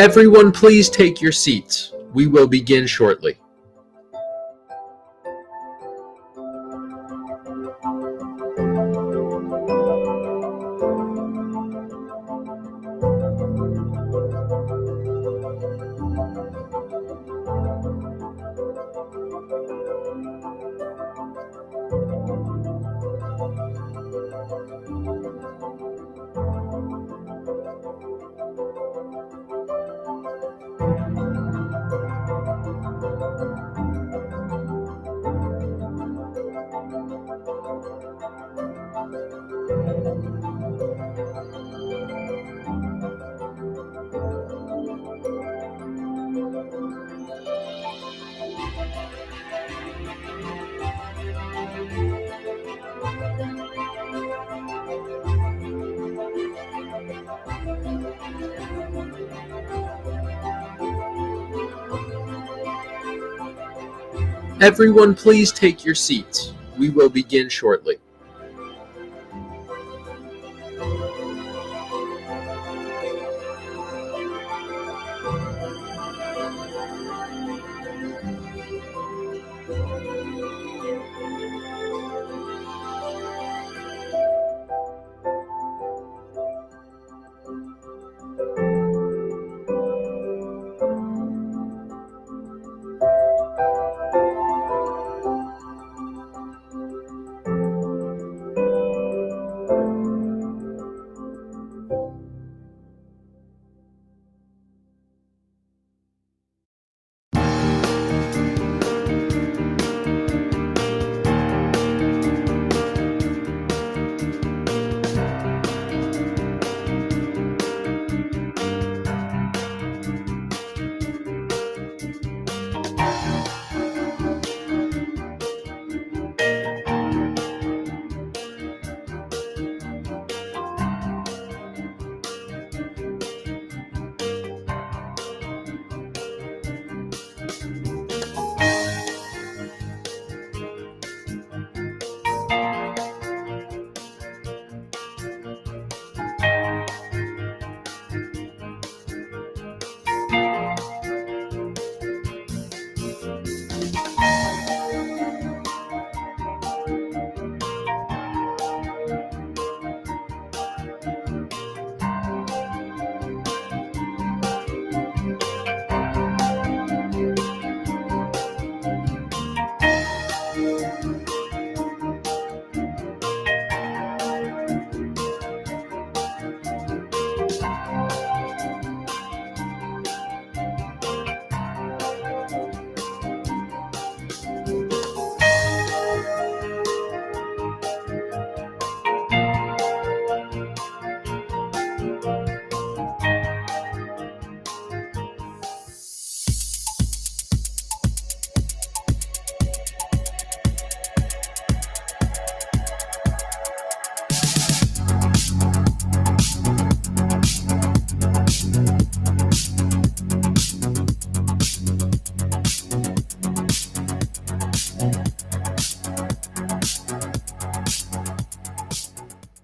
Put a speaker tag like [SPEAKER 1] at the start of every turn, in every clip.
[SPEAKER 1] Everyone, please take your seats. We will begin shortly. Everyone, please take your seats. We will begin shortly.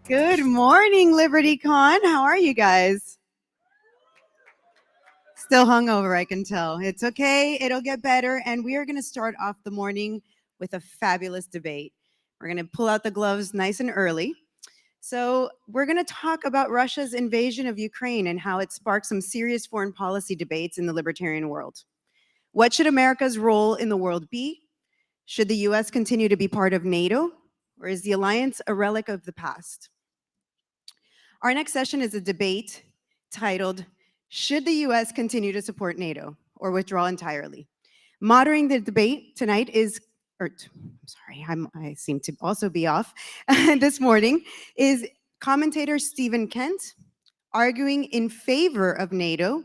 [SPEAKER 2] Good morning, LibertyCon. How are you guys? Still hungover, I can tell. It's okay. It'll get better. And we are going to start off the morning with a fabulous debate. We're going to pull out the gloves nice and early. So we're going to talk about Russia's invasion of Ukraine and how it sparked some serious foreign policy debates in the libertarian world. What should America's role in the world be? Should the U.S. continue to be part of NATO? Or is the alliance a relic of the past? Our next session is a debate titled, Should the U.S. continue to support NATO or withdraw entirely? Moderating the debate tonight is, I seem to also be off this morning, is commentator Stephen Kent. Arguing in favor of NATO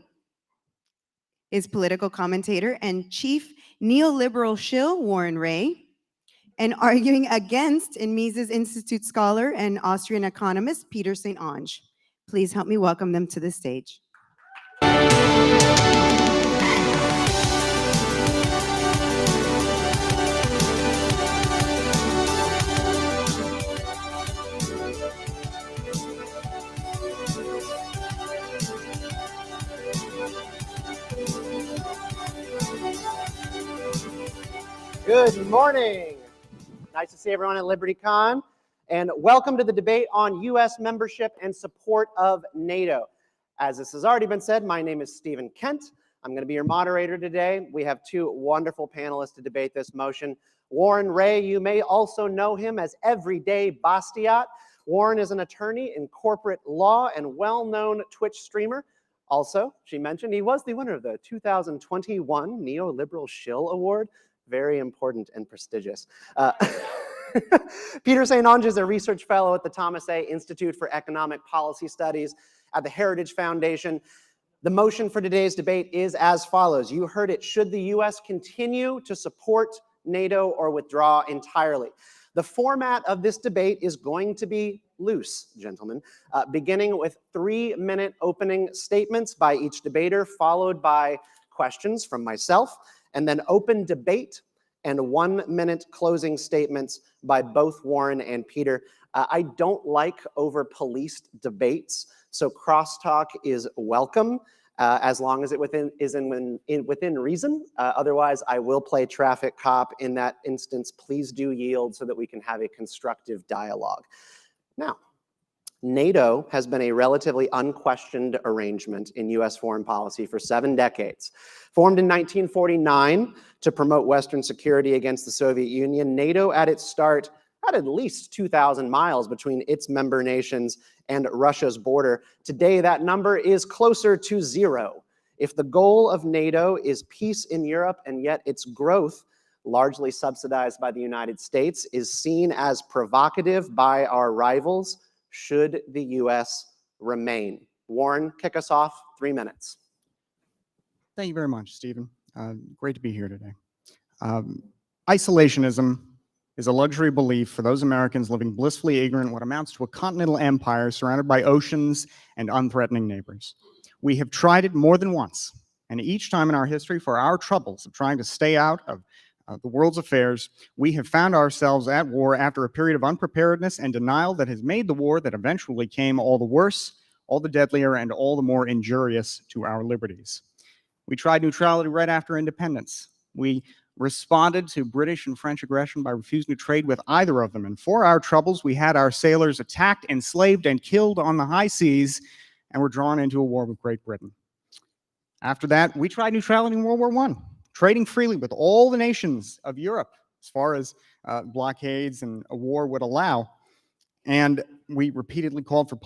[SPEAKER 2] is political commentator and chief neoliberal shill Warren Ray. And arguing against in Mises Institute scholar and Austrian economist Peter St. Onge. Please help me welcome them to the stage.
[SPEAKER 3] Good morning. Nice to see everyone at LibertyCon, and welcome to the debate on U.S. membership and support of NATO. As this has already been said, my name is Stephen Kent. I'm going to be your moderator today. We have two wonderful panelists to debate this motion. Warren Ray, you may also know him as Everyday Bastiat. Warren is an attorney in corporate law and well-known Twitch streamer. Also, she mentioned he was the winner of the 2021 Neoliberal Shill Award. Very important and prestigious. Peter St. Onge is a research fellow at the Thomas A. Institute for Economic Policy Studies at the Heritage Foundation. The motion for today's debate is as follows. You heard it. Should the U.S. continue to support NATO or withdraw entirely? The format of this debate is going to be loose, gentlemen, beginning with 3-minute opening statements by each debater, followed by questions from myself, and then open debate and 1-minute closing statements by both Warren and Peter. I don't like over-policed debates, so crosstalk is welcome as long as it within reason. Otherwise, I will play traffic cop. In that instance, please do yield so that we can have a constructive dialogue. Now, NATO has been a relatively unquestioned arrangement in U.S. foreign policy for 7 decades. Formed in 1949 to promote Western security against the Soviet Union, NATO at its start had at least 2,000 miles between its member nations and Russia's border. Today, that number is closer to 0. If the goal of NATO is peace in Europe and yet its growth, largely subsidized by the United States, is seen as provocative by our rivals, should the U.S. remain? Warren, kick us off. 3 minutes.
[SPEAKER 4] Thank you very much, Stephen. Great to be here today. Isolationism is a luxury belief for those Americans living blissfully ignorant what amounts to a continental empire surrounded by oceans and unthreatening neighbors. We have tried it more than once, and each time in our history, for our troubles of trying to stay out of the world's affairs, we have found ourselves at war after a period of unpreparedness and denial that has made the war that eventually came all the worse, all the deadlier, and all the more injurious to our liberties. We tried neutrality right after independence. We responded to British and French aggression by refusing to trade with either of them. And for our troubles, we had our sailors attacked, enslaved, and killed on the high seas, and were drawn into a war with Great Britain. After that, we tried neutrality in World War I, trading freely with all the nations of Europe as far as blockades and a war would allow. And we repeatedly called for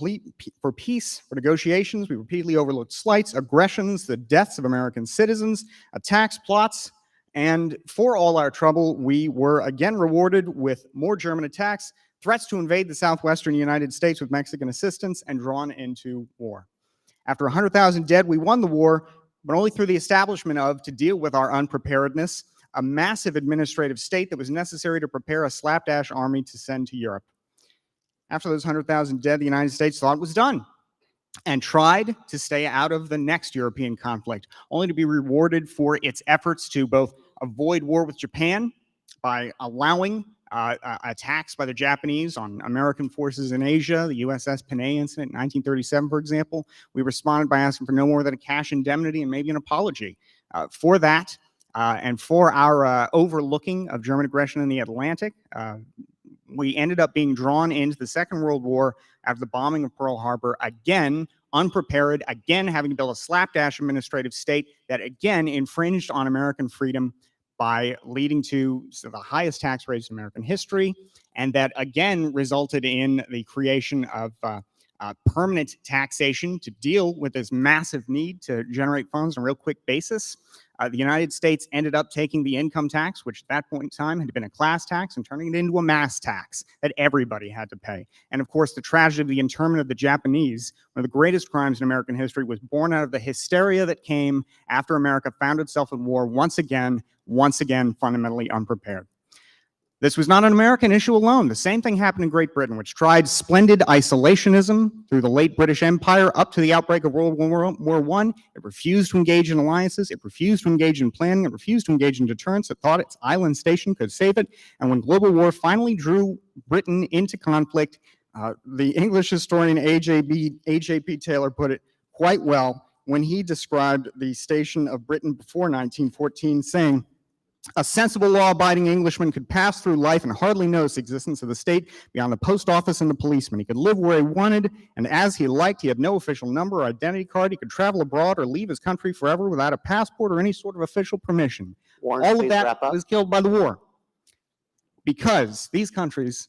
[SPEAKER 4] peace, for negotiations. We repeatedly overlooked slights, aggressions, the deaths of American citizens, attacks, plots. And for all our trouble, we were again rewarded with more German attacks, threats to invade the southwestern United States with Mexican assistance, and drawn into war. After 100,000 dead, we won the war, but only through the establishment of, to deal with our unpreparedness, a massive administrative state that was necessary to prepare a slapdash army to send to Europe. After those 100,000 dead, the United States thought it was done and tried to stay out of the next European conflict, only to be rewarded for its efforts to both avoid war with Japan by allowing attacks by the Japanese on American forces in Asia, the USS Panay incident in 1937, for example. We responded by asking for no more than a cash indemnity and maybe an apology. For that, and for our overlooking of German aggression in the Atlantic, we ended up being drawn into the Second World War after the bombing of Pearl Harbor, again, unprepared, again, having to build a slapdash administrative state that again infringed on American freedom by leading to the highest tax rates in American history, and that again resulted in the creation of permanent taxation to deal with this massive need to generate funds on a real quick basis. The United States ended up taking the income tax, which at that point in time had been a class tax, and turning it into a mass tax that everybody had to pay. And of course, the tragedy of the internment of the Japanese, one of the greatest crimes in American history, was born out of the hysteria that came after America found itself at war once again fundamentally unprepared. This was not an American issue alone. The same thing happened in Great Britain, which tried splendid isolationism through the late British Empire up to the outbreak of World War I. It refused to engage in alliances. It refused to engage in planning. It refused to engage in deterrence. It thought its island station could save it. And when global war finally drew Britain into conflict, the English historian A.J.P. Taylor put it quite well when he described the station of Britain before 1914, saying, A sensible law-abiding Englishman could pass through life and hardly notice the existence of the state beyond the post office and the policeman. He could live where he wanted and as he liked. He had no official number or identity card. He could travel abroad or leave his country forever without a passport or any sort of official permission.
[SPEAKER 3] Warren,
[SPEAKER 4] All of
[SPEAKER 3] please
[SPEAKER 4] that
[SPEAKER 3] wrap up.
[SPEAKER 4] was killed by the war because these countries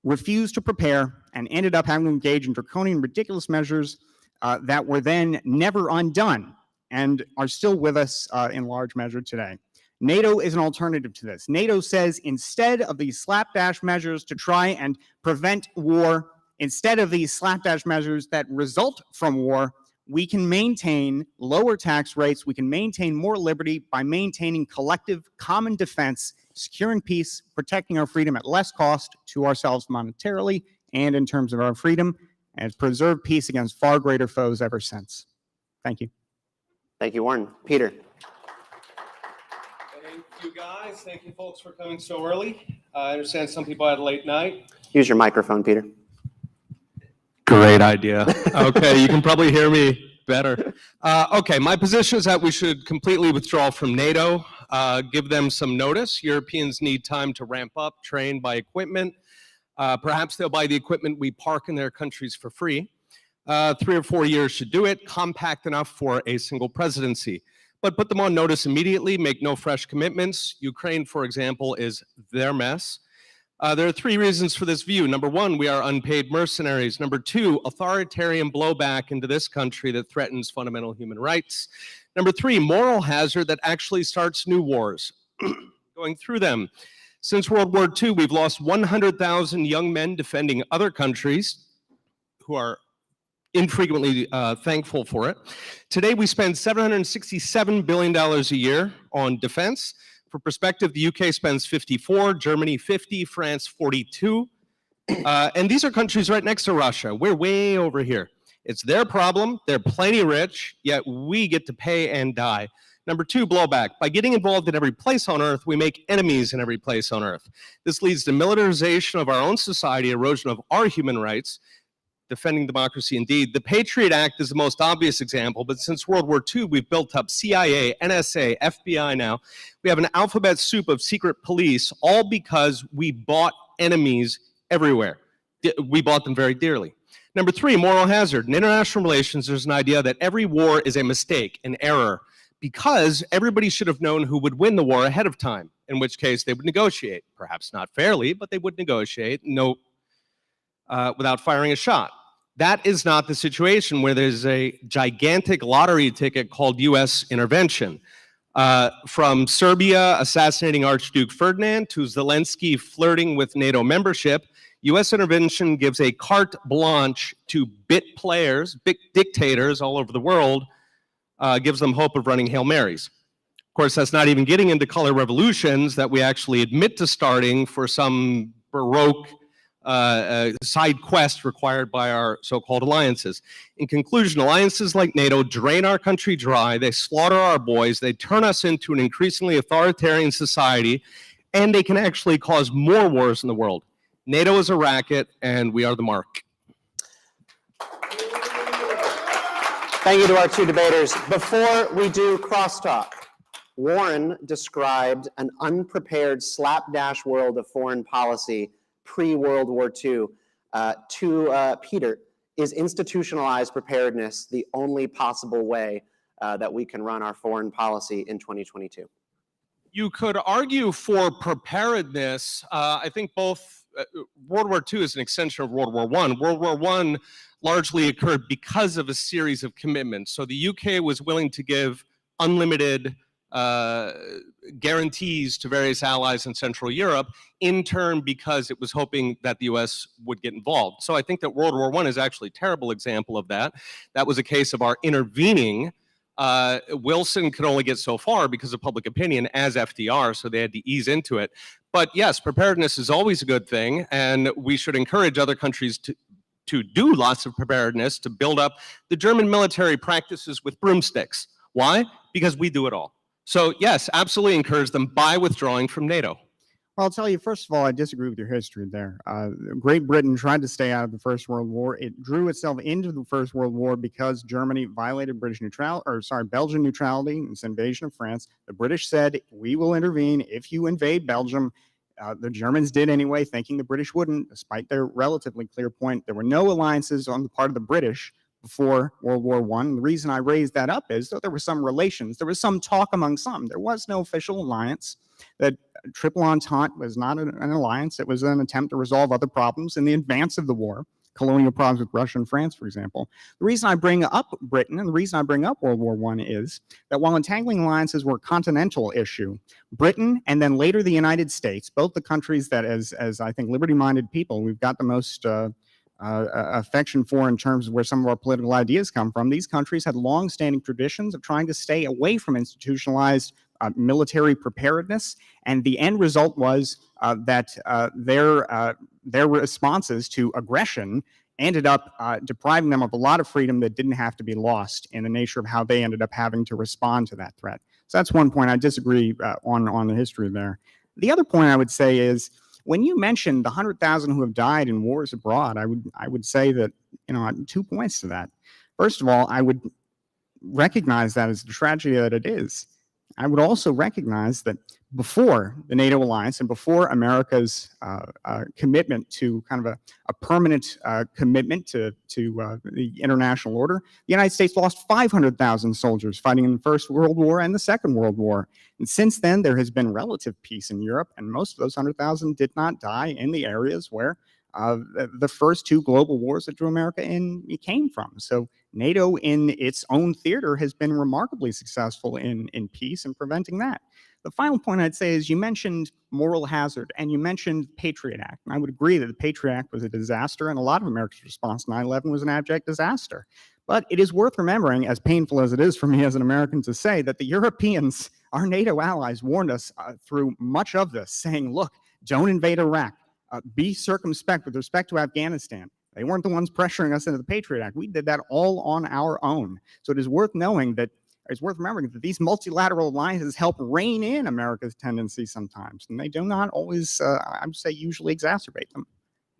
[SPEAKER 4] refused to prepare and ended up having to engage in draconian, ridiculous measures that were then never undone and are still with us in large measure today. NATO is an alternative to this. NATO says instead of these slapdash measures to try and prevent war, instead of these slapdash measures that result from war, we can maintain lower tax rates, we can maintain more liberty by maintaining collective common defense, securing peace, protecting our freedom at less cost to ourselves monetarily and in terms of our freedom, and preserve peace against far greater foes ever since. Thank you.
[SPEAKER 3] Thank you, Warren. Peter.
[SPEAKER 5] Thank you, guys. Thank you, folks, for coming so early. I understand some people had a late night.
[SPEAKER 3] Use your microphone, Peter.
[SPEAKER 5] Great idea. Okay, you can probably hear me better. Okay, my position is that we should completely withdraw from NATO, give them some notice. Europeans need time to ramp up, train, buy equipment. Perhaps they'll buy the equipment we park in their countries for free. 3 or 4 years should do it, compact enough for a single presidency. But put them on notice immediately, make no fresh commitments. Ukraine, for example, is their mess. There are 3 reasons for this view. Number 1, we are unpaid mercenaries. Number 2, authoritarian blowback into this country that threatens fundamental human rights. Number 3, moral hazard that actually starts new wars, going through them. Since World War II, we've lost 100,000 young men defending other countries who are infrequently thankful for it. Today, we spend $767 billion a year on defense. For perspective, the UK spends 54, Germany 50, France 42. And these are countries right next to Russia. We're way over here. It's their problem. They're plenty rich, yet we get to pay and die. Number 2, blowback. By getting involved in every place on earth, we make enemies in every place on earth. This leads to militarization of our own society, erosion of our human rights, defending democracy indeed. The Patriot Act is the most obvious example, but since World War II, we've built up CIA, NSA, FBI now. We have an alphabet soup of secret police, all because we bought enemies everywhere. We bought them very dearly. Number 3, moral hazard. In international relations, there's an idea that every war is a mistake, an error, because everybody should have known who would win the war ahead of time, in which case they would negotiate. Perhaps not fairly, but they would negotiate without firing a shot. That is not the situation where there's a gigantic lottery ticket called U.S. intervention. From Serbia assassinating Archduke Ferdinand to Zelensky flirting with NATO membership, U.S. intervention gives a carte blanche to bit players, big dictators all over the world, gives them hope of running Hail Marys. Of course, that's not even getting into color revolutions that we actually admit to starting for some Baroque side quest required by our so-called alliances. In conclusion, alliances like NATO drain our country dry, they slaughter our boys, they turn us into an increasingly authoritarian society, and they can actually cause more wars in the world. NATO is a racket, and we are the mark.
[SPEAKER 3] Thank you to our 2 debaters. Before we do crosstalk, Warren described an unprepared slapdash world of foreign policy pre-World War II. To Peter, is institutionalized preparedness the only possible way that we can run our foreign policy in 2022?
[SPEAKER 5] You could argue for preparedness. I think both World War II is an extension of World War I. World War I largely occurred because of a series of commitments. So the UK was willing to give unlimited guarantees to various allies in Central Europe, in turn because it was hoping that the US would get involved. So I think that World War I is actually a terrible example of that. That was a case of our intervening. Wilson could only get so far because of public opinion as FDR, so they had to ease into it. But yes, preparedness is always a good thing, and we should encourage other countries to do lots of preparedness, to build up. The German military practices with broomsticks. Why? Because we do it all. So yes, absolutely encourage them by withdrawing from NATO.
[SPEAKER 4] Well, I'll tell you, first of all, I disagree with your history there. Great Britain tried to stay out of the First World War. It drew itself into the First World War because Germany violated Belgian neutrality in its invasion of France. The British said, we will intervene if you invade Belgium. The Germans did anyway, thinking the British wouldn't, despite their relatively clear point. There were no alliances on the part of the British before World War I. The reason I raised that up is that there were some relations. There was some talk among some. There was no official alliance. That Triple Entente was not an alliance. It was an attempt to resolve other problems in the advance of the war, colonial problems with Russia and France, for example. The reason I bring up Britain and the reason I bring up World War I is that while entangling alliances were a continental issue, Britain and then later the United States, both the countries that as I think liberty-minded people, we've got the most affection for in terms of where some of our political ideas come from, these countries had long-standing traditions of trying to stay away from institutionalized military preparedness, and the end result was that their responses to aggression ended up depriving them of a lot of freedom that didn't have to be lost in the nature of how they ended up having to respond to that threat. So that's one point I disagree on the history there. The other point I would say is, when you mentioned the 100,000 who have died in wars abroad, I would say that, 2 points to that. First of all, I would recognize that as the tragedy that it is. I would also recognize that before the NATO alliance and before America's commitment to kind of a permanent commitment to the international order, the United States lost 500,000 soldiers fighting in the First World War and the Second World War. And since then, there has been relative peace in Europe, and most of those 100,000 did not die in the areas where the first two global wars that drew America in came from. So NATO in its own theater has been remarkably successful in peace and preventing that. The final point I'd say is you mentioned moral hazard and you mentioned Patriot Act. And I would agree that the Patriot Act was a disaster, and a lot of America's response to 9/11 was an abject disaster. But it is worth remembering, as painful as it is for me as an American to say, that the Europeans, our NATO allies, warned us through much of this, saying, look, don't invade Iraq. Be circumspect with respect to Afghanistan. They weren't the ones pressuring us into the Patriot Act. We did that all on our own. So it is worth knowing that, it's worth remembering that these multilateral alliances help rein in America's tendencies sometimes, and they do not always, I would say, usually exacerbate them.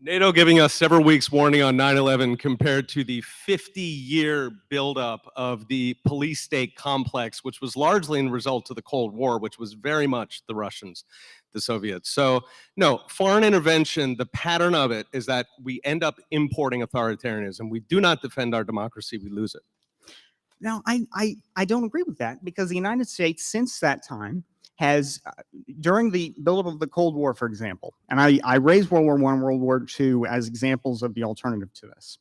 [SPEAKER 5] NATO giving us several weeks warning on 9/11 compared to the 50-year buildup of the police state complex, which was largely in result to the Cold War, which was very much the Russians, the Soviets. So no, foreign intervention, the pattern of it is that we end up importing authoritarianism. We do not defend our democracy, we lose it.
[SPEAKER 4] Now, I don't agree with that, because the United States, since that time, has, during the buildup of the Cold War, for example, and I raised World War I, World War II as examples of the alternative to this.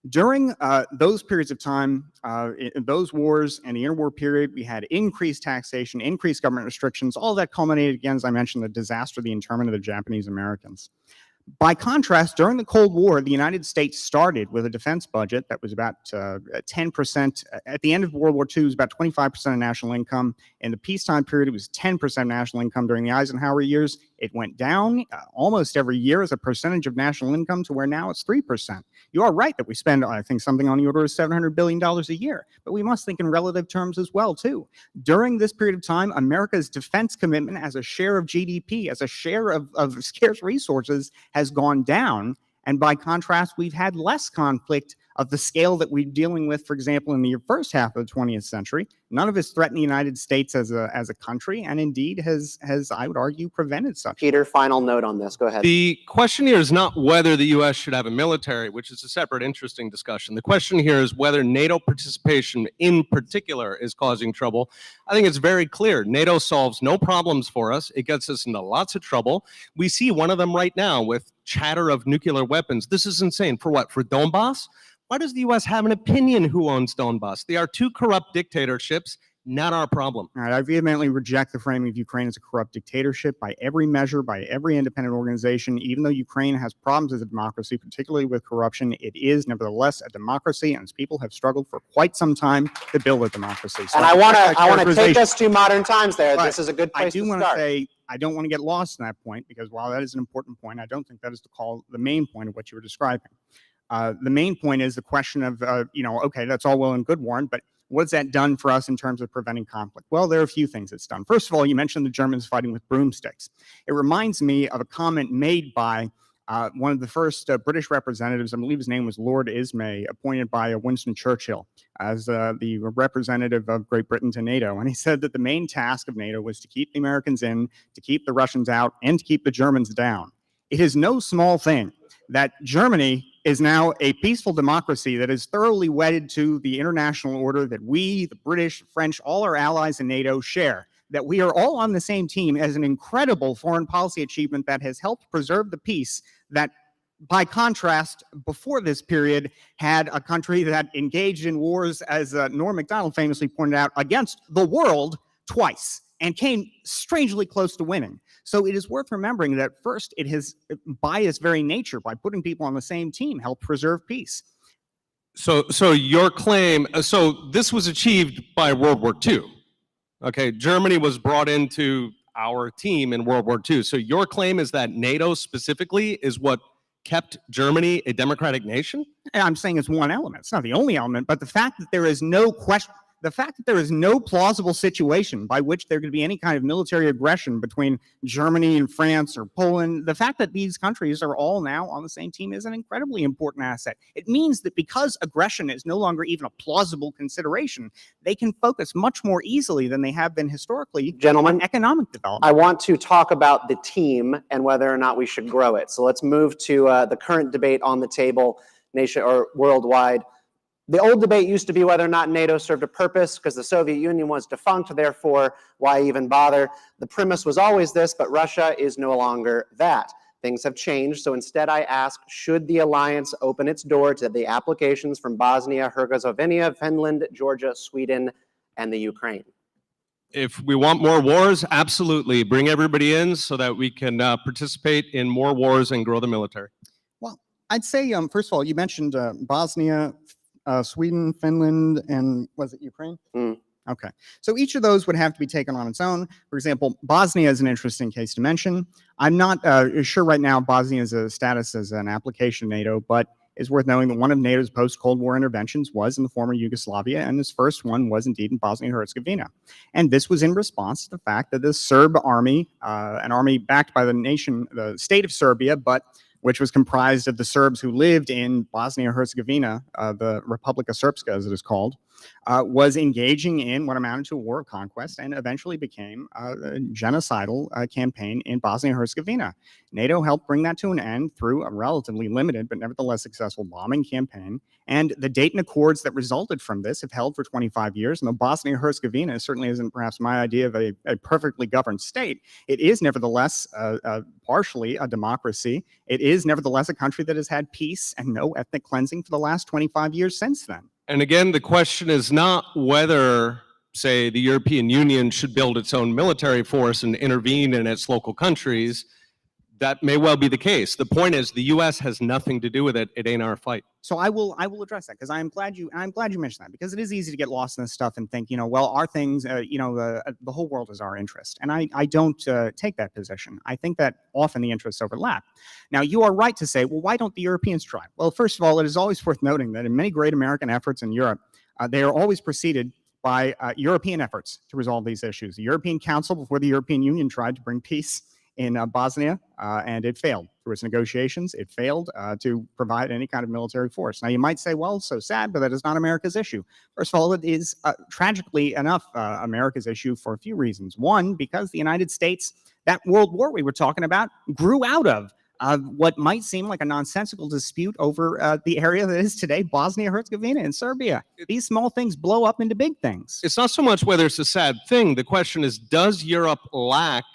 [SPEAKER 4] During those periods of time, in those wars and the interwar period, we had increased taxation, increased government restrictions, all that culminated, again, as I mentioned, the disaster, the internment of the Japanese Americans. By contrast, during the Cold War, the United States started with a defense budget that was about 10%. At the end of World War II, it was about 25% of national income. In the peacetime period, it was 10% of national income. During the Eisenhower years, it went down almost every year as a percentage of national income to where now it's 3%. You are right that we spend, I think, something on the order of $700 billion a year, but we must think in relative terms as well, too. During this period of time, America's defense commitment as a share of GDP, as a share of scarce resources, has gone down. And by contrast, we've had less conflict of the scale that we're dealing with, for example, in the first half of the 20th century. None of it's threatened the United States as a country, and indeed has, I would argue, prevented such.
[SPEAKER 3] Peter, final note on this. Go ahead.
[SPEAKER 5] The question here is not whether the U.S. should have a military, which is a separate interesting discussion. The question here is whether NATO participation in particular is causing trouble. I think it's very clear. NATO solves no problems for us. It gets us into lots of trouble. We see one of them right now with chatter of nuclear weapons. This is insane. For what? For Donbass? Why does the U.S. have an opinion who owns Donbass? They are two corrupt dictatorships, not our problem.
[SPEAKER 4] All right, I vehemently reject the framing of Ukraine as a corrupt dictatorship by every measure, by every independent organization. Even though Ukraine has problems as a democracy, particularly with corruption, it is nevertheless a democracy, and its people have struggled for quite some time to build a democracy. So
[SPEAKER 3] and I want to take us to modern times there. This is a good place to start. I do want to say,
[SPEAKER 4] I don't want to get lost in that point, because while that is an important point, I don't think that is the main point of what you were describing. The main point is the question of, okay, that's all well and good, Warren, but What's that done for us in terms of preventing conflict? Well, there are a few things it's done. First of all, you mentioned the Germans fighting with broomsticks. It reminds me of a comment made by one of the first British representatives, I believe his name was Lord Ismay, appointed by Winston Churchill as the representative of Great Britain to NATO. And he said that the main task of NATO was to keep the Americans in, to keep the Russians out, and to keep the Germans down. It is no small thing that Germany is now a peaceful democracy that is thoroughly wedded to the international order that we, the British, French, all our allies in NATO share. That we are all on the same team as an incredible foreign policy achievement that has helped preserve the peace that, by contrast, before this period, had a country that engaged in wars, as Norm Macdonald famously pointed out, against the world twice and came strangely close to winning. So it is worth remembering that first, it has, by its very nature, by putting people on the same team, helped preserve peace.
[SPEAKER 5] So your claim, so this was achieved by World War II. Okay, Germany was brought into our team in World War II. So your claim is that NATO specifically is what kept Germany a democratic nation?
[SPEAKER 4] I'm saying it's one element. It's not the only element, but the fact that there is no question, the fact that there is no plausible situation by which there could be any kind of military aggression between Germany and France or Poland, the fact that these countries are all now on the same team is an incredibly important asset. It means that because aggression is no longer even a plausible consideration, they can focus much more easily than they have been historically,
[SPEAKER 3] Gentlemen,
[SPEAKER 4] on economic development.
[SPEAKER 3] I want to talk about the team and whether or not we should grow it. So let's move to the current debate on the table, nation or worldwide. The old debate used to be whether or not NATO served a purpose because the Soviet Union was defunct, therefore, why even bother? The premise was always this, but Russia is no longer that. Things have changed, so instead I ask, should the alliance open its door to the applications from Bosnia, Herzegovina, Finland, Georgia, Sweden, and the Ukraine?
[SPEAKER 5] If we want more wars, absolutely. Bring everybody in so that we can participate in more wars and grow the military.
[SPEAKER 4] Well, I'd say, first of all, you mentioned Bosnia, Sweden, Finland, and was it Ukraine? Okay. So each of those would have to be taken on its own. For example, Bosnia is an interesting case to mention. I'm not sure right now Bosnia's status as an application to NATO, but it's worth knowing that one of NATO's post-Cold War interventions was in the former Yugoslavia, and this first one was indeed in Bosnia and Herzegovina. And this was in response to the fact that the Serb army, an army backed by the state of Serbia, but which was comprised of the Serbs who lived in Bosnia and Herzegovina, the Republika Srpska, as it is called, was engaging in what amounted to a war of conquest and eventually became a genocidal campaign in Bosnia and Herzegovina. NATO helped bring that to an end through a relatively limited but nevertheless successful bombing campaign. And the Dayton Accords that resulted from this have held for 25 years. And though Bosnia and Herzegovina certainly isn't perhaps my idea of a perfectly governed state, it is nevertheless partially a democracy. It is nevertheless a country that has had peace and no ethnic cleansing for the last 25 years since then.
[SPEAKER 5] And again, the question is not whether, say, the European Union should build its own military force and intervene in its local countries. That may well be the case. The point is the U.S. has nothing to do with it. It ain't our fight.
[SPEAKER 4] So I will address that because I'm glad you mentioned that, because it is easy to get lost in this stuff and think, well, our things, the whole world is our interest. And I don't take that position. I think that often the interests overlap. Now, you are right to say, well, why don't the Europeans try? Well, first of all, it is always worth noting that in many great American efforts in Europe, they are always preceded by European efforts to resolve these issues. The European Council, before the European Union, tried to bring peace in Bosnia, and it failed. Through its negotiations, it failed to provide any kind of military force. Now, you might say, well, so sad, but that is not America's issue. First of all, it is tragically enough America's issue for a few reasons. One, because the United States, that world war we were talking about, grew out of what might seem like a nonsensical dispute over the area that is today Bosnia-Herzegovina and Serbia. These small things blow up into big things.
[SPEAKER 5] It's not so much whether it's a sad thing. The question is, does Europe lack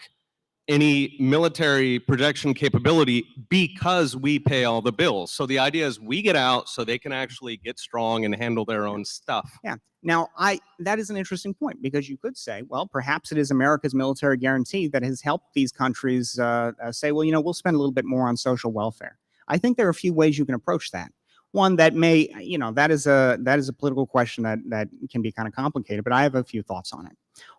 [SPEAKER 5] any military projection capability because we pay all the bills? So the idea is we get out so they can actually get strong and handle their own stuff.
[SPEAKER 4] Yeah. Now, that is an interesting point, because you could say, well, perhaps it is America's military guarantee that has helped these countries say, well, we'll spend a little bit more on social welfare. I think there are a few ways you can approach that. One that may, that is a political question that can be kind of complicated, but I have a few thoughts on it.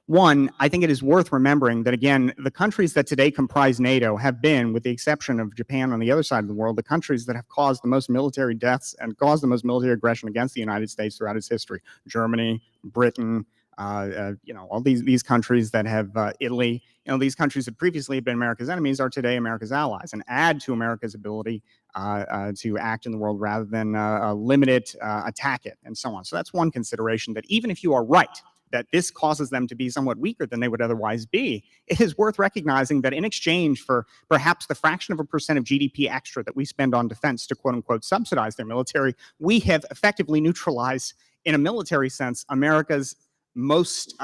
[SPEAKER 4] One, I think it is worth remembering that, again, the countries that today comprise NATO have been, with the exception of Japan on the other side of the world, the countries that have caused the most military deaths and caused the most military aggression against the United States throughout its history. Germany, Britain, all these countries that have Italy, these countries that previously had been America's enemies are today America's allies and add to America's ability to act in the world rather than limit it, attack it, and so on. So that's one consideration, that even if you are right, that this causes them to be somewhat weaker than they would otherwise be, it is worth recognizing that in exchange for perhaps the fraction of a % of GDP extra that we spend on defense to quote unquote subsidize their military, we have effectively neutralized, in a military sense, America's most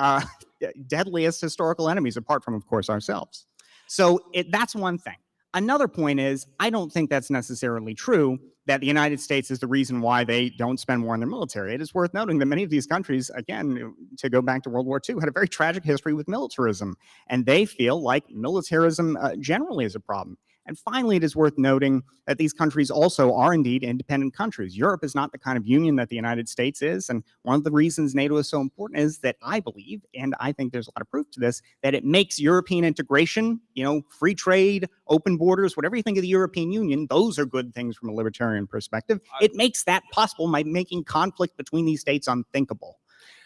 [SPEAKER 4] deadliest historical enemies, apart from, of course, ourselves. So that's one thing. Another point is, I don't think that's necessarily true, that the United States is the reason why they don't spend more on their military. It is worth noting that many of these countries, again, to go back to World War II, had a very tragic history with militarism, and they feel like militarism generally is a problem. And finally, it is worth noting that these countries also are indeed independent countries. Europe is not the kind of union that the United States is. And one of the reasons NATO is so important is that I believe, and I think there's a lot of proof to this, that it makes European integration, free trade, open borders, whatever you think of the European Union, those are good things from a libertarian perspective. It makes that possible by making conflict between these states unthinkable.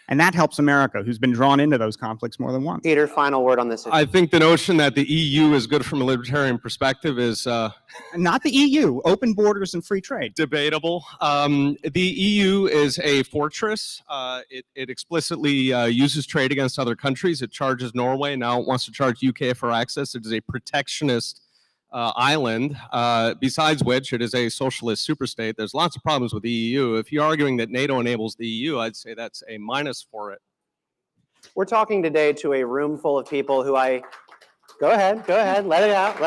[SPEAKER 4] And that helps America, who's been drawn into those conflicts more than once.
[SPEAKER 3] Peter, final word on this issue.
[SPEAKER 5] I think the notion that the EU is good from a libertarian perspective is
[SPEAKER 4] not the EU, open borders and free trade.
[SPEAKER 5] Debatable. The EU is a fortress. It explicitly uses trade against other countries. It charges Norway. Now it wants to charge UK for access. It is a protectionist island, besides which it is a socialist superstate. There's lots of problems with the EU. If you're arguing that NATO enables the EU, I'd say that's a minus for it.
[SPEAKER 3] We're talking today to a room full of people who go ahead, let it out.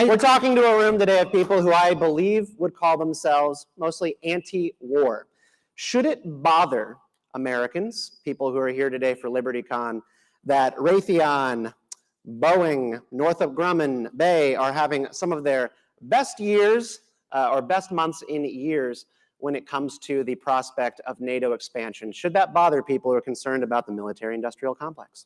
[SPEAKER 3] We're talking to a room today of people who I believe would call themselves mostly anti-war. Should it bother Americans, people who are here today for LibertyCon, that Raytheon, Boeing, Northrop Grumman, Bay are having some of their best years or best months in years when it comes to the prospect of NATO expansion? Should that bother people who are concerned about the military-industrial complex?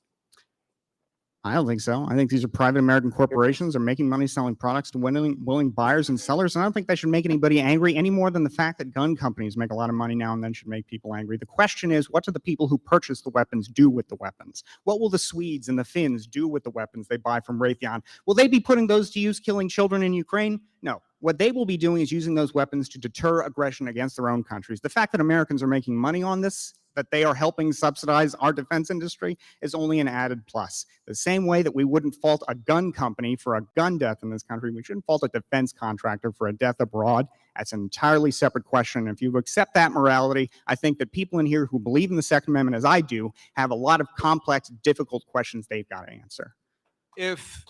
[SPEAKER 4] I don't think so. I think these are private American corporations. They're making money selling products to willing buyers and sellers. And I don't think that should make anybody angry any more than the fact that gun companies make a lot of money now and then should make people angry. The question is, what do the people who purchase the weapons do with the weapons? What will the Swedes and the Finns do with the weapons they buy from Raytheon? Will they be putting those to use killing children in Ukraine? No. What they will be doing is using those weapons to deter aggression against their own countries. The fact that Americans are making money on this, that they are helping subsidize our defense industry, is only an added plus. The same way that we wouldn't fault a gun company for a gun death in this country, we shouldn't fault a defense contractor for a death abroad. That's an entirely separate question. If you accept that morality, I think that people in here who believe in the Second Amendment, as I do, have a lot of complex, difficult questions they've got to answer.
[SPEAKER 5] If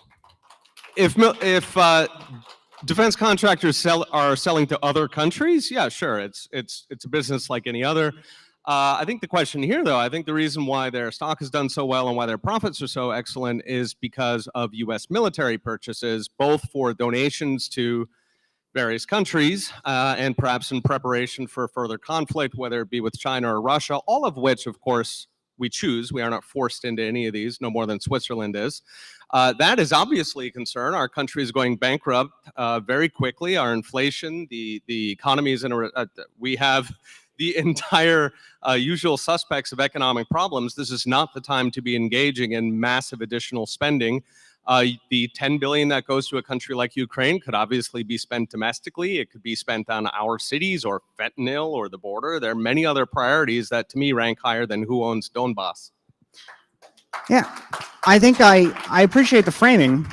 [SPEAKER 5] defense contractors are selling to other countries, yeah, sure, it's a business like any other. I think the question here, though, I think the reason why their stock has done so well and why their profits are so excellent is because of U.S. military purchases, both for donations to various countries and perhaps in preparation for further conflict, whether it be with China or Russia, all of which, of course, we choose. We are not forced into any of these, no more than Switzerland is. That is obviously a concern. Our country is going bankrupt very quickly. Our inflation, the economy is we have the entire usual suspects of economic problems. This is not the time to be engaging in massive additional spending. The $10 billion that goes to a country like Ukraine could obviously be spent domestically. It could be spent on our cities or fentanyl or the border. There are many other priorities that to me rank higher than who owns Donbass.
[SPEAKER 4] Yeah, I think I appreciate the framing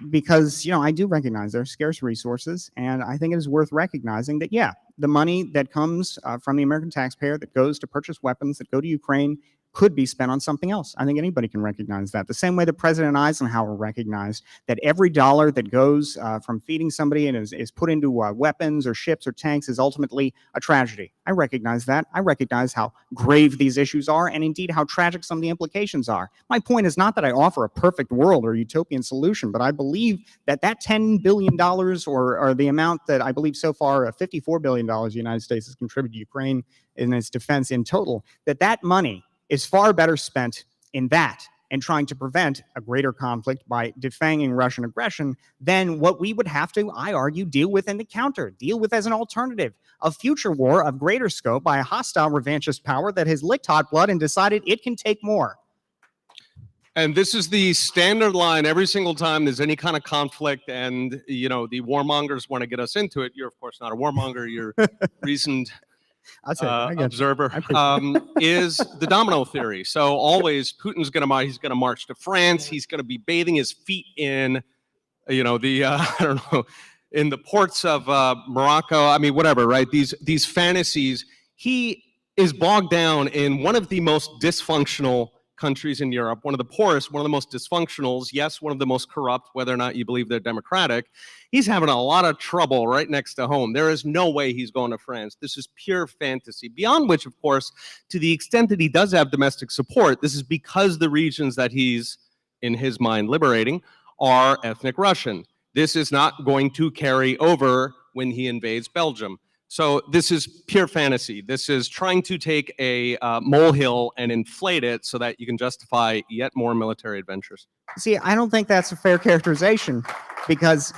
[SPEAKER 4] because, I do recognize there are scarce resources, and I think it is worth recognizing that, yeah, the money that comes from the American taxpayer that goes to purchase weapons that go to Ukraine could be spent on something else. I think anybody can recognize that. The same way that President Eisenhower recognized that every dollar that goes from feeding somebody and is put into weapons or ships or tanks is ultimately a tragedy. I recognize that. I recognize how grave these issues are and indeed how tragic some of the implications are. My point is not that I offer a perfect world or utopian solution, but I believe that $10 billion or the amount that I believe so far, $54 billion the United States has contributed to Ukraine in its defense in total, that money is far better spent in that and trying to prevent a greater conflict by defanging Russian aggression than what we would have to, I argue, deal with in the counter, deal with as an alternative, a future war of greater scope by a hostile revanchist power that has licked hot blood and decided it can take more.
[SPEAKER 5] And this is the standard line every single time there's any kind of conflict and, the warmongers want to get us into it. You're, of course, not a warmonger. You're reasoned observer, is the domino theory. So always Putin's going to march to France. He's going to be bathing his feet in, I don't know, in the ports of Morocco. I mean, whatever, right? These fantasies. He is bogged down in one of the most dysfunctional countries in Europe, one of the poorest, one of the most dysfunctionals, yes, one of the most corrupt, whether or not you believe they're democratic. He's having a lot of trouble right next to home. There is no way he's going to France. This is pure fantasy, beyond which, of course, to the extent that he does have domestic support, this is because the regions that he's, in his mind, liberating are ethnic Russian. This is not going to carry over when he invades Belgium. So this is pure fantasy. This is trying to take a molehill and inflate it so that you can justify yet more military adventures.
[SPEAKER 4] See, I don't think that's a fair characterization because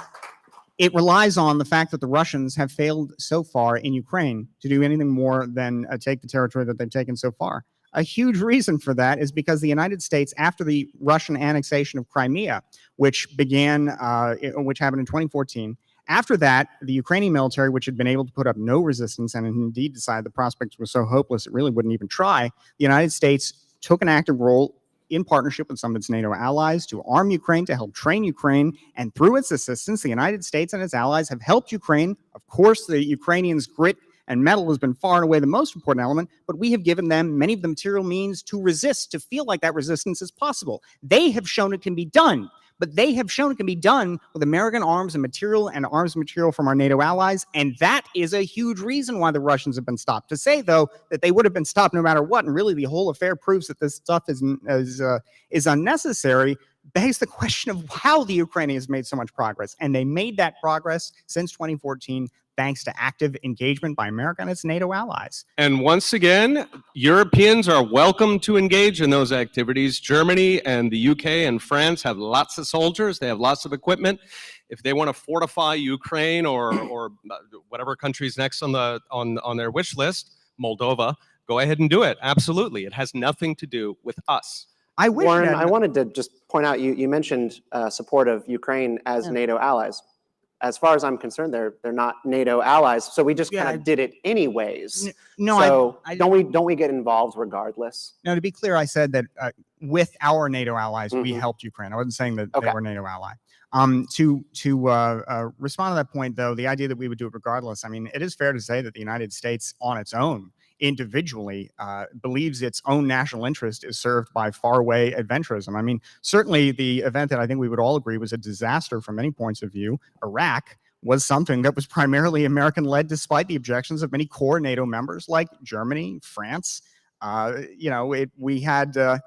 [SPEAKER 4] it relies on the fact that the Russians have failed so far in Ukraine to do anything more than take the territory that they've taken so far. A huge reason for that is because the United States, after the Russian annexation of Crimea, which happened in 2014, after that, the Ukrainian military, which had been able to put up no resistance and indeed decided the prospects were so hopeless it really wouldn't even try, the United States took an active role in partnership with some of its NATO allies to arm Ukraine, to help train Ukraine, and through its assistance, the United States and its allies have helped Ukraine. Of course, the Ukrainians' grit and mettle has been far and away the most important element, but we have given them many of the material means to resist, to feel like that resistance is possible. They have shown it can be done. But they have shown it can be done with American arms and arms material from our NATO allies, and that is a huge reason why the Russians have been stopped. To say, though, that they would have been stopped no matter what, and really the whole affair proves that this stuff is unnecessary, begs the question of how the Ukrainians made so much progress. And they made that progress since 2014 thanks to active engagement by America and its NATO allies.
[SPEAKER 5] And once again, Europeans are welcome to engage in those activities. Germany and the UK and France have lots of soldiers. They have lots of equipment. If they want to fortify Ukraine or whatever country's next on their wish list, Moldova, go ahead and do it. Absolutely. It has nothing to do with us.
[SPEAKER 3] Warren, I wanted to just point out, you mentioned support of Ukraine as NATO allies. As far as I'm concerned, they're not NATO allies, so we just kind of did it anyways. So don't we get involved regardless?
[SPEAKER 4] No, to be clear, I said that with our NATO allies, we helped Ukraine. I wasn't saying that they were a NATO ally. To respond to that point, though, the idea that we would do it regardless, I mean, it is fair to say that the United States on its own individually believes its own national interest is served by faraway adventurism. I mean, certainly the event that I think we would all agree was a disaster from many points of view, Iraq, was something that was primarily American-led despite the objections of many core NATO members like Germany, France. We had the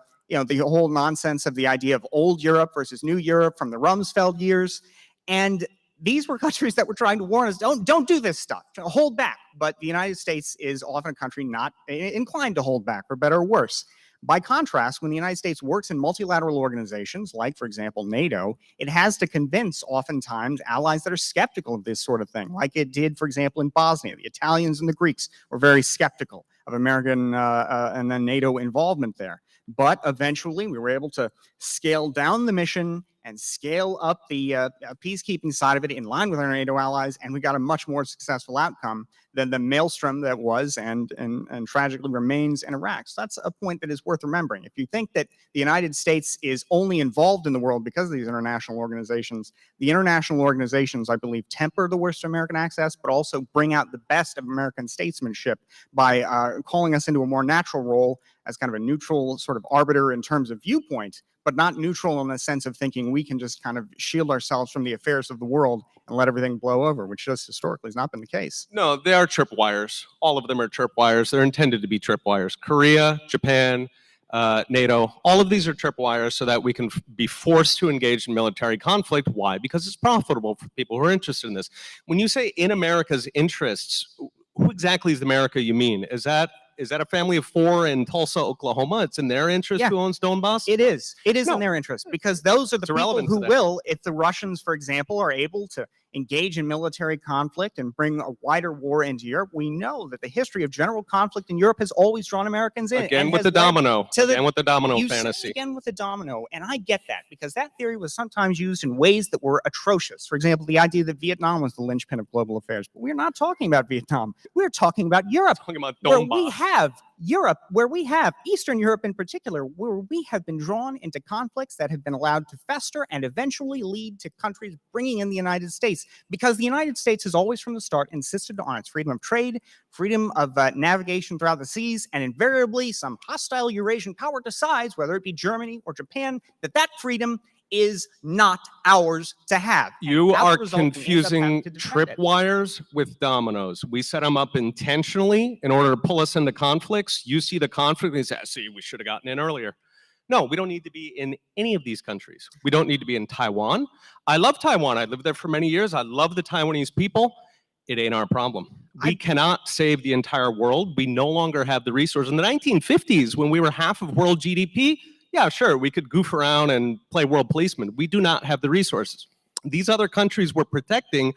[SPEAKER 4] whole nonsense of the idea of old Europe versus new Europe from the Rumsfeld years. And these were countries that were trying to warn us, don't do this stuff, hold back. But the United States is often a country not inclined to hold back, for better or worse. By contrast, when the United States works in multilateral organizations, like, for example, NATO, it has to convince, oftentimes, allies that are skeptical of this sort of thing, like it did, for example, in Bosnia. The Italians and the Greeks were very skeptical of American and then NATO involvement there. But eventually, we were able to scale down the mission and scale up the peacekeeping side of it in line with our NATO allies, and we got a much more successful outcome than the maelstrom that was and tragically remains in Iraq. So that's a point that is worth remembering. If you think that the United States is only involved in the world because of these international organizations, the international organizations, I believe, temper the worst of American access, but also bring out the best of American statesmanship by calling us into a more natural role as kind of a neutral sort of arbiter in terms of viewpoint, but not neutral in the sense of thinking we can just kind of shield ourselves from the affairs of the world and let everything blow over, which just historically has not been the case.
[SPEAKER 5] No, they are tripwires. All of them are tripwires. They're intended to be tripwires. Korea, Japan, NATO, all of these are tripwires so that we can be forced to engage in military conflict. Why? Because it's profitable for people who are interested in this. When you say in America's interests, who exactly is the America you mean? Is that a family of 4 in Tulsa, Oklahoma? It's in their interest who owns Donbass?
[SPEAKER 4] It is. It is
[SPEAKER 5] No.
[SPEAKER 4] in their interest because those are the
[SPEAKER 5] It's
[SPEAKER 4] people
[SPEAKER 5] irrelevant
[SPEAKER 4] who
[SPEAKER 5] to that.
[SPEAKER 4] will, if the Russians, for example, are able to engage in military conflict and bring a wider war into Europe. We know that the history of general conflict in Europe has always drawn Americans in.
[SPEAKER 5] Again
[SPEAKER 4] and
[SPEAKER 5] with
[SPEAKER 4] has
[SPEAKER 5] the
[SPEAKER 4] led
[SPEAKER 5] domino.
[SPEAKER 4] to the-
[SPEAKER 5] Again with the domino
[SPEAKER 4] You say
[SPEAKER 5] fantasy.
[SPEAKER 4] again with the domino, and I get that because that theory was sometimes used in ways that were atrocious. For example, the idea that Vietnam was the linchpin of global affairs. But we're not talking about Vietnam. We're talking about Europe,
[SPEAKER 5] Talking about
[SPEAKER 4] where
[SPEAKER 5] Donbass.
[SPEAKER 4] we have Europe, where we have Eastern Europe in particular, where we have been drawn into conflicts that have been allowed to fester and eventually lead to countries bringing in the United States, because the United States has always from the start insisted on its freedom of trade, freedom of navigation throughout the seas, and invariably some hostile Eurasian power decides, whether it be Germany or Japan, that that freedom is not ours to have. And
[SPEAKER 5] You
[SPEAKER 4] as a
[SPEAKER 5] are
[SPEAKER 4] result, we end up
[SPEAKER 5] confusing
[SPEAKER 4] having to defend it.
[SPEAKER 5] tripwires with dominoes. We set them up intentionally in order to pull us into conflicts. You see the conflict and you say, see, we should have gotten in earlier. No, we don't need to be in any of these countries. We don't need to be in Taiwan. I love Taiwan. I lived there for many years. I love the Taiwanese people. It ain't our problem. We cannot save the entire world. We no longer have the resources. In the 1950s, when we were half of world GDP, yeah, sure, we could goof around and play world policeman. We do not have the resources. These other countries we're protecting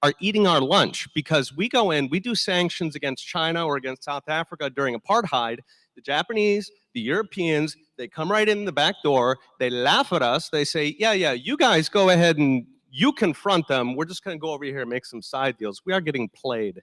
[SPEAKER 5] are eating our lunch because we go in, we do sanctions against China or against South Africa during apartheid. The Japanese, the Europeans, they come right in the back door. They laugh at us. They say, yeah, you guys go ahead and you confront them. We're just going to go over here and make some side deals. We are getting played.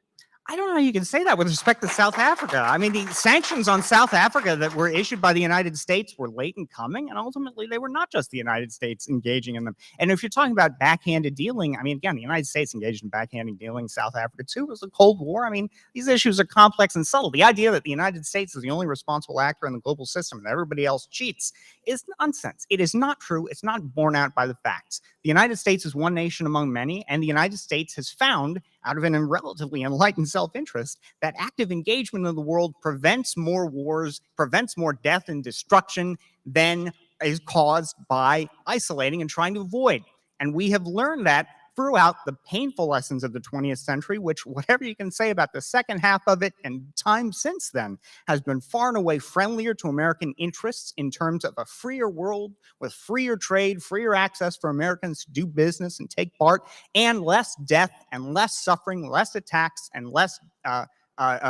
[SPEAKER 4] I don't know how you can say that with respect to South Africa. I mean, the sanctions on South Africa that were issued by the United States were late in coming, and ultimately they were not just the United States engaging in them. And if you're talking about backhanded dealing, I mean, again, the United States engaged in backhanded dealing. South Africa, too, was the Cold War. I mean, these issues are complex and subtle. The idea that the United States is the only responsible actor in the global system and everybody else cheats is nonsense. It is not true. It's not borne out by the facts. The United States is one nation among many, and the United States has found, out of an relatively enlightened self-interest, that active engagement in the world prevents more wars, prevents more death and destruction than is caused by isolating and trying to avoid. And we have learned that throughout the painful lessons of the 20th century, which, whatever you can say about the second half of it and time since then, has been far and away friendlier to American interests in terms of a freer world with freer trade, freer access for Americans to do business and take part, and less death and less suffering, less attacks, and less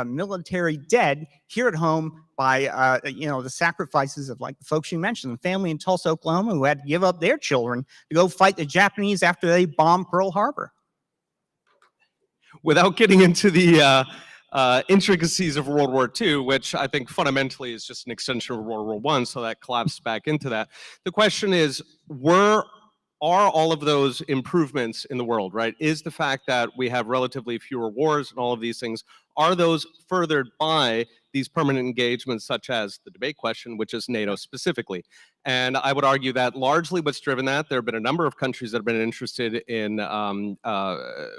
[SPEAKER 4] military dead here at home by the sacrifices of, like, the folks you mentioned, the family in Tulsa, Oklahoma, who had to give up their children to go fight the Japanese after they bombed Pearl Harbor.
[SPEAKER 5] Without getting into the intricacies of World War II, which I think fundamentally is just an extension of World War I, so that collapsed back into that. The question is, are all of those improvements in the world, right? Is the fact that we have relatively fewer wars and all of these things, are those furthered by these permanent engagements such as the debate question, which is NATO specifically? And I would argue that largely what's driven that, there have been a number of countries that have been interested in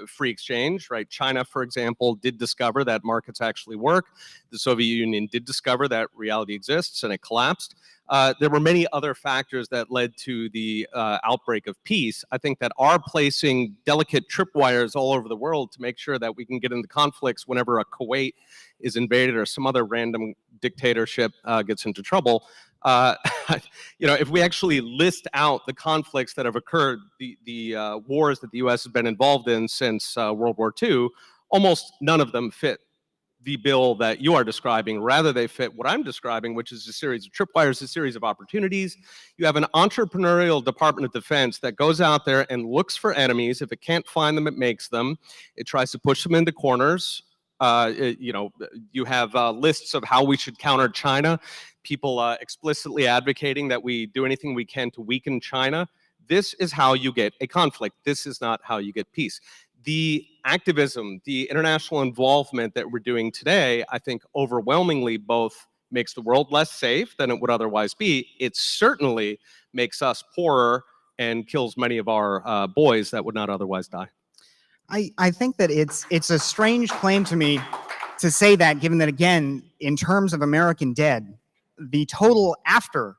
[SPEAKER 5] free exchange, right? China, for example, did discover that markets actually work. The Soviet Union did discover that reality exists, and it collapsed. There were many other factors that led to the outbreak of peace, I think, that are placing delicate tripwires all over the world to make sure that we can get into conflicts whenever a Kuwait is invaded or some other random dictatorship gets into trouble. If we actually list out the conflicts that have occurred, the wars that the U.S. has been involved in since World War II, almost none of them fit the bill that you are describing. Rather, they fit what I'm describing, which is a series of tripwires, a series of opportunities. You have an entrepreneurial Department of Defense that goes out there and looks for enemies. If it can't find them, it makes them. It tries to push them into corners. You have lists of how we should counter China, people explicitly advocating that we do anything we can to weaken China. This is how you get a conflict. This is not how you get peace. The activism, the international involvement that we're doing today, I think overwhelmingly both makes the world less safe than it would otherwise be. It certainly makes us poorer and kills many of our boys that would not otherwise die.
[SPEAKER 4] I think that it's a strange claim to me to say that, given that, again, in terms of American dead, the total after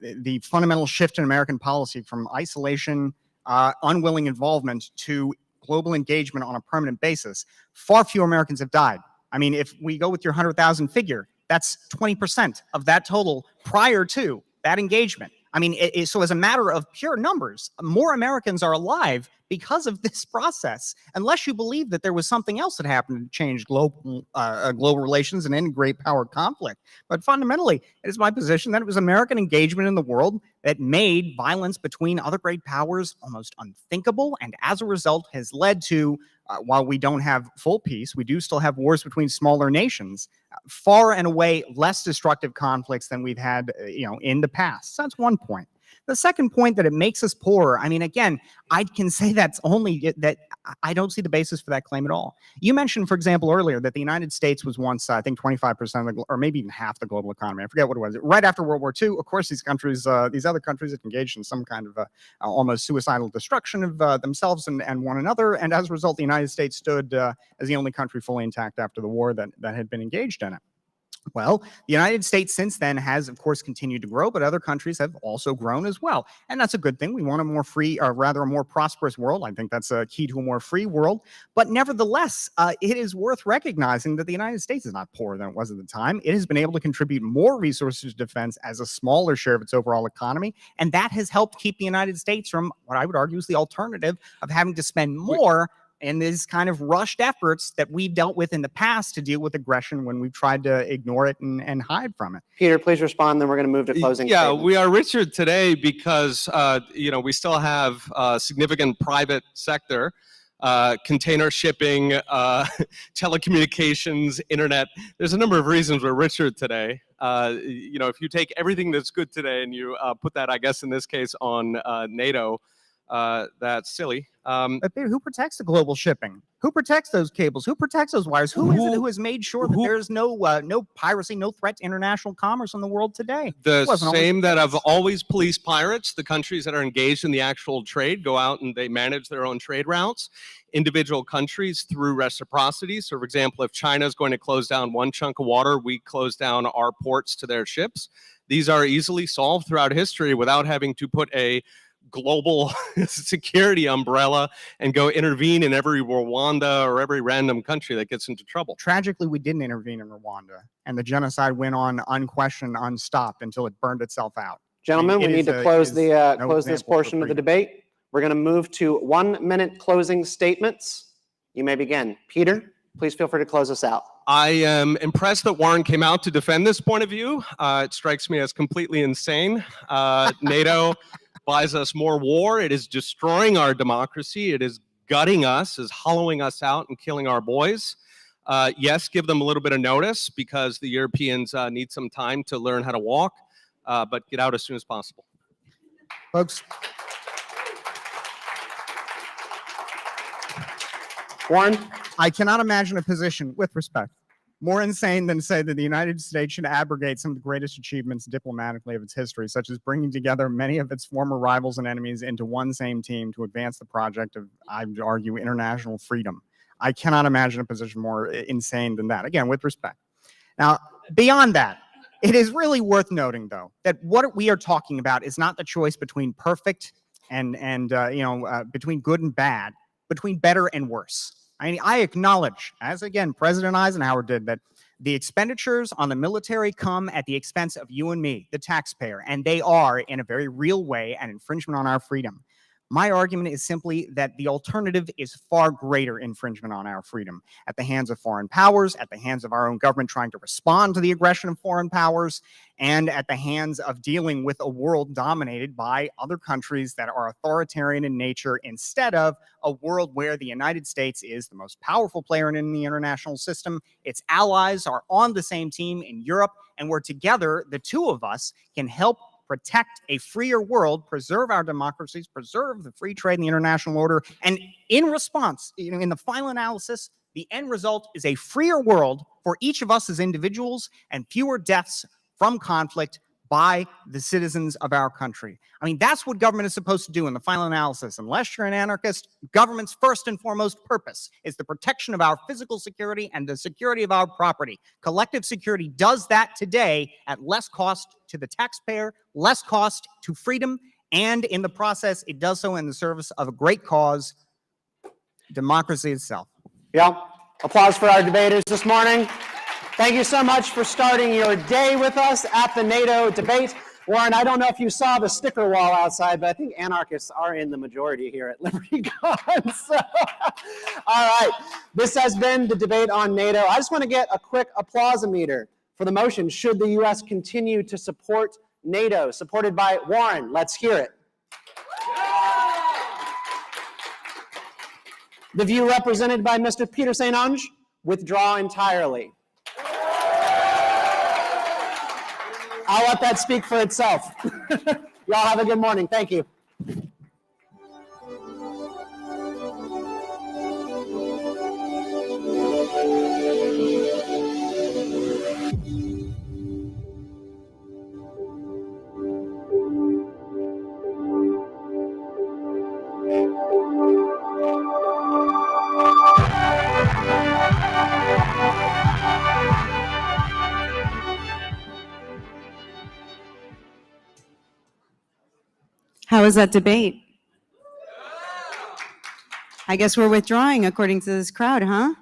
[SPEAKER 4] the fundamental shift in American policy from isolation, unwilling involvement to global engagement on a permanent basis, far fewer Americans have died. I mean, if we go with your 100,000 figure, That's 20% of that total prior to that engagement. I mean, so as a matter of pure numbers, more Americans are alive because of this process, unless you believe that there was something else that happened to change global relations and end great power conflict. But fundamentally, it is my position that it was American engagement in the world that made violence between other great powers almost unthinkable, and as a result has led to, while we don't have full peace, we do still have wars between smaller nations, far and away less destructive conflicts than we've had, in the past. So that's one point. The second point, that it makes us poorer. I mean, again, I can say that's only that I don't see the basis for that claim at all. You mentioned, for example, earlier that the United States was once, I think, 25% of the, or maybe even half the global economy. I forget what it was. Right after World War II, of course, these other countries had engaged in some kind of almost suicidal destruction of themselves and one another. And as a result, the United States stood as the only country fully intact after the war that had been engaged in it. Well, the United States since then has, of course, continued to grow, but other countries have also grown as well. And that's a good thing. We want a more free, or rather a more prosperous world. I think that's a key to a more free world. But nevertheless, it is worth recognizing that the United States is not poorer than it was at the time. It has been able to contribute more resources to defense as a smaller share of its overall economy. And that has helped keep the United States from what I would argue is the alternative of having to spend more in these kind of rushed efforts that we've dealt with in the past to deal with aggression when we've tried to ignore it and hide from it.
[SPEAKER 3] Peter, please respond, then we're going to move to closing statements.
[SPEAKER 5] We are richer today because, we still have significant private sector, container shipping, telecommunications, internet. There's a number of reasons we're richer today. If you take everything that's good today and you put that, I guess, in this case on NATO, that's silly.
[SPEAKER 4] But who protects the global shipping? Who protects those cables? Who protects those wires? Who is it who has made sure that there is no piracy, no threat to international commerce in the world today?
[SPEAKER 5] The same that have always policed pirates. The countries that are engaged in the actual trade go out and they manage their own trade routes. Individual countries through reciprocity. So, for example, if China is going to close down one chunk of water, we close down our ports to their ships. These are easily solved throughout history without having to put a global security umbrella and go intervene in every Rwanda or every random country that gets into trouble.
[SPEAKER 4] Tragically, we didn't intervene in Rwanda, and the genocide went on unquestioned, unstopped until it burned itself out.
[SPEAKER 3] Gentlemen, we need to close this portion of the debate. We're going to move to 1 minute closing statements. You may begin. Peter, please feel free to close us out.
[SPEAKER 5] I am impressed that Warren came out to defend this point of view. It strikes me as completely insane. NATO buys us more war. It is destroying our democracy. It is gutting us, is hollowing us out and killing our boys. Yes, give them a little bit of notice because the Europeans need some time to learn how to walk, but get out as soon as possible.
[SPEAKER 4] Folks.
[SPEAKER 3] Warren?
[SPEAKER 4] I cannot imagine a position, with respect, more insane than to say that the United States should abrogate some of the greatest achievements diplomatically of its history, such as bringing together many of its former rivals and enemies into one same team to advance the project of, I would argue, international freedom. I cannot imagine a position more insane than that, again, with respect. Now, beyond that, it is really worth noting, though, that what we are talking about is not the choice between perfect and between good and bad, between better and worse. I acknowledge, as again President Eisenhower did, that the expenditures on the military come at the expense of you and me, the taxpayer, and they are, in a very real way, an infringement on our freedom. My argument is simply that the alternative is far greater infringement on our freedom at the hands of foreign powers, at the hands of our own government trying to respond to the aggression of foreign powers, and at the hands of dealing with a world dominated by other countries that are authoritarian in nature, instead of a world where the United States is the most powerful player in the international system. Its allies are on the same team in Europe, and where together, the two of us can help protect a freer world, preserve our democracies, preserve the free trade and the international order. And in response, in the final analysis, the end result is a freer world for each of us as individuals and fewer deaths from conflict by the citizens of our country. I mean, that's what government is supposed to do in the final analysis. Unless you're an anarchist, government's first and foremost purpose is the protection of our physical security and the security of our property. Collective security does that today at less cost to the taxpayer, less cost to freedom, and in the process, it does so in the service of a great cause, democracy itself.
[SPEAKER 3] Yeah. Applause for our debaters this morning. Thank you so much for starting your day with us at the NATO debate. Warren, I don't know if you saw the sticker wall outside, but I think anarchists are in the majority here at LibertyCon. So, all right, this has been the debate on NATO. I just want to get a quick applause-o-meter for the motion, should the U.S. continue to support NATO, supported by Warren. Let's hear it. The view represented by Mr. Peter St. Onge, withdraw entirely. I'll let that speak for itself. Y'all have a good morning. Thank you.
[SPEAKER 2] How was that debate? I guess we're withdrawing according to this crowd, huh?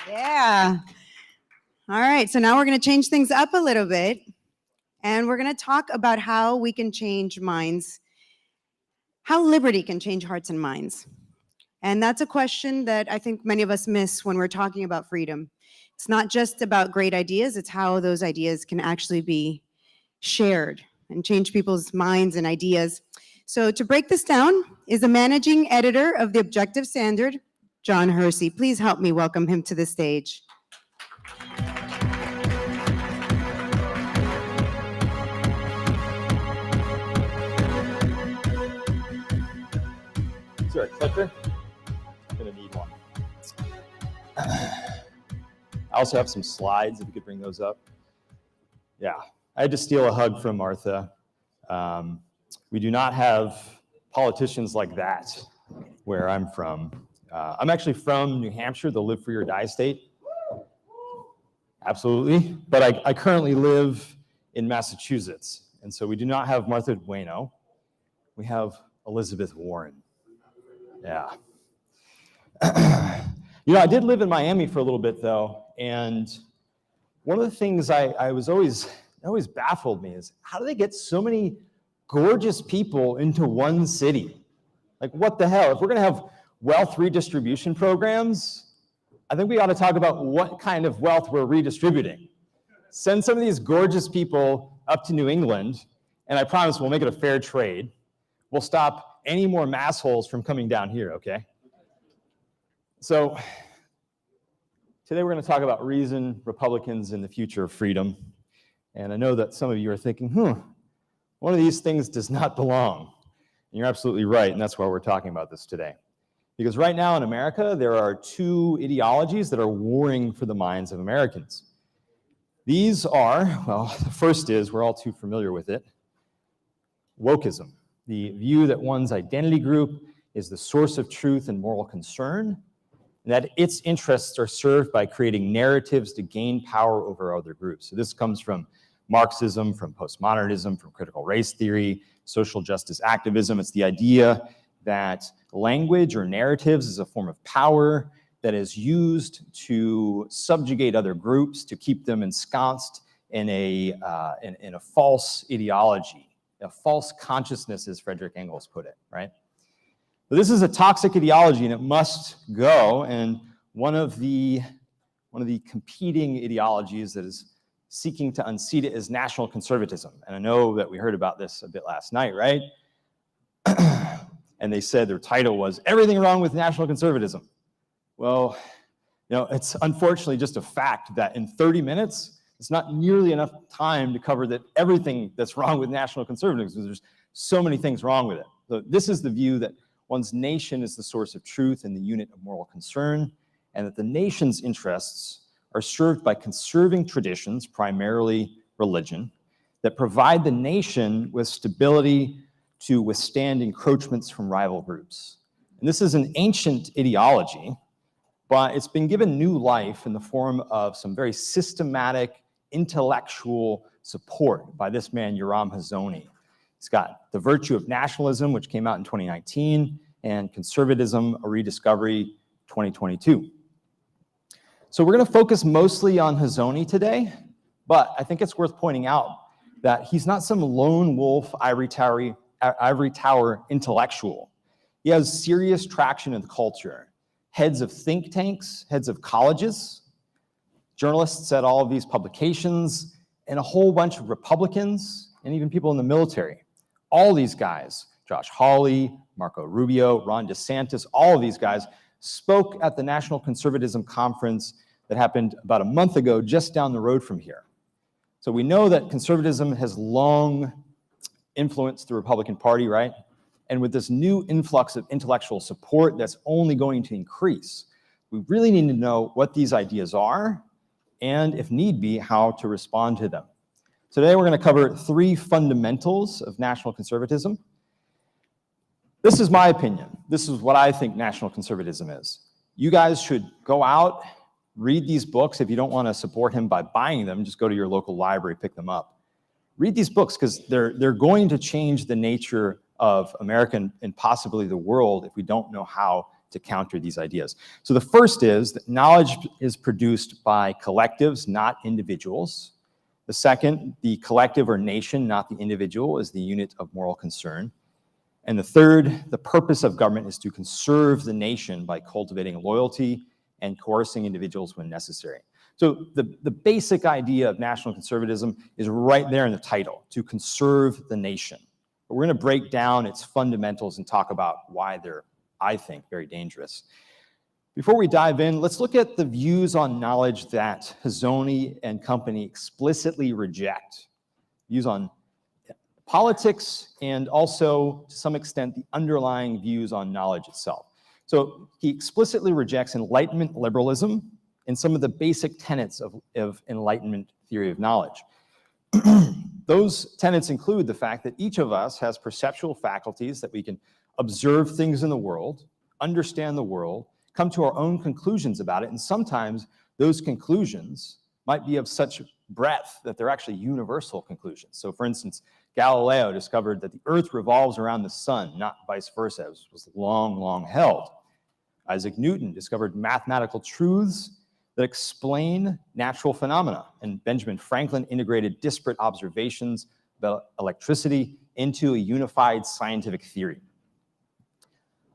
[SPEAKER 2] Yeah. All right, so now we're going to change things up a little bit, and we're going to talk about how we can change minds, how liberty can change hearts and minds. And that's a question that I think many of us miss when we're talking about freedom. It's not just about great ideas, it's how those ideas can actually be shared and change people's minds and ideas. So to break this down is the managing editor of The Objective Standard, John Hersey. Please help me welcome him to the stage.
[SPEAKER 6] Is there a clicker? I'm gonna need one. I also have some slides, if you could bring those up. Yeah, I had to steal a hug from Martha. We do not have politicians like that where I'm from. I'm actually from New Hampshire, the live free or die state. Absolutely, but I currently live in Massachusetts. And so we do not have Martha Bueno. We have Elizabeth Warren. Yeah. You know, I did live in Miami for a little bit though. And one of the things I always baffled me is how do they get so many gorgeous people into one city? Like what the hell? If we're gonna have wealth redistribution programs, I think we ought to talk about what kind of wealth we're redistributing. Send some of these gorgeous people up to New England, and I promise we'll make it a fair trade. We'll stop any more massholes from coming down here, okay? So today we're gonna talk about reason, Republicans, and the future of freedom. And I know that some of you are thinking, one of these things does not belong. And you're absolutely right, and that's why we're talking about this today. Because right now in America, there are two ideologies that are warring for the minds of Americans. These are, well, the first is, we're all too familiar with it, wokeism, the view that one's identity group is the source of truth and moral concern, and that its interests are served by creating narratives to gain power over other groups. So this comes from Marxism, from postmodernism, from critical race theory, social justice activism. It's the idea that language or narratives is a form of power that is used to subjugate other groups, to keep them ensconced in a false ideology, a false consciousness, as Frederick Engels put it, right? So this is a toxic ideology and it must go. And one of the competing ideologies that is seeking to unseat it is national conservatism. And I know that we heard about this a bit last night, right? And they said their title was Everything Wrong with National Conservatism. Well, you know, it's unfortunately just a fact that in 30 minutes, it's not nearly enough time to cover that everything that's wrong with national conservatism. There's so many things wrong with it. So this is the view that one's nation is the source of truth and the unit of moral concern, and that the nation's interests are served by conserving traditions, primarily religion, that provide the nation with stability to withstand encroachments from rival groups. And this is an ancient ideology, but it's been given new life in the form of some very systematic intellectual support by this man, Yoram Hazony. He's got The Virtue of Nationalism, which came out in 2019, and Conservatism, A Rediscovery, 2022. So we're going to focus mostly on Hersey today, but I think it's worth pointing out that he's not some lone wolf ivory tower intellectual. He has serious traction in the culture. Heads of think tanks, heads of colleges, journalists at all of these publications, and a whole bunch of Republicans, and even people in the military. All these guys, Josh Hawley, Marco Rubio, Ron DeSantis, all of these guys spoke at the National Conservatism Conference that happened about a month ago just down the road from here. So we know that conservatism has long influenced the Republican Party, right? And with this new influx of intellectual support that's only going to increase, we really need to know what these ideas are and, if need be, how to respond to them. Today we're going to cover 3 fundamentals of national conservatism. This is my opinion. This is what I think national conservatism is. You guys should go out, read these books. If you don't want to support him by buying them, just go to your local library, pick them up. Read these books because they're going to change the nature of America and possibly the world if we don't know how to counter these ideas. So the first is that knowledge is produced by collectives, not individuals. The second, the collective or nation, not the individual, is the unit of moral concern. And the third, the purpose of government is to conserve the nation by cultivating loyalty and coercing individuals when necessary. So the basic idea of national conservatism is right there in the title, to conserve the nation. But we're going to break down its fundamentals and talk about why they're, I think, very dangerous. Before we dive in, let's look at the views on knowledge that Hersey and company explicitly reject. Views on politics, and also, to some extent, the underlying views on knowledge itself. So he explicitly rejects Enlightenment liberalism and some of the basic tenets of Enlightenment theory of knowledge. Those tenets include the fact that each of us has perceptual faculties, that we can observe things in the world, understand the world, come to our own conclusions about it, and sometimes those conclusions might be of such breadth that they're actually universal conclusions. So for instance, Galileo discovered that the earth revolves around the sun, not vice versa, as was long held. Isaac Newton discovered mathematical truths that explain natural phenomena, and Benjamin Franklin integrated disparate observations about electricity into a unified scientific theory.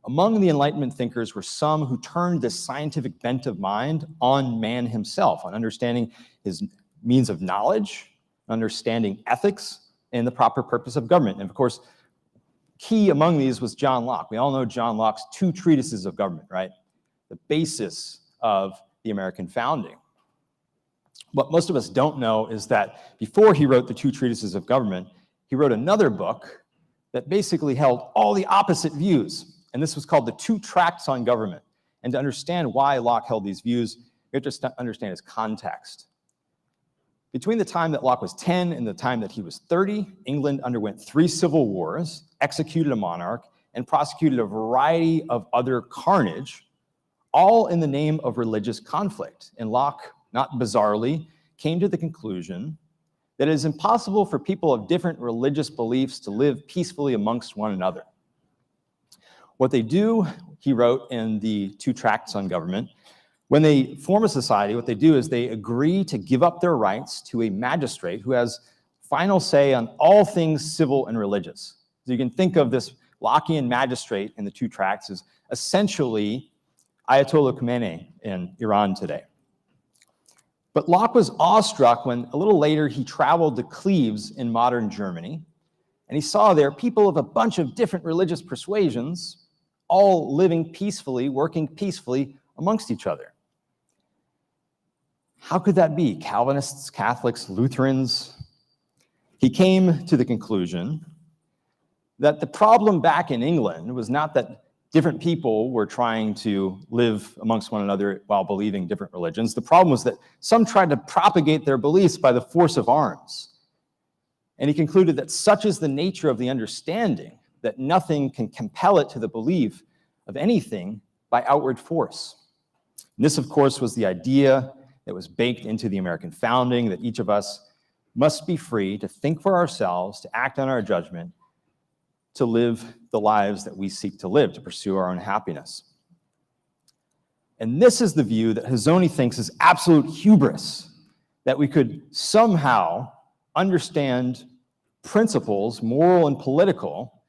[SPEAKER 6] Among the Enlightenment thinkers were some who turned this scientific bent of mind on man himself, on understanding his means of knowledge, understanding ethics, and the proper purpose of government. And of course, key among these was John Locke. We all know John Locke's 2 treatises of government, right? The basis of the American founding. What most of us don't know is that before he wrote the 2 treatises of government, he wrote another book that basically held all the opposite views. And this was called the 2 Tracts on Government. And to understand why Locke held these views, we have to understand his context. Between the time that Locke was 10 and the time that he was 30, England underwent 3 civil wars, executed a monarch, and prosecuted a variety of other carnage, all in the name of religious conflict. And Locke, not bizarrely, came to the conclusion that it is impossible for people of different religious beliefs to live peacefully amongst one another. What they do, he wrote in the 2 Tracts on Government, when they form a society, what they do is they agree to give up their rights to a magistrate who has final say on all things civil and religious. So you can think of this Lockean magistrate in the 2 Tracts as essentially Ayatollah Khomeini in Iran today. But Locke was awestruck when a little later he traveled to Cleves in modern Germany, and he saw there people of a bunch of different religious persuasions all living peacefully, working peacefully amongst each other. How could that be? Calvinists, Catholics, Lutherans? He came to the conclusion that the problem back in England was not that different people were trying to live amongst one another while believing different religions. The problem was that some tried to propagate their beliefs by the force of arms. And he concluded that such is the nature of the understanding that nothing can compel it to the belief of anything by outward force. And this, of course, was the idea that was baked into the American founding, that each of us must be free to think for ourselves, to act on our judgment, to live the lives that we seek to live, to pursue our own happiness. And this is the view that Hersey thinks is absolute hubris, that we could somehow understand principles, moral and political,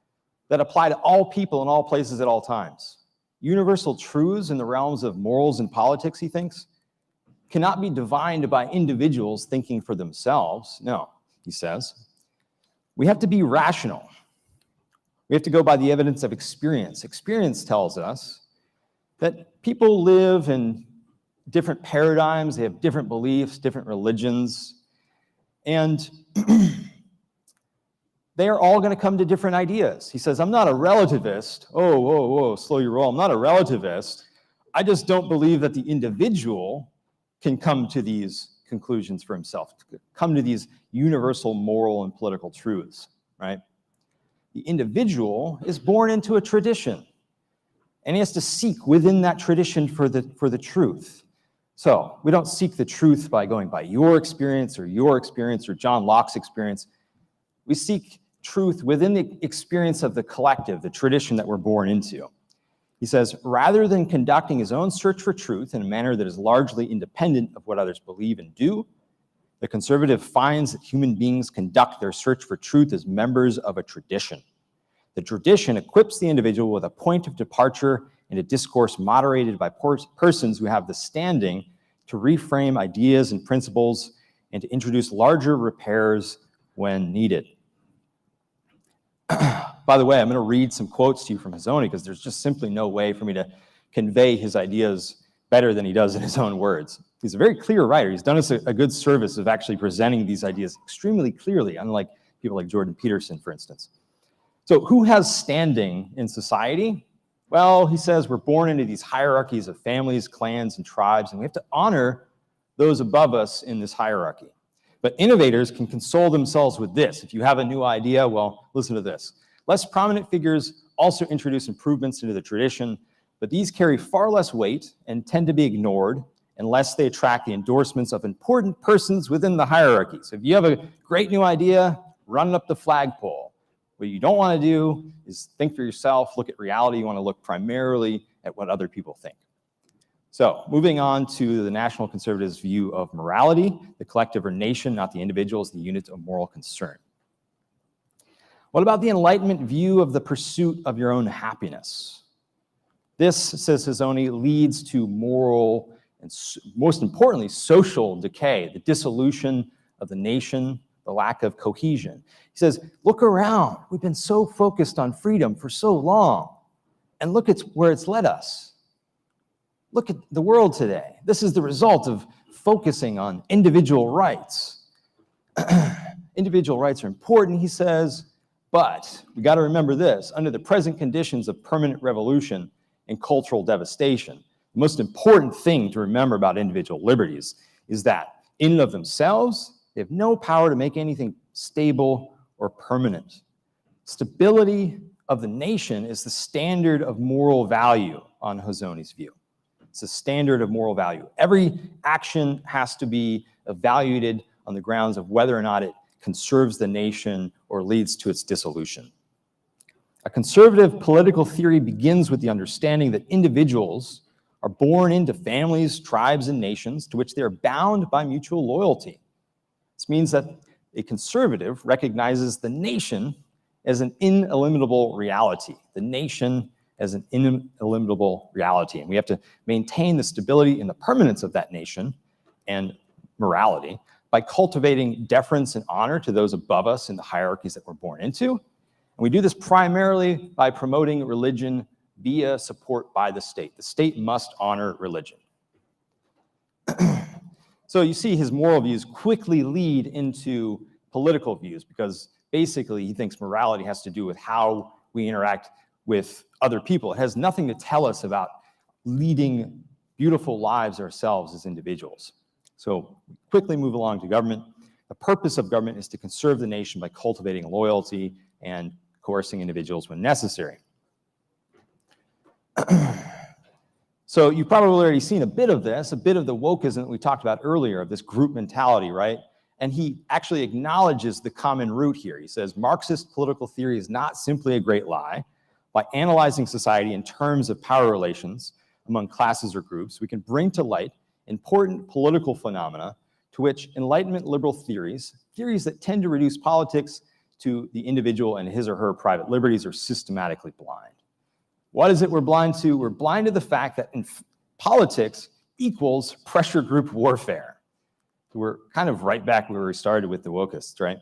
[SPEAKER 6] that apply to all people in all places at all times. Universal truths in the realms of morals and politics, he thinks, cannot be divined by individuals thinking for themselves. No, he says. We have to be rational. We have to go by the evidence of experience. Experience tells us that people live in different paradigms, they have different beliefs, different religions, and they are all going to come to different ideas. He says, I'm not a relativist. Oh, whoa, whoa, slow your roll. I'm not a relativist. I just don't believe that the individual can come to these conclusions for himself, come to these universal moral and political truths, right? The individual is born into a tradition, and he has to seek within that tradition for the truth. So we don't seek the truth by going by your experience or John Locke's experience. We seek truth within the experience of the collective, the tradition that we're born into. He says, rather than conducting his own search for truth in a manner that is largely independent of what others believe and do, the conservative finds that human beings conduct their search for truth as members of a tradition. The tradition equips the individual with a point of departure in a discourse moderated by persons who have the standing to reframe ideas and principles and to introduce larger repairs when needed. By the way, I'm going to read some quotes to you from Hersey because there's just simply no way for me to convey his ideas better than he does in his own words. He's a very clear writer. He's done us a good service of actually presenting these ideas extremely clearly, unlike people like Jordan Peterson, for instance. So who has standing in society? Well, he says we're born into these hierarchies of families, clans, and tribes, and we have to honor those above us in this hierarchy. But innovators can console themselves with this. If you have a new idea, well, listen to this. Less prominent figures also introduce improvements into the tradition, but these carry far less weight and tend to be ignored unless they attract the endorsements of important persons within the hierarchy. So if you have a great new idea, run it up the flagpole. What you don't want to do is think for yourself, look at reality. You want to look primarily at what other people think. So moving on to the National Conservatives' view of morality, the collective or nation, not the individual, is the unit of moral concern. What about the Enlightenment view of the pursuit of your own happiness? This, says Hersey, leads to moral and, most importantly, social decay, the dissolution of the nation, the lack of cohesion. He says, look around. We've been so focused on freedom for so long, and look at where it's led us. Look at the world today. This is the result of focusing on individual rights. Individual rights are important, he says, but we got to remember this. Under the present conditions of permanent revolution and cultural devastation, the most important thing to remember about individual liberties is that in and of themselves, they have no power to make anything stable or permanent. Stability of the nation is the standard of moral value on Hersey's view. It's a standard of moral value. Every action has to be evaluated on the grounds of whether or not it conserves the nation or leads to its dissolution. A conservative political theory begins with the understanding that individuals are born into families, tribes, and nations to which they are bound by mutual loyalty. This means that a conservative recognizes the nation as an ineliminable reality. The nation as an ineliminable reality. And we have to maintain the stability and the permanence of that nation and morality by cultivating deference and honor to those above us in the hierarchies that we're born into. And we do this primarily by promoting religion via support by the state. The state must honor religion. So you see his moral views quickly lead into political views because basically he thinks morality has to do with how we interact with other people. It has nothing to tell us about leading beautiful lives ourselves as individuals. So quickly move along to government. The purpose of government is to conserve the nation by cultivating loyalty and coercing individuals when necessary. So you've probably already seen a bit of this, a bit of the wokeism that we talked about earlier, of this group mentality, right? And he actually acknowledges the common root here. He says, Marxist political theory is not simply a great lie. By analyzing society in terms of power relations, among classes or groups, we can bring to light important political phenomena to which Enlightenment liberal theories that tend to reduce politics to the individual and his or her private liberties, are systematically blind. What is it we're blind to? We're blind to the fact that politics equals pressure group warfare. We're kind of right back where we started with the wokeists, right?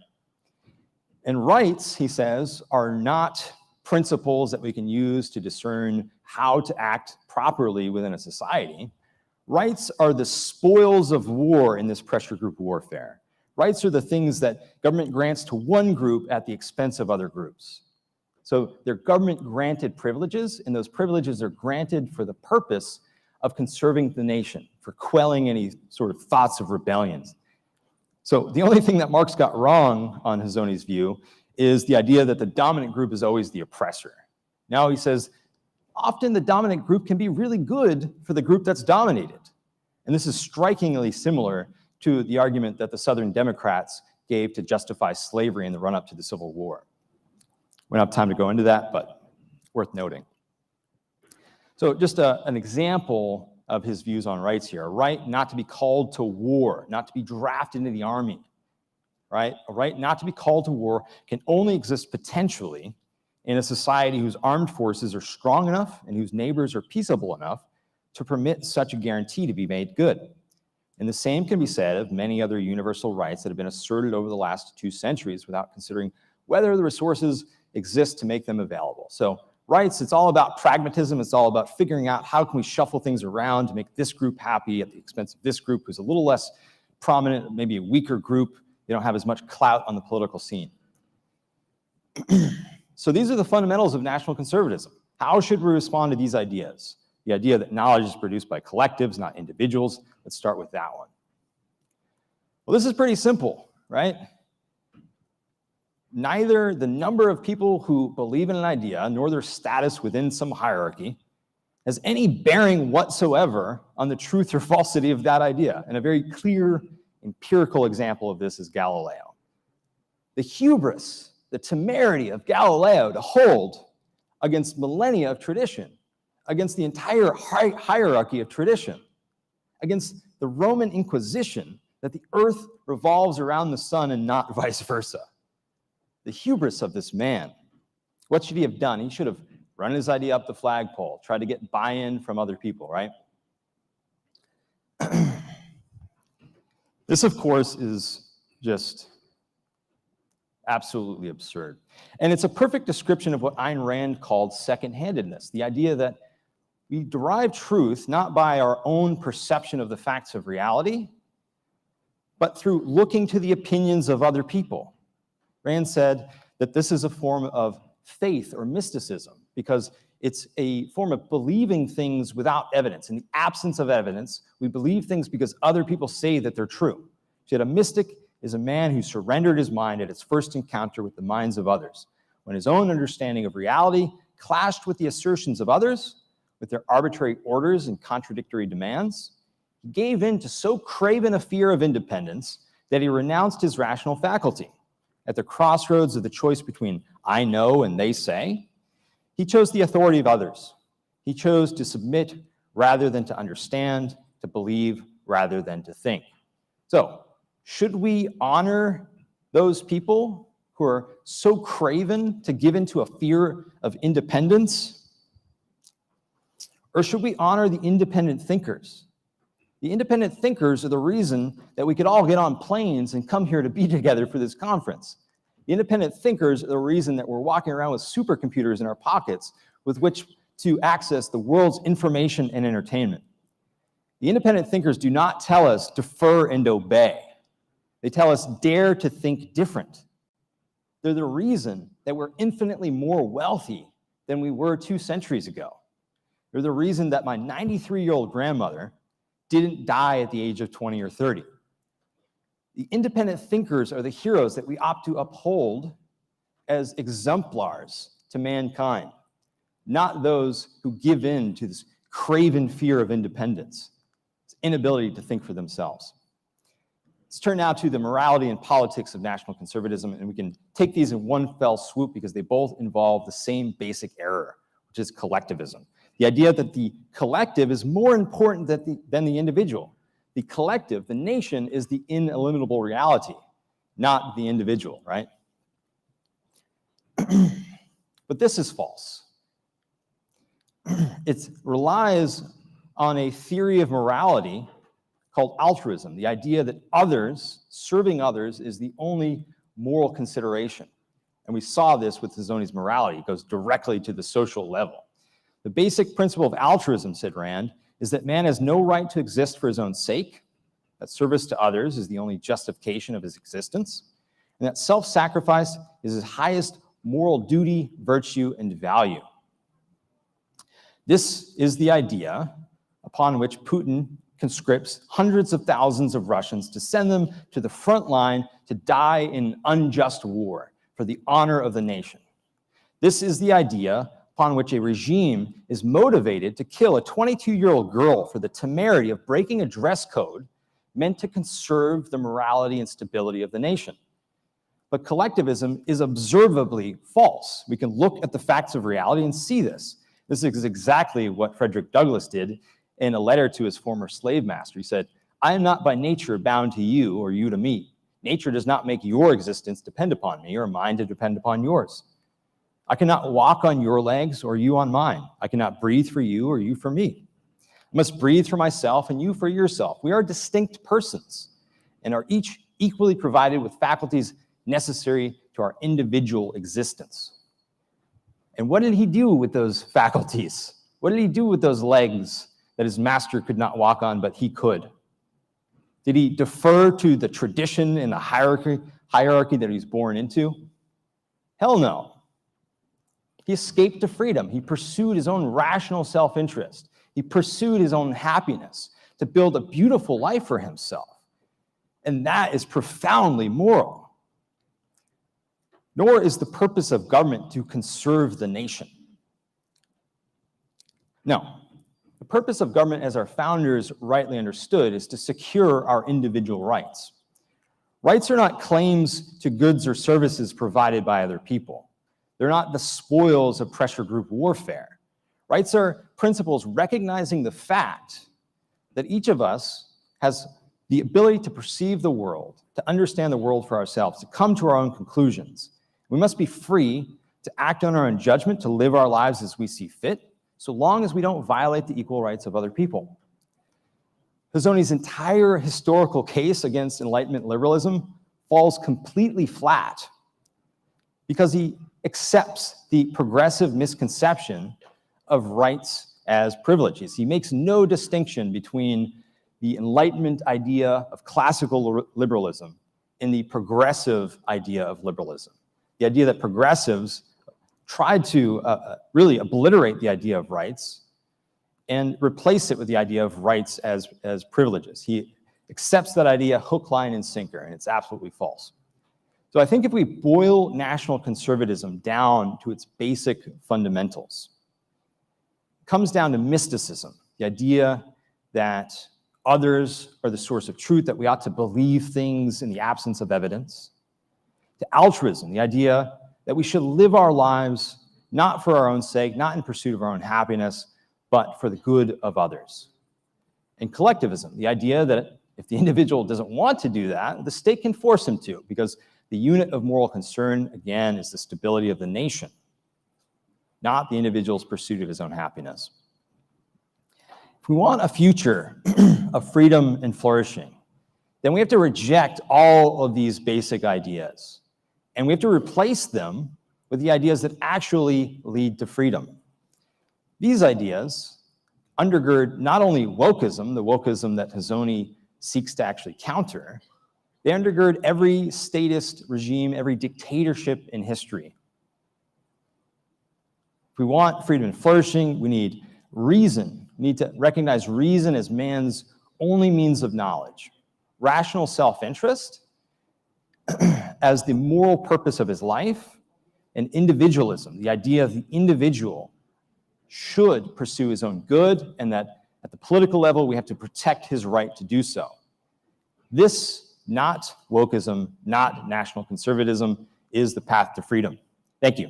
[SPEAKER 6] And rights, he says, are not principles that we can use to discern how to act properly within a society. Rights are the spoils of war in this pressure group warfare. Rights are the things that government grants to one group at the expense of other groups. So they're government-granted privileges, and those privileges are granted for the purpose of conserving the nation, for quelling any sort of thoughts of rebellions. So the only thing that Marx got wrong on Hazoni's view is the idea that the dominant group is always the oppressor. Now he says, often the dominant group can be really good for the group that's dominated. And this is strikingly similar to the argument that the Southern Democrats gave to justify slavery in the run-up to the Civil War. We don't have time to go into that, but worth noting. So just an example of his views on rights here. A right not to be called to war, not to be drafted into the army, right? A right not to be called to war can only exist potentially in a society whose armed forces are strong enough and whose neighbors are peaceable enough to permit such a guarantee to be made good. And the same can be said of many other universal rights that have been asserted over the last 2 centuries without considering whether the resources exist to make them available. So rights, it's all about pragmatism. It's all about figuring out how can we shuffle things around to make this group happy at the expense of this group who's a little less prominent, maybe a weaker group. They don't have as much clout on the political scene. So these are the fundamentals of national conservatism. How should we respond to these ideas? The idea that knowledge is produced by collectives, not individuals. Let's start with that one. Well, this is pretty simple, right? Neither the number of people who believe in an idea nor their status within some hierarchy has any bearing whatsoever on the truth or falsity of that idea. And a very clear empirical example of this is Galileo. The hubris, the temerity of Galileo to hold against millennia of tradition, against the entire hierarchy of tradition, against the Roman Inquisition, that the earth revolves around the sun and not vice versa. The hubris of this man. What should he have done? He should have run his idea up the flagpole, tried to get buy-in from other people, right? This, of course, is just absolutely absurd. And it's a perfect description of what Ayn Rand called second-handedness, the idea that we derive truth not by our own perception of the facts of reality, but through looking to the opinions of other people. Rand said that this is a form of faith or mysticism because it's a form of believing things without evidence. In the absence of evidence, we believe things because other people say that they're true. She said a mystic is a man who surrendered his mind at its first encounter with the minds of others, when his own understanding of reality clashed with the assertions of others, with their arbitrary orders and contradictory demands. He gave in to so craven a fear of independence that he renounced his rational faculty. At the crossroads of the choice between I know and they say, he chose the authority of others. He chose to submit rather than to understand, to believe rather than to think. So, should we honor those people who are so craven to give into a fear of independence? Or should we honor the independent thinkers? The independent thinkers are the reason that we could all get on planes and come here to be together for this conference. The independent thinkers are the reason that we're walking around with supercomputers in our pockets with which to access the world's information and entertainment. The independent thinkers do not tell us defer and obey. They tell us dare to think different. They're the reason that we're infinitely more wealthy than we were 2 centuries ago. They're the reason that my 93-year-old grandmother didn't die at the age of 20 or 30. The independent thinkers are the heroes that we opt to uphold as exemplars to mankind, not those who give in to this craven fear of independence, this inability to think for themselves. Let's turn now to the morality and politics of national conservatism, and we can take these in one fell swoop because they both involve the same basic error, which is collectivism. The idea that the collective is more important than the individual. The collective, the nation, is the ineliminable reality, not the individual, right? But this is false. It relies on a theory of morality called altruism, the idea that others, serving others, is the only moral consideration. And we saw this with Hezoni's morality. It goes directly to the social level. The basic principle of altruism, said Rand, is that man has no right to exist for his own sake, that service to others is the only justification of his existence, and that self-sacrifice is his highest moral duty, virtue, and value. This is the idea upon which Putin conscripts hundreds of thousands of Russians to send them to the front line to die in unjust war for the honor of the nation. This is the idea upon which a regime is motivated to kill a 22-year-old girl for the temerity of breaking a dress code meant to conserve the morality and stability of the nation. But collectivism is observably false. We can look at the facts of reality and see this. This is exactly what Frederick Douglass did in a letter to his former slave master. He said, "I am not by nature bound to you or you to me. Nature does not make your existence depend upon me or mine to depend upon yours. I cannot walk on your legs or you on mine. I cannot breathe for you or you for me. I must breathe for myself and you for yourself. We are distinct persons and are each equally provided with faculties necessary to our individual existence." And what did he do with those faculties? What did he do with those legs that his master could not walk on, but he could? Did he defer to the tradition and the hierarchy that he's born into? Hell no. He escaped to freedom. He pursued his own rational self-interest. He pursued his own happiness to build a beautiful life for himself. And that is profoundly moral. Nor is the purpose of government to conserve the nation. No. The purpose of government, as our founders rightly understood, is to secure our individual rights. Rights are not claims to goods or services provided by other people. They're not the spoils of pressure group warfare. Rights are principles recognizing the fact that each of us has the ability to perceive the world, to understand the world for ourselves, to come to our own conclusions. We must be free to act on our own judgment, to live our lives as we see fit, so long as we don't violate the equal rights of other people. Hezoni's entire historical case against Enlightenment liberalism falls completely flat because he accepts the progressive misconception of rights as privileges. He makes no distinction between the Enlightenment idea of classical liberalism and the progressive idea of liberalism. The idea that progressives tried to really obliterate the idea of rights and replace it with the idea of rights as privileges. He accepts that idea hook, line, and sinker, and it's absolutely false. So I think if we boil national conservatism down to its basic fundamentals, it comes down to mysticism, the idea that others are the source of truth, that we ought to believe things in the absence of evidence, to altruism, the idea that we should live our lives not for our own sake, not in pursuit of our own happiness, but for the good of others. And collectivism, the idea that if the individual doesn't want to do that, the state can force him to, because the unit of moral concern, again, is the stability of the nation, not the individual's pursuit of his own happiness. If we want a future of freedom and flourishing, then we have to reject all of these basic ideas. And we have to replace them with the ideas that actually lead to freedom. These ideas undergird not only wokeism, the wokeism that Hezoni seeks to actually counter, they undergird every statist regime, every dictatorship in history. If we want freedom and flourishing, we need reason. We need to recognize reason as man's only means of knowledge. Rational self-interest as the moral purpose of his life, and individualism, the idea of the individual should pursue his own good, and that at the political level, we have to protect his right to do so. This, not wokeism, not national conservatism, is the path to freedom. Thank you.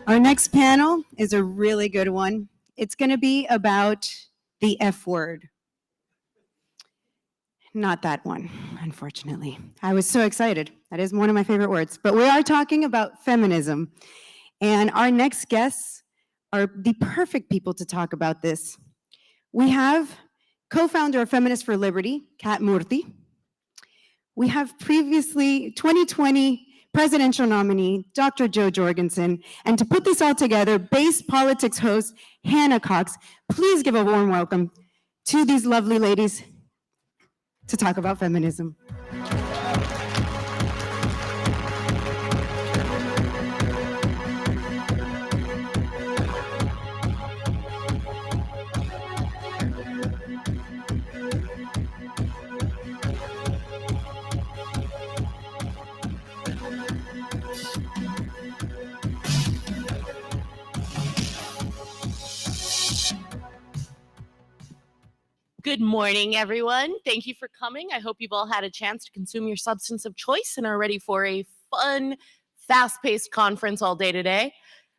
[SPEAKER 2] Our next panel is a really good one. It's going to be about the F word. Not that one, unfortunately. I was so excited. That is one of my favorite words. But we are talking about feminism. And our next guests are the perfect people to talk about this. We have co-founder of Feminists for Liberty, Kat Murti. We have previously 2020 presidential nominee, Dr. Jo Jorgensen. And to put this all together, Base Politics host, Hannah Cox. Please give a warm welcome to these lovely ladies to talk about feminism.
[SPEAKER 7] Good morning, everyone. Thank you for coming. I hope you've all had a chance to consume your substance of choice and are ready for a fun, fast-paced conference all day today.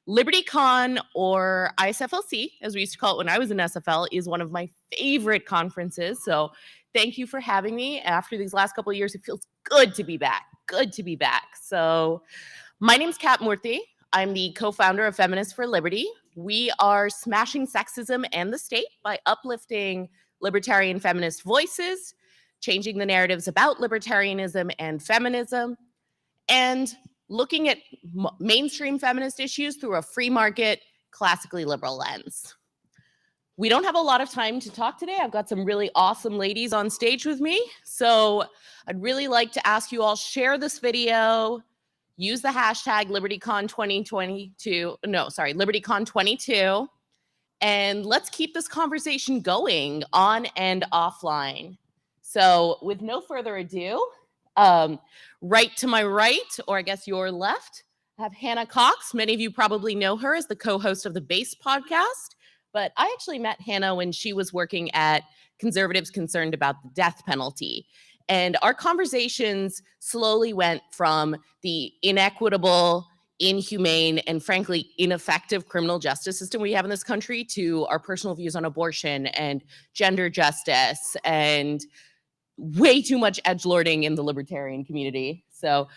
[SPEAKER 7] LibertyCon, or ISFLC, as we used to call it when I was in SFL, is one of my favorite conferences. So thank you for having me. After these last couple of years, it feels good to be back. Good to be back. So my name's Kat Murti. I'm the co-founder of Feminists for Liberty. We are smashing sexism and the state by uplifting libertarian feminist voices, changing the narratives about libertarianism and feminism, and looking at mainstream feminist issues through a free market, classically liberal lens. We don't have a lot of time to talk today. I've got some really awesome ladies on stage with me. So I'd really like to ask you all, share this video, use the hashtag LibertyCon 22, and let's keep this conversation going on and offline. So with no further ado, right to my right, or I guess your left, I have Hannah Cox. Many of you probably know her as the co-host of the Base podcast, but I actually met Hannah when she was working at Conservatives Concerned About the Death Penalty. And our conversations slowly went from the inequitable, inhumane, and frankly, ineffective criminal justice system we have in this country to our personal views on abortion and gender justice and way too much edgelording in the libertarian community. So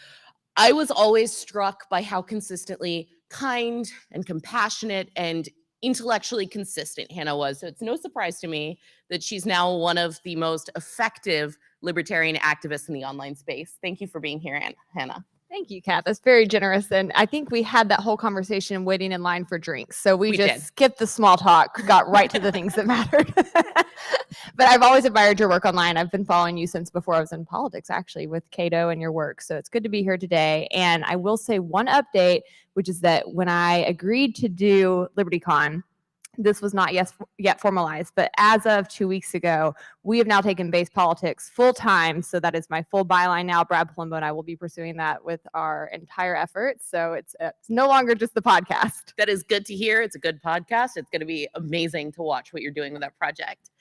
[SPEAKER 7] I was always struck by how consistently kind and compassionate and intellectually consistent Hannah was. So it's no surprise to me that she's now one of the most effective libertarian activists in the online space. Thank you for being here, Hannah.
[SPEAKER 8] Thank you, Kat. That's very generous. And I think we had that whole conversation waiting in line for drinks. So we just skipped the small talk, got right to the things that mattered. But I've always admired your work online. I've been following you since before I was in politics, actually, with Cato and your work. So it's good to be here today. And I will say one update, which is that when I agreed to do LibertyCon, this was not yet formalized, but as of 2 weeks ago, we have now taken Base Politics full time. So that is my full byline now. Brad Palumbo and I will be pursuing that with our entire efforts. So it's no longer just the podcast.
[SPEAKER 7] That is good to hear. It's a good podcast. It's going to be amazing to watch what you're doing with that project.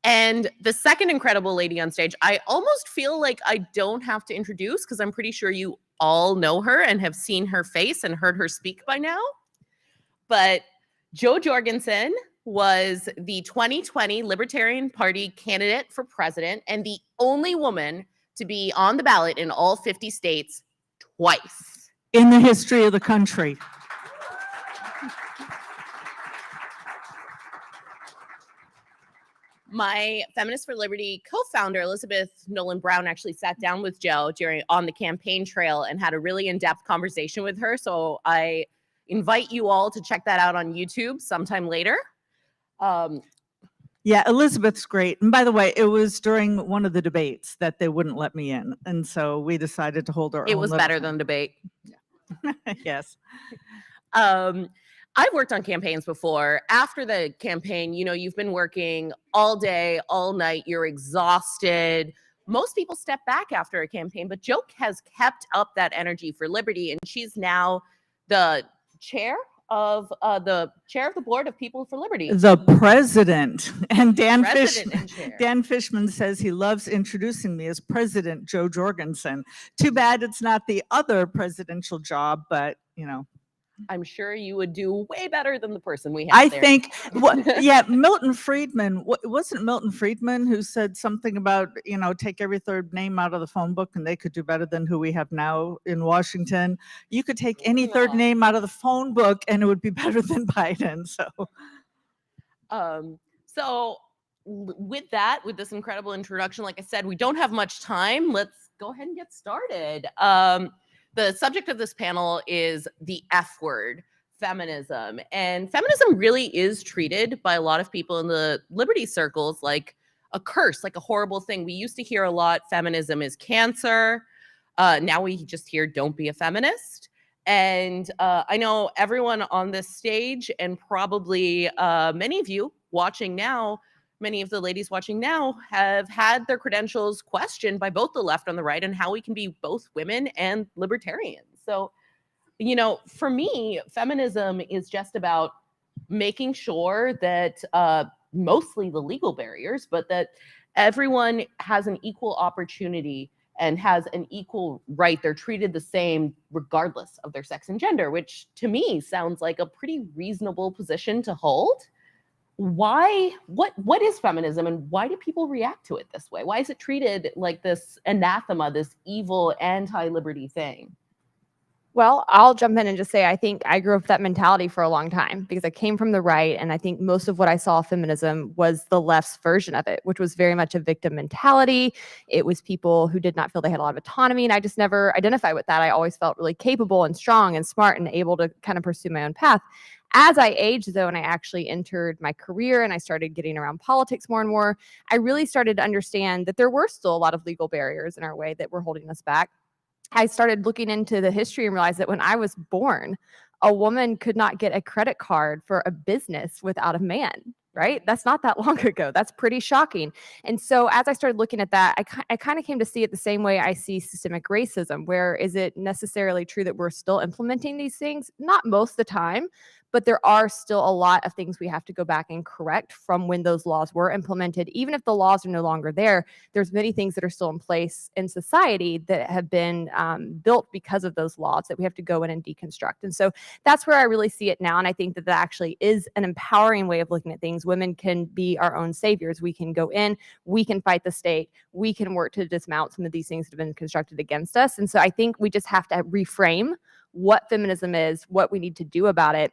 [SPEAKER 7] And the second incredible lady on stage, I almost feel like I don't have to introduce because I'm pretty sure you all know her and have seen her face and heard her speak by now. But Jo Jorgensen was the 2020 Libertarian Party candidate for president and the only woman to be on the ballot in all 50 states twice.
[SPEAKER 9] In the history of the country.
[SPEAKER 7] My Feminists for Liberty co-founder, Elizabeth Nolan Brown, actually sat down with Jo on the campaign trail and had a really in-depth conversation with her. So I invite you all to check that out on YouTube sometime later.
[SPEAKER 9] Yeah, Elizabeth's great. And by the way, it was during one of the debates that they wouldn't let me in. And so we decided to hold our own.
[SPEAKER 7] It was better than debate.
[SPEAKER 9] Yes.
[SPEAKER 7] I've worked on campaigns before. After the campaign, you've been working all day, all night. You're exhausted. most people step back after a campaign, but Jo has kept up that energy for liberty, and she's now the chair of the board of People for Liberty.
[SPEAKER 9] The president. And Dan
[SPEAKER 7] President
[SPEAKER 9] Fishman,
[SPEAKER 7] and chair.
[SPEAKER 9] Dan Fishman says he loves introducing me as President Jo Jorgensen. Too bad it's not the other presidential job, but you know.
[SPEAKER 7] I'm sure you would do way better than the person we have
[SPEAKER 9] I
[SPEAKER 7] there.
[SPEAKER 9] think, yeah, Milton Friedman, wasn't Milton Friedman who said something about, you know, take every third name out of the phone book and they could do better than who we have now in Washington. You could take any third name out of the phone book and it would be better than Biden.
[SPEAKER 7] So with this incredible introduction, like I said, we don't have much time. Let's go ahead and get started. The subject of this panel is the F word, feminism. And feminism really is treated by a lot of people in the liberty circles like a curse, like a horrible thing. We used to hear a lot, feminism is cancer. Now we just hear, don't be a feminist. And I know everyone on this stage and probably many of you watching now, many of the ladies watching now have had their credentials questioned by both the left and the right and how we can be both women and libertarians. So, you know, for me, feminism is just about making sure that mostly the legal barriers, but that everyone has an equal opportunity and has an equal right. They're treated the same regardless of their sex and gender, which to me sounds like a pretty reasonable position to hold. Why, what is feminism and why do people react to it this way? Why is it treated like this anathema, this evil anti-liberty thing?
[SPEAKER 8] Well, I'll jump in and just say I think I grew up with that mentality for a long time because I came from the right, and I think most of what I saw feminism was the left's version of it, which was very much a victim mentality. It was people who did not feel they had a lot of autonomy, and I just never identified with that. I always felt really capable and strong and smart and able to kind of pursue my own path. As I aged, though, and I actually entered my career and I started getting around politics more and more, I really started to understand that there were still a lot of legal barriers in our way that were holding us back. I started looking into the history and realized that when I was born, a woman could not get a credit card for a business without a man, right? That's not that long ago. That's pretty shocking. And so as I started looking at that, I kind of came to see it the same way I see systemic racism, where is it necessarily true that we're still implementing these things? Not most of the time, but there are still a lot of things we have to go back and correct from when those laws were implemented. Even if the laws are no longer there, there's many things that are still in place in society that have been built because of those laws that we have to go in and deconstruct. And so that's where I really see it now. And I think that that actually is an empowering way of looking at things. Women can be our own saviors. We can go in, we can fight the state, we can work to dismount some of these things that have been constructed against us. And so I think we just have to reframe what feminism is, what we need to do about it,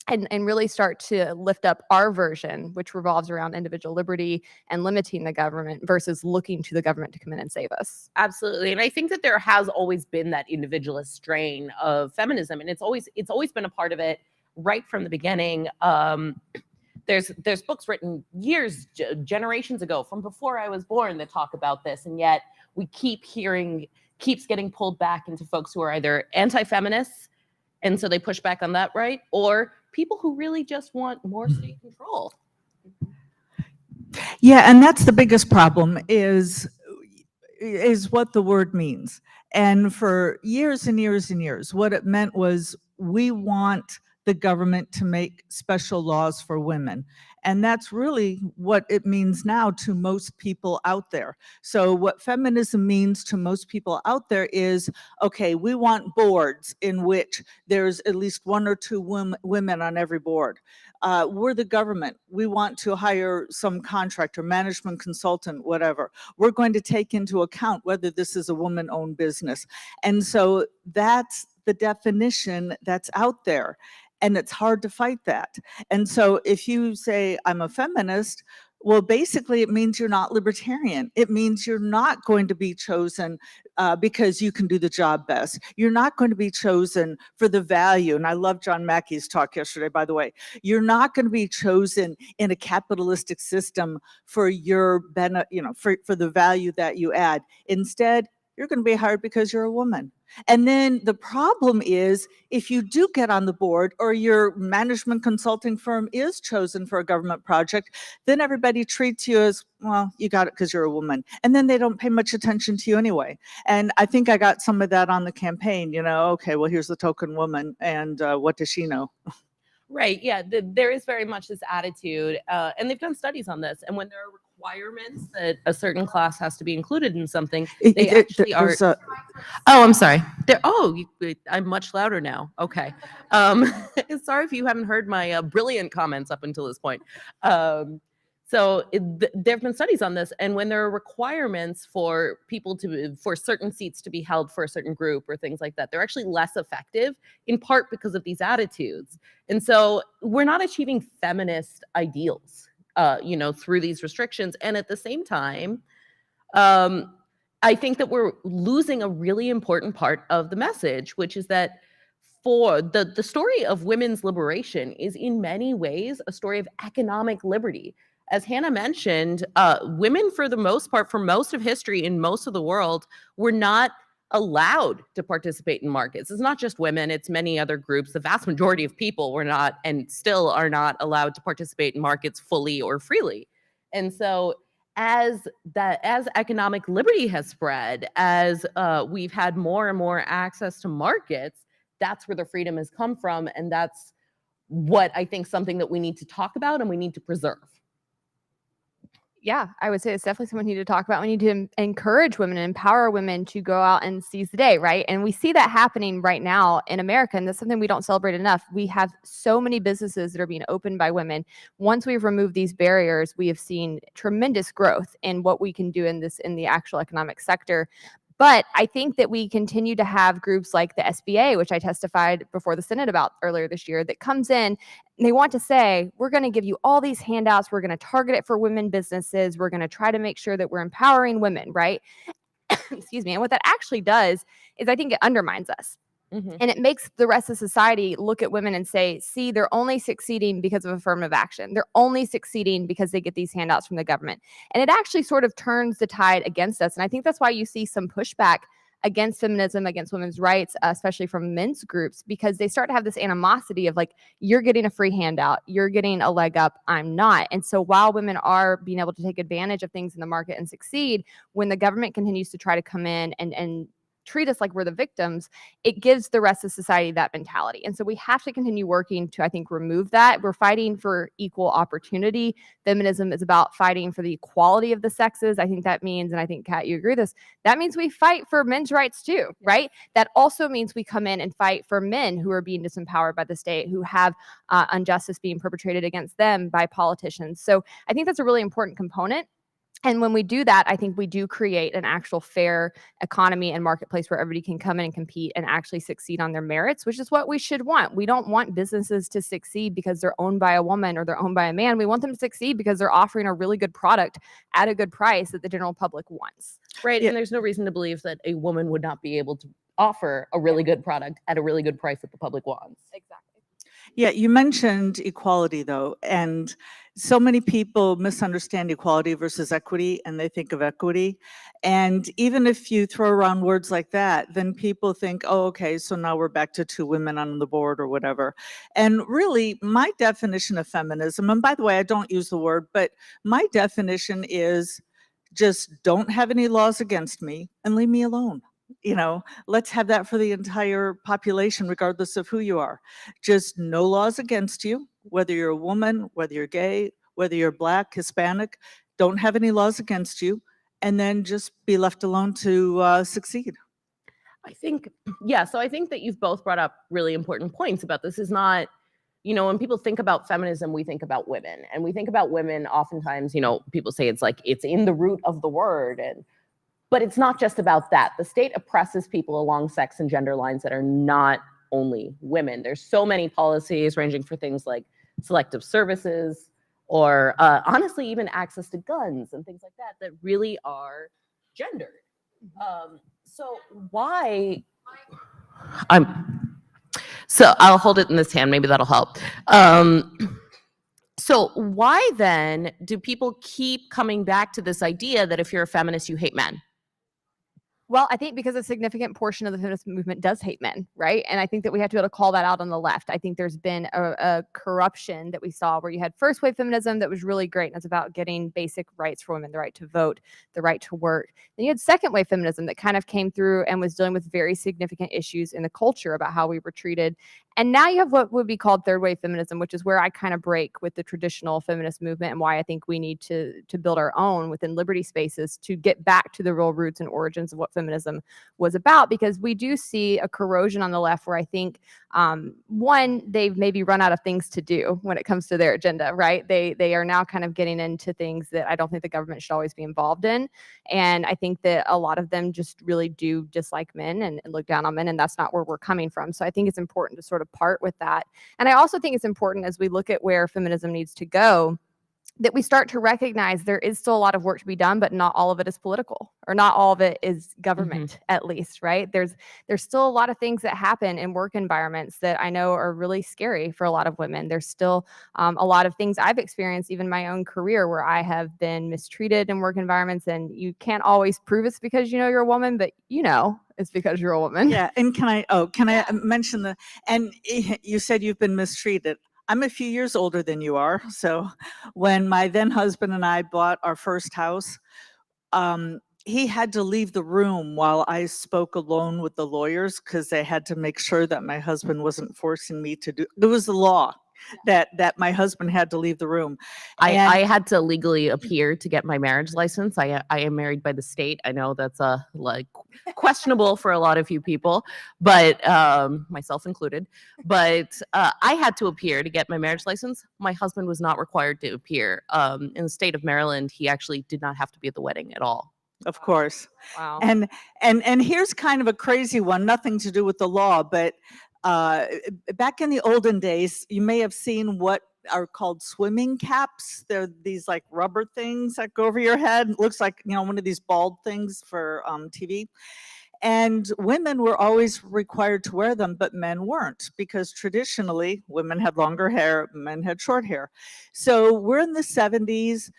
[SPEAKER 8] and really start to lift up our version, which revolves around individual liberty and limiting the government versus looking to the government to come in and save us.
[SPEAKER 7] Absolutely. And I think that there has always been that individualist strain of feminism, and it's always been a part of it right from the beginning. There's books written years, generations ago, from before I was born, that talk about this, and yet we keeps getting pulled back into folks who are either anti-feminists, and so they push back on that right, or people who really just want more state control.
[SPEAKER 9] Yeah, and that's the biggest problem is what the word means. And for years and years and years, what it meant was we want the government to make special laws for women. And that's really what it means now to most people out there. So what feminism means to most people out there is, okay, we want boards in which there's at least one or two women on every board. We're the government. We want to hire some contractor, management consultant, whatever. We're going to take into account whether this is a woman-owned business. And so that's the definition that's out there. And it's hard to fight that. And so if you say, I'm a feminist, well, basically it means you're not libertarian. It means you're not going to be chosen because you can do the job best. You're not going to be chosen for the value. And I love John Mackey's talk yesterday, by the way. You're not going to be chosen in a capitalistic system for your for the value that you add. Instead, you're going to be hired because you're a woman. And then the problem is, if you do get on the board or your management consulting firm is chosen for a government project, then everybody treats you as, well, you got it because you're a woman. And then they don't pay much attention to you anyway. And I think I got some of that on the campaign, okay, well, here's the token woman, and what does she know?
[SPEAKER 7] Right. Yeah. There is very much this attitude, and they've done studies on this. And when there are requirements that a certain class has to be included in something, they actually are. Oh, I'm sorry. I'm much louder now. Okay. Sorry if you haven't heard my brilliant comments up until this point. So there have been studies on this, and when there are requirements for people for certain seats to be held for a certain group or things like that, they're actually less effective, in part because of these attitudes. And so we're not achieving feminist ideals, through these restrictions. And at the same time, I think that we're losing a really important part of the message, which is that for the story of women's liberation is in many ways a story of economic liberty. As Hannah mentioned, women, for the most part, for most of history in most of the world, were not allowed to participate in markets. It's not just women, it's many other groups. The vast majority of people were not, and still are not, allowed to participate in markets fully or freely. And so as economic liberty has spread, as we've had more and more access to markets, that's where the freedom has come from. And that's what I think something that we need to talk about and we need to preserve.
[SPEAKER 8] Yeah, I would say it's definitely something we need to talk about. We need to encourage women and empower women to go out and seize the day, right? And we see that happening right now in America, and that's something we don't celebrate enough. We have so many businesses that are being opened by women. Once we've removed these barriers, we have seen tremendous growth in what we can do in the actual economic sector. But I think that we continue to have groups like the SBA, which I testified before the Senate about earlier this year, that comes in and they want to say, we're going to give you all these handouts. We're going to target it for women businesses. We're going to try to make sure that we're empowering women, right? Excuse me. And what that actually does is I think it undermines us. Mm-hmm. And it makes the rest of society look at women and say, see, they're only succeeding because of affirmative action. They're only succeeding because they get these handouts from the government. And it actually sort of turns the tide against us. And I think that's why you see some pushback against feminism, against women's rights, especially from men's groups, because they start to have this animosity of like, you're getting a free handout, you're getting a leg up, I'm not. And so while women are being able to take advantage of things in the market and succeed, when the government continues to try to come in and treat us like we're the victims, it gives the rest of society that mentality. And so we have to continue working to, I think, remove that. We're fighting for equal opportunity. Feminism is about fighting for the equality of the sexes. I think that means, and I think, Kat, you agree with this, that means we fight for men's rights too, right? That also means we come in and fight for men who are being disempowered by the state, who have injustice being perpetrated against them by politicians. So I think that's a really important component. And when we do that, I think we do create an actual fair economy and marketplace where everybody can come in and compete and actually succeed on their merits, which is what we should want. We don't want businesses to succeed because they're owned by a woman or they're owned by a man. We want them to succeed because they're offering a really good product at a good price that the general public wants.
[SPEAKER 7] Right. Yeah. And there's no reason to believe that a woman would not be able to offer a really good product at a really good price that the public wants.
[SPEAKER 8] Exactly.
[SPEAKER 9] Yeah, you mentioned equality, though, and so many people misunderstand equality versus equity, and they think of equity. And even if you throw around words like that, then people think, oh, okay, so now we're back to 2 women on the board or whatever. And really, my definition of feminism, and by the way, I don't use the word, but my definition is just don't have any laws against me and leave me alone. Let's have that for the entire population, regardless of who you are. Just no laws against you, whether you're a woman, whether you're gay, whether you're Black, Hispanic, don't have any laws against you, and then just be left alone to succeed.
[SPEAKER 7] I think, yeah, so I think that you've both brought up really important points about this. Is not, when people think about feminism, we think about women, and we think about women oftentimes, people say it's like, it's in the root of the word, but it's not just about that. The state oppresses people along sex and gender lines that are not only women. There's so many policies ranging for things like selective services or honestly, even access to guns and things like that, that really are gendered. So I'll hold it in this hand, maybe that'll help. So why then do people keep coming back to this idea that if you're a feminist, you hate men?
[SPEAKER 8] Well, I think because a significant portion of the feminist movement does hate men, right? And I think that we have to be able to call that out on the left. I think there's been a corruption that we saw where you had first wave feminism that was really great, and it's about getting basic rights for women, the right to vote, the right to work. Then you had second wave feminism that kind of came through and was dealing with very significant issues in the culture about how we were treated. And now you have what would be called third wave feminism, which is where I kind of break with the traditional feminist movement and why I think we need to build our own within liberty spaces to get back to the real roots and origins of what feminism was about, because we do see a corrosion on the left where I think, one, they've maybe run out of things to do when it comes to their agenda, right? They are now kind of getting into things that I don't think the government should always be involved in. And I think that a lot of them just really do dislike men and look down on men, and that's not where we're coming from. So I think it's important to sort of part with that. And I also think it's important as we look at where feminism needs to go, that we start to recognize there is still a lot of work to be done, but not all of it is political, or not all of it is government, at least, right? There's still a lot of things that happen in work environments that I know are really scary for a lot of women. There's still a lot of things I've experienced, even my own career, where I have been mistreated in work environments, and you can't always prove it's because you know you're a woman, but you know it's because you're a woman.
[SPEAKER 9] Yeah, and can I mention and you said you've been mistreated. I'm a few years older than you are. So when my then husband and I bought our first house, he had to leave the room while I spoke alone with the lawyers, because they had to make sure that my husband wasn't forcing me to do. There was a law that my husband had to leave the room.
[SPEAKER 7] I had to legally appear to get my marriage license. I am married by the state. I know that's like questionable for a lot of you people, but myself included. But I had to appear to get my marriage license. My husband was not required to appear. In the state of Maryland, he actually did not have to be at the wedding at all.
[SPEAKER 9] Of course.
[SPEAKER 8] Wow.
[SPEAKER 9] And here's kind of a crazy one, nothing to do with the law, but back in the olden days, you may have seen what are called swimming caps. They're these like rubber things that go over your head. It looks like, one of these bald things for TV. And women were always required to wear them, but men weren't, because traditionally women had longer hair, men had short hair. So we're in the 70s,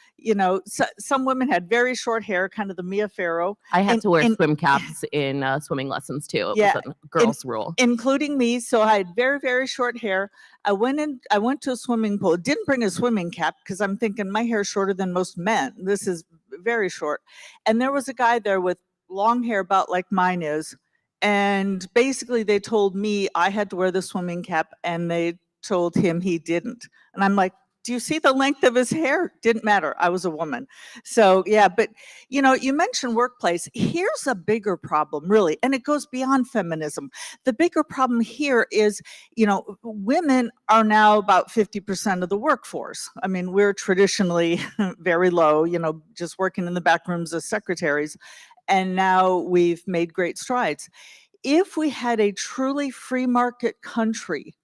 [SPEAKER 9] some women had very short hair, kind of the Mia Farrow.
[SPEAKER 7] I had to wear swim caps in swimming lessons too. It was a girl's rule.
[SPEAKER 9] Including me. So I had very, very short hair. I went to a swimming pool. Didn't bring a swimming cap because I'm thinking my hair is shorter than most men. This is very short. And there was a guy there with long hair about like mine is, and basically they told me I had to wear the swimming cap, and they told him he didn't. And I'm like, do you see the length of his hair? Didn't matter. I was a woman. So yeah, but you mentioned workplace. Here's a bigger problem, really, and it goes beyond feminism. The bigger problem here is, women are now about 50% of the workforce. I mean, we're traditionally very low, just working in the back rooms as secretaries. And now we've made great strides. If we had a truly free market country,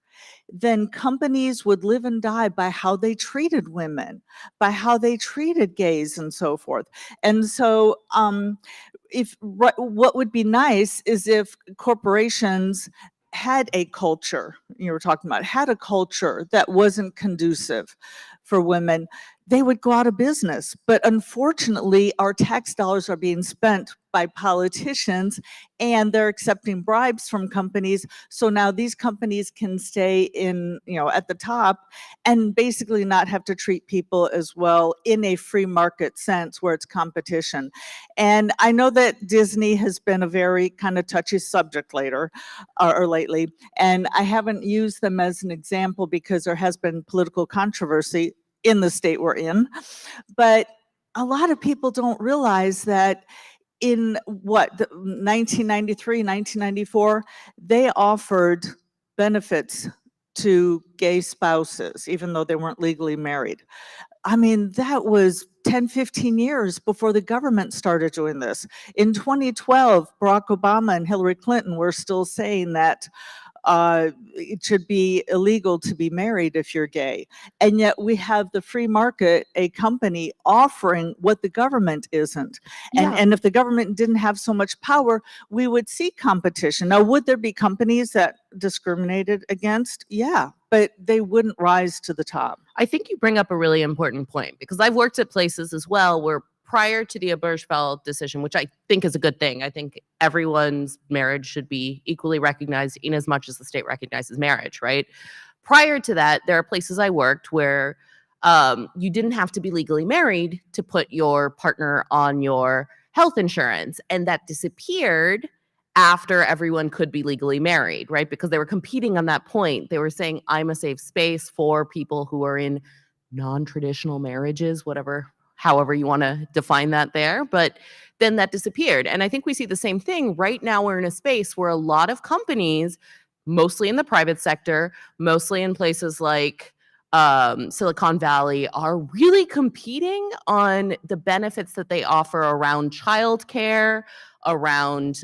[SPEAKER 9] then companies would live and die by how they treated women, by how they treated gays and so forth. And so what would be nice is if corporations had a culture, you were talking about, had a culture that wasn't conducive for women, they would go out of business. But unfortunately, our tax dollars are being spent by politicians, and they're accepting bribes from companies. So now these companies can stay at the top and basically not have to treat people as well in a free market sense where it's competition. And I know that Disney has been a very kind of touchy subject lately, and I haven't used them as an example because there has been political controversy in the state we're in. But a lot of people don't realize that in 1993, 1994, they offered benefits to gay spouses, even though they weren't legally married. I mean, that was 10, 15 years before the government started doing this. In 2012, Barack Obama and Hillary Clinton were still saying that it should be illegal to be married if you're gay. And yet we have the free market, a company offering what the government isn't. And if the government didn't have so much power, we would see competition. Now, would there be companies that discriminated against? Yeah, but they wouldn't rise to the top.
[SPEAKER 7] I think you bring up a really important point, because I've worked at places as well where prior to the Obergefell decision, which I think is a good thing. I think everyone's marriage should be equally recognized in as much as the state recognizes marriage, right? Prior to that, there are places I worked where you didn't have to be legally married to put your partner on your health insurance. And that disappeared after everyone could be legally married, right? Because they were competing on that point. They were saying, I'm a safe space for people who are in non-traditional marriages, however you want to define that there. But then that disappeared. And I think we see the same thing. Right now, we're in a space where a lot of companies, mostly in the private sector, mostly in places like Silicon Valley, are really competing on the benefits that they offer around childcare, around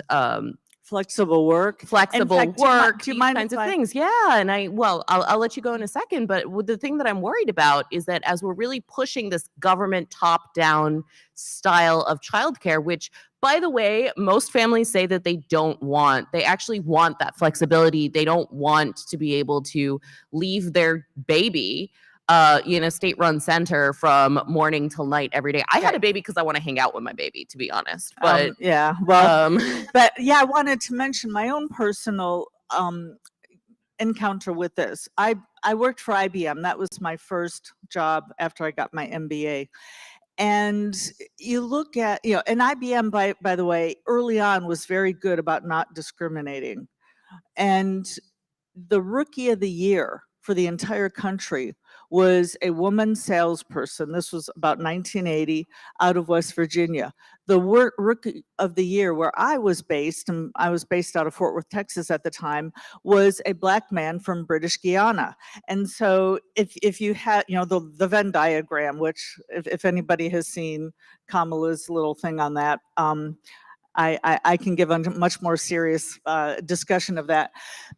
[SPEAKER 9] Flexible work.
[SPEAKER 7] do you
[SPEAKER 9] Do you mind
[SPEAKER 7] kinds
[SPEAKER 9] if
[SPEAKER 7] of
[SPEAKER 9] I-
[SPEAKER 7] things. Yeah, and I'll let you go in a second. But the thing that I'm worried about is that as we're really pushing this government top-down style of childcare, which, by the way, most families say that they don't want. They actually want that flexibility. They don't want to be able to leave their baby in a state-run center from morning till night every day. I had a baby because I want to hang out with my baby, to be honest. But
[SPEAKER 9] but yeah, I wanted to mention my own personal encounter with this. I worked for IBM. That was my first job after I got my MBA. And you look at, and IBM, by the way, early on was very good about not discriminating. And the rookie of the year for the entire country was a woman salesperson. This was about 1980 out of West Virginia. The rookie of the year where I was based, and I was based out of Fort Worth, Texas at the time, was a Black man from British Guiana. And so if you had, the Venn diagram, which if anybody has seen Kamala's little thing on that, I can give a much more serious discussion of that.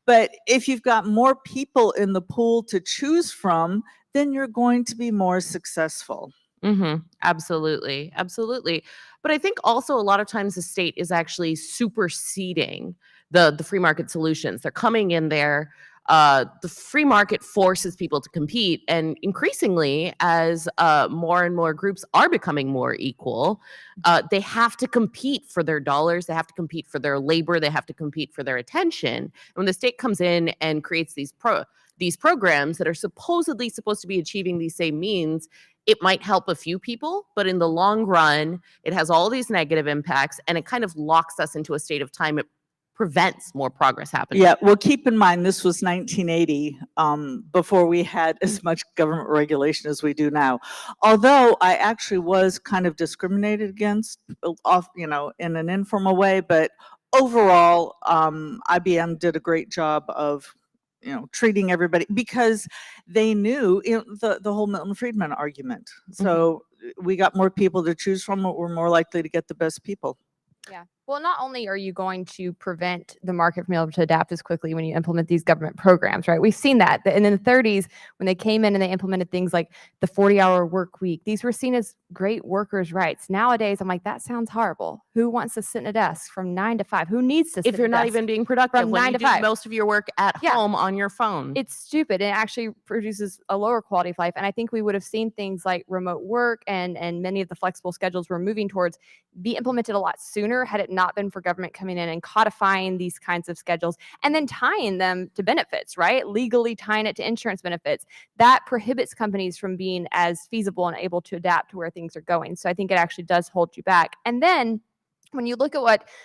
[SPEAKER 9] But if you've got more people in the pool to choose from, then you're going to be more successful.
[SPEAKER 7] Absolutely. But I think also a lot of times the state is actually superseding the free market solutions. They're coming in there. The free market forces people to compete, and increasingly, as more and more groups are becoming more equal, they have to compete for their dollars, they have to compete for their labor, they have to compete for their attention. And when the state comes in and creates these programs that are supposedly supposed to be achieving these same means, it might help a few people, but in the long run, it has all these negative impacts, and it kind of locks us into a state of time. It prevents more progress happening.
[SPEAKER 9] Yeah, well, keep in mind, this was 1980, before we had as much government regulation as we do now. Although I actually was kind of discriminated against, in an informal way, but overall, IBM did a great job of treating everybody, because they knew the whole Milton Friedman argument. So we got more people to choose from, we're more likely to get the best people.
[SPEAKER 8] Yeah. Well, not only are you going to prevent the market from being able to adapt as quickly when you implement these government programs, right? We've seen that. And in the 30s, when they came in and they implemented things like the 40-hour work week, these were seen as great workers' rights. Nowadays, I'm like, that sounds horrible. Who wants to sit in a desk from 9 to 5? Who needs to sit
[SPEAKER 7] if you're
[SPEAKER 8] at a
[SPEAKER 7] not
[SPEAKER 8] desk
[SPEAKER 7] even being productive
[SPEAKER 8] from
[SPEAKER 7] when
[SPEAKER 8] 9
[SPEAKER 7] you
[SPEAKER 8] to
[SPEAKER 7] do
[SPEAKER 8] 5?
[SPEAKER 7] most of your work at home on your phone?
[SPEAKER 8] It's stupid. It actually produces a lower quality of life. And I think we would have seen things like remote work and many of the flexible schedules we're moving towards be implemented a lot sooner had it not been for government coming in and codifying these kinds of schedules and then tying them to benefits, right? Legally tying it to insurance benefits. That prohibits companies from being as feasible and able to adapt to where things are going. So I think it actually does hold you back. And then when you look at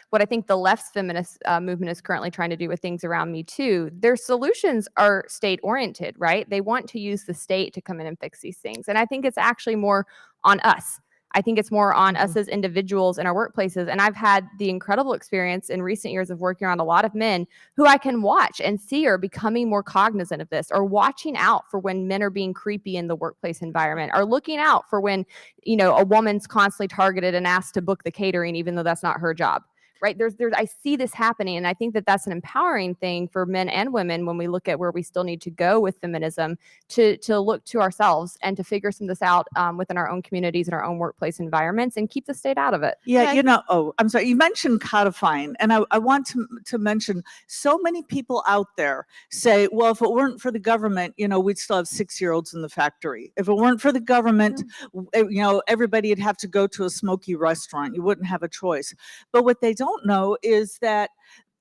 [SPEAKER 8] what I think the left's feminist movement is currently trying to do with things around Me Too, their solutions are state-oriented, right? They want to use the state to come in and fix these things. And I think it's actually more on us. I think it's more on us as individuals in our workplaces. And I've had the incredible experience in recent years of working around a lot of men who I can watch and see are becoming more cognizant of this, or watching out for when men are being creepy in the workplace environment, or looking out for when, a woman's constantly targeted and asked to book the catering, even though that's not her job. right? I see this happening, and I think that that's an empowering thing for men and women when we look at where we still need to go with feminism, to look to ourselves and to figure some of this out within our own communities and our own workplace environments, and keep the state out of it.
[SPEAKER 9] Yeah, I'm sorry, you mentioned codifying, and I want to mention, so many people out there say, well, if it weren't for the government, we'd still have 6-year-olds in the factory. If it weren't for the government, everybody would have to go to a smoky restaurant. You wouldn't have a choice. But what they don't know is that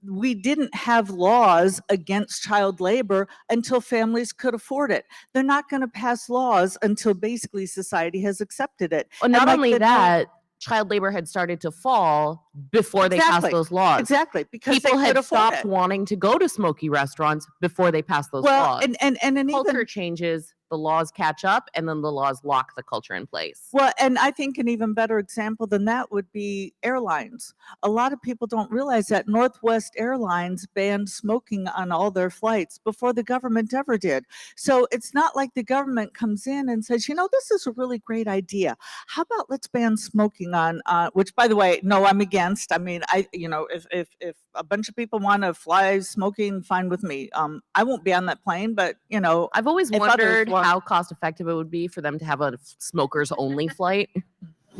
[SPEAKER 9] we didn't have laws against child labor until families could afford it. They're not going to pass laws until basically society has accepted it.
[SPEAKER 7] Well, not only that, child labor had started to fall before they passed those laws.
[SPEAKER 9] Exactly, because
[SPEAKER 7] people had stopped wanting to go to smoky restaurants before they passed those laws.
[SPEAKER 9] And
[SPEAKER 7] culture changes, the laws catch up, and then the laws lock the culture in place.
[SPEAKER 9] Well, and I think an even better example than that would be airlines. A lot of people don't realize that Northwest Airlines banned smoking on all their flights before the government ever did. So it's not like the government comes in and says, this is a really great idea. How about let's ban smoking on, which, by the way, no, I'm against. I mean, if a bunch of people want to fly smoking, fine with me. I won't be on that plane, but
[SPEAKER 7] I've always wondered how cost effective it would be for them to have a smokers only flight.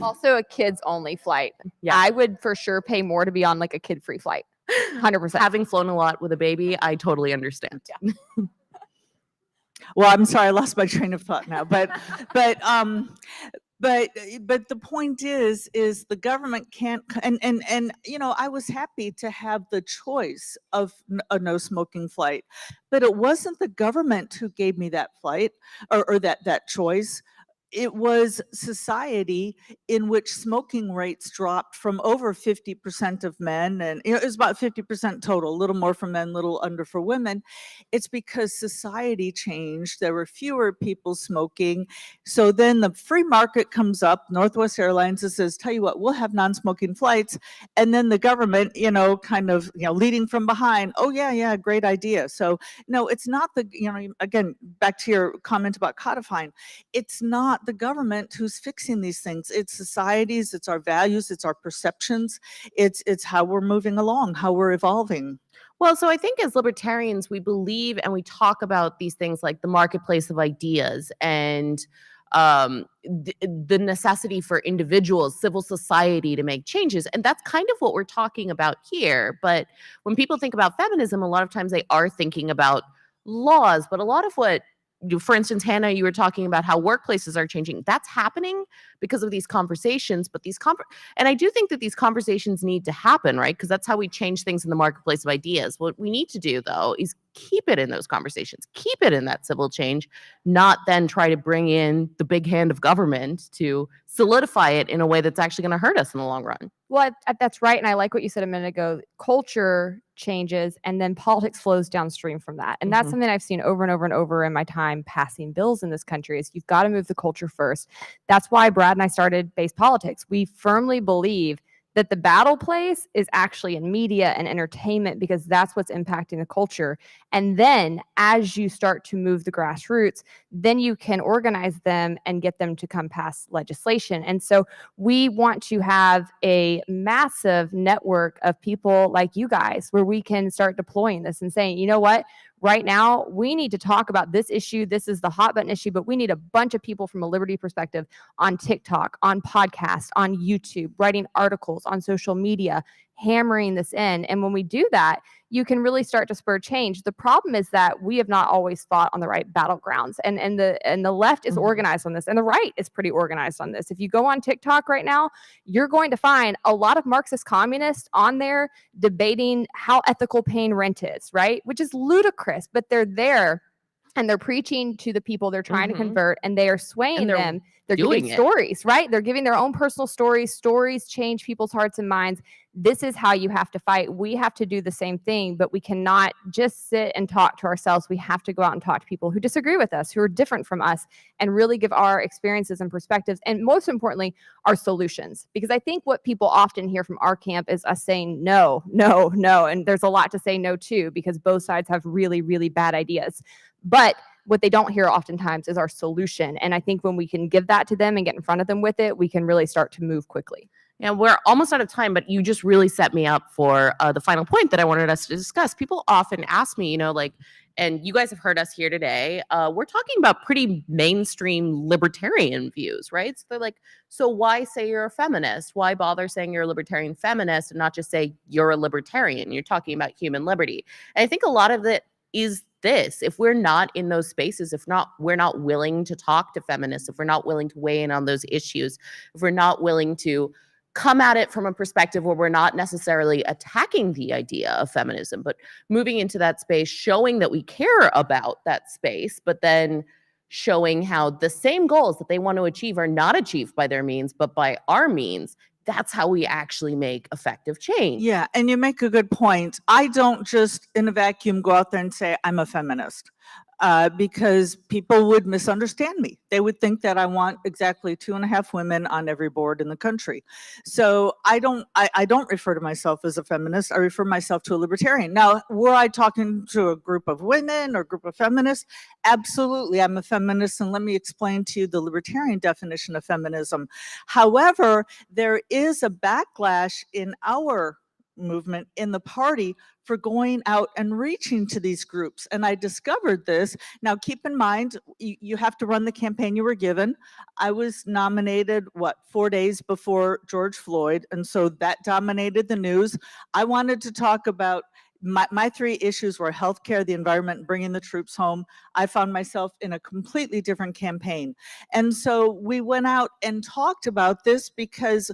[SPEAKER 8] Also a kids only flight. Yeah, I would for sure pay more to be on like a kid free flight. 100%.
[SPEAKER 7] Having flown a lot with a baby, I totally understand.
[SPEAKER 8] Yeah.
[SPEAKER 9] Well, I'm sorry, I lost my train of thought now, but the point is the government can't, and I was happy to have the choice of a no smoking flight, but it wasn't the government who gave me that flight or that choice. It was society in which smoking rates dropped from over 50% of men, and it was about 50% total, a little more for men, a little under for women. It's because society changed. There were fewer people smoking. So then the free market comes up, Northwest Airlines, and says, tell you what, we'll have non-smoking flights. And then the government, kind of, leading from behind, oh yeah, great idea. So no, it's not again, back to your comment about codifying, it's not the government who's fixing these things. It's societies, it's our values, it's our perceptions, it's how we're moving along, how we're evolving.
[SPEAKER 7] Well, so I think as libertarians, we believe and we talk about these things like the marketplace of ideas and the necessity for individuals, civil society to make changes. And that's kind of what we're talking about here. But when people think about feminism, a lot of times they are thinking about laws, but a lot of what, for instance, Hannah, you were talking about how workplaces are changing. That's happening because of these conversations, but and I do think that these conversations need to happen, right? Because that's how we change things in the marketplace of ideas. What we need to do, though, is keep it in those conversations, keep it in that civil change, not then try to bring in the big hand of government to solidify it in a way that's actually going to hurt us in the long run.
[SPEAKER 8] Well, that's right. And I like what you said a minute ago. Culture changes and then politics flows downstream from that. And that's something I've seen over and over and over in my time passing bills in this country is you've got to move the culture first. That's why Brad and I started Base Politics. We firmly believe that the battle place is actually in media and entertainment because that's what's impacting the culture. And then as you start to move the grassroots, then you can organize them and get them to come pass legislation. And so we want to have a massive network of people like you guys where we can start deploying this and saying, you know what? Right now, we need to talk about this issue. This is the hot button issue, but we need a bunch of people from a liberty perspective on TikTok, on podcasts, on YouTube, writing articles, on social media, hammering this in. And when we do that, you can really start to spur change. The problem is that we have not always fought on the right battlegrounds, and the left is organized on this, and the right is pretty organized on this. If you go on TikTok right now, you're going to find a lot of Marxist communists on there debating how ethical paying rent is, right? Which is ludicrous, but they're there and they're preaching to the people they're trying to convert, and they are swaying them. They're giving stories, right? They're giving their own personal stories. Stories change people's hearts and minds. This is how you have to fight. We have to do the same thing, but we cannot just sit and talk to ourselves. We have to go out and talk to people who disagree with us, who are different from us, and really give our experiences and perspectives, and most importantly, our solutions. Because I think what people often hear from our camp is us saying no, no, no. And there's a lot to say no to because both sides have really, really bad ideas. But what they don't hear oftentimes is our solution. And I think when we can give that to them and get in front of them with it, we can really start to move quickly.
[SPEAKER 7] And we're almost out of time, but you just really set me up for the final point that I wanted us to discuss. People often ask me, like, and you guys have heard us here today, we're talking about pretty mainstream libertarian views, right? So they're like, so why say you're a feminist? Why bother saying you're a libertarian feminist and not just say you're a libertarian? You're talking about human liberty. And I think a lot of it is this: if we're not in those spaces, we're not willing to talk to feminists, if we're not willing to weigh in on those issues, if we're not willing to come at it from a perspective where we're not necessarily attacking the idea of feminism, but moving into that space, showing that we care about that space, but then showing how the same goals that they want to achieve are not achieved by their means, but by our means. That's how we actually make effective change.
[SPEAKER 9] Yeah, and you make a good point. I don't just in a vacuum go out there and say I'm a feminist. Because people would misunderstand me. They would think that I want exactly 2.5 women on every board in the country. So I don't refer to myself as a feminist. I refer myself to a libertarian. Now, were I talking to a group of women or a group of feminists? Absolutely, I'm a feminist, and let me explain to you the libertarian definition of feminism. However, there is a backlash in our movement, in the party, for going out and reaching to these groups. And I discovered this. Now, keep in mind, you have to run the campaign you were given. I was nominated, 4 days before George Floyd. And so that dominated the news. I wanted to talk about my 3 issues were healthcare, the environment, and bringing the troops home. I found myself in a completely different campaign. And so we went out and talked about this because,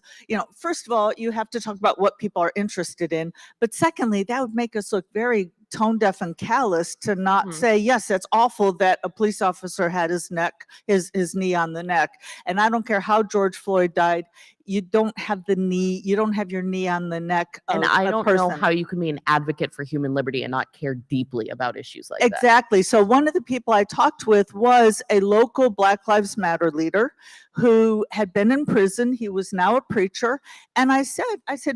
[SPEAKER 9] first of all, you have to talk about what people are interested in. But secondly, that would make us look very tone deaf and callous to not say, yes, that's awful that a police officer had his knee on the neck. And I don't care how George Floyd died, you don't have your knee on the neck of
[SPEAKER 7] and I
[SPEAKER 9] a
[SPEAKER 7] don't
[SPEAKER 9] person.
[SPEAKER 7] know how you can be an advocate for human liberty and not care deeply about issues like that.
[SPEAKER 9] Exactly. So one of the people I talked with was a local Black Lives Matter leader who had been in prison. He was now a preacher. And I said,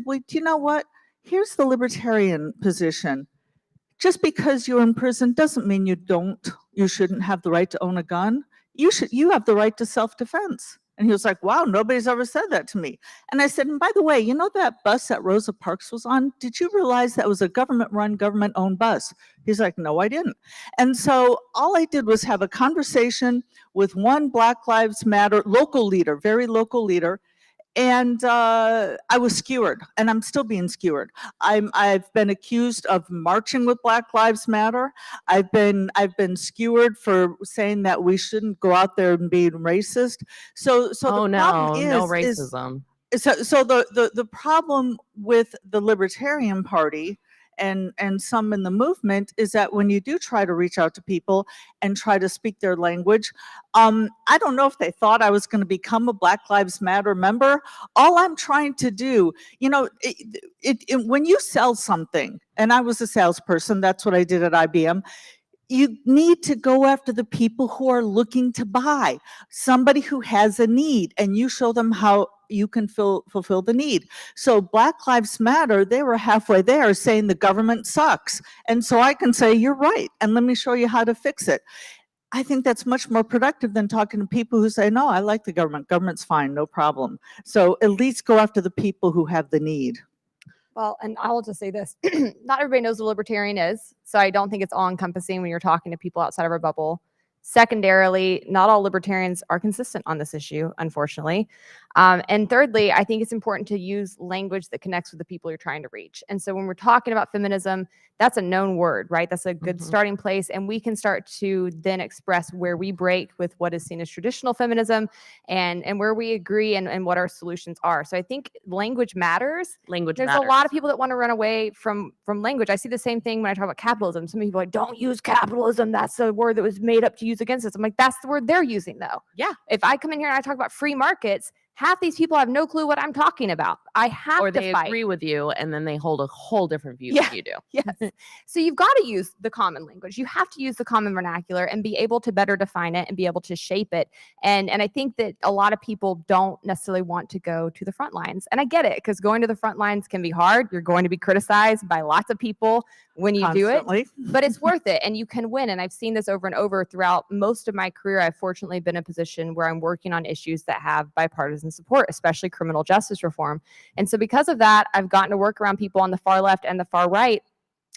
[SPEAKER 9] well, do you know what? Here's the libertarian position. Just because you're in prison doesn't mean you shouldn't have the right to own a gun. You have the right to self-defense. And he was like, wow, nobody's ever said that to me. And I said, and by the way, that bus that Rosa Parks was on, did you realize that was a government-run, government-owned bus? He's like, no, I didn't. And so all I did was have a conversation with one Black Lives Matter local leader, very local leader, and I was skewered, and I'm still being skewered. I've been accused of marching with Black Lives Matter. I've been skewered for saying that we shouldn't go out there and be racist. So the problem is
[SPEAKER 7] no racism.
[SPEAKER 9] So the problem with the Libertarian Party and some in the movement is that when you do try to reach out to people and try to speak their language, I don't know if they thought I was going to become a Black Lives Matter member. All I'm trying to do, when you sell something, and I was a salesperson, that's what I did at IBM, you need to go after the people who are looking to buy, somebody who has a need, and you show them how you can fulfill the need. So Black Lives Matter, they were halfway there saying the government sucks. And so I can say, you're right, and let me show you how to fix it. I think that's much more productive than talking to people who say, no, I like the government. Government's fine, no problem. So at least go after the people who have the need.
[SPEAKER 8] Well, and I will just say this, not everybody knows what a libertarian is, so I don't think it's all encompassing when you're talking to people outside of our bubble. Secondarily, not all libertarians are consistent on this issue, unfortunately. And thirdly, I think it's important to use language that connects with the people you're trying to reach. And so when we're talking about feminism, that's a known word, right? That's a good starting place. And we can start to then express where we break with what is seen as traditional feminism and where we agree and what our solutions are. So I think language matters. There's a lot of people that want to run away from language. I see the same thing when I talk about capitalism. Some people are like, don't use capitalism. That's a word that was made up to use against us. I'm like, that's the word they're using though.
[SPEAKER 7] Yeah.
[SPEAKER 8] If I come in here and I talk about free markets, half these people have no clue what I'm talking about. I have
[SPEAKER 7] or
[SPEAKER 8] to
[SPEAKER 7] they
[SPEAKER 8] fight.
[SPEAKER 7] agree with you, and then they hold a whole different view
[SPEAKER 8] Yeah.
[SPEAKER 7] than you do.
[SPEAKER 8] Yes. So you've got to use the common language. You have to use the common vernacular and be able to better define it and be able to shape it. And I think that a lot of people don't necessarily want to go to the front lines. And I get it, because going to the front lines can be hard. You're going to be criticized by lots of people when you do it, but it's worth it and you can win. And I've seen this over and over throughout most of my career. I've fortunately been in a position where I'm working on issues that have bipartisan support, especially criminal justice reform. And so because of that, I've gotten to work around people on the far left and the far right.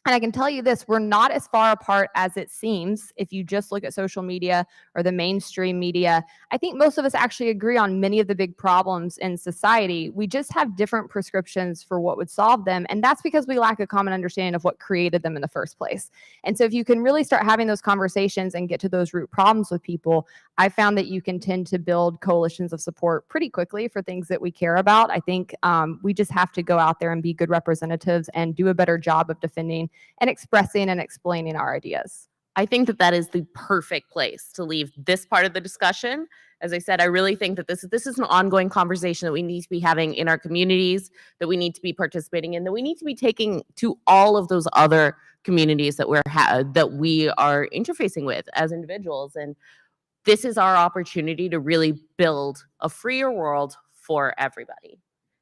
[SPEAKER 8] And I can tell you this, we're not as far apart as it seems if you just look at social media or the mainstream media. I think most of us actually agree on many of the big problems in society. We just have different prescriptions for what would solve them. And that's because we lack a common understanding of what created them in the first place. And so if you can really start having those conversations and get to those root problems with people, I found that you can tend to build coalitions of support pretty quickly for things that we care about. I think we just have to go out there and be good representatives and do a better job of defending and expressing and explaining our ideas.
[SPEAKER 7] I think that that is the perfect place to leave this part of the discussion. As I said, I really think that this is an ongoing conversation that we need to be having in our communities, that we need to be participating in, that we need to be taking to all of those other communities that we are interfacing with as individuals. And this is our opportunity to really build a freer world for everybody.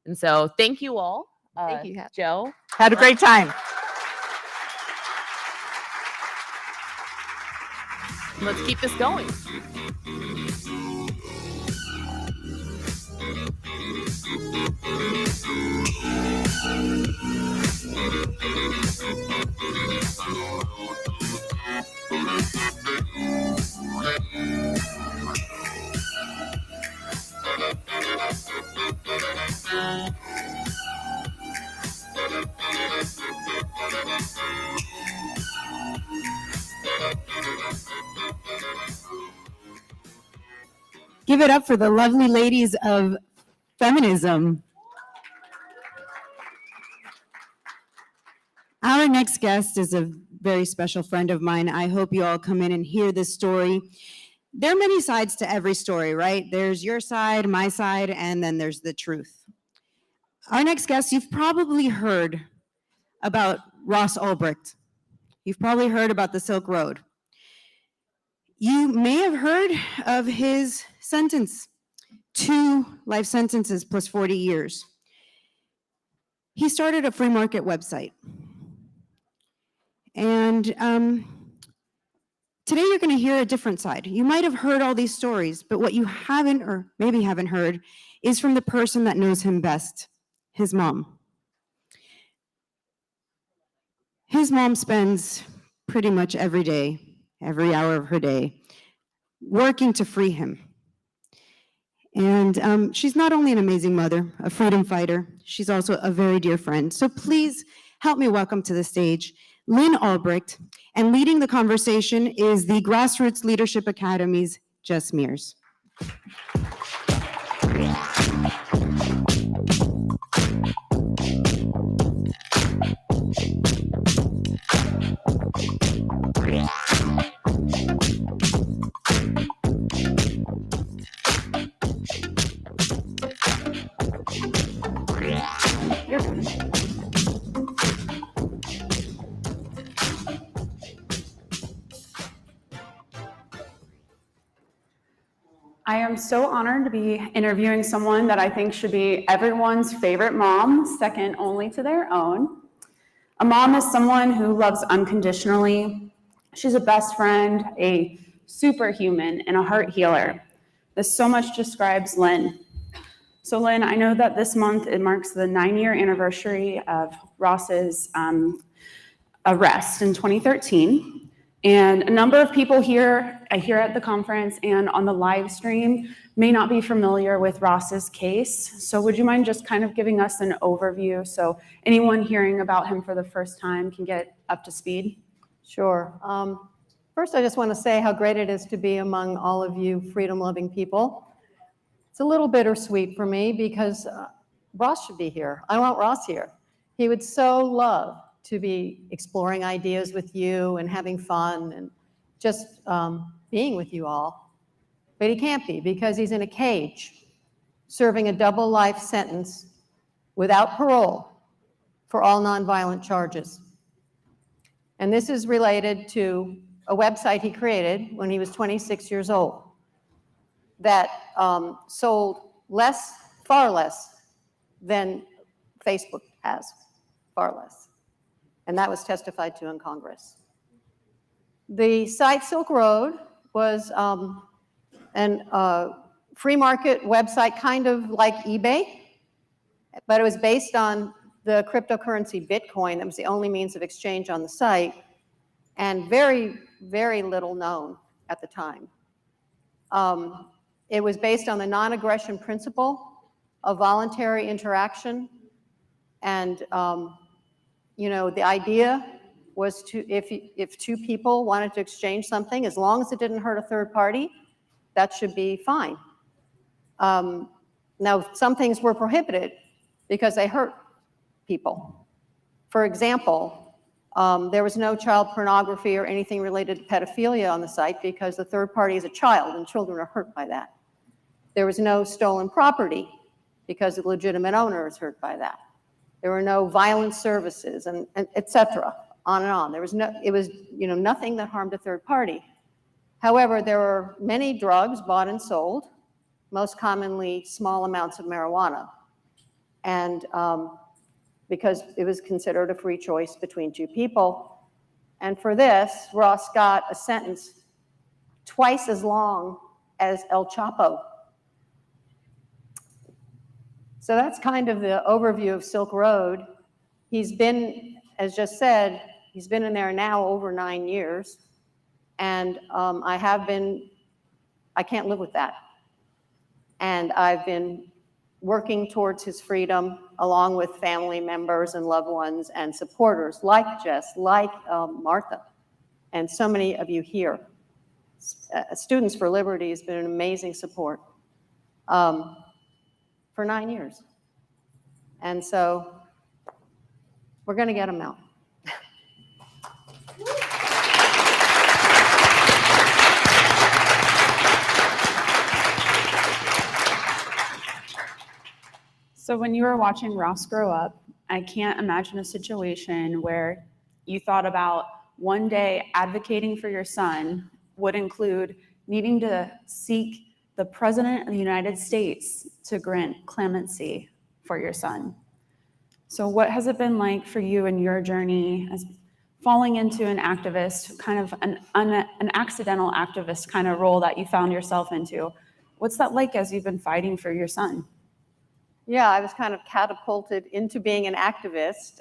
[SPEAKER 7] And so thank you all.
[SPEAKER 8] Thank you, Kat.
[SPEAKER 7] Jo.
[SPEAKER 9] Had a great time.
[SPEAKER 7] Let's keep this going.
[SPEAKER 2] Give it up for the lovely ladies of Feminism. Our next guest is a very special friend of mine. I hope you all come in and hear this story. There are many sides to every story, right? There's your side, my side, and then there's the truth. Our next guest, you've probably heard about Ross Ulbricht. You've probably heard about the Silk Road. You may have heard of his sentence, 2 life sentences plus 40 years. He started a free market website. And today you're going to hear a different side. You might have heard all these stories, but what you haven't, or maybe haven't heard, is from the person that knows him best, his mom. His mom spends pretty much every day, every hour of her day, working to free him. And she's not only an amazing mother, a freedom fighter, she's also a very dear friend. So please help me welcome to the stage Lynn Ulbricht, and leading the conversation is the Grassroots Leadership Academy's Jess Mears.
[SPEAKER 10] I am so honored to be interviewing someone that I think should be everyone's favorite mom, second only to their own. A mom is someone who loves unconditionally. She's a best friend, a superhuman, and a heart healer. This so much describes Lynn. So Lynn, I know that this month it marks the 9-year anniversary of Ross's arrest in 2013. And a number of people here at the conference and on the live stream may not be familiar with Ross's case. So would you mind just kind of giving us an overview so anyone hearing about him for the first time can get up to speed?
[SPEAKER 11] Sure. First, I just want to say how great it is to be among all of you freedom-loving people. It's a little bittersweet for me because Ross should be here. I want Ross here. He would so love to be exploring ideas with you and having fun and just being with you all. But he can't be because he's in a cage serving a double life sentence without parole for all nonviolent charges. And this is related to a website he created when he was 26 years old that sold far less than Facebook has, far less. And that was testified to in Congress. The site Silk Road was a free market website, kind of like eBay, but it was based on the cryptocurrency Bitcoin. That was the only means of exchange on the site, and very, very little known at the time. It was based on the non-aggression principle of voluntary interaction, and the idea was to, if two people wanted to exchange something, as long as it didn't hurt a third party, that should be fine. Now, some things were prohibited because they hurt people. For example, there was no child pornography or anything related to pedophilia on the site because the third party is a child and children are hurt by that. There was no stolen property because the legitimate owner is hurt by that. There were no violent services and et cetera, on and on. There was nothing that harmed a third party. However, there were many drugs bought and sold, most commonly small amounts of marijuana. And because it was considered a free choice between two people. And for this, Ross got a sentence twice as long as El Chapo. So that's kind of the overview of Silk Road. He's been, as just said, he's been in there now over 9 years. And I can't live with that. And I've been working towards his freedom along with family members and loved ones and supporters like Jess, like Martha, and so many of you here. Students for Liberty has been an amazing support for 9 years. And so we're going to get him out.
[SPEAKER 10] So when you were watching Ross grow up, I can't imagine a situation where you thought about one day advocating for your son would include needing to seek the President of the United States to grant clemency for your son. So what has it been like for you in your journey as falling into an activist, kind of an accidental activist kind of role that you found yourself into? What's that like as you've been fighting for your son?
[SPEAKER 11] Yeah, I was kind of catapulted into being an activist.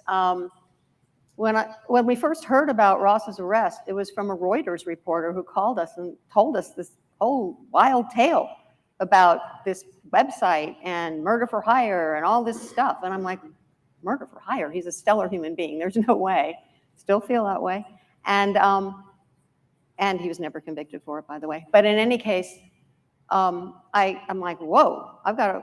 [SPEAKER 11] When we first heard about Ross's arrest, it was from a Reuters reporter who called us and told us this whole wild tale about this website and murder for hire and all this stuff. And I'm like, murder for hire? He's a stellar human being. There's no way. Still feel that way. And he was never convicted for it, by the way. But in any case, I'm like, whoa,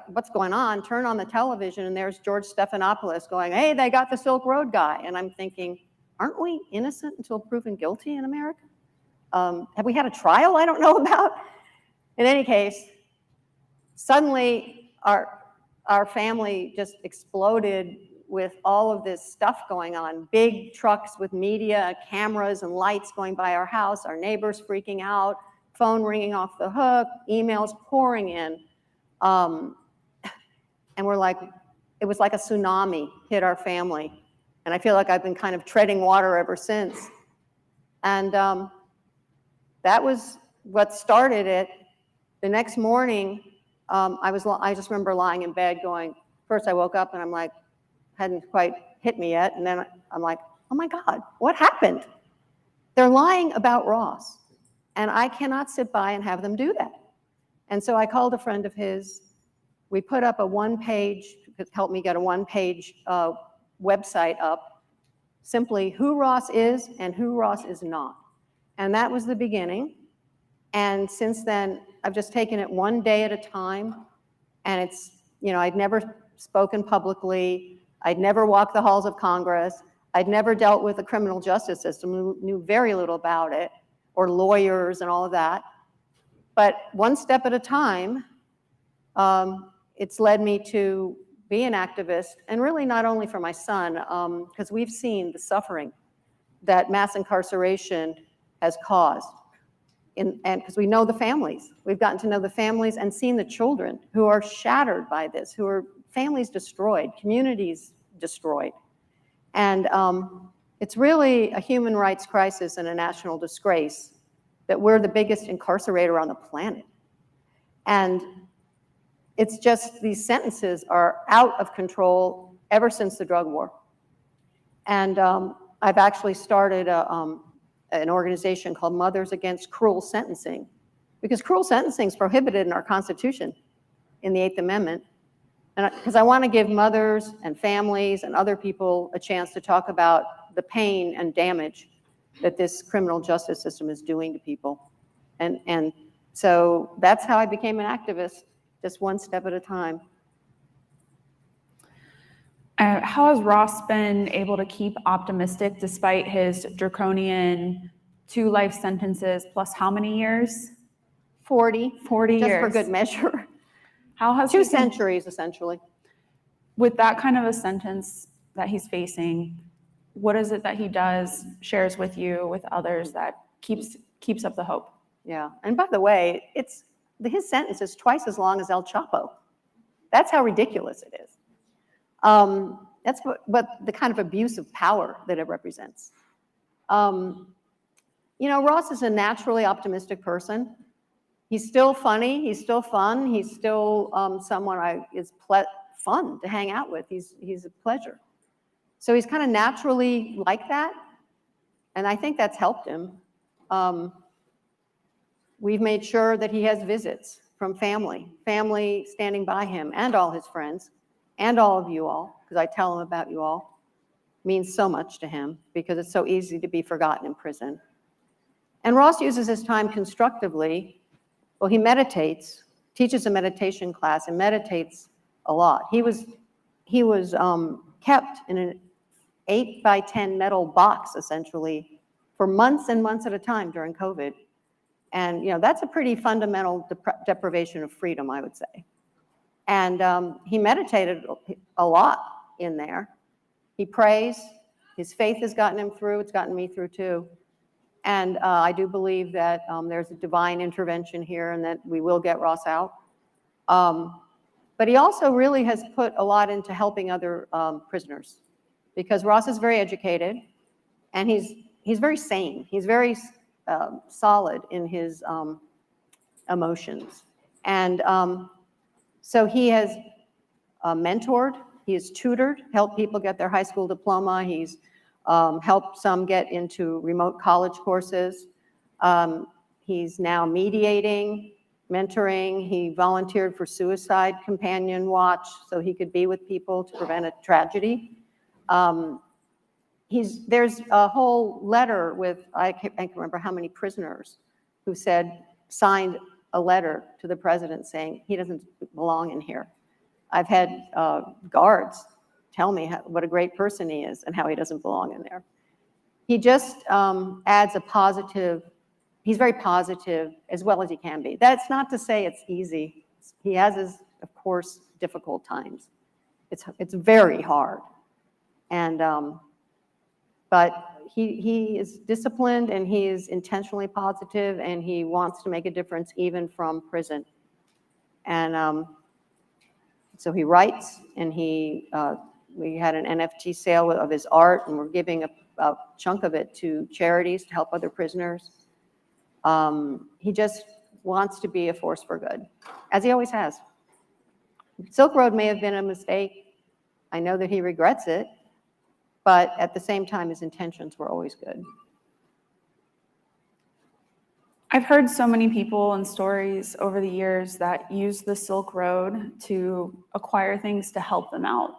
[SPEAKER 11] what's going on? Turn on the television and there's George Stephanopoulos going, hey, they got the Silk Road guy. And I'm thinking, aren't we innocent until proven guilty in America? Have we had a trial I don't know about? In any case, suddenly our family just exploded with all of this stuff going on. Big trucks with media, cameras and lights going by our house, our neighbors freaking out, phone ringing off the hook, emails pouring in. And we're like, it was like a tsunami hit our family. And I feel like I've been kind of treading water ever since. And that was what started it. The next morning, I just remember lying in bed going, first I woke up and I'm like, hadn't quite hit me yet. And then I'm like, oh my God, what happened? They're lying about Ross. And I cannot sit by and have them do that. And so I called a friend of his. We put up a one-page, helped me get a one-page website up, simply who Ross is and who Ross is not. And that was the beginning. And since then, I've just taken it one day at a time. And it's, I'd never spoken publicly. I'd never walked the halls of Congress. I'd never dealt with the criminal justice system, knew very little about it, or lawyers and all of that. But one step at a time, it's led me to be an activist, and really not only for my son, because we've seen the suffering that mass incarceration has caused. And because we know the families. We've gotten to know the families and seen the children who are shattered by this, who are families destroyed, communities destroyed. And it's really a human rights crisis and a national disgrace that we're the biggest incarcerator on the planet. And It's just these sentences are out of control ever since the drug war. And I've actually started an organization called Mothers Against Cruel Sentencing, because cruel sentencing is prohibited in our Constitution in the 8th Amendment. And because I want to give mothers and families and other people a chance to talk about the pain and damage that this criminal justice system is doing to people. And so that's how I became an activist, just one step at a time.
[SPEAKER 10] How has Ross been able to keep optimistic despite his draconian 2 life sentences plus how many years?
[SPEAKER 11] 40.
[SPEAKER 10] 40
[SPEAKER 11] just
[SPEAKER 10] years.
[SPEAKER 11] for good measure.
[SPEAKER 10] How has
[SPEAKER 11] 2 centuries, essentially.
[SPEAKER 10] With that kind of a sentence that he's facing, what is it that he does, shares with you, with others, that keeps up the hope?
[SPEAKER 11] Yeah, and by the way, his sentence is twice as long as El Chapo. That's how ridiculous it is. That's what the kind of abuse of power that it represents. You know, Ross is a naturally optimistic person. He's still funny. He's still fun. He's still someone is fun to hang out with. He's a pleasure. So he's kind of naturally like that, and I think that's helped him. We've made sure that he has visits from family standing by him and all his friends and all of you all, because I tell him about you all. It means so much to him because it's so easy to be forgotten in prison. And Ross uses his time constructively. Well, he meditates, teaches a meditation class, and meditates a lot. He was kept in an 8x10 metal box, essentially, for months and months at a time during COVID. And you know, that's a pretty fundamental deprivation of freedom, I would say. And he meditated a lot in there. He prays. His faith has gotten him through. It's gotten me through too. And I do believe that there's a divine intervention here and that we will get Ross out. But he also really has put a lot into helping other prisoners, because Ross is very educated and he's very sane. He's very solid in his emotions. And so he has mentored, he has tutored, helped people get their high school diploma. He's helped some get into remote college courses. He's now mediating, mentoring. He volunteered for Suicide Companion Watch so he could be with people to prevent a tragedy. There's a whole letter with, I can't remember how many prisoners who signed a letter to the president saying he doesn't belong in here. I've had guards tell me what a great person he is and how he doesn't belong in there. He just adds a positive, he's very positive as well as he can be. That's not to say it's easy. He has his, of course, difficult times. It's very hard. And, but he is disciplined and he is intentionally positive and he wants to make a difference even from prison. And so he writes, and we had an NFT sale of his art, and we're giving a chunk of it to charities to help other prisoners. He just wants to be a force for good, as he always has. Silk Road may have been a mistake. I know that he regrets it, but at the same time, his intentions were always good.
[SPEAKER 10] I've heard so many people and stories over the years that use the Silk Road to acquire things to help them out.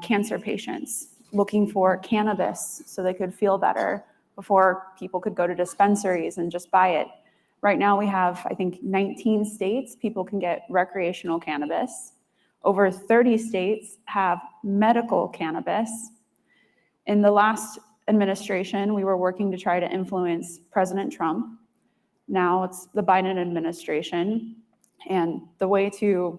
[SPEAKER 10] Cancer patients looking for cannabis so they could feel better before people could go to dispensaries and just buy it. Right now we have, I think, 19 states people can get recreational cannabis. Over 30 states have medical cannabis. In the last administration, we were working to try to influence President Trump. Now it's the Biden administration. And the way to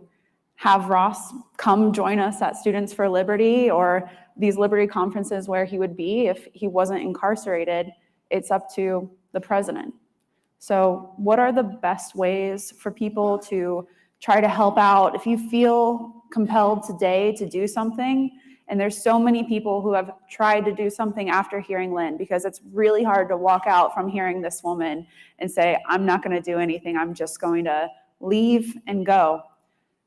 [SPEAKER 10] have Ross come join us at Students for Liberty or these Liberty conferences where he would be if he wasn't incarcerated, it's up to the president. So what are the best ways for people to try to help out? If you feel compelled today to do something, and there's so many people who have tried to do something after hearing Lynn, because it's really hard to walk out from hearing this woman and say, I'm not going to do anything. I'm just going to leave and go.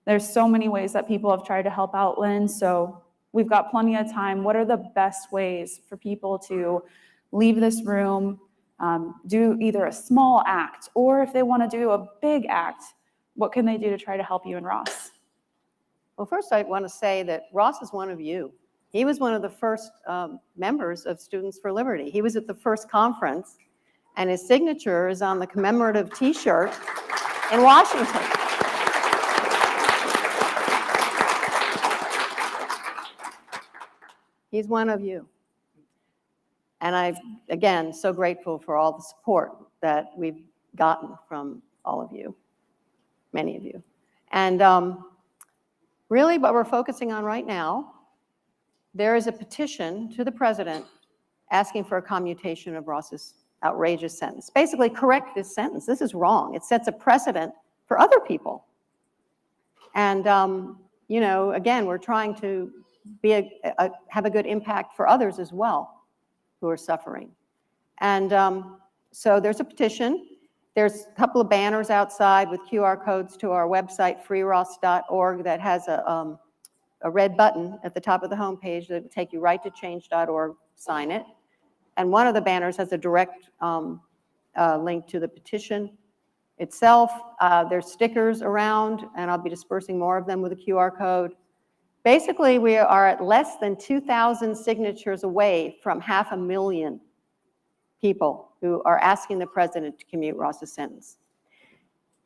[SPEAKER 10] There's so many ways that people have tried to help out Lynn, so we've got plenty of time. What are the best ways for people to leave this room, do either a small act, or if they want to do a big act, what can they do to try to help you and Ross?
[SPEAKER 11] Well, first I want to say that Ross is one of you. He was one of the first members of Students for Liberty. He was at the first conference, and his signature is on the commemorative T-shirt in Washington. He's one of you. And I'm, again, so grateful for all the support that we've gotten from all of you, many of you. And really what we're focusing on right now, there is a petition to the president asking for a commutation of Ross's outrageous sentence. Basically, correct this sentence. This is wrong. It sets a precedent for other people. And, you know, again, we're trying to be have a good impact for others as well who are suffering. And so there's a petition. There's a couple of banners outside with QR codes to our website, freeross.org, that has a red button at the top of the homepage that will take you right to change.org, sign it. And one of the banners has a direct link to the petition itself. There's stickers around, and I'll be dispersing more of them with a QR code. Basically, we are at less than 2,000 signatures away from 500,000 people who are asking the president to commute Ross's sentence.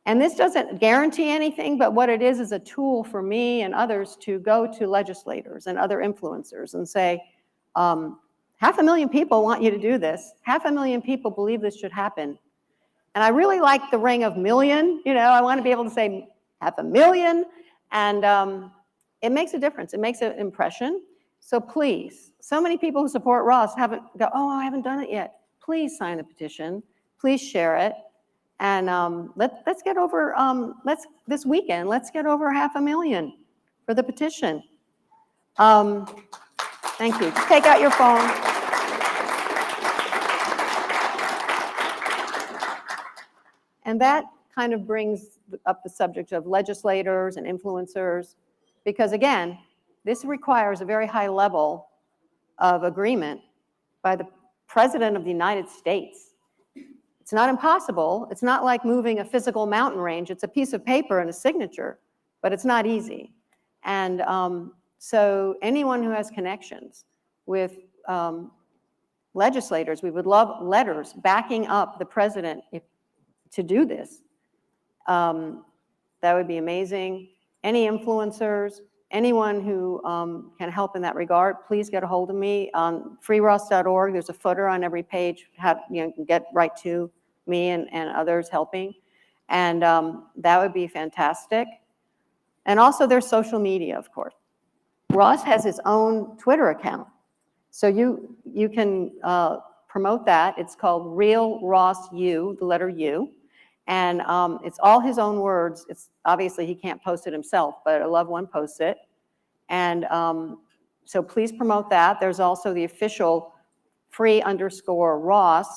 [SPEAKER 11] And this doesn't guarantee anything, but what it is a tool for me and others to go to legislators and other influencers and say, 500,000 people want you to do this. 500,000 people believe this should happen. And I really like the ring of million. You know, I want to be able to say 500,000, and it makes a difference. It makes an impression. So please, so many people who support Ross haven't go, oh, I haven't done it yet. Please sign the petition. Please share it. And let's get over, this weekend, let's get over 500,000 for the petition. Thank you. Just take out your phone. And that kind of brings up the subject of legislators and influencers, because again, this requires a very high level of agreement by the President of the United States. It's not impossible. It's not like moving a physical mountain range. It's a piece of paper and a signature, but it's not easy. And so anyone who has connections with legislators, we would love letters backing up the president to do this. That would be amazing. Any influencers, anyone who can help in that regard, please get a hold of me on freeross.org. There's a footer on every page, you can get right to me and others helping. And that would be fantastic. And also there's social media, of course. Ross has his own Twitter account. So you can promote that. It's called Real Ross U, the letter U. And it's all his own words. It's obviously he can't post it himself, but a loved one posts it. And so please promote that. There's also the official free_Ross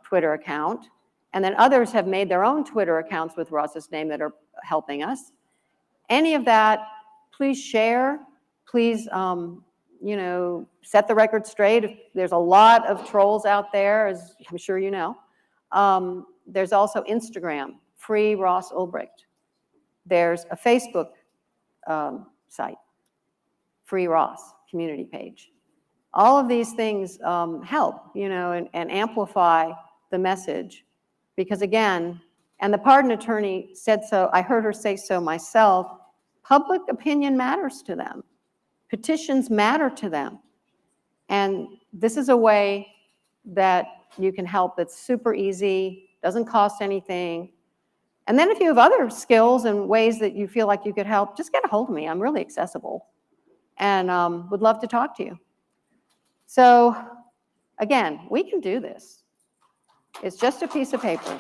[SPEAKER 11] Twitter account. And then others have made their own Twitter accounts with Ross's name that are helping us. Any of that, please share. Please, you know, set the record straight. There's a lot of trolls out there, as I'm sure you know. There's also Instagram, Free Ross Ulbricht. There's a Facebook site, Free Ross community page. All of these things help, you know, and amplify the message. Because again, and the pardon attorney said so, I heard her say so myself, public opinion matters to them. Petitions matter to them. And this is a way that you can help that's super easy, doesn't cost anything. And then if you have other skills and ways that you feel like you could help, just get a hold of me. I'm really accessible and would love to talk to you. So again, we can do this. It's just a piece of paper.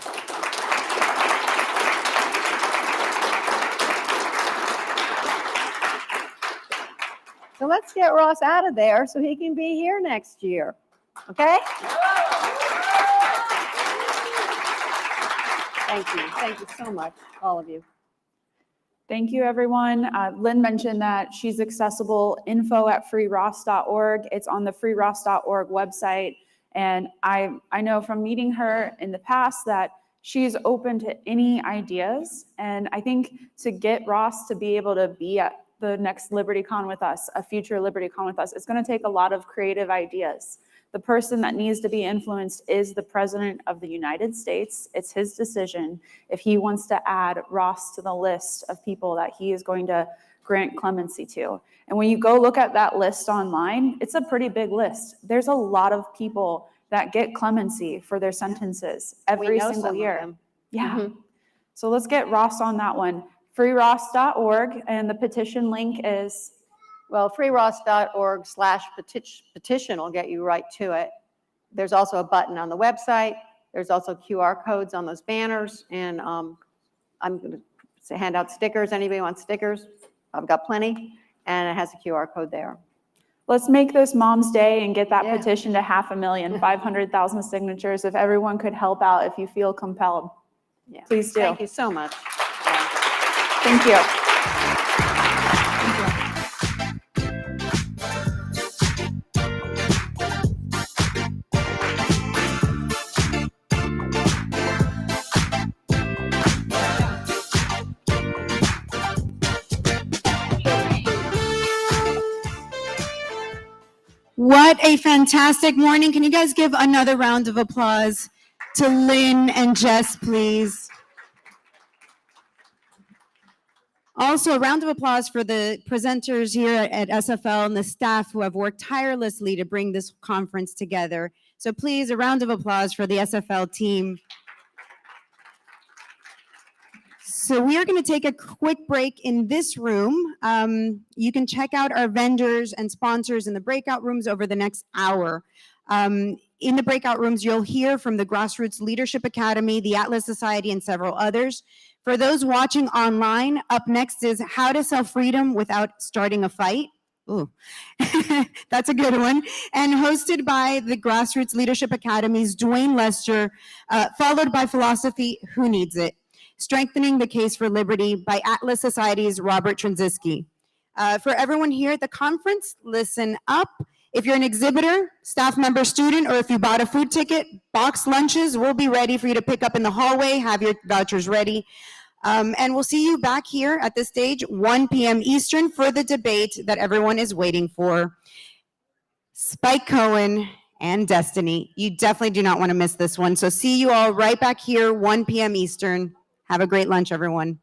[SPEAKER 11] So let's get Ross out of there so he can be here next year, okay? Thank you so much, all of you.
[SPEAKER 10] Thank you, everyone. Lynn mentioned that she's accessible, info@freeross.org. It's on the freeross.org website. And I know from meeting her in the past that she's open to any ideas. And I think to get Ross to be able to be at the next LibertyCon with us, a future LibertyCon with us, it's going to take a lot of creative ideas. The person that needs to be influenced is the President of the United States. It's his decision if he wants to add Ross to the list of people that he is going to grant clemency to. And when you go look at that list online, it's a pretty big list. There's a lot of people that get clemency for their sentences every single year. Yeah. So let's get Ross on that one. freeross.org, and the petition link is,
[SPEAKER 11] well, freeross.org/petition will get you right to it. There's also a button on the website. There's also QR codes on those banners. And I'm going to hand out stickers. Anybody wants stickers? I've got plenty. And it has a QR code there.
[SPEAKER 10] let's make this Mom's Day and get that petition to 500,000, 500,000 signatures. If everyone could help out, if you feel compelled, please do.
[SPEAKER 11] Thank you so much.
[SPEAKER 10] Thank you.
[SPEAKER 2] What a fantastic morning. Can you guys give another round of applause to Lynn and Jess, please? Also, a round of applause for the presenters here at SFL and the staff who have worked tirelessly to bring this conference together. So please, a round of applause for the SFL team. So we are going to take a quick break in this room. You can check out our vendors and sponsors in the breakout rooms over the next hour. In the breakout rooms, you'll hear from the Grassroots Leadership Academy, the Atlas Society, and several others. For those watching online, up next is How to Sell Freedom Without Starting a Fight. Ooh, that's a good one. And hosted by the Grassroots Leadership Academy's Duane Lester, followed by Philosophy, Who Needs It? Strengthening the Case for Liberty by Atlas Society's Robert Tracinski. For everyone here at the conference, listen up. If you're an exhibitor, staff member, student, or if you bought a food ticket, boxed lunches will be ready for you to pick up in the hallway. Have your vouchers ready. And we'll see you back here at this stage, 1 p.m. Eastern, for the debate that everyone is waiting for. Spike Cohen and Destiny. You definitely do not want to miss this one. So see you all right back here, 1 p.m. Eastern. Have a great lunch, everyone.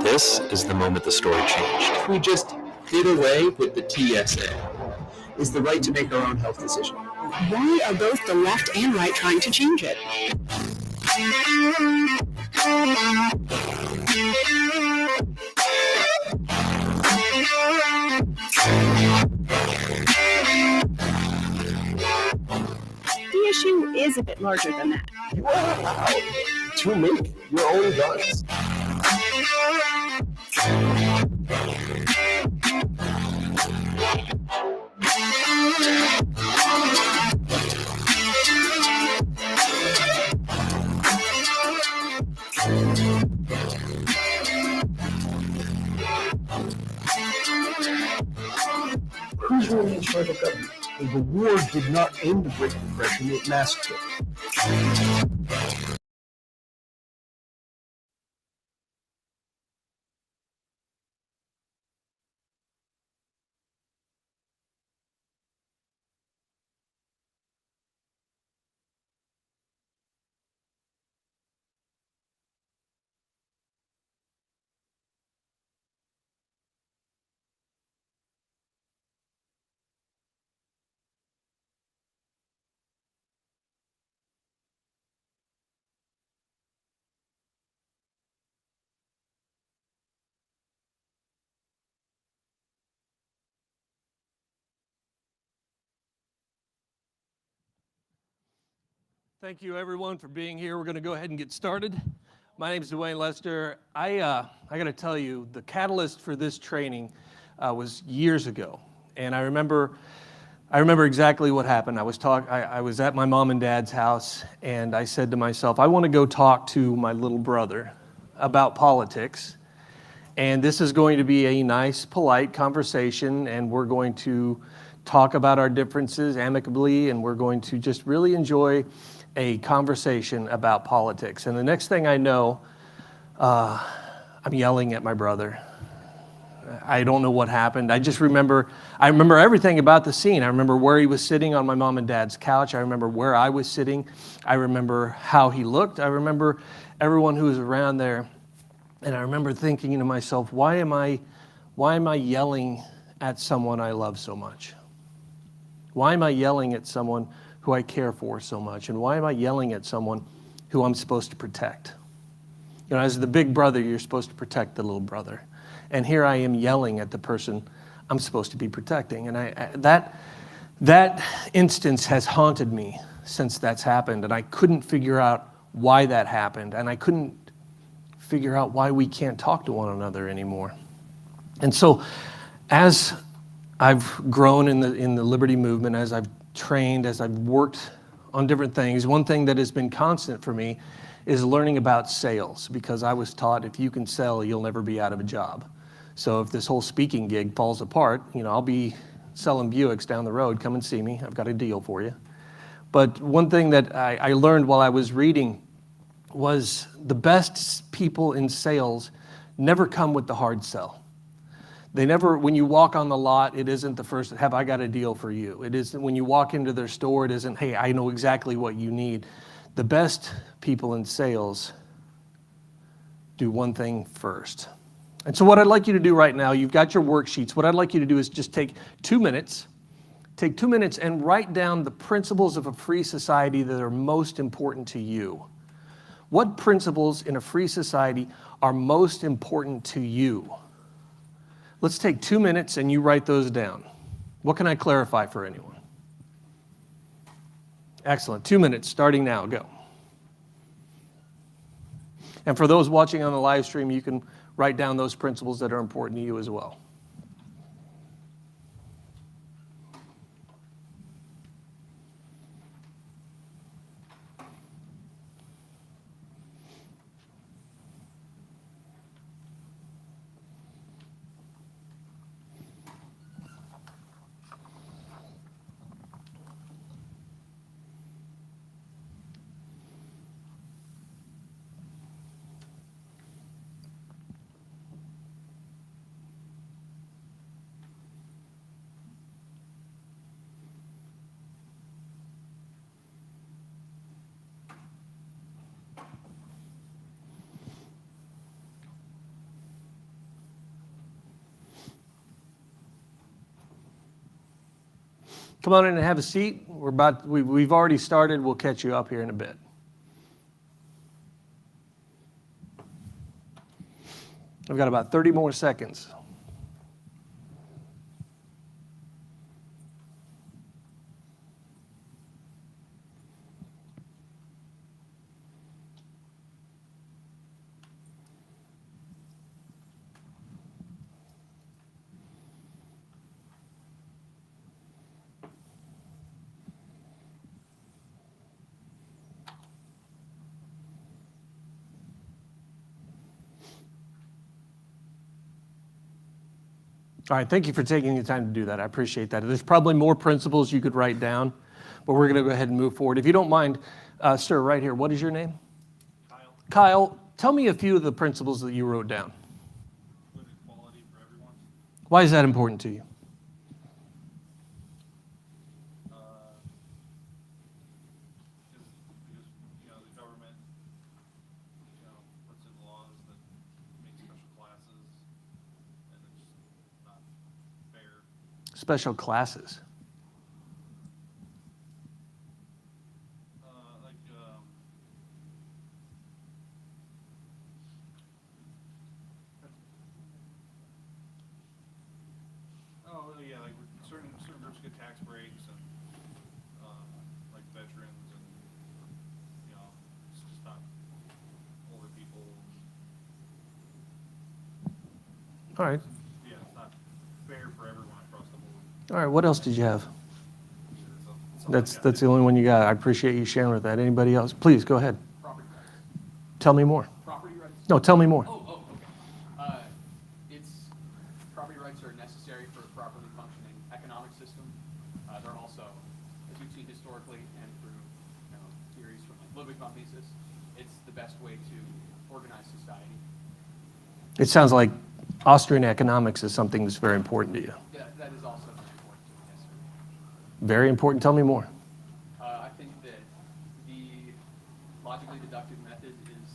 [SPEAKER 12] This is the moment the story changed.
[SPEAKER 1] We just did away with the TSA. Is the right to make our own health decision.
[SPEAKER 13] Why are both the left and right trying to change it? The issue is a bit larger than that.
[SPEAKER 12] Wow! To make your own guns. Who's really in charge of government? The war did not aim the Great Depression, it masked it.
[SPEAKER 14] Thank you, everyone, for being here. We're going to go ahead and get started. My name is Duane Lester. I got to tell you, the catalyst for this training was years ago, and I remember exactly what happened. I was at my mom and dad's house, and I said to myself, I want to go talk to my little brother about politics, and this is going to be a nice, polite conversation, and we're going to talk about our differences amicably, and we're going to just really enjoy a conversation about politics. And the next thing I know, I'm yelling at my brother. I don't know what happened. I remember everything about the scene. I remember where he was sitting on my mom and dad's couch. I remember where I was sitting. I remember how he looked. I remember everyone who was around there. And I remember thinking to myself, why am I yelling at someone I love so much? Why am I yelling at someone who I care for so much? And why am I yelling at someone who I'm supposed to protect? You know, as the big brother, you're supposed to protect the little brother. And here I am yelling at the person I'm supposed to be protecting. And that instance has haunted me since that's happened. And I couldn't figure out why that happened. And I couldn't figure out why we can't talk to one another anymore. And so as I've grown in the liberty movement, as I've trained, as I've worked on different things, one thing that has been constant for me is learning about sales, because I was taught if you can sell, you'll never be out of a job. So if this whole speaking gig falls apart, you know, I'll be selling Buicks down the road. Come and see me. I've got a deal for you. But one thing that I learned while I was reading was the best people in sales never come with the hard sell. They never, when you walk on the lot, it isn't the first, have I got a deal for you? It isn't, when you walk into their store, it isn't, hey, I know exactly what you need. The best people in sales do one thing first. And so what I'd like you to do right now, you've got your worksheets. What I'd like you to do is just take 2 minutes and write down the principles of a free society that are most important to you. What principles in a free society are most important to you? Let's take 2 minutes and you write those down. What can I clarify for anyone? Excellent. 2 minutes, starting now. Go. And for those watching on the live stream, you can write down those principles that are important to you as well. Come on in and have a seat. We've already started. We'll catch you up here in a bit. I've got about 30 more seconds. All right, thank you for taking the time to do that. I appreciate that. There's probably more principles you could write down, but we're going to go ahead and move forward. If you don't mind, sir, right here, what is your name? Kyle. Kyle, tell me a few of the principles that you wrote down. Equality for everyone. Why is that important to you? Special classes.
[SPEAKER 15] Like certain groups get tax breaks, and like veterans and
[SPEAKER 14] All right.
[SPEAKER 15] Yeah, it's not fair for everyone across the board.
[SPEAKER 14] All right, what else did you have? That's the only one you got. I appreciate you sharing with that. Anybody else? Please, go ahead.
[SPEAKER 16] Property rights.
[SPEAKER 14] Tell me more.
[SPEAKER 16] Property rights?
[SPEAKER 14] No, tell me more.
[SPEAKER 16] Okay. Property rights are necessary for a properly functioning economic system. They're also, as we've seen historically and through theories from like Ludwig von Mises, it's the best way to organize society.
[SPEAKER 14] It sounds like Austrian economics is something that's very important to you.
[SPEAKER 16] Yeah, that is also very important to me, yes, sir.
[SPEAKER 14] Very important. Tell me more.
[SPEAKER 16] I think that the logically deductive method is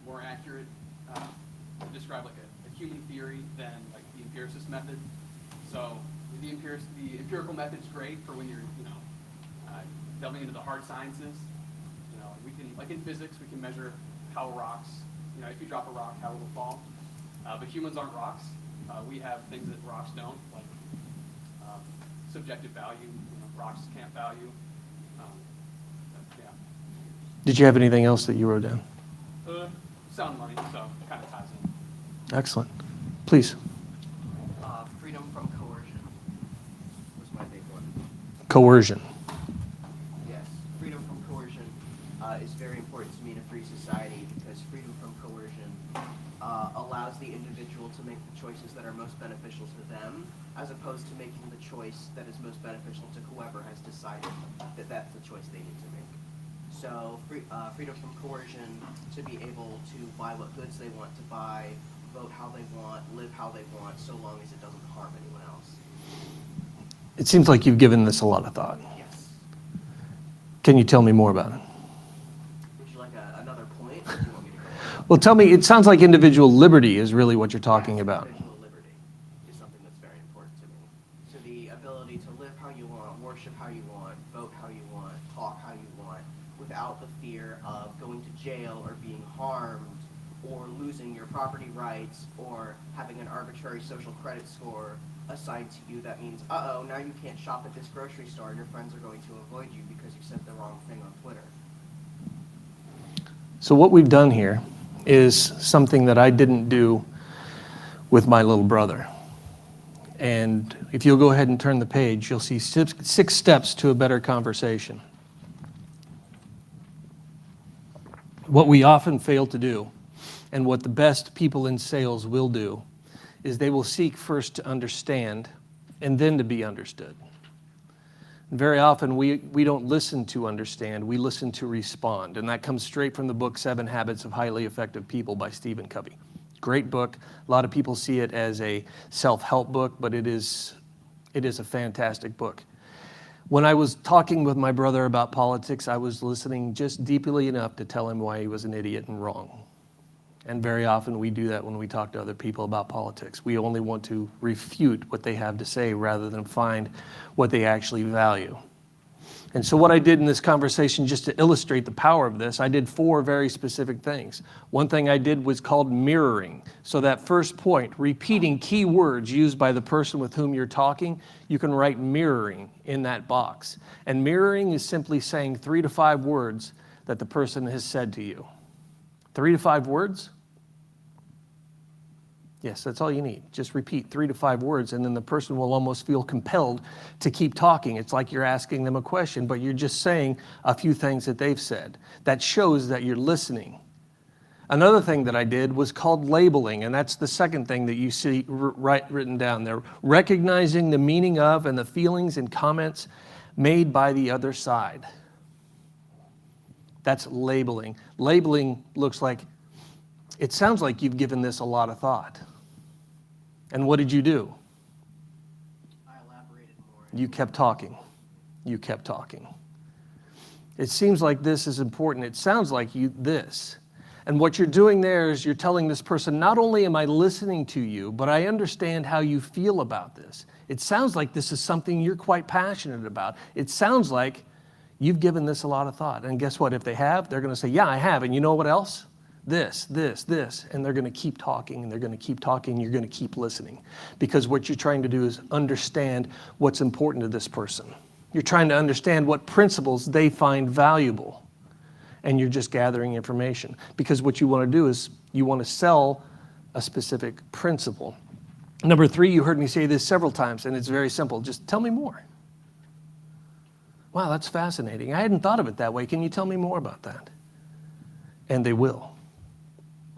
[SPEAKER 16] more accurate to describe like a human theory than like the empiricist method. So the empirical method's great for when you're delving into the hard sciences. We can, like in physics, we can measure how rocks, if you drop a rock, how it will fall. But humans aren't rocks. We have things that rocks don't, like subjective value. Rocks can't value. Yeah.
[SPEAKER 14] Did you have anything else that you wrote down?
[SPEAKER 16] Sound money, so it kind of ties in.
[SPEAKER 14] Excellent. Please.
[SPEAKER 17] Freedom from coercion was my big one.
[SPEAKER 14] Coercion.
[SPEAKER 17] Yes, freedom from coercion is very important to me in a free society because freedom from coercion allows the individual to make the choices that are most beneficial to them, as opposed to making the choice that is most beneficial to whoever has decided that that's the choice they need to make. So freedom from coercion to be able to buy what goods they want to buy, vote how they want, live how they want, so long as it doesn't harm anyone else.
[SPEAKER 14] It seems like you've given this a lot of thought.
[SPEAKER 17] Yes.
[SPEAKER 14] Can you tell me more about it?
[SPEAKER 17] Would you like another point, or do you want me to go on?
[SPEAKER 14] Well, tell me, it sounds like individual liberty is really what you're talking about.
[SPEAKER 17] Individual liberty is something that's very important to me. So the ability to live how you want, worship how you want, vote how you want, talk how you want, without the fear of going to jail or being harmed or losing your property rights or having an arbitrary social credit score assigned to you that means, now you can't shop at this grocery store and your friends are going to avoid you because you said the wrong thing on Twitter.
[SPEAKER 14] So what we've done here is something that I didn't do with my little brother. And if you'll go ahead and turn the page, you'll see six steps to a better conversation. What we often fail to do, and what the best people in sales will do, is they will seek first to understand and then to be understood. And very often we don't listen to understand, we listen to respond. And that comes straight from the book 7 Habits of Highly Effective People by Stephen Covey. Great book. A lot of people see it as a self-help book, but it is a fantastic book. When I was talking with my brother about politics, I was listening just deeply enough to tell him why he was an idiot and wrong. And very often we do that when we talk to other people about politics. We only want to refute what they have to say rather than find what they actually value. And so what I did in this conversation, just to illustrate the power of this, I did 4 very specific things. One thing I did was called mirroring. So that first point, repeating key words used by the person with whom you're talking, you can write mirroring in that box. And mirroring is simply saying 3 to 5 words that the person has said to you. 3 to 5 words? Yes, that's all you need. Just repeat 3 to 5 words, and then the person will almost feel compelled to keep talking. It's like you're asking them a question, but you're just saying a few things that they've said. That shows that you're listening. Another thing that I did was called labeling, and that's the second thing that you see written down there. Recognizing the meaning of and the feelings and comments made by the other side. That's labeling. Labeling looks like, it sounds like you've given this a lot of thought. And what did you do?
[SPEAKER 17] I elaborated more.
[SPEAKER 14] You kept talking. You kept talking. It seems like this is important. It sounds like this. And what you're doing there is you're telling this person, not only am I listening to you, but I understand how you feel about this. It sounds like this is something you're quite passionate about. It sounds like you've given this a lot of thought. And guess what? If they have, they're going to say, yeah, I have. And you know what else? This, and they're going to keep talking, and they're going to keep talking, and you're going to keep listening. Because what you're trying to do is understand what's important to this person. You're trying to understand what principles they find valuable, and you're just gathering information. Because what you want to do is you want to sell a specific principle. Number 3, you heard me say this several times, and it's very simple. Just tell me more. Wow, that's fascinating. I hadn't thought of it that way. Can you tell me more about that? And they will.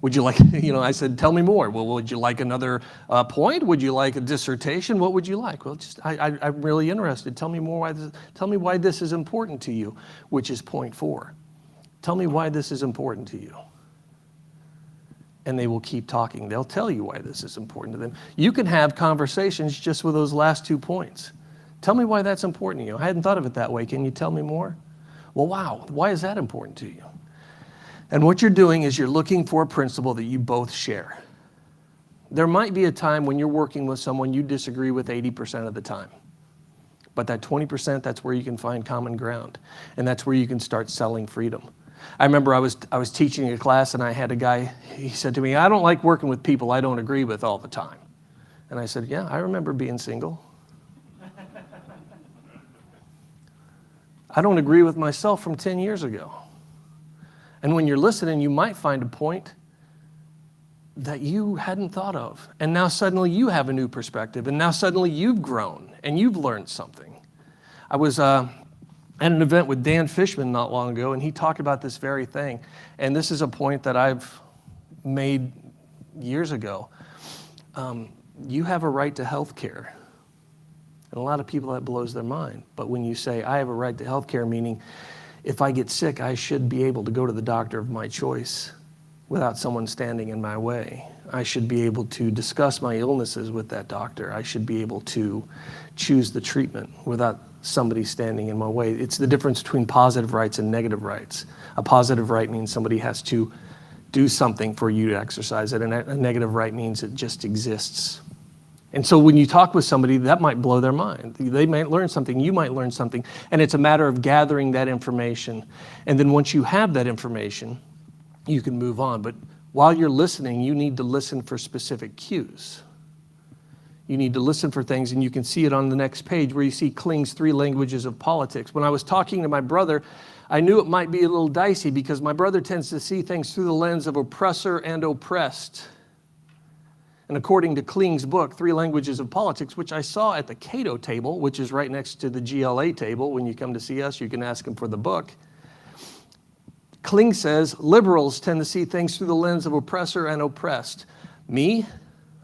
[SPEAKER 14] Would you like, I said, tell me more. Well, would you like another point? Would you like a dissertation? What would you like? Well, I'm really interested. Tell me more. Tell me why this is important to you, which is point 4. Tell me why this is important to you. And they will keep talking. They'll tell you why this is important to them. You can have conversations just with those last 2 points. Tell me why that's important to you. I hadn't thought of it that way. Can you tell me more? Well, wow, why is that important to you? And what you're doing is you're looking for a principle that you both share. There might be a time when you're working with someone you disagree with 80% of the time. But that 20%, that's where you can find common ground. And that's where you can start selling freedom. I remember I was teaching a class and I had a guy, he said to me, I don't like working with people I don't agree with all the time. And I said, yeah, I remember being single. I don't agree with myself from 10 years ago. And when you're listening, you might find a point that you hadn't thought of. And now suddenly you have a new perspective. And now suddenly you've grown and you've learned something. I was at an event with Dan Fishman not long ago, and he talked about this very thing. And this is a point that I've made years ago. You have a right to health care. And a lot of people, that blows their mind. But when you say, I have a right to health care, meaning if I get sick, I should be able to go to the doctor of my choice without someone standing in my way. I should be able to discuss my illnesses with that doctor. I should be able to choose the treatment without somebody standing in my way. It's the difference between positive rights and negative rights. A positive right means somebody has to do something for you to exercise it, and a negative right means it just exists. And so when you talk with somebody, that might blow their mind. They might learn something, you might learn something, and it's a matter of gathering that information. And then once you have that information, you can move on. But while you're listening, you need to listen for specific cues. You need to listen for things, and you can see it on the next page where you see Kling's 3 languages of politics. When I was talking to my brother, I knew it might be a little dicey because my brother tends to see things through the lens of oppressor and oppressed. And according to Kling's book, 3 Languages of Politics, which I saw at the Cato table, which is right next to the GLA table. When you come to see us, you can ask him for the book. Kling says liberals tend to see things through the lens of oppressor and oppressed. Me,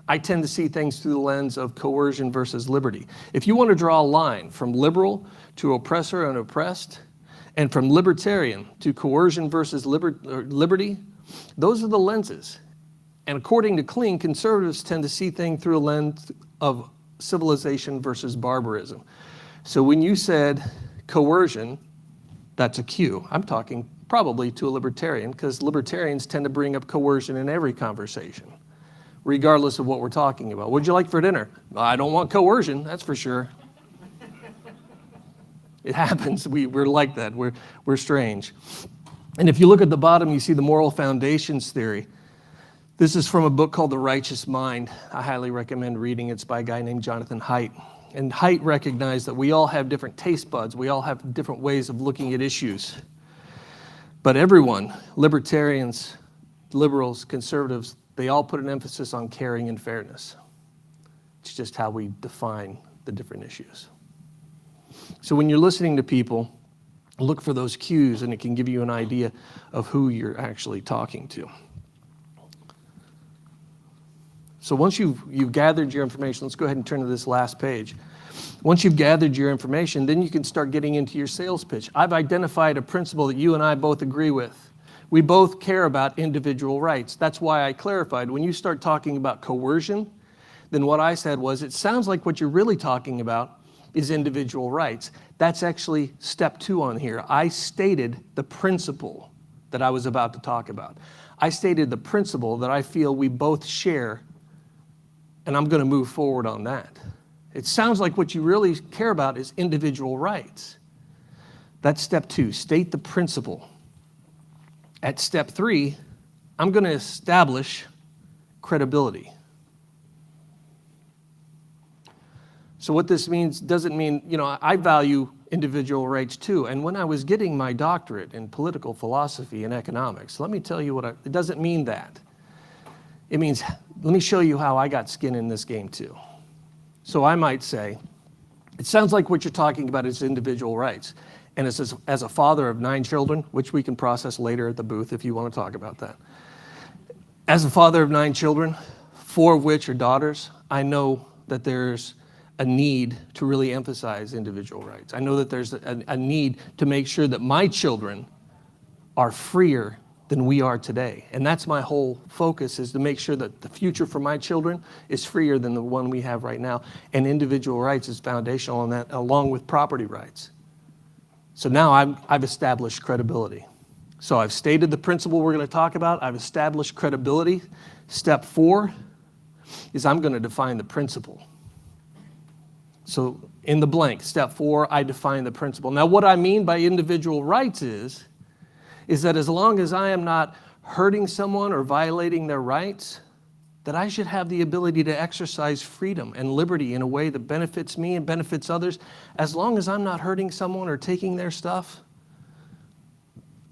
[SPEAKER 14] I tend to see things through the lens of coercion versus liberty. If you want to draw a line from liberal to oppressor and oppressed, and from libertarian to coercion versus liberty, those are the lenses. And according to Kling, conservatives tend to see things through a lens of civilization versus barbarism. So when you said coercion, that's a cue. I'm talking probably to a libertarian, because libertarians tend to bring up coercion in every conversation, regardless of what we're talking about. What'd you like for dinner? I don't want coercion, that's for sure. It happens. We're like that. We're strange. And if you look at the bottom, you see the moral foundations theory. This is from a book called The Righteous Mind. I highly recommend reading it. It's by a guy named Jonathan Haidt. And Haidt recognized that we all have different taste buds. We all have different ways of looking at issues. But everyone, libertarians, liberals, conservatives, they all put an emphasis on caring and fairness. It's just how we define the different issues. So when you're listening to people, look for those cues, and it can give you an idea of who you're actually talking to. So once you've gathered your information, let's go ahead and turn to this last page. Once you've gathered your information, then you can start getting into your sales pitch. I've identified a principle that you and I both agree with. We both care about individual rights. That's why I clarified. When you start talking about coercion, then what I said was, it sounds like what you're really talking about is individual rights. That's actually step 2 on here. I stated the principle that I was about to talk about. I stated the principle that I feel we both share, and I'm going to move forward on that. It sounds like what you really care about is individual rights. That's step 2, state the principle. At step 3, I'm going to establish credibility. So what this means doesn't mean, I value individual rights too. And when I was getting my doctorate in political philosophy and economics, let me tell you it doesn't mean that. It means, let me show you how I got skin in this game too. So I might say, it sounds like what you're talking about is individual rights. And as a father of 9 children, which we can process later at the booth if you want to talk about that. As a father of 9 children, 4 of which are daughters, I know that there's a need to really emphasize individual rights. I know that there's a need to make sure that my children are freer than we are today. And that's my whole focus, is to make sure that the future for my children is freer than the one we have right now. And individual rights is foundational on that, along with property rights. So now I've established credibility. So I've stated the principle we're going to talk about. I've established credibility. Step 4 is I'm going to define the principle. So in the blank, step 4, I define the principle. Now what I mean by individual rights is that as long as I am not hurting someone or violating their rights, that I should have the ability to exercise freedom and liberty in a way that benefits me and benefits others. As long as I'm not hurting someone or taking their stuff,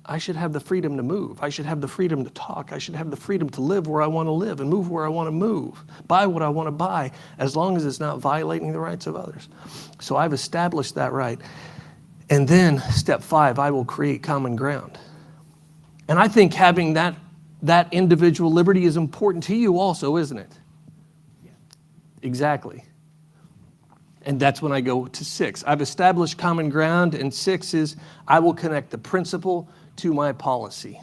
[SPEAKER 14] I should have the freedom to move. I should have the freedom to talk. I should have the freedom to live where I want to live and move where I want to move, buy what I want to buy, as long as it's not violating the rights of others. So I've established that right. And then step 5, I will create common ground. And I think having that individual liberty is important to you also, isn't it? Yeah. Exactly. And that's when I go to 6. I've established common ground, and 6 is I will connect the principle to my policy.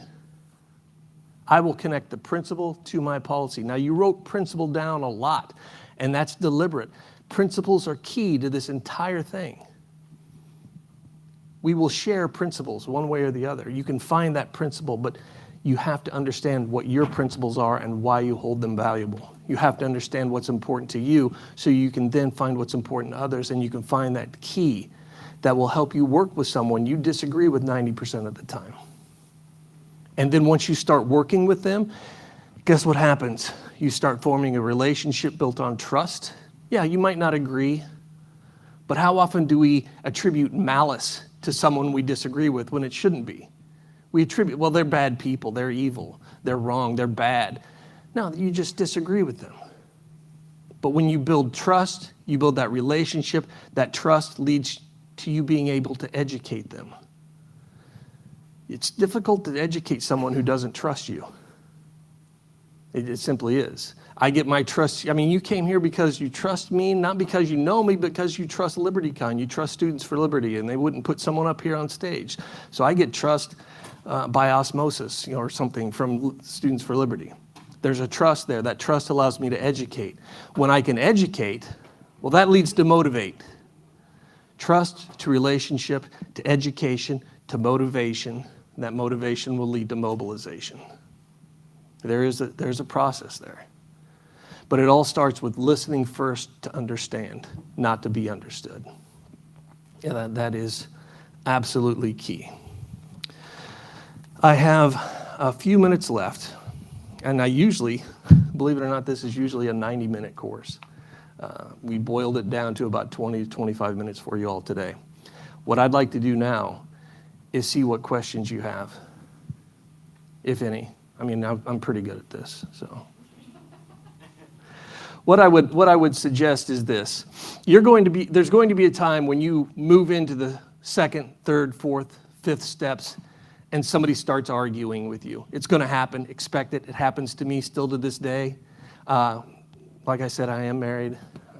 [SPEAKER 14] I will connect the principle to my policy. Now, you wrote principle down a lot, and that's deliberate. Principles are key to this entire thing. We will share principles one way or the other. You can find that principle, but you have to understand what your principles are and why you hold them valuable. You have to understand what's important to you so you can then find what's important to others, and you can find that key that will help you work with someone you disagree with 90% of the time. And then once you start working with them, guess what happens? You start forming a relationship built on trust. Yeah, you might not agree, but how often do we attribute malice to someone we disagree with when it shouldn't be? We attribute, well, they're bad people, they're evil, they're wrong, they're bad. No, you just disagree with them. But when you build trust, you build that relationship, that trust leads to you being able to educate them. It's difficult to educate someone who doesn't trust you. It simply is. I get my trust. I mean, you came here because you trust me, not because you know me, but because you trust LibertyCon. You trust Students for Liberty, and they wouldn't put someone up here on stage. So I get trust by osmosis, or something from Students for Liberty. There's a trust there. That trust allows me to educate. When I can educate, well, that leads to motivate. Trust to relationship, to education, to motivation. And that motivation will lead to mobilization. There's a process there. But it all starts with listening first to understand, not to be understood. Yeah, that is absolutely key. I have a few minutes left, and I usually, believe it or not, this is usually a 90-minute course. We boiled it down to about 20 to 25 minutes for you all today. What I'd like to do now is see what questions you have, if any. I mean, I'm pretty good at this, so. What I would suggest is this. There's going to be a time when you move into the 2nd, 3rd, 4th, 5th steps, and somebody starts arguing with you. It's going to happen. Expect it. It happens to me still to this day. Like I said, I am married.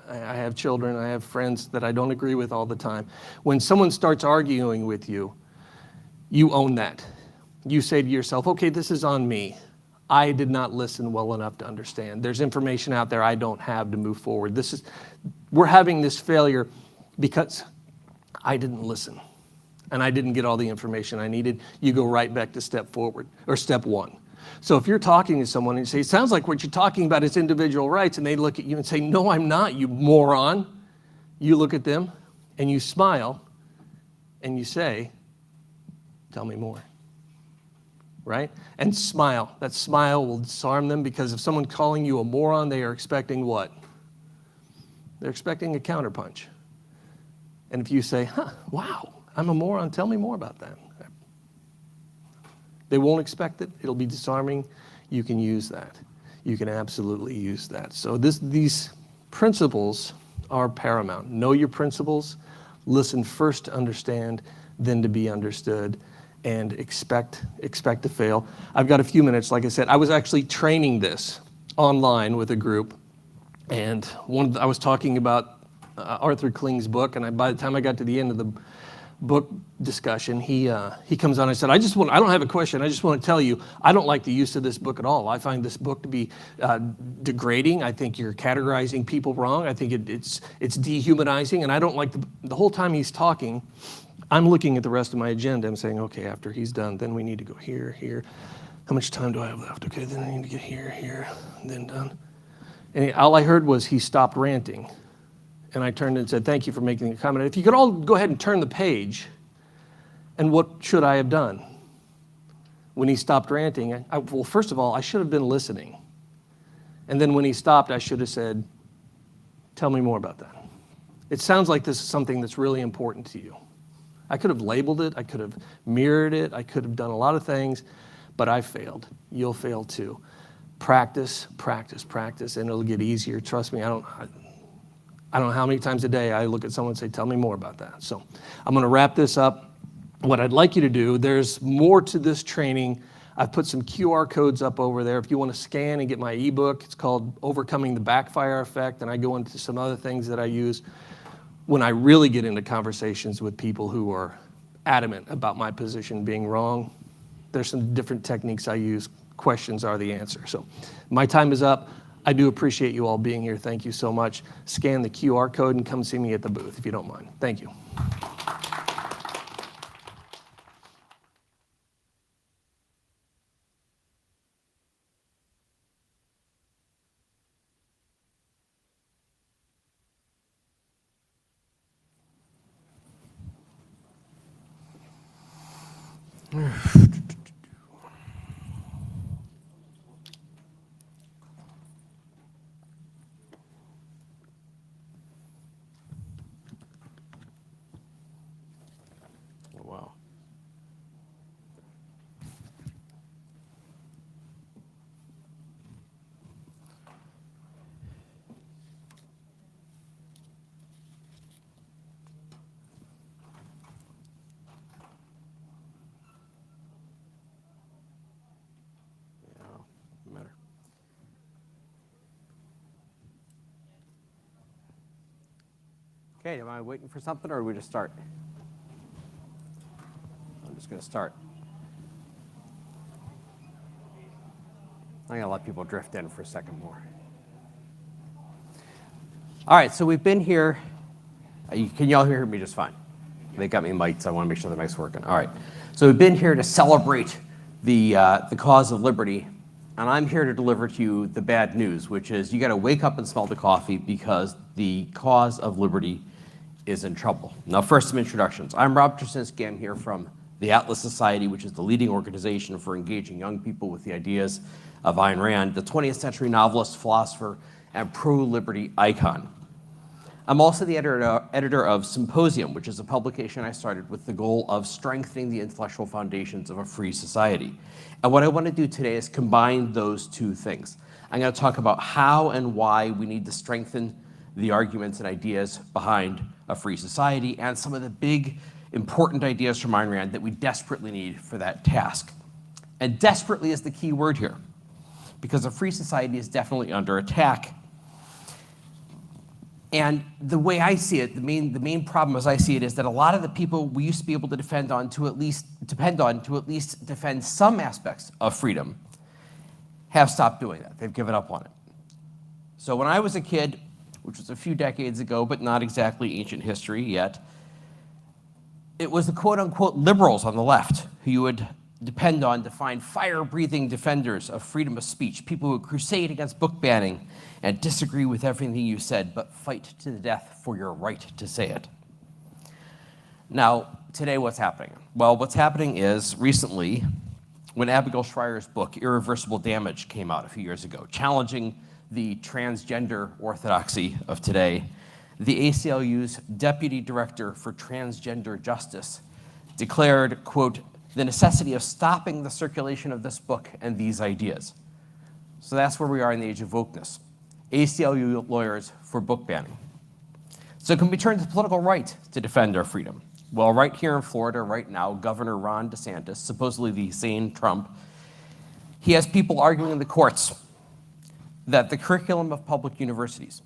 [SPEAKER 14] I have children. I have friends that I don't agree with all the time. When someone starts arguing with you, you own that. You say to yourself, okay, this is on me. I did not listen well enough to understand. There's information out there I don't have to move forward. We're having this failure because I didn't listen and I didn't get all the information I needed. You go right back to step 1. So if you're talking to someone and you say, it sounds like what you're talking about is individual rights, and they look at you and say, no, I'm not, you moron. You look at them and you smile and you say, tell me more. Right? And smile. That smile will disarm them, because if someone's calling you a moron, they are expecting what? They're expecting a counterpunch. And if you say, wow, I'm a moron, tell me more about that. They won't expect it. It'll be disarming. You can use that. you can absolutely use that. So these principles are paramount. Know your principles, listen first to understand, then to be understood, and expect to fail. I've got a few minutes. Like I said, I was actually training this online with a group, and I was talking about Arthur Kling's book, and by the time I got to the end of the book discussion, he comes on and said, I don't have a question, I just want to tell you, I don't like the use of this book at all. I find this book to be degrading. I think you're categorizing people wrong. I think it's dehumanizing, and I don't like the whole time he's talking, I'm looking at the rest of my agenda. I'm saying, okay, after he's done, then we need to go here, here. How much time do I have left? Okay, then I need to get here, here, and then done. And all I heard was he stopped ranting. And I turned and said, thank you for making a comment. If you could all go ahead and turn the page, and what should I have done? When he stopped ranting, well, first of all, I should have been listening. And then when he stopped, I should have said, tell me more about that. It sounds like this is something that's really important to you. I could have labeled it, I could have mirrored it, I could have done a lot of things, but I failed. You'll fail too. Practice, practice, practice, and it'll get easier. Trust me, I don't know how many times a day I look at someone and say, tell me more about that. So I'm gonna wrap this up. What I'd like you to do, there's more to this training. I've put some QR codes up over there. If you wanna scan and get my ebook, it's called Overcoming the Backfire Effect, and I go into some other things that I use when I really get into conversations with people who are adamant about my position being wrong. There's some different techniques I use. Questions are the answer. So my time is up. I do appreciate you all being here. Thank you so much. Scan the QR code and come see me at the booth if you don't mind. Thank you. Wow. Matter.
[SPEAKER 3] Okay, am I waiting for something, or are we just start? I'm just going to start. I'm going to let people drift in for a second more. All right, so we've been here. Can y'all hear me just fine? They got me mic'd, so I want to make sure the mic's working. All right, so we've been here to celebrate the cause of liberty, and I'm here to deliver to you the bad news, which is you got to wake up and smell the coffee because the cause of liberty is in trouble. Now, first, some introductions. I'm Rob Tracinski. I'm here from the Atlas Society, which is the leading organization for engaging young people with the ideas of Ayn Rand, the 20th century novelist, philosopher, and pro-liberty icon. I'm also the editor of Symposium, which is a publication I started with the goal of strengthening the intellectual foundations of a free society. And what I want to do today is combine those two things. I'm going to talk about how and why we need to strengthen the arguments and ideas behind a free society and some of the big, important ideas from Ayn Rand that we desperately need for that task. And desperately is the key word here, because a free society is definitely under attack. And the way I see it, the main problem as I see it is that a lot of the people we used to be able to depend on to at least defend some aspects of freedom have stopped doing that. They've given up on it. So when I was a kid, which was a few decades ago, but not exactly ancient history yet, it was the quote-unquote liberals on the left who you would depend on to find fire-breathing defenders of freedom of speech, people who crusade against book banning and disagree with everything you said, but fight to the death for your right to say it. Now, today what's happening? Well, what's happening is recently, when Abigail Shrier's book, Irreversible Damage, came out a few years ago, challenging the transgender orthodoxy of today, the ACLU's Deputy Director for Transgender Justice declared, quote, the necessity of stopping the circulation of this book and these ideas.
[SPEAKER 18] So that's where we are in the age of wokeness. ACLU lawyers for book banning. So can we turn to the political right to defend our freedom? Well, right here in Florida right now, Governor Ron DeSantis, supposedly the sane Trump, he has people arguing in the courts that the curriculum of public universities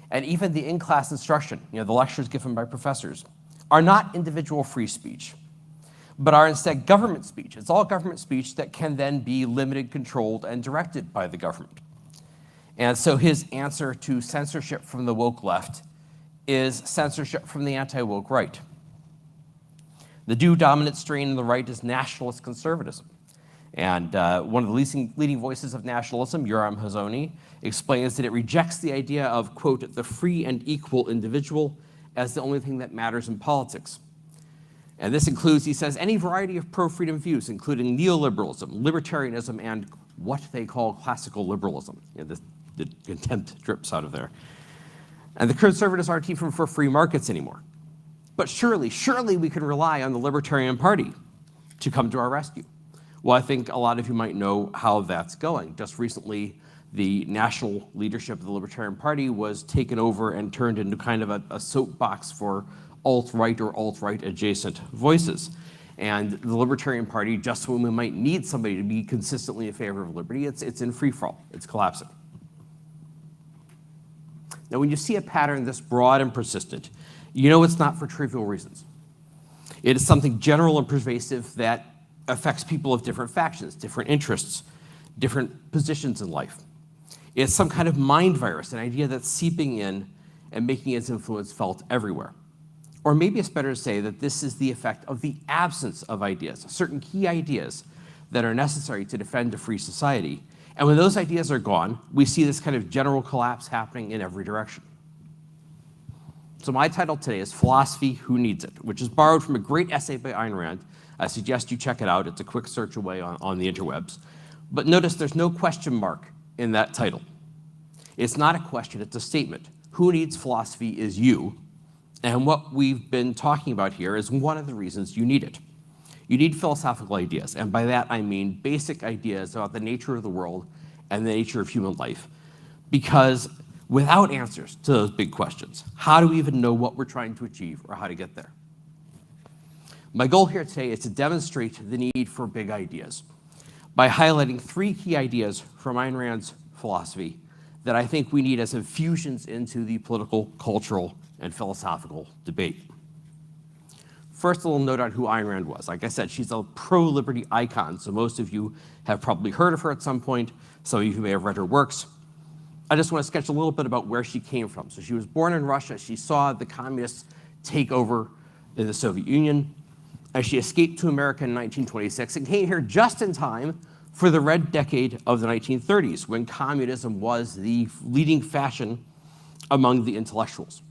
[SPEAKER 18] and even the in-class instruction, the lectures given by professors, are not individual free speech, but are instead government speech. It's all government speech that can then be limited, controlled, and directed by the government. And so his answer to censorship from the woke left is censorship from the anti-woke right. The new dominant strain in the right is nationalist conservatism. And one of the leading voices of nationalism, Yoram Hazony, explains that it rejects the idea of, quote, the free and equal individual as the only thing that matters in politics. And this includes, he says, any variety of pro-freedom views, including neoliberalism, libertarianism, and what they call classical liberalism. The contempt drips out of there. And the conservatives aren't even for free markets anymore. But surely we can rely on the Libertarian Party to come to our rescue. Well, I think a lot of you might know how that's going. Just recently, the national leadership of the Libertarian Party was taken over and turned into kind of a soapbox for alt-right or alt-right adjacent voices. And the Libertarian Party, just when we might need somebody to be consistently in favor of liberty, it's in free fall. It's collapsing. Now, when you see a pattern this broad and persistent, you know it's not for trivial reasons. It is something general and pervasive that affects people of different factions, different interests, different positions in life. It's some kind of mind virus, an idea that's seeping in and making its influence felt everywhere. Or maybe it's better to say that this is the effect of the absence of ideas, certain key ideas that are necessary to defend a free society. And when those ideas are gone, we see this kind of general collapse happening in every direction. So my title today is Philosophy, Who Needs It?, which is borrowed from a great essay by Ayn Rand. I suggest you check it out. It's a quick search away on the interwebs. But notice there's no question mark in that title. It's not a question, it's a statement. Who needs philosophy is you. And what we've been talking about here is one of the reasons you need it. You need philosophical ideas, and by that I mean basic ideas about the nature of the world and the nature of human life. Because without answers to those big questions, how do we even know what we're trying to achieve or how to get there? My goal here today is to demonstrate the need for big ideas by highlighting 3 key ideas from Ayn Rand's philosophy that I think we need as infusions into the political, cultural, and philosophical debate. First, a little note on who Ayn Rand was. Like I said, she's a pro-liberty icon, so most of you have probably heard of her at some point. Some of you may have read her works. I just want to sketch a little bit about where she came from. So she was born in Russia. She saw the communists take over in the Soviet Union, and she escaped to America in 1926 and came here just in time for the red decade of the 1930s, when communism was the leading fashion among the intellectuals.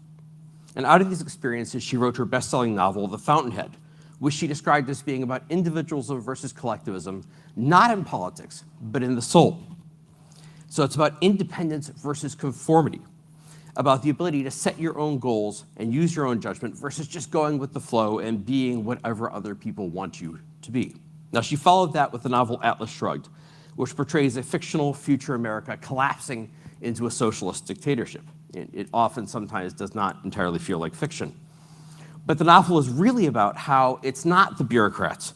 [SPEAKER 18] And out of these experiences, she wrote her best-selling novel, The Fountainhead, which she described as being about individualism versus collectivism, not in politics, but in the soul. So it's about independence versus conformity, about the ability to set your own goals and use your own judgment versus just going with the flow and being whatever other people want you to be. Now, she followed that with the novel Atlas Shrugged, which portrays a fictional future America collapsing into a socialist dictatorship. It often sometimes does not entirely feel like fiction. But the novel is really about how it's not the bureaucrats,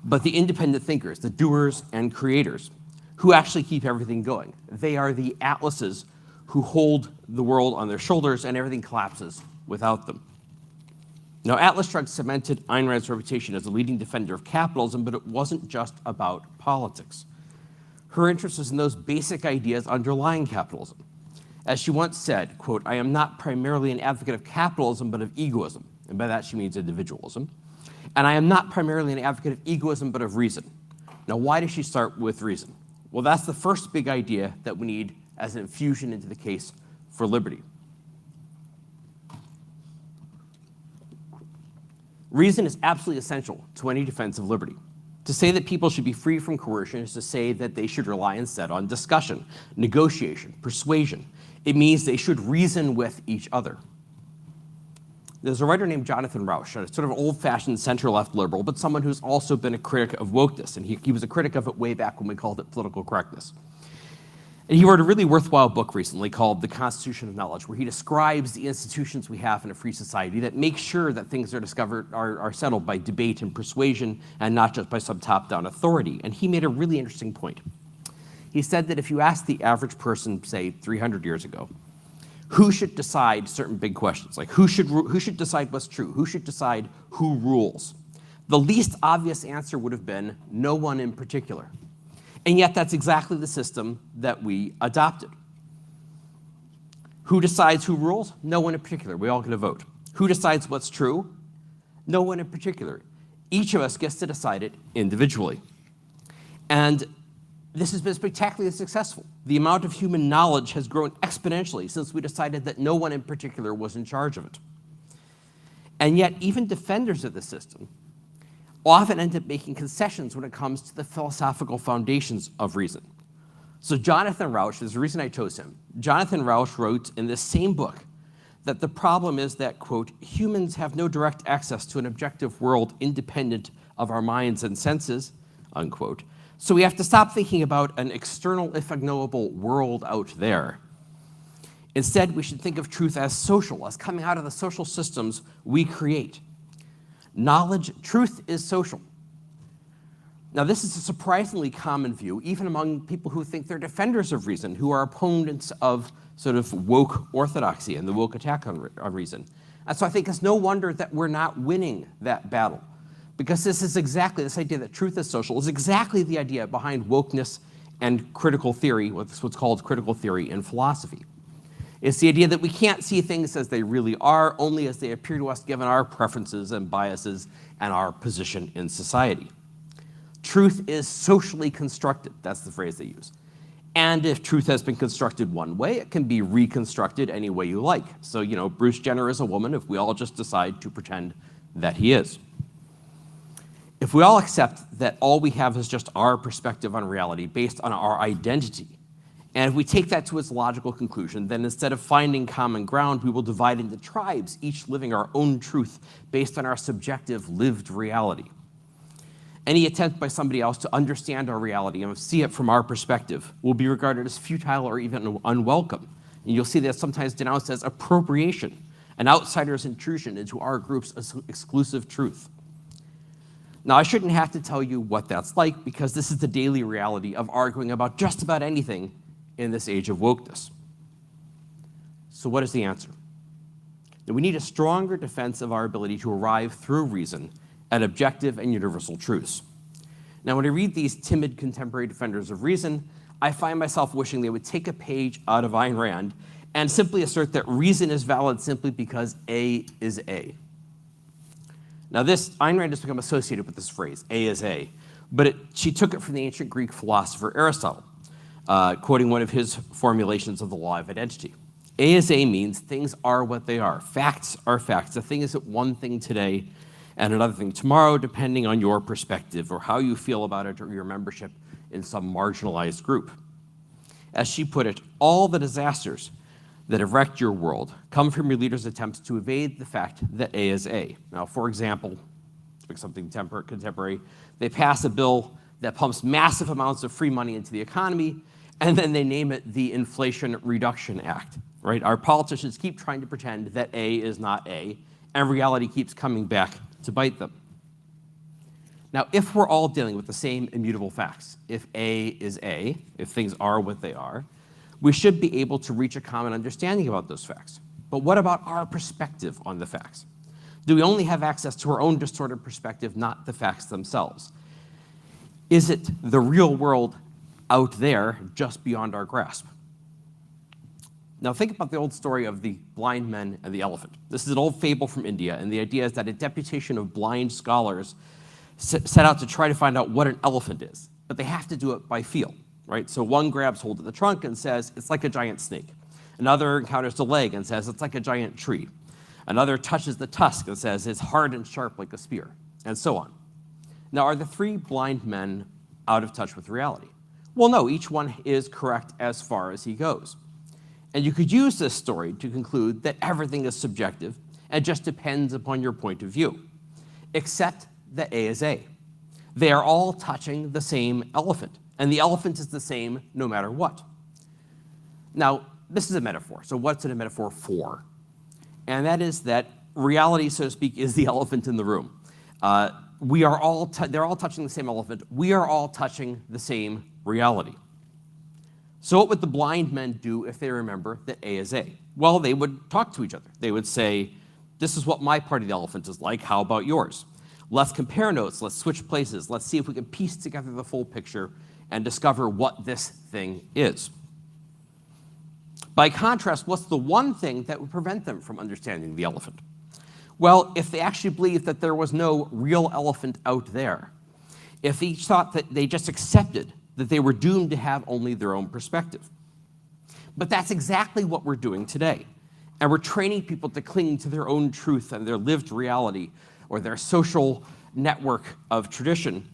[SPEAKER 18] but the independent thinkers, the doers and creators, who actually keep everything going. They are the atlases who hold the world on their shoulders, and everything collapses without them. Now, Atlas Shrugged cemented Ayn Rand's reputation as a leading defender of capitalism, but it wasn't just about politics. Her interest was in those basic ideas underlying capitalism. As she once said, quote, "I am not primarily an advocate of capitalism, but of egoism." And by that she means individualism. "And I am not primarily an advocate of egoism, but of reason." Now, why does she start with reason? Well, that's the first big idea that we need as an infusion into the case for liberty. Reason is absolutely essential to any defense of liberty. To say that people should be free from coercion is to say that they should rely instead on discussion, negotiation, persuasion. It means they should reason with each other. There's a writer named Jonathan Rauch, a sort of old-fashioned center-left liberal, but someone who's also been a critic of wokeness, and he was a critic of it way back when we called it political correctness. And he wrote a really worthwhile book recently called The Constitution of Knowledge, where he describes the institutions we have in a free society that make sure that things are settled by debate and persuasion and not just by some top-down authority. And he made a really interesting point. He said that if you ask the average person, say 300 years ago, who should decide certain big questions, like who should decide what's true, who should decide who rules, the least obvious answer would have been no one in particular. And yet that's exactly the system that we adopted. Who decides who rules? No one in particular. We all get a vote. Who decides what's true? No one in particular. Each of us gets to decide it individually. And this has been spectacularly successful. The amount of human knowledge has grown exponentially since we decided that no one in particular was in charge of it. And yet even defenders of the system often end up making concessions when it comes to the philosophical foundations of reason. So Jonathan Rauch, there's a reason I chose him. Jonathan Rauch wrote in this same book that the problem is that, quote, humans have no direct access to an objective world independent of our minds and senses, unquote. So we have to stop thinking about an external, if unknowable, world out there. Instead, we should think of truth as social, as coming out of the social systems we create. Truth is social. Now, this is a surprisingly common view, even among people who think they're defenders of reason, who are opponents of sort of woke orthodoxy and the woke attack on reason. And so I think it's no wonder that we're not winning that battle, because this idea that truth is social is exactly the idea behind wokeness and critical theory, what's called critical theory in philosophy. It's the idea that we can't see things as they really are, only as they appear to us given our preferences and biases and our position in society. Truth is socially constructed, that's the phrase they use. And if truth has been constructed one way, it can be reconstructed any way you like. So, Bruce Jenner is a woman if we all just decide to pretend that he is. If we all accept that all we have is just our perspective on reality based on our identity, and if we take that to its logical conclusion, then instead of finding common ground, we will divide into tribes, each living our own truth based on our subjective lived reality. Any attempt by somebody else to understand our reality and see it from our perspective will be regarded as futile or even unwelcome. And you'll see that sometimes denounced as appropriation, an outsider's intrusion into our group's exclusive truth. Now, I shouldn't have to tell you what that's like, because this is the daily reality of arguing about just about anything in this age of wokeness. So what is the answer? That we need a stronger defense of our ability to arrive through reason at objective and universal truths. Now, when I read these timid contemporary defenders of reason, I find myself wishing they would take a page out of Ayn Rand and simply assert that reason is valid simply because A is A. Now, Ayn Rand has become associated with this phrase, A is A, but she took it from the ancient Greek philosopher Aristotle, quoting one of his formulations of the law of identity. A is A means things are what they are. Facts are facts. A thing is one thing today and another thing tomorrow, depending on your perspective or how you feel about it or your membership in some marginalized group. As she put it, all the disasters that have wrecked your world come from your leaders' attempts to evade the fact that A is A. Now, for example, to pick something contemporary, they pass a bill that pumps massive amounts of free money into the economy, and then they name it the Inflation Reduction Act, right? Our politicians keep trying to pretend that A is not A, and reality keeps coming back to bite them. Now, if we're all dealing with the same immutable facts, if A is A, if things are what they are, we should be able to reach a common understanding about those facts. But what about our perspective on the facts? Do we only have access to our own distorted perspective, not the facts themselves? Is it the real world out there just beyond our grasp? Now think about the old story of the blind men and the elephant. This is an old fable from India, and the idea is that a deputation of blind scholars set out to try to find out what an elephant is, but they have to do it by feel, right? So one grabs hold of the trunk and says, it's like a giant snake. Another encounters the leg and says, it's like a giant tree. Another touches the tusk and says, it's hard and sharp like a spear, and so on. Now, are the three blind men out of touch with reality? Well, no, each one is correct as far as he goes. And you could use this story to conclude that everything is subjective and just depends upon your point of view, except that A is A. They are all touching the same elephant, and the elephant is the same no matter what. Now, this is a metaphor. So what's it a metaphor for? And that is that reality, so to speak, is the elephant in the room. They're all touching the same elephant. We are all touching the same reality. So what would the blind men do if they remember that A is A? Well, they would talk to each other. They would say, this is what my part of the elephant is like. How about yours? Let's compare notes. Let's switch places. Let's see if we can piece together the full picture and discover what this thing is. By contrast, what's the one thing that would prevent them from understanding the elephant? Well, if they actually believed that there was no real elephant out there, if they each thought that they just accepted that they were doomed to have only their own perspective. But that's exactly what we're doing today. And we're training people to cling to their own truth and their lived reality or their social network of tradition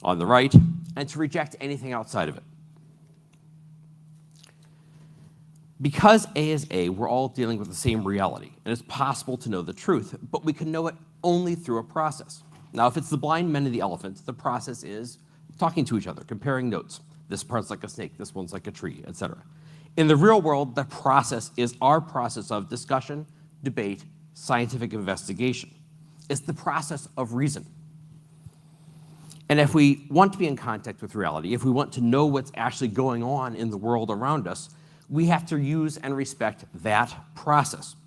[SPEAKER 18] on the right, and to reject anything outside of it. Because A is A, we're all dealing with the same reality, and it's possible to know the truth, but we can know it only through a process. Now, if it's the blind men and the elephant, the process is talking to each other, comparing notes. This part's like a snake, this one's like a tree, etc. In the real world, the process is our process of discussion, debate, scientific investigation. It's the process of reason. And if we want to be in contact with reality, if we want to know what's actually going on in the world around us, we have to use and respect that process.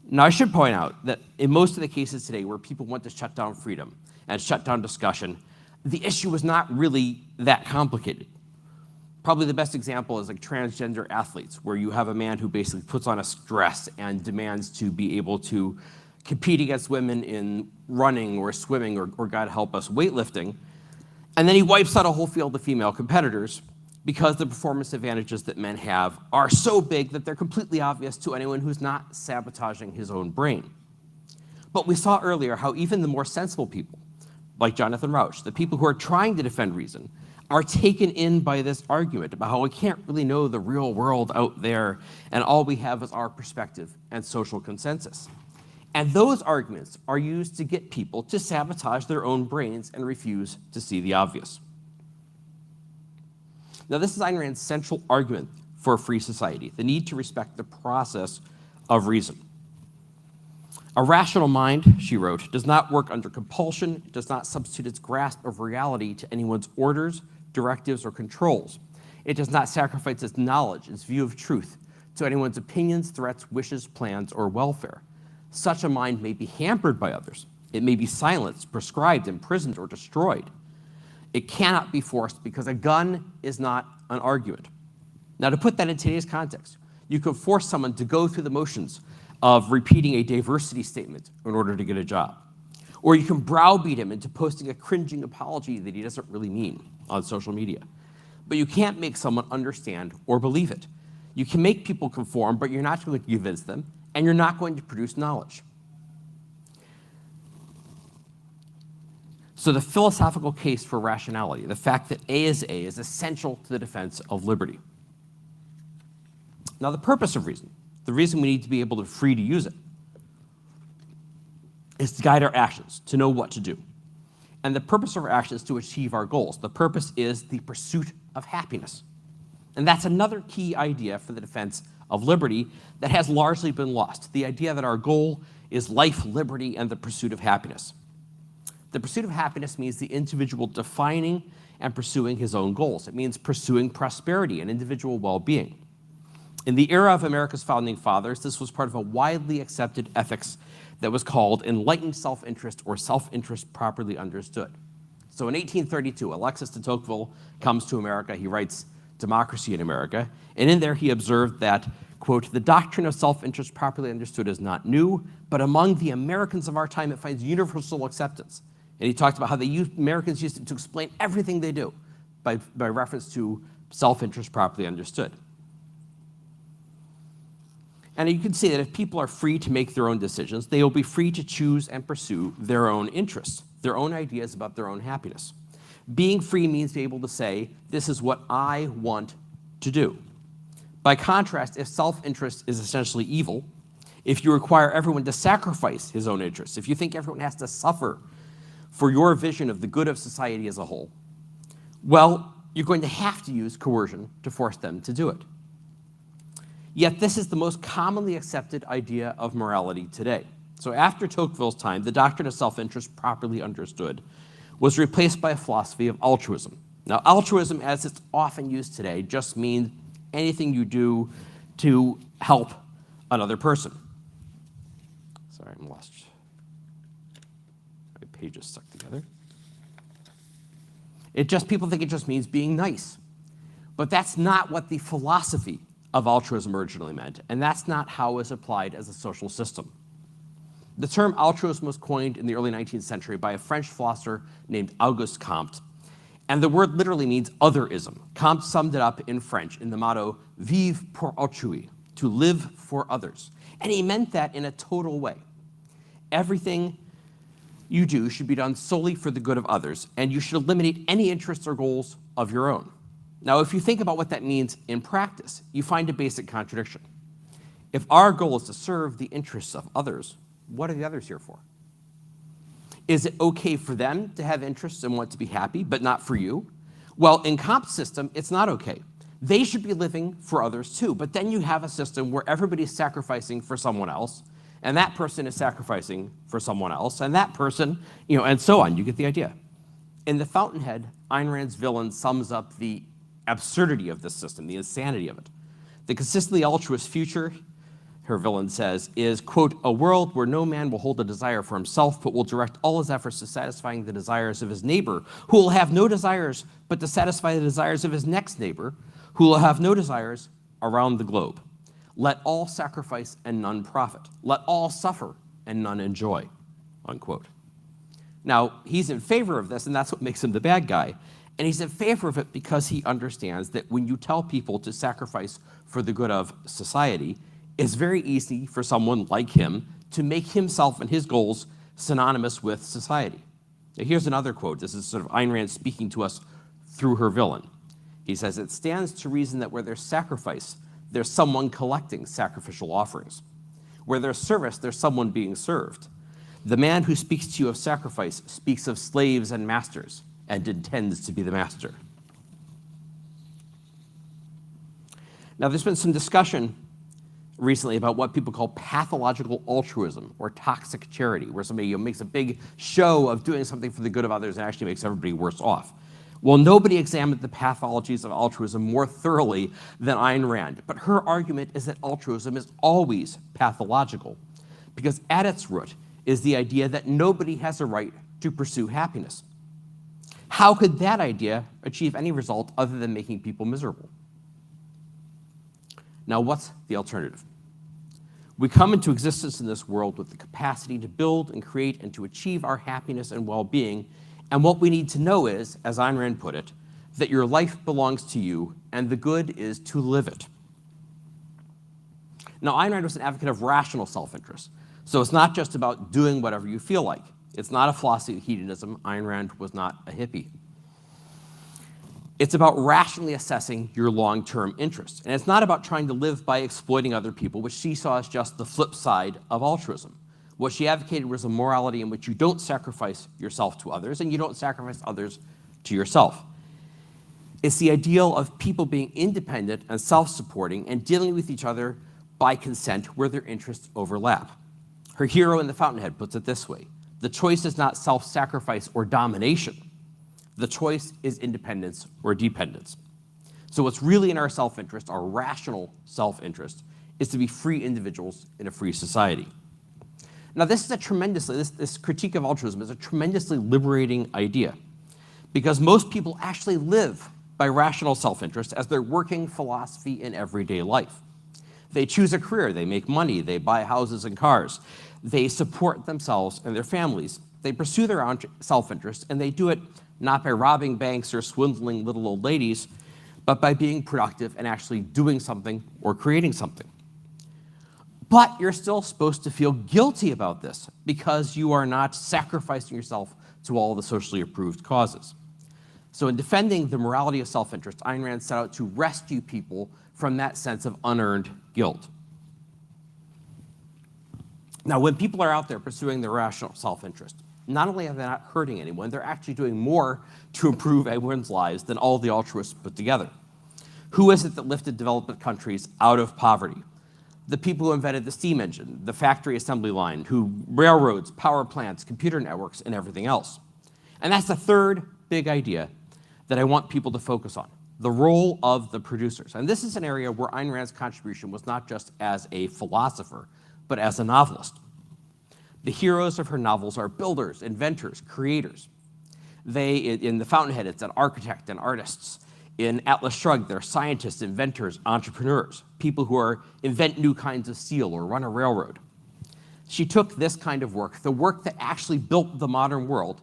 [SPEAKER 18] Now, I should point out that in most of the cases today where people want to shut down freedom and shut down discussion, the issue is not really that complicated. Probably the best example is like transgender athletes, where you have a man who basically puts on a dress and demands to be able to compete against women in running or swimming or God help us, weightlifting. And then he wipes out a whole field of female competitors because the performance advantages that men have are so big that they're completely obvious to anyone who's not sabotaging his own brain. But we saw earlier how even the more sensible people, like Jonathan Rauch, the people who are trying to defend reason, are taken in by this argument about how we can't really know the real world out there and all we have is our perspective and social consensus. And those arguments are used to get people to sabotage their own brains and refuse to see the obvious. Now, this is Ayn Rand's central argument for a free society, the need to respect the process of reason. A rational mind, she wrote, does not work under compulsion, it does not substitute its grasp of reality to anyone's orders, directives, or controls. It does not sacrifice its knowledge, its view of truth, to anyone's opinions, threats, wishes, plans, or welfare. Such a mind may be hampered by others. It may be silenced, prescribed, imprisoned, or destroyed. It cannot be forced because a gun is not an argument. Now, to put that in today's context, you could force someone to go through the motions of repeating a diversity statement in order to get a job. Or you can browbeat him into posting a cringing apology that he doesn't really mean on social media. But you can't make someone understand or believe it. You can make people conform, but you're not going to convince them, and you're not going to produce knowledge. So the philosophical case for rationality, the fact that A is essential to the defense of liberty. Now, the purpose of reason, the reason we need to be able to free to use it, is to guide our actions, to know what to do. And the purpose of our actions is to achieve our goals. The purpose is the pursuit of happiness. And that's another key idea for the defense of liberty that has largely been lost, the idea that our goal is life, liberty, and the pursuit of happiness. The pursuit of happiness means the individual defining and pursuing his own goals. It means pursuing prosperity and individual well-being. In the era of America's founding fathers, this was part of a widely accepted ethics that was called enlightened self-interest or self-interest properly understood. So in 1832, Alexis de Tocqueville comes to America. He writes Democracy in America. And in there he observed that, quote, the doctrine of self-interest properly understood is not new, but among the Americans of our time it finds universal acceptance. And he talked about how Americans used it to explain everything they do by reference to self-interest properly understood. And you can see that if people are free to make their own decisions, they will be free to choose and pursue their own interests, their own ideas about their own happiness. Being free means to be able to say, this is what I want to do. By contrast, if self-interest is essentially evil, if you require everyone to sacrifice his own interests, if you think everyone has to suffer for your vision of the good of society as a whole, well, you're going to have to use coercion to force them to do it. Yet this is the most commonly accepted idea of morality today. So after Tocqueville's time, the doctrine of self-interest, properly understood, was replaced by a philosophy of altruism. Now, altruism, as it's often used today, just means anything you do to help another person. Sorry, I'm lost. My pages stuck together. People think it just means being nice. But that's not what the philosophy of altruism originally meant, and that's not how it was applied as a social system. The term altruism was coined in the early 19th century by a French philosopher named Auguste Comte, and the word literally means otherism. Comte summed it up in French in the motto, vivre pour autrui, to live for others. And he meant that in a total way. Everything you do should be done solely for the good of others, and you should eliminate any interests or goals of your own. Now, if you think about what that means in practice, you find a basic contradiction. If our goal is to serve the interests of others, what are the others here for? Is it okay for them to have interests and want to be happy, but not for you? Well, in Comte's system, it's not okay. They should be living for others too, but then you have a system where everybody's sacrificing for someone else, and that person is sacrificing for someone else, and that person, and so on. You get the idea. In The Fountainhead, Ayn Rand's villain sums up the absurdity of this system, the insanity of it. The consistently altruist future, her villain says, is, quote, a world where no man will hold a desire for himself, but will direct all his efforts to satisfying the desires of his neighbor, who will have no desires but to satisfy the desires of his next neighbor, who will have no desires around the globe. Let all sacrifice and none profit. Let all suffer and none enjoy, unquote. Now, he's in favor of this, and that's what makes him the bad guy. And he's in favor of it because he understands that when you tell people to sacrifice for the good of society, it's very easy for someone like him to make himself and his goals synonymous with society. Now, here's another quote. This is sort of Ayn Rand speaking to us through her villain. He says, it stands to reason that where there's sacrifice, there's someone collecting sacrificial offerings. Where there's service, there's someone being served. The man who speaks to you of sacrifice speaks of slaves and masters, and intends to be the master. Now, there's been some discussion recently about what people call pathological altruism or toxic charity, where somebody makes a big show of doing something for the good of others and actually makes everybody worse off. Well, nobody examined the pathologies of altruism more thoroughly than Ayn Rand, but her argument is that altruism is always pathological, because at its root is the idea that nobody has a right to pursue happiness. How could that idea achieve any result other than making people miserable? Now, what's the alternative? We come into existence in this world with the capacity to build and create and to achieve our happiness and well-being, and what we need to know is, as Ayn Rand put it, that your life belongs to you and the good is to live it. Now, Ayn Rand was an advocate of rational self-interest, so it's not just about doing whatever you feel like. It's not a philosophy of hedonism. Ayn Rand was not a hippie. It's about rationally assessing your long-term interests. And it's not about trying to live by exploiting other people, which she saw as just the flip side of altruism. What she advocated was a morality in which you don't sacrifice yourself to others and you don't sacrifice others to yourself. It's the ideal of people being independent and self-supporting and dealing with each other by consent where their interests overlap. Her hero in The Fountainhead puts it this way: the choice is not self-sacrifice or domination. The choice is independence or dependence. So what's really in our self-interest, our rational self-interest, is to be free individuals in a free society. Now, this is this critique of altruism is a tremendously liberating idea, because most people actually live by rational self-interest as their working philosophy in everyday life. They choose a career, they make money, they buy houses and cars, they support themselves and their families. They pursue their own self-interest, and they do it not by robbing banks or swindling little old ladies, but by being productive and actually doing something or creating something. But you're still supposed to feel guilty about this because you are not sacrificing yourself to all the socially approved causes. So in defending the morality of self-interest, Ayn Rand set out to rescue people from that sense of unearned guilt. Now, when people are out there pursuing their rational self-interest, not only are they not hurting anyone, they're actually doing more to improve everyone's lives than all the altruists put together. Who is it that lifted developed countries out of poverty? The people who invented the steam engine, the factory assembly line, railroads, power plants, computer networks, and everything else. And that's the third big idea that I want people to focus on, the role of the producers. And this is an area where Ayn Rand's contribution was not just as a philosopher, but as a novelist. The heroes of her novels are builders, inventors, creators. In The Fountainhead, it's an architect and artists. In Atlas Shrugged, they're scientists, inventors, entrepreneurs, people who invent new kinds of steel or run a railroad. She took this kind of work, the work that actually built the modern world,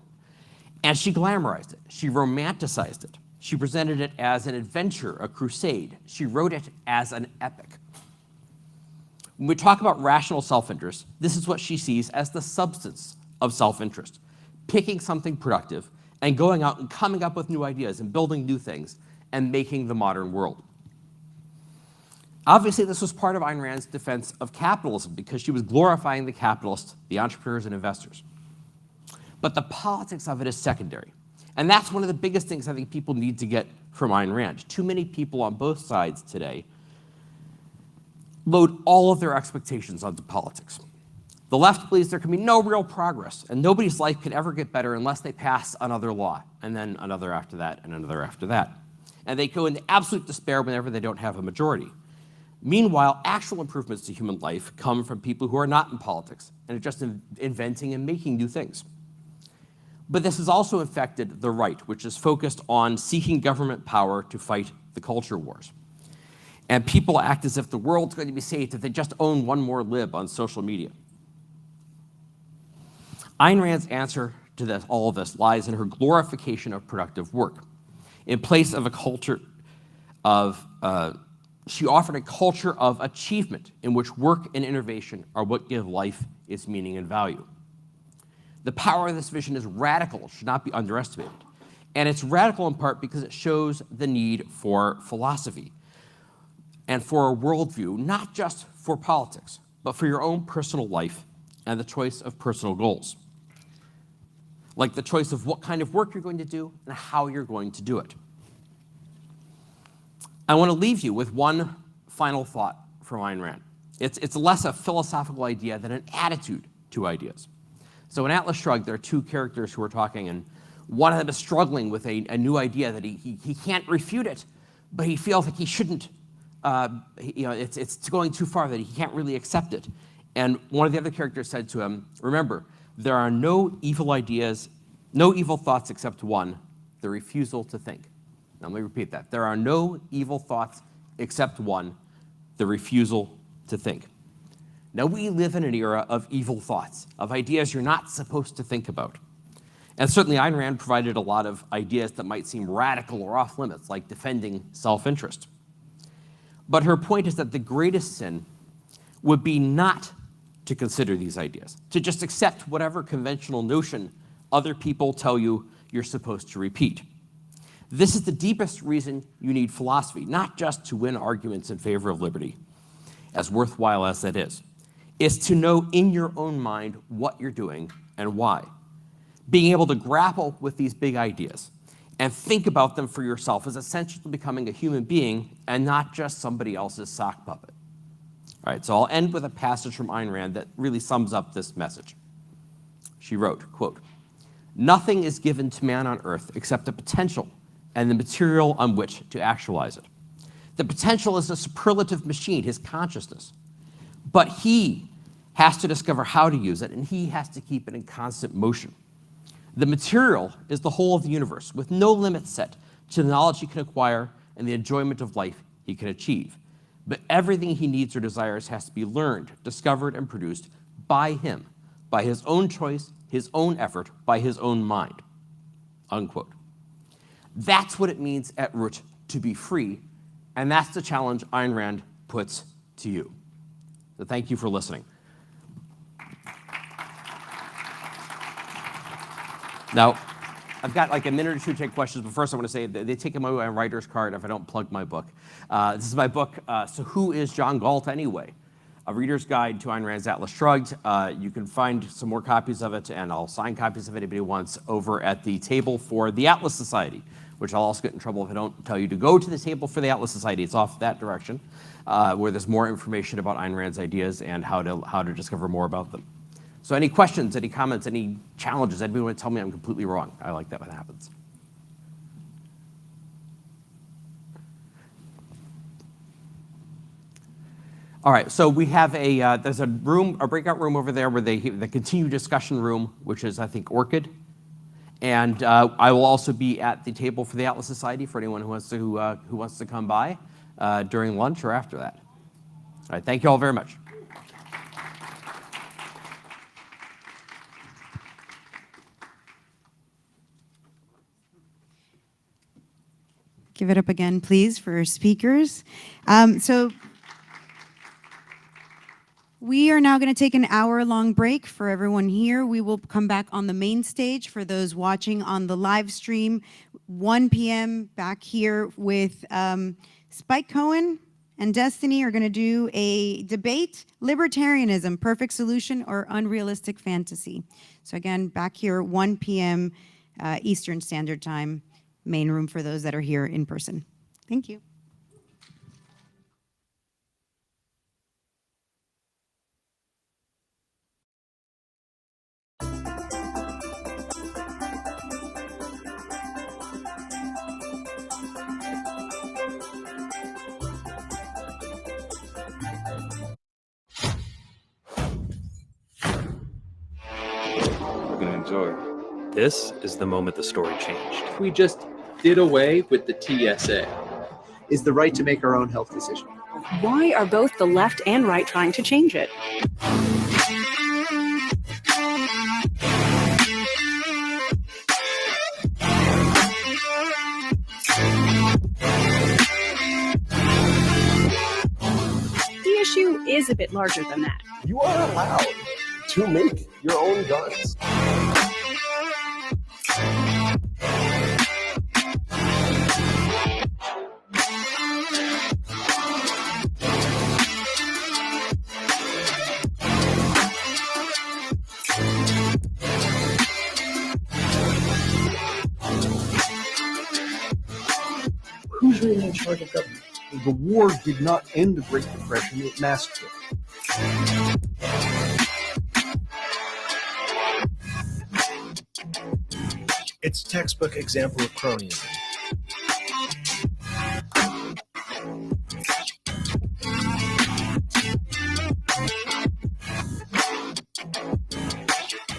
[SPEAKER 18] and she glamorized it. She romanticized it. She presented it as an adventure, a crusade. She wrote it as an epic. When we talk about rational self-interest, this is what she sees as the substance of self-interest. Picking something productive and going out and coming up with new ideas and building new things and making the modern world. Obviously, this was part of Ayn Rand's defense of capitalism because she was glorifying the capitalists, the entrepreneurs and investors. But the politics of it is secondary. And that's one of the biggest things I think people need to get from Ayn Rand. Too many people on both sides today load all of their expectations onto politics. The left believes there can be no real progress, and nobody's life can ever get better unless they pass another law, and then another after that, and another after that. And they go into absolute despair whenever they don't have a majority. Meanwhile, actual improvements to human life come from people who are not in politics and are just inventing and making new things. But this has also infected the right, which is focused on seeking government power to fight the culture wars. And people act as if the world's going to be saved if they just own one more lib on social media. Ayn Rand's answer to all of this lies in her glorification of productive work. In place of a culture of, she offered a culture of achievement in which work and innovation are what give life its meaning and value. The power of this vision is radical, should not be underestimated. And it's radical in part because it shows the need for philosophy and for a worldview, not just for politics, but for your own personal life and the choice of personal goals. Like the choice of what kind of work you're going to do and how you're going to do it. I want to leave you with one final thought from Ayn Rand. It's less a philosophical idea than an attitude to ideas. So in Atlas Shrugged, there are two characters who are talking, and one of them is struggling with a new idea that he can't refute it, but he feels like he shouldn't, it's going too far that he can't really accept it. And one of the other characters said to him, remember, there are no evil ideas, no evil thoughts except one, the refusal to think. Now let me repeat that. There are no evil thoughts except one, the refusal to think. Now we live in an era of evil thoughts, of ideas you're not supposed to think about. And certainly Ayn Rand provided a lot of ideas that might seem radical or off limits, like defending self-interest. But her point is that the greatest sin would be not to consider these ideas, to just accept whatever conventional notion other people tell you you're supposed to repeat. This is the deepest reason you need philosophy, not just to win arguments in favor of liberty, as worthwhile as that is to know in your own mind what you're doing and why. Being able to grapple with these big ideas and think about them for yourself is essential to becoming a human being and not just somebody else's sock puppet. All right, so I'll end with a passage from Ayn Rand that really sums up this message. She wrote, quote, "Nothing is given to man on earth except the potential and the material on which to actualize it. The potential is a superlative machine, his consciousness. But he has to discover how to use it, and he has to keep it in constant motion. The material is the whole of the universe, with no limits set to the knowledge he can acquire and the enjoyment of life he can achieve. But everything he needs or desires has to be learned, discovered, and produced by him, by his own choice, his own effort, by his own mind." Unquote. That's what it means at root to be free, and that's the challenge Ayn Rand puts to you. So thank you for listening. Now, I've got like a minute or two to take questions, but first I want to say they take away my writer's card if I don't plug my book. This is my book, So Who is John Galt Anyway? A Reader's Guide to Ayn Rand's Atlas Shrugged. You can find some more copies of it, and I'll sign copies if anybody wants, over at the table for the Atlas Society, which I'll also get in trouble if I don't tell you to go to the table for the Atlas Society. It's off that direction, where there's more information about Ayn Rand's ideas and how to discover more about them. So any questions, any comments, any challenges? Anybody want to tell me I'm completely wrong? I like that when it happens. All right, so we have there's a breakout room over there where the continued discussion room, which is, I think, Orchid. And I will also be at the table for the Atlas Society for anyone who wants to come by during lunch or after that. All right, thank you all very much.
[SPEAKER 2] Give it up again, please, for speakers. So we are now going to take an hour-long break for everyone here. We will come back on the main stage for those watching on the live stream, 1 p.m. back here with Spike Cohen and Destiny are going to do a debate, Libertarianism, Perfect Solution or Unrealistic Fantasy. So again, back here, 1 p.m. Eastern Standard Time, main room for those that are here in person. Thank you.
[SPEAKER 19] Enjoy. This is the moment the story changed.
[SPEAKER 1] We just did away with the TSA.
[SPEAKER 20] Is the right to make our own health decision.
[SPEAKER 13] Why are both the left and right trying to change it? The issue is a bit larger than that.
[SPEAKER 12] You are allowed to make your own guns. Who's really in charge of government? The war did not end the Great Depression, it masked it. It's a textbook example of cronyism.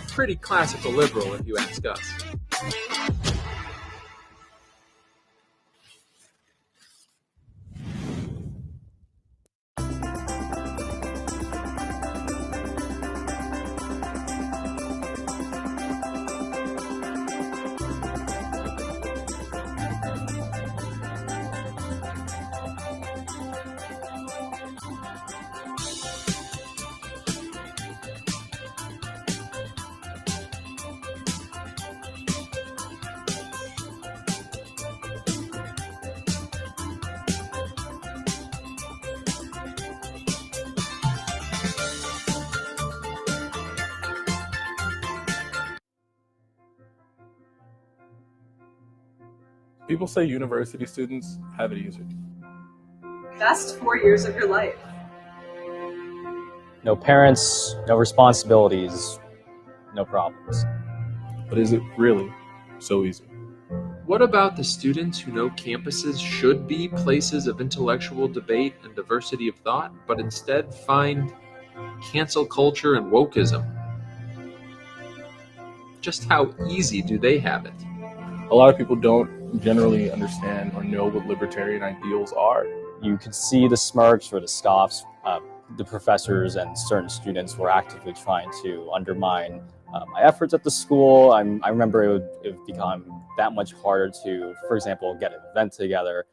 [SPEAKER 1] Pretty classical liberal, if you ask us.
[SPEAKER 15] People say university students have it easy.
[SPEAKER 21] Best 4 years of your life.
[SPEAKER 22] No parents, no responsibilities, no problems.
[SPEAKER 15] But is it really so easy?
[SPEAKER 1] What about the students who know campuses should be places of intellectual debate and diversity of thought, but instead find cancel culture and wokeism? Just how easy do they have it?
[SPEAKER 15] A lot of people don't generally understand or know what libertarian ideals are.
[SPEAKER 22] You could see the smirks or the scoffs. The professors and certain students were actively trying to undermine my efforts at the school. I remember it would become that much harder to, for example, get an event together.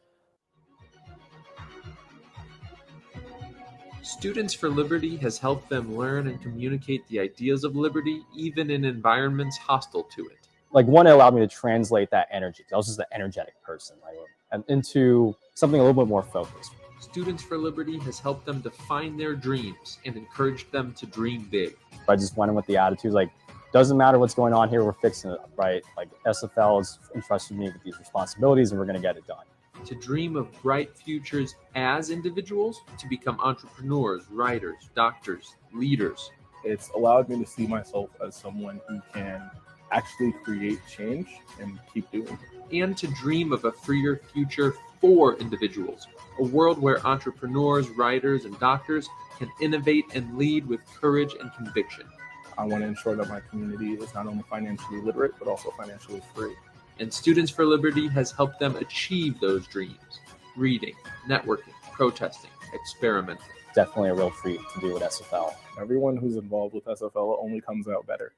[SPEAKER 1] Students for Liberty has helped them learn and communicate the ideas of liberty, even in environments hostile to it.
[SPEAKER 22] Like, one, it allowed me to translate that energy. I was just an energetic person, right? And into something a little bit more focused.
[SPEAKER 1] Students for Liberty has helped them define their dreams and encouraged them to dream big.
[SPEAKER 22] I just went in with the attitude like, doesn't matter what's going on here, we're fixing it, right? Like SFL has entrusted me with these responsibilities and we're gonna get it done.
[SPEAKER 1] To dream of bright futures as individuals, to become entrepreneurs, writers, doctors, leaders.
[SPEAKER 15] It's allowed me to see myself as someone who can actually create change and keep doing it.
[SPEAKER 1] And to dream of a freer future for individuals, a world where entrepreneurs, writers, and doctors can innovate and lead with courage and conviction.
[SPEAKER 15] I want to ensure that my community is not only financially literate, but also financially free.
[SPEAKER 1] And Students for Liberty has helped them achieve those dreams. Reading, networking, protesting, experimenting.
[SPEAKER 22] Definitely a real treat to do with SFL.
[SPEAKER 15] Everyone who's involved with SFL only comes out better.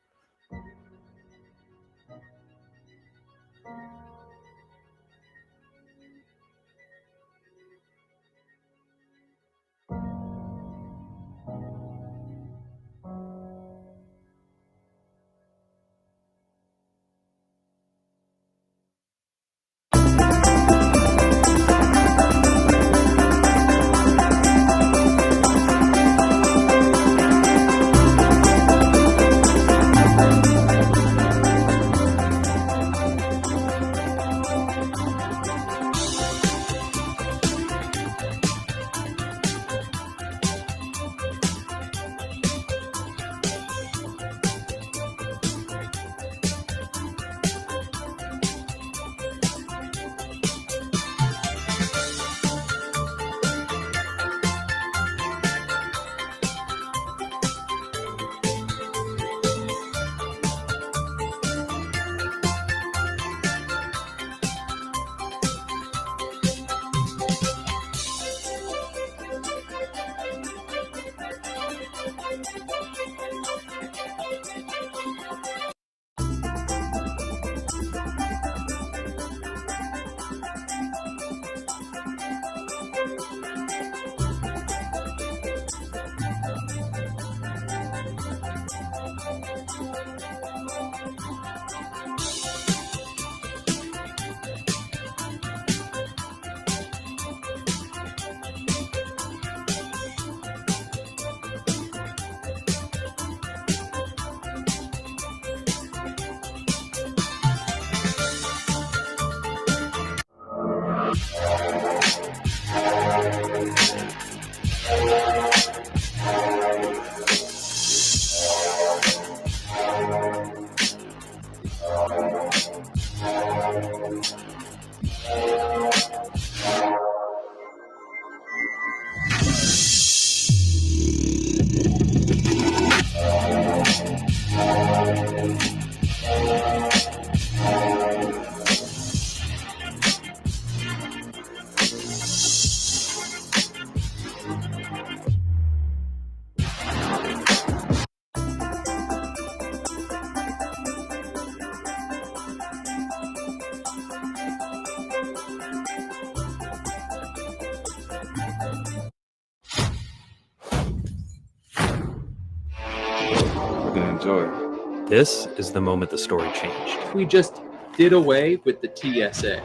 [SPEAKER 19] Enjoy. This is the moment the story changed.
[SPEAKER 1] We just did away with the TSA.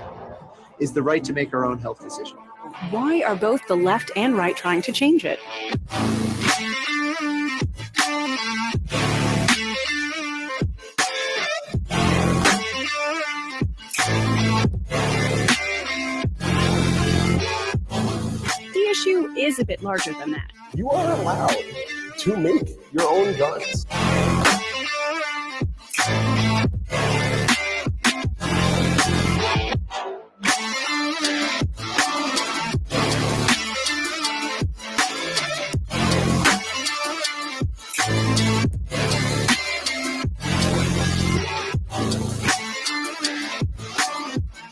[SPEAKER 20] Is the right to make our own health decision.
[SPEAKER 13] Why are both the left and right trying to change it? The issue is a bit larger than that.
[SPEAKER 12] You are allowed to make your own guns.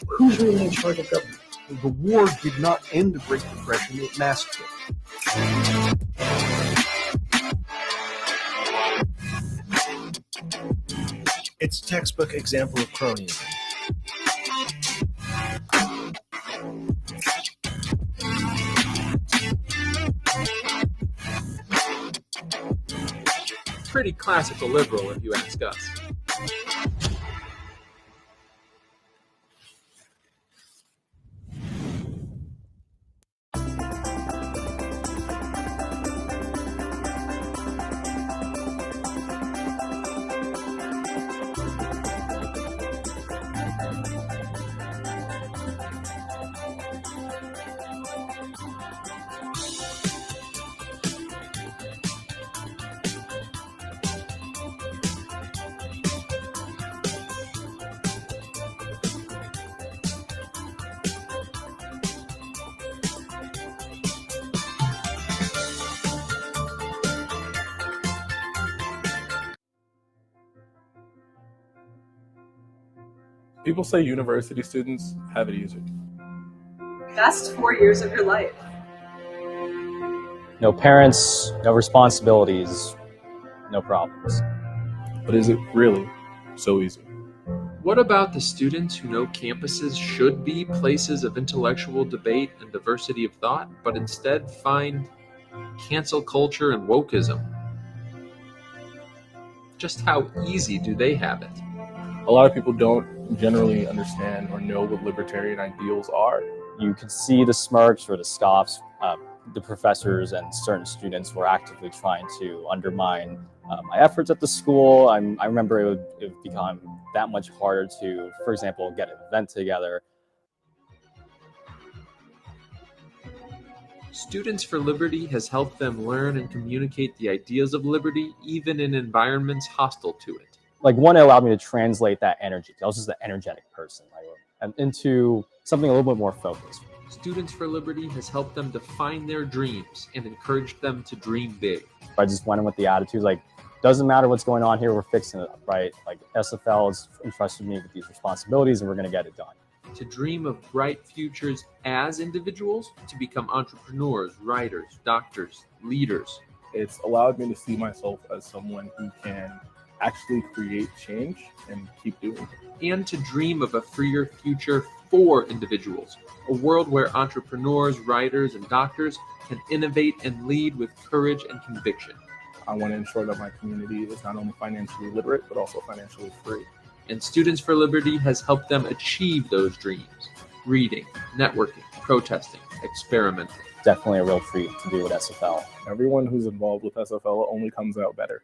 [SPEAKER 12] Who's really in charge of government? The war did not end the Great Depression, it masked it. It's a textbook example of cronyism.
[SPEAKER 1] Pretty classical liberal, if you ask us.
[SPEAKER 15] People say university students have it easy.
[SPEAKER 21] Best 4 years of your life.
[SPEAKER 22] No parents, no responsibilities, no problems.
[SPEAKER 15] But is it really so easy?
[SPEAKER 1] What about the students who know campuses should be places of intellectual debate and diversity of thought, but instead find cancel culture and wokeism? Just how easy do they have it?
[SPEAKER 15] A lot of people don't generally understand or know what libertarian ideals are.
[SPEAKER 22] You could see the smirks or the scoffs. The professors and certain students were actively trying to undermine my efforts at the school. I remember it would become that much harder to, for example, get an event together.
[SPEAKER 1] Students for Liberty has helped them learn and communicate the ideas of liberty, even in environments hostile to it.
[SPEAKER 22] Like, one, it allowed me to translate that energy. I was just an energetic person, and into something a little bit more focused.
[SPEAKER 1] Students for Liberty has helped them define their dreams and encouraged them to dream big.
[SPEAKER 22] I just went in with the attitude, like, doesn't matter what's going on here, we're fixing it up, right? Like, SFL has entrusted me with these responsibilities and we're gonna get it done.
[SPEAKER 1] To dream of bright futures as individuals, to become entrepreneurs, writers, doctors, leaders.
[SPEAKER 15] It's allowed me to see myself as someone who can actually create change and keep doing it.
[SPEAKER 1] And to dream of a freer future for individuals, a world where entrepreneurs, writers, and doctors can innovate and lead with courage and conviction.
[SPEAKER 15] I want to ensure that my community is not only financially literate, but also financially free.
[SPEAKER 1] And Students for Liberty has helped them achieve those dreams. Reading, networking, protesting, experimenting.
[SPEAKER 22] Definitely a real treat to be with SFL.
[SPEAKER 15] Everyone who's involved with SFL only comes out better.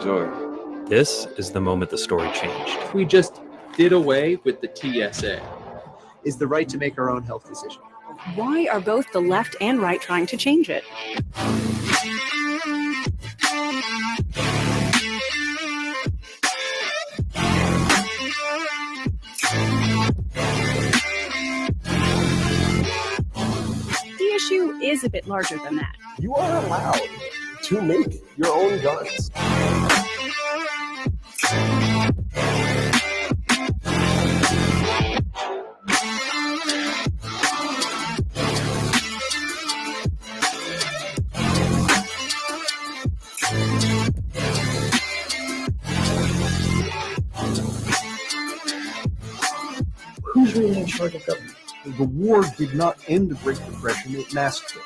[SPEAKER 19] Enjoy. This is the moment the story changed.
[SPEAKER 1] We just did away with the TSA.
[SPEAKER 20] Is the right to make our own health decision.
[SPEAKER 13] Why are both the left and right trying to change it? is a bit larger than that.
[SPEAKER 12] You are allowed to make your own guns. Who's really in charge of government? The war did not end the Great Depression, it masked it.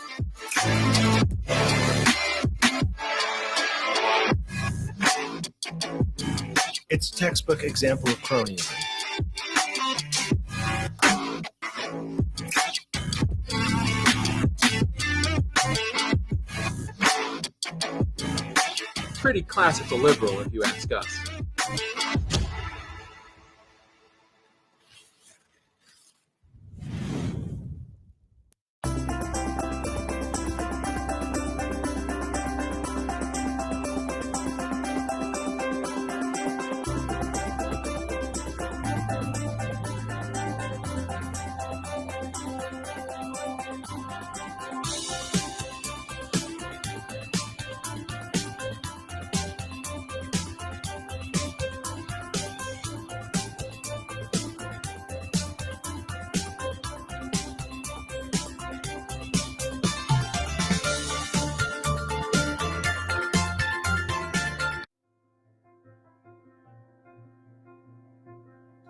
[SPEAKER 12] It's a textbook example of cronyism.
[SPEAKER 1] Pretty classical liberal, if you ask us.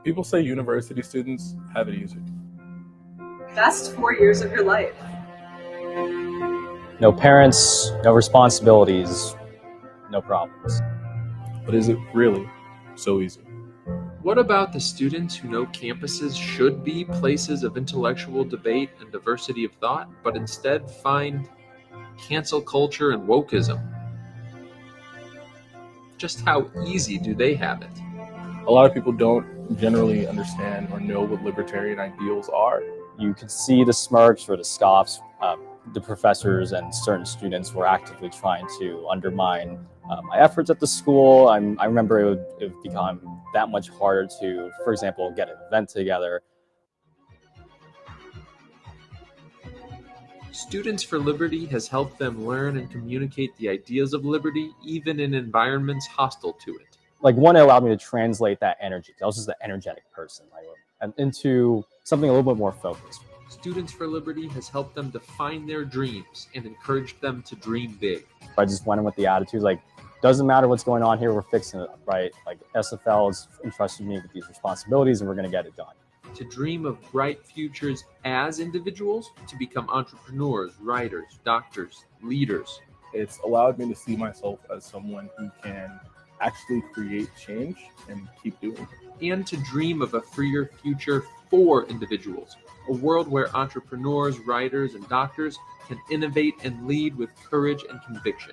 [SPEAKER 15] People say university students have it easy.
[SPEAKER 21] Best 4 years of your life.
[SPEAKER 22] No parents, no responsibilities, no problems.
[SPEAKER 15] But is it really so easy?
[SPEAKER 1] What about the students who know campuses should be places of intellectual debate and diversity of thought, but instead find cancel culture and wokeism? Just how easy do they have it?
[SPEAKER 15] A lot of people don't generally understand or know what libertarian ideals are.
[SPEAKER 22] You could see the smirks or the scoffs. The professors and certain students were actively trying to undermine my efforts at the school. I remember it would become that much harder to, for example, get an event together.
[SPEAKER 1] Students for Liberty has helped them learn and communicate the ideas of liberty, even in environments hostile to it.
[SPEAKER 22] Like, one, it allowed me to translate that energy. I was just an energetic person, and into something a little bit more focused.
[SPEAKER 1] Students for Liberty has helped them define their dreams and encouraged them to dream big.
[SPEAKER 22] I just went in with the attitude, like, doesn't matter what's going on here, we're fixing it up, right? Like, SFL has entrusted me with these responsibilities and we're going to get it done.
[SPEAKER 1] To dream of bright futures as individuals, to become entrepreneurs, writers, doctors, leaders.
[SPEAKER 15] It's allowed me to see myself as someone who can actually create change and keep doing it.
[SPEAKER 1] And to dream of a freer future for individuals. A world where entrepreneurs, writers, and doctors can innovate and lead with courage and conviction.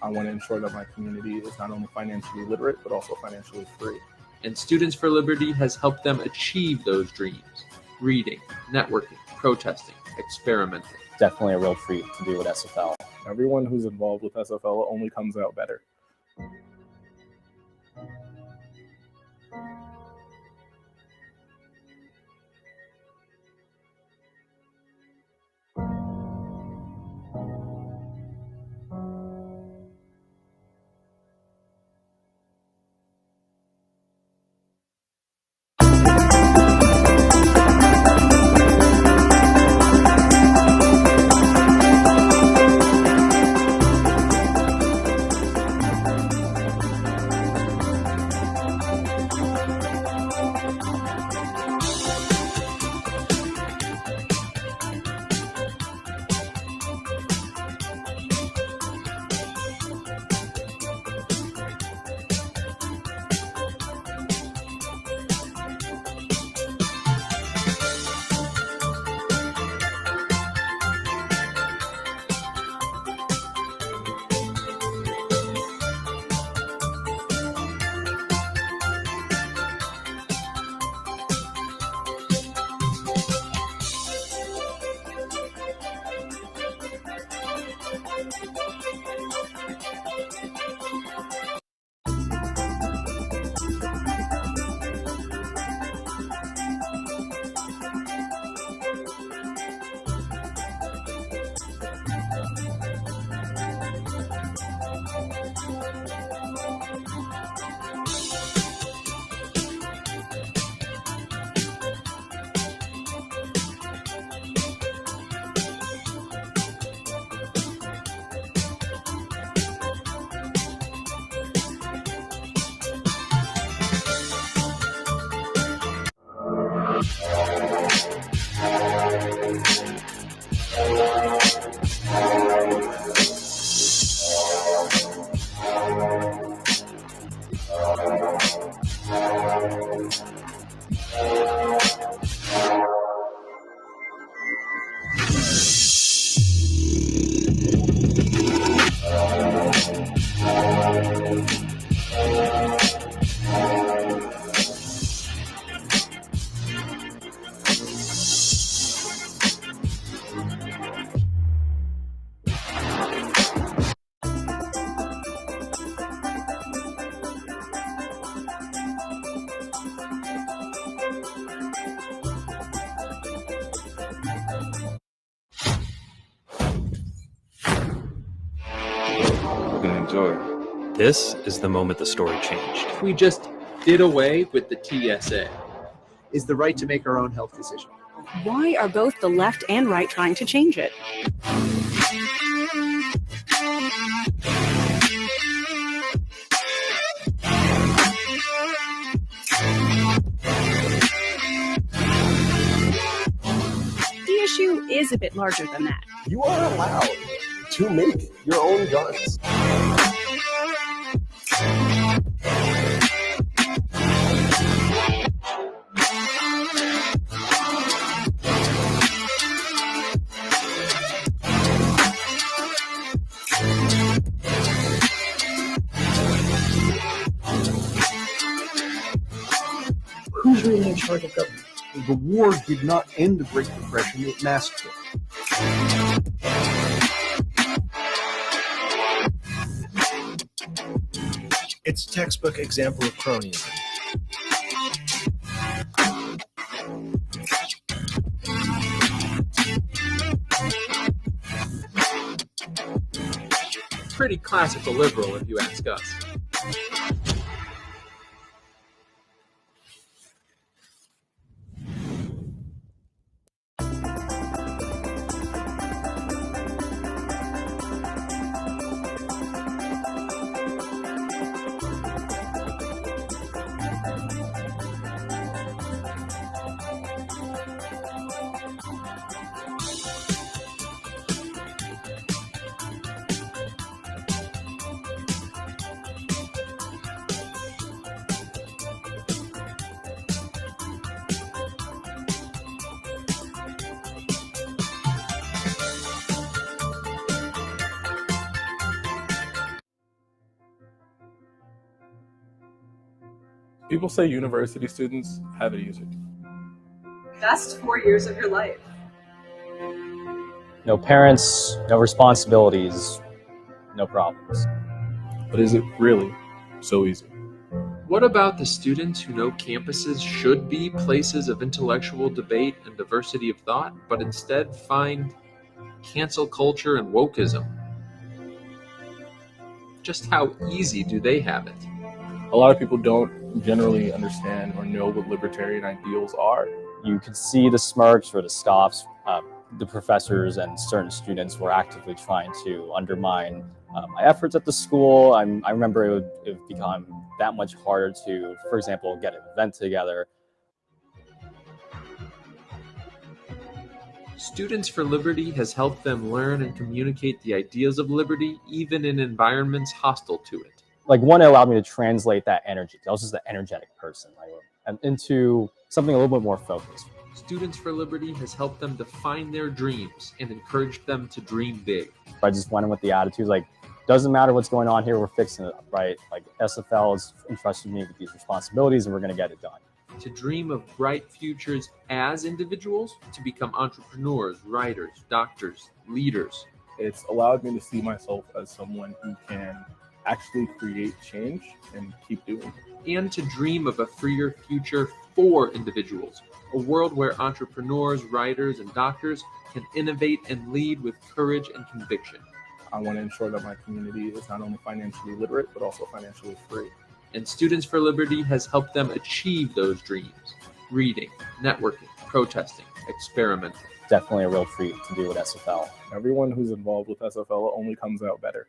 [SPEAKER 15] I want to ensure that my community is not only financially literate, but also financially free.
[SPEAKER 1] And Students for Liberty has helped them achieve those dreams. Reading, networking, protesting, experimenting.
[SPEAKER 22] Definitely a real treat to do with SFL.
[SPEAKER 15] Everyone who's involved with SFL only comes out better.
[SPEAKER 19] enjoy. This is the moment the story changed.
[SPEAKER 1] If we just did away with the TSA.
[SPEAKER 20] Is the right to make our own health decision.
[SPEAKER 13] Why are both the left and right trying to change it? The issue is a bit larger than that.
[SPEAKER 12] You are allowed to make your own guns. Who's really in charge of government? The war did not end the Great Depression, it masked it. It's a textbook example of cronyism.
[SPEAKER 1] Pretty classical liberal, if you ask us.
[SPEAKER 15] People say university students have it easy.
[SPEAKER 21] Best 4 years of your life.
[SPEAKER 22] No parents, no responsibilities, no problems.
[SPEAKER 15] But is it really so easy?
[SPEAKER 1] What about the students who know campuses should be places of intellectual debate and diversity of thought, but instead find cancel culture and wokeism? Just how easy do they have it?
[SPEAKER 15] A lot of people don't generally understand or know what libertarian ideals are.
[SPEAKER 22] You could see the smirks or the scoffs. The professors and certain students were actively trying to undermine my efforts at the school. I remember it would become that much harder to, for example, get an event together.
[SPEAKER 1] Students for Liberty has helped them learn and communicate the ideas of liberty, even in environments hostile to it.
[SPEAKER 22] Like, one, it allowed me to translate that energy. I was just an energetic person, right? And into something a little bit more focused.
[SPEAKER 1] Students for Liberty has helped them define their dreams and encouraged them to dream big.
[SPEAKER 22] I just went in with the attitude, like, doesn't matter what's going on here, we're fixing it up, right? Like, SFL has entrusted me with these responsibilities and we're going to get it done.
[SPEAKER 1] To dream of bright futures as individuals, to become entrepreneurs, writers, doctors, leaders.
[SPEAKER 15] It's allowed me to see myself as someone who can actually create change and keep doing it.
[SPEAKER 1] And to dream of a freer future for individuals, a world where entrepreneurs, writers, and doctors can innovate and lead with courage and conviction.
[SPEAKER 15] I want to ensure that my community is not only financially literate, but also financially free.
[SPEAKER 1] And Students for Liberty has helped them achieve those dreams. Reading, networking, protesting, experimenting.
[SPEAKER 22] Definitely a real treat to do with SFL.
[SPEAKER 15] Everyone who's involved with SFL only comes out better.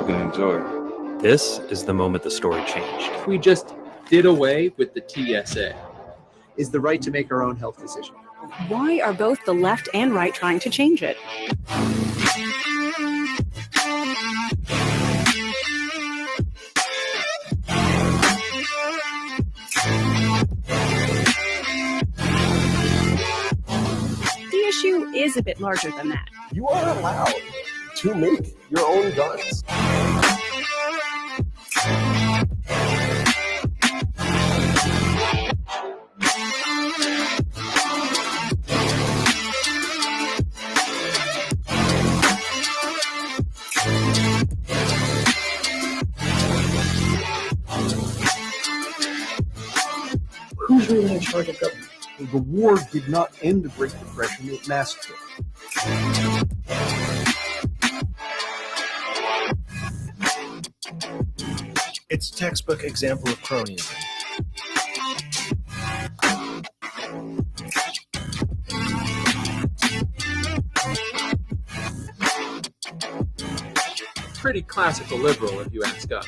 [SPEAKER 19] We're gonna enjoy. This is the moment the story changed.
[SPEAKER 1] We just did away with the TSA.
[SPEAKER 20] Is the right to make our own health decision.
[SPEAKER 13] Why are both the left and right trying to change it? The issue is a bit larger than that.
[SPEAKER 12] You are allowed to make your own guns. Who's really in charge of government? The war did not end the Great Depression, it masked it. It's a textbook example of cronyism.
[SPEAKER 1] Pretty classical liberal, if you ask us.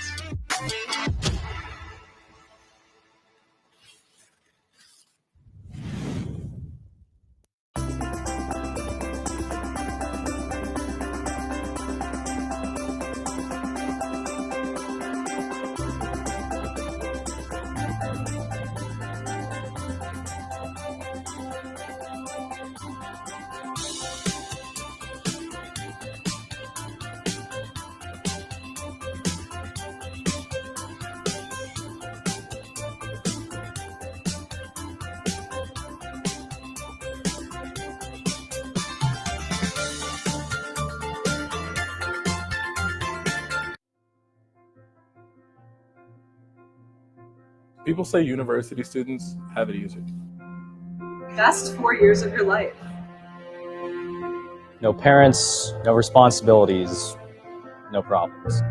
[SPEAKER 15] People say university students have it easy.
[SPEAKER 21] Best 4 years of your life.
[SPEAKER 22] No parents, no responsibilities, no problems.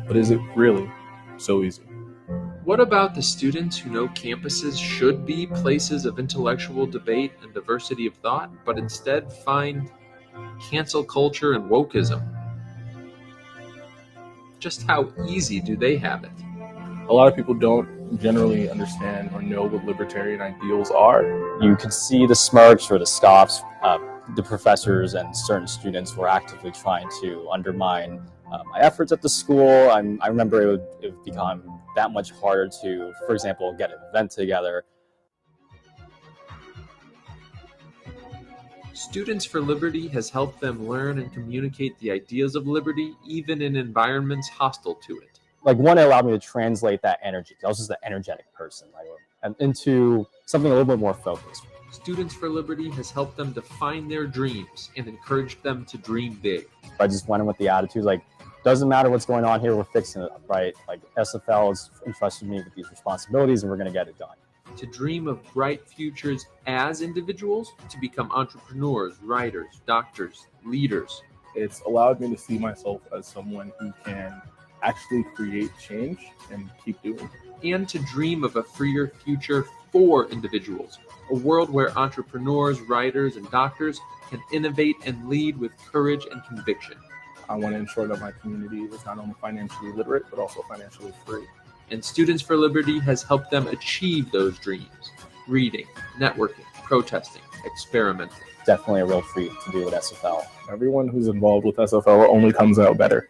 [SPEAKER 15] But is it really so easy?
[SPEAKER 1] What about the students who know campuses should be places of intellectual debate and diversity of thought, but instead find cancel culture and wokeism? Just how easy do they have it?
[SPEAKER 15] A lot of people don't generally understand or know what libertarian ideals are.
[SPEAKER 22] You could see the smirks or the scoffs. The professors and certain students were actively trying to undermine my efforts at the school. I remember it would become that much harder to, for example, get an event together.
[SPEAKER 1] Students for Liberty has helped them learn and communicate the ideas of liberty, even in environments hostile to it.
[SPEAKER 22] Like one, it allowed me to translate that energy, because I was just an energetic person, right? And into something a little bit more focused.
[SPEAKER 1] Students for Liberty has helped them define their dreams and encouraged them to dream big.
[SPEAKER 22] I just went in with the attitude, like, doesn't matter what's going on here, we're fixing it up, right? Like SFL has entrusted me with these responsibilities and we're gonna get it done.
[SPEAKER 1] To dream of bright futures as individuals, to become entrepreneurs, writers, doctors, leaders.
[SPEAKER 15] It's allowed me to see myself as someone who can actually create change and keep doing.
[SPEAKER 1] And to dream of a freer future for individuals, a world where entrepreneurs, writers, and doctors can innovate and lead with courage and conviction.
[SPEAKER 15] I want to ensure that my community is not only financially literate, but also financially free.
[SPEAKER 1] And Students for Liberty has helped them achieve those dreams. Reading, networking, protesting, experimenting.
[SPEAKER 22] Definitely a real treat to do with SFL.
[SPEAKER 15] Everyone who's involved with SFL only comes out better.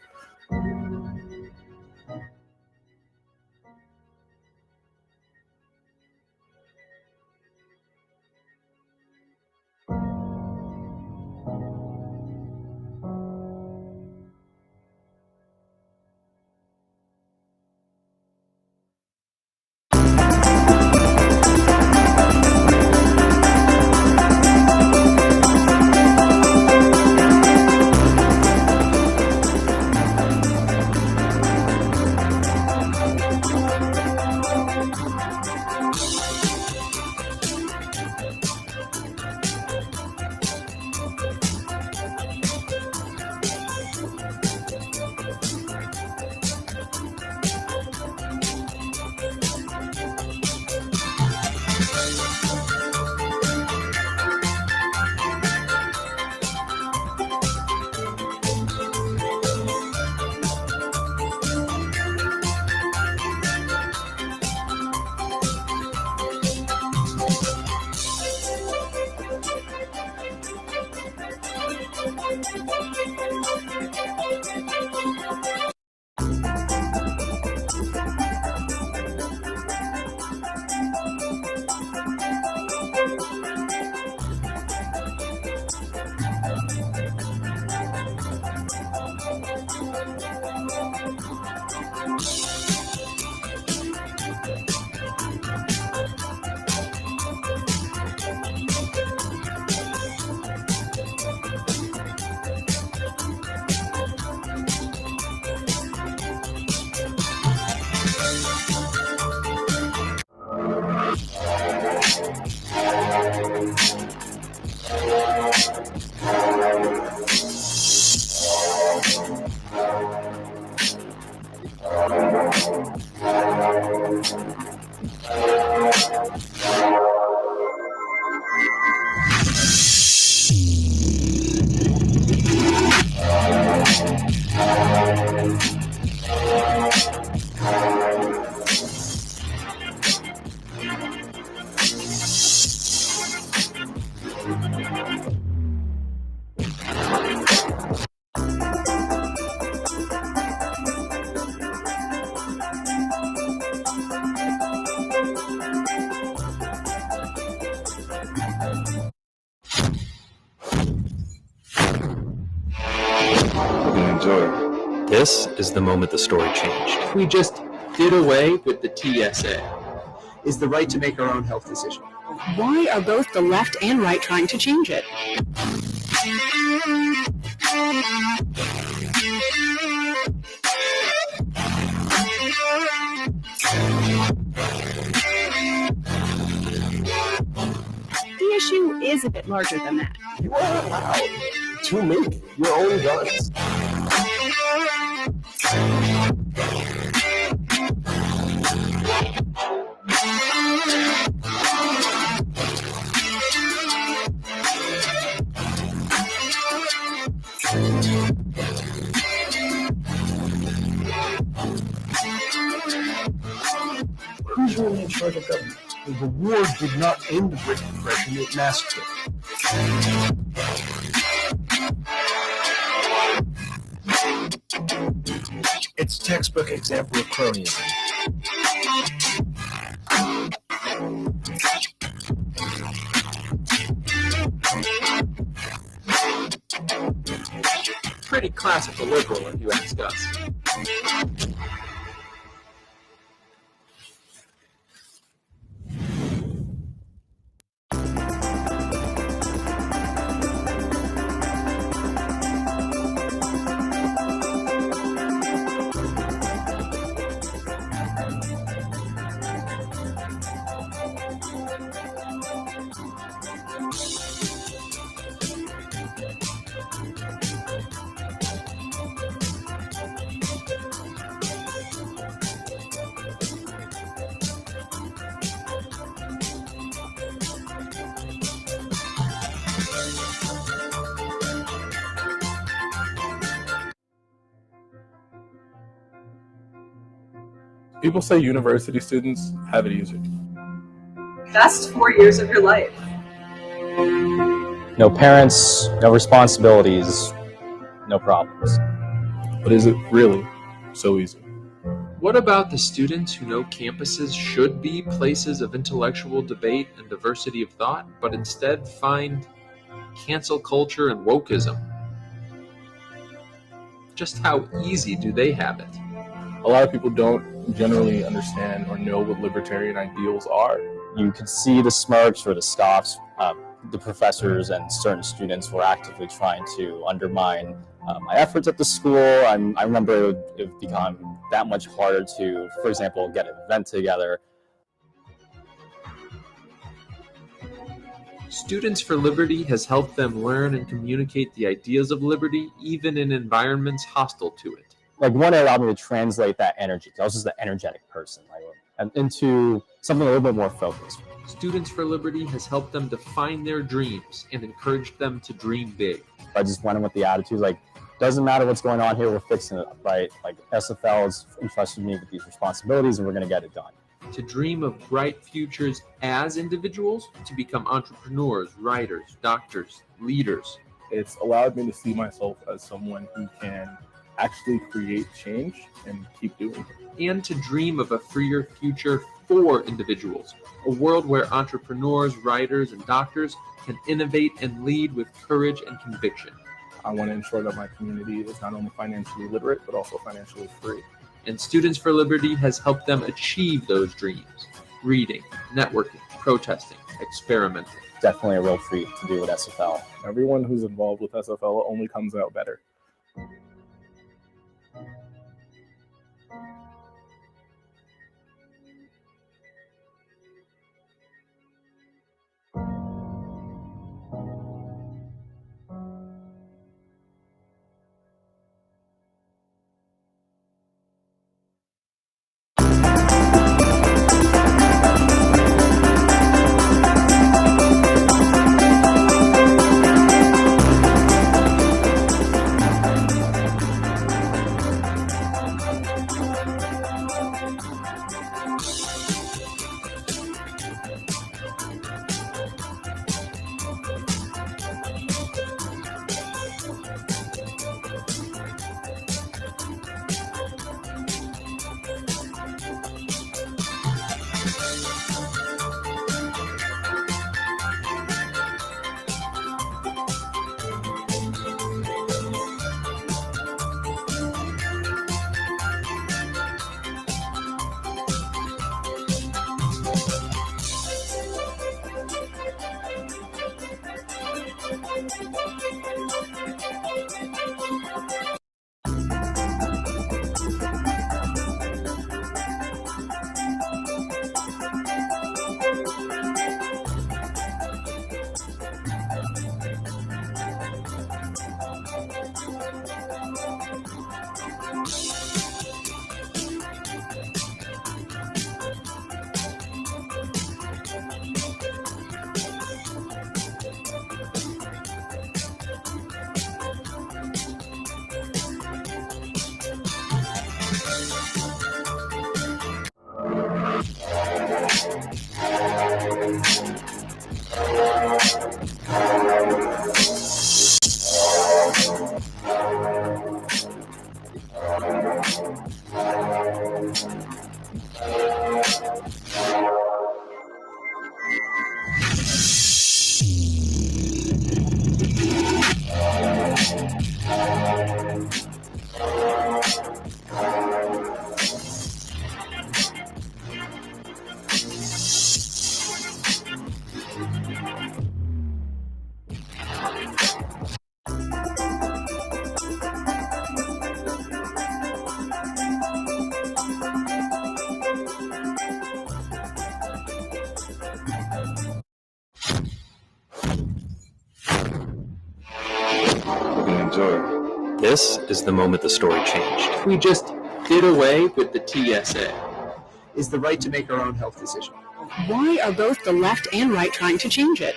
[SPEAKER 19] Enjoy. This is the moment the story changed.
[SPEAKER 1] We just did away with the TSA.
[SPEAKER 20] Is the right to make our own health decision.
[SPEAKER 13] Why are both the left and right trying to change it? The issue is a bit larger than that.
[SPEAKER 12] You are allowed to make your own guns. Who's really in charge of government? The war did not end the Great Depression, it masked it. It's a textbook example of cronyism.
[SPEAKER 1] Pretty classical liberal, if you ask us.
[SPEAKER 15] People say university students have it easy.
[SPEAKER 21] Best 4 years of your life.
[SPEAKER 22] No parents, no responsibilities, no problems.
[SPEAKER 15] But is it really so easy?
[SPEAKER 1] What about the students who know campuses should be places of intellectual debate and diversity of thought, but instead find cancel culture and wokeism? Just how easy do they have it?
[SPEAKER 15] A lot of people don't generally understand or know what libertarian ideals are.
[SPEAKER 22] You could see the smirks or the scoffs. The professors and certain students were actively trying to undermine my efforts at the school. I remember it would become that much harder to, for example, get an event together.
[SPEAKER 1] Students for Liberty has helped them learn and communicate the ideas of liberty, even in environments hostile to it.
[SPEAKER 22] Like one, it allowed me to translate that energy. I was just an energetic person, right? And into something a little bit more focused.
[SPEAKER 1] Students for Liberty has helped them define their dreams and encouraged them to dream big.
[SPEAKER 22] I just went in with the attitude, like, doesn't matter what's going on here, we're fixing it, right? Like, SFL has entrusted me with these responsibilities and we're going to get it done.
[SPEAKER 1] To dream of bright futures as individuals, to become entrepreneurs, writers, doctors, leaders,
[SPEAKER 15] It's allowed me to see myself as someone who can actually create change and keep doing it.
[SPEAKER 1] And to dream of a freer future for individuals, a world where entrepreneurs, writers, and doctors can innovate and lead with courage and conviction.
[SPEAKER 15] I want to ensure that my community is not only financially literate, but also financially free.
[SPEAKER 1] And Students for Liberty has helped them achieve those dreams. Reading, networking, protesting, experimenting.
[SPEAKER 22] Definitely a real treat to do with SFL.
[SPEAKER 15] Everyone who's involved with SFL only comes out better.
[SPEAKER 19] Enjoy. This is the moment the story changed.
[SPEAKER 1] We just did away with the TSA.
[SPEAKER 20] Is the right to make our own health decision.
[SPEAKER 13] Why are both the left and right trying to change it?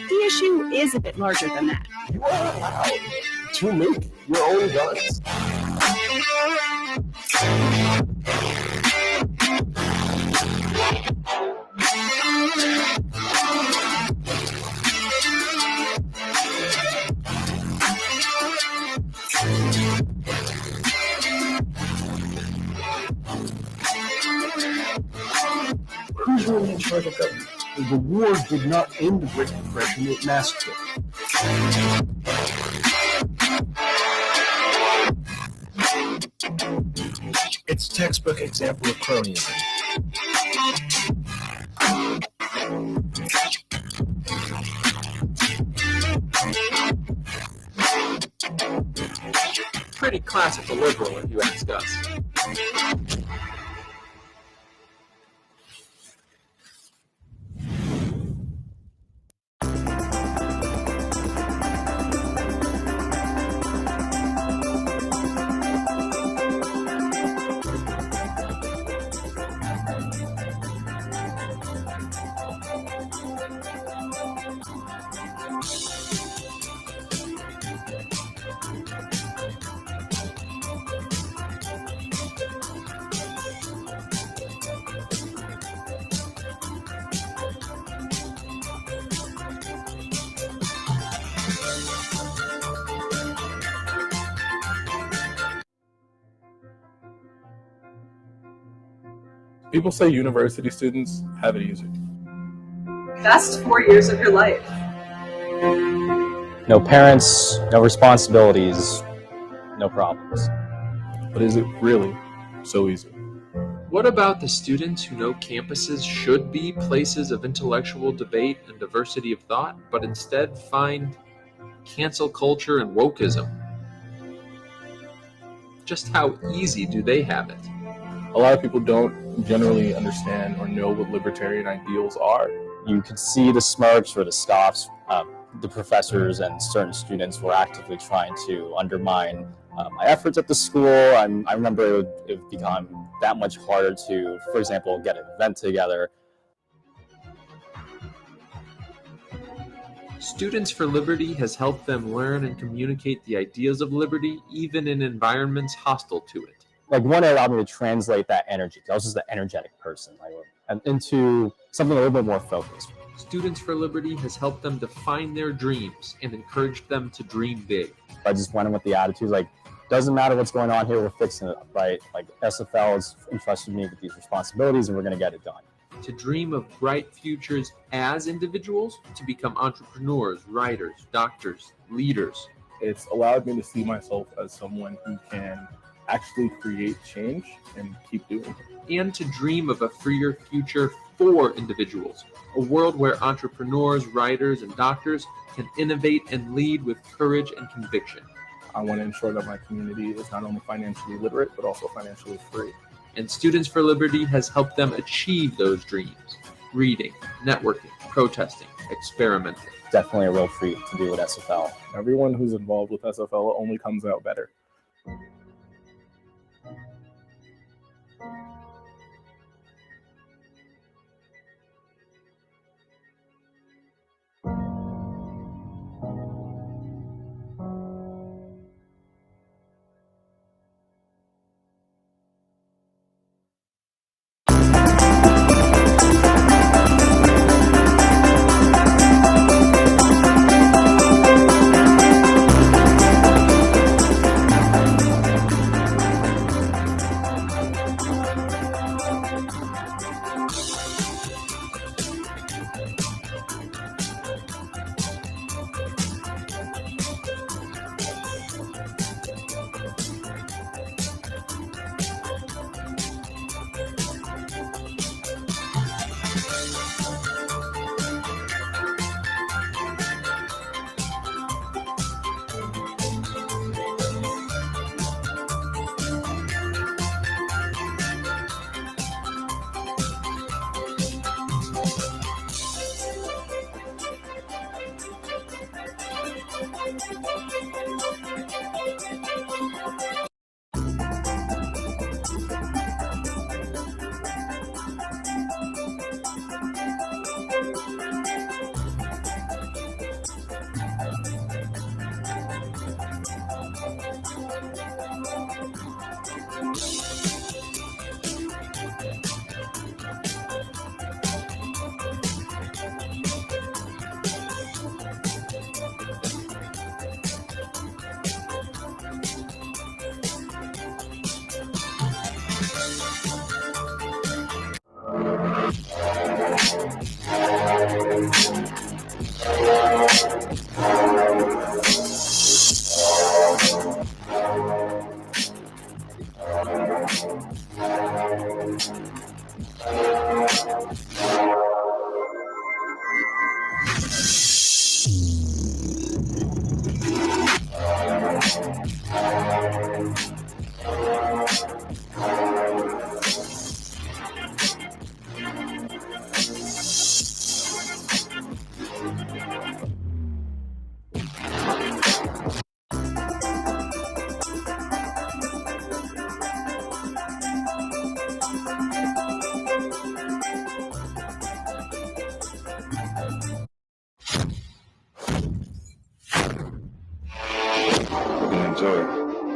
[SPEAKER 13] The issue is a bit larger than that.
[SPEAKER 12] You are allowed to make your own guns. Who's really in charge of government? The war did not end the Great Depression, it masked it. It's a textbook example of cronyism.
[SPEAKER 1] Pretty classical liberal, if you ask us.
[SPEAKER 15] People say university students have it easy.
[SPEAKER 21] Best 4 years of your life.
[SPEAKER 22] No parents, no responsibilities, no problems.
[SPEAKER 15] But is it really so easy?
[SPEAKER 1] What about the students who know campuses should be places of intellectual debate and diversity of thought, but instead find cancel culture and wokeism? Just how easy do they have it?
[SPEAKER 15] A lot of people don't generally understand or know what libertarian ideals are.
[SPEAKER 22] You could see the smirks or the scoffs. The professors and certain students were actively trying to undermine my efforts at the school. I remember it would become that much harder to, for example, get an event together.
[SPEAKER 1] Students for Liberty has helped them learn and communicate the ideas of liberty, even in environments hostile to it.
[SPEAKER 22] Like, one, it allowed me to translate that energy. I was just an energetic person, and into something a little bit more focused.
[SPEAKER 1] Students for Liberty has helped them define their dreams and encouraged them to dream big.
[SPEAKER 22] I just went in with the attitude, like, doesn't matter what's going on here, we're fixing it, right? Like, SFL has entrusted me with these responsibilities and we're going to get it done.
[SPEAKER 1] To dream of bright futures as individuals, to become entrepreneurs, writers, doctors, leaders.
[SPEAKER 15] It's allowed me to see myself as someone who can actually create change and keep doing it.
[SPEAKER 1] And to dream of a freer future for individuals, a world where entrepreneurs, writers, and doctors can innovate and lead with courage and conviction.
[SPEAKER 15] I want to ensure that my community is not only financially literate, but also financially free.
[SPEAKER 1] And Students for Liberty has helped them achieve those dreams. Reading, networking, protesting, experimenting.
[SPEAKER 22] Definitely a real treat to do with SFL.
[SPEAKER 15] Everyone who's involved with SFL only comes out better.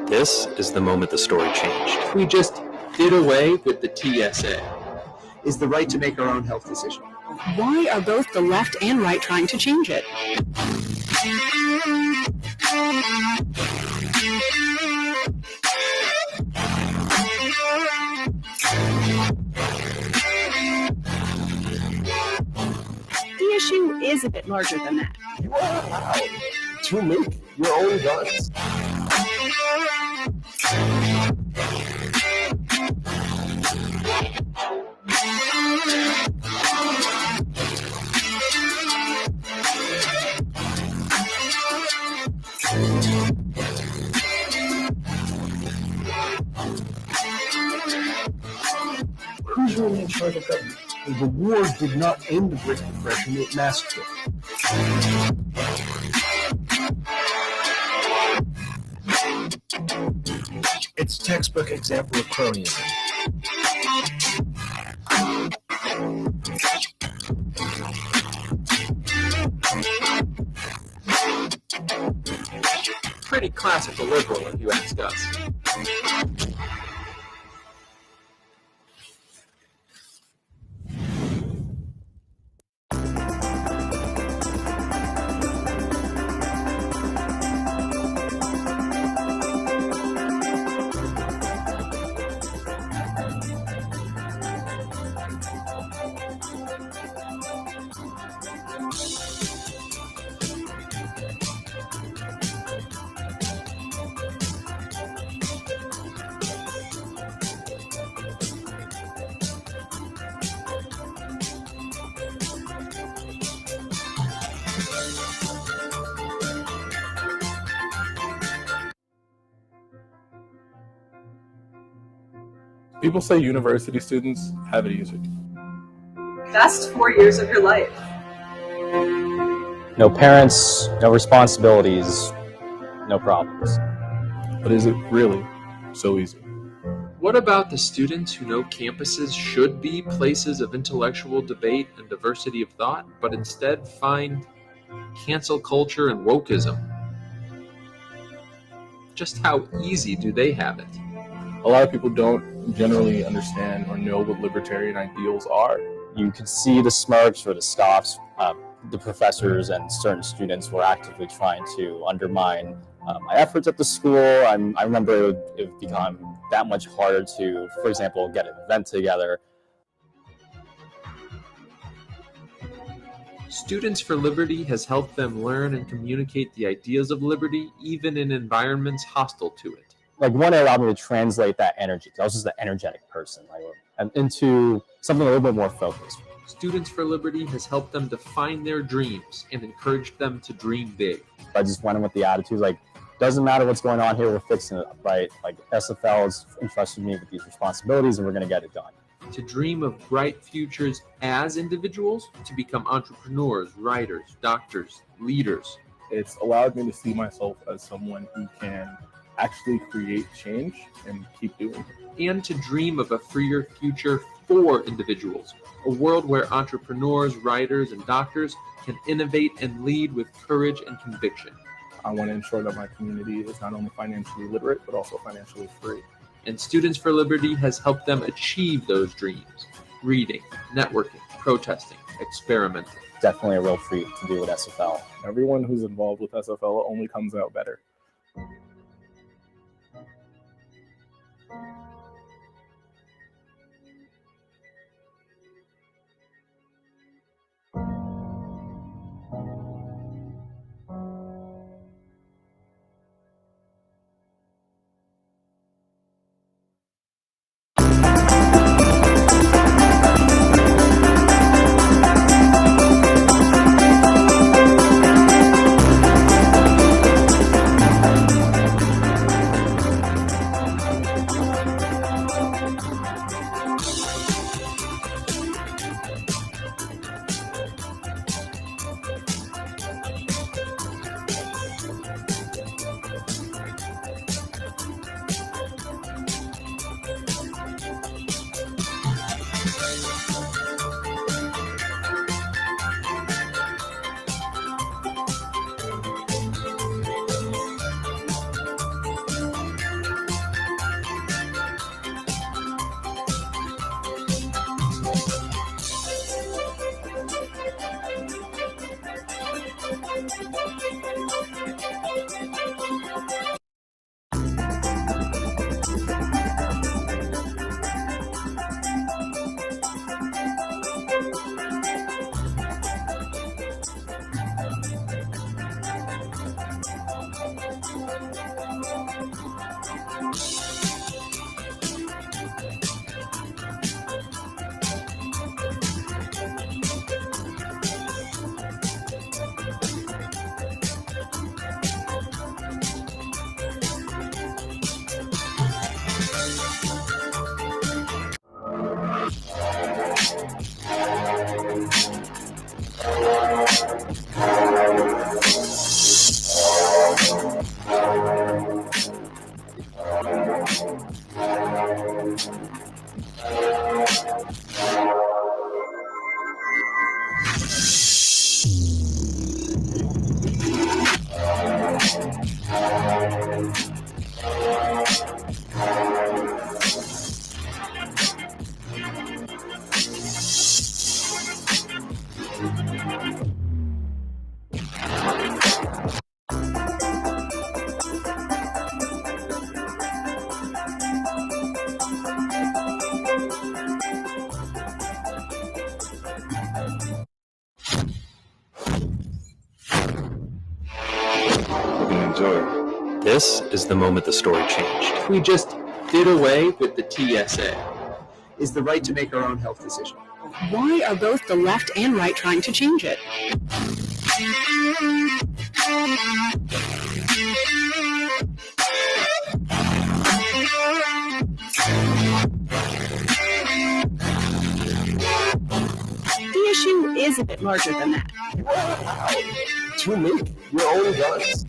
[SPEAKER 19] This is the moment the story changed.
[SPEAKER 1] We just did away with the TSA.
[SPEAKER 20] Is the right to make our own health decision.
[SPEAKER 13] Why are both the left and right trying to change it? is a bit larger than that.
[SPEAKER 12] You are allowed to make your own guns. Who's really in charge of government? The war did not end the Great Depression, it masked it. It's a textbook example of cronyism.
[SPEAKER 1] Pretty classical liberal, if you ask us.
[SPEAKER 15] People say university students have it easy.
[SPEAKER 21] Best 4 years of your life.
[SPEAKER 22] No parents, no responsibilities, no problems.
[SPEAKER 15] But is it really so easy?
[SPEAKER 1] What about the students who know campuses should be places of intellectual debate and diversity of thought, but instead find cancel culture and wokeism? Just how easy do they have it?
[SPEAKER 15] A lot of people don't generally understand or know what libertarian ideals are.
[SPEAKER 22] You could see the smirks or the scoffs. The professors and certain students were actively trying to undermine my efforts at the school. I remember it would become that much harder to, for example, get an event together.
[SPEAKER 1] Students for Liberty has helped them learn and communicate the ideas of liberty, even in environments hostile to it.
[SPEAKER 22] Like one, it allowed me to translate that energy, because I was just an energetic person, and into something a little bit more focused.
[SPEAKER 1] Students for Liberty has helped them define their dreams and encouraged them to dream big.
[SPEAKER 22] I just went in with the attitude, like, doesn't matter what's going on here, we're fixing it up, right? Like, SFL has entrusted me with these responsibilities and we're gonna get it done.
[SPEAKER 1] To dream of bright futures as individuals, to become entrepreneurs, writers, doctors, leaders.
[SPEAKER 15] It's allowed me to see myself as someone who can actually create change and keep doing it.
[SPEAKER 1] And to dream of a freer future for individuals, a world where entrepreneurs, writers, and doctors can innovate and lead with courage and conviction.
[SPEAKER 15] I want to ensure that my community is not only financially literate, but also financially free.
[SPEAKER 1] And Students for Liberty has helped them achieve those dreams. Reading, networking, protesting, experimenting.
[SPEAKER 22] Definitely a real treat to do with SFL.
[SPEAKER 15] Everyone who's involved with SFL only comes out better.
[SPEAKER 19] Enjoy. This is the moment the story changed.
[SPEAKER 1] We just did away with the TSA.
[SPEAKER 20] Is the right to make our own health decision.
[SPEAKER 13] Why are both the left and right trying to change it? The issue is a bit larger than that.
[SPEAKER 12] Too many. Your own guns.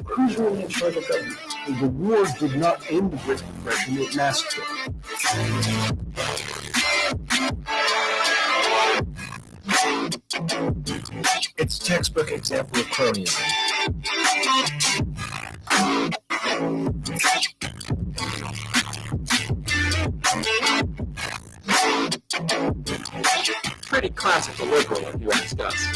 [SPEAKER 12] Who's really in charge of government? The war did not end the Great Depression, it masked it. It's a textbook example of cronyism.
[SPEAKER 1] Pretty classical liberal, if you ask us.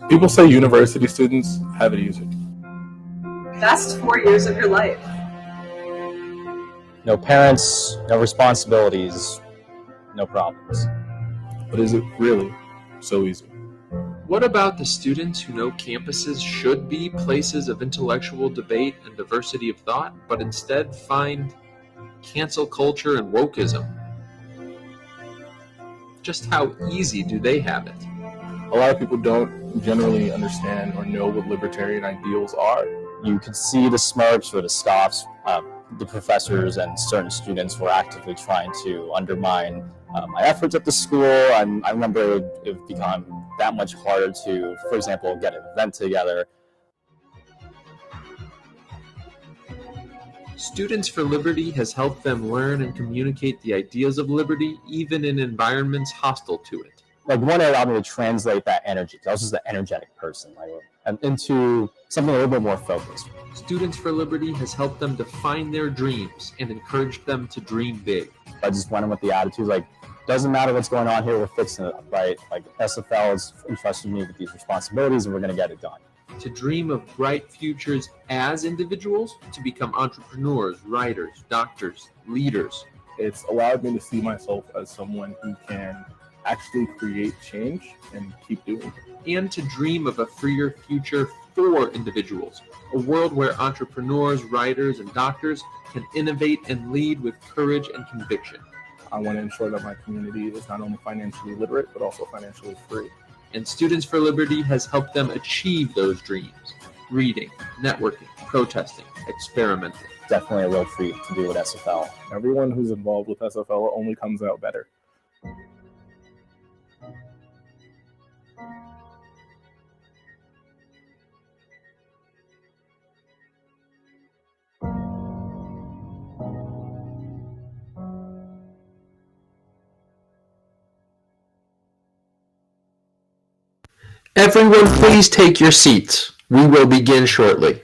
[SPEAKER 15] People say university students have it easy.
[SPEAKER 21] Best 4 years of your life.
[SPEAKER 22] No parents, no responsibilities, no problems.
[SPEAKER 15] But is it really so easy?
[SPEAKER 1] What about the students who know campuses should be places of intellectual debate and diversity of thought, but instead find cancel culture and wokeism? Just how easy do they have it?
[SPEAKER 15] A lot of people don't generally understand or know what libertarian ideals are.
[SPEAKER 22] You could see the smirks or the scoffs. The professors and certain students were actively trying to undermine my efforts at the school. I remember it would become that much harder to, for example, get an event together.
[SPEAKER 1] Students for Liberty has helped them learn and communicate the ideas of liberty, even in environments hostile to it.
[SPEAKER 22] Like, one allowed me to translate that energy, because I was just an energetic person, into something a little bit more focused.
[SPEAKER 1] Students for Liberty has helped them define their dreams and encouraged them to dream big.
[SPEAKER 22] I just went in with the attitude, like, doesn't matter what's going on here, we're fixing it up, right? Like, SFL has entrusted me with these responsibilities and we're going to get it done.
[SPEAKER 1] To dream of bright futures as individuals, to become entrepreneurs, writers, doctors, leaders.
[SPEAKER 15] It's allowed me to see myself as someone who can actually create change and keep doing it.
[SPEAKER 1] And to dream of a freer future for individuals, a world where entrepreneurs, writers, and doctors can innovate and lead with courage and conviction.
[SPEAKER 15] I want to ensure that my community is not only financially literate, but also financially free.
[SPEAKER 1] And Students for Liberty has helped them achieve those dreams. Reading, networking, protesting, experimenting.
[SPEAKER 22] Definitely a real treat to do with SFL.
[SPEAKER 15] Everyone who's involved with SFL only comes out better.
[SPEAKER 1] Everyone, please take your seats. We will begin shortly.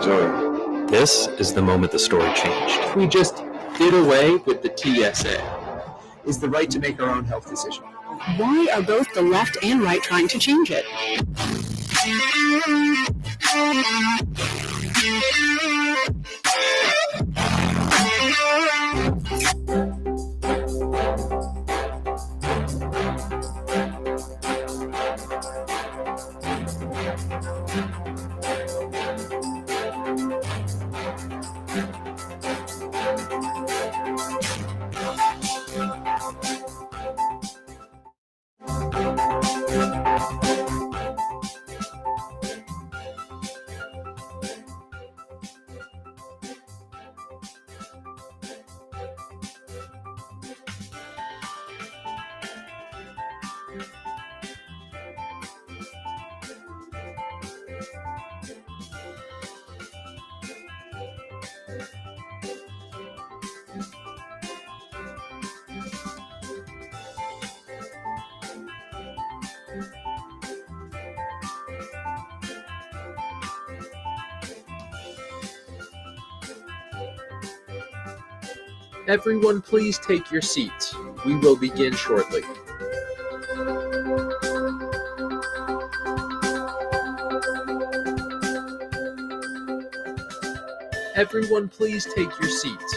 [SPEAKER 19] Enjoy. This is the moment the story changed.
[SPEAKER 1] We just did away with the TSA.
[SPEAKER 20] Is the right to make our own health decision.
[SPEAKER 13] Why are both the left and right trying to change it?
[SPEAKER 1] Everyone, please take your seats. We will begin shortly. Everyone, please take your seats.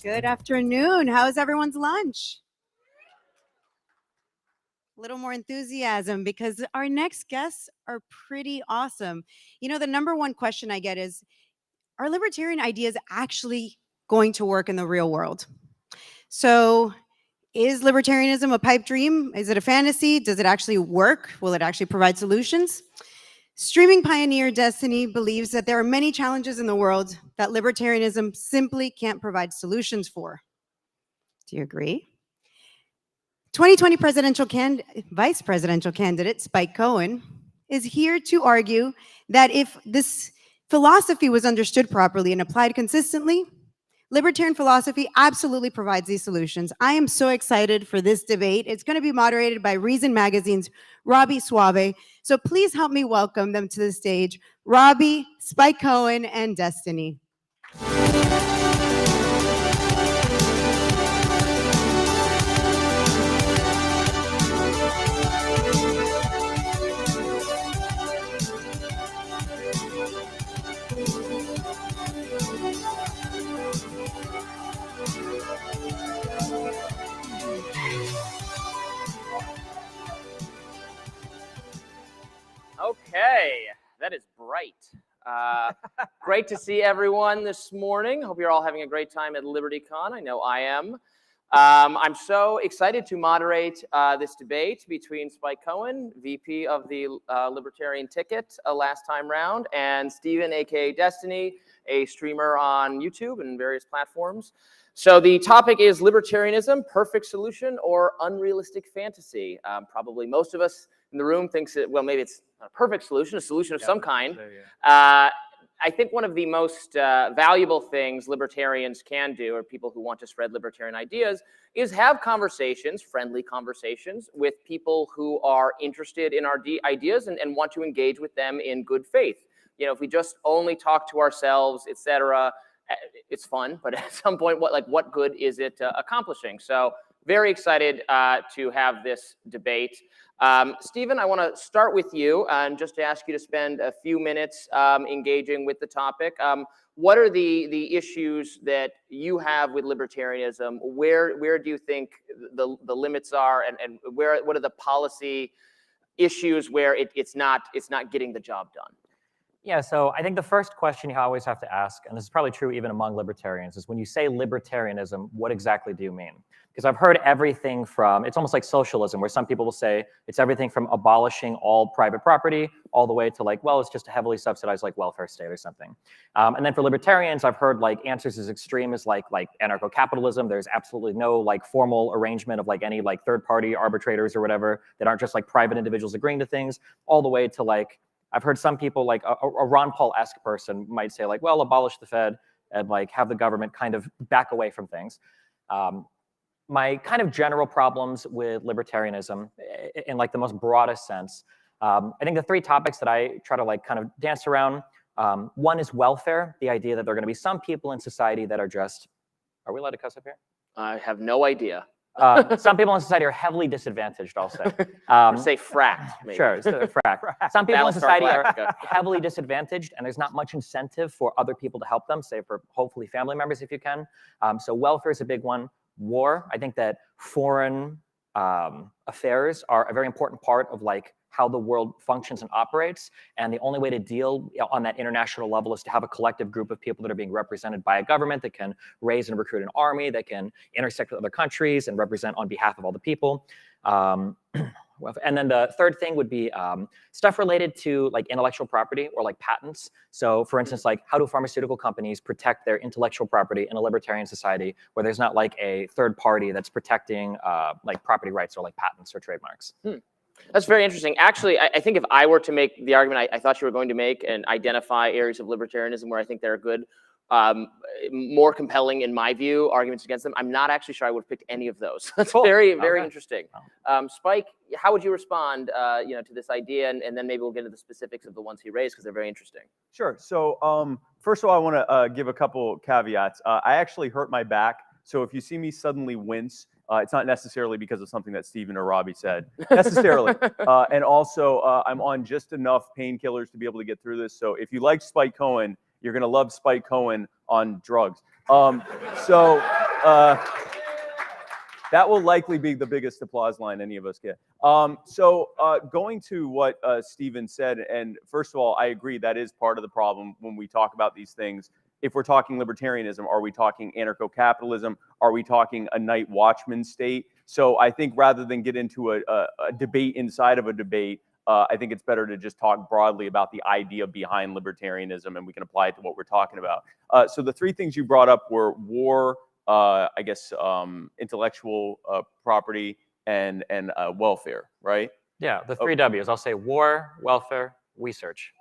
[SPEAKER 2] Good afternoon. How is everyone's lunch? A little more enthusiasm because our next guests are pretty awesome. You know, the number one question I get is, are libertarian ideas actually going to work in the real world? So is libertarianism a pipe dream? Is it a fantasy? Does it actually work? Will it actually provide solutions? Streaming pioneer Destiny believes that there are many challenges in the world that libertarianism simply can't provide solutions for. Do you agree? 2020 vice presidential candidate Spike Cohen is here to argue that if this philosophy was understood properly and applied consistently, libertarian philosophy absolutely provides these solutions. I am so excited for this debate. It's going to be moderated by Reason Magazine's Robby Soave. So please help me welcome them to the stage, Robby, Spike Cohen, and Destiny.
[SPEAKER 4] Okay, that is bright. Great to see everyone this morning. Hope you're all having a great time at LibertyCon. I know I am. I'm so excited to moderate this debate between Spike Cohen, VP of the Libertarian Ticket last time round, and Steven, aka Destiny, a streamer on YouTube and various platforms. So the topic is libertarianism, perfect solution or unrealistic fantasy. Probably most of us in the room thinks that, well, maybe it's not a perfect solution, a solution of some kind. I think one of the most valuable things libertarians can do, or people who want to spread libertarian ideas, is have conversations, friendly conversations, with people who are interested in our ideas and want to engage with them in good faith. You know, if we just only talk to ourselves, etc., it's fun, but at some point, what good is it accomplishing? So very excited to have this debate. Steven, I want to start with you and just to ask you to spend a few minutes engaging with the topic. What are the issues that you have with libertarianism? Where do you think the limits are, and what are the policy issues where it's not getting the job done?
[SPEAKER 5] Yeah, so I think the first question you always have to ask, and this is probably true even among libertarians, is when you say libertarianism, what exactly do you mean? Because I've heard everything from, it's almost like socialism, where some people will say it's everything from abolishing all private property all the way to like, well, it's just a heavily subsidized like welfare state or something. And then for libertarians, I've heard like answers as extreme as like anarcho-capitalism. There's absolutely no like formal arrangement of like any like third-party arbitrators or whatever that aren't just like private individuals agreeing to things, all the way to like, I've heard some people like a Ron Paul-esque person might say like, well, abolish the Fed and like have the government kind of back away from things. My kind of general problems with libertarianism in like the most broadest sense, I think the three topics that I try to like kind of dance around, one is welfare, the idea that there are going to be some people in society that are just, are we allowed to cuss up here?
[SPEAKER 4] I have no idea.
[SPEAKER 5] Some people in society are heavily disadvantaged, I'll say.
[SPEAKER 4] Say fracked, maybe.
[SPEAKER 5] Sure, so fracked. Some people in society are heavily disadvantaged, and there's not much incentive for other people to help them, say for hopefully family members if you can. So welfare is a big one. War, I think that foreign affairs are a very important part of like how the world functions and operates. And the only way to deal on that international level is to have a collective group of people that are being represented by a government that can raise and recruit an army, that can intersect with other countries and represent on behalf of all the people. And then the third thing would be stuff related to like intellectual property or like patents. So for instance, like how do pharmaceutical companies protect their intellectual property in a libertarian society where there's not like a third party that's protecting like property rights or like patents or trademarks?
[SPEAKER 4] That's very interesting. Actually, I think if I were to make the argument I thought you were going to make and identify areas of libertarianism where I think there are good, more compelling, in my view, arguments against them, I'm not actually sure I would have picked any of those. That's
[SPEAKER 5] cool.
[SPEAKER 4] very interesting. Spike, how would you respond to this idea? And then maybe we'll get into the specifics of the ones he raised because they're very interesting.
[SPEAKER 23] Sure. So first of all, I want to give a couple caveats. I actually hurt my back. So if you see me suddenly wince, it's not necessarily because of something that Steven or Robby said, necessarily. And also, I'm on just enough painkillers to be able to get through this. So if you like Spike Cohen, you're going to love Spike Cohen on drugs. That will likely be the biggest applause line any of us get. Going to what Steven said, and first of all, I agree that is part of the problem when we talk about these things. If we're talking libertarianism, are we talking anarcho-capitalism? Are we talking a night watchman state? So I think rather than get into a debate inside of a debate, I think it's better to just talk broadly about the idea behind libertarianism, and we can apply it to what we're talking about. So the three things you brought up were war, I guess, intellectual property, and welfare, right?
[SPEAKER 5] Yeah, the three W's. I'll say war, welfare, research.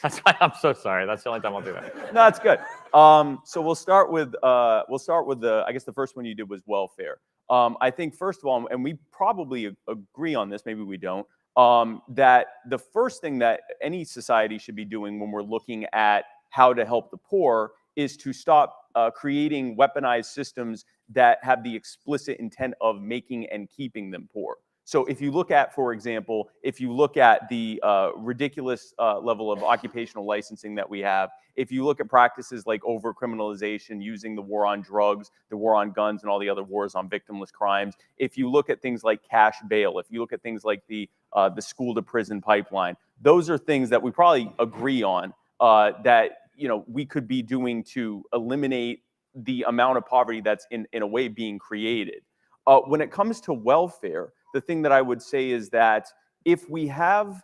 [SPEAKER 5] That's why I'm so sorry. That's the only time I'll do that.
[SPEAKER 23] No, that's good. So we'll start with the, I guess the first one you did was welfare. I think first of all, and we probably agree on this, maybe we don't, that the first thing that any society should be doing when we're looking at how to help the poor is to stop creating weaponized systems that have the explicit intent of making and keeping them poor. So if you look at, for example, if you look at the ridiculous level of occupational licensing that we have, if you look at practices like over-criminalization, using the war on drugs, the war on guns, and all the other wars on victimless crimes, if you look at things like cash bail, if you look at things like the school-to-prison pipeline, those are things that we probably agree on that we could be doing to eliminate the amount of poverty that's in a way being created. When it comes to welfare, the thing that I would say is that if we have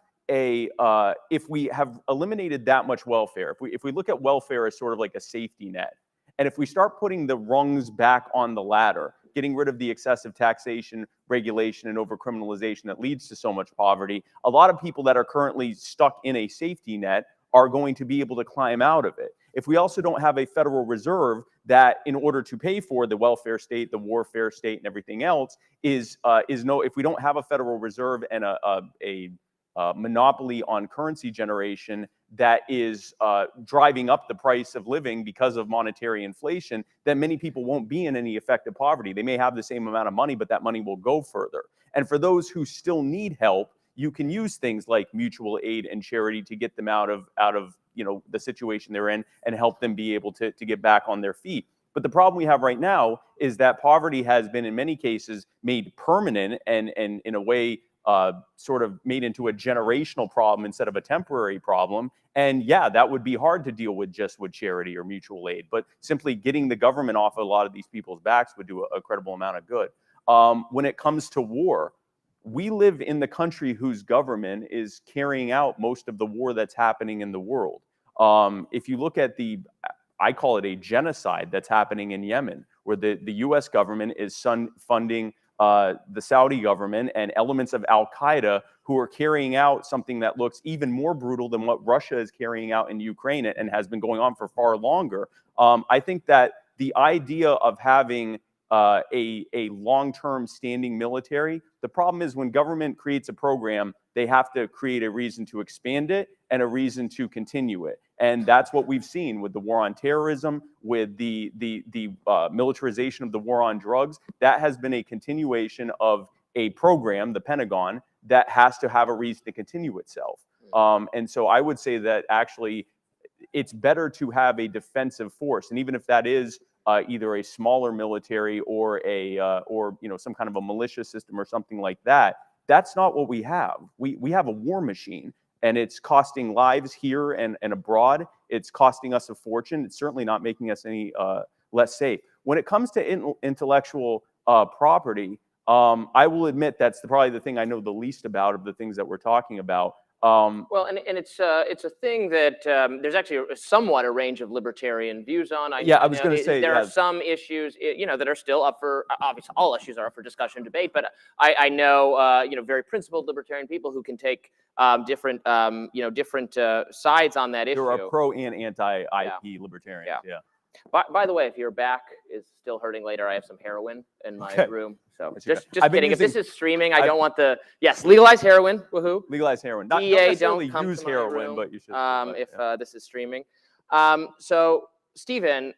[SPEAKER 23] eliminated that much welfare, if we look at welfare as sort of like a safety net, and if we start putting the rungs back on the ladder, getting rid of the excessive taxation, regulation, and over-criminalization that leads to so much poverty, a lot of people that are currently stuck in a safety net are going to be able to climb out of it. If we also don't have a Federal Reserve that, in order to pay for the welfare state, the warfare state, and everything else, if we don't have a Federal Reserve and a monopoly on currency generation that is driving up the price of living because of monetary inflation, then many people won't be in any effective poverty. They may have the same amount of money, but that money will go further. And for those who still need help, you can use things like mutual aid and charity to get them out of the situation they're in and help them be able to get back on their feet. But the problem we have right now is that poverty has been, in many cases, made permanent and in a way sort of made into a generational problem instead of a temporary problem. And yeah, that would be hard to deal with just with charity or mutual aid, but simply getting the government off a lot of these people's backs would do a credible amount of good. When it comes to war, we live in the country whose government is carrying out most of the war that's happening in the world. If you look at I call it a genocide that's happening in Yemen, where the US government is funding the Saudi government and elements of Al-Qaeda who are carrying out something that looks even more brutal than what Russia is carrying out in Ukraine and has been going on for far longer. I think that the idea of having a long-term standing military, the problem is when government creates a program, they have to create a reason to expand it and a reason to continue it. And that's what we've seen with the war on terrorism, with the militarization of the war on drugs. That has been a continuation of a program, the Pentagon, that has to have a reason to continue itself. And so I would say that actually it's better to have a defensive force. And even if that is either a smaller military or some kind of a militia system or something like that, that's not what we have. We have a war machine, and it's costing lives here and abroad. It's costing us a fortune. It's certainly not making us any less safe. When it comes to intellectual property, I will admit that's probably the thing I know the least about of the things that we're talking about.
[SPEAKER 4] Well, and it's a thing that there's actually somewhat a range of libertarian views on.
[SPEAKER 23] I was going to say
[SPEAKER 4] there are some issues, that are still up for, obviously all issues are up for discussion and debate. But I know, very principled libertarian people who can take different sides on that issue.
[SPEAKER 23] There are pro and anti-IP libertarians. Yeah.
[SPEAKER 4] By the way, if your back is still hurting later, I have some heroin in my room. So just kidding. If this is streaming, I don't want legalize heroin. Woohoo!
[SPEAKER 23] Legalize heroin. Not necessarily use heroin, but you should.
[SPEAKER 4] If this is streaming. So Stephen,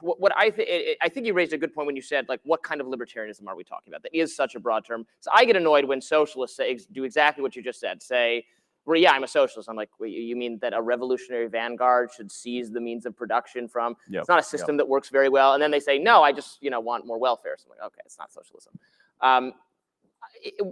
[SPEAKER 4] what I think you raised a good point when you said, like, what kind of libertarianism are we talking about? That is such a broad term. So I get annoyed when socialists do exactly what you just said. Say, well, yeah, I'm a socialist. I'm like, wait, you mean that a revolutionary vanguard should seize the means of production from? It's not a system that works very well. And then they say, no, I just want more welfare. So I'm like, okay, it's not socialism.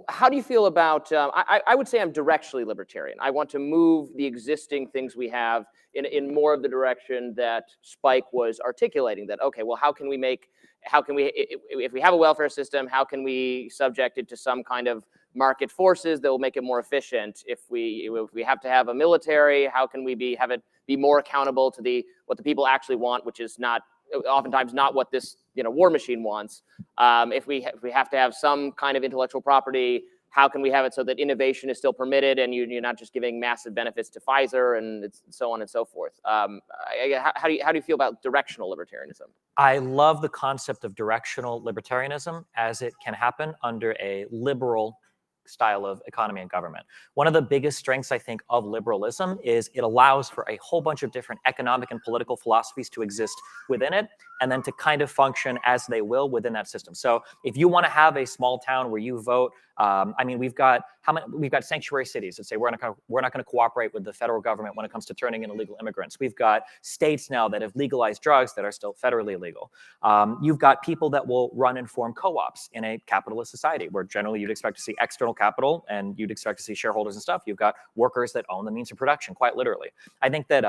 [SPEAKER 4] How do you feel about? I would say I'm directionally libertarian. I want to move the existing things we have in more of the direction that Spike was articulating. That okay, well, if we have a welfare system, how can we subject it to some kind of market forces that will make it more efficient? If we have to have a military, how can we have it be more accountable to what the people actually want, which is oftentimes not what this war machine wants. If we have to have some kind of intellectual property, how can we have it so that innovation is still permitted and you're not just giving massive benefits to Pfizer and so on and so forth? How do you feel about directional libertarianism?
[SPEAKER 5] I love the concept of directional libertarianism as it can happen under a liberal style of economy and government. One of the biggest strengths, I think, of liberalism is it allows for a whole bunch of different economic and political philosophies to exist within it, and then to kind of function as they will within that system. So if you want to have a small town where you vote, I mean, we've got sanctuary cities that say we're not going to cooperate with the federal government when it comes to turning in illegal immigrants. We've got states now that have legalized drugs that are still federally illegal. You've got people that will run and form co-ops in a capitalist society where generally you'd expect to see external capital and you'd expect to see shareholders and stuff. You've got workers that own the means of production, quite literally. I think that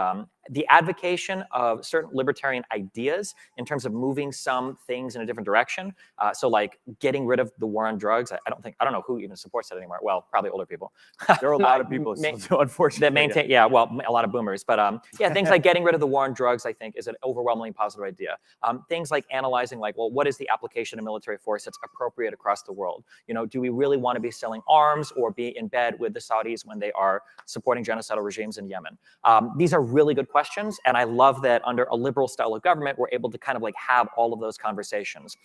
[SPEAKER 5] the advocation of certain libertarian ideas in terms of moving some things in a different direction, so like getting rid of the war on drugs, I don't know who even supports that anymore. Well, probably older people.
[SPEAKER 23] There are a lot of people, so unfortunately.
[SPEAKER 5] That maintain, yeah, well, a lot of boomers. But yeah, things like getting rid of the war on drugs, I think, is an overwhelmingly positive idea. Things like analyzing, like, well, what is the application of military force that's appropriate across the world? You know, do we really want to be selling arms or be in bed with the Saudis when they are supporting genocidal regimes in Yemen? These are really good questions, and I love that under a liberal style of government, we're able to kind of like have all of those conversations.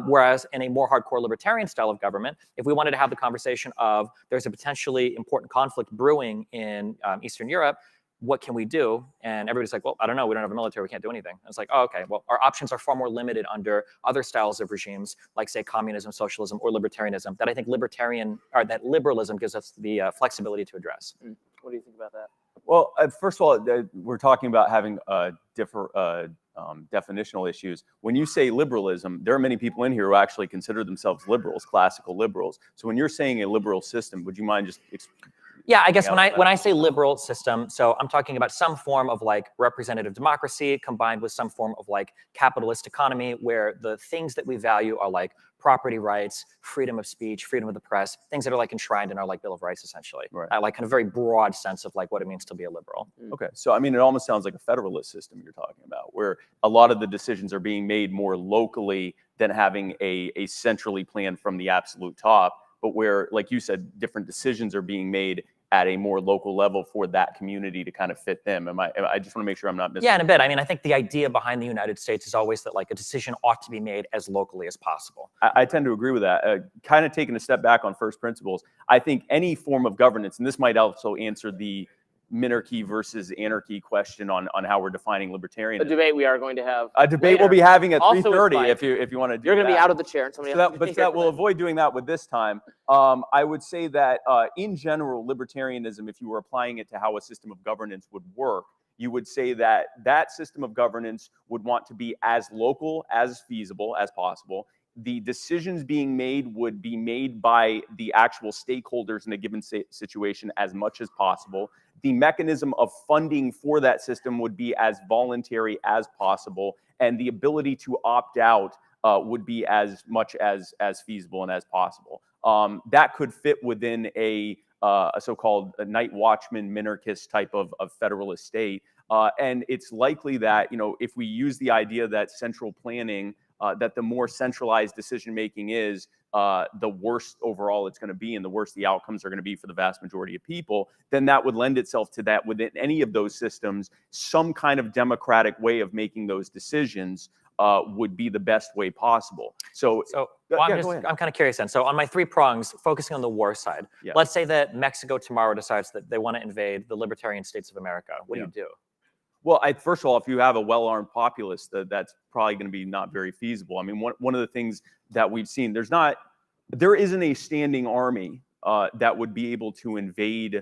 [SPEAKER 5] Whereas in a more hardcore libertarian style of government, if we wanted to have the conversation of there's a potentially important conflict brewing in Eastern Europe, what can we do? And everybody's like, well, I don't know. We don't have a military. We can't do anything. And it's like, oh, okay. Well, our options are far more limited under other styles of regimes, like say communism, socialism, or libertarianism. That I think that liberalism gives us the flexibility to address.
[SPEAKER 4] What do you think about that?
[SPEAKER 23] Well, first of all, we're talking about having different definitional issues. When you say liberalism, there are many people in here who actually consider themselves liberals, classical liberals. So when you're saying a liberal system, would you mind just
[SPEAKER 5] Yeah, I guess when I say liberal system, so I'm talking about some form of like representative democracy combined with some form of like capitalist economy where the things that we value are like property rights, freedom of speech, freedom of the press, things that are like enshrined in our like Bill of Rights, essentially.
[SPEAKER 23] Right.
[SPEAKER 5] Like kind of very broad sense of like what it means to be a liberal.
[SPEAKER 23] Okay, so I mean, it almost sounds like a federalist system you're talking about, where a lot of the decisions are being made more locally than having a centrally planned from the absolute top, but where, like you said, different decisions are being made at a more local level for that community to kind of fit them. I just want to make sure I'm not missing.
[SPEAKER 5] Yeah, in a bit. I mean, I think the idea behind the United States is always that like a decision ought to be made as locally as possible.
[SPEAKER 23] I tend to agree with that. Kind of taking a step back on first principles, I think any form of governance, and this might also answer the minarchy versus anarchy question on how we're defining libertarianism.
[SPEAKER 4] A debate we are going to have.
[SPEAKER 23] A debate we'll be having at 3:30 if you want to do
[SPEAKER 4] You're going to
[SPEAKER 23] that.
[SPEAKER 4] be out of the chair. And somebody else
[SPEAKER 23] But that we'll avoid doing that with this time. I would say that in general, libertarianism, if you were applying it to how a system of governance would work, you would say that that system of governance would want to be as local as feasible as possible. The decisions being made would be made by the actual stakeholders in a given situation as much as possible. The mechanism of funding for that system would be as voluntary as possible, and the ability to opt out would be as much as feasible and as possible. That could fit within a so-called night watchman minarchist type of federalist state. And it's likely that, if we use the idea that central planning, that the more centralized decision-making is, the worse overall it's going to be and the worse the outcomes are going to be for the vast majority of people, then that would lend itself to that within any of those systems, some kind of democratic way of making those decisions would be the best way possible. So
[SPEAKER 5] I'm kind of curious then. So on my 3 prongs, focusing on the war side, let's say that Mexico tomorrow decides that they want to invade the libertarian states of America. What do you do?
[SPEAKER 23] Well, first of all, if you have a well-armed populace, that's probably going to be not very feasible. I mean, one of the things that we've seen, there isn't a standing army that would be able to invade,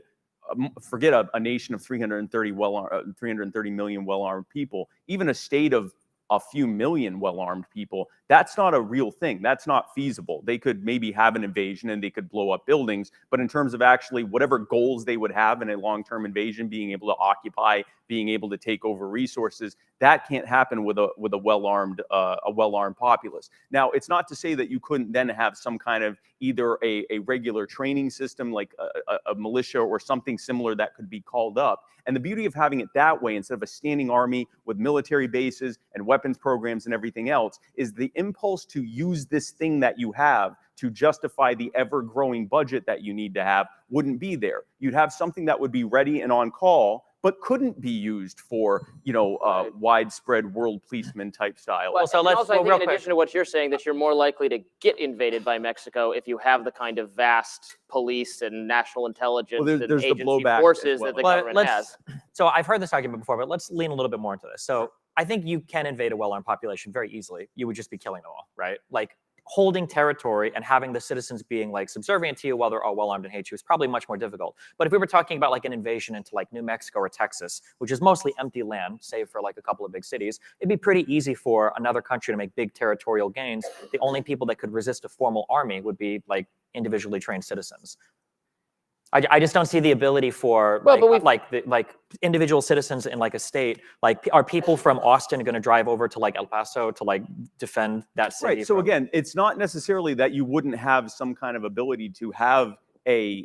[SPEAKER 23] forget a nation of 330 million well-armed people, even a state of a few million well-armed people. That's not a real thing. That's not feasible. They could maybe have an invasion and they could blow up buildings, but in terms of actually whatever goals they would have in a long-term invasion, being able to occupy, being able to take over resources, that can't happen with a well-armed populace. Now, it's not to say that you couldn't then have some kind of either a regular training system like a militia or something similar that could be called up. And the beauty of having it that way, instead of a standing army with military bases and weapons programs and everything else, is the impulse to use this thing that you have to justify the ever-growing budget that you need to have wouldn't be there. You'd have something that would be ready and on call but couldn't be used for, widespread world policeman type style.
[SPEAKER 4] Well, so I think in addition to what you're saying, that you're more likely to get invaded by Mexico if you have the kind of vast police and national intelligence and agency forces that the government has.
[SPEAKER 5] So I've heard this argument before, but let's lean a little bit more into this. So I think you can invade a well-armed population very easily. You would just be killing them all, right? Like holding territory and having the citizens being like subservient to you while they're all well-armed and hate you is probably much more difficult. But if we were talking about like an invasion into like New Mexico or Texas, which is mostly empty land, save for like a couple of big cities, it'd be pretty easy for another country to make big territorial gains. The only people that could resist a formal army would be like individually trained citizens. I just don't see the ability for like individual citizens in like a state. Like, are people from Austin going to drive over to like El Paso to like defend that city?
[SPEAKER 23] Right. So again, it's not necessarily that you wouldn't have some kind of ability to have a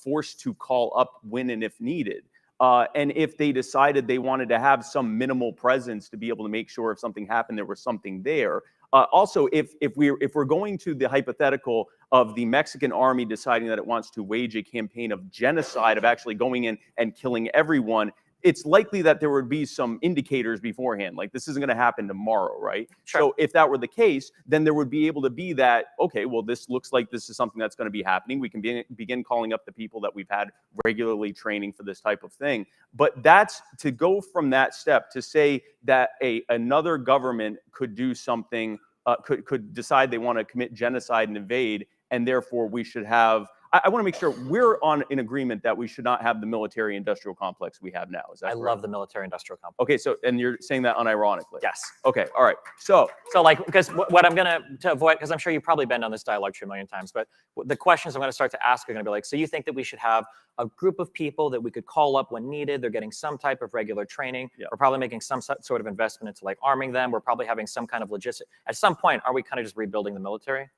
[SPEAKER 23] force to call up when and if needed. And if they decided they wanted to have some minimal presence to be able to make sure if something happened, there was something there. Also, if we're going to the hypothetical of the Mexican army deciding that it wants to wage a campaign of genocide, of actually going in and killing everyone, it's likely that there would be some indicators beforehand, like this isn't going to happen tomorrow, right? Sure. So if that were the case, then there would be able to be that, okay, well, this looks like this is something that's going to be happening. We can begin calling up the people that we've had regularly training for this type of thing. But that's to go from that step to say that another government could do something, could decide they want to commit genocide and invade, and therefore we should have. I want to make sure we're in agreement that we should not have the military-industrial complex we have now. Is that correct?
[SPEAKER 5] Love the military-industrial complex.
[SPEAKER 23] Okay, so and you're saying that unironically.
[SPEAKER 5] Yes.
[SPEAKER 23] Okay. All right. So
[SPEAKER 5] like, because what I'm gonna to avoid, because I'm sure you've probably been on this dialogue 2 million times, but the questions I'm going to start to ask are going to be like, so you think that we should have a group of people that we could call up when needed? They're getting some type of regular training. Yeah. We're probably making some sort of investment into like arming them. We're probably having some kind of logistic. At some point, are we kind of just rebuilding the military?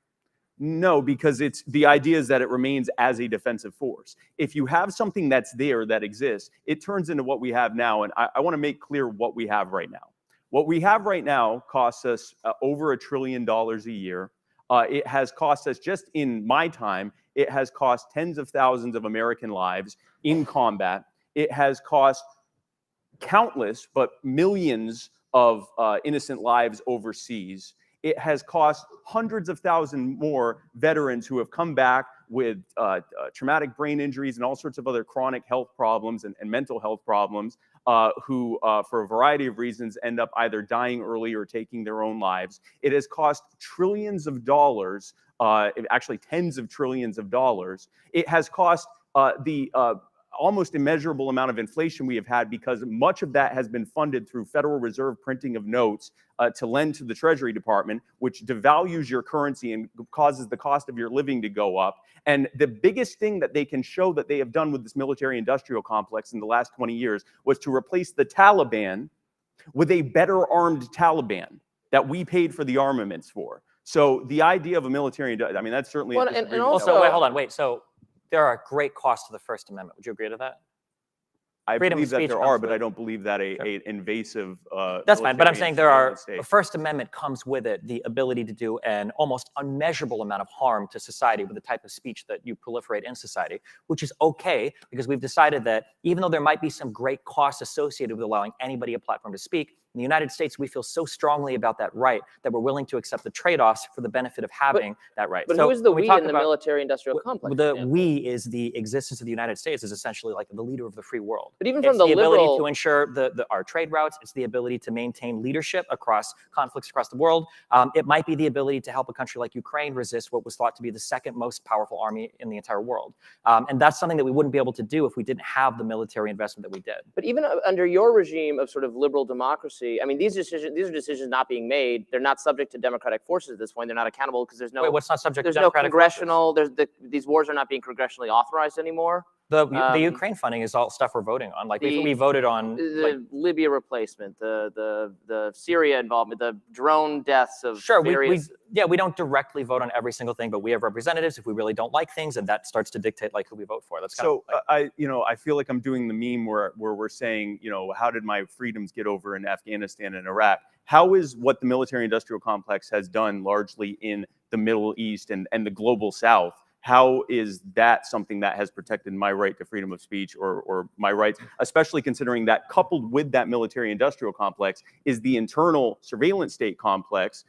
[SPEAKER 23] No, because the idea is that it remains as a defensive force. If you have something that's there that exists, it turns into what we have now. And I want to make clear what we have right now. What we have right now costs us over $1 trillion a year. It has cost us, just in my time, it has cost tens of thousands of American lives in combat. It has cost countless, but millions of innocent lives overseas. It has cost hundreds of thousands more veterans who have come back with traumatic brain injuries and all sorts of other chronic health problems and mental health problems, who, for a variety of reasons, end up either dying early or taking their own lives. It has cost trillions of dollars, actually tens of trillions of dollars. It has cost the almost immeasurable amount of inflation we have had, because much of that has been funded through Federal Reserve printing of notes to lend to the Treasury Department, which devalues your currency and causes the cost of your living to go up. And the biggest thing that they can show that they have done with this military-industrial complex in the last 20 years was to replace the Taliban with a better armed Taliban that we paid for the armaments for. So the idea of a military, I mean, that's certainly.
[SPEAKER 5] Well, and also, wait, hold on, wait. So there are great costs to the First Amendment. Would you agree to that?
[SPEAKER 23] I believe that there are, but I don't believe that an invasive.
[SPEAKER 5] That's fine, but I'm saying there are. The First Amendment comes with it the ability to do an almost unmeasurable amount of harm to society with the type of speech that you proliferate in society, which is okay, because we've decided that even though there might be some great costs associated with allowing anybody a platform to speak, in the United States, we feel so strongly about that right that we're willing to accept the trade-offs for the benefit of having that right.
[SPEAKER 4] But who is the we in the military-industrial complex?
[SPEAKER 5] The we is the existence of the United States is essentially like the leader of the free world.
[SPEAKER 4] But even from
[SPEAKER 5] it's
[SPEAKER 4] the
[SPEAKER 5] ability to ensure our trade routes. It's the ability to maintain leadership across conflicts across the world. It might be the ability to help a country like Ukraine resist what was thought to be the second most powerful army in the entire world. And that's something that we wouldn't be able to do if we didn't have the military investment that we did.
[SPEAKER 4] But even under your regime of sort of liberal democracy, I mean, these are decisions not being made. They're not subject to democratic forces at this point. They're not accountable because there's no.
[SPEAKER 5] Wait, what's not subject to
[SPEAKER 4] There's
[SPEAKER 5] democratic
[SPEAKER 4] no congressional.
[SPEAKER 5] forces?
[SPEAKER 4] These wars are not being congressionally authorized anymore.
[SPEAKER 5] The Ukraine funding is all stuff we're voting on. Like we voted on
[SPEAKER 4] the Libya replacement, the Syria involvement, the drone deaths of various.
[SPEAKER 5] We don't directly vote on every single thing, but we have representatives if we really don't like things, and that starts to dictate like who we vote for. That's kind of like,
[SPEAKER 23] I feel like I'm doing the meme where we're saying, how did my freedoms get over in Afghanistan and Iraq? How is what the military-industrial complex has done largely in the Middle East and the global South? how is that something that has protected my right to freedom of speech or my rights, especially considering that coupled with that military-industrial complex is the internal surveillance state complex,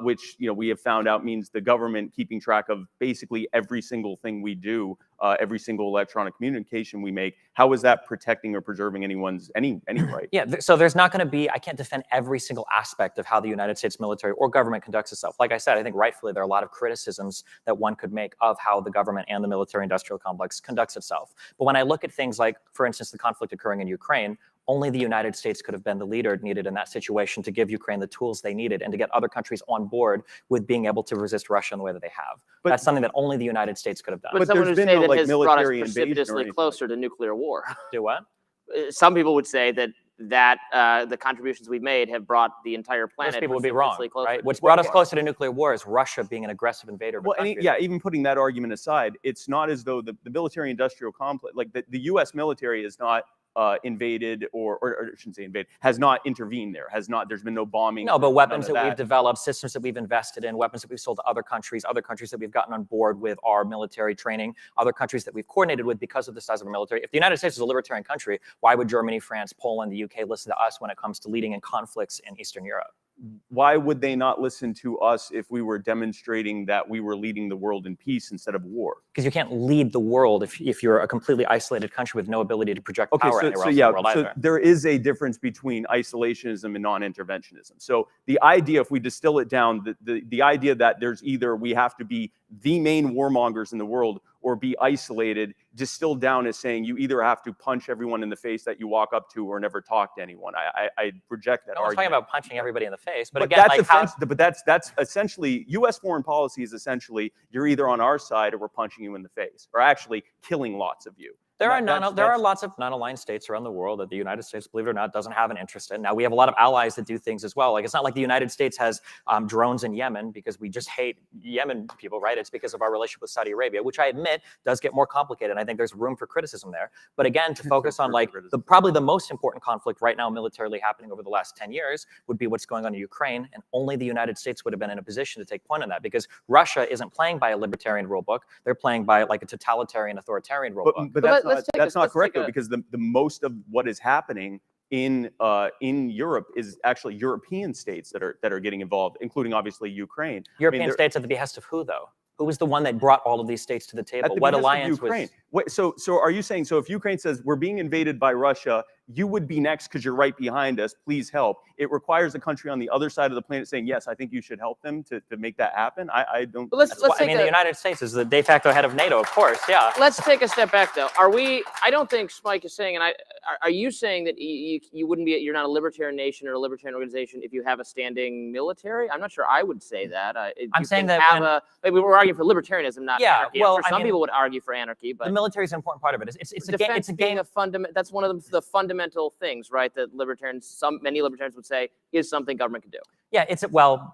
[SPEAKER 23] which we have found out means the government keeping track of basically every single thing we do, every single electronic communication we make. How is that protecting or preserving any right?
[SPEAKER 5] Yeah, so there's not going to be, I can't defend every single aspect of how the United States military or government conducts itself. Like I said, I think rightfully there are a lot of criticisms that one could make of how the government and the military-industrial complex conducts itself. But when I look at things like, for instance, the conflict occurring in Ukraine, only the United States could have been the leader needed in that situation to give Ukraine the tools they needed and to get other countries on board with being able to resist Russia in the way that they have. But that's something that only the United States could have done.
[SPEAKER 4] But someone would say that has brought us precipitously closer to nuclear war.
[SPEAKER 5] Do what?
[SPEAKER 4] Some people would say that the contributions we've made have brought the entire planet.
[SPEAKER 5] Most people would be wrong,
[SPEAKER 4] closer.
[SPEAKER 5] right? What's brought us closer to nuclear war is Russia being an aggressive invader of a country.
[SPEAKER 23] Yeah, even putting that argument aside, it's not as though the military-industrial complex, like the U.S. military is not invaded or I shouldn't say invaded, has not intervened there, there's been no bombing.
[SPEAKER 5] No, but weapons that we've developed, systems that we've invested in, weapons that we've sold to other countries that we've gotten on board with our military training, other countries that we've coordinated with because of the size of our military. If the United States was a libertarian country, why would Germany, France, Poland, the UK listen to us when it comes to leading in conflicts in Eastern Europe?
[SPEAKER 23] Why would they not listen to us if we were demonstrating that we were leading the world in peace instead of war?
[SPEAKER 5] Because you can't lead the world if you're a completely isolated country with no ability to project power anywhere else in the world either.
[SPEAKER 23] There is a difference between isolationism and non-interventionism. So the idea, if we distill it down, the idea that there's either we have to be the main warmongers in the world or be isolated, distilled down as saying you either have to punch everyone in the face that you walk up to or never talk to anyone. I reject that argument.
[SPEAKER 5] No one's talking about punching everybody in the face, but again,
[SPEAKER 23] that's essentially, U.S. foreign policy is essentially you're either on our side or we're punching you in the face, or actually killing lots of you.
[SPEAKER 5] There are lots of non-aligned states around the world that the United States, believe it or not, doesn't have an interest in. Now, we have a lot of allies that do things as well. Like, it's not like the United States has drones in Yemen because we just hate Yemen people, right? It's because of our relationship with Saudi Arabia, which I admit does get more complicated. And I think there's room for criticism there. But again, to focus on like probably the most important conflict right now militarily happening over the last 10 years would be what's going on in Ukraine. And only the United States would have been in a position to take point on that, because Russia isn't playing by a libertarian rule book. They're playing by like a totalitarian, authoritarian rule book.
[SPEAKER 23] But that's not correct, though, because the most of what is happening in Europe is actually European states that are getting involved, including obviously Ukraine.
[SPEAKER 5] European states at the behest of who, though? Who was the one that brought all of these states to the table? What alliance was?
[SPEAKER 23] Wait, so are you saying, so if Ukraine says we're being invaded by Russia, you would be next because you're right behind us, please help. It requires a country on the other side of the planet saying, yes, I think you should help them to make that happen. I don't.
[SPEAKER 5] The United States is the de facto head of NATO, of course, yeah.
[SPEAKER 4] Let's take a step back, though. I don't think Spike is saying, and are you saying that you wouldn't be, you're not a libertarian nation or a libertarian organization if you have a standing military? I'm not sure I would say that.
[SPEAKER 5] I'm saying that
[SPEAKER 4] we were arguing for libertarianism, not anarchy. Well, some people would argue for anarchy, but
[SPEAKER 5] the military is an important part of it. It's a game of
[SPEAKER 4] fundamental. That's one of the fundamental things, right? That many libertarians would say is something government can do.
[SPEAKER 5] Yeah,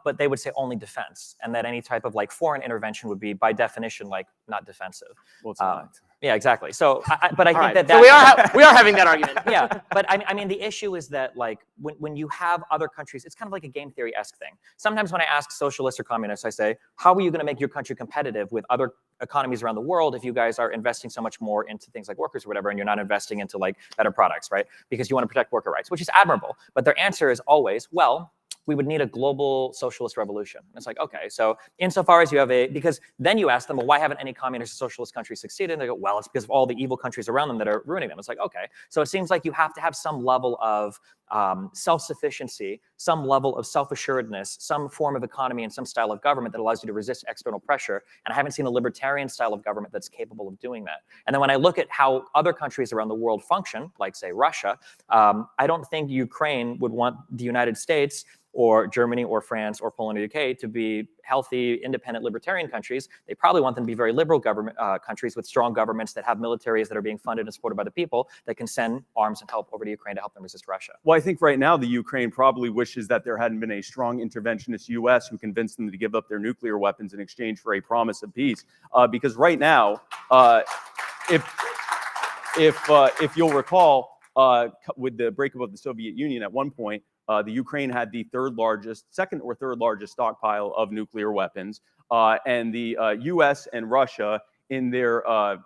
[SPEAKER 5] but they would say only defense, and that any type of like foreign intervention would be by definition like not defensive.
[SPEAKER 23] Well, it's not.
[SPEAKER 5] Yeah, exactly. So, but I think
[SPEAKER 4] so we are having that argument.
[SPEAKER 5] Yeah, but I mean, the issue is that like when you have other countries, it's kind of like a game theory-esque thing. Sometimes when I ask socialists or communists, I say, how are you going to make your country competitive with other economies around the world if you guys are investing so much more into things like workers or whatever, and you're not investing into like better products, right? Because you want to protect worker rights, which is admirable. But their answer is always, well, we would need a global socialist revolution. And it's like, okay, so insofar as you have because then you ask them, well, why haven't any communist or socialist countries succeeded? And they go, well, it's because of all the evil countries around them that are ruining them. It's like, okay, so it seems like you have to have some level of self-sufficiency, some level of self-assuredness, some form of economy and some style of government that allows you to resist external pressure. And I haven't seen a libertarian style of government that's capable of doing that. And then when I look at how other countries around the world function, like say Russia, I don't think Ukraine would want the United States or Germany or France or Poland or UK to be healthy, independent, libertarian countries. They probably want them to be very liberal government countries with strong governments that have militaries that are being funded and supported by the people that can send arms and help over to Ukraine to help them resist Russia.
[SPEAKER 23] Well, I think right now the Ukraine probably wishes that there hadn't been a strong interventionist U.S. who convinced them to give up their nuclear weapons in exchange for a promise of peace. Because right now, if you'll recall, with the breakup of the Soviet Union at one point, the Ukraine had the second or third largest stockpile of nuclear weapons. And the US and Russia in their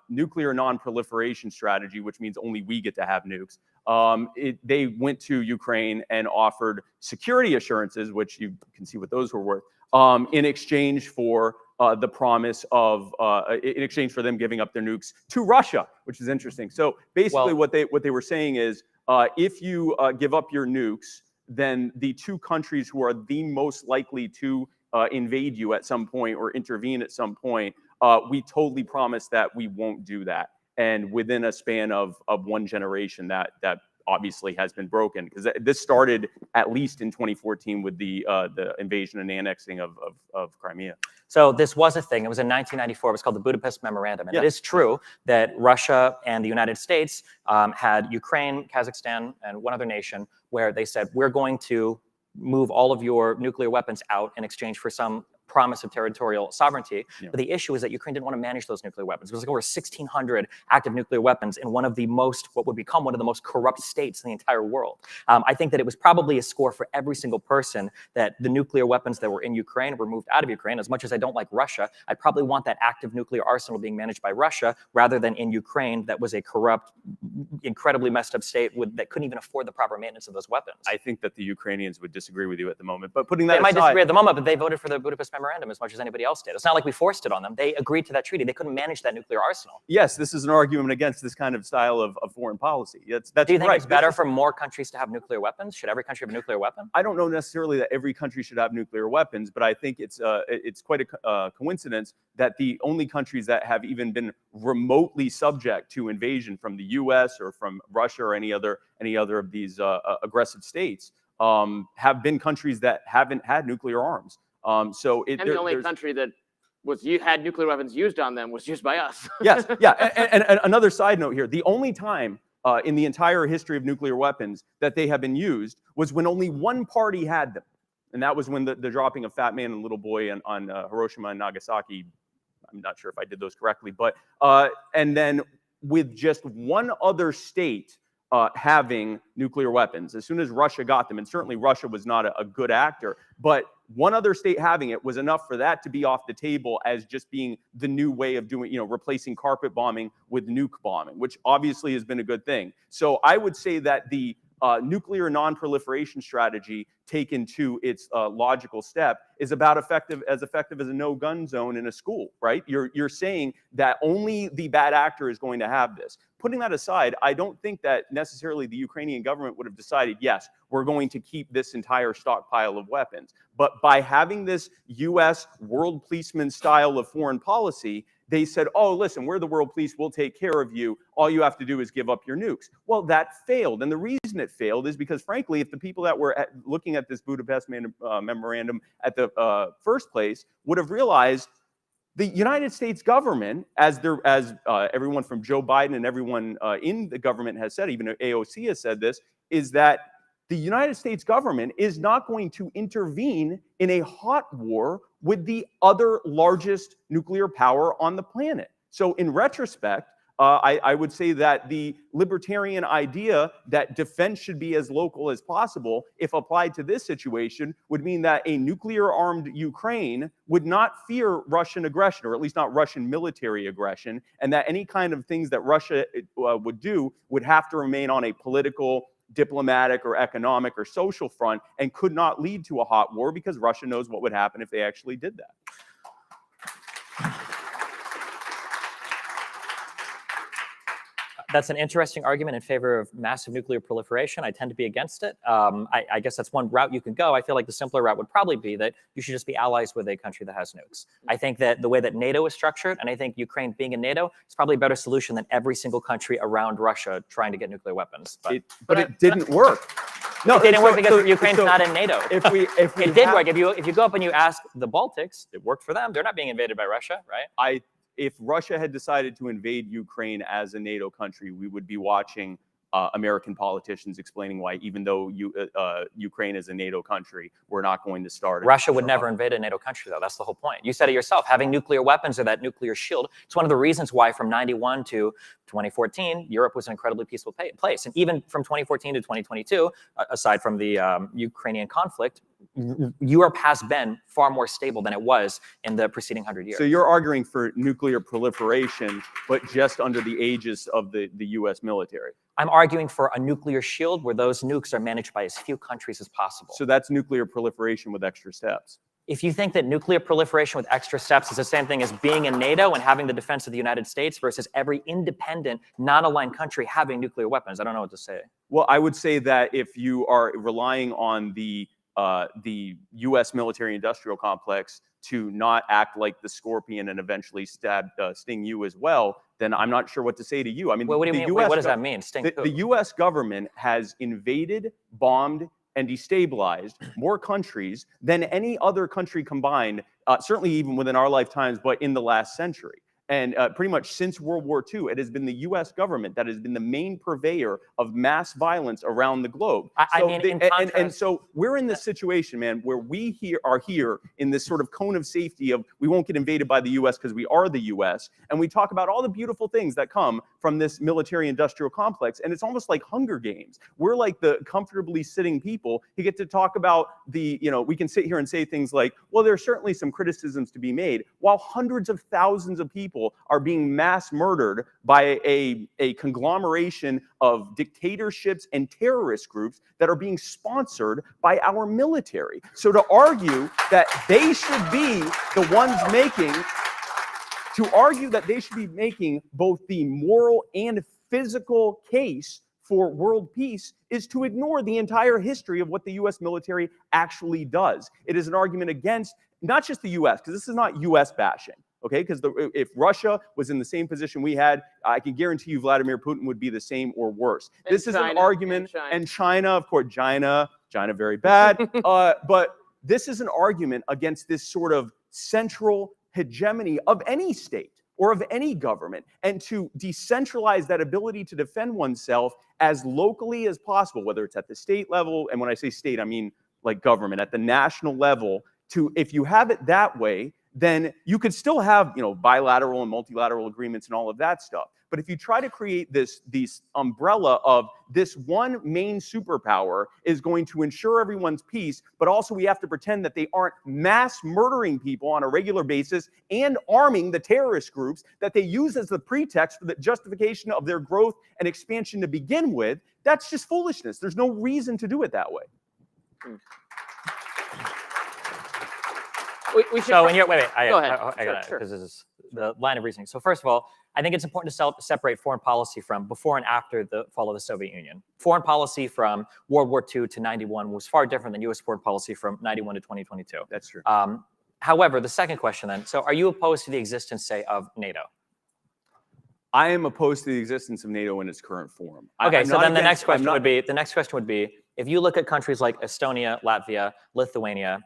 [SPEAKER 23] nuclear non-proliferation strategy, which means only we get to have nukes, they went to Ukraine and offered security assurances, which you can see what those were worth, in exchange for the promise of, in exchange for them giving up their nukes to Russia, which is interesting. So basically, what they were saying is, if you give up your nukes, then the two countries who are the most likely to invade you at some point or intervene at some point, we totally promise that we won't do that. And within a span of one generation, that obviously has been broken, because this started at least in 2014 with the invasion and annexing of Crimea.
[SPEAKER 5] So this was a thing. It was in 1994. It was called the Budapest Memorandum. And it is true that Russia and the United States had Ukraine, Kazakhstan, and one other nation where they said, we're going to move all of your nuclear weapons out in exchange for some promise of territorial sovereignty. But the issue is that Ukraine didn't want to manage those nuclear weapons. It was like over 1,600 active nuclear weapons in one of the most, what would become one of the most corrupt states in the entire world. I think that it was probably a score for every single person that the nuclear weapons that were in Ukraine were moved out of Ukraine. As much as I don't like Russia, I'd probably want that active nuclear arsenal being managed by Russia rather than in Ukraine that was a corrupt, incredibly messed up state that couldn't even afford the proper maintenance of those weapons.
[SPEAKER 23] I think that the Ukrainians would disagree with you at the moment, but putting that
[SPEAKER 5] aside, they might disagree at the moment, but they voted for the Budapest Memorandum as much as anybody else did. It's not like we forced it on them. They agreed to that treaty. They couldn't manage that nuclear arsenal.
[SPEAKER 23] Yes, this is an argument against this kind of style of foreign policy. That's
[SPEAKER 5] Do you think
[SPEAKER 23] right.
[SPEAKER 5] it's better for more countries to have nuclear weapons? Should every country have a nuclear weapon?
[SPEAKER 23] I don't know necessarily that every country should have nuclear weapons, but I think it's quite a coincidence that the only countries that have even been remotely subject to invasion from the U.S. or from Russia or any other of these aggressive states have been countries that haven't had nuclear arms.
[SPEAKER 4] And the only country that had nuclear weapons used on them was used by us.
[SPEAKER 23] Yes, yeah. And another side note here: the only time in the entire history of nuclear weapons that they have been used was when only one party had them, and that was when the dropping of Fat Man and Little Boy on Hiroshima and Nagasaki. I'm not sure if I did those correctly, but and then with just one other state having nuclear weapons, as soon as Russia got them, and certainly Russia was not a good actor, but one other state having it was enough for that to be off the table as just being the new way of doing, replacing carpet bombing with nuke bombing, which obviously has been a good thing. So I would say that the nuclear non-proliferation strategy taken to its logical step is about effective as a no-gun zone in a school, right? You're saying that only the bad actor is going to have this. Putting that aside, I don't think that necessarily the Ukrainian government would have decided, yes, we're going to keep this entire stockpile of weapons. But by having this U.S. world policeman style of foreign policy, they said, oh, listen, we're the world police, we'll take care of you. All you have to do is give up your nukes. Well, that failed. And the reason it failed is because, frankly, if the people that were looking at this Budapest memorandum at the first place would have realized the United States government, as everyone from Joe Biden and everyone in the government has said, even AOC has said this, is that the United States government is not going to intervene in a hot war with the other largest nuclear power on the planet. So in retrospect, I would say that the libertarian idea that defense should be as local as possible, if applied to this situation, would mean that a nuclear-armed Ukraine would not fear Russian aggression, or at least not Russian military aggression, and that any kind of things that Russia would do would have to remain on a political, diplomatic, or economic, or social front, and could not lead to a hot war because Russia knows what would happen if they actually did that.
[SPEAKER 5] That's an interesting argument in favor of massive nuclear proliferation. I tend to be against it. I guess that's one route you can go. I feel like the simpler route would probably be that you should just be allies with a country that has nukes. I think that the way that NATO is structured, and I think Ukraine being in NATO, is probably a better solution than every single country around Russia trying to get nuclear weapons.
[SPEAKER 23] But it didn't work.
[SPEAKER 5] No, it didn't work because Ukraine's not in NATO.
[SPEAKER 23] It
[SPEAKER 5] did work. If you go up and you ask the Baltics, it worked for them. They're not being invaded by Russia, right?
[SPEAKER 23] If Russia had decided to invade Ukraine as a NATO country, we would be watching American politicians explaining why, even though Ukraine is a NATO country, we're not going to start.
[SPEAKER 5] Russia would never invade a NATO country, though. That's the whole point. You said it yourself. Having nuclear weapons or that nuclear shield, it's one of the reasons why from 91 to 2014, Europe was an incredibly peaceful place. And even from 2014 to 2022, aside from the Ukrainian conflict, Europe has been far more stable than it was in the preceding 100 years.
[SPEAKER 23] So you're arguing for nuclear proliferation, but just under the aegis of the U.S. military.
[SPEAKER 5] I'm arguing for a nuclear shield where those nukes are managed by as few countries as possible.
[SPEAKER 23] So that's nuclear proliferation with extra steps.
[SPEAKER 5] If you think that nuclear proliferation with extra steps is the same thing as being in NATO and having the defense of the United States versus every independent, non-aligned country having nuclear weapons, I don't know what to say.
[SPEAKER 23] Well, I would say that if you are relying on the U.S. military-industrial complex to not act like the scorpion and eventually sting you as well, then I'm not sure what to say to you. I mean,
[SPEAKER 5] what do you mean? What does that mean? Sting who?
[SPEAKER 23] The U.S. government has invaded, bombed, and destabilized more countries than any other country combined, certainly even within our lifetimes, but in the last century. And pretty much since World War II, it has been the U.S. government that has been the main purveyor of mass violence around the globe. So we're in this situation, man, where we are here in this sort of cone of safety of we won't get invaded by the U.S. because we are the U.S. And we talk about all the beautiful things that come from this military-industrial complex. And it's almost like Hunger Games. We're like the comfortably sitting people who get to talk about we can sit here and say things like, well, there's certainly some criticisms to be made, while hundreds of thousands of people are being mass murdered by a conglomeration of dictatorships and terrorist groups that are being sponsored by our military. So to argue that they should be the ones making both the moral and physical case for world peace is to ignore the entire history of what the U.S. military actually does. It is an argument against not just the U.S., because this is not U.S. bashing. Okay, because if Russia was in the same position we had, I can guarantee you Vladimir Putin would be the same or worse. This is an argument, and China, of course, China very bad. But this is an argument against this sort of central hegemony of any state or of any government, and to decentralize that ability to defend oneself as locally as possible, whether it's at the state level, and when I say state, I mean like government, at the national level, if you have it that way, then you could still have, bilateral and multilateral agreements and all of that stuff. But if you try to create this umbrella of this one main superpower is going to ensure everyone's peace, but also we have to pretend that they aren't mass murdering people on a regular basis and arming the terrorist groups that they use as the pretext for the justification of their growth and expansion to begin with, that's just foolishness. There's no reason to do it that way.
[SPEAKER 5] Wait, I got it,
[SPEAKER 4] Sure.
[SPEAKER 5] because this is the line of reasoning. So first of all, I think it's important to separate foreign policy from before and after the fall of the Soviet Union. Foreign policy from World War II to 91 was far different than U.S. foreign policy from 91 to 2022.
[SPEAKER 23] That's true.
[SPEAKER 5] However, the second question then, so are you opposed to the existence, say, of NATO?
[SPEAKER 23] I am opposed to the existence of NATO in its current form.
[SPEAKER 5] Okay, so then the next question would be, if you look at countries like Estonia, Latvia, Lithuania,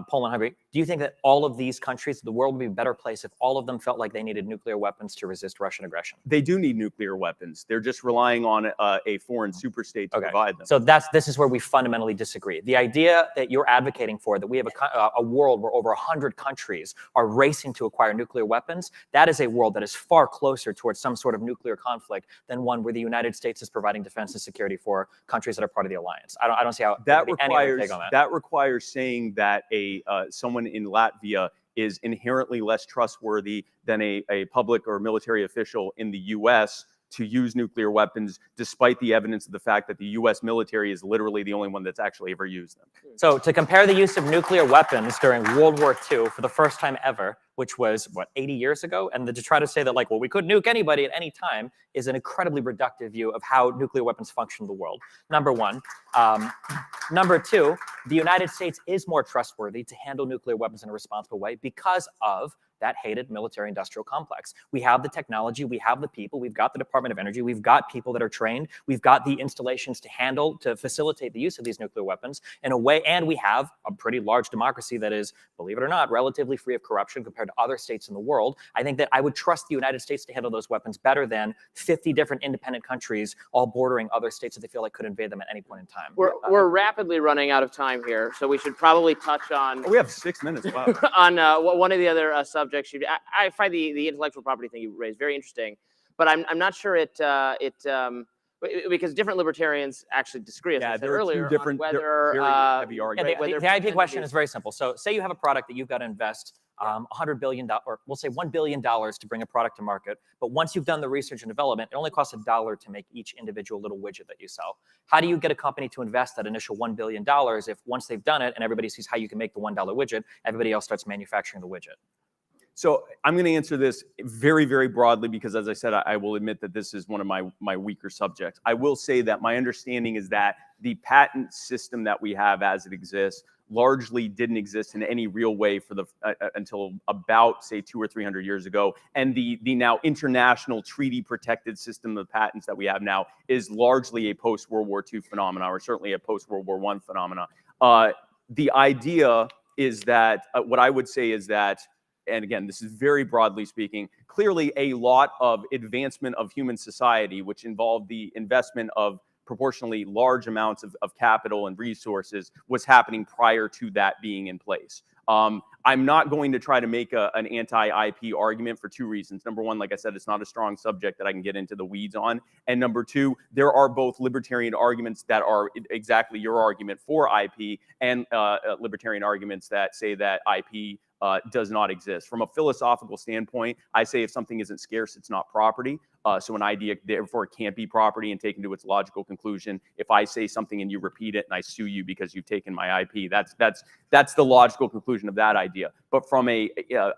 [SPEAKER 5] Poland, Hungary, do you think that all of these countries, the world would be a better place if all of them felt like they needed nuclear weapons to resist Russian aggression?
[SPEAKER 23] They do need nuclear weapons. They're just relying on a foreign superstate to provide them.
[SPEAKER 5] So this is where we fundamentally disagree. The idea that you're advocating for, that we have a world where over 100 countries are racing to acquire nuclear weapons, that is a world that is far closer towards some sort of nuclear conflict than one where the United States is providing defense and security for countries that are part of the alliance. I don't see how
[SPEAKER 23] that requires saying that someone in Latvia is inherently less trustworthy than a public or military official in the U.S. to use nuclear weapons, despite the evidence of the fact that the U.S. military is literally the only one that's actually ever used them.
[SPEAKER 5] So to compare the use of nuclear weapons during World War II for the first time ever, which was, 80 years ago? And to try to say that, we could nuke anybody at any time is an incredibly reductive view of how nuclear weapons function in the world, number one. Number two, the United States is more trustworthy to handle nuclear weapons in a responsible way because of that hated military-industrial complex. We have the technology, we have the people, we've got the Department of Energy, we've got people that are trained, we've got the installations to facilitate the use of these nuclear weapons in a way, and we have a pretty large democracy that is, believe it or not, relatively free of corruption compared compared to other states in the world. I think that I would trust the United States to handle those weapons better than 50 different independent countries all bordering other states that they feel like could invade them at any point in time.
[SPEAKER 4] We're rapidly running out of time here, so we should probably touch on.
[SPEAKER 23] We have 6 minutes. Wow.
[SPEAKER 4] On one of the other subjects. I find the intellectual property thing you raised very interesting, but I'm not sure because different libertarians actually disagree, as I said earlier, on whether
[SPEAKER 5] the IP question is very simple. So say you have a product that you've got to invest $100 billion, or we'll say $1 billion to bring a product to market. But once you've done the research and development, it only costs $1 to make each individual little widget that you sell. How do you get a company to invest that initial $1 billion if once they've done it and everybody sees how you can make the $1 widget, everybody else starts manufacturing the widget?
[SPEAKER 23] So I'm going to answer this very, very broadly because, as I said, I will admit that this is one of my weaker subjects. I will say that my understanding is that the patent system that we have as it exists largely didn't exist in any real way for until about, say, 200 or 300 years ago. And the now international treaty protected system of patents that we have now is largely a post-World War II phenomenon, or certainly a post-World War I phenomenon. The idea is that, what I would say is that, and again, this is very broadly speaking, clearly a lot of advancement of human society, which involved the investment of proportionally large amounts of capital and resources, was happening prior to that being in place. I'm not going to try to make an anti-IP argument for 2 reasons. Number one, like I said, it's not a strong subject that I can get into the weeds on. And number 2, there are both libertarian arguments that are exactly your argument for IP and libertarian arguments that say that IP does not exist. From a philosophical standpoint, I say if something isn't scarce, it's not property. So an idea, therefore, can't be property and taken to its logical conclusion. If I say something and you repeat it and I sue you because you've taken my IP, that's the logical conclusion of that idea. But from a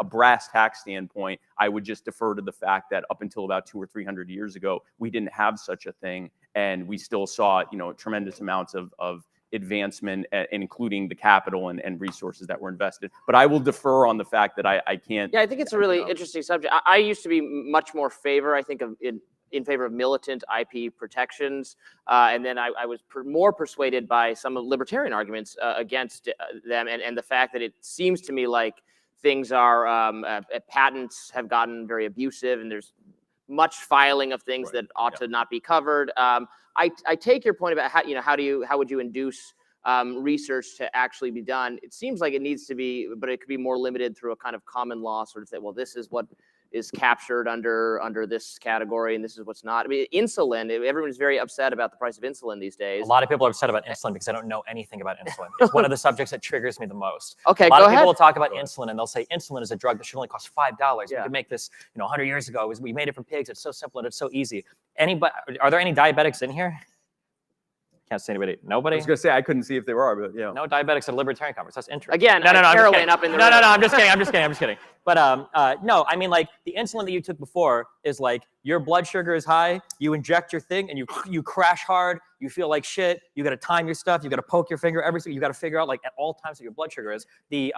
[SPEAKER 23] brass tack standpoint, I would just defer to the fact that up until about 200 or 300 years ago, we didn't have such a thing, and we still saw tremendous amounts of advancement, including the capital and resources that were invested. But I will defer on the fact that I can't.
[SPEAKER 4] Yeah, I think it's a really interesting subject. I used to be much more in favor of militant IP protections, and then I was more persuaded by some of libertarian arguments against them, and the fact that it seems to me like things are patents have gotten very abusive, and there's much filing of things that ought to not be covered. I take your point about how would you induce research to actually be done. It seems like it needs to be, but it could be more limited through a kind of common law sort of thing. Well, this is what is captured under this category, and this is what's not. I mean, insulin, everyone's very upset about the price of insulin these days.
[SPEAKER 5] A lot of people are upset about insulin because I don't know anything about insulin. It's one of the subjects that triggers me the most.
[SPEAKER 4] Okay,
[SPEAKER 5] a lot
[SPEAKER 4] go
[SPEAKER 5] of
[SPEAKER 4] ahead.
[SPEAKER 5] people will talk about insulin and they'll say insulin is a drug that should only cost $5. We could make this, 100 years ago. We made it from pigs. It's so simple and it's so easy. Are there any diabetics in here? Can't see anybody. Nobody?
[SPEAKER 23] I was going to say, I couldn't see if there were, but yeah.
[SPEAKER 5] No diabetics at a libertarian conference. That's interesting.
[SPEAKER 4] Again, heroin up in the room.
[SPEAKER 5] No, I'm just kidding. But no, I mean, like, the insulin that you took before is like, your blood sugar is high, you inject your thing, and you crash hard, you feel like shit, you got to time your stuff, you got to poke your finger, everything, you got to figure out, like, at all times what your blood sugar is. The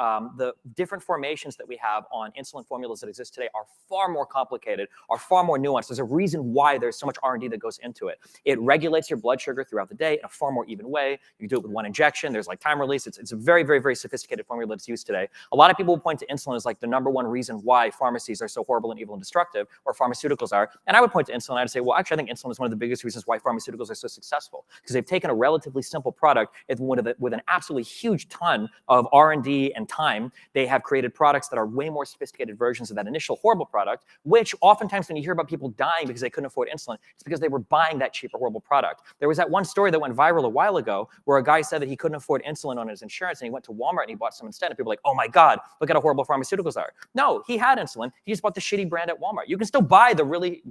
[SPEAKER 5] different formations that we have on insulin formulas that exist today are far more complicated, are far more nuanced. There's a reason why there's so much R&D that goes into it. It regulates your blood sugar throughout the day in a far more even way. You can do it with one injection. There's like time release. It's a very, very, very sophisticated formula that's used today. A lot of people will point to insulin as like the #1 reason why pharmacies are so horrible and evil and destructive, or pharmaceuticals are. And I would point to insulin. I'd say, well, actually, I think insulin is one of the biggest reasons why pharmaceuticals are so successful, because they've taken a relatively simple product with an absolutely huge ton of R&D and time. They have created products that are way more sophisticated versions of that initial horrible product, which oftentimes when you hear about people dying because they couldn't afford insulin, it's because they were buying that cheaper, horrible product. There was that one story that went viral a while ago where a guy said that he couldn't afford insulin on his insurance and he went to Walmart and he bought some instead. And people were like, oh my God, look at how horrible pharmaceuticals are. No, he had insulin. He just bought the shitty brand at Walmart. You can still buy the really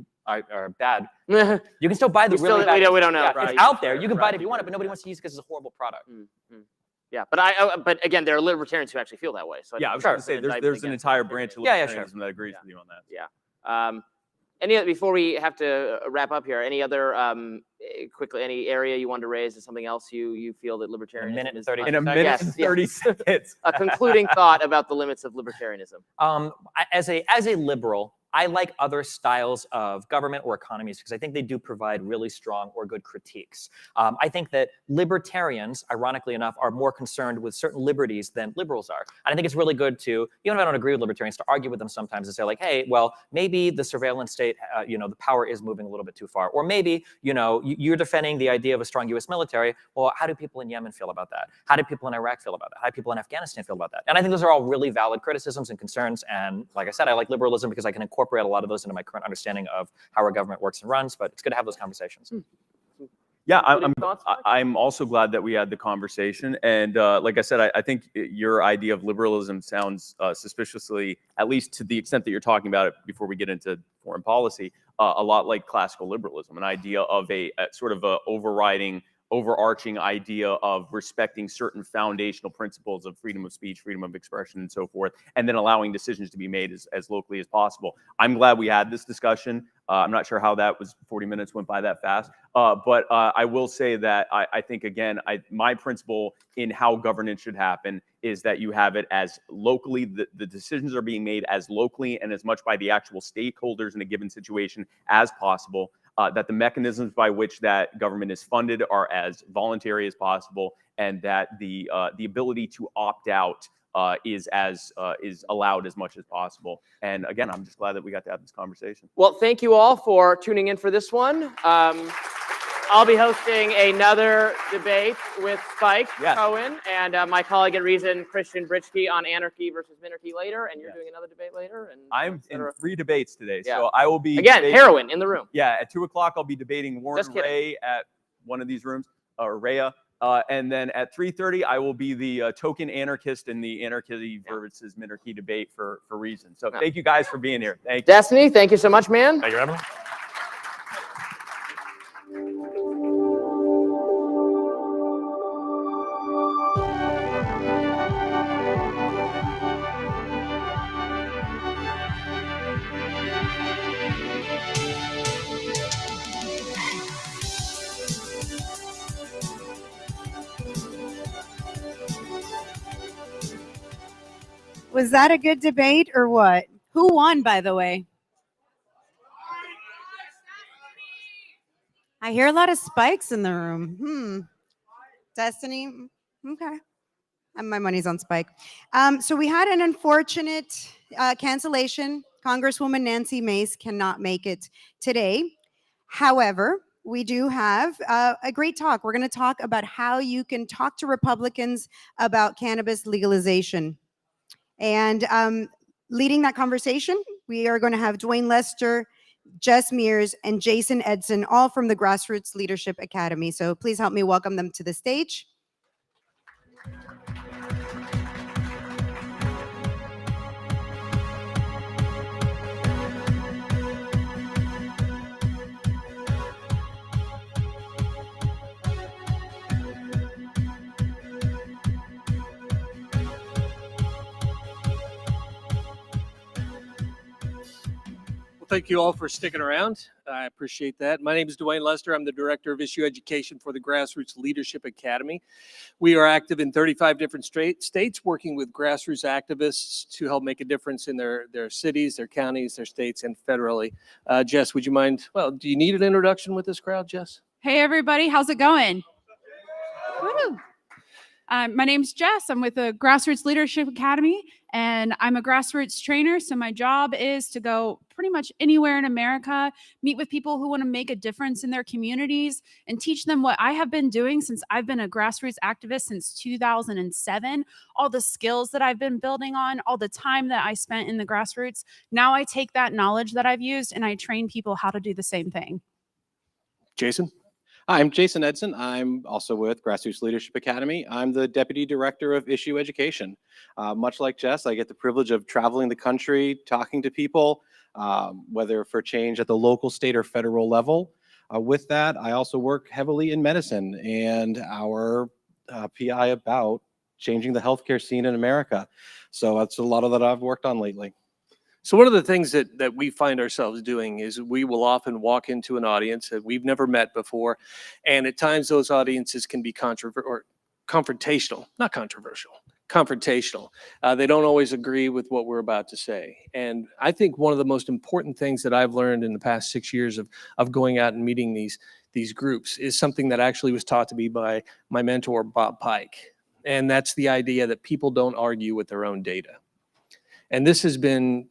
[SPEAKER 5] bad. You can still buy the really bad.
[SPEAKER 4] We don't know.
[SPEAKER 5] Yeah, it's out there. You can buy it if you want it, but nobody wants to use it because it's a horrible product.
[SPEAKER 4] Yeah, but again, there are libertarians who actually feel that way. So
[SPEAKER 23] I was going to say there's an entire branch of libertarianism that agrees with you on that.
[SPEAKER 4] Yeah. Before we have to wrap up here, any other quickly, any area you want to raise? Is something else you feel that libertarianism is?
[SPEAKER 23] In a minute and 30 seconds.
[SPEAKER 4] A concluding thought about the limits of libertarianism.
[SPEAKER 5] As a liberal, I like other styles of government or economies because I think they do provide really strong or good critiques. I think that libertarians, ironically enough, are more concerned with certain liberties than liberals are. And I think it's really good to, even if I don't agree with libertarians, to argue with them sometimes and say like, hey, well, maybe the surveillance state, the power is moving a little bit too far. Or maybe, you're defending the idea of a strong US military. Well, how do people in Yemen feel about that? How do people in Iraq feel about that? How do people in Afghanistan feel about that? And I think those are all really valid criticisms and concerns. And like I said, I like liberalism because I can incorporate a lot of those into my current understanding of how our government works and runs, but it's good to have those conversations.
[SPEAKER 23] Yeah, I'm also glad that we had the conversation. And like I said, I think your idea of liberalism sounds suspiciously, at least to the extent that you're talking about it before we get into foreign policy, a lot like classical liberalism, an idea of a sort of a overarching idea of respecting certain foundational principles of freedom of speech, freedom of expression, and so forth, and then allowing decisions to be made as locally as possible. I'm glad we had this discussion. I'm not sure how that was, 40 minutes went by that fast. But I will say that I think, again, my principle in how governance should happen is that you have it as locally, the decisions are being made as locally and as much by the actual stakeholders in a given situation as possible. That the mechanisms by which that government is funded are as voluntary as possible, and that the ability to opt out is allowed as much as possible. And again, I'm just glad that we got to have this conversation.
[SPEAKER 4] Well, thank you all for tuning in for this one. I'll be hosting another debate with Spike Cohen and my colleague at Reason, Christian Britschgi, on anarchy versus minarchy later, and you're doing another debate later. And
[SPEAKER 23] I'm in 3 debates today, so I will be
[SPEAKER 4] again heroin in the room.
[SPEAKER 23] Yeah, at 2 o'clock I'll be debating Warren Ray at one of these rooms, or Rhea. And then at 3:30, I will be the token anarchist in the anarchy versus minarchy debate for Reason. So thank you guys for being here. Thank you.
[SPEAKER 4] Destiny, thank you so much, man.
[SPEAKER 5] Thank you, Robby.
[SPEAKER 2] Was that a good debate or what? Who won, by the way? I hear a lot of spikes in the room. Destiny? Okay. My money's on Spike. So we had an unfortunate cancellation. Congresswoman Nancy Mace cannot make it today. However, we do have a great talk. We're going to talk about how you can talk to Republicans about cannabis legalization. And leading that conversation, we are going to have Duane Lester, Jess Mears, and Jason Edson, all from the Grassroots Leadership Academy. So please help me welcome them to the stage.
[SPEAKER 14] Thank you all for sticking around. I appreciate that. My name is Duane Lester. I'm the Director of Issue Education for the Grassroots Leadership Academy. We are active in 35 different states, working with grassroots activists to help make a difference in their cities, their counties, their states, and federally. Jess, would you mind? Well, do you need an introduction with this crowd, Jess?
[SPEAKER 10] Hey, everybody. How's it going? Woo. My name's Jess. I'm with the Grassroots Leadership Academy, and I'm a grassroots trainer. So my job is to go pretty much anywhere in America, meet with people who want to make a difference in their communities, and teach them what I have been doing since I've been a grassroots activist since 2007, all the skills that I've been building on, all the time that I spent in the grassroots. Now I take that knowledge that I've used and I train people how to do the same thing.
[SPEAKER 14] Jason?
[SPEAKER 6] Hi, I'm Jason Edson. I'm also with Grassroots Leadership Academy. I'm the Deputy Director of Issue Education. Much like Jess, I get the privilege of traveling the country, talking to people, whether for change at the local, state, or federal level. With that, I also work heavily in medicine and our PI about changing the healthcare scene in America. So that's a lot of that I've worked on lately.
[SPEAKER 14] So one of the things that we find ourselves doing is we will often walk into an audience that we've never met before, and at times those audiences can be confrontational, not controversial, confrontational. They don't always agree with what we're about to say. And I think one of the most important things that I've learned in the past 6 years of going out and meeting these groups is something that actually was taught to me by my mentor, Bob Pike. And that's the idea that people don't argue with their own data. And this has been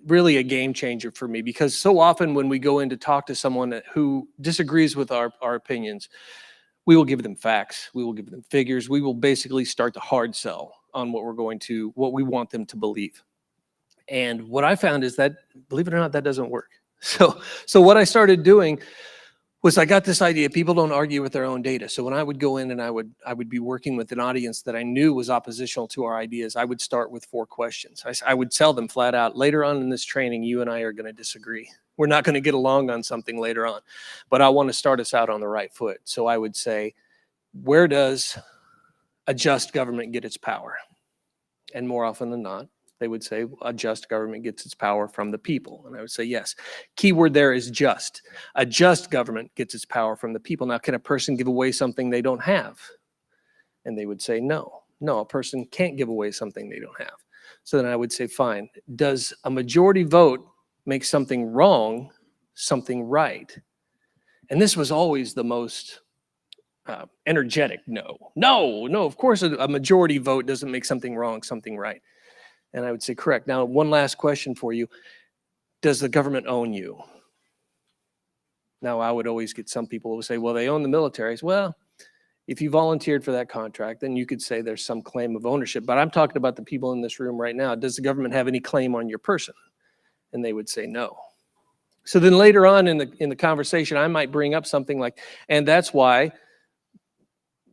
[SPEAKER 14] really a game changer for me, because so often when we go in to talk to someone who disagrees with our opinions, we will give them facts, we will give them figures, we will basically start to hard sell on what we want them to believe. And what I found is that, believe it or not, that doesn't work. So what I started doing was I got this idea, people don't argue with their own data. So when I would go in and I would be working with an audience that I knew was oppositional to our ideas, I would start with 4 questions. I would tell them flat out, later on in this training, you and I are going to disagree. We're not going to get along on something later on, but I want to start us out on the right foot. So I would say, where does a just government get its power? And more often than not, they would say a just government gets its power from the people. And I would say, yes. Keyword there is just. A just government gets its power from the people. Now, can a person give away something they don't have? And they would say, no. No, a person can't give away something they don't have. So then I would say, fine. Does a majority vote make something wrong something right? And this was always the most energetic no. No, of course a majority vote doesn't make something wrong something right. And I would say, correct. Now, one last question for you. Does the government own you? Now, I would always get some people who would say, well, they own the militaries. Well, if you volunteered for that contract, then you could say there's some claim of ownership. But I'm talking about the people in this room right now. Does the government have any claim on your person? And they would say no. So then later on in the conversation, I might bring up something like, and that's why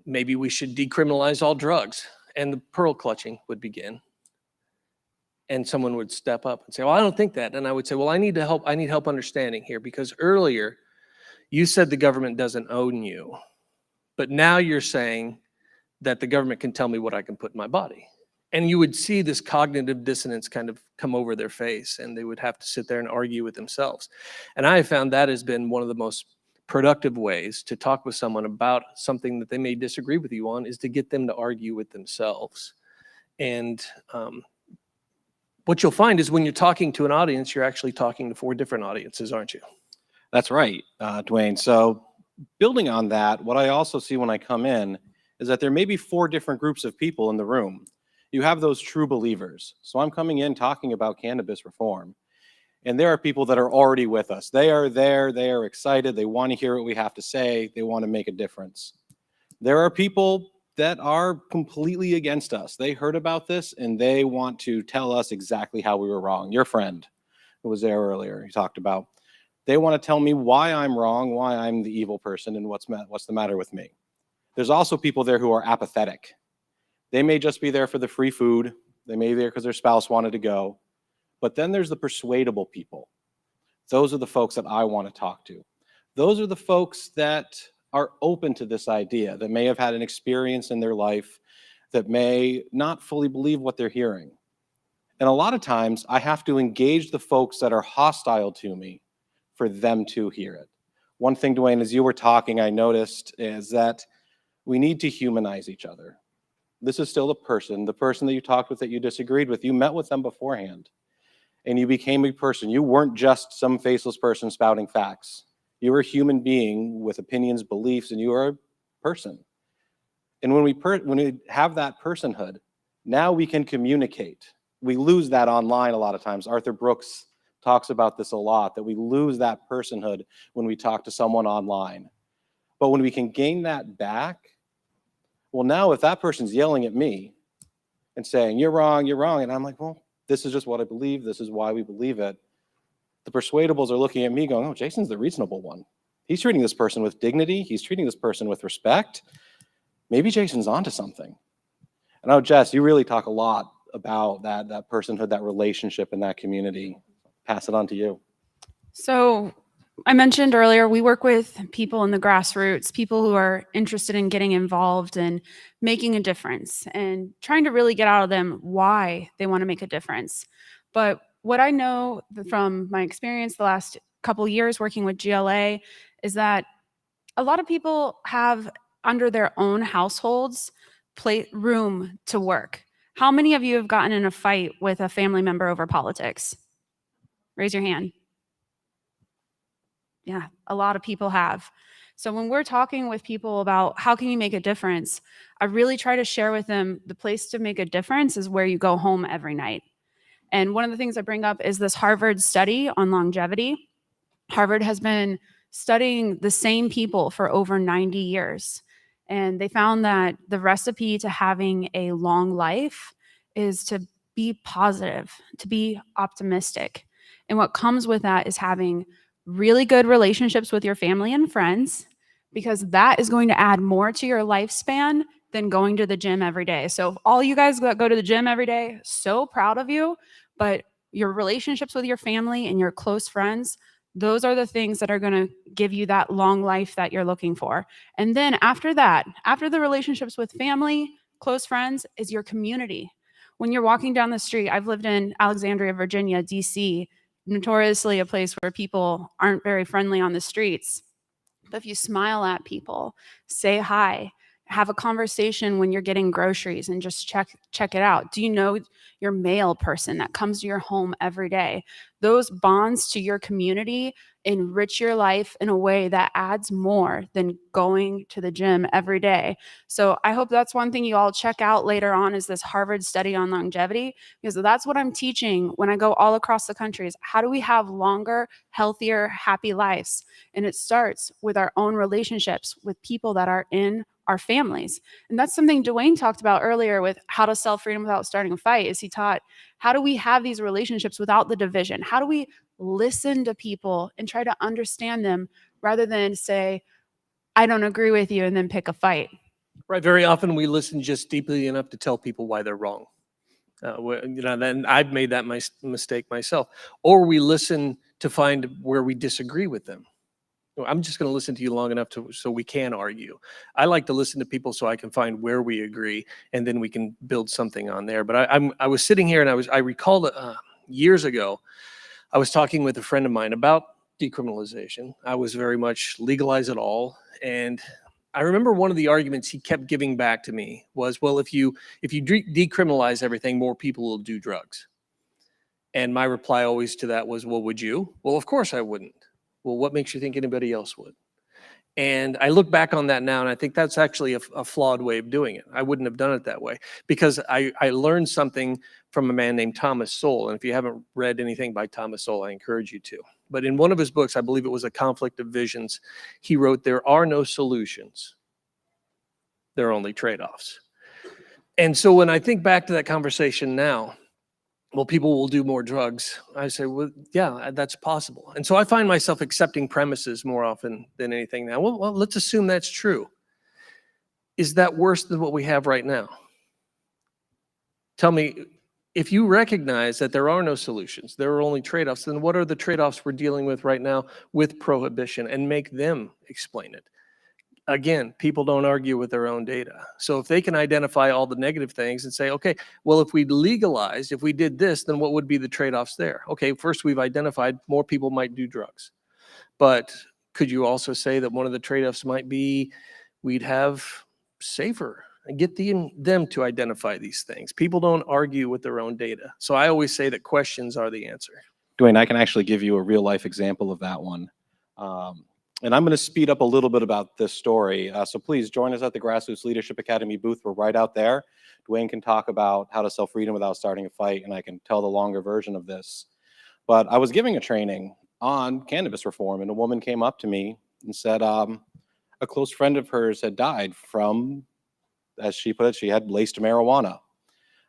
[SPEAKER 14] maybe we should decriminalize all drugs. And the pearl clutching would begin. And someone would step up and say, well, I don't think that. And I would say, well, I need help understanding here, because earlier you said the government doesn't own you, but now you're saying that the government can tell me what I can put in my body. And you would see this cognitive dissonance kind of come over their face, and they would have to sit there and argue with themselves. And I have found that has been one of the most productive ways to talk with someone about something that they may disagree with you on, is to get them to argue with themselves. And what you'll find is when you're talking to an audience, you're actually talking to 4 different audiences, aren't you?
[SPEAKER 6] That's right, Duane. So building on that, what I also see when I come in is that there may be 4 different groups of people in the room. You have those true believers. So I'm coming in talking about cannabis reform. And there are people that are already with us. They are there, they are excited, they want to hear what we have to say, they want to make a difference. There are people that are completely against us. They heard about this and they want to tell us exactly how we were wrong. Your friend who was there earlier, he talked about, they want to tell me why I'm wrong, why I'm the evil person, and what's the matter with me. There's also people there who are apathetic. They may just be there for the free food. They may be there because their spouse wanted to go. But then there's the persuadable people. Those are the folks that I want to talk to. Those are the folks that are open to this idea, that may have had an experience in their life, that may not fully believe what they're hearing. And a lot of times I have to engage the folks that are hostile to me for them to hear it. One thing, Duane, as you were talking, I noticed is that we need to humanize each other. This is still the person that you talked with, that you disagreed with, you met with them beforehand and you became a person. You weren't just some faceless person spouting facts. You were a human being with opinions, beliefs, and you are a person. And when we have that personhood, now we can communicate. We lose that online a lot of times. Arthur Brooks talks about this a lot, that we lose that personhood when we talk to someone online. But when we can gain that back, well, now if that person's yelling at me and saying, you're wrong, and I'm like, well, this is just what I believe, this is why we believe it. The persuadables are looking at me going, oh, Jason's the reasonable one. He's treating this person with dignity. He's treating this person with respect. Maybe Jason's onto something. And oh, Jess, you really talk a lot about that personhood, that relationship in that community. Pass it on to you.
[SPEAKER 10] So I mentioned earlier, we work with people in the grassroots, people who are interested in getting involved and making a difference and trying to really get out of them why they want to make a difference. But what I know from my experience the last couple years working with GLA is that a lot of people have under their own households room to work. How many of you have gotten in a fight with a family member over politics? Raise your hand. Yeah, a lot of people have. So when we're talking with people about how can you make a difference, I really try to share with them the place to make a difference is where you go home every night. And one of the things I bring up is this Harvard study on longevity. Harvard has been studying the same people for over 90 years. And they found that the recipe to having a long life is to be positive, to be optimistic. And what comes with that is having really good relationships with your family and friends, because that is going to add more to your lifespan than going to the gym every day. So all you guys that go to the gym every day, so proud of you, but your relationships with your family and your close friends, those are the things that are going to give you that long life that you're looking for. And then after that, after the relationships with family, close friends, is your community. When you're walking down the street, I've lived in Alexandria, Virginia, DC, notoriously a place where people aren't very friendly on the streets. But if you smile at people, say hi, have a conversation when you're getting groceries and just check it out. Do you know your mail person that comes to your home every day? Those bonds to your community enrich your life in a way that adds more than going to the gym every day. So I hope that's one thing you all check out later on, is this Harvard study on longevity, because that's what I'm teaching when I go all across the country, is how do we have longer, healthier, happy lives? And it starts with our own relationships with people that are in our families. And that's something Duane talked about earlier with how to sell freedom without starting a fight, is he taught, how do we have these relationships without the division? How do we listen to people and try to understand them rather than say, I don't agree with you, and then pick a fight?
[SPEAKER 14] Right. Very often we listen just deeply enough to tell people why they're wrong. Then I've made that mistake myself. Or we listen to find where we disagree with them. I'm just going to listen to you long enough so we can argue. I like to listen to people so I can find where we agree, and then we can build something on there. But I was sitting here and I recalled years ago, I was talking with a friend of mine about decriminalization. I was very much legalize it all. And I remember one of the arguments he kept giving back to me was, well, if you decriminalize everything, more people will do drugs. And my reply always to that was, well, would you? Well, of course I wouldn't. Well, what makes you think anybody else would? And I look back on that now, and I think that's actually a flawed way of doing it. I wouldn't have done it that way, because I learned something from a man named Thomas Sowell. And if you haven't read anything by Thomas Sowell, I encourage you to. But in one of his books, I believe it was A Conflict of Visions, he wrote, there are no solutions. There are only trade-offs. And so when I think back to that conversation now, well, people will do more drugs. I say, well, yeah, that's possible. And so I find myself accepting premises more often than anything now. Well, let's assume that's true. Is that worse than what we have right now? Tell me, if you recognize that there are no solutions, there are only trade-offs, then what are the trade-offs we're dealing with right now with prohibition, and make them explain it? Again, people don't argue with their own data. So if they can identify all the negative things and say, okay, well, if we legalized, if we did this, then what would be the trade-offs there? Okay, first we've identified more people might do drugs. But could you also say that one of the trade-offs might be we'd have safer and get them to identify these things? People don't argue with their own data. So I always say that questions are the answer.
[SPEAKER 6] Duane, I can actually give you a real life example of that one. And I'm going to speed up a little bit about this story. So please join us at the Grassroots Leadership Academy booth. We're right out there. Duane can talk about how to sell freedom without starting a fight, and I can tell the longer version of this. But I was giving a training on cannabis reform, and a woman came up to me and said a close friend of hers had died from, as she put it, she had laced marijuana.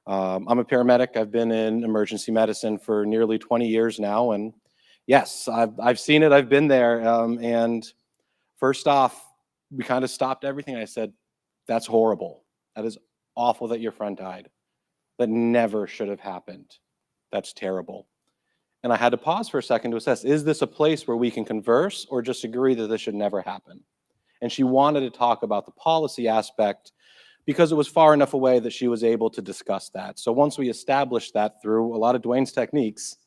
[SPEAKER 6] I'm a paramedic. I've been in emergency medicine for nearly 20 years now, and yes, I've seen it. I've been there. And first off, we kind of stopped everything. I said, that's horrible. That is awful that your friend died. That never should have happened. That's terrible. And I had to pause for a second to assess, is this a place where we can converse or just agree that this should never happen? And she wanted to talk about the policy aspect because it was far enough away that she was able to discuss that. So once we established that through a lot of Duane's techniques,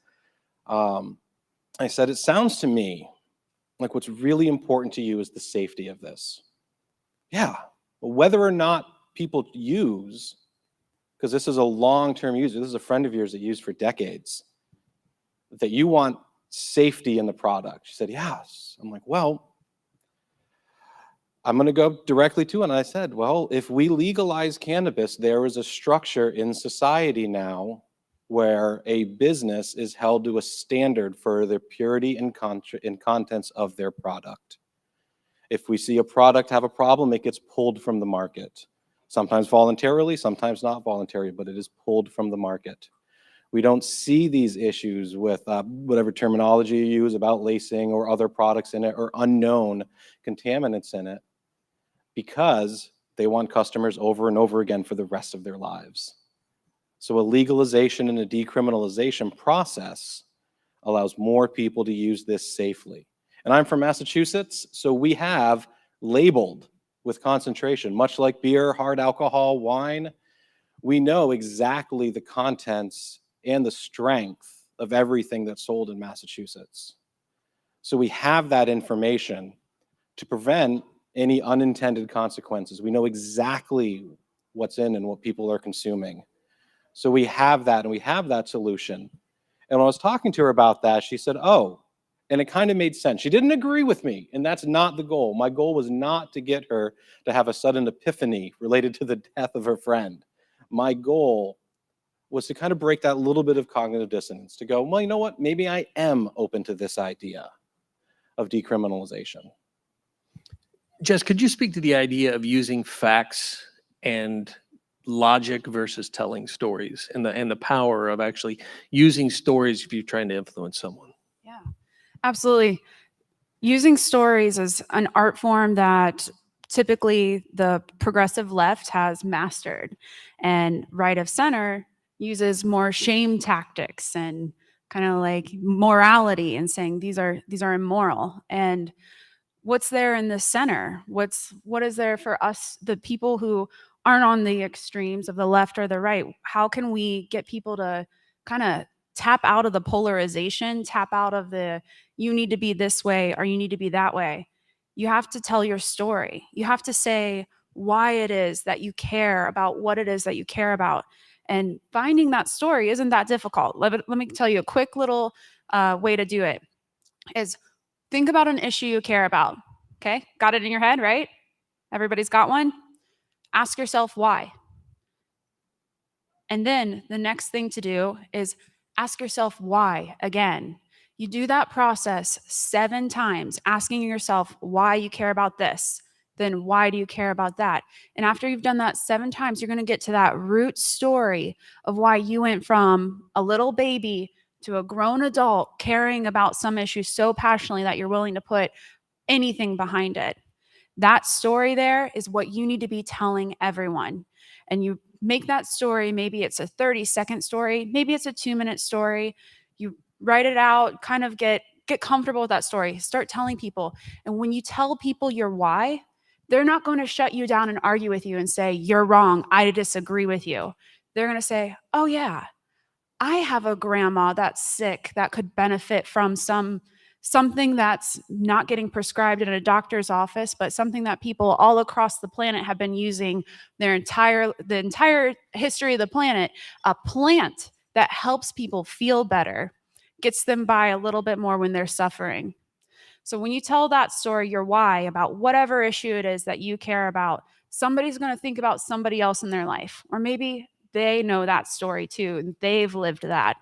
[SPEAKER 6] I said, it sounds to me like what's really important to you is the safety of this. Yeah, whether or not people use, because this is a long-term user, this is a friend of yours that used for decades, that you want safety in the product. She said, yes. I'm like, well, I'm going to go directly to it. And I said, well, if we legalize cannabis, there is a structure in society now where a business is held to a standard for the purity and contents of their product. If we see a product have a problem, it gets pulled from the market. Sometimes voluntarily, sometimes not voluntarily, but it is pulled from the market. We don't see these issues with whatever terminology you use about lacing or other products in it or unknown contaminants in it, because they want customers over and over again for the rest of their lives. So a legalization and a decriminalization process allows more people to use this safely. And I'm from Massachusetts, so we have labeled with concentration, much like beer, hard alcohol, wine. We know exactly the contents and the strength of everything that's sold in Massachusetts. So we have that information to prevent any unintended consequences. We know exactly what's in and what people are consuming. So we have that, and we have that solution. And when I was talking to her about that, she said, oh, and it kind of made sense. She didn't agree with me, and that's not the goal. My goal was not to get her to have a sudden epiphany related to the death of her friend. My goal was to kind of break that little bit of cognitive dissonance, to go, well, you know what? Maybe I am open to this idea of decriminalization.
[SPEAKER 14] Jess, could you speak to the idea of using facts and logic versus telling stories, and the power of actually using stories if you're trying to influence someone?
[SPEAKER 10] Yeah, absolutely. Using stories is an art form that typically the progressive left has mastered, and right of center uses more shame tactics and kind of like morality and saying these are immoral. And what's there in the center? What is there for us, the people who aren't on the extremes of the left or the right? How can we get people to kind of tap out of the polarization, tap out of the you need to be this way or you need to be that way? You have to tell your story. You have to say why it is that you care about what it is that you care about. And finding that story isn't that difficult. Let me tell you a quick little way to do it is think about an issue you care about. Okay, got it in your head, right? Everybody's got one? Ask yourself why. And then the next thing to do is ask yourself why again. You do that process 7 times, asking yourself why you care about this, then why do you care about that? And after you've done that 7 times, you're going to get to that root story of why you went from a little baby to a grown adult caring about some issue so passionately that you're willing to put anything behind it. That story there is what you need to be telling everyone. And you make that story, maybe it's a 30-second story, maybe it's a 2-minute story. You write it out, kind of get comfortable with that story, start telling people. And when you tell people your why, they're not going to shut you down and argue with you and say, you're wrong, I disagree with you. They're going to say, oh yeah, I have a grandma that's sick that could benefit from something that's not getting prescribed in a doctor's office, but something that people all across the planet have been using the entire history of the planet. A plant that helps people feel better, gets them by a little bit more when they're suffering. So when you tell that story, your why, about whatever issue it is that you care about, somebody's going to think about somebody else in their life, or maybe they know that story too, and they've lived that.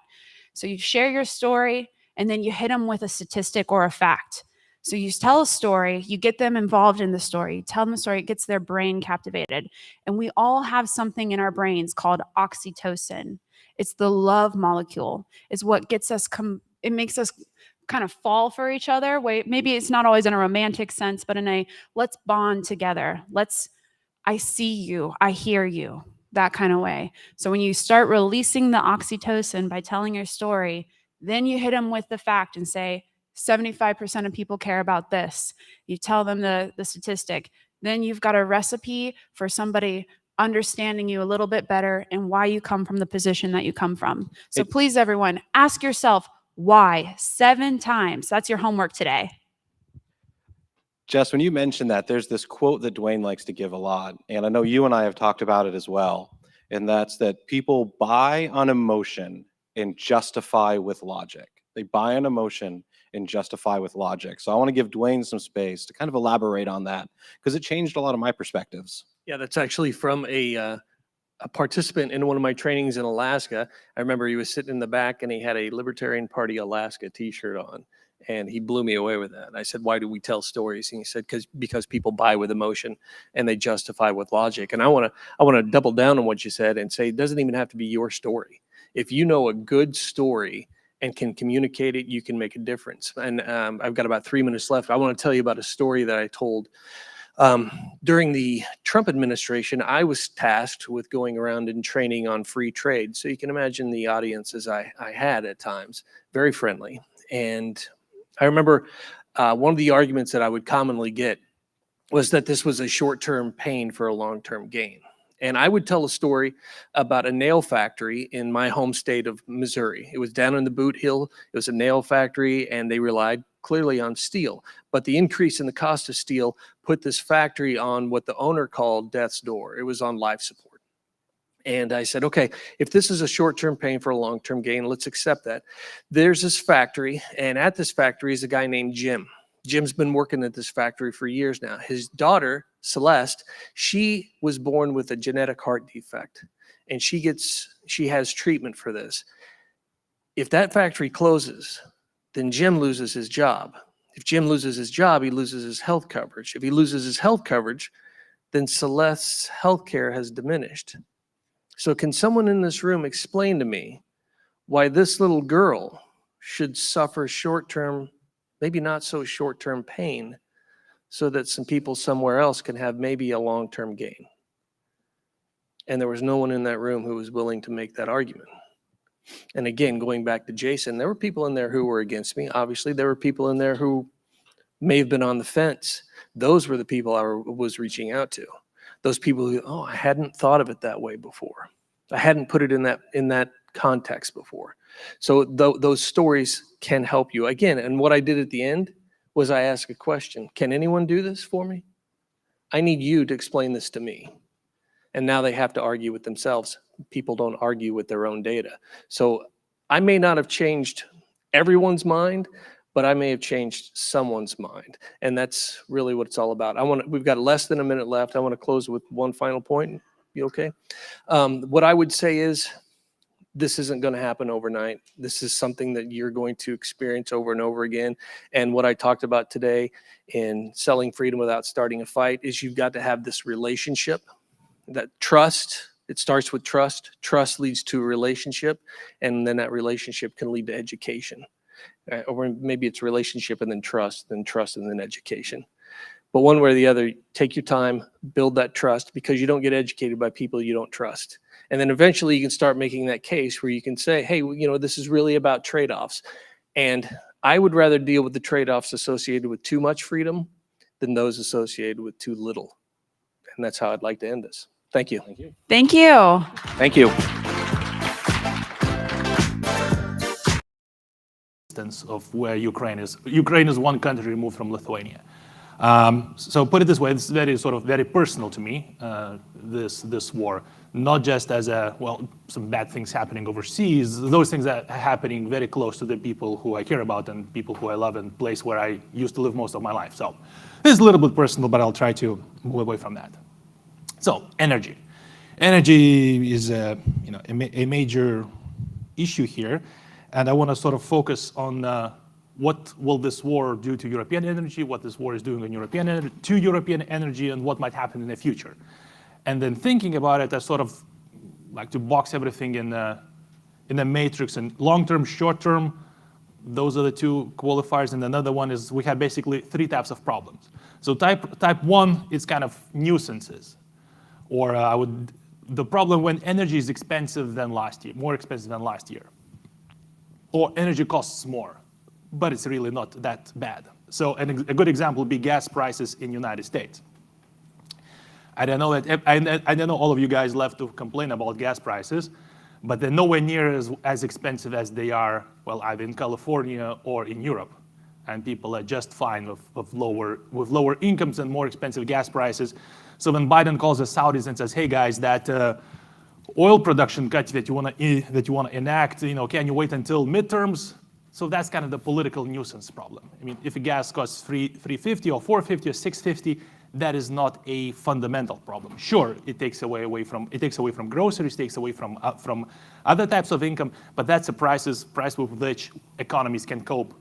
[SPEAKER 10] So you share your story, and then you hit them with a statistic or a fact. So you tell a story, you get them involved in the story, you tell them the story, it gets their brain captivated. And we all have something in our brains called oxytocin. It's the love molecule. It's what gets us, it makes us kind of fall for each other. Maybe it's not always in a romantic sense, but in a let's bond together. I see you, I hear you, that kind of way. So when you start releasing the oxytocin by telling your story, then you hit them with the fact and say, 75% of people care about this. You tell them the statistic. Then you've got a recipe for somebody understanding you a little bit better and why you come from the position that you come from. So please, everyone, ask yourself why 7 times. That's your homework today.
[SPEAKER 6] Jess, when you mentioned that, there's this quote that Duane likes to give a lot, and I know you and I have talked about it as well, and that's that people buy on emotion and justify with logic. They buy on emotion and justify with logic. So I want to give Duane some space to kind of elaborate on that, because it changed a lot of my perspectives.
[SPEAKER 14] Yeah, that's actually from a participant in one of my trainings in Alaska. I remember he was sitting in the back and he had a Libertarian Party Alaska t-shirt on, and he blew me away with that. And I said, why do we tell stories? And he said, because people buy with emotion and they justify with logic. And I want to double down on what you said and say, it doesn't even have to be your story. If you know a good story and can communicate it, you can make a difference. And I've got about 3 minutes left. I want to tell you about a story that I told during the Trump administration. I was tasked with going around and training on free trade. So you can imagine the audiences I had at times, very friendly. And I remember one of the arguments that I would commonly get was that this was a short-term pain for a long-term gain. And I would tell a story about a nail factory in my home state of Missouri. It was down in the Boot Hill. It was a nail factory, and they relied clearly on steel. But the increase in the cost of steel put this factory on what the owner called death's door. It was on life support. And I said, okay, if this is a short-term pain for a long-term gain, let's accept that. There's this factory, and at this factory is a guy named Jim. Jim's been working at this factory for years now. His daughter, Celeste, she was born with a genetic heart defect, and she has treatment for this. If that factory closes, then Jim loses his job. If Jim loses his job, he loses his health coverage. If he loses his health coverage, then Celeste's health care has diminished. So can someone in this room explain to me why this little girl should suffer short-term, maybe not so short-term pain, so that some people somewhere else can have maybe a long-term gain? And there was no one in that room who was willing to make that argument. And again, going back to Jason, there were people in there who were against me. Obviously, there were people in there who may have been on the fence. Those were the people I was reaching out to. Those people who, oh, I hadn't thought of it that way before. I hadn't put it in that context before. So those stories can help you. Again, and what I did at the end was I asked a question. Can anyone do this for me? I need you to explain this to me. And now they have to argue with themselves. People don't argue with their own data. So I may not have changed everyone's mind, but I may have changed someone's mind. And that's really what it's all about. We've got less than a minute left. I want to close with one final point. You okay? What I would say is, this isn't going to happen overnight. This is something that you're going to experience over and over again. And what I talked about today in selling freedom without starting a fight is you've got to have this relationship, that trust. It starts with trust. Trust leads to a relationship, and then that relationship can lead to education. Or maybe it's relationship and then trust and then education. But one way or the other, take your time, build that trust, because you don't get educated by people you don't trust. And then eventually you can start making that case where you can say, hey, this is really about trade-offs. And I would rather deal with the trade-offs associated with too much freedom than those associated with too little. And that's how I'd like to end this. Thank you. Thank you.
[SPEAKER 7] Thank you.
[SPEAKER 6] Thank you.
[SPEAKER 8] Of where Ukraine is. Ukraine is one country removed from Lithuania. So put it this way, it's very personal to me, this war, not just as some bad things happening overseas, those things that are happening very close to the people who I care about and people who I love and place where I used to live most of my life. So this is a little bit personal, but I'll try to move away from that. So energy. Energy is a major issue here. And I want to sort of focus on what will this war do to European energy, what this war is doing on European energy, and what might happen in the future. And then thinking about it, I sort of like to box everything in a matrix, and long-term, short-term, those are the two qualifiers. And another one is we have basically three types of problems. So type one is kind of nuisances, or the problem when energy is expensive than last year, more expensive than last year. Or energy costs more, but it's really not that bad. So a good example would be gas prices in the United States. I don't know all of you guys love to complain about gas prices, but they're nowhere near as expensive as they are, either in California or in Europe. and people are just fine with lower incomes and more expensive gas prices. So when Biden calls the Saudis and says, "Hey guys, that oil production cut that you want to enact, can you wait until midterms?" So that's kind of the political nuisance problem. I mean, if a gas costs $3.50 or $4.50 or $6.50, that is not a fundamental problem. Sure, it takes away from groceries, takes away from other types of income, but that's a price with which economies can cope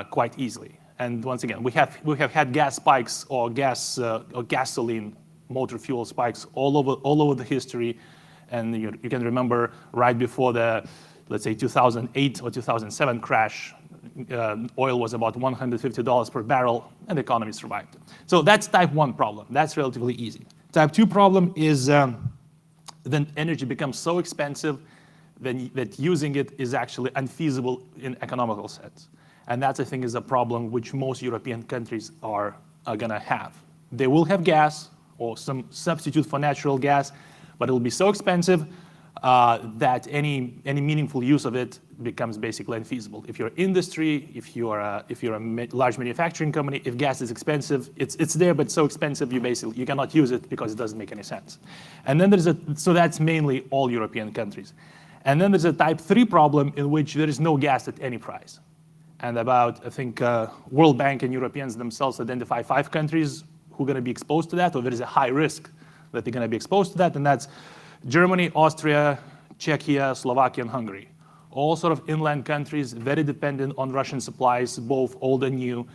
[SPEAKER 8] quite easily. And once again, we have had gas spikes or gasoline motor fuel spikes all over the history, and you can remember right before the, let's say, 2008 or 2007 crash, oil was about $150 per barrel, and the economy survived. So that's type 1 problem. That's relatively easy. Type 2 problem is then energy becomes so expensive that using it is actually unfeasible in economical sense. And that, I think, is a problem which most European countries are going to have. They will have gas or some substitute for natural gas, but it will be so expensive that any meaningful use of it becomes basically unfeasible. If you're industry, if you're a large manufacturing company, if gas is expensive, it's there, but so expensive you cannot use it because it doesn't make any sense. And then so that's mainly all European countries. And then there's a type 3 problem in which there is no gas at any price. And I think World Bank and Europeans themselves identify 5 countries who are going to be exposed to that, or there is a high risk that they're going to be exposed to that, and that's Germany, Austria, Czechia, Slovakia, and Hungary. All sort of inland countries, very dependent on Russian supplies, both old and new,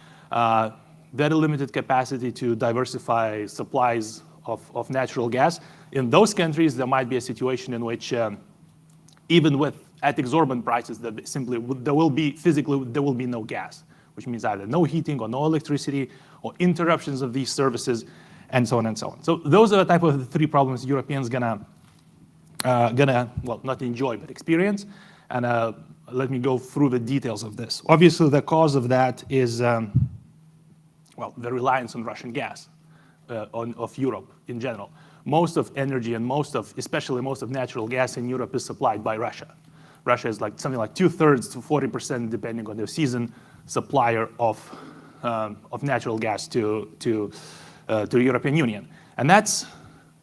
[SPEAKER 8] very limited capacity to diversify supplies of natural gas. In those countries, there might be a situation in which, even at exorbitant prices, there will be no gas, which means either no heating or no electricity or interruptions of these services, and so on and so on. So those are the type of 3 problems Europeans gonna not enjoy, but experience. And let me go through the details of this. Obviously, the cause of that is, the reliance on Russian gas of Europe in general. Most of energy and especially most of natural gas in Europe is supplied by Russia. Russia is something like 2/3 to 40%, depending on the season, supplier of natural gas to the European Union. And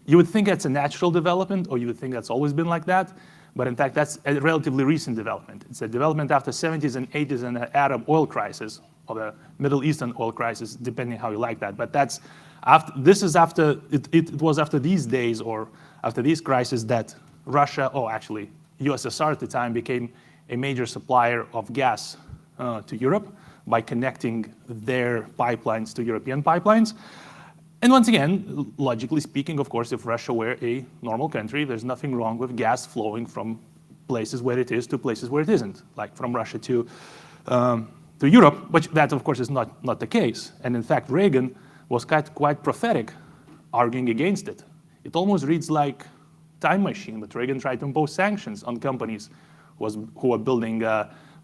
[SPEAKER 8] you would think that's a natural development, or you would think that's always been like that. But in fact, that's a relatively recent development. It's a development after 70s and 80s and the Arab oil crisis, or the Middle Eastern oil crisis, depending how you like that. But it was after these days, or after these crises, that Russia, actually USSR at the time, became a major supplier of gas to Europe by connecting their pipelines to European pipelines. And once again, logically speaking, of course, if Russia were a normal country, there's nothing wrong with gas flowing from places where it is to places where it isn't, like from Russia to Europe, but that, of course, is not the case. And in fact, Reagan was quite prophetic, arguing against it. It almost reads like Time Machine, but Reagan tried to impose sanctions on companies who were building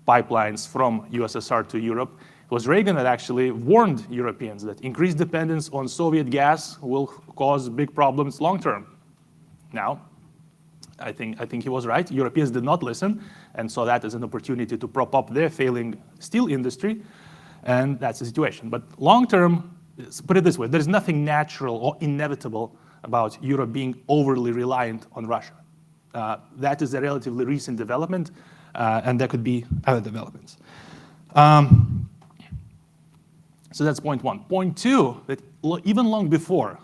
[SPEAKER 8] pipelines from USSR to Europe. It was Reagan that actually warned Europeans that increased dependence on Soviet gas will cause big problems long term. Now, I think he was right. Europeans did not listen and saw that as an opportunity to prop up their failing steel industry, and that's the situation. But long term, put it this way, there's nothing natural or inevitable about Europe being overly reliant on Russia. That is a relatively recent development, and there could be other developments. So that's point 1. Point 2, that even long before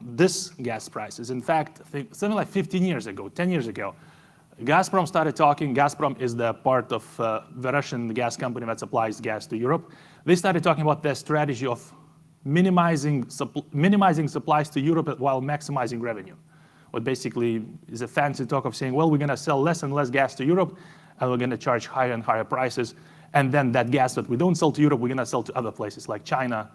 [SPEAKER 8] this gas prices, in fact, I think something like 10 years ago, Gazprom started talking. Gazprom is the part of the Russian gas company that supplies gas to Europe. They started talking about their strategy of minimizing supplies to Europe while maximizing revenue. What basically is a fancy talk of saying, well, we're going to sell less and less gas to Europe, and we're going to charge higher and higher prices. And then that gas that we don't sell to Europe, we're going to sell to other places like China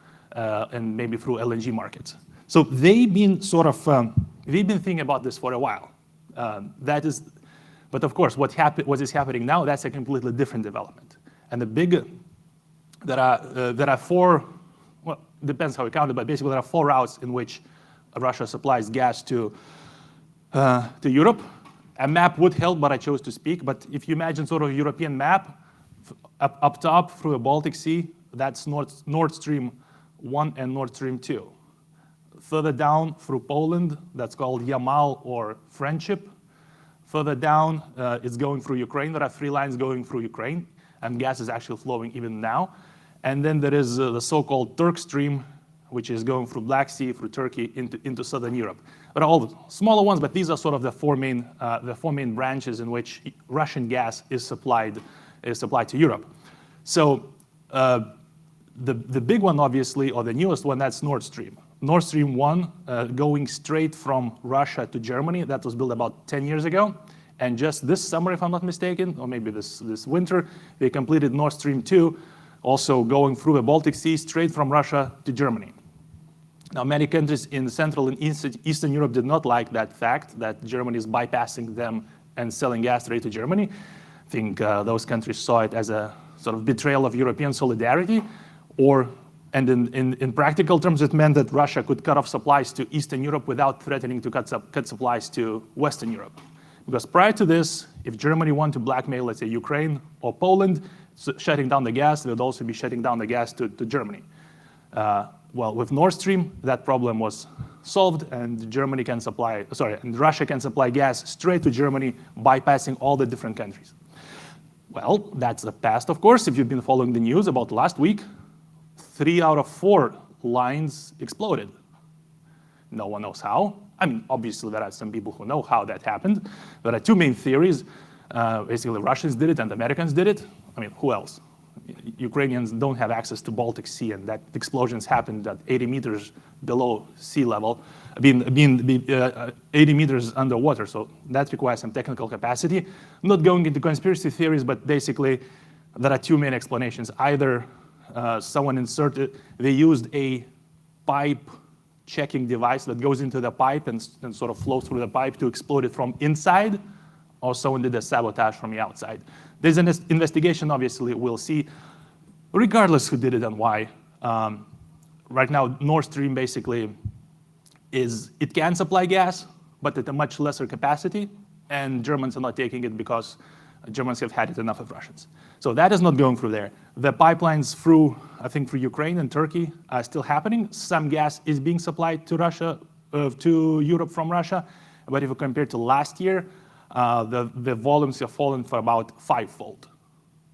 [SPEAKER 8] and maybe through LNG markets. So they've been thinking about this for a while. But of course, what is happening now, that's a completely different development. And there are 4, well, depends how you count it, but basically there are 4 routes in which Russia supplies gas to Europe. A map would help, but I chose to speak. But if you imagine sort of a European map, up top through the Baltic Sea, that's Nord Stream 1 and Nord Stream 2. Further down through Poland, that's called Yamal or Friendship. Further down, it's going through Ukraine. There are 3 lines going through Ukraine, and gas is actually flowing even now. And then there is the so-called Turk Stream, which is going through Black Sea, through Turkey, into Southern Europe. There are all the smaller ones, but these are sort of the four main branches in which Russian gas is supplied to Europe. So the big one, obviously, or the newest one, that's Nord Stream. Nord Stream 1 going straight from Russia to Germany. That was built about 10 years ago. And just this summer, if I'm not mistaken, or maybe this winter, they completed Nord Stream 2, also going through the Baltic Sea straight from Russia to Germany. Now, many countries in Central and Eastern Europe did not like that fact that Germany is bypassing them and selling gas straight to Germany. I think those countries saw it as a sort of betrayal of European solidarity, and in practical terms, it meant that Russia could cut off supplies to Eastern Europe without threatening to cut supplies to Western Europe. Because prior to this, if Germany wanted to blackmail, let's say, Ukraine or Poland, shutting down the gas, they would also be shutting down the gas to Germany. Well, with Nord Stream, that problem was solved, and Russia can supply gas straight to Germany, bypassing all the different countries. Well, that's the past, of course. If you've been following the news about last week, 3 out of 4 lines exploded. No one knows how. I mean, obviously, there are some people who know how that happened. There are 2 main theories. Basically, Russians did it and Americans did it. I mean, who else? Ukrainians don't have access to Baltic Sea, and that explosions happened at 80 meters below sea level, being 80 meters underwater. So that requires some technical capacity. I'm not going into conspiracy theories, but basically, there are 2 main explanations. Either they used a pipe checking device that goes into the pipe and sort of flows through the pipe to explode it from inside, or someone did a sabotage from the outside. There's an investigation, obviously, we'll see, regardless who did it and why. Right now, Nord Stream basically it can supply gas, but at a much lesser capacity, and Germans are not taking it because Germans have had it enough of Russians. So that is not going through there. The pipelines through Ukraine and Turkey are still happening. Some gas is being supplied to Russia, to Europe from Russia, but if you compare to last year, the volumes have fallen for about 5-fold.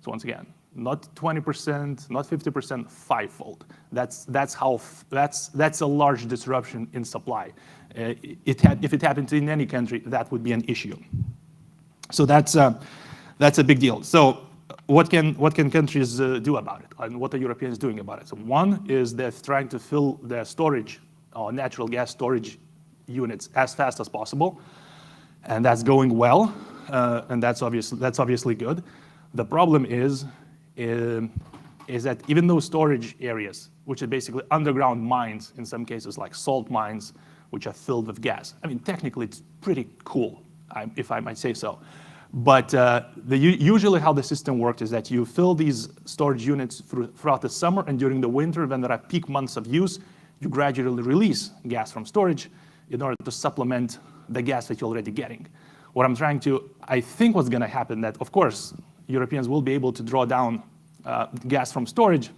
[SPEAKER 8] So once again, not 20%, not 50%, 5-fold. That's a large disruption in supply. If it happened in any country, that would be an issue. So that's a big deal. So what can countries do about it, and what are Europeans doing about it? So one is they're trying to fill their storage or natural gas storage units as fast as possible. And that's going well, and that's obviously good. The problem is that even those storage areas, which are basically underground mines in some cases, like salt mines, which are filled with gas. I mean, technically, it's pretty cool, if I might say so. But usually how the system works is that you fill these storage units throughout the summer, and during the winter, when there are peak months of use, you gradually release gas from storage in order to supplement the gas that you're already getting. I think what's going to happen that, of course, Europeans will be able to draw down gas from storage,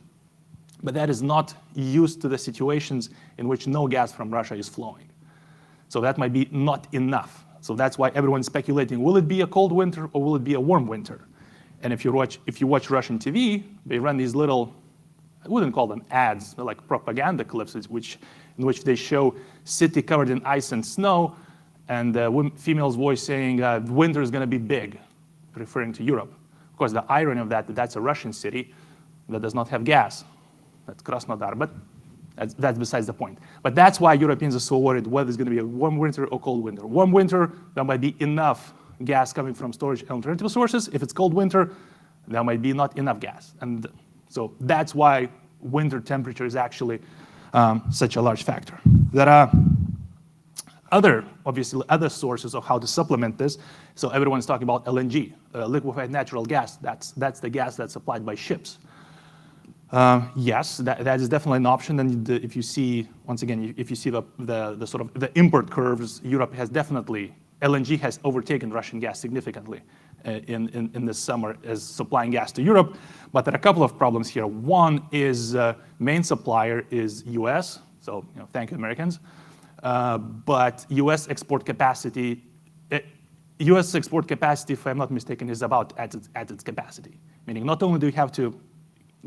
[SPEAKER 8] but that is not used to the situations in which no gas from Russia is flowing. So that might be not enough. So that's why everyone's speculating, will it be a cold winter or will it be a warm winter? And if you watch Russian TV, they run these little, I wouldn't call them ads, they're like propaganda clips, in which they show city covered in ice and snow, and the female's voice saying, winter is going to be big, referring to Europe. Of course, the irony of that's a Russian city that does not have gas. That's Krasnodar, but that's besides the point. But that's why Europeans are so worried whether it's going to be a warm winter or cold winter. Warm winter, there might be enough gas coming from storage and alternative sources. If it's cold winter, there might be not enough gas. And so that's why winter temperature is actually such a large factor. There are other sources of how to supplement this. So everyone's talking about LNG, liquefied natural gas. That's the gas that's supplied by ships. Yes, that is definitely an option. And if you see, once again, if you see the sort of the import curves, LNG has overtaken Russian gas significantly. in this summer as supplying gas to Europe. But there are a couple of problems here. One is main supplier is US, so thank you, Americans. But US export capacity, if I'm not mistaken, is about at its capacity. Meaning not only do you have to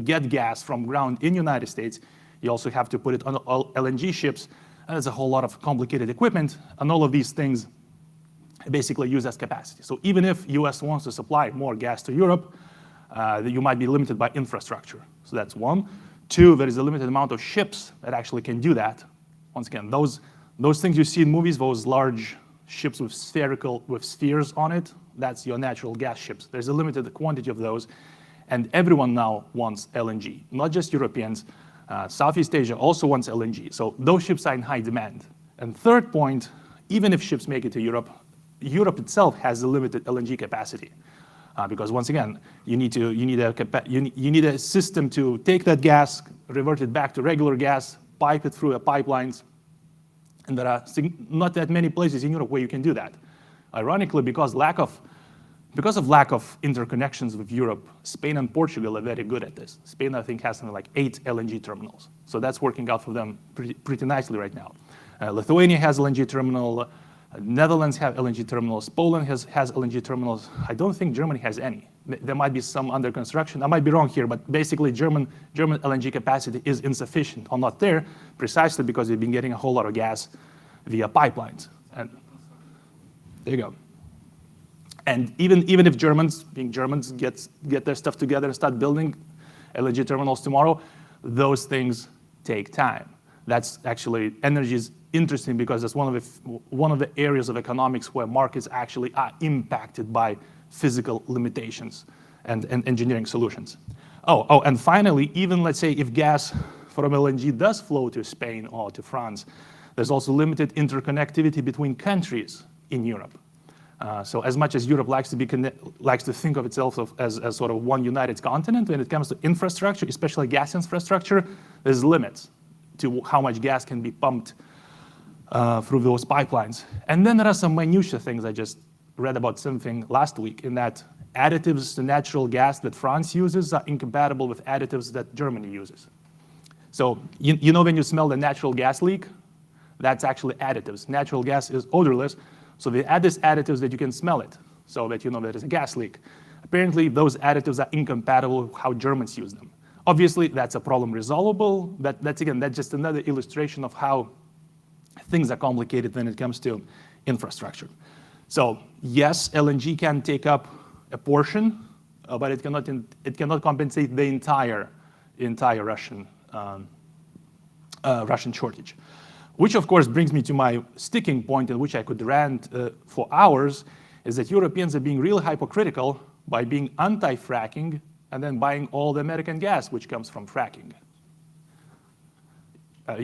[SPEAKER 8] get gas from ground in United States, you also have to put it on all LNG ships. And there's a whole lot of complicated equipment, and all of these things basically use as capacity. So even if US wants to supply more gas to Europe, you might be limited by infrastructure. So that's one. Two, there is a limited amount of ships that actually can do that. Once again, those things you see in movies, those large ships with spheres on it, that's your natural gas ships. There's a limited quantity of those, and everyone now wants LNG, not just Europeans. Southeast Asia also wants LNG. So those ships are in high demand. And third point, even if ships make it to Europe, Europe itself has a limited LNG capacity. Because once again, you need a system to take that gas, revert it back to regular gas, pipe it through a pipelines, and there are not that many places in Europe where you can do that. Ironically, because of lack of interconnections with Europe, Spain and Portugal are very good at this. Spain, I think, has something like 8 LNG terminals. So that's working out for them pretty nicely right now. Lithuania has LNG terminal. Netherlands have LNG terminals. Poland has LNG terminals. I don't think Germany has any. There might be some under construction. I might be wrong here, but basically German LNG capacity is insufficient or not there, precisely because they've been getting a whole lot of gas via pipelines. And there you go. And even if Germans, being Germans, get their stuff together and start building LNG terminals tomorrow, those things take time. That's actually, energy is interesting because that's one of the areas of economics where markets actually are impacted by physical limitations and engineering solutions. And finally, even let's say if gas from LNG does flow to Spain or to France, there's also limited interconnectivity between countries in Europe. So as much as Europe likes to think of itself as sort of one united continent, when it comes to infrastructure, especially gas infrastructure, there's limits to how much gas can be pumped through those pipelines. And then there are some minutiae things. I just read about something last week in that additives to natural gas that France uses are incompatible with additives that Germany uses. So you know when you smell the natural gas leak, that's actually additives. Natural gas is odorless, so they add these additives that you can smell it, so that you know there is a gas leak. Apparently, those additives are incompatible with how Germans use them. Obviously, that's a problem resolvable. That's just another illustration of how things are complicated when it comes to infrastructure. So yes, LNG can take up a portion, but it cannot compensate the entire Russian shortage. Which of course brings me to my sticking point in which I could rant for hours, is that Europeans are being really hypocritical by being anti-fracking and then buying all the American gas which comes from fracking.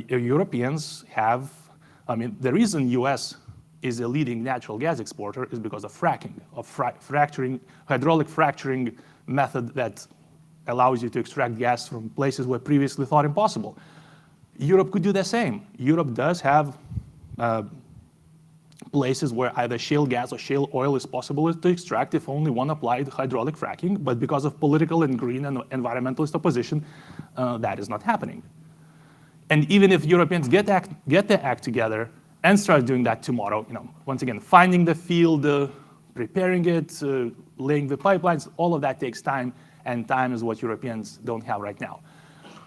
[SPEAKER 8] Europeans have, the reason US is a leading natural gas exporter is because of fracking, of hydraulic fracturing method that allows you to extract gas from places where previously thought impossible. Europe could do the same. Europe does have places where either shale gas or shale oil is possible to extract if only one applied hydraulic fracking, but because of political and green and environmentalist opposition, that is not happening. And even if Europeans get their act together and start doing that tomorrow, once again, finding the field, preparing it, laying the pipelines, all of that takes time, and time is what Europeans don't have right now.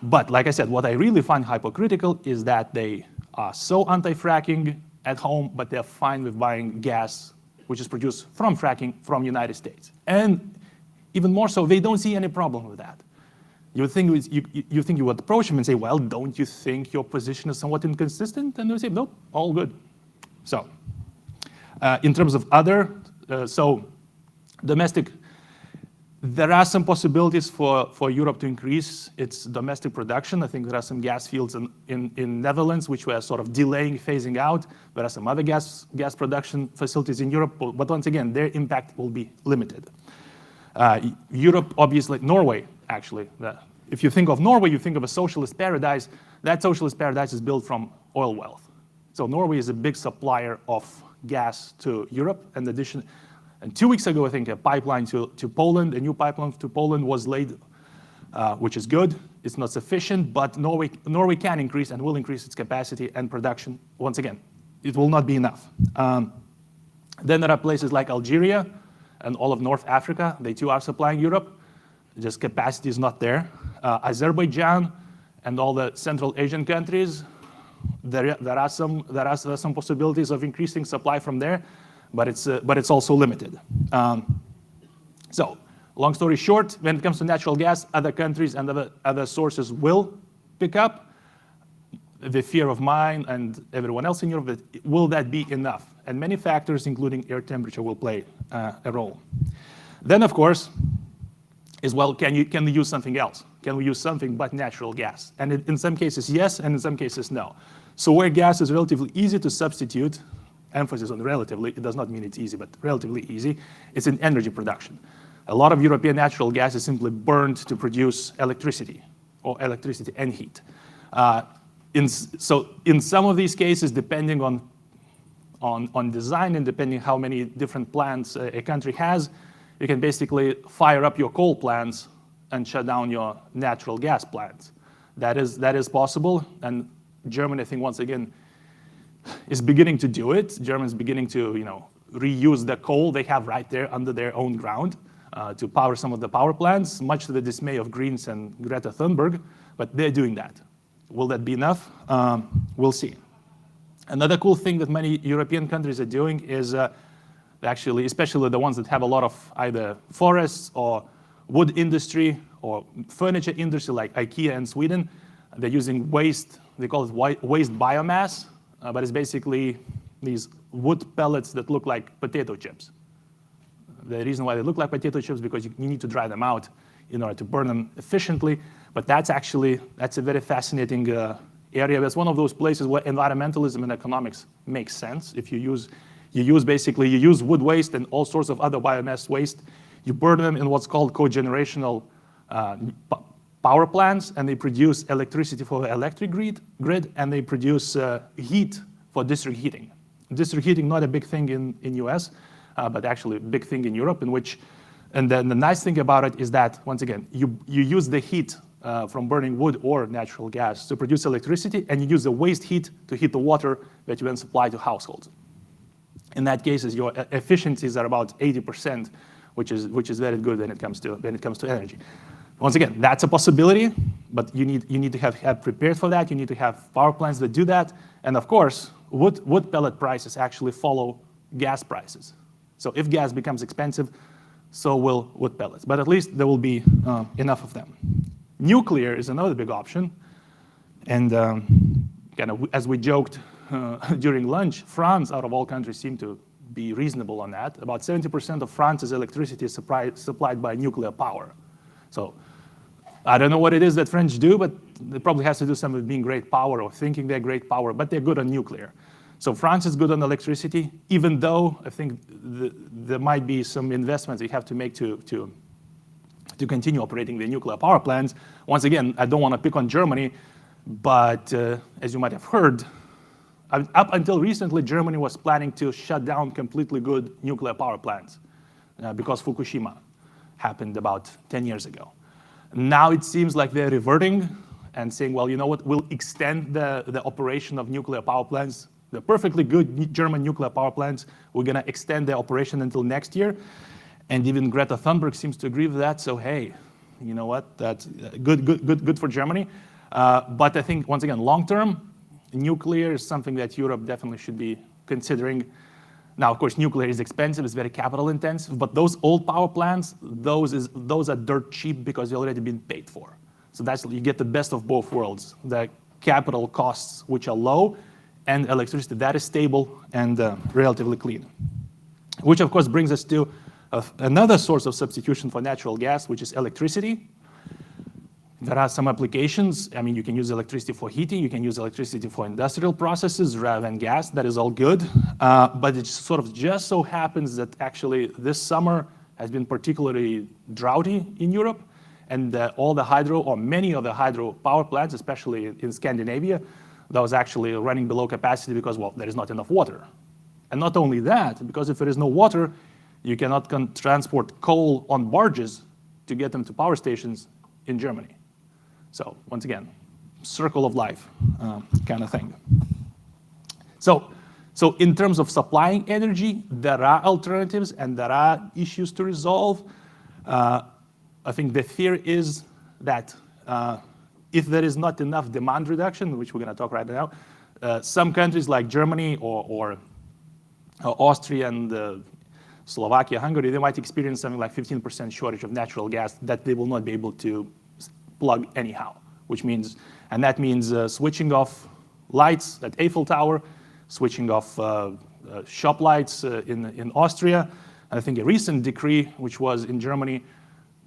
[SPEAKER 8] But like I said, what I really find hypocritical is that they are so anti-fracking at home, but they're fine with buying gas, which is produced from fracking from the United States. And even more so, they don't see any problem with that. You think you would approach them and say, well, don't you think your position is somewhat inconsistent? And they say, nope, all good. So in terms of other, domestic, there are some possibilities for Europe to increase its domestic production. I think there are some gas fields in Netherlands which were sort of delaying, phasing out. There are some other gas production facilities in Europe, but once again, their impact will be limited. Europe, obviously, Norway, actually. If you think of Norway, you think of a socialist paradise. That socialist paradise is built from oil wealth. So Norway is a big supplier of gas to Europe, and And 2 weeks ago, I think a pipeline to Poland, a new pipeline to Poland was laid, which is good. It's not sufficient, but Norway can increase and will increase its capacity and production. Once again, it will not be enough. Then there are places like Algeria and all of North Africa. They too are supplying Europe. Just capacity is not there. Azerbaijan and all the Central Asian countries, there are some possibilities of increasing supply from there, but it's also limited. So, long story short, when it comes to natural gas, other countries and other sources will pick up. The fear of mine and everyone else in Europe, will that be enough? And many factors, including air temperature, will play a role. Then, of course, is, well, can we use something else? Can we use something but natural gas? And in some cases, yes, and in some cases, no. So where gas is relatively easy to substitute, emphasis on relatively, it does not mean it's easy, but relatively easy, it's in energy production. A lot of European natural gas is simply burned to produce electricity, or electricity and heat. So in some of these cases, depending on design and depending how many different plants a country has, you can basically fire up your coal plants and shut down your natural gas plants. That is possible, and Germany, I think, once again, is beginning to do it. Germany's beginning to, reuse the coal they have right there under their own ground to power some of the power plants, much to the dismay of Greens and Greta Thunberg, but they're doing that. Will that be enough? We'll see. Another cool thing that many European countries are doing is actually, especially the ones that have a lot of either forests or wood industry or furniture industry like IKEA in Sweden, they're using waste, they call it waste biomass, but it's basically these wood pellets that look like potato chips. The reason why they look like potato chips is because you need to dry them out in order to burn them efficiently. But that's a very fascinating area. That's one of those places where environmentalism and economics makes sense. If you use wood waste and all sorts of other biomass waste, you burn them in what's called cogenerational power plants, and they produce electricity for the electric grid, and they produce heat for district heating. District heating, not a big thing in US, but actually a big thing in Europe, and then the nice thing about it is that, once again, you use the heat from burning wood or natural gas to produce electricity, and you use the waste heat to heat the water that you then supply to households. In that case, your efficiencies are about 80%, which is very good when it comes to energy. Once again, that's a possibility, but you need to have prepared for that. You need to have power plants that do that, and of course, wood pellet prices actually follow gas prices. So if gas becomes expensive, so will wood pellets. But at least there will be enough of them. Nuclear is another big option, and kind of as we joked during lunch, France, out of all countries, seemed to be reasonable on that. About 70% of France's electricity is supplied by nuclear power. So I don't know what it is that French do, but it probably has to do something with being great power or thinking they're great power, but they're good on nuclear. So France is good on electricity, even though I think there might be some investments you have to make to continue operating the nuclear power plants. Once again, I don't want to pick on Germany, but as you might have heard, up until recently, Germany was planning to shut down completely good nuclear power plants because Fukushima happened about 10 years ago. Now it seems like they're reverting and saying, well, you know what, we'll extend the operation of nuclear power plants. The perfectly good German nuclear power plants, we're going to extend their operation until next year. And even Greta Thunberg seems to agree with that. So, hey, you know what? That's good for Germany. But I think, once again, long term, nuclear is something that Europe definitely should be considering. Now, of course, nuclear is expensive, it's very capital intensive, but those old power plants, those are dirt cheap because they've already been paid for. So you get the best of both worlds. The capital costs, which are low, and electricity that is stable and relatively clean. Which, of course, brings us to another source of substitution for natural gas, which is electricity. There are some applications. I mean, you can use electricity for heating, you can use electricity for industrial processes rather than gas. That is all good. But it sort of just so happens that actually this summer has been particularly droughty in Europe, and all the hydro, or many of the hydro power plants, especially in Scandinavia, that was actually running below capacity because, well, there is not enough water. And not only that, because if there is no water, you cannot transport coal on barges to get them to power stations in Germany. So once again, circle of life kind of thing. So in terms of supplying energy, there are alternatives and there are issues to resolve. I think the fear is that if there is not enough demand reduction, which we're going to talk right now, some countries like Germany or Austria and Slovakia, Hungary, they might experience something like 15% shortage of natural gas that they will not be able to plug anyhow, and that means switching off lights at Eiffel Tower, switching off shop lights in Austria. And I think a recent decree, which was in Germany,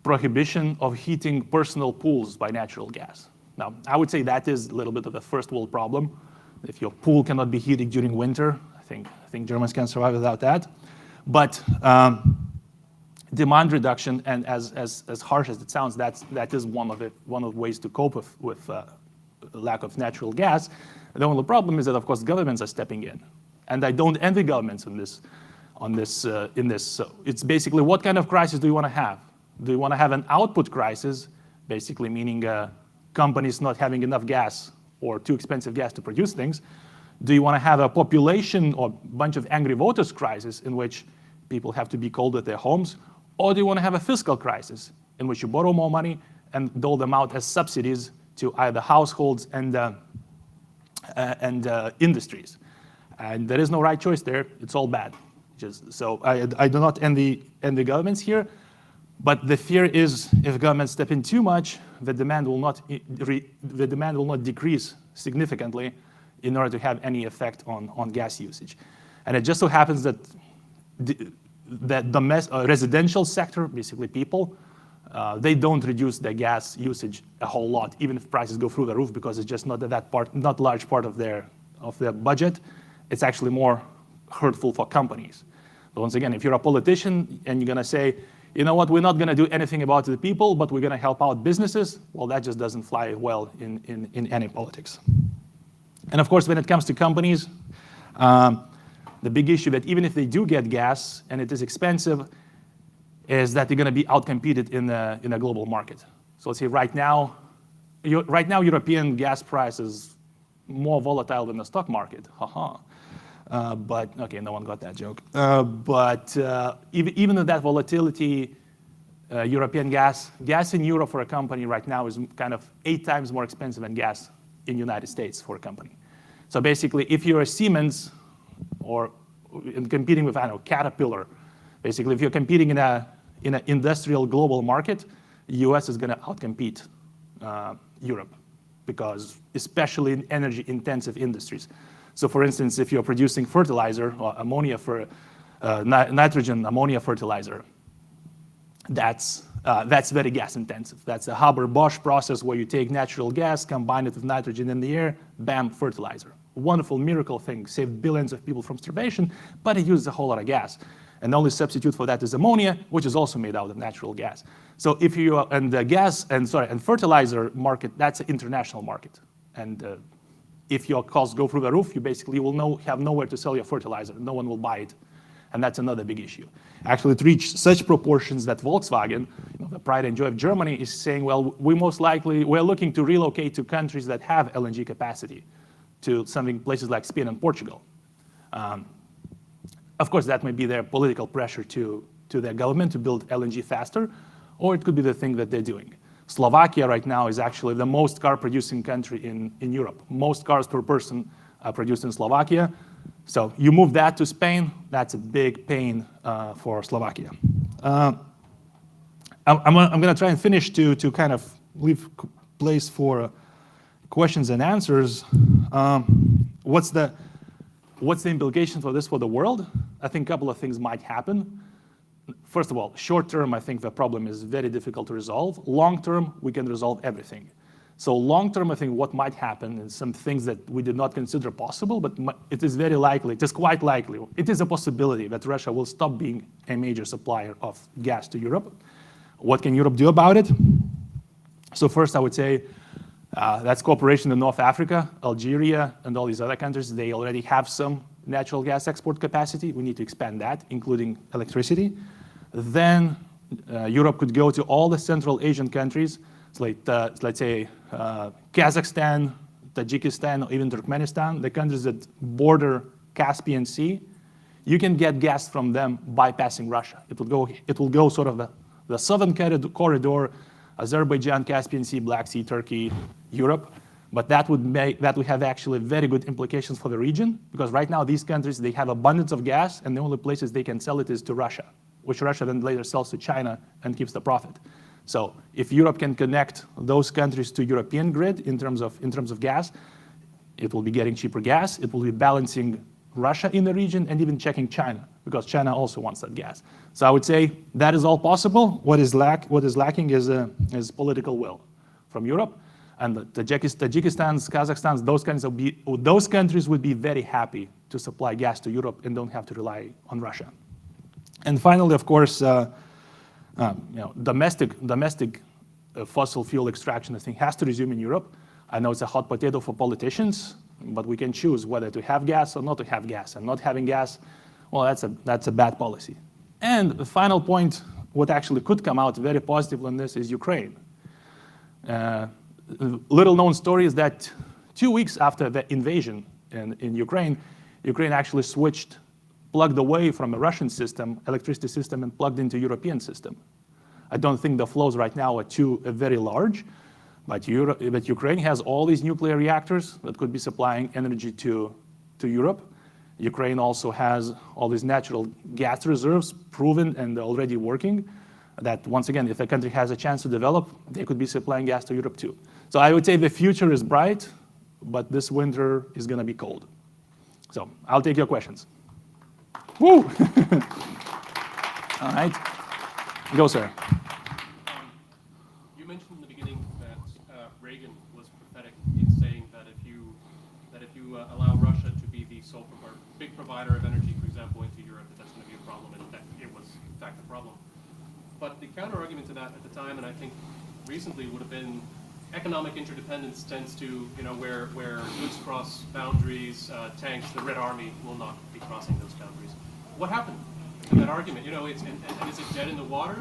[SPEAKER 8] prohibition of heating personal pools by natural gas. Now, I would say that is a little bit of a first world problem. If your pool cannot be heated during winter, I think Germans can survive without that. But demand reduction, and as harsh as it sounds, that is one of the ways to cope with lack of natural gas. The only problem is that, of course, governments are stepping in, and I don't envy governments in this. So it's basically, what kind of crisis do you want to have? Do you want to have an output crisis, basically meaning companies not having enough gas or too expensive gas to produce things? Do you want to have a population or bunch of angry voters crisis in which people have to be cold at their homes? Or do you want to have a fiscal crisis in which you borrow more money and dole them out as subsidies to either households and industries? And there is no right choice there. It's all bad. So I do not envy governments here. But the fear is, if governments step in too much, the demand will not decrease significantly in order to have any effect on gas usage. And it just so happens that the residential sector, basically people, they don't reduce their gas usage a whole lot, even if prices go through the roof, because it's just not not large part of their budget. It's actually more hurtful for companies. But once again, if you're a politician and you're going to say, you know what, we're not going to do anything about the people, but we're going to help out businesses, well, that just doesn't fly well in any politics. And of course, when it comes to companies, the big issue that even if they do get gas and it is expensive, is that they're going to be outcompeted in a global market. So let's say right now, European gas price is more volatile than the stock market. But okay, no one got that joke. But even with that volatility, European gas in Europe for a company right now is kind of 8 times more expensive than gas in the United States for a company. So basically, if you're a Siemens or competing with, I don't know, Caterpillar, basically if you're competing in an industrial global market, the US is going to outcompete Europe, because especially in energy intensive industries. So for instance, if you're producing fertilizer or ammonia for nitrogen ammonia fertilizer, that's very gas intensive. That's a Haber-Bosch process where you take natural gas, combine it with nitrogen in the air, bam, fertilizer. Wonderful miracle thing, saved billions of people from starvation, but it uses a whole lot of gas. And the only substitute for that is ammonia, which is also made out of natural gas. So if you are, and the gas and fertilizer market, that's an international market. And if your costs go through the roof, you basically will have nowhere to sell your fertilizer. No one will buy it. And that's another big issue. Actually, it reached such proportions that Volkswagen, the pride and joy of Germany, is saying, well, we're looking to relocate to countries that have LNG capacity, to places like Spain and Portugal. Of course, that may be their political pressure to their government to build LNG faster, or it could be the thing that they're doing. Slovakia right now is actually the most car-producing country in Europe. Most cars per person are produced in Slovakia. So you move that to Spain, that's a big pain for Slovakia. I'm going to try and finish to kind of leave place for questions and answers. What's the implication for this for the world? I think a couple of things might happen. First of all, short term, I think the problem is very difficult to resolve. Long term, we can resolve everything. So long term, I think what might happen is some things that we did not consider possible, but it is very likely, it is quite likely, it is a possibility that Russia will stop being a major supplier of gas to Europe. What can Europe do about it? So first, I would say that's cooperation in North Africa, Algeria, and all these other countries. They already have some natural gas export capacity. We need to expand that, including electricity. Then Europe could go to all the Central Asian countries, like let's say Kazakhstan, Tajikistan, or even Turkmenistan, the countries that border Caspian Sea. You can get gas from them bypassing Russia. It will go sort of the southern corridor, Azerbaijan, Caspian Sea, Black Sea, Turkey, Europe. But that would have actually very good implications for the region, because right now these countries, they have abundance of gas, and the only places they can sell it is to Russia, which Russia then later sells to China and keeps the profit. So if Europe can connect those countries to European grid in terms of gas, it will be getting cheaper gas. It will be balancing Russia in the region and even checking China, because China also wants that gas. So I would say that is all possible. What is lacking is political will from Europe. And the Tajikistans, Kazakhstans, those countries would be very happy to supply gas to Europe and don't have to rely on Russia. And finally, of course, domestic fossil fuel extraction, I think, has to resume in Europe. I know it's a hot potato for politicians, but we can choose whether to have gas or not to have gas. And not having gas, well, that's a bad policy. And the final point, what actually could come out very positive on this is Ukraine. Little known story is that 2 weeks after the invasion in Ukraine, Ukraine actually plugged away from a Russian system, electricity system, and plugged into European system. I don't think the flows right now are very large, but Ukraine has all these nuclear reactors that could be supplying energy to Europe. Ukraine also has all these natural gas reserves proven and already working, that once again, if a country has a chance to develop, they could be supplying gas to Europe too. So I would say the future is bright, but this winter is going to be cold. So I'll take your questions. Woo! All right. Go, sir.
[SPEAKER 7] You mentioned in the beginning that Reagan was prophetic in saying that if you allow Russia to be the sole big provider of energy, for example, into Europe, that's going to be a problem, and that it was in fact a problem. But the counter argument to that at the time, and I think recently, would have been economic interdependence tends to, where goods cross boundaries, tanks, the Red Army will not be crossing those boundaries. What happened to that argument? And is it dead in the water?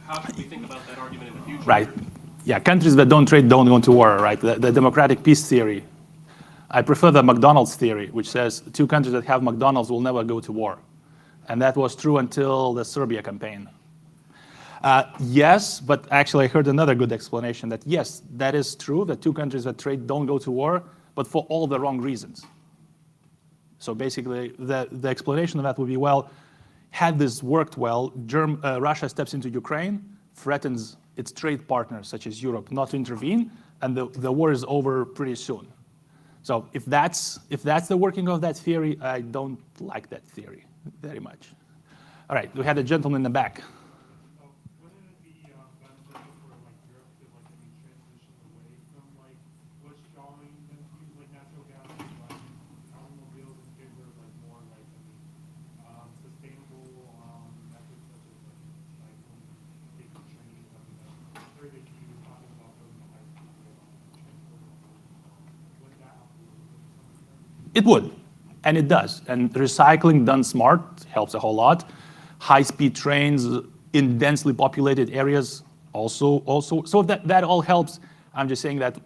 [SPEAKER 7] How should we think about that argument in the future?
[SPEAKER 8] Right. Yeah, countries that don't trade don't go to war, right? The democratic peace theory. I prefer the McDonald's theory, which says 2 countries that have McDonald's will never go to war. And that was true until the Serbia campaign. Yes, but actually I heard another good explanation that yes, that is true, that 2 countries that trade don't go to war, but for all the wrong reasons. So basically, the explanation of that would be, well, had this worked well, Russia steps into Ukraine, threatens its trade partners, such as Europe, not to intervene, and the war is over pretty soon. So if that's the working of that theory, I don't like that theory very much. All right, we had a gentleman in the back. It would, and it does. And recycling done smart helps a whole lot. High-speed trains in densely populated areas also. So that all helps. I'm just saying that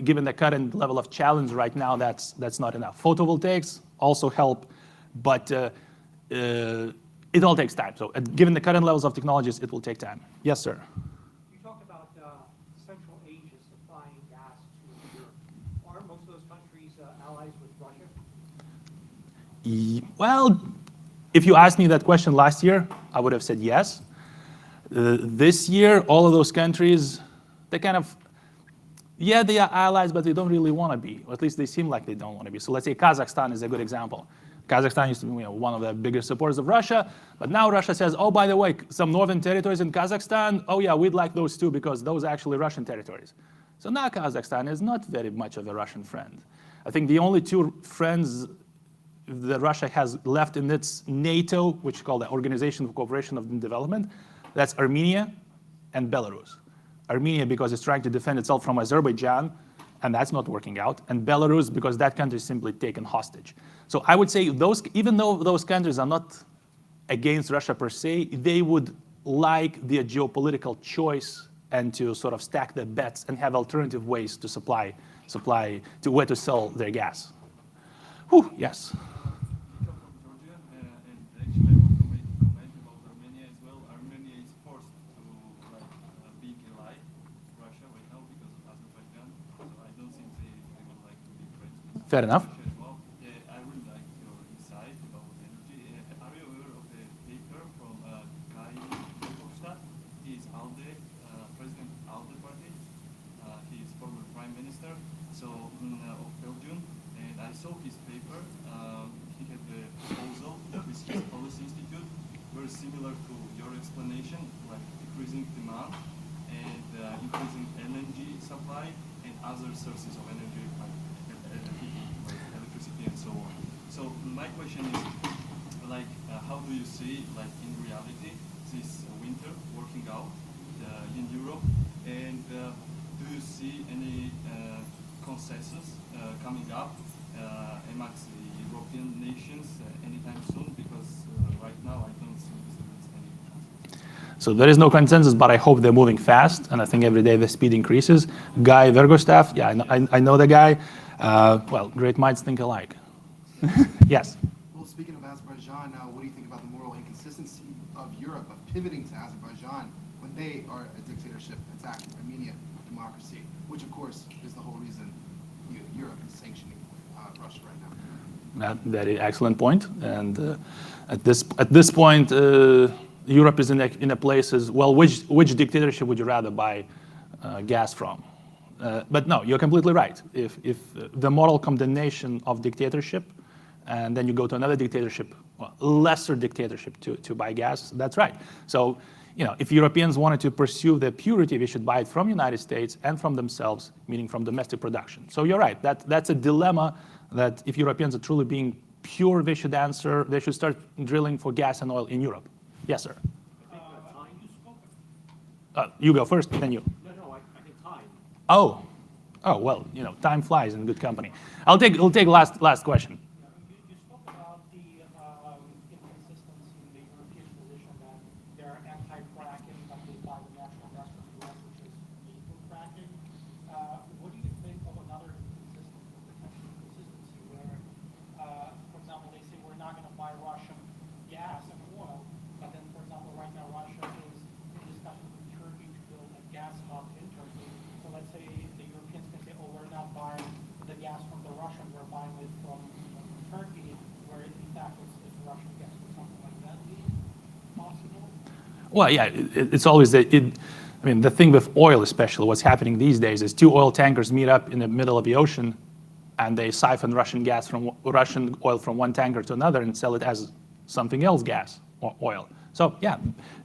[SPEAKER 8] given the current level of challenge right now, that's not enough. Photovoltaics also help, but it all takes time. So given the current levels of technologies, it will take time. Yes, sir.
[SPEAKER 9] You talked about Central Asia supplying gas to Europe. Aren't most of those countries allies with Russia?
[SPEAKER 8] Well, if you asked me that question last year, I would have said yes. This year, all of those countries, they kind of, yeah, they are allies, but they don't really want to be, or at least they seem like they don't want to be. So let's say Kazakhstan is a good example. Kazakhstan used to be one of the biggest supporters of Russia, but now Russia says, oh, by the way, some northern territories in Kazakhstan, oh yeah, we'd like those too because those are actually Russian territories. So now Kazakhstan is not very much of a Russian friend. I think the only 2 friends that Russia has left in its NATO, which is called the Organization for Cooperation and Development, that's Armenia and Belarus. Armenia because it's trying to defend itself from Azerbaijan, and that's not working out, and Belarus, because that country is simply taken hostage. So I would say even though those countries are not against Russia per se, they would like the geopolitical choice and to sort of stack their bets and have alternative ways to supply to where to sell their gas. Whew, yes. Fair enough.
[SPEAKER 11] I would like your insight about energy. Are you aware of the paper from He is ALDE, President of ALDE Party. He is former Prime Minister of Belgium. And I saw his paper. He had the proposal with his policy institute, very similar to your explanation, like decreasing demand and increasing energy supply and other sources of energy like electricity and so on. So my question is, like, how do you see, like, in reality, this winter working out in Europe, and do you see any consensus coming up amongst the European nations anytime soon? Because right now I don't see any consensus.
[SPEAKER 8] So there is no consensus, but I hope they're moving fast, and I think every day the speed increases. Guy Verhofstadt, yeah, I know the guy. Well, great minds think alike. Yes.
[SPEAKER 16] Well, speaking of Azerbaijan, now, what do you think about the moral inconsistency of Europe of pivoting to Azerbaijan when they are a dictatorship attacking Armenia democracy, which of course is the whole reason Europe is sanctioning Russia right now?
[SPEAKER 8] Very excellent point. And at this point, Europe is in a place as well. Which dictatorship would you rather buy gas from? But no, you're completely right. If the moral condemnation of dictatorship, and then you go to another dictatorship, well, lesser dictatorship to buy gas, that's right. So, if Europeans wanted to pursue the purity, they should buy it from the United States and from themselves, meaning from domestic production. So you're right. That's a dilemma that if Europeans are truly being pure, they should answer. They should start drilling for gas and oil in Europe. Yes, sir. You go first, then you.
[SPEAKER 9] No, I think time.
[SPEAKER 8] Oh, well, time flies in good company. I'll take last question.
[SPEAKER 9] You spoke about the inconsistency in the European position that they're anti-fracking, but they buy the natural gas from the US, which is legal fracking. What do you think of another potential inconsistency where, for example, they say we're not going to buy Russian gas and oil, but then, for example, right now Russia is in discussions with Turkey to build a gas hub in Turkey. So let's say the Europeans can say, oh, we're not buying the gas from the Russians, we're buying it from Turkey, where in fact it's Russian gas. Would something like that be possible?
[SPEAKER 8] Well, yeah, it's always the thing with oil, especially what's happening these days, is two oil tankers meet up in the middle of the ocean, and they siphon Russian oil from one tanker to another and sell it as something else, gas or oil. So yeah,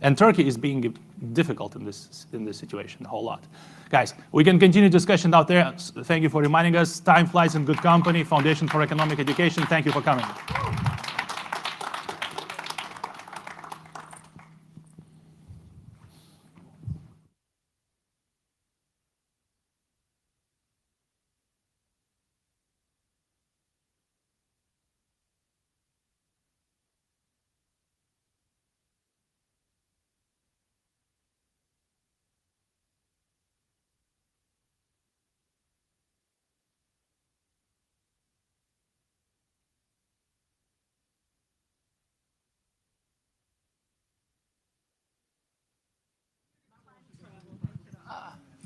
[SPEAKER 8] and Turkey is being difficult in this situation a whole lot. Guys, we can continue discussion out there. Thank you for reminding us. Time flies in good company. Foundation for Economic Education. Thank you for coming.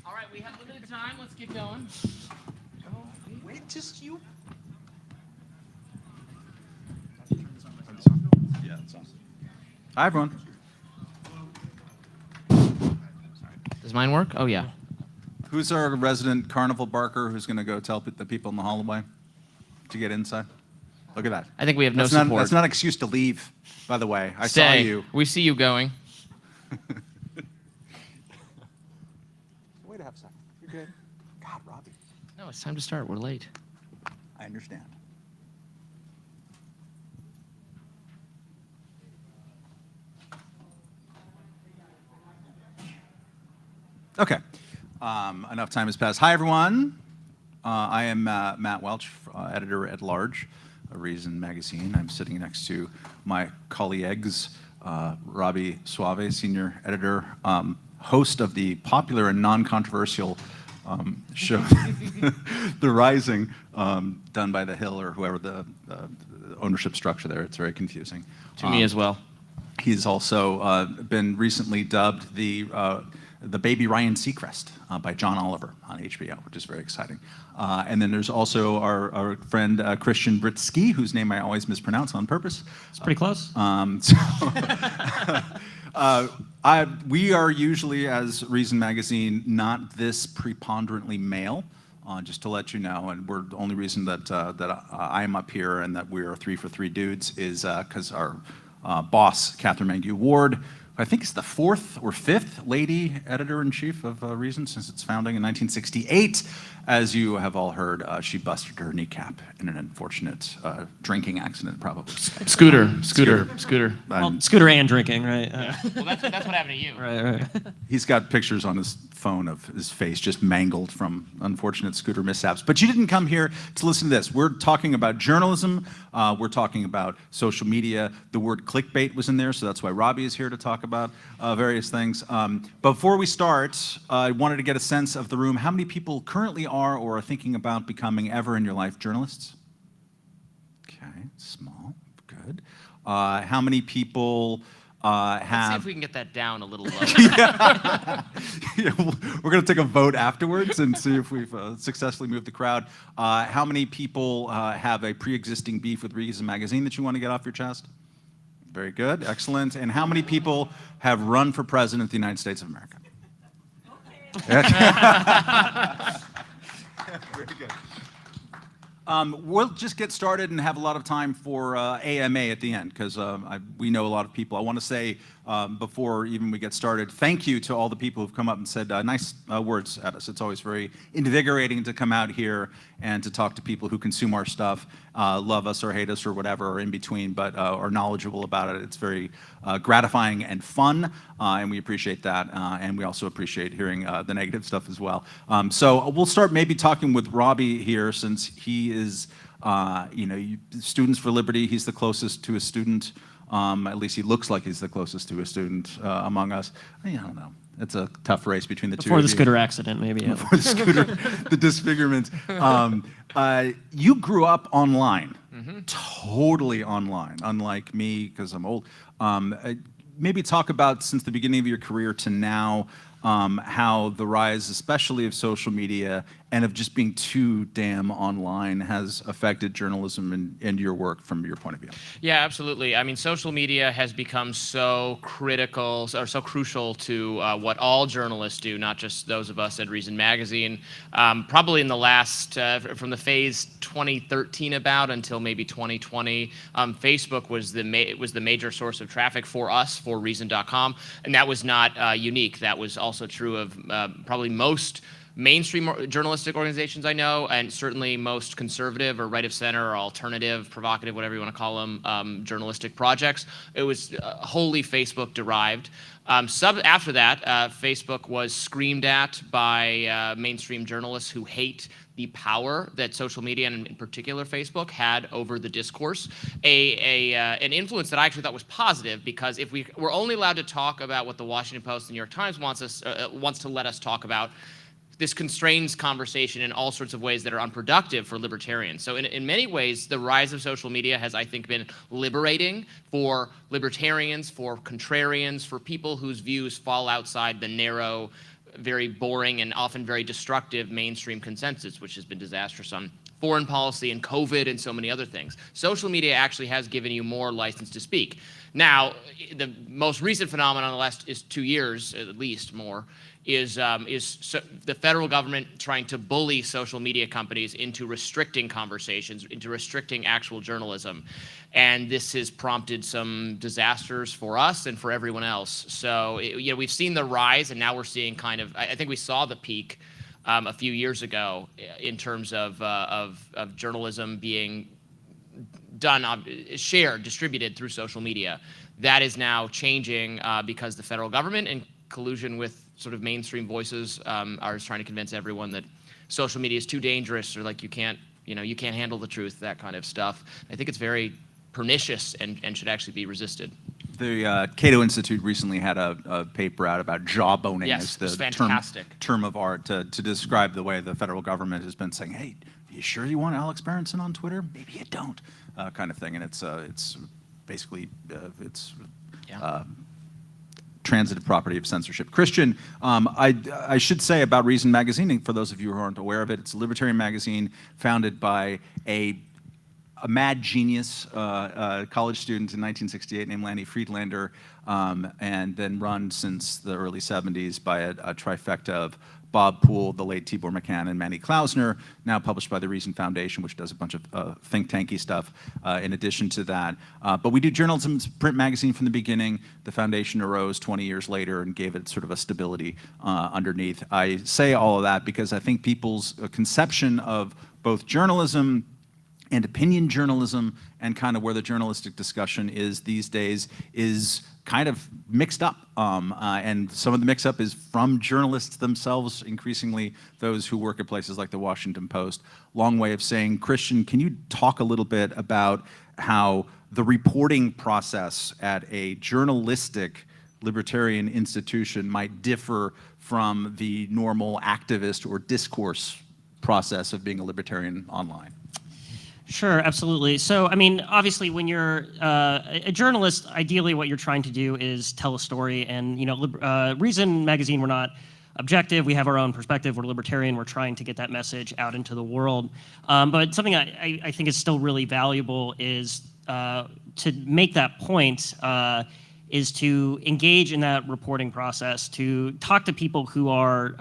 [SPEAKER 4] All right, we have limited time. Let's get going.
[SPEAKER 20] Wait, just you.
[SPEAKER 17] Yeah, it's on. Hi, everyone.
[SPEAKER 4] Does mine work? Oh, yeah.
[SPEAKER 17] Who's our resident carnival barker who's going to go tell the people in the hallway to get inside? Look at that.
[SPEAKER 4] I think we have no
[SPEAKER 17] That's not-
[SPEAKER 4] support.
[SPEAKER 17] That's not an excuse to leave, by the way. I saw
[SPEAKER 4] Stay.
[SPEAKER 17] you.
[SPEAKER 4] We see you going.
[SPEAKER 17] Wait a half second. You're good. God, Robby.
[SPEAKER 4] No, it's time to start. We're late.
[SPEAKER 17] I understand. Okay. Enough time has passed. Hi, everyone. I am Matt Welch, editor-at-large of Reason magazine. I'm sitting next to my colleagues, Robby Soave, senior editor, host of the popular and non-controversial show, The Rising, done by The Hill or whoever the ownership structure there. It's very confusing.
[SPEAKER 3] To me as well.
[SPEAKER 17] He's also been recently dubbed the Baby Ryan Seacrest by John Oliver on HBO, which is very exciting. And then there's also our friend Christian Britschgi, whose name I always mispronounce on purpose.
[SPEAKER 3] It's pretty close.
[SPEAKER 17] We are usually, as Reason Magazine, not this preponderantly male, just to let you know. And the only reason that I am up here and that we are 3 for 3 dudes is because our boss, Catherine Mangue Ward, who I think is the 4th or 5th lady editor-in-chief of Reason since its founding in 1968. As you have all heard, she busted her kneecap in an unfortunate drinking accident, probably.
[SPEAKER 3] Scooter. Well, scooter and drinking, right?
[SPEAKER 4] Well, that's what happened to you.
[SPEAKER 3] Right.
[SPEAKER 17] He's got pictures on his phone of his face just mangled from unfortunate scooter mishaps. But you didn't come here to listen to this. We're talking about journalism. We're talking about social media. The word clickbait was in there, so that's why Robby is here to talk about various things. Before we start, I wanted to get a sense of the room. How many people currently are or are thinking about becoming ever in your life journalists? Okay, small, good. How many people
[SPEAKER 4] Let's see if we can get that down a little lower.
[SPEAKER 17] We're going to take a vote afterwards and see if we've successfully moved the crowd. How many people have a pre-existing beef with Reason magazine that you want to get off your chest? Very good, excellent. And how many people have run for president of the United States of America? Very good. We'll just get started and have a lot of time for AMA at the end because we know a lot of people. I want to say before even we get started, thank you to all the people who've come up and said nice words at us. It's always very invigorating to come out here and to talk to people who consume our stuff, love us or hate us or whatever, or in between, but are knowledgeable about it. It's very gratifying and fun, and we appreciate that. And we also appreciate hearing the negative stuff as well. So we'll start maybe talking with Robby here, since he is, Students for Liberty. He's the closest to a student. At least he looks like he's the closest to a student among us. I don't know. It's a tough race between the two.
[SPEAKER 3] Before the scooter accident, maybe. Yeah.
[SPEAKER 17] Before the scooter, the disfigurement. You grew up online, totally online, unlike me because I'm old. Maybe talk about, since the beginning of your career to now, how the rise, especially of social media and of just being too damn online, has affected journalism and your work from your point of view.
[SPEAKER 4] Yeah, absolutely. I mean, social media has become so critical or so crucial to what all journalists do, not just those of us at Reason Magazine. Probably in the last, from the phase 2013 about until maybe 2020, Facebook was the major source of traffic for us, for Reason.com, and that was not unique. That was also true of probably most mainstream journalistic organizations I know, and certainly most conservative or right of center or alternative, provocative, whatever you want to call them, journalistic projects. It was wholly Facebook derived. After that, Facebook was screamed at by mainstream journalists who hate the power that social media, and in particular Facebook, had over the discourse. An influence that I actually thought was positive, because if we're only allowed to talk about what the Washington Post and the New York Times wants to let us talk about, this constrains conversation in all sorts of ways that are unproductive for libertarians. So in many ways, the rise of social media has, I think, been liberating for libertarians, for contrarians, for people whose views fall outside the narrow, very boring, and often very destructive mainstream consensus, which has been disastrous on foreign policy and COVID and so many other things. Social media actually has given you more license to speak. Now, the most recent phenomenon in the last 2 years, at least more, is the federal government trying to bully social media companies into restricting conversations, into restricting actual journalism. And this has prompted some disasters for us and for everyone else. So, we've seen the rise, and now we're seeing I think we saw the peak a few years ago in terms of journalism being done, shared, distributed through social media. That is now changing because the federal government, in collusion with sort of mainstream voices, are trying to convince everyone that social media is too dangerous, or like you can't handle the truth, that kind of stuff. I think it's very pernicious and should actually be resisted.
[SPEAKER 17] The Cato Institute recently had a paper out about jawboning
[SPEAKER 4] Yes,
[SPEAKER 17] as
[SPEAKER 4] it's
[SPEAKER 17] the
[SPEAKER 4] fantastic.
[SPEAKER 17] term of art to describe the way the federal government has been saying, hey, are you sure you want Alex Berenson on Twitter? Maybe you don't, kind of thing. And it's basically, transitive property of censorship. Christian, I should say about Reason Magazine, for those of you who aren't aware of it, it's a libertarian magazine founded by a mad genius college student in 1968 named Lanny Friedlander, and then run since the early 70s by a trifecta of Bob Poole, the late Tibor Machan, and Manny Klausner, now published by the Reason Foundation, which does a bunch of think tanky stuff in addition to that. But we do journalism, print magazine from the beginning. The foundation arose 20 years later and gave it sort of a stability underneath. I say all of that because I think people's conception of both journalism and opinion journalism and kind of where the journalistic discussion is these days is kind of mixed up. And some of the mix-up is from journalists themselves, increasingly those who work at places like the Washington Post. Long way of saying, Christian, can you talk a little bit about how the reporting process at a journalistic libertarian institution might differ from the normal activist or discourse process of being a libertarian online?
[SPEAKER 3] Sure, absolutely. So, I mean, obviously, when you're a journalist, ideally what you're trying to do is tell a story. And, you know, Reason Magazine, we're not objective. We have our own perspective. We're libertarian. We're trying to get that message out into the world. But something I think is still really valuable is to make that point is to engage in that reporting process, to talk to people who are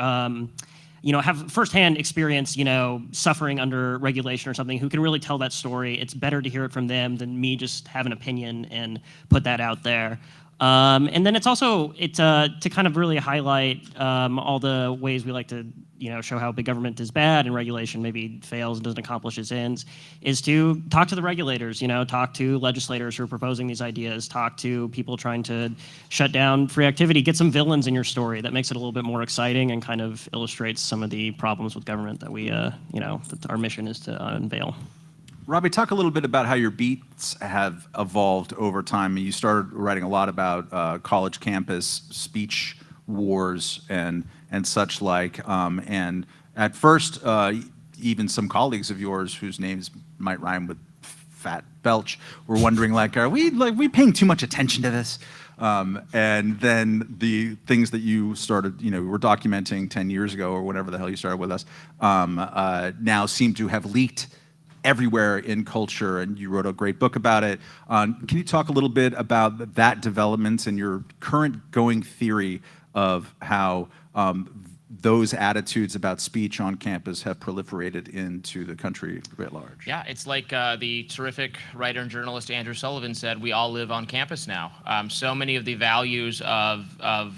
[SPEAKER 3] you know, have firsthand experience, you know, suffering under regulation or something, who can really tell that story. It's better to hear it from them than me just have an opinion and put that out there. And then it's also to kind of really highlight all the ways we like to, you know, show how big government is bad and regulation maybe fails and doesn't accomplish its ends, is to talk to the regulators, you know, talk to legislators who are proposing these ideas, talk to people trying to shut down free activity, get some villains in your story. That makes it a little bit more exciting and kind of illustrates some of the problems with government that we, you know, that our mission is to unveil.
[SPEAKER 17] Robby, talk a little bit about how your beats have evolved over time. You started writing a lot about college campus speech wars and such like. And at first, even some colleagues of yours whose names might rhyme with Fat Belch were wondering, like, are we paying too much attention to this? And then the things that you started, you know, were documenting 10 years ago or whatever the hell you started with us, now seem to have leaked everywhere in culture, and you wrote a great book about it. Can you talk a little bit about that development and your current going theory of how those attitudes about speech on campus have proliferated into the country writ large?
[SPEAKER 4] Yeah, it's like the terrific writer and journalist Andrew Sullivan said, we all live on campus now. So many of the values of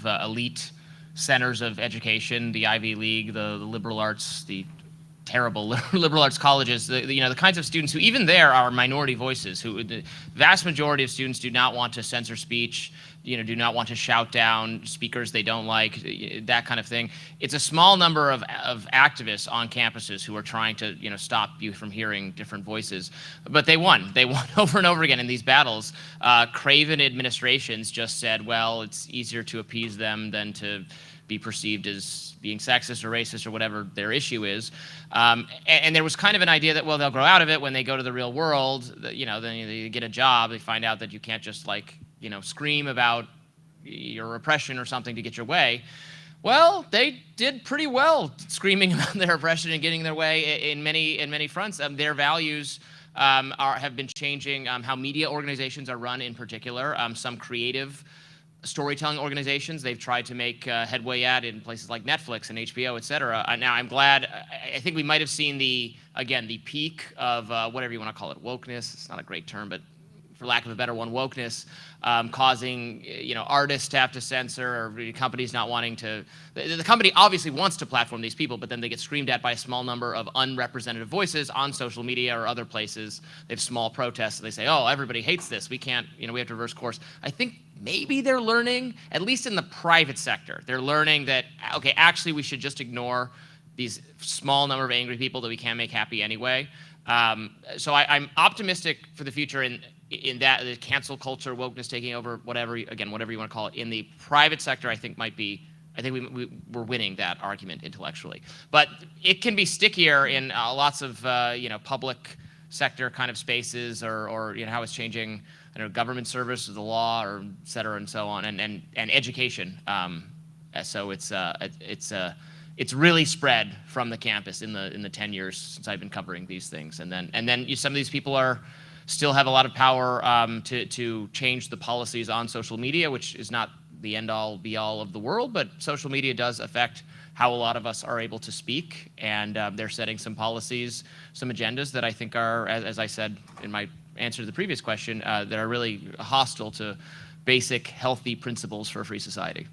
[SPEAKER 4] elite centers of education, the Ivy League, the liberal arts, the terrible liberal arts colleges, you know, the kinds of students who even there are minority voices, who the vast majority of students do not want to censor speech, you know, do not want to shout down speakers they don't like, that kind of thing. It's a small number of activists on campuses who are trying to, you know, stop you from hearing different voices. But they won over and over again in these battles. Craven administrations just said, well, it's easier to appease them than to be perceived as being sexist or racist or whatever their issue is. And there was kind of an idea that, well, they'll grow out of it when they go to the real world, you know, then they get a job, they find out that you can't just, like, you know, scream about your oppression or something to get your way. Well, they did pretty well screaming about their oppression and getting their way in many fronts. Their values have been changing, how media organizations are run in particular, some creative storytelling organizations they've tried to make headway at in places like Netflix and HBO, et cetera. Now, I'm glad, I think we might have seen the peak of whatever you want to call it, wokeness. It's not a great term, but for lack of a better one, wokeness, causing, you know, artists to have to censor, or companies not wanting to. The company obviously wants to platform these people, but then they get screamed at by a small number of unrepresentative voices on social media or other places. They have small protests, and they say, oh, everybody hates this. We can't, you know, we have to reverse course. I think maybe they're learning, at least in the private sector, they're learning that, okay, actually we should just ignore these small number of angry people that we can't make happy anyway. So I'm optimistic for the future in that the cancel culture, wokeness taking over, whatever you want to call it. In the private sector, I think we're winning that argument intellectually. But it can be stickier in lots of public sector kind of spaces, or how it's changing, government service, the law, or et cetera, and so on, and education. So it's really spread from the campus in the 10 years since I've been covering these things, and then some of these people still have a lot of power to change the policies on social media, which is not the end-all be-all of the world, but social media does affect how a lot of us are able to speak, and they're setting some policies, some agendas that I think are, as I said in my answer to the previous question, that are really hostile to basic healthy principles for a free society.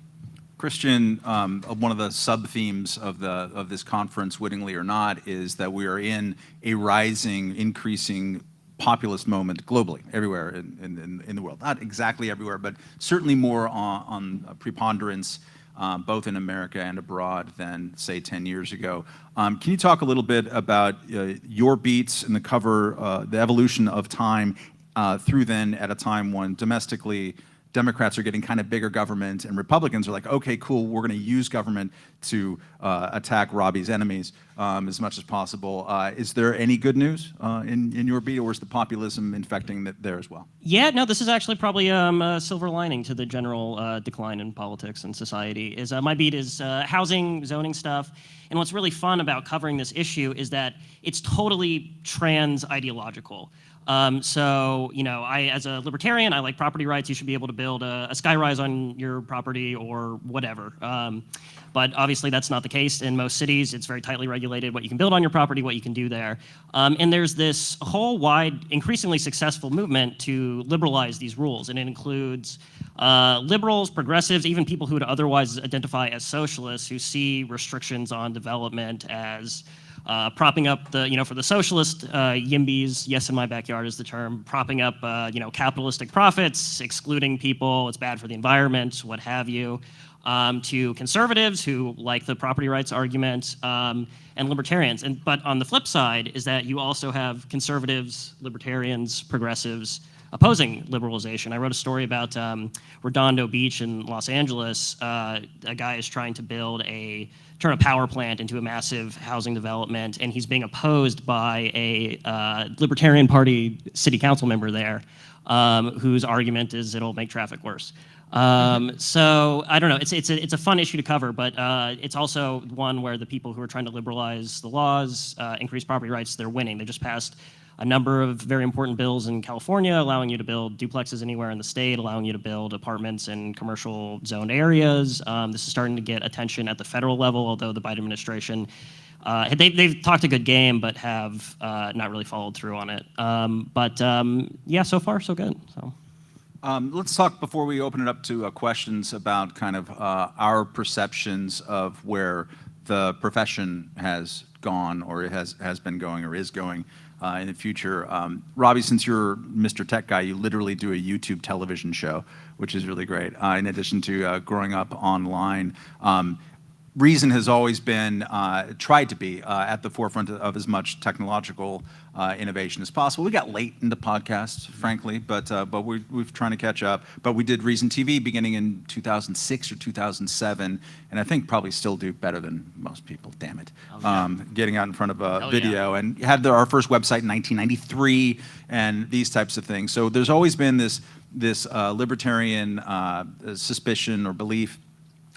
[SPEAKER 17] Christian, one of the sub-themes of this conference, wittingly or not, is that we are in a rising, increasing populist moment globally, everywhere in the world. Not exactly everywhere, but certainly more on preponderance, both in America and abroad, than, say, 10 years ago. Can you talk a little bit about your beats in the cover, the evolution of time through then, at a time when domestically Democrats are getting kind of bigger government, and Republicans are like, okay, cool, we're going to use government to attack Robby's enemies as much as possible. Is there any good news in your beat, or is the populism infecting there as well?
[SPEAKER 3] Yeah, no, this is actually probably a silver lining to the general decline in politics and society. My beat is housing, zoning stuff. And what's really fun about covering this issue is that it's totally trans ideological. So, I, as a libertarian, I like property rights. You should be able to build a skyrise on your property or whatever. But obviously that's not the case in most cities. It's very tightly regulated what you can build on your property, what you can do there. And there's this whole wide, increasingly successful movement to liberalize these rules. And it includes liberals, progressives, even people who would otherwise identify as socialists, who see restrictions on development as propping up for the socialist YIMBYs, yes, in my backyard is the term, propping up, capitalistic profits, excluding people, it's bad for the environment, what have you, to conservatives who like the property rights argument, and libertarians. But on the flip side is that you also have conservatives, libertarians, progressives opposing liberalization. I wrote a story about Redondo Beach in Los Angeles. A guy is trying to turn a power plant into a massive housing development, and he's being opposed by a Libertarian Party city council member there, whose argument is it'll make traffic worse. So I don't know. It's a fun issue to cover, but it's also one where the people who are trying to liberalize the laws, increase property rights, they're winning. They just passed a number of very important bills in California, allowing you to build duplexes anywhere in the state, allowing you to build apartments in commercial zoned areas. This is starting to get attention at the federal level, although the Biden administration, they've talked a good game, but have not really followed through on it. Yeah, so far so good. So.
[SPEAKER 17] Let's talk, before we open it up to questions, about kind of our perceptions of where the profession has gone, or has been going, or is going in the future. Robby, since you're Mr. Tech Guy, you literally do a YouTube television show, which is really great, in addition to growing up online. Reason has always been, tried to be at the forefront of as much technological innovation as possible. We got late into podcasts, frankly, but we're trying to catch up. But we did Reason TV beginning in 2006 or 2007, and I think probably still do better than most people, damn it. Getting out in front of a video, and had our first website in 1993, and these types of things. So there's always been this libertarian suspicion or belief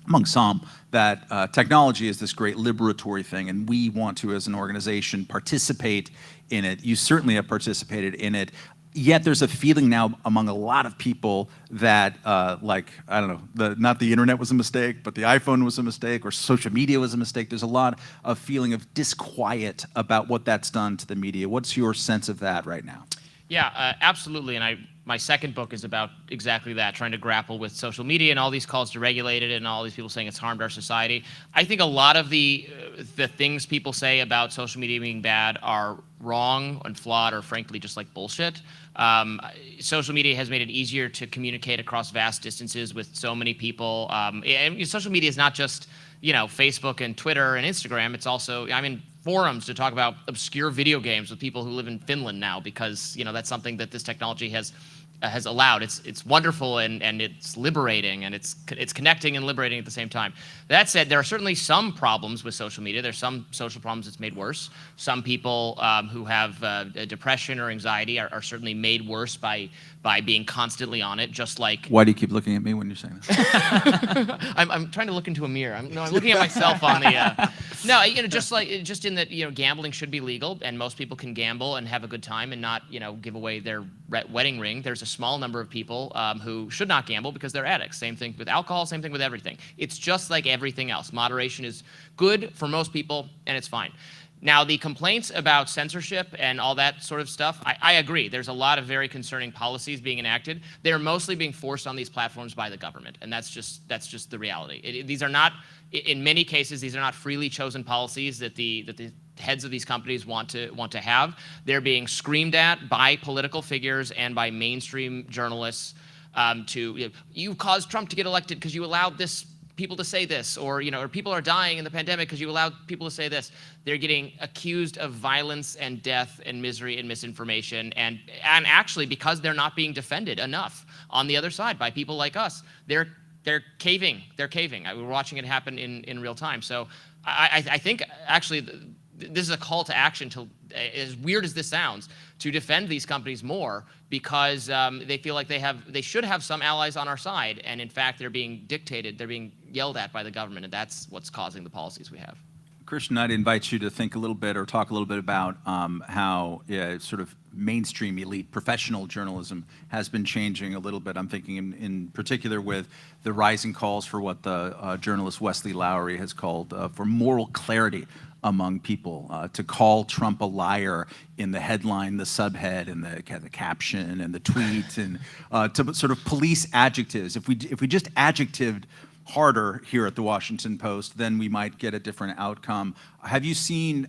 [SPEAKER 17] among some that technology is this great liberatory thing, and we want to, as an organization, participate in it. You certainly have participated in it. Yet there's a feeling now among a lot of people that, I don't know, not the internet was a mistake, but the iPhone was a mistake, or social media was a mistake. There's a lot of feeling of disquiet about what that's done to the media. What's your sense of that right now?
[SPEAKER 4] Yeah, absolutely. And my second book is about exactly that, trying to grapple with social media and all these calls to regulate it and all these people saying it's harmed our society. I think a lot of the things people say about social media being bad are wrong and flawed, or frankly just like bullshit. Social media has made it easier to communicate across vast distances with so many people. And social media is not just Facebook and Twitter and Instagram. It's also, I'm in forums to talk about obscure video games with people who live in Finland now because, that's something that this technology has allowed. It's wonderful and it's liberating and it's connecting and liberating at the same time. That said, there are certainly some problems with social media. There's some social problems it's made worse. Some people who have depression or anxiety are certainly made worse by being constantly on it, just like...
[SPEAKER 17] Why do you keep looking at me when you're saying this?
[SPEAKER 4] I'm trying to look into a mirror. I'm looking at myself on the... just in that, gambling should be legal and most people can gamble and have a good time and not, give away their wedding ring. There's a small number of people who should not gamble because they're addicts. Same thing with alcohol, same thing with everything. It's just like everything else. Moderation is good for most people and it's fine. Now, the complaints about censorship and all that sort of stuff, I agree. There's a lot of very concerning policies being enacted. They're mostly being forced on these platforms by the government, and that's just the reality. These are not, in many cases, these are not freely chosen policies that the heads of these companies want to have. They're being screamed at by political figures and by mainstream journalists you caused Trump to get elected because you allowed people to say this, or people are dying in the pandemic because you allowed people to say this. They're getting accused of violence and death and misery and misinformation, and actually because they're not being defended enough on the other side by people like us, they're caving. They're caving. We're watching it happen in real time. So I think actually this is a call to action, to, as weird as this sounds, to defend these companies more because they feel like they should have some allies on our side, and in fact they're being dictated, they're being yelled at by the government, and that's what's causing the policies we have.
[SPEAKER 17] Christian, I'd invite you to think a little bit or talk a little bit about how sort of mainstream elite professional journalism has been changing a little bit. I'm thinking in particular with the rising calls for what the journalist Wesley Lowery has called for moral clarity among people, to call Trump a liar in the headline, the subhead, and the caption, and the tweet, and to sort of police adjectives. If we just adjectived harder here at the Washington Post, then we might get a different outcome. Have you seen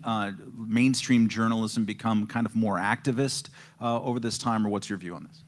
[SPEAKER 17] mainstream journalism become kind of more activist over this time, or what's your view on this?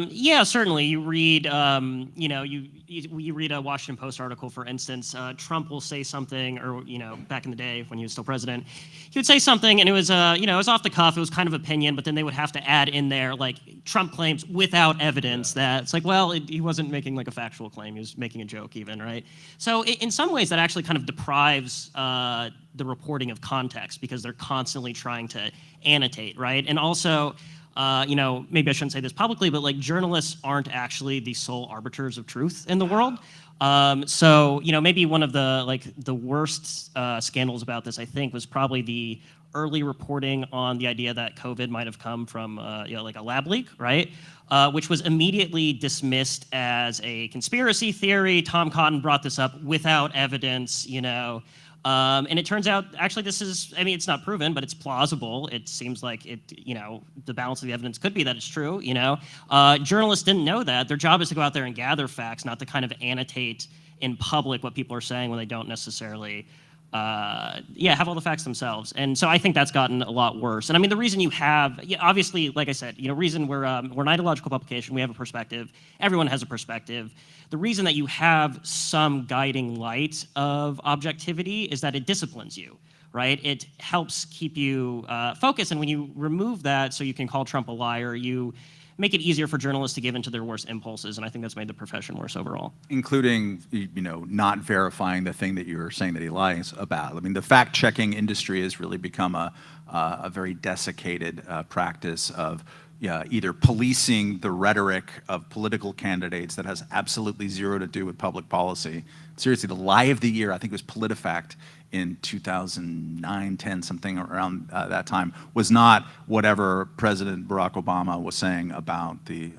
[SPEAKER 3] Yeah, certainly. You read, you read a Washington Post article, for instance. Trump will say something, or back in the day when he was still president, he would say something, and it was, it was off the cuff. It was kind of opinion, but then they would have to add in there like Trump claims without evidence. That it's like, well, he wasn't making like a factual claim. He was making a joke, even, right? So in some ways, that actually kind of deprives the reporting of context because they're constantly trying to annotate, right? And also, maybe I shouldn't say this publicly, but like journalists aren't actually the sole arbiters of truth in the world. So, maybe one of the worst scandals about this, I think, was probably the early reporting on the idea that COVID might have come from, like a lab leak, right? Which was immediately dismissed as a conspiracy theory. Tom Cotton brought this up without evidence, and it turns out, actually, this is, it's not proven, but it's plausible. It seems like the balance of the evidence could be that it's true, Journalists didn't know that. Their job is to go out there and gather facts, not to kind of annotate in public what people are saying when they don't necessarily, have all the facts themselves. And so I think that's gotten a lot worse. And the reason you have, obviously, like I said, reason we're an ideological publication, we have a perspective. Everyone has a perspective. The reason that you have some guiding light of objectivity is that it disciplines you, right? It helps keep you focused. And when you remove that so you can call Trump a liar, you make it easier for journalists to give into their worst impulses. And I think that's made the profession worse overall.
[SPEAKER 17] Including, not verifying the thing that you're saying that he lies about. The fact-checking industry has really become a very desiccated practice of either policing the rhetoric of political candidates that has absolutely zero to do with public policy. Seriously, the lie of the year, I think it was PolitiFact in 2009, 10, something around that time, was not whatever President Barack Obama was saying about the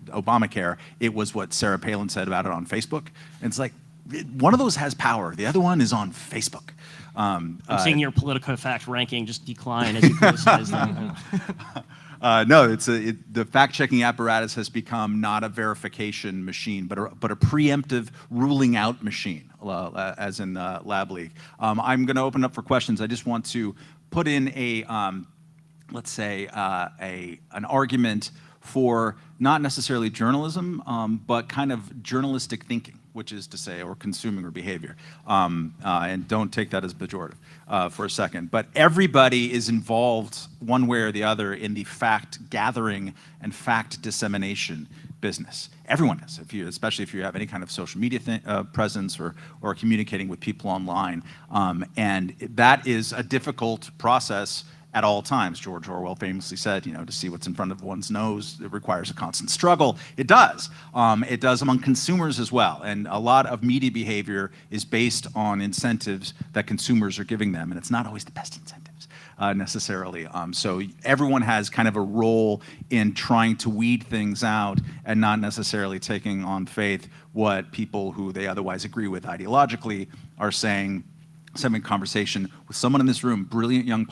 [SPEAKER 17] Obamacare. It was what Sarah Palin said about it on Facebook. And it's like, one of those has power. The other one is on Facebook.
[SPEAKER 3] I'm seeing your PolitiFact ranking just decline as you criticize them.
[SPEAKER 17] No, the fact-checking apparatus has become not a verification machine, but a preemptive ruling out machine, as in lab leak. I'm going to open up for questions. I just want to put in let's say, an argument for not necessarily journalism, but kind of journalistic thinking, which is to say, or consuming or behavior. And don't take that as pejorative for a second. But everybody is involved one way or the other in the fact gathering and fact dissemination business. Everyone is, especially if you have any kind of social media presence or communicating with people online. And that is a difficult process at all times. George Orwell famously said, to see what's in front of one's nose, it requires a constant struggle. It does. It does among consumers as well. And a lot of media behavior is based on incentives that consumers are giving them. And it's not always the best incentives necessarily. So everyone has kind of a role in trying to weed things out and not necessarily taking on faith what people who they otherwise agree with ideologically are saying. Having a conversation with someone in this room, brilliant young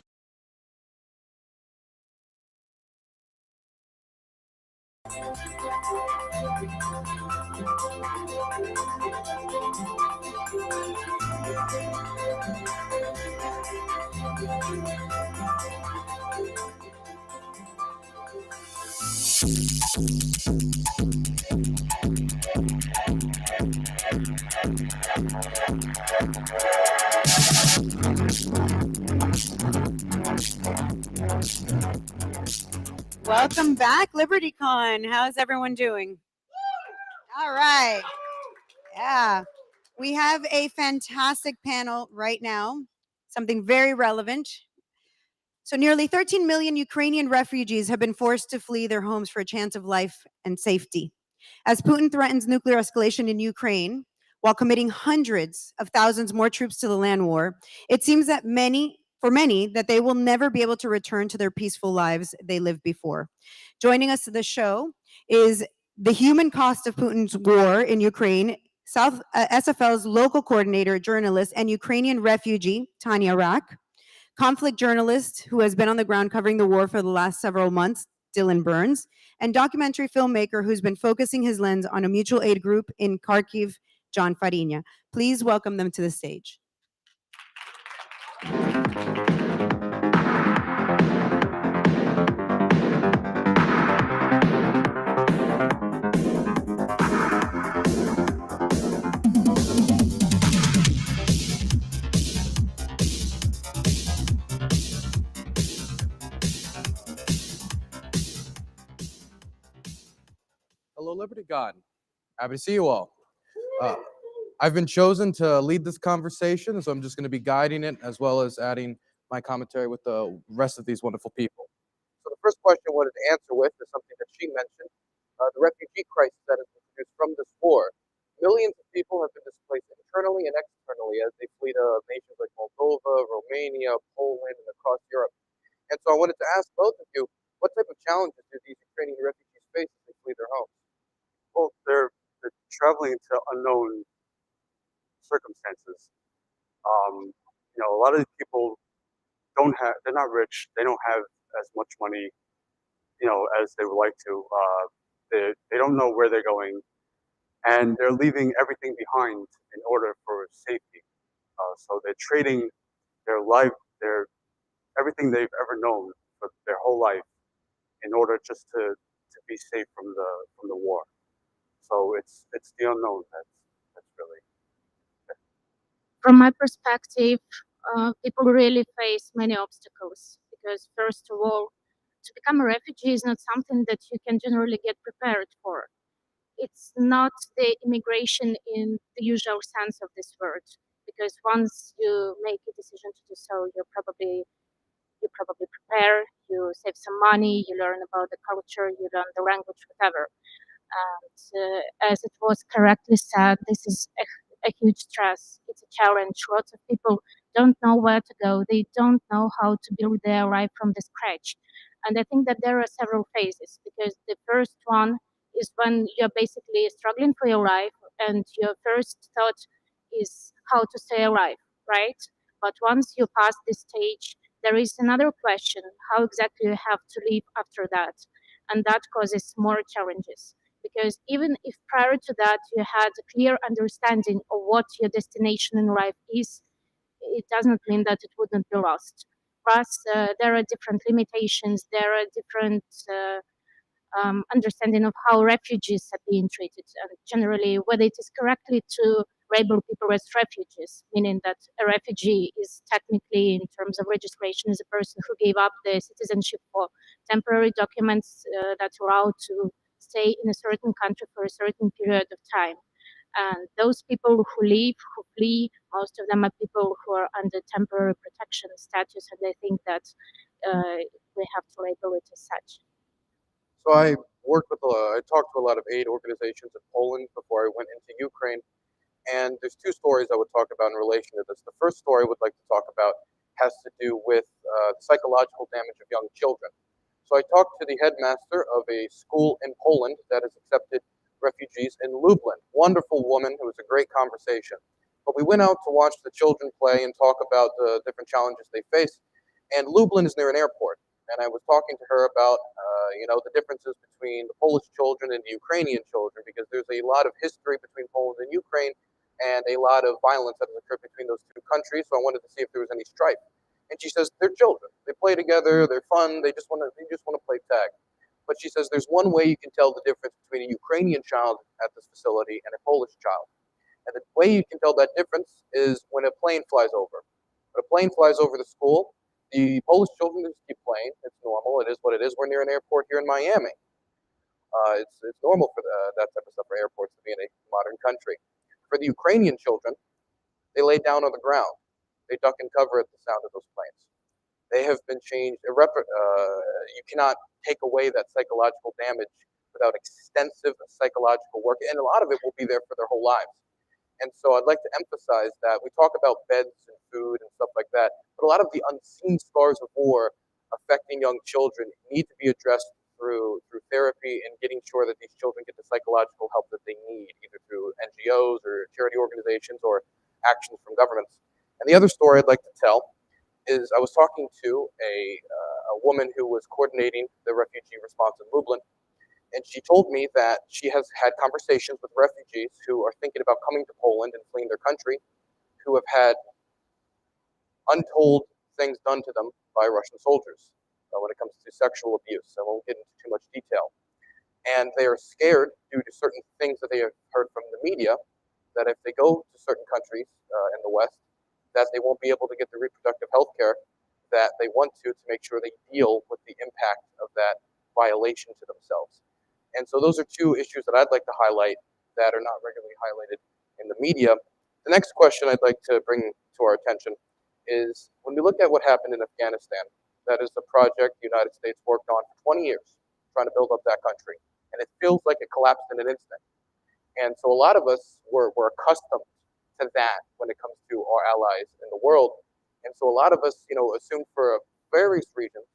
[SPEAKER 2] Welcome back, LibertyCon. How's everyone doing? All right. Yeah. We have a fantastic panel right now, something very relevant. So nearly 13 million Ukrainian refugees have been forced to flee their homes for a chance of life and safety. As Putin threatens nuclear escalation in Ukraine, while committing hundreds of thousands more troops to the land war, it seems that for many, that they will never be able to return to their peaceful lives they lived before. Joining us to the show is the human cost of Putin's war in Ukraine, SFL's local coordinator, journalist, and Ukrainian refugee, Tanya Rak, conflict journalist who has been on the ground covering the war for the last several months, Dylan Burns, and documentary filmmaker who's been focusing his lens on a mutual aid group in Kharkiv, John Farina. Please welcome them to the stage.
[SPEAKER 12] Hello, LibertyCon. Happy to see you all. I've been chosen to lead this conversation, so I'm just going to be guiding it as well as adding my commentary with the rest of these wonderful people. So the first question I wanted to answer with is something that she mentioned, the refugee crisis that has been produced from this war. Millions of people have been displaced internally and externally as they flee to nations like Moldova, Romania, Poland, and across Europe. And so I wanted to ask both of you, what type of challenges do these Ukrainian refugees face as they flee their homes?
[SPEAKER 18] Well, they're traveling to unknown circumstances. A lot of these people they're not rich. They don't have as much money, as they would like to. They don't know where they're going, and they're leaving everything behind in order for safety. So they're trading their life, everything they've ever known for their whole life, in order just to be safe from the war. So it's the unknown that's really.
[SPEAKER 21] From my perspective, people really face many obstacles because, first of all, to become a refugee is not something that you can generally get prepared for. It's not the immigration in the usual sense of this word, because once you make a decision to do so, you probably prepare, you save some money, you learn about the culture, you learn the language, whatever. And as it was correctly said, this is a huge stress. It's a challenge. Lots of people don't know where to go. They don't know how to build their life from the scratch. And I think that there are several phases, because the first one is when you're basically struggling for your life and your first thought is how to stay alive, right? But once you pass this stage, there is another question, how exactly you have to live after that. And that causes more challenges. Because even if prior to that you had a clear understanding of what your destination in life is, it doesn't mean that it wouldn't be lost. Plus, there are different limitations, there are different understanding of how refugees are being treated, and generally whether it is correctly to label people as refugees, meaning that a refugee is technically, in terms of registration, is a person who gave up their citizenship for temporary documents that allow to stay in a certain country for a certain period of time. And those people who leave, who flee, most of them are people who are under temporary protection status, and I think that we have to label it as such.
[SPEAKER 12] So I I talked to a lot of aid organizations in Poland before I went into Ukraine. And there's two stories I would talk about in relation to this. The first story I would like to talk about has to do with the psychological damage of young children. So I talked to the headmaster of a school in Poland that has accepted refugees in Lublin. Wonderful woman. It was a great conversation. But we went out to watch the children play and talk about the different challenges they face. And Lublin is near an airport. And I was talking to her about, the differences between the Polish children and the Ukrainian children, because there's a lot of history between Poland and Ukraine, and a lot of violence that has occurred between those two countries. So I wanted to see if there was any strife. And she says they're children. They play together. They're fun. They just want to play tag. But she says there's one way you can tell the difference between a Ukrainian child at this facility and a Polish child. And the way you can tell that difference is when a plane flies over. When a plane flies over the school, the Polish children just keep playing. It's normal. It is what it is. We're near an airport here in Miami. It's normal for that type of stuff for airports to be in a modern country. For the Ukrainian children, they lay down on the ground. They duck and cover at the sound of those planes. They have been changed. You cannot take away that psychological damage without extensive psychological work, and a lot of it will be there for their whole lives. And so I'd like to emphasize that we talk about beds and food and stuff like that, but a lot of the unseen scars of war affecting young children need to be addressed through therapy and getting sure that these children get the psychological help that they need, either through NGOs or charity organizations or actions from governments. And the other story I'd like to tell is I was talking to a woman who was coordinating the refugee response in Lublin, and she told me that she has had conversations with refugees who are thinking about coming to Poland and fleeing their country, who have had untold things done to them by Russian soldiers when it comes to sexual abuse. I won't get into too much detail. And they are scared due to certain things that they have heard from the media that if they go to certain countries in the West, that they won't be able to get the reproductive health care that they want to make sure they deal with the impact of that violation to themselves. And so those are two issues that I'd like to highlight that are not regularly highlighted in the media. The next question I'd like to bring to our attention is when we look at what happened in Afghanistan, that is a project the United States worked on for 20 years, trying to build up that country. And it feels like it collapsed in an instant. And so a lot of us were accustomed to that when it comes to our allies in the world. And so a lot of us, assumed for various reasons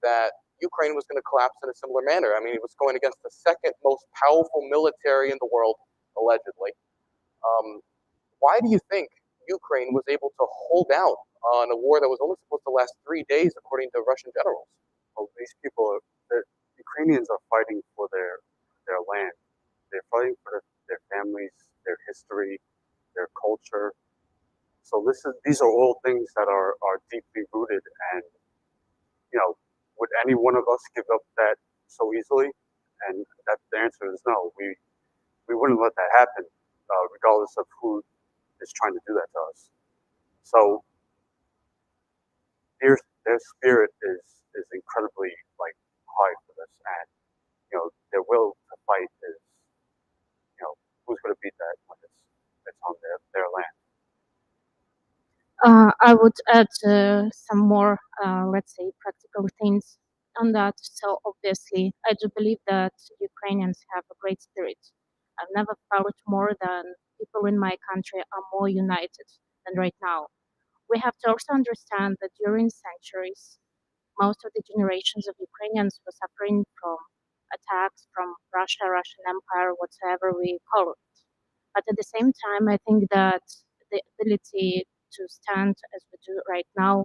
[SPEAKER 12] that Ukraine was going to collapse in a similar manner. I mean, it was going against the second most powerful military in the world, allegedly. Why do you think Ukraine was able to hold out on a war that was only supposed to last 3 days, according to Russian generals?
[SPEAKER 18] Well, these people, the Ukrainians are fighting for their land. They're fighting for their families, their history, their culture. So these are all things that are deeply rooted, and would any one of us give up that so easily? And that the answer is no. We wouldn't let that happen, regardless of who is trying to do that to us. So their spirit is incredibly high for this, and their will to fight is who's going to beat that when it's on their land.
[SPEAKER 21] I would add some more, let's say, practical things on that. So obviously, I do believe that Ukrainians have a great spirit. I've never felt more than people in my country are more united than right now. We have to also understand that during centuries, most of the generations of Ukrainians were suffering from attacks from Russia, Russian Empire, whatever we call it. But at the same time, I think that the ability to stand as we do right now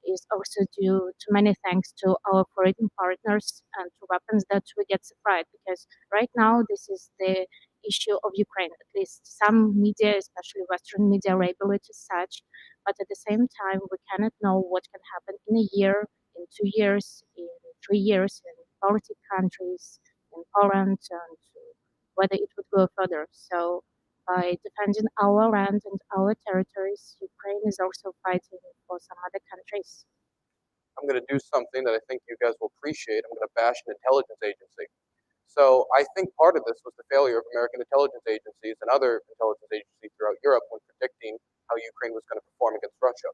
[SPEAKER 21] is also due to many thanks to our foreign partners and to weapons that we get supplied. Because right now, this is the issue of Ukraine. At least some media, especially Western media, label it as such. But at the same time, we cannot know what can happen in a year, in 2 years, in 3 years, in Baltic countries, in Poland and whether it would go further. So by defending our land and our territories, Ukraine is also fighting for some other countries.
[SPEAKER 12] I'm going to do something that I think you guys will appreciate. I'm going to bash an intelligence agency. So I think part of this was the failure of American intelligence agencies and other intelligence agencies throughout Europe when predicting how Ukraine was going to perform against Russia.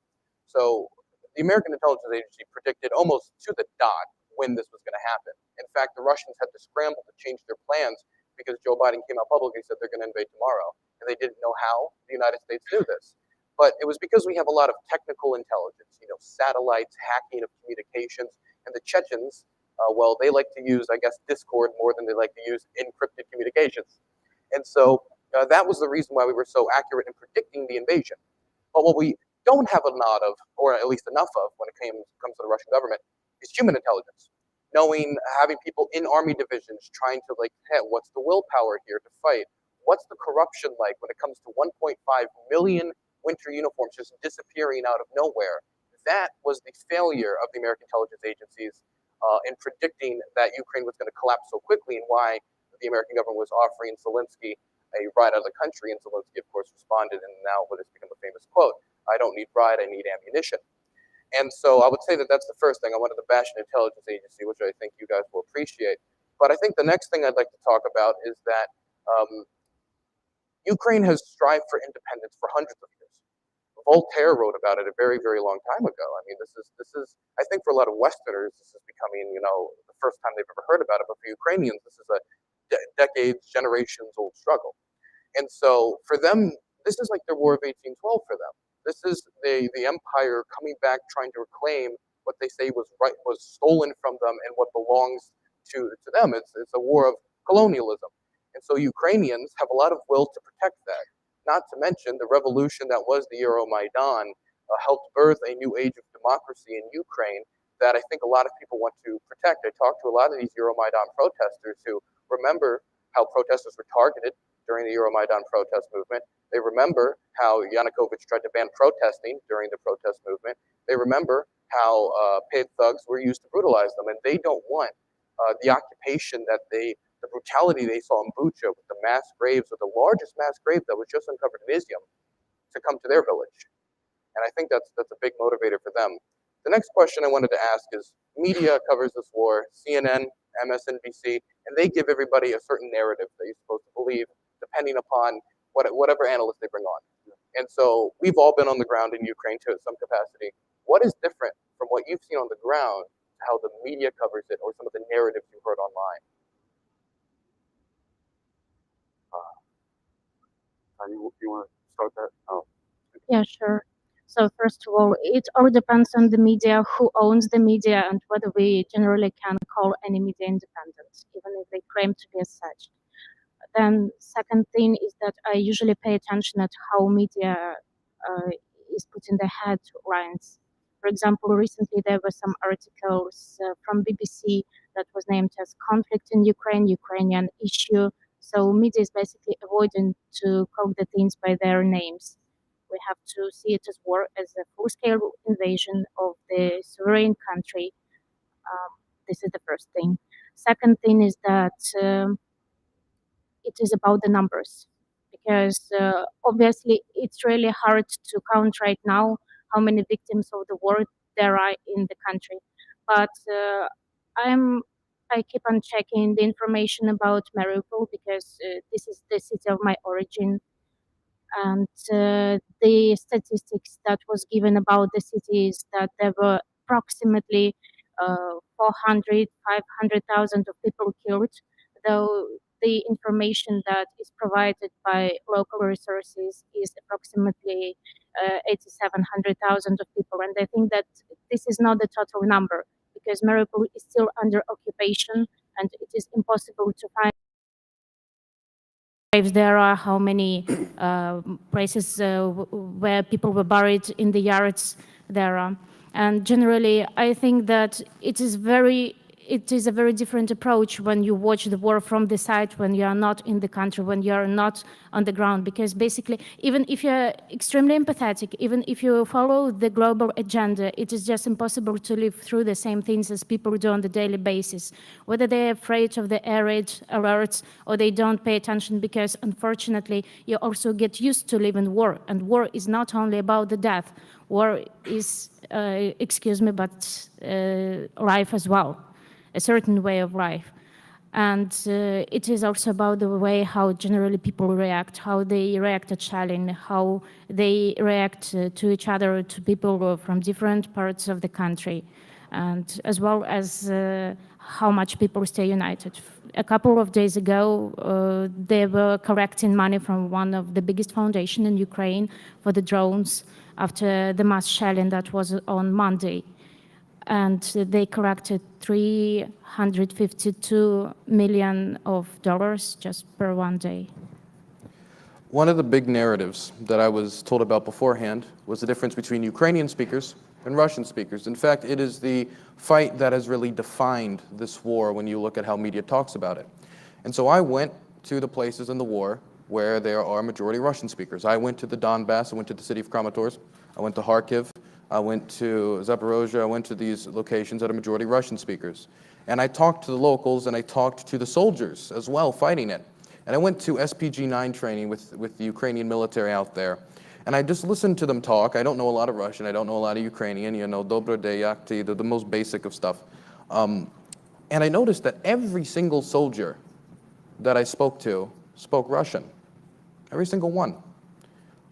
[SPEAKER 12] So the American intelligence agency predicted almost to the dot when this was going to happen. In fact, the Russians had to scramble to change their plans because Joe Biden came out publicly and said they're going to invade tomorrow, and they didn't know how the United States knew this. But it was because we have a lot of technical intelligence, satellites, hacking of communications, and the Chechens, well, they like to use, I guess, Discord more than they like to use encrypted communications. And so that was the reason why we were so accurate in predicting the invasion. But what we don't have a lot of, or at least enough of when it comes to the Russian government, is human intelligence. Having people in army divisions trying to hey, what's the willpower here to fight? What's the corruption like when it comes to 1.5 million winter uniforms just disappearing out of nowhere? That was the failure of the American intelligence agencies in predicting that Ukraine was going to collapse so quickly, and why the American government was offering Zelensky a ride out of the country. And Zelensky, of course, responded, and now what has become a famous quote, "I don't need ride, I need ammunition." And so I would say that that's the first thing. I wanted to bash an intelligence agency, which I think you guys will appreciate. But I think the next thing I'd like to talk about is that Ukraine has strived for independence for hundreds of years. Voltaire wrote about it a very, very long time ago. I mean, this is, I think for a lot of Westerners, this is becoming, the first time they've ever heard about it. But for Ukrainians, this is a decades, generations old struggle. And so for them, this is like their War of 1812 for them. This is the empire coming back, trying to reclaim what they say was stolen from them and what belongs to them. It's a war of colonialism. And so Ukrainians have a lot of will to protect that. Not to mention the revolution that was the Euromaidan helped birth a new age of democracy in Ukraine that I think a lot of people want to protect. I talked to a lot of these Euromaidan protesters who remember how protesters were targeted during the Euromaidan protest movement. They remember how Yanukovych tried to ban protesting during the protest movement. They remember how paid thugs were used to brutalize them, and they don't want the occupation that the brutality they saw in Bucha with the mass graves, or the largest mass grave that was just uncovered in Izium, to come to their village. And I think that's a big motivator for them. The next question I wanted to ask is, media covers this war, CNN, MSNBC, and they give everybody a certain narrative that you're supposed to believe, depending upon whatever analyst they bring on. And so we've all been on the ground in Ukraine to some capacity. What is different from what you've seen on the ground to how the media covers it, or some of the narratives you've heard online?
[SPEAKER 18] You want to start that? Oh.
[SPEAKER 21] Yeah, sure. So first of all, it all depends on the media, who owns the media, and whether we generally can call any media independent, even if they claim to be as such. Then second thing is that I usually pay attention at how media is put in the headlines. For example, recently there were some articles from BBC that was named as "Conflict in Ukraine, Ukrainian Issue." So media is basically avoiding to call the things by their names. We have to see it as war, as a full-scale invasion of the sovereign country. This is the first thing. Second thing is that it is about the numbers, because obviously it's really hard to count right now how many victims of the war there are in the country. But I keep on checking the information about Mariupol, because this is the city of my origin. And the statistics that was given about the city is that there were approximately 400, 500,000 of people killed, though the information that is provided by local resources is approximately 87,000 of people. And I think that this is not the total number, because Mariupol is still under occupation, and it is impossible to find if there are how many places where people were buried in the yards there are. And generally, I think that it is very it is a very different approach when you watch the war from the side, when you are not in the country, when you are not on the ground. Because basically, even if you're extremely empathetic, even if you follow the global agenda, it is just impossible to live through the same things as people do on the daily basis. Whether they're afraid of the air raid alerts or they don't pay attention, because unfortunately, you also get used to live in war. And war is not only about the death. War is, excuse me, but life as well, a certain way of life. And it is also about the way how generally people react, how they react to challenge, how they react to each other, to people from different parts of the country, and as well as how much people stay united. A couple of days ago, they were collecting money from one of the biggest foundations in Ukraine for the drones after the mass shelling that was on Monday. And they collected $352 million just per one day.
[SPEAKER 12] One of the big narratives that I was told about beforehand was the difference between Ukrainian speakers and Russian speakers. In fact, it is the fight that has really defined this war when you look at how media talks about it. And so I went to the places in the war where there are majority Russian speakers. I went to the Donbass, I went to the city of Kramatorsk, I went to Kharkiv, I went to Zaporozhye, I went to these locations that are majority Russian speakers. And I talked to the locals and I talked to the soldiers as well fighting it. And I went to SPG-9 training with the Ukrainian military out there. And I just listened to them talk. I don't know a lot of Russian, I don't know a lot of Ukrainian, you know, Dobro day, yakti, the most basic of stuff. And I noticed that every single soldier that I spoke to spoke Russian. Every single one.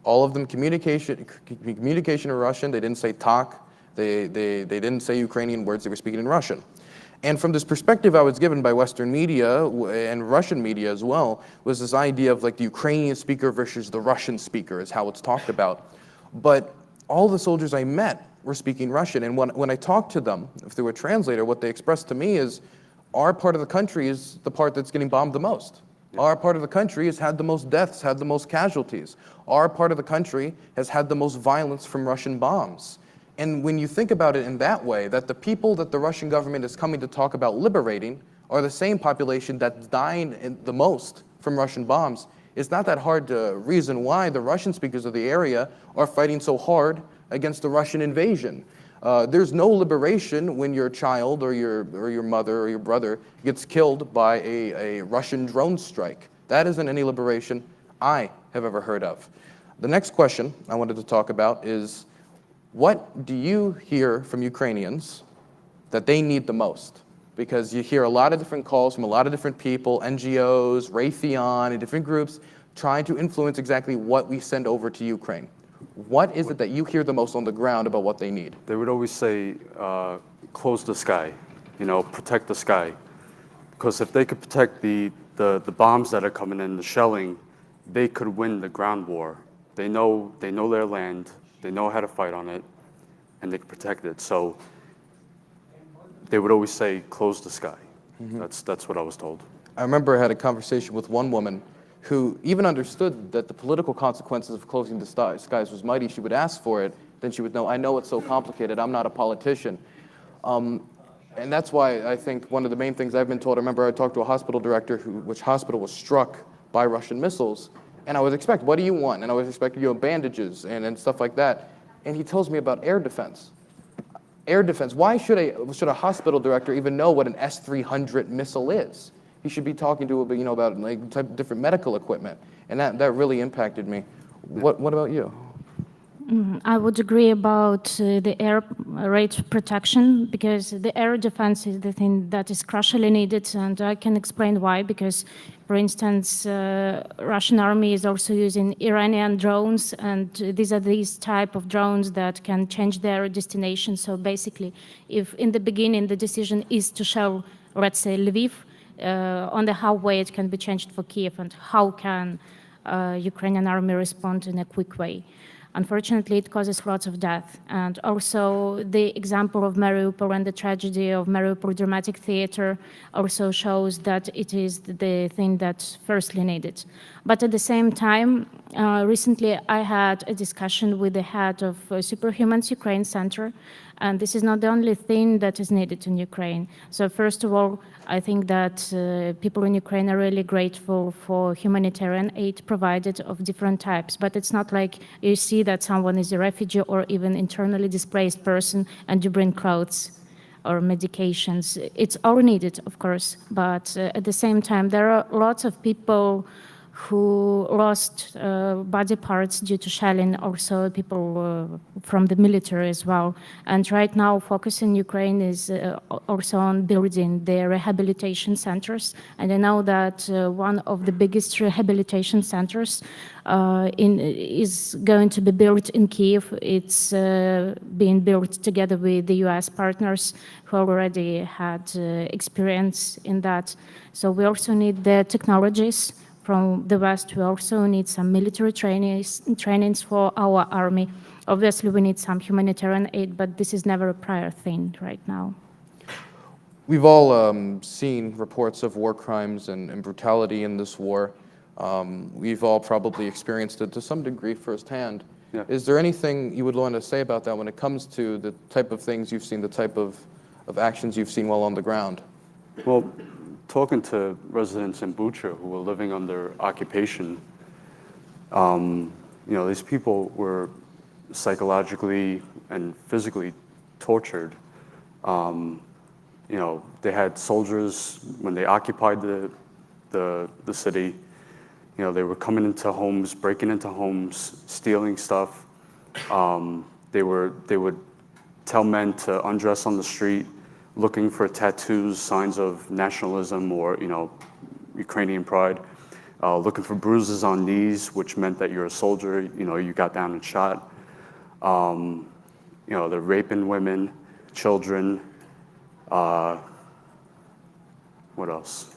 [SPEAKER 12] All of them communication in Russian. They didn't say talk. They didn't say Ukrainian words. They were speaking in Russian. And from this perspective I was given by Western media and Russian media as well, was this idea of like the Ukrainian speaker versus the Russian speaker is how it's talked about. But all the soldiers I met were speaking Russian. And when I talked to them, if they were a translator, what they expressed to me is, our part of the country is the part that's getting bombed the most. Our part of the country has had the most deaths, had the most casualties. Our part of the country has had the most violence from Russian bombs. And when you think about it in that way, that the people that the Russian government is coming to talk about liberating are the same population that's dying the most from Russian bombs, it's not that hard to reason why the Russian speakers of the area are fighting so hard against the Russian invasion. There's no liberation when your child or your mother or your brother gets killed by a Russian drone strike. That isn't any liberation I have ever heard of. The next question I wanted to talk about is, what do you hear from Ukrainians that they need the most? Because you hear a lot of different calls from a lot of different people, NGOs, Raytheon, and different groups trying to influence exactly what we send over to Ukraine. What is it that you hear the most on the ground about what they need?
[SPEAKER 18] They would always say, close the sky, you know, protect the sky. Because if they could protect the bombs that are coming in, the shelling, they could win the ground war. They know their land, they know how to fight on it, and they can protect it. So they would always say, close the sky. Mm-hmm. That's what I was told.
[SPEAKER 12] I remember I had a conversation with one woman who even understood that the political consequences of closing the skies was mighty. She would ask for it, then she would know, I know it's so complicated, I'm not a politician. And that's why I think one of the main things I've been told, I remember I talked to a hospital director which hospital was struck by Russian missiles, and I was expecting, what do you want? And I was expecting, you know, bandages and stuff like that. And he tells me about air defense. Air defense, why should a hospital director even know what an S-300 missile is? He should be talking to, you know, about like type of different medical equipment, and that really impacted me. What about you?
[SPEAKER 21] I would agree about the air raid protection, because the air defense is the thing that is crucially needed, and I can explain why. Because, for instance, Russian army is also using Iranian drones, and these are these type of drones that can change their destination. So basically, if in the beginning the decision is to shell, let's say, Lviv, on the highway it can be changed for Kiev, and how can Ukrainian army respond in a quick way. Unfortunately, it causes lots of death. And also the example of Mariupol and the tragedy of Mariupol Dramatic Theater also shows that it is the thing that's firstly needed. But at the same time, recently I had a discussion with the head of Superhumans Ukraine Center, and this is not the only thing that is needed in Ukraine. So first of all, I think that people in Ukraine are really grateful for humanitarian aid provided of different types, but it's not like you see that someone is a refugee or even internally displaced person and you bring clothes or medications. It's all needed, of course, but at the same time, there are lots of people who lost body parts due to shelling, also people from the military as well. And right now, focus in Ukraine is also on building the rehabilitation centers. And I know that one of the biggest rehabilitation centers is going to be built in Kyiv. It's being built together with the US partners who already had experience in that. So we also need the technologies from the West. We also need some military trainings for our army. Obviously, we need some humanitarian aid, but this is never a prior thing right now.
[SPEAKER 15] We've all seen reports of war crimes and brutality in this war. We've all probably experienced it to some degree firsthand. Yeah. Is there anything you would want to say about that when it comes to the type of things you've seen, the type of actions you've seen while on the ground?
[SPEAKER 18] Well, talking to residents in Bucha who were living under occupation, these people were psychologically and physically tortured. They had soldiers when they occupied the city. They were coming into homes, breaking into homes, stealing stuff. They would tell men to undress on the street, looking for tattoos, signs of nationalism or, Ukrainian pride, looking for bruises on knees, which meant that you're a soldier, you got down and shot. They're raping women, children. What else?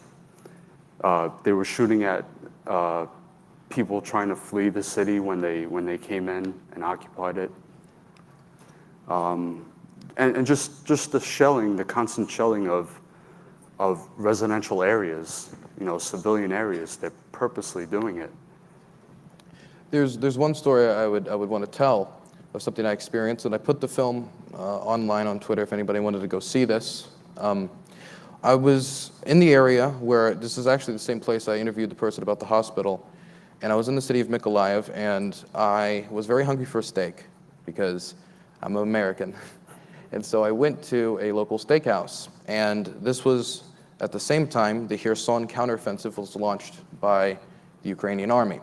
[SPEAKER 18] They were shooting at people trying to flee the city when they came in and occupied it. And just the shelling, the constant shelling of residential areas, civilian areas. They're purposely doing it.
[SPEAKER 15] There's one story I would want to tell of something I experienced, and I put the film online on Twitter if anybody wanted to go see this. I was in the area where, this is actually the same place I interviewed the person about the hospital, and I was in the city of Mykolaiv, and I was very hungry for a steak because I'm American. And so I went to a local steakhouse, and this was at the same time the Kherson counteroffensive was launched by the Ukrainian army.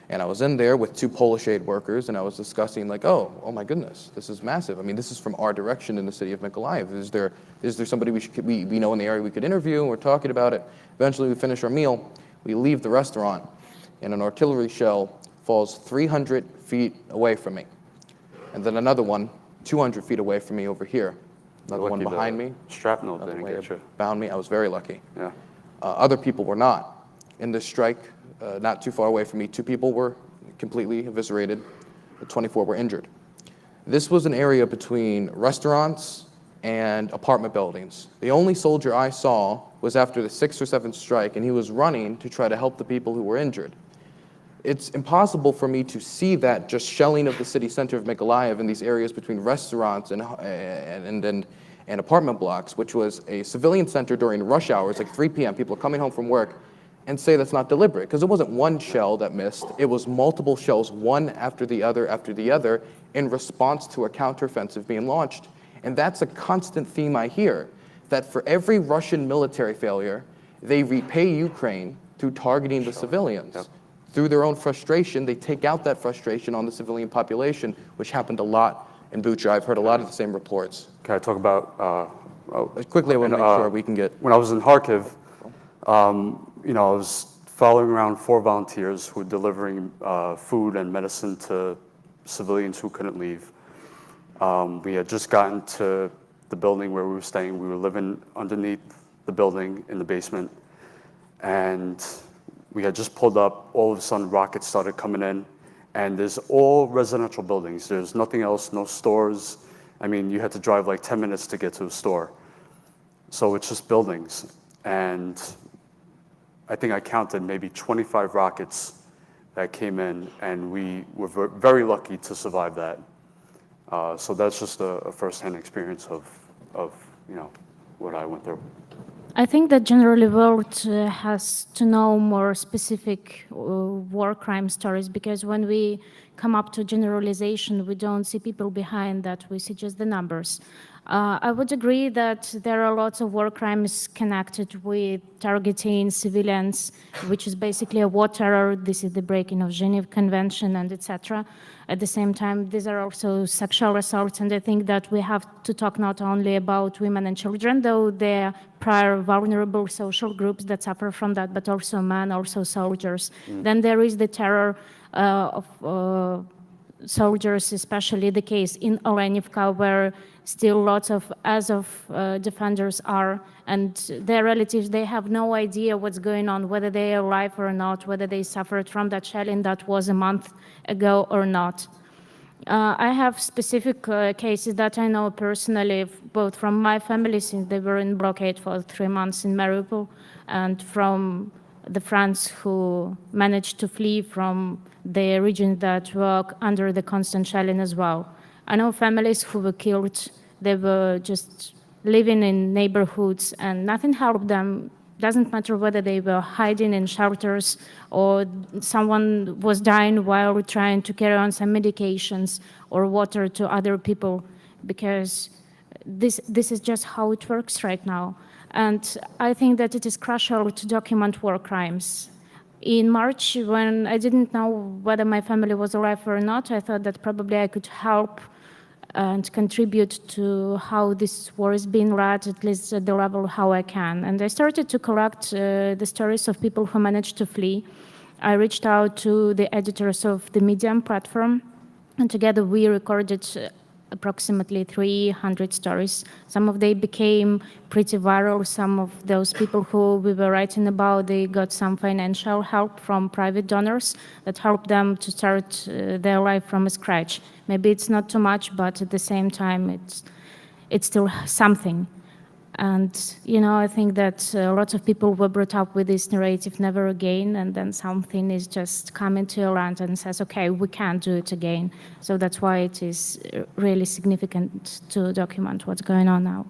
[SPEAKER 15] And I was in there with 2 Polish aid workers, and I was discussing like, oh my goodness, this is massive. I mean, this is from our direction in the city of Mykolaiv. Is there somebody we know in the area we could interview? And we're talking about it. Eventually we finish our meal, we leave the restaurant, and an artillery shell falls 300 feet away from me. And then another one 200 feet away from me over here. Another one behind me.
[SPEAKER 18] Shrapnel didn't get you.
[SPEAKER 15] Found me. I was very lucky.
[SPEAKER 18] Yeah.
[SPEAKER 15] Other people were not. In this strike, not too far away from me, 2 people were completely eviscerated. 24 were injured. This was an area between restaurants and apartment buildings. The only soldier I saw was after the 6th or 7th strike, and he was running to try to help the people who were injured. It's impossible for me to see that just shelling of the city center of Mykolaiv in these areas between restaurants and apartment blocks, which was a civilian center during rush hours, like 3 p.m., people are coming home from work, and say that's not deliberate, because it wasn't one shell that missed, it was multiple shells, one after the other, in response to a counteroffensive being launched. And that's a constant theme I hear, that for every Russian military failure, they repay Ukraine through targeting the civilians. Yep. Through their own frustration, they take out that frustration on the civilian population, which happened a lot in Bucha. I've heard a lot of the same reports.
[SPEAKER 18] Can I talk about...
[SPEAKER 15] quickly, I want to make sure we can get...
[SPEAKER 18] When I was in Kharkiv, I was following around 4 volunteers who were delivering food and medicine to civilians who couldn't leave. We had just gotten to the building where we were staying. We were living underneath the building in the basement. And we had just pulled up. All of a sudden, rockets started coming in. And there's all residential buildings. There's nothing else, no stores. I mean, you had to drive like 10 minutes to get to a store. So it's just buildings. And I think I counted maybe 25 rockets that came in, and we were very lucky to survive that. So that's just a first-hand experience of what I went through.
[SPEAKER 21] I think that generally world has to know more specific war crime stories, because when we come up to generalization, we don't see people behind that, we see just the numbers. I would agree that there are lots of war crimes connected with targeting civilians, which is basically a war terror. This is the breaking of Geneva Convention and etc. At the same time, these are also sexual assaults, and I think that we have to talk not only about women and children, though they're prior vulnerable social groups that suffer from that, but also men, also soldiers. Then there is the terror of soldiers, especially the case in Olenivka, where still lots of Azov defenders are, and their relatives, they have no idea what's going on, whether they are alive or not, whether they suffered from that shelling that was a month ago or not. I have specific cases that I know personally, both from my family, since they were in blockade for 3 months in Mariupol, and from the friends who managed to flee from the region that were under the constant shelling as well. I know families who were killed. They were just living in neighborhoods and nothing helped them. Doesn't matter whether they were hiding in shelters or someone was dying while trying to carry on some medications or water to other people, because this is just how it works right now. And I think that it is crucial to document war crimes. In March, when I didn't know whether my family was alive or not, I thought that probably I could help and contribute to how this war is being led, at least at the level how I can. And I started to collect the stories of people who managed to flee. I reached out to the editors of the Medium platform, and together we recorded approximately 300 stories. Some of them became pretty viral. Some of those people who we were writing about, they got some financial help from private donors that helped them to start their life from scratch. Maybe it's not too much, but at the same time, it's still something. And, you know, I think that lots of people were brought up with this narrative, never again, and then something is just coming to your land and says, okay, we can't do it again. So that's why it is really significant to document what's going on now.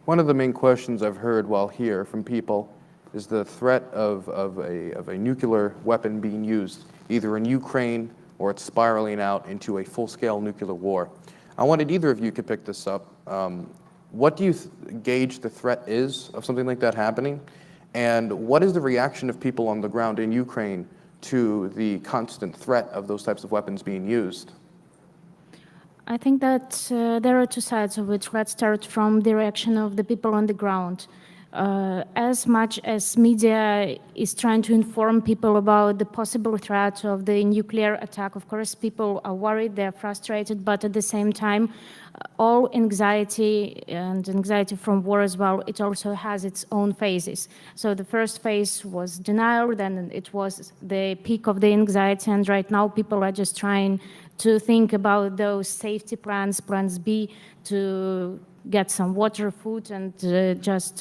[SPEAKER 15] One of the main questions I've heard while here from people is the threat of a nuclear weapon being used, either in Ukraine or it's spiraling out into a full-scale nuclear war. I wanted either of you could pick this up. What do you gauge the threat is of something like that happening? And what is the reaction of people on the ground in Ukraine to the constant threat of those types of weapons being used?
[SPEAKER 21] I think that there are two sides of it. Let's start from the reaction of the people on the ground. As much as media is trying to inform people about the possible threat of the nuclear attack, of course, people are worried, they're frustrated, but at the same time, all anxiety and anxiety from war as well, it also has its own phases. So the first phase was denial, then it was the peak of the anxiety, and right now people are just trying to think about those safety plans, plans B, to get some water, food, and just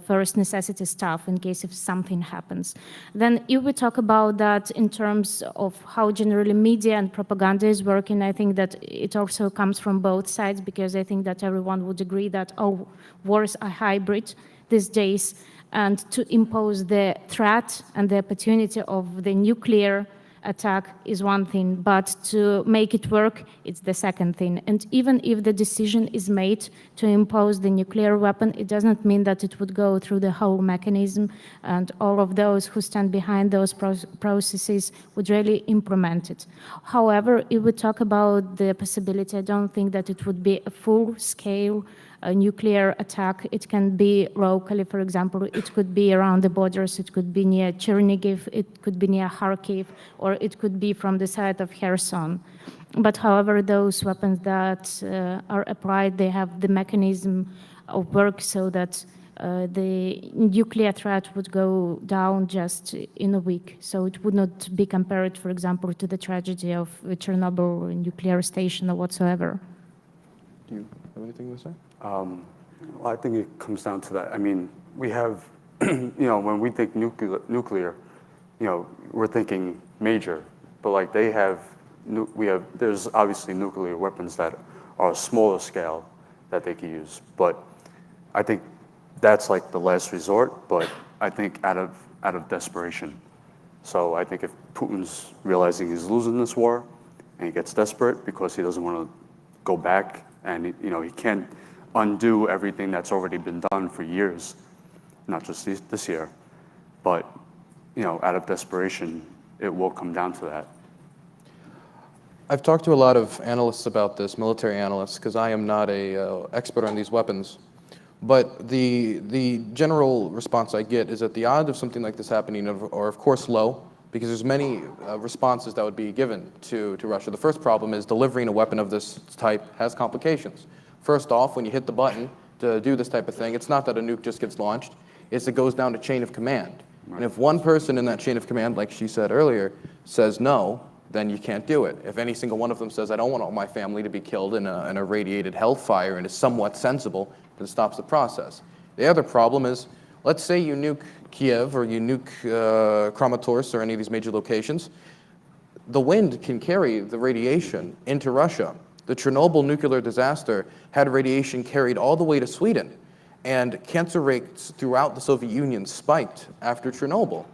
[SPEAKER 21] first necessity stuff in case if something happens. Then if we talk about that in terms of how generally media and propaganda is working, I think that it also comes from both sides, because I think that everyone would agree that all wars are hybrid these days, and to impose the threat and the opportunity of the nuclear attack is one thing, but to make it work, it's the second thing. And even if the decision is made to impose the nuclear weapon, it doesn't mean that it would go through the whole mechanism and all of those who stand behind those processes would really implement it. However, if we talk about the possibility, I don't think that it would be a full-scale nuclear attack. It can be locally, for example, it could be around the borders, it could be near Chernihiv, it could be near Kharkiv, or it could be from the side of Kherson. But however, those weapons that are applied, they have the mechanism of work so that the nuclear threat would go down just in a week. So it would not be compared, for example, to the tragedy of Chernobyl nuclear station or whatsoever.
[SPEAKER 15] Do you have anything to say?
[SPEAKER 18] Well, I think it comes down to that. I mean, we have, you know, when we think nuclear, you know, we're thinking major but like they have, there's obviously nuclear weapons that are a smaller scale that they can use. But I think that's like the last resort, but I think out of desperation. So I think if Putin's realizing he's losing this war and he gets desperate because he doesn't want to go back and he can't undo everything that's already been done for years, not just this year, but out of desperation, it will come down to that.
[SPEAKER 15] I've talked to a lot of analysts about this, military analysts, because I am not a expert on these weapons. But the general response I get is that the odds of something like this happening are of course low, because there's many responses that would be given to Russia. The first problem is delivering a weapon of this type has complications. First off, when you hit the button to do this type of thing, it's not that a nuke just gets launched, it's it goes down a chain of command. And if one person in that chain of command, like she said earlier, says no, then you can't do it. If any single one of them says, I don't want all my family to be killed in a radiated hellfire and is somewhat sensible, then it stops the process. The other problem is, let's say you nuke Kiev or you nuke Kramatorsk or any of these major locations. The wind can carry the radiation into Russia. The Chernobyl nuclear disaster had radiation carried all the way to Sweden. And cancer rates throughout the Soviet Union spiked after Chernobyl.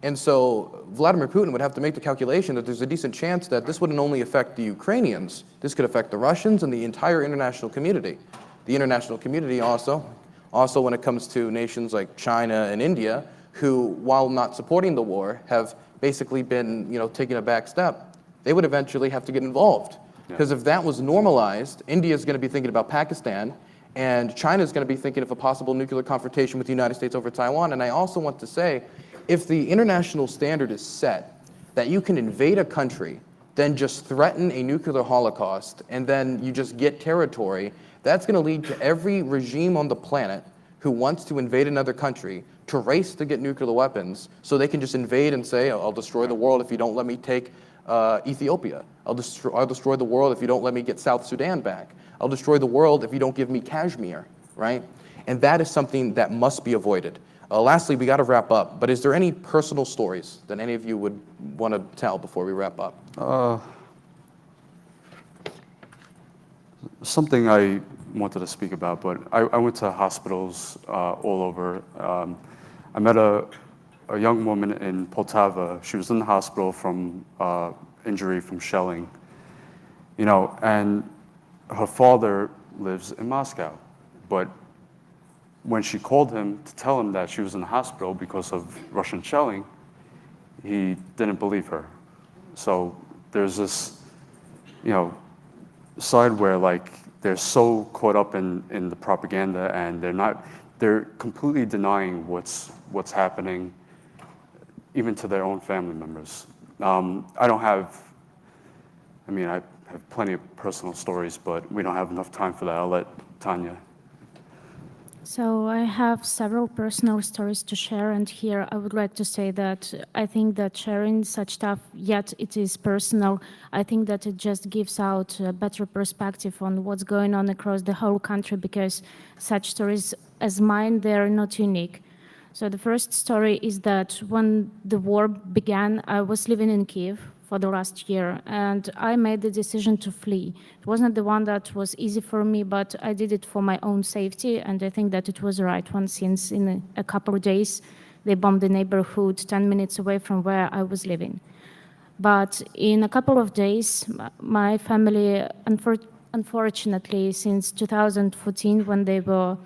[SPEAKER 15] And so Vladimir Putin would have to make the calculation that there's a decent chance that this wouldn't only affect the Ukrainians, this could affect the Russians and the entire international community. The international community also when it comes to nations like China and India, who, while not supporting the war, have basically been, taking a back step. They would eventually have to get involved. Because if that was normalized, India is going to be thinking about Pakistan, and China is going to be thinking of a possible nuclear confrontation with the United States over Taiwan. And I also want to say, if the international standard is set that you can invade a country, then just threaten a nuclear holocaust, and then you just get territory, that's going to lead to every regime on the planet who wants to invade another country to race to get nuclear weapons so they can just invade and say, I'll destroy the world if you don't let me take Ethiopia. I'll destroy the world if you don't let me get South Sudan back. I'll destroy the world if you don't give me Kashmir, right? And that is something that must be avoided. Lastly, we got to wrap up, but is there any personal stories that any of you would want to tell before we wrap up?
[SPEAKER 18] Something I wanted to speak about, but I went to hospitals all over. I met a young woman in Poltava. She was in the hospital from injury from shelling, and her father lives in Moscow. But when she called him to tell him that she was in the hospital because of Russian shelling, he didn't believe her. So there's this, side where like they're so caught up in the propaganda, and they're completely denying what's happening, even to their own family members. I have plenty of personal stories, but we don't have enough time for that. I'll let Tanya.
[SPEAKER 21] So I have several personal stories to share, and here I would like to say that I think that sharing such stuff, yet it is personal, I think that it just gives out a better perspective on what's going on across the whole country, because such stories as mine, they are not unique. So the first story is that when the war began, I was living in Kiev for the last year, and I made the decision to flee. It wasn't the one that was easy for me, but I did it for my own safety, and I think that it was the right one, since in a couple of days, they bombed the neighborhood 10 minutes away from where I was living. But in a couple of days, my family, unfortunately, since 2014, when they were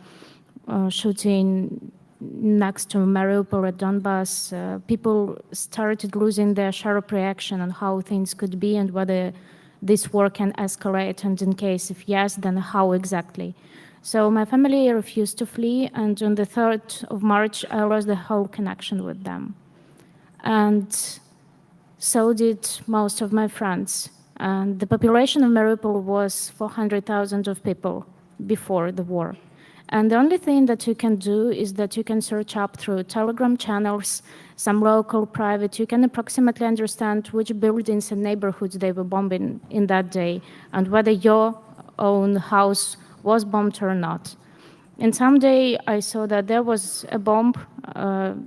[SPEAKER 21] shooting next to Mariupol at Donbass, people started losing their sharp reaction on how things could be and whether this war can escalate, and in case if yes, then how exactly. So my family refused to flee, and on the 3rd of March, I lost the whole connection with them. And so did most of my friends. And the population of Mariupol was 400,000 of people before the war. And the only thing that you can do is that you can search up through Telegram channels, some local private, you can approximately understand which buildings and neighborhoods they were bombing in that day, and whether your own house was bombed or not. And someday I saw that there was a bomb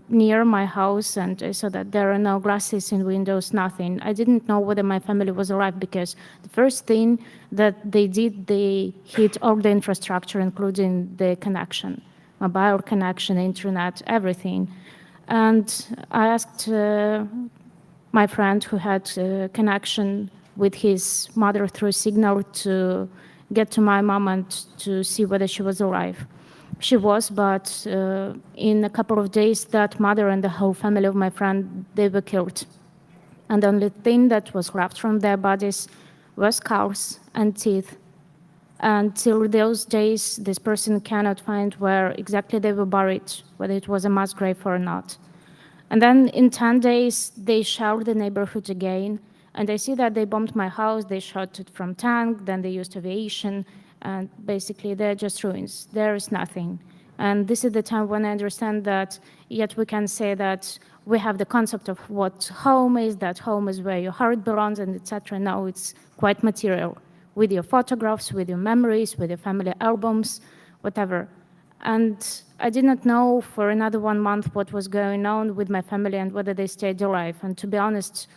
[SPEAKER 21] near my house, and I saw that there are no glasses in windows, nothing. I didn't know whether my family was alive because the first thing that they did, they hit all the infrastructure, including the connection, mobile connection, internet, everything. And I asked my friend who had a connection with his mother through Signal to get to my mom and to see whether she was alive. She was, but in a couple of days, that mother and the whole family of my friend, they were killed. And the only thing that was left from their bodies was scars and teeth. Until those days, this person cannot find where exactly they were buried, whether it was a mass grave or not. And then in 10 days, they shelled the neighborhood again. And I see that they bombed my house, they shot it from tank, then they used aviation, and basically they're just ruins. There is nothing. And this is the time when I understand that yet we can say that we have the concept of what home is, that home is where your heart belongs, and etc. Now it's quite material, with your photographs, with your memories, with your family albums, whatever. And I did not know for another 1 month what was going on with my family and whether they stayed alive. And to be honest,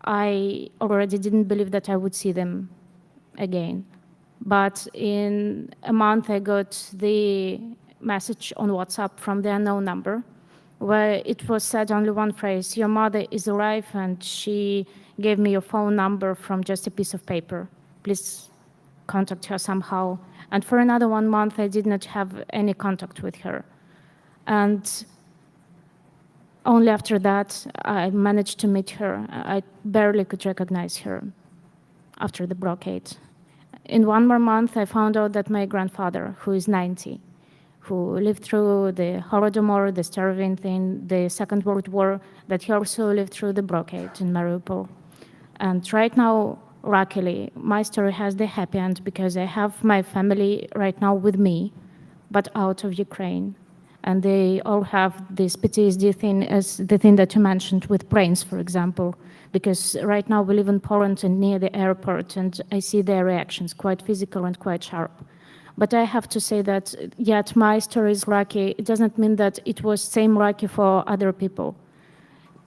[SPEAKER 21] I already didn't believe that I would see them again. But in a month, I got the message on WhatsApp from the unknown number, where it was said only one phrase: your mother is alive, and she gave me your phone number from just a piece of paper. Please contact her somehow. And for another 1 month, I did not have any contact with her. And only after that, I managed to meet her. I barely could recognize her after the blockade. In 1 more month, I found out that my grandfather, who is 90, who lived through the Holodomor, the starving thing, the Second World War, that he also lived through the blockade in Mariupol. And right now, luckily, my story has the happy end because I have my family right now with me, but out of Ukraine. And they all have this PTSD thing, as the thing that you mentioned with brains, for example, because right now we live in Poland and near the airport, and I see their reactions, quite physical and quite sharp. But I have to say that, yet my story is lucky. It doesn't mean that it was same lucky for other people.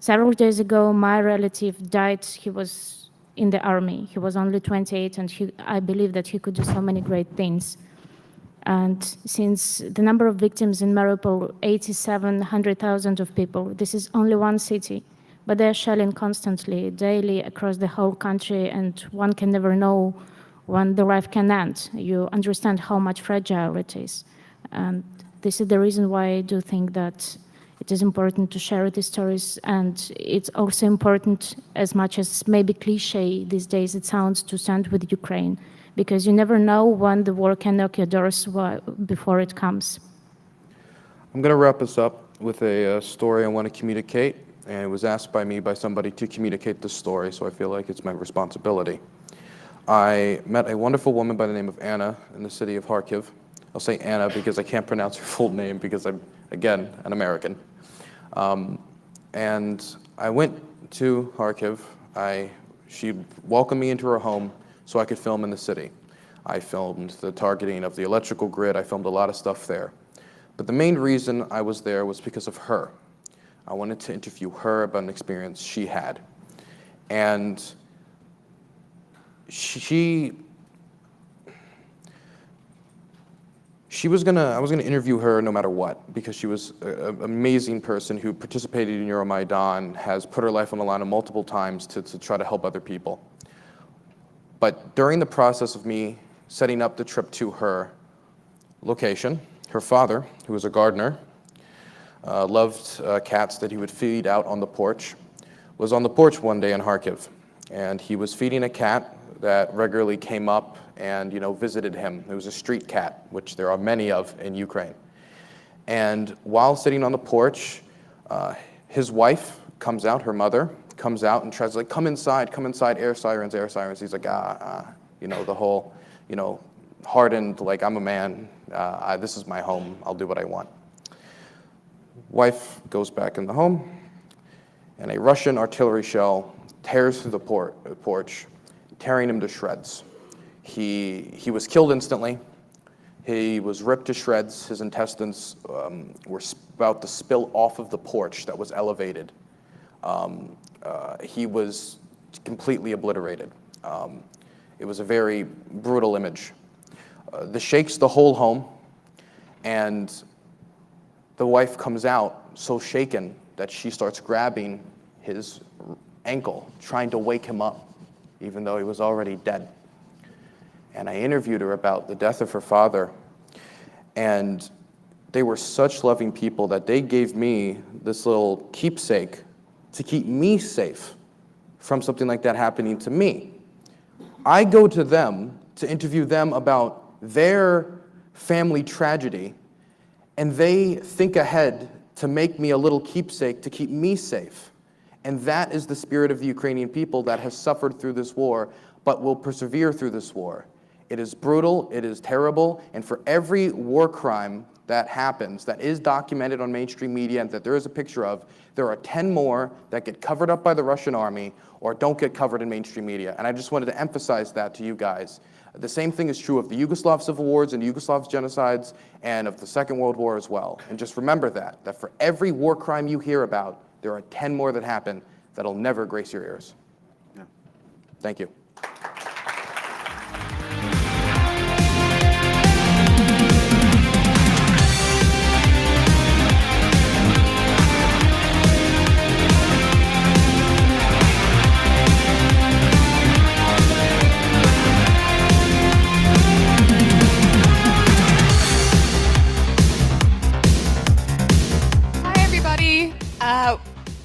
[SPEAKER 21] Several days ago, my relative died. He was in the army. He was only 28, and I believe that he could do so many great things. And since the number of victims in Mariupol, 100,000 of people, this is only one city, but they're shelling constantly, daily across the whole country, and one can never know when the life can end. You understand how much fragile it is. And this is the reason why I do think that it is important to share these stories, and it's also important, as much as maybe cliche these days it sounds, to stand with Ukraine, because you never know when the war can knock your doors before it comes.
[SPEAKER 15] I'm going to wrap this up with a story I want to communicate, and it was asked by me by somebody to communicate the story, so I feel like it's my responsibility. I met a wonderful woman by the name of Anna in the city of Kharkiv. I'll say Anna because I can't pronounce her full name because I'm, again, an American. And I went to Kharkiv. She welcomed me into her home so I could film in the city. I filmed the targeting of the electrical grid. I filmed a lot of stuff there. But the main reason I was there was because of her. I wanted to interview her about an experience she had. And I was gonna interview her no matter what, because she was an amazing person who participated in Euromaidan, has put her life on the line multiple times to try to help other people. But during the process of me setting up the trip to her location, her father, who was a gardener, loved cats that he would feed out on the porch, was on the porch one day in Kharkiv, and he was feeding a cat that regularly came up and visited him. It was a street cat, which there are many of in Ukraine. And while sitting on the porch, his wife comes out, her mother comes out and tries to come inside, air sirens, air sirens. He's like, the whole, hardened, like, I'm a man, this is my home, I'll do what I want. Wife goes back in the home, and a Russian artillery shell tears through the porch, tearing him to shreds. He was killed instantly. He was ripped to shreds. His intestines were about to spill off of the porch that was elevated. He was completely obliterated. It was a very brutal image. This shakes the whole home, and the wife comes out so shaken that she starts grabbing his ankle, trying to wake him up, even though he was already dead. And I interviewed her about the death of her father, and they were such loving people that they gave me this little keepsake to keep me safe from something like that happening to me. I go to them to interview them about their family tragedy, and they think ahead to make me a little keepsake to keep me safe. And that is the spirit of the Ukrainian people that has suffered through this war, but will persevere through this war. It is brutal, it is terrible, and for every war crime that happens, that is documented on mainstream media and that there is a picture of, there are 10 more that get covered up by the Russian army or don't get covered in mainstream media. And I just wanted to emphasize that to you guys. The same thing is true of the Yugoslav civil wars and Yugoslav genocides and of the Second World War as well. And just remember that for every war crime you hear about, there are 10 more that happen that'll never grace your ears. Yeah. Thank you.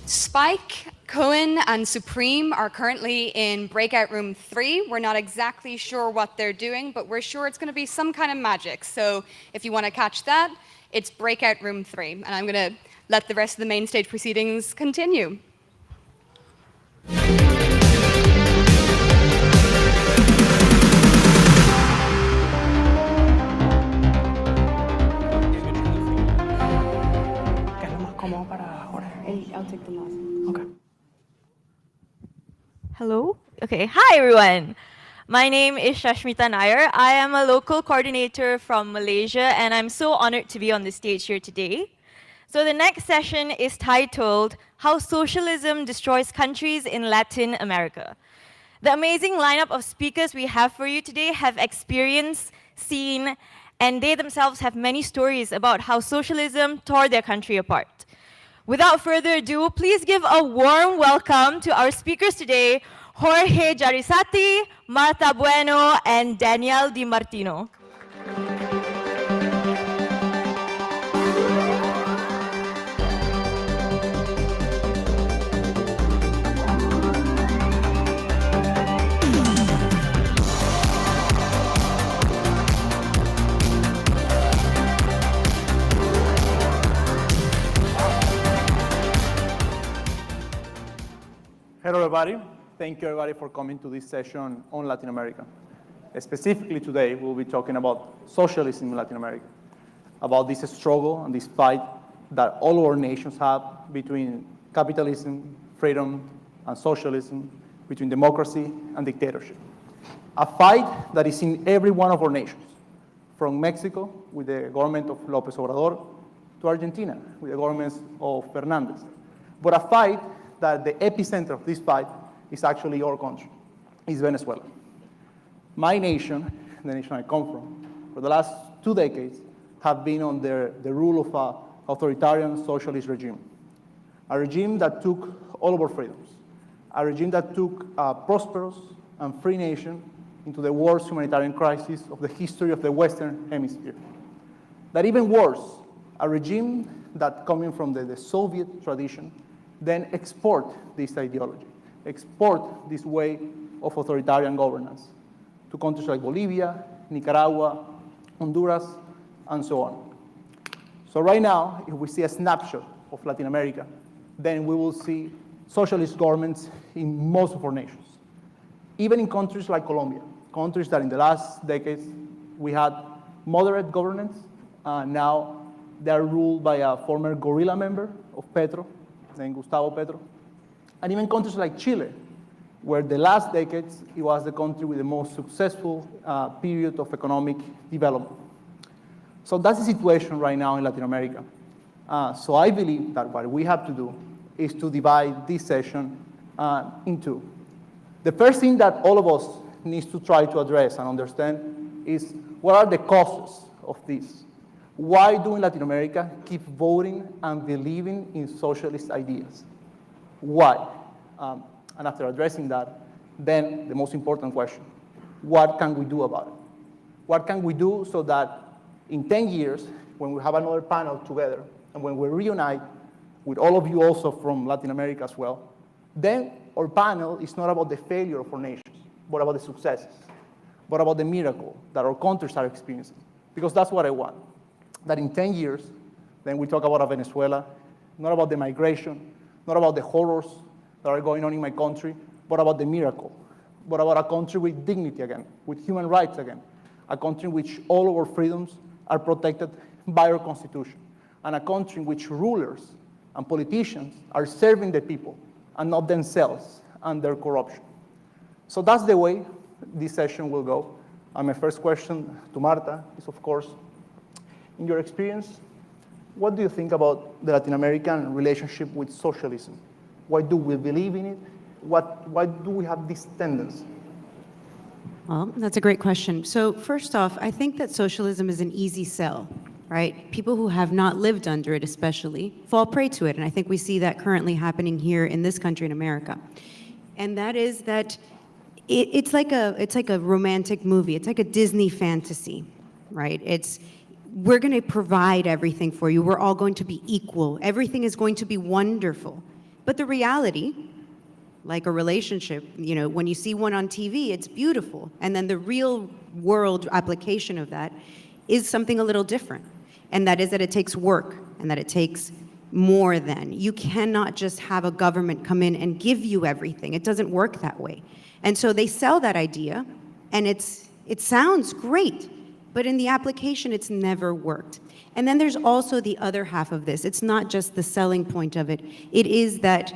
[SPEAKER 13] Spike, Cohen, and Supreme are currently in breakout room 3. We're not exactly sure what they're doing, but we're sure it's going to be some kind of magic. So if you want to catch that, it's breakout room 3. And I'm going to let the rest of the main stage proceedings continue.
[SPEAKER 19] I'll take the last one. Okay. Hello? Okay. Hi, everyone. My name is Shashmita Nair. I am a local coordinator from Malaysia, and I'm so honored to be on the stage here today. So the next session is titled, How Socialism Destroys Countries in Latin America. The amazing lineup of speakers we have for you today have experienced, seen, and they themselves have many stories about how socialism tore their country apart. Without further ado, please give a warm welcome to our speakers today, Jorge Jraissati, Marta Bueno, and Daniel DiMartino.
[SPEAKER 22] Hello, everybody. Thank you, everybody, for coming to this session on Latin America. Specifically today, we'll be talking about socialism in Latin America, about this struggle and this fight that all our nations have between capitalism, freedom, and socialism, between democracy and dictatorship. A fight that is in every one of our nations, from Mexico with the government of López Obrador to Argentina with the governments of Fernández. But a fight that the epicenter of this fight is actually our country, is Venezuela. My nation, the nation I come from, for the last 2 decades have been under the rule of an authoritarian socialist regime. A regime that took all of our freedoms. A regime that took a prosperous and free nation into the worst humanitarian crisis of the history of the Western Hemisphere. That even worse, a regime that coming from the Soviet tradition then export this ideology, export this way of authoritarian governance to countries like Bolivia, Nicaragua, Honduras, and so on. So right now, if we see a snapshot of Latin America, then we will see socialist governments in most of our nations. Even in countries like Colombia, countries that in the last decades we had moderate governance, now they are ruled by a former guerrilla member of Petro, named Gustavo Petro. And even countries like Chile, where the last decades, it was the country with the most successful period of economic development. So that's the situation right now in Latin America. So I believe that what we have to do is to divide this session in two. The first thing that all of us needs to try to address and understand is what are the causes of this? Why do in Latin America keep voting and believing in socialist ideas? Why? And after addressing that, then the most important question, what can we do about it? What can we do so that in 10 years, when we have another panel together, and when we reunite with all of you also from Latin America as well, then our panel is not about the failure of our nations, but about the successes, but about the miracle that our countries are experiencing. Because that's what I want, that in 10 years, then we talk about Venezuela, not about the migration, not about the horrors that are going on in my country, but about the miracle, but about a country with dignity again, with human rights again, a country in which all of our freedoms are protected by our constitution, and a country in which rulers and politicians are serving the people and not themselves and their corruption. So that's the way this session will go. And my first question to Marta is, of course, in your experience, what do you think about the Latin American relationship with socialism? Why do we believe in it? Why do we have this tendency?
[SPEAKER 2] Well, that's a great question. So first off, I think that socialism is an easy sell, right? People who have not lived under it especially fall prey to it. And I think we see that currently happening here in this country in America. And that is that it's like a romantic movie. It's like a Disney fantasy, right? We're going to provide everything for you. We're all going to be equal. Everything is going to be wonderful. But the reality, like a relationship, when you see one on TV, it's beautiful. And then the real world application of that is something a little different. And that is that it takes work and that it takes more than. You cannot just have a government come in and give you everything. It doesn't work that way. And so they sell that idea, and it sounds great, but in the application, it's never worked. And then there's also the other half of this. It's not just the selling point of it. It is that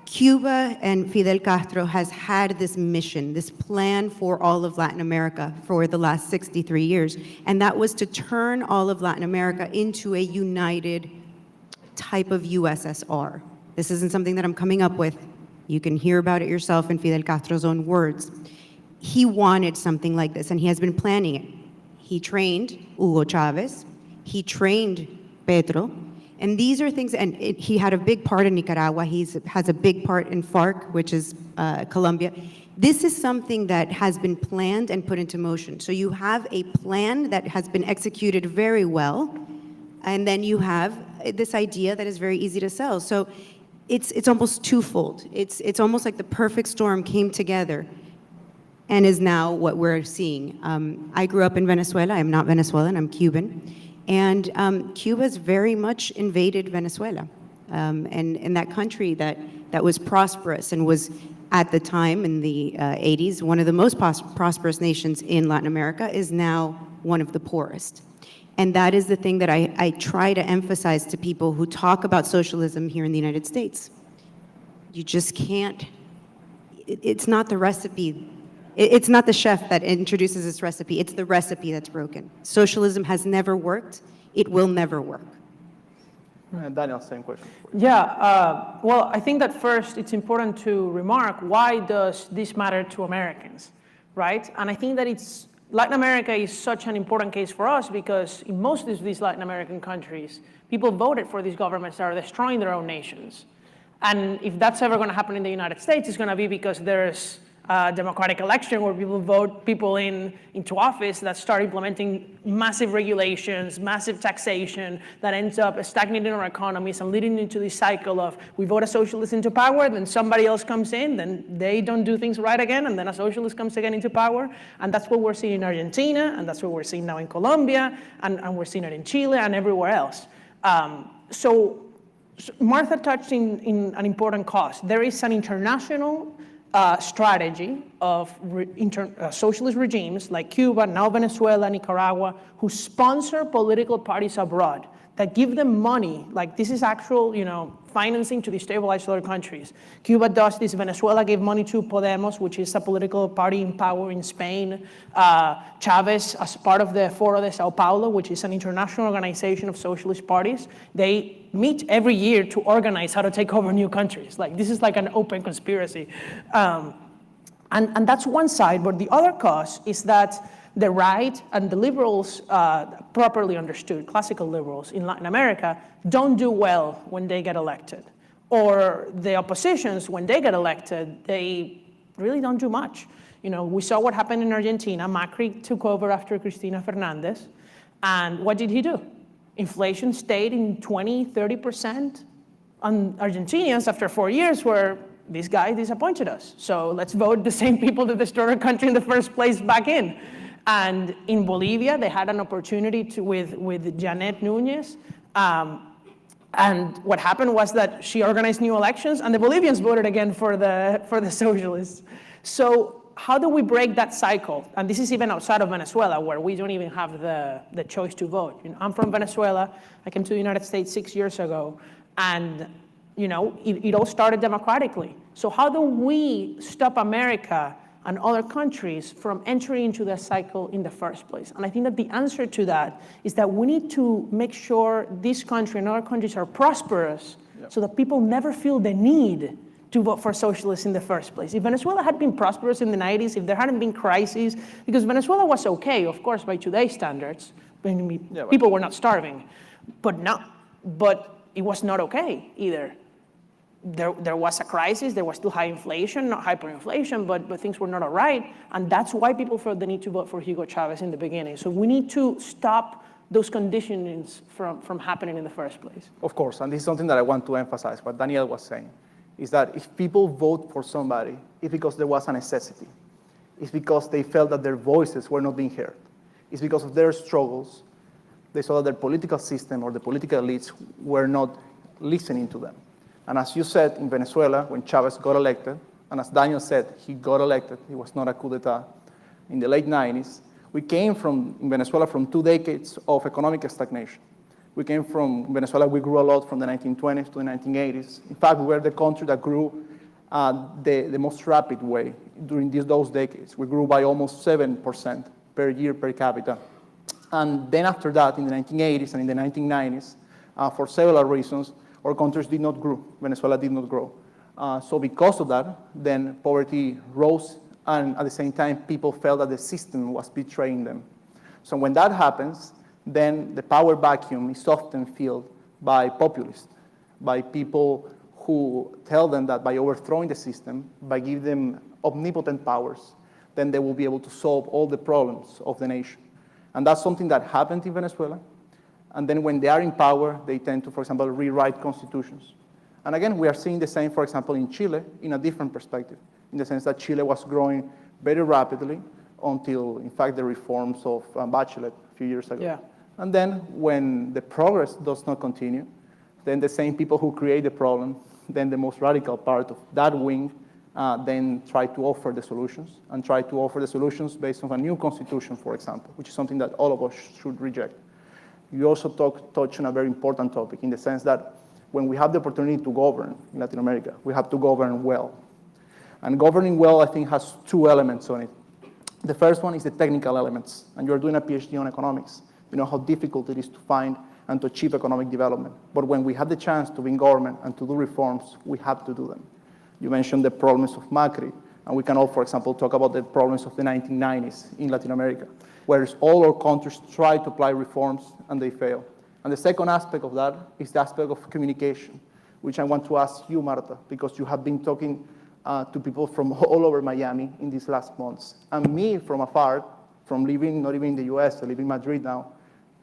[SPEAKER 2] Cuba and Fidel Castro has had this mission, this plan for all of Latin America for the last 63 years, and that was to turn all of Latin America into a united type of USSR. This isn't something that I'm coming up with. You can hear about it yourself in Fidel Castro's own words. He wanted something like this, and he has been planning it. He trained Hugo Chavez, he trained Petro, and these are things, and he had a big part in Nicaragua, he has a big part in FARC, which is Colombia. This is something that has been planned and put into motion. So you have a plan that has been executed very well, and then you have this idea that is very easy to sell. So it's almost twofold. It's almost like the perfect storm came together and is now what we're seeing. I grew up in Venezuela. I'm not Venezuelan, I'm Cuban. And Cuba's very much invaded Venezuela. And that country that was prosperous and was at the time in the 80s, one of the most prosperous nations in Latin America is now one of the poorest. And that is the thing that I try to emphasize to people who talk about socialism here in the United States. You just can't, it's not the recipe. It's not the chef that introduces this recipe. It's the recipe that's broken. Socialism has never worked. It will never work.
[SPEAKER 22] Daniel, same question.
[SPEAKER 9] Yeah, well, I think that first it's important to remark, why does this matter to Americans, right? And I think that Latin America is such an important case for us because in most of these Latin American countries, people voted for these governments that are destroying their own nations. And if that's ever going to happen in the United States, it's going to be because there's a democratic election where people vote people into office that start implementing massive regulations, massive taxation that ends up stagnating our economies and leading into this cycle of we vote a socialist into power, then somebody else comes in, then they don't do things right again, and then a socialist comes again into power. And that's what we're seeing in Argentina, and that's what we're seeing now in Colombia, and we're seeing it in Chile and everywhere else. So Martha touched in an important cause. There is an international strategy of socialist regimes like Cuba, now Venezuela, Nicaragua, who sponsor political parties abroad that give them money, like this is actual, financing to destabilize other countries. Cuba does this. Venezuela gave money to Podemos, which is a political party in power in Spain. Chavez, as part of the Foro de Sao Paulo, which is an international organization of socialist parties, they meet every year to organize how to take over new countries. Like this is like an open conspiracy. And that's one side, but the other cause is that the right and the liberals, properly understood, classical liberals in Latin America, don't do well when they get elected. Or the oppositions, when they get elected, they really don't do much. We saw what happened in Argentina. Macri took over after Cristina Fernandez. And what did he do? Inflation stayed in 20, 30%. And Argentinians, after 4 years, were, this guy disappointed us. So let's vote the same people that destroyed our country in the first place back in. And in Bolivia, they had an opportunity with Janet Núñez. And what happened was that she organized new elections, and the Bolivians voted again for the socialists. So how do we break that cycle? And this is even outside of Venezuela, where we don't even have the choice to vote. I'm from Venezuela. I came to the United States 6 years ago, and it all started democratically. So how do we stop America and other countries from entering into that cycle in the first place? And I think that the answer to that is that we need to make sure this country and other countries are prosperous, so that people never feel the need to vote for socialists in the first place. If Venezuela had been prosperous in the 90s, if there hadn't been crises, because Venezuela was okay, of course, by today's standards, people were not starving, but it was not okay either. There was a crisis, there was still high inflation, not hyperinflation, but things were not all right. And that's why people felt the need to vote for Hugo Chavez in the beginning. So we need to stop those conditionings from happening in the first place.
[SPEAKER 22] Of course, and this is something that I want to emphasize, what Daniel was saying, is that if people vote for somebody, it's because there was a necessity. It's because they felt that their voices were not being heard. It's because of their struggles. They saw that their political system or the political elites were not listening to them. And as you said, in Venezuela, when Chavez got elected, and as Daniel said, he got elected, it was not a coup d'etat, in the late 90s, we came in Venezuela from 2 decades of economic stagnation. We came from Venezuela, we grew a lot from the 1920s to the 1980s. In fact, we were the country that grew the most rapid way during those decades. We grew by almost 7% per year per capita. And then after that, in the 1980s and in the 1990s, for several reasons, our countries did not grow. Venezuela did not grow. So because of that, then poverty rose, and at the same time, people felt that the system was betraying them. So when that happens, then the power vacuum is often filled by populists, by people who tell them that by overthrowing the system, by giving them omnipotent powers, then they will be able to solve all the problems of the nation. And that's something that happened in Venezuela. And then when they are in power, they tend to, for example, rewrite constitutions. And again, we are seeing the same, for example, in Chile, in a different perspective, in the sense that Chile was growing very rapidly until, in fact, the reforms of Bachelet a few years ago.
[SPEAKER 9] Yeah.
[SPEAKER 22] And then when the progress does not continue, then the same people who create the problem, then the most radical part of that wing, then try to offer the solutions, and try to offer the solutions based on a new constitution, for example, which is something that all of us should reject. You also touch on a very important topic in the sense that when we have the opportunity to govern in Latin America, we have to govern well. And governing well, I think, has 2 elements on it. The first one is the technical elements, and you're doing a PhD on economics. You know how difficult it is to find and to achieve economic development. But when we have the chance to be in government and to do reforms, we have to do them. You mentioned the problems of Macri, and we can all, for example, talk about the problems of the 1990s in Latin America, where all our countries try to apply reforms and they fail. And the second aspect of that is the aspect of communication, which I want to ask you, Marta, because you have been talking to people from all over Miami in these last months. And me, from afar, from living, not even in the US, I live in Madrid now,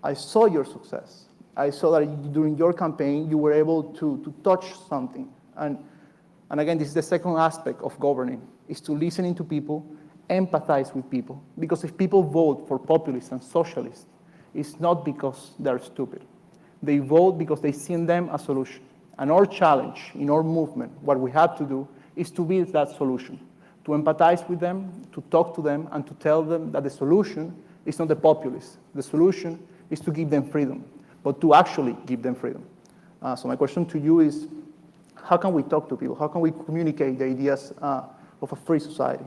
[SPEAKER 22] I saw your success. I saw that during your campaign, you were able to touch something. And again, this is the second aspect of governing, is to listening to people, empathize with people. Because if people vote for populists and socialists, it's not because they're stupid. They vote because they see in them a solution. And our challenge in our movement, what we have to do, is to build that solution, to empathize with them, to talk to them, and to tell them that the solution is not the populists. The solution is to give them freedom. but to actually give them freedom. So my question to you is, how can we talk to people? How can we communicate the ideas of a free society?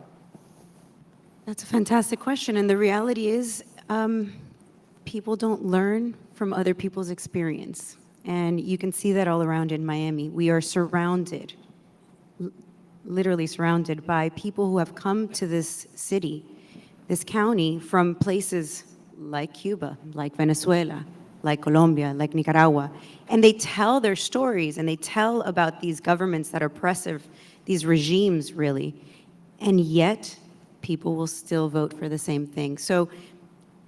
[SPEAKER 2] That's a fantastic question. And the reality is, people don't learn from other people's experience. And you can see that all around in Miami. We are surrounded, literally surrounded by people who have come to this city, this county, from places like Cuba, like Venezuela, like Colombia, like Nicaragua. And they tell their stories and they tell about these governments that are oppressive, these regimes really. And yet, people will still vote for the same thing. So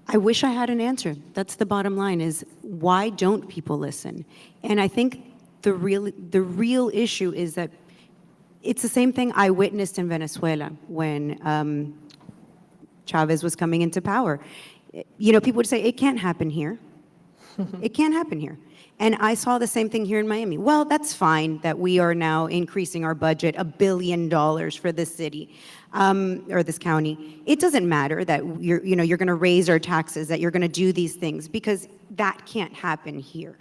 [SPEAKER 2] I wish I had an answer. That's the bottom line, is why don't people listen? And I think the real issue is that it's the same thing I witnessed in Venezuela when Chavez was coming into power. You know, people would say, it can't happen here. It can't happen here. And I saw the same thing here in Miami. Well, that's fine that we are now increasing our budget $1 billion for this city or this county. It doesn't matter that you're going to raise our taxes, that you're going to do these things, because that can't happen here.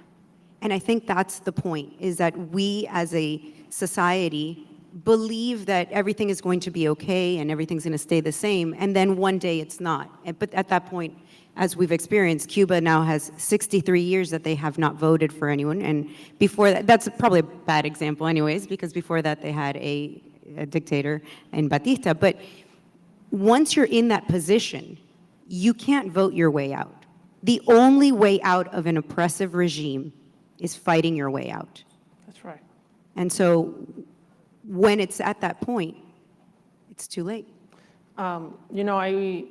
[SPEAKER 2] And I think that's the point, is that we as a society believe that everything is going to be okay and everything's going to stay the same, and then one day it's not. But at that point, as we've experienced, Cuba now has 63 years that they have not voted for anyone. And before that, that's probably a bad example anyways, because before that they had a dictator in Batista. But once you're in that position, you can't vote your way out. The only way out of an oppressive regime is fighting your way out.
[SPEAKER 22] That's right.
[SPEAKER 2] And so when it's at that point, it's too late.
[SPEAKER 9] You know,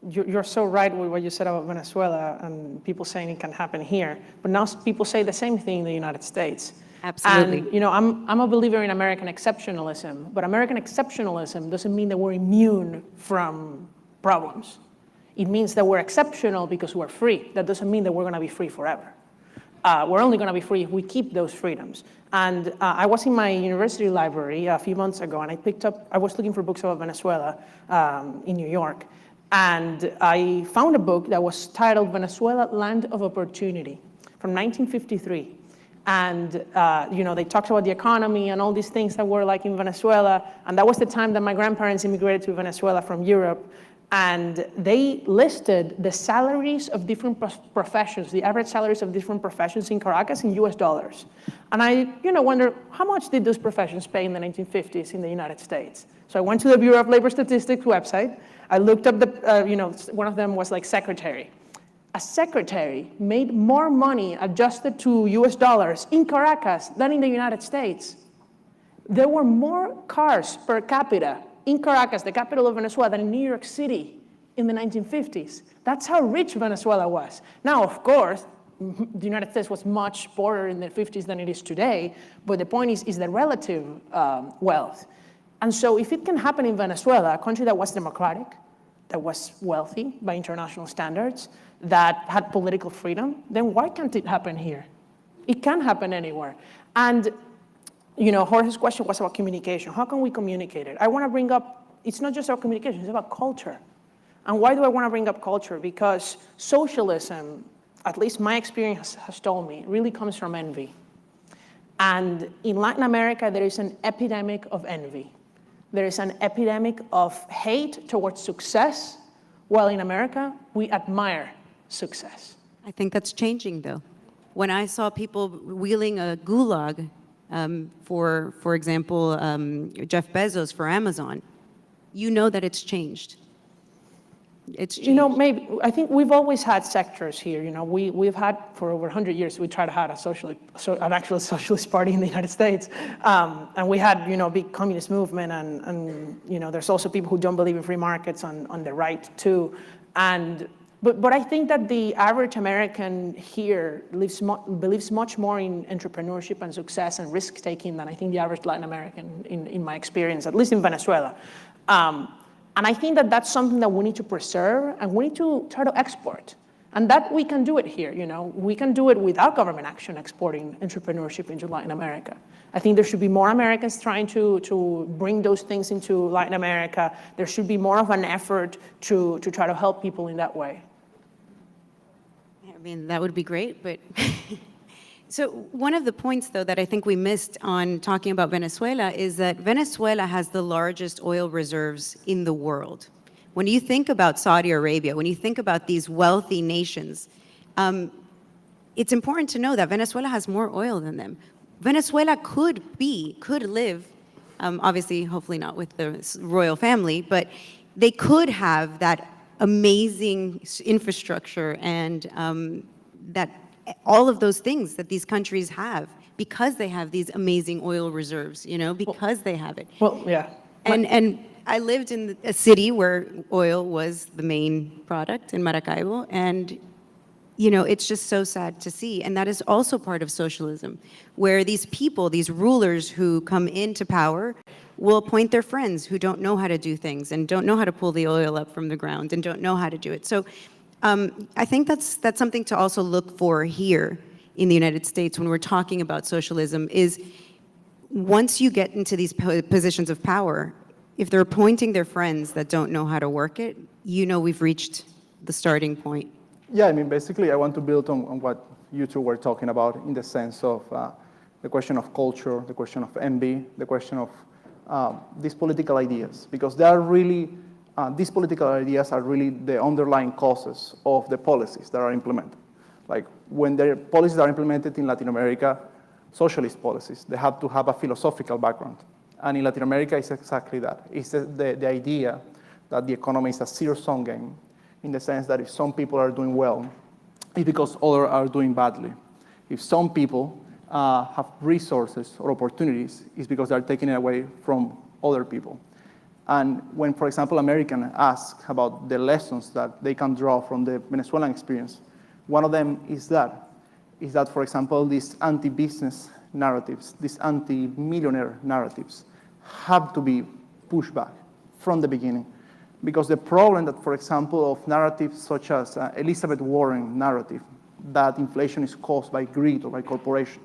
[SPEAKER 9] you're so right with what you said about Venezuela and people saying it can happen here. But now people say the same thing in the United States.
[SPEAKER 2] Absolutely.
[SPEAKER 9] And, you know, I'm a believer in American exceptionalism, but American exceptionalism doesn't mean that we're immune from problems. It means that we're exceptional because we're free. That doesn't mean that we're going to be free forever. We're only going to be free if we keep those freedoms. And I was in my university library a few months ago, and I was looking for books about Venezuela in New York. And I found a book that was titled Venezuela, Land of Opportunity from 1953. And, you know, they talked about the economy and all these things that were like in Venezuela. And that was the time that my grandparents immigrated to Venezuela from Europe. And they listed the salaries of different professions, the average salaries of different professions in Caracas in US dollars. And I, you know, wonder, how much did those professions pay in the 1950s in the United States? So I went to the Bureau of Labor Statistics website. I looked up the, you know, one of them was like secretary. A secretary made more money adjusted to US dollars in Caracas than in the United States. There were more cars per capita in Caracas, the capital of Venezuela, than in New York City in the 1950s. That's how rich Venezuela was. Now, of course, the United States was much poorer in the 50s than it is today, but the point is the relative wealth. And so if it can happen in Venezuela, a country that was democratic, that was wealthy by international standards, that had political freedom, then why can't it happen here? It can happen anywhere. And you know, Jorge's question was about communication. How can we communicate it? I want to bring up, it's not just about communication, it's about culture. And why do I want to bring up culture? Because socialism, at least my experience has told me, really comes from envy. And in Latin America, there is an epidemic of envy. There is an epidemic of hate towards success, while in America, we admire success.
[SPEAKER 2] I think that's changing, though. When I saw people wheeling a gulag, for example, Jeff Bezos for Amazon, you know that it's changed. It's changed.
[SPEAKER 9] You know, maybe, I think we've always had sectors here. You know, we've had, for over 100 years, we tried to have an actual socialist party in the United States. And we had, you know, big communist movement, and you know, there's also people who don't believe in free markets on the right, too. But I think that the average American here believes much more in entrepreneurship and success and risk-taking than I think the average Latin American in my experience, at least in Venezuela. And I think that that's something that we need to preserve and we need to try to export. And that we can do it here, you know. We can do it without government action, exporting entrepreneurship into Latin America. I think there should be more Americans trying to bring those things into Latin America. There should be more of an effort to try to help people in that way.
[SPEAKER 2] I mean, that would be great, but so one of the points, though, that I think we missed on talking about Venezuela is that Venezuela has the largest oil reserves in the world. When you think about Saudi Arabia, when you think about these wealthy nations, it's important to know that Venezuela has more oil than them. Venezuela could live, obviously, hopefully not with the royal family, but they could have that amazing infrastructure and that all of those things that these countries have because they have these amazing oil reserves, you know, because they have it.
[SPEAKER 1] Well, yeah.
[SPEAKER 2] And I lived in a city where oil was the main product in Maracaibo, and you know, it's just so sad to see. And that is also part of socialism, where these people, these rulers who come into power will appoint their friends who don't know how to do things and don't know how to pull the oil up from the ground and don't know how to do it. So I think that's something to also look for here in the United States when we're talking about socialism is once you get into these positions of power, if they're appointing their friends that don't know how to work it, you know we've reached the starting point.
[SPEAKER 22] Yeah, I mean, basically, I want to build on what you two were talking about in the sense of the question of culture, the question of envy, the question of these political ideas, because they are really, these political ideas are really the underlying causes of the policies that are implemented. Like when the policies are implemented in Latin America, socialist policies, they have to have a philosophical background. And in Latin America, it's exactly that. It's the idea that the economy is a zero-sum game, in the sense that if some people are doing well, it's because others are doing badly. If some people have resources or opportunities, it's because they're taking it away from other people. And when, for example, Americans ask about the lessons that they can draw from the Venezuelan experience, one of them is that, for example, these anti-business narratives, these anti-millionaire narratives have to be pushed back from the beginning. Because the problem that, for example, of narratives such as Elizabeth Warren narrative, that inflation is caused by greed or by corporation.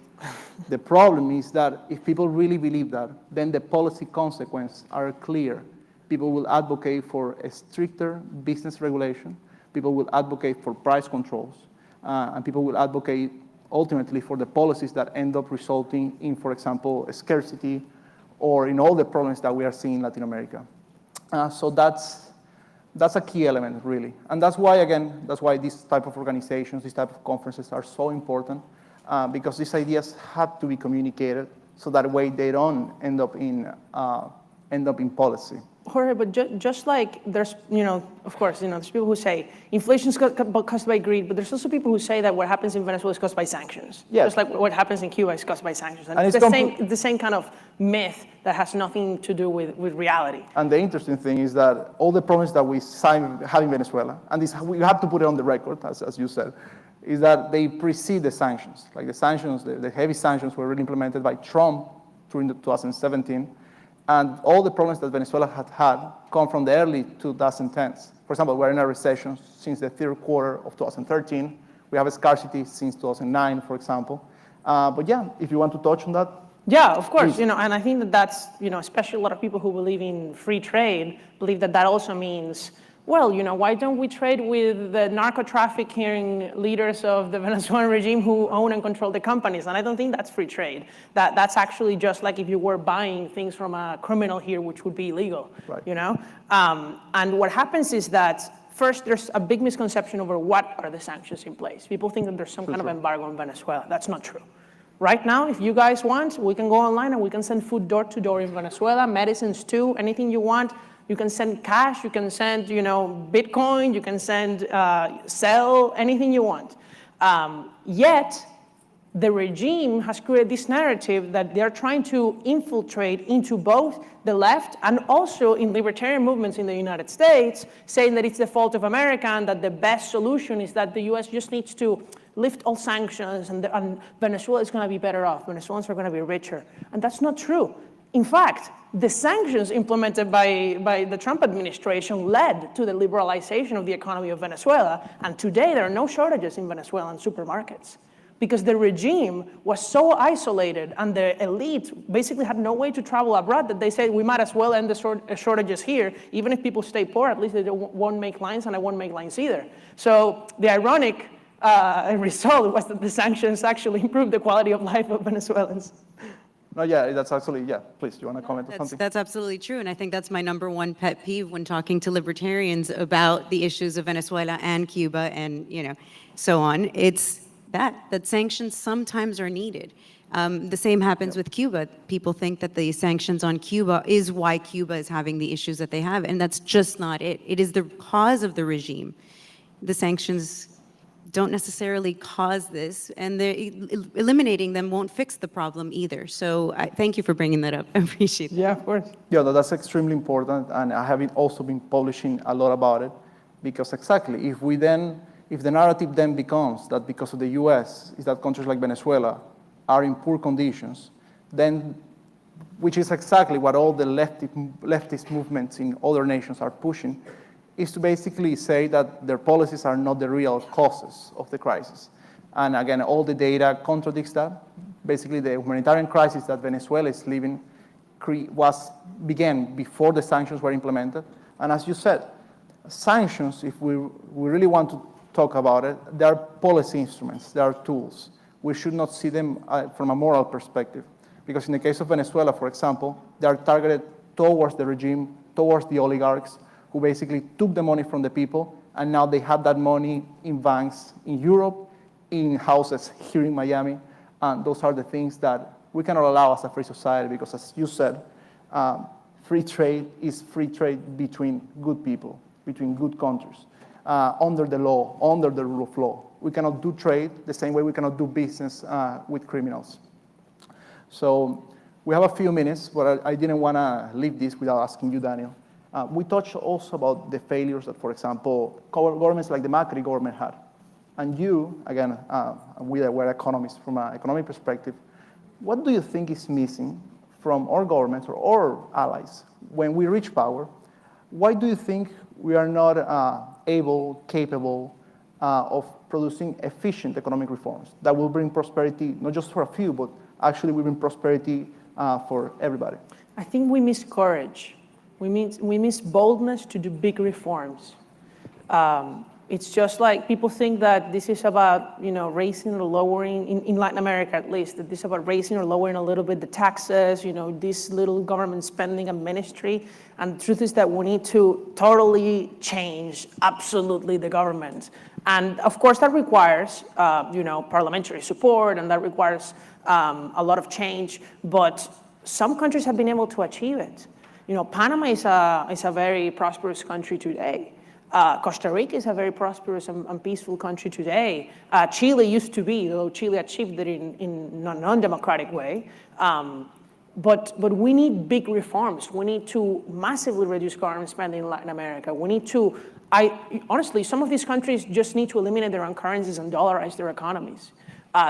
[SPEAKER 22] The problem is that if people really believe that, then the policy consequences are clear. People will advocate for a stricter business regulation. People will advocate for price controls. And people will advocate ultimately for the policies that end up resulting in, for example, scarcity or in all the problems that we are seeing in Latin America. So that's a key element, really. And that's why, again, that's why these type of organizations, these type of conferences are so important, because these ideas have to be communicated so that way they don't end up in policy.
[SPEAKER 1] Jorge, but just like there's, you know, of course, you know, there's people who say inflation is caused by greed, but there's also people who say that what happens in Venezuela is caused by sanctions.
[SPEAKER 22] Yes.
[SPEAKER 1] Just like what happens in Cuba is caused by sanctions. And
[SPEAKER 22] it's
[SPEAKER 1] the same kind of myth that has nothing to do with reality.
[SPEAKER 22] And the interesting thing is that all the problems that we have in Venezuela, and this, we have to put it on the record, as you said, is that they precede the sanctions. Like the sanctions, the heavy sanctions were really implemented by Trump during 2017. And all the problems that Venezuela had come from the early 2010s. For example, we're in a recession since the third quarter of 2013. We have a scarcity since 2009, for example. But yeah, if you want to touch on that.
[SPEAKER 1] Yeah, of course,
[SPEAKER 22] please.
[SPEAKER 1] you know, and I think that that's, you know, especially a lot of people who believe in free trade believe that that also means, well, you know, why don't we trade with the narco-trafficking leaders of the Venezuelan regime who own and control the companies? And I don't think that's free trade. That's actually just like if you were buying things from a criminal here, which would be illegal, right. You know? And what happens is that first, there's a big misconception over what are the sanctions in place. People think that there's some kind of embargo in Venezuela. That's not true. Right now, if you guys want, we can go online and we can send food door to door in Venezuela, medicines too, anything you want. You can send cash, you can send, you know, Bitcoin, you can send, sell, anything you want. Yet, the regime has created this narrative that they're trying to infiltrate into both the left and also in libertarian movements in the United States, saying that it's the fault of America and that the best solution is that the US just needs to lift all sanctions and Venezuela is going to be better off. Venezuelans are going to be richer. And that's not true. In fact, the sanctions implemented by the Trump administration led to the liberalization of the economy of Venezuela, and today there are no shortages in Venezuelan supermarkets because the regime was so isolated and the elite basically had no way to travel abroad that they said we might as well end the shortages here. Even if people stay poor, at least they won't make lines and I won't make lines either. So the ironic result was that the sanctions actually improved the quality of life of Venezuelans.
[SPEAKER 22] No, yeah, that's actually, yeah, please, do you want to comment on something?
[SPEAKER 2] That's absolutely true. And I think that's my number one pet peeve when talking to libertarians about the issues of Venezuela and Cuba and, so on. It's that sanctions sometimes are needed. The same happens with Cuba. People think that the sanctions on Cuba is why Cuba is having the issues that they have, and that's just not it. It is the cause of the regime. The sanctions don't necessarily cause this, and eliminating them won't fix the problem either. So thank you for bringing that up. I appreciate it.
[SPEAKER 22] Yeah, of course. Yeah, that's extremely important, and I have also been publishing a lot about it, because exactly, if the narrative then becomes that because of the US, is that countries like Venezuela are in poor conditions, then, which is exactly what all the leftist movements in other nations are pushing, is to basically say that their policies are not the real causes of the crisis. And again, all the data contradicts that. Basically, the humanitarian crisis that Venezuela is living began before the sanctions were implemented. And as you said, sanctions, if we really want to talk about it, they are policy instruments, they are tools. We should not see them from a moral perspective. Because in the case of Venezuela, for example, they are targeted towards the regime, towards the oligarchs, who basically took the money from the people, and now they have that money in banks in Europe, in houses here in Miami, and those are the things that we cannot allow as a free society, because as you said, free trade is free trade between good people, between good countries, under the law, under the rule of law. We cannot do trade the same way we cannot do business with criminals. So we have a few minutes, but I didn't want to leave this without asking you, Daniel. We touched also about the failures that, for example, governments like the Macri government had. And you, again, we're economists from an economic perspective. What do you think is missing from our governments or our allies when we reach power? Why do you think we are not capable of producing efficient economic reforms that will bring prosperity, not just for a few, but actually will bring prosperity for everybody?
[SPEAKER 1] I think we miss courage. We miss boldness to do big reforms. It's just like people think that this is about, raising or lowering, in Latin America at least, that this is about raising or lowering a little bit the taxes, this little government spending and ministry. And the truth is that we need to totally change absolutely the government. And of course that requires, parliamentary support, and that requires a lot of change, but some countries have been able to achieve it. Panama is a very prosperous country today. Costa Rica is a very prosperous and peaceful country today. Chile used to be, though Chile achieved it in a non-democratic way. But we need big reforms. We need to massively reduce government spending in Latin America. We need to, honestly, some of these countries just need to eliminate their own currencies and dollarize their economies.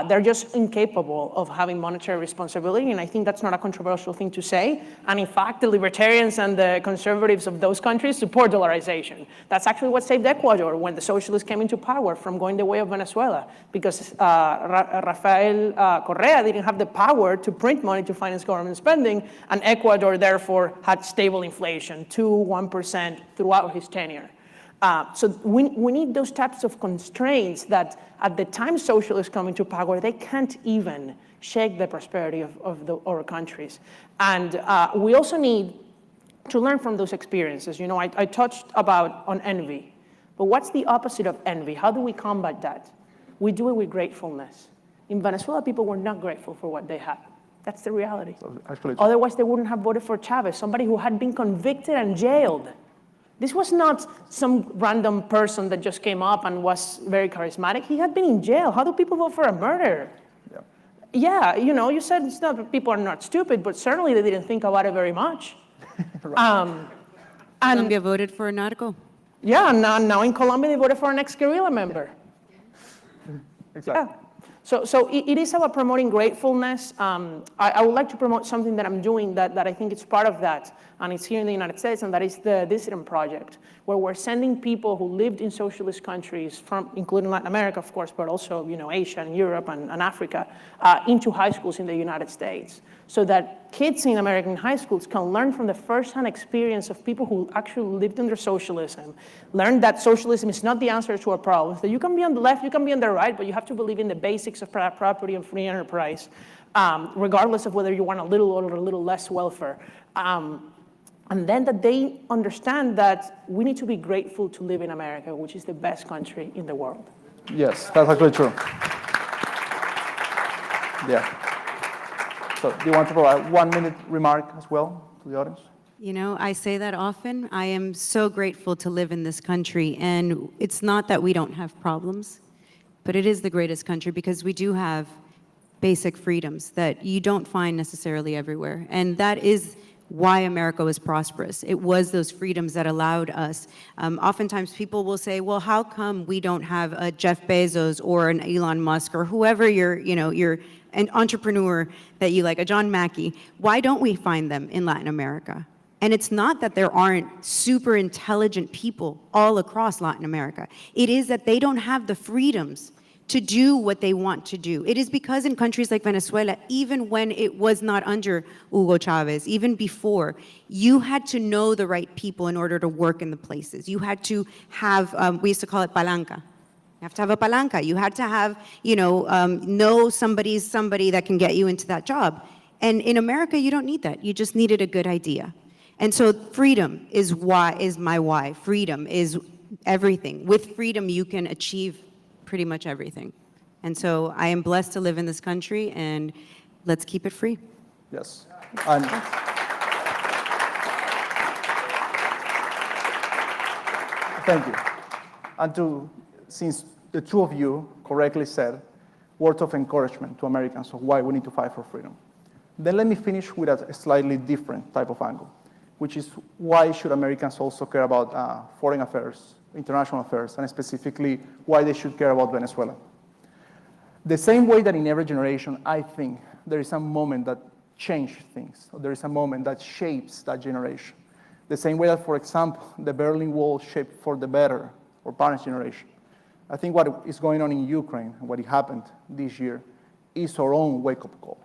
[SPEAKER 1] They're just incapable of having monetary responsibility, and I think that's not a controversial thing to say. And in fact, the libertarians and the conservatives of those countries support dollarization. That's actually what saved Ecuador when the socialists came into power from going the way of Venezuela, because Rafael Correa didn't have the power to print money to finance government spending, and Ecuador therefore had stable inflation, 1% throughout his tenure. So we need those types of constraints that at the time socialists come into power, they can't even shake the prosperity of our countries. And we also need to learn from those experiences. I touched on envy, but what's the opposite of envy? How do we combat that? We do it with gratefulness. In Venezuela, people were not grateful for what they had. That's the reality. Otherwise, they wouldn't have voted for Chavez, somebody who had been convicted and jailed. This was not some random person that just came up and was very charismatic. He had been in jail. How do people vote for a murderer? Yeah, you said it's not that people are not stupid, but certainly they didn't think about it very much.
[SPEAKER 2] Colombia voted for a narco.
[SPEAKER 1] Yeah, now in Colombia they voted for an ex-guerrilla member.
[SPEAKER 22] Exactly.
[SPEAKER 1] Yeah. So it is about promoting gratefulness. I would like to promote something that I'm doing that I think it's part of that, and it's here in the United States, and that is the Dissident Project, where we're sending people who lived in socialist countries, including Latin America, of course, but also Asia and Europe and Africa, into high schools in the United States, so that kids in American high schools can learn from the first-hand experience of people who actually lived under socialism, learn that socialism is not the answer to our problems, that you can be on the left, you can be on the right, but you have to believe in the basics of property and free enterprise, regardless of whether you want a little or a little less welfare. And then that they understand that we need to be grateful to live in America, which is the best country in the world.
[SPEAKER 22] Yes, that's actually true. Yeah. So do you want to provide 1 minute remark as well to the audience?
[SPEAKER 2] You know, I say that often. I am so grateful to live in this country. And it's not that we don't have problems, but it is the greatest country because we do have basic freedoms that you don't find necessarily everywhere. And that is why America was prosperous. It was those freedoms that allowed us. Oftentimes people will say, well, how come we don't have a Jeff Bezos or an Elon Musk or whoever you're an entrepreneur that you like, a John Mackey? Why don't we find them in Latin America? And it's not that there aren't super intelligent people all across Latin America. It is that they don't have the freedoms to do what they want to do. It is because in countries like Venezuela, even when it was not under Hugo Chavez, even before, you had to know the right people in order to work in the places. You had to have, we used to call it palanca. You have to have a palanca. You had to have, know somebody that can get you into that job. And in America, you don't need that. You just needed a good idea. And so freedom is my why. Freedom is everything. With freedom, you can achieve pretty much everything. And so I am blessed to live in this country, and let's keep it free.
[SPEAKER 22] Yes. And thank you. And since the two of you correctly said words of encouragement to Americans of why we need to fight for freedom, then let me finish with a slightly different type of angle, which is why should Americans also care about foreign affairs, international affairs, and specifically why they should care about Venezuela. The same way that in every generation, I think there is a moment that changes things, or there is a moment that shapes that generation. The same way that, for example, the Berlin Wall shaped for the better our parents' generation. I think what is going on in Ukraine, and what happened this year, is our own wake-up call.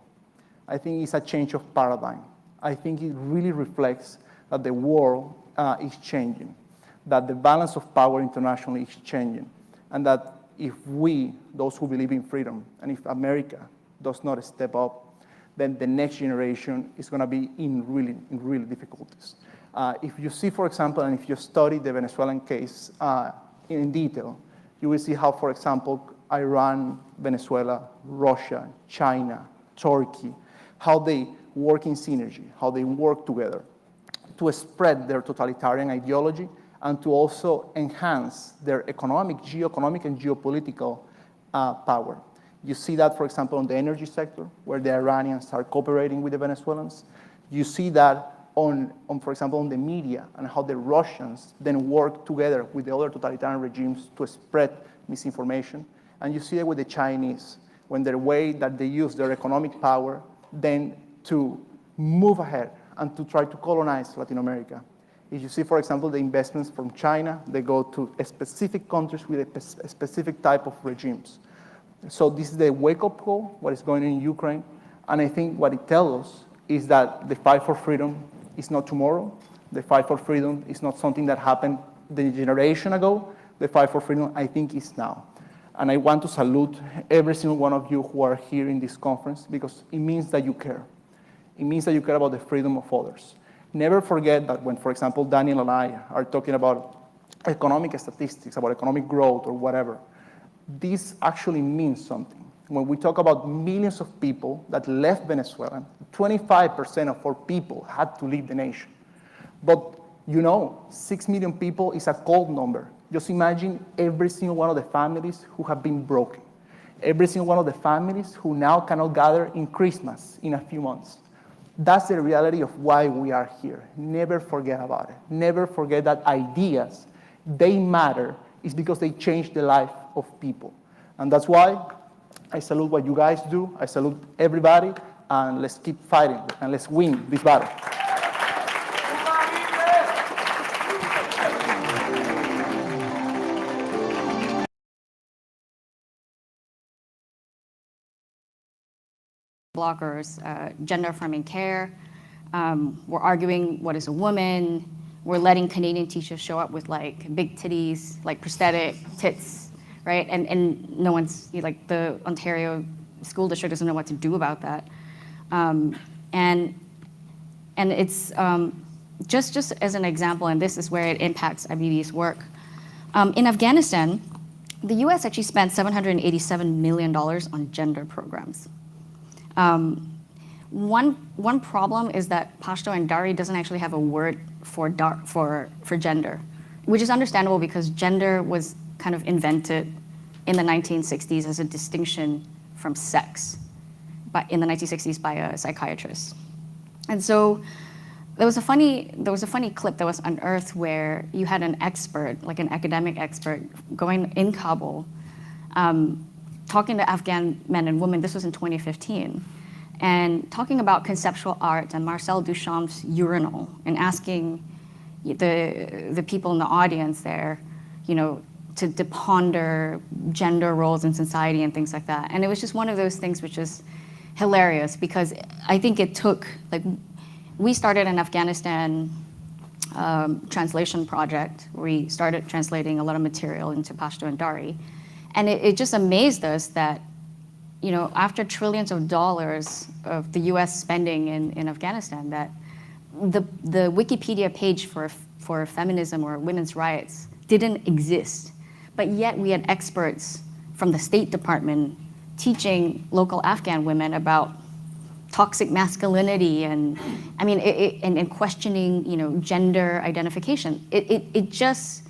[SPEAKER 22] I think it's a change of paradigm. I think it really reflects that the world is changing, that the balance of power internationally is changing, and that if we, those who believe in freedom, and if America does not step up, then the next generation is going to be in really difficulties. If you see, for example, and if you study the Venezuelan case in detail, you will see how, for example, Iran, Venezuela, Russia, China, Turkey, how they work in synergy, how they work together to spread their totalitarian ideology and to also enhance their economic, and geopolitical power. You see that, for example, on the energy sector, where the Iranians are cooperating with the Venezuelans. You see that for example, on the media, and how the Russians then work together with the other totalitarian regimes to spread misinformation. And you see it with the Chinese, when the way that they use their economic power then to move ahead and to try to colonize Latin America. If you see, for example, the investments from China, they go to specific countries with a specific type of regimes. So this is the wake-up call, what is going on in Ukraine. And I think what it tells us is that the fight for freedom is not tomorrow. The fight for freedom is not something that happened the generation ago. The fight for freedom, I think, is now. And I want to salute every single one of you who are here in this conference, because it means that you care. It means that you care about the freedom of others. Never forget that when, for example, Daniel and I are talking about economic statistics, about economic growth or whatever, this actually means something. When we talk about millions of people that left Venezuela, 25% of our people had to leave the nation. But 6 million people is a cold number. Just imagine every single one of the families who have been broken. Every single one of the families who now cannot gather in Christmas in a few months. That's the reality of why we are here. Never forget about it. Never forget that ideas, they matter, is because they change the life of people. And that's why I salute what you guys do. I salute everybody, and let's keep fighting, and let's win this battle.
[SPEAKER 5] bloggers, gender affirming care. We're arguing what is a woman. We're letting Canadian teachers show up with like big titties, like prosthetic tits, right? And no one's, like the Ontario school district doesn't know what to do about that. And it's just as an example, and this is where it impacts IBB's work. In Afghanistan, the US actually spent $787 million on gender programs. One problem is that Pashto and Dari doesn't actually have a word for gender, which is understandable because gender was kind of invented in the 1960s as a distinction from sex, but in the 1960s by a psychiatrist. And so there was a funny clip that was unearthed where you had an expert, like an academic expert, going in Kabul, talking to Afghan men and women. This was in 2015. And talking about conceptual art and Marcel Duchamp's urinal, and asking the people in the audience there, to ponder gender roles in society and things like that. And it was just one of those things which is hilarious, because I think it took, we started an Afghanistan translation project. We started translating a lot of material into Pashto and Dari. And it just amazed us that, after trillions of dollars of the US spending in Afghanistan, that the Wikipedia page for feminism or women's rights didn't exist. But yet we had experts from the State Department teaching local Afghan women about toxic masculinity and questioning, gender identification. It just,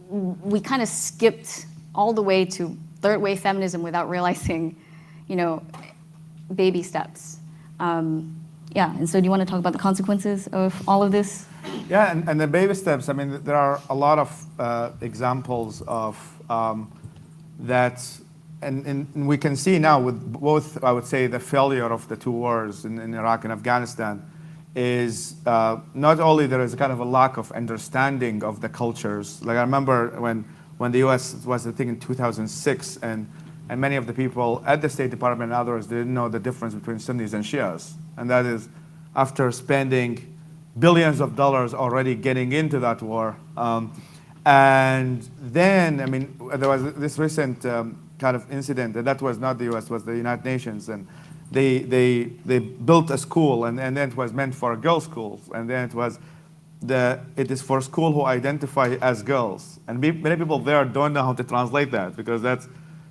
[SPEAKER 5] we kind of skipped all the way to third wave feminism without realizing, baby steps. And so do you want to talk about the consequences of all of this?
[SPEAKER 10] Yeah, and the baby steps, there are a lot of examples of that, and we can see now with both, I would say, the failure of the two wars in Iraq and Afghanistan is not only there is kind of a lack of understanding of the cultures. Like I remember when the US was, I think, in 2006, and many of the people at the State Department and others didn't know the difference between Sunnis and Shias. And that is after spending billions of dollars already getting into that war. And then, there was this recent kind of incident, and that was not the US, it was the United Nations. And they built a school, and then it was meant for girls' schools. And then it is for school who identify as girls. And many people there don't know how to translate that, because that's,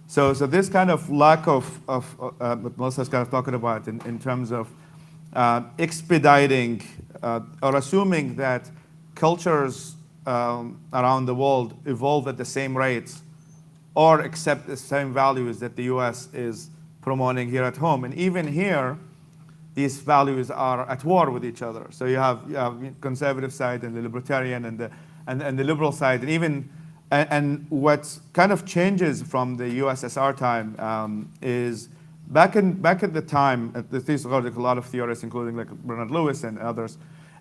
[SPEAKER 10] so this kind of lack of what Melissa's kind of talking about in terms of expediting or assuming that cultures around the world evolve at the same rates or accept the same values that the US is promoting here at home. And even here, these values are at war with each other. So you have conservative side and the libertarian and the liberal side, and what kind of changes from the USSR time is back at the time, at least a lot of theorists, including like Bernard Lewis and others,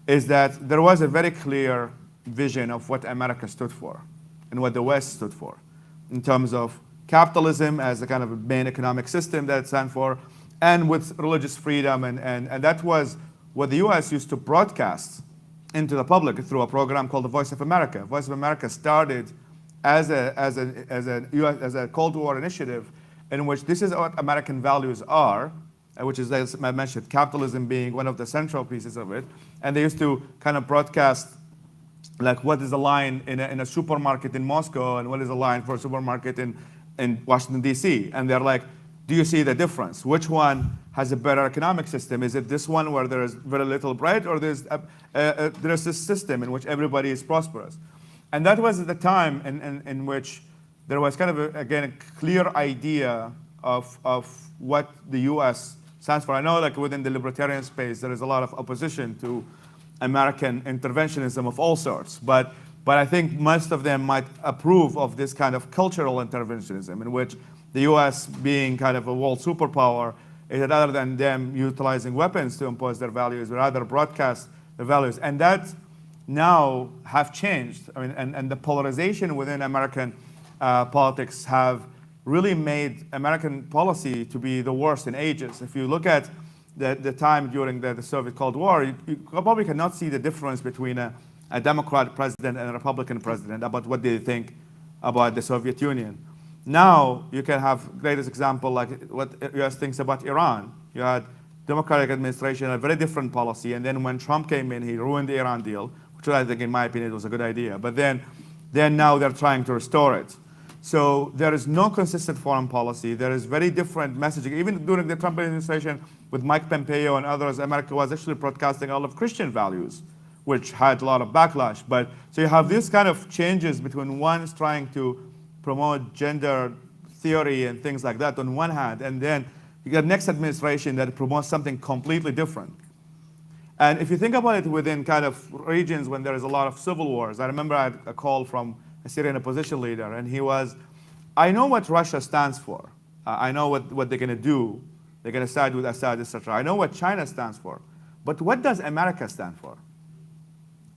[SPEAKER 10] is that there was a very clear vision of what America stood for and what the West stood for in terms of capitalism as a kind of a main economic system that it stands for, and with religious freedom, and that was what the US used to broadcast into the public through a program called the Voice of America. Voice of America started as a Cold War initiative in which this is what American values are, which is, as I mentioned, capitalism being one of the central pieces of it. And they used to kind of broadcast like what is the line in a supermarket in Moscow and what is the line for a supermarket in Washington, D.C. And they're like, do you see the difference? Which one has a better economic system? Is it this one where there is very little bread, or there's this system in which everybody is prosperous? And that was the time in which there was kind of, again, a clear idea of what the US stands for. I know like within the libertarian space, there is a lot of opposition to American interventionism of all sorts, but I think most of them might approve of this kind of cultural interventionism in which the US being kind of a world superpower, is rather than them utilizing weapons to impose their values, rather broadcast the values. And that now have changed. And the polarization within American politics have really made American policy to be the worst in ages. If you look at the time during the Soviet Cold War, you probably cannot see the difference between a Democrat president and a Republican president about what they think about the Soviet Union. Now you can have greatest example like what US thinks about Iran. You had Democratic administration, a very different policy, and then when Trump came in, he ruined the Iran deal, which I think in my opinion was a good idea. But then now they're trying to restore it. So there is no consistent foreign policy. There is very different messaging. Even during the Trump administration with Mike Pompeo and others, America was actually broadcasting all of Christian values, which had a lot of backlash. But so you have this kind of changes between one is trying to promote gender theory and things like that on one hand, and then you get next administration that promotes something completely different. And if you think about it within kind of regions when there is a lot of civil wars, I remember I had a call from a Syrian opposition leader, and he was, I know what Russia stands for. I know what they're going to do. They're going to side with Assad, etc. I know what China stands for. But what does America stand for?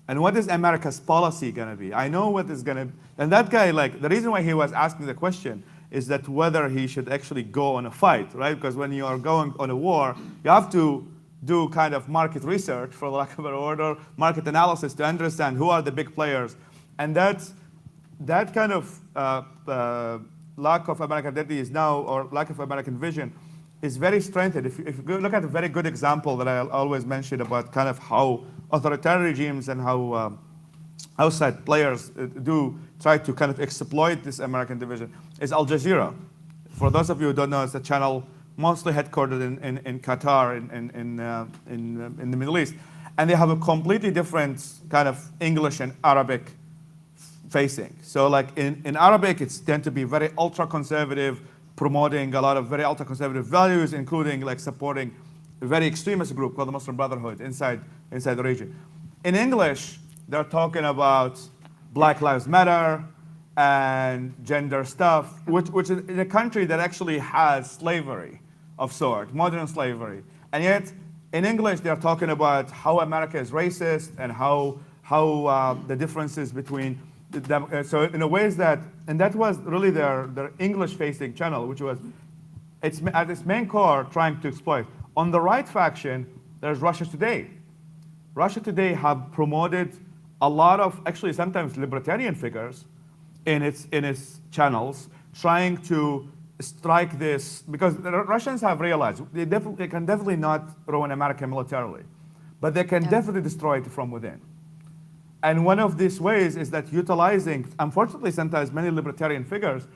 [SPEAKER 10] And what is America's policy going to be? I know what is going to, and that guy, like, the reason why he was asking the question is that whether he should actually go on a fight, right? Because when you are going on a war, you have to do kind of market research, for the lack of a better word, or market analysis to understand who are the big players. And that kind of lack of American identity is now, or lack of American vision, is very strengthened. If you look at a very good example that I always mention about kind of how authoritarian regimes and how outside players do try to kind of exploit this American division, is Al Jazeera. For those of you who don't know, it's a channel mostly headquartered in Qatar, in the Middle East. And they have a completely different kind of English and Arabic facing. So like in Arabic, it's tend to be very ultra-conservative, promoting a lot of very ultra-conservative values, including like supporting a very extremist group called the Muslim Brotherhood inside the region. In English, they're talking about Black Lives Matter and gender stuff, which is in a country that actually has slavery of sort, modern slavery. And yet, in English, they're talking about how America is racist and how the differences between them. So in a ways that, and that was really their English-facing channel, which was, it's at its main core trying to exploit. On the right faction, there's Russia Today. Russia Today have promoted a lot of, actually sometimes libertarian figures in its channels, trying to strike this, because the Russians have realized they can definitely not ruin America militarily, but they can definitely destroy it from within. And one of these ways is that utilizing, unfortunately sometimes many libertarian figures,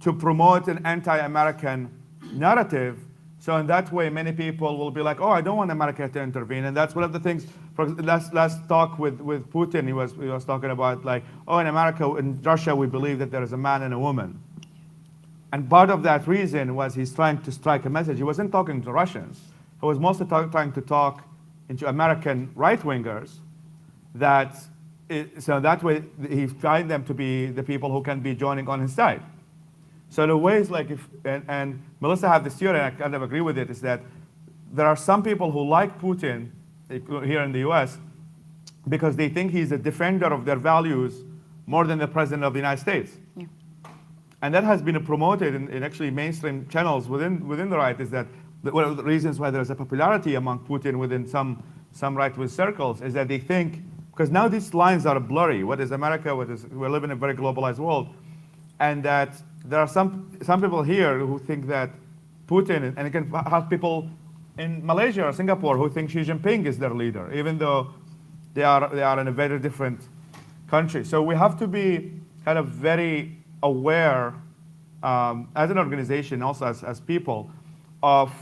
[SPEAKER 10] to promote an anti-American narrative. So in that way, many people will be like, oh, I don't want America to intervene. And that's one of the things, for last talk with Putin, he was talking about like, oh, in America, in Russia, we believe that there is a man and a woman. And part of that reason was he's trying to strike a message. He wasn't talking to Russians. He was mostly trying to talk into American right-wingers so that way he find them to be the people who can be joining on his side. So the ways like and Melissa have this theory, and I kind of agree with it, is that there are some people who like Putin here in the US because they think he's a defender of their values more than the president of the United States. Yeah. And that has been promoted in actually mainstream channels within the right, is that one of the reasons why there's a popularity among Putin within some right-wing circles is that they think, because now these lines are blurry. What is America? We live in a very globalized world. And that there are some people here who think that Putin, and you can have people in Malaysia or Singapore who think Xi Jinping is their leader, even though they are in a very different country. So we have to be kind of very aware as an organization, also as people, of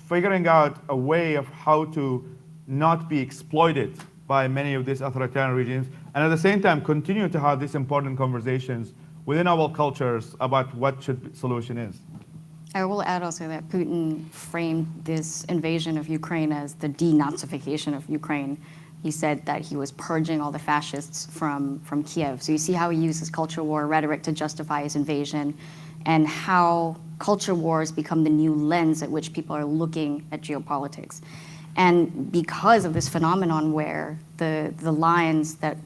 [SPEAKER 10] figuring out a way of how to not be exploited by many of these authoritarian regimes, and at the same time continue to have these important conversations within our cultures about what solution is.
[SPEAKER 5] I will add also that Putin framed this invasion of Ukraine as the denazification of Ukraine. He said that he was purging all the fascists from Kiev. So you see how he uses culture war rhetoric to justify his invasion, and how culture wars become the new lens at which people are looking at geopolitics. And because of this phenomenon where the lines that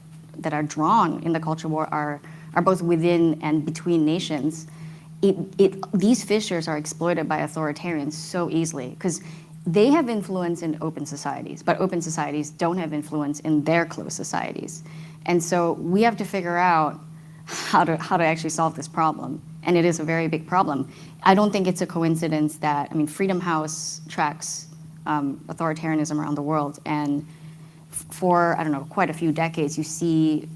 [SPEAKER 5] are drawn in the culture war are both within and between nations, these fissures are exploited by authoritarians so easily because they have influence in open societies, but open societies don't have influence in their closed societies. And so we have to figure out how to actually solve this problem. And it is a very big problem. I don't think it's a coincidence that, I mean, Freedom House tracks authoritarianism around the world. And for, I don't know, quite a few decades, you see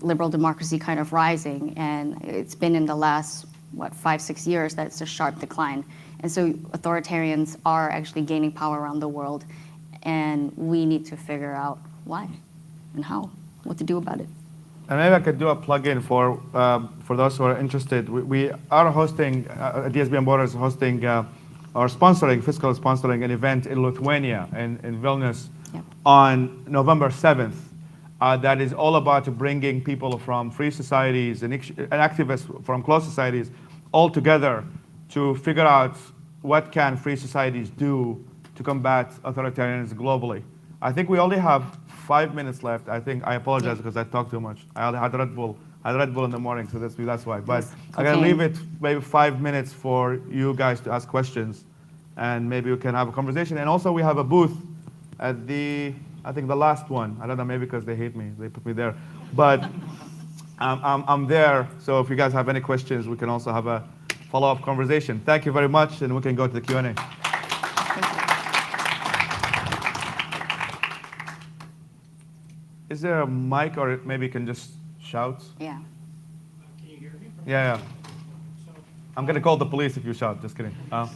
[SPEAKER 5] liberal democracy kind of rising. And it's been in the last, 5-6 years that it's a sharp decline. And so authoritarians are actually gaining power around the world. And we need to figure out why and how, what to do about it.
[SPEAKER 10] And maybe I could do a plug-in for those who are interested. We are hosting, DSBM Borders hosting or sponsoring, fiscal sponsoring an event in Lithuania, in Vilnius, on November 7th. That is all about bringing people from free societies and activists from closed societies all together to figure out what can free societies do to combat authoritarianism globally. I think we only have 5 minutes left. I apologize because I talked too much. I had Red Bull. I had Red Bull in the morning, so that's why. But I'm gonna leave it maybe 5 minutes for you guys to ask questions, and maybe we can have a conversation. And also we have a booth at I think the last one. I don't know, maybe because they hate me, they put me there. But I'm there, so if you guys have any questions, we can also have a follow-up conversation. Thank you very much, and we can go to the Q&A. Is there a mic, or maybe you can just shout?
[SPEAKER 5] Yeah.
[SPEAKER 9] Can you hear me?
[SPEAKER 10] Yeah. I'm gonna call the police if you shout. Just kidding.
[SPEAKER 9] I won't.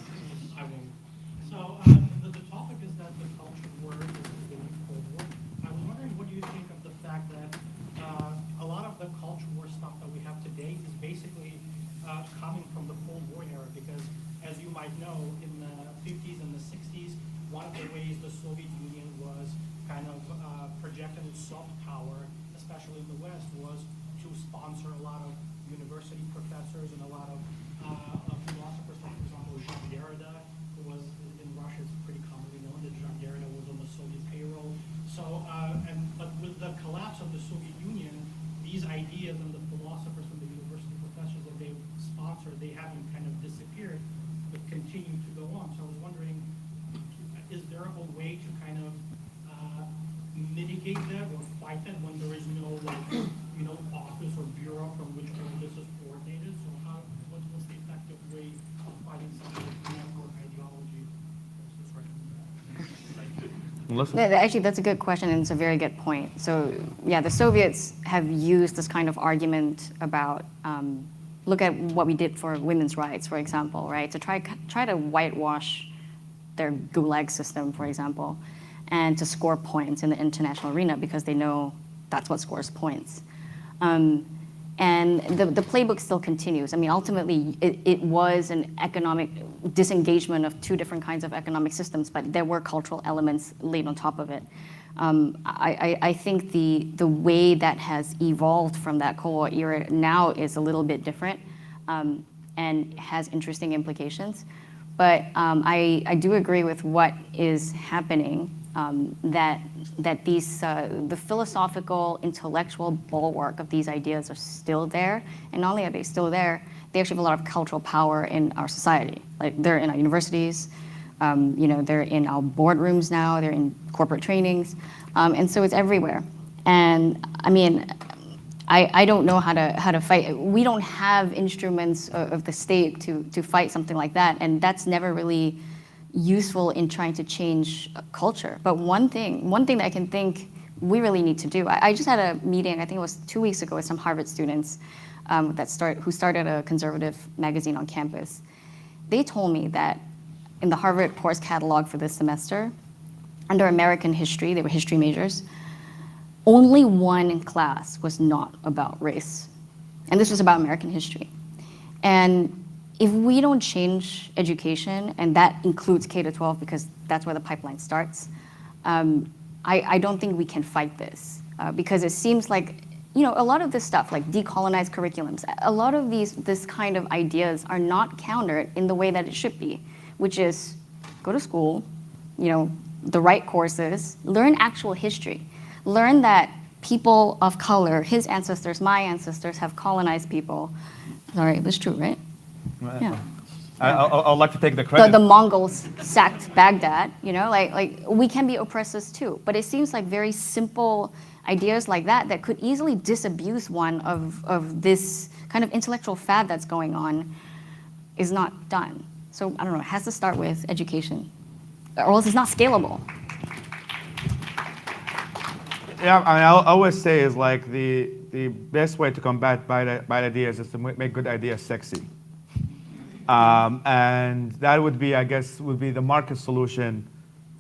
[SPEAKER 9] So the topic is that the culture war is the Cold War. I was wondering, what do you think of the fact that a lot of the culture war stuff that we have today is basically coming from the Cold War era? Because as you might know, in the 50s and the 60s, one of the ways the Soviet Union was kind of projecting soft power, especially in the West, was to sponsor a lot of university professors and a lot of philosophers, like, for example, Jean Derrida, who was in Russia, it's pretty commonly known that Jean Derrida was on the Soviet payroll. So, but with the collapse of the Soviet Union, these ideas and the philosophers and the university professors that they sponsored, they haven't kind of disappeared, but continue to go on. So I was wondering, is there a way to kind of mitigate that or fight that when there is no, office or bureau from which all this is coordinated? So what's the effective way of fighting some of this network ideology versus
[SPEAKER 5] Actually, that's a good question, and it's a very good point. So, yeah, the Soviets have used this kind of argument about, look at what we did for women's rights, for example, right? To try to whitewash their gulag system, for example, and to score points in the international arena because they know that's what scores points. And the playbook still continues. I mean, ultimately, it was an economic disengagement of two different kinds of economic systems, but there were cultural elements laid on top of it. I think the way that has evolved from that Cold War era now is a little bit different and has interesting implications. But I do agree with what is happening, that these the philosophical, intellectual bulwark of these ideas are still there. And not only are they still there, they actually have a lot of cultural power in our society. Like, they're in our universities, they're in our boardrooms now, they're in corporate trainings, and so it's everywhere. And I mean, I don't know how to fight. We don't have instruments of the state to fight something like that, and that's never really useful in trying to change culture. But one thing that I can think we really need to do, I just had a meeting, I think it was 2 weeks ago, with some Harvard students who started a conservative magazine on campus. They told me that in the Harvard course catalog for this semester, under American history, they were history majors, only one class was not about race. And this was about American history. And if we don't change education, and that includes K-12 because that's where the pipeline starts, I don't think we can fight this. Because it seems like, a lot of this stuff, like decolonized curriculums, a lot of this kind of ideas are not countered in the way that it should be, which is go to school, the right courses, learn actual history. Learn that people of color, his ancestors, my ancestors, have colonized people. Sorry, that's true, right? Yeah.
[SPEAKER 10] I'd like to take the credit.
[SPEAKER 5] The Mongols sacked Baghdad, you know, like we can be oppressors too. But it seems like very simple ideas like that could easily disabuse one of this kind of intellectual fad that's going on is not done. So I don't know, it has to start with education, or else it's not scalable.
[SPEAKER 10] Yeah, I mean, I always say is like the best way to combat bad ideas is to make good ideas sexy. And that would be, I guess, would be the market solution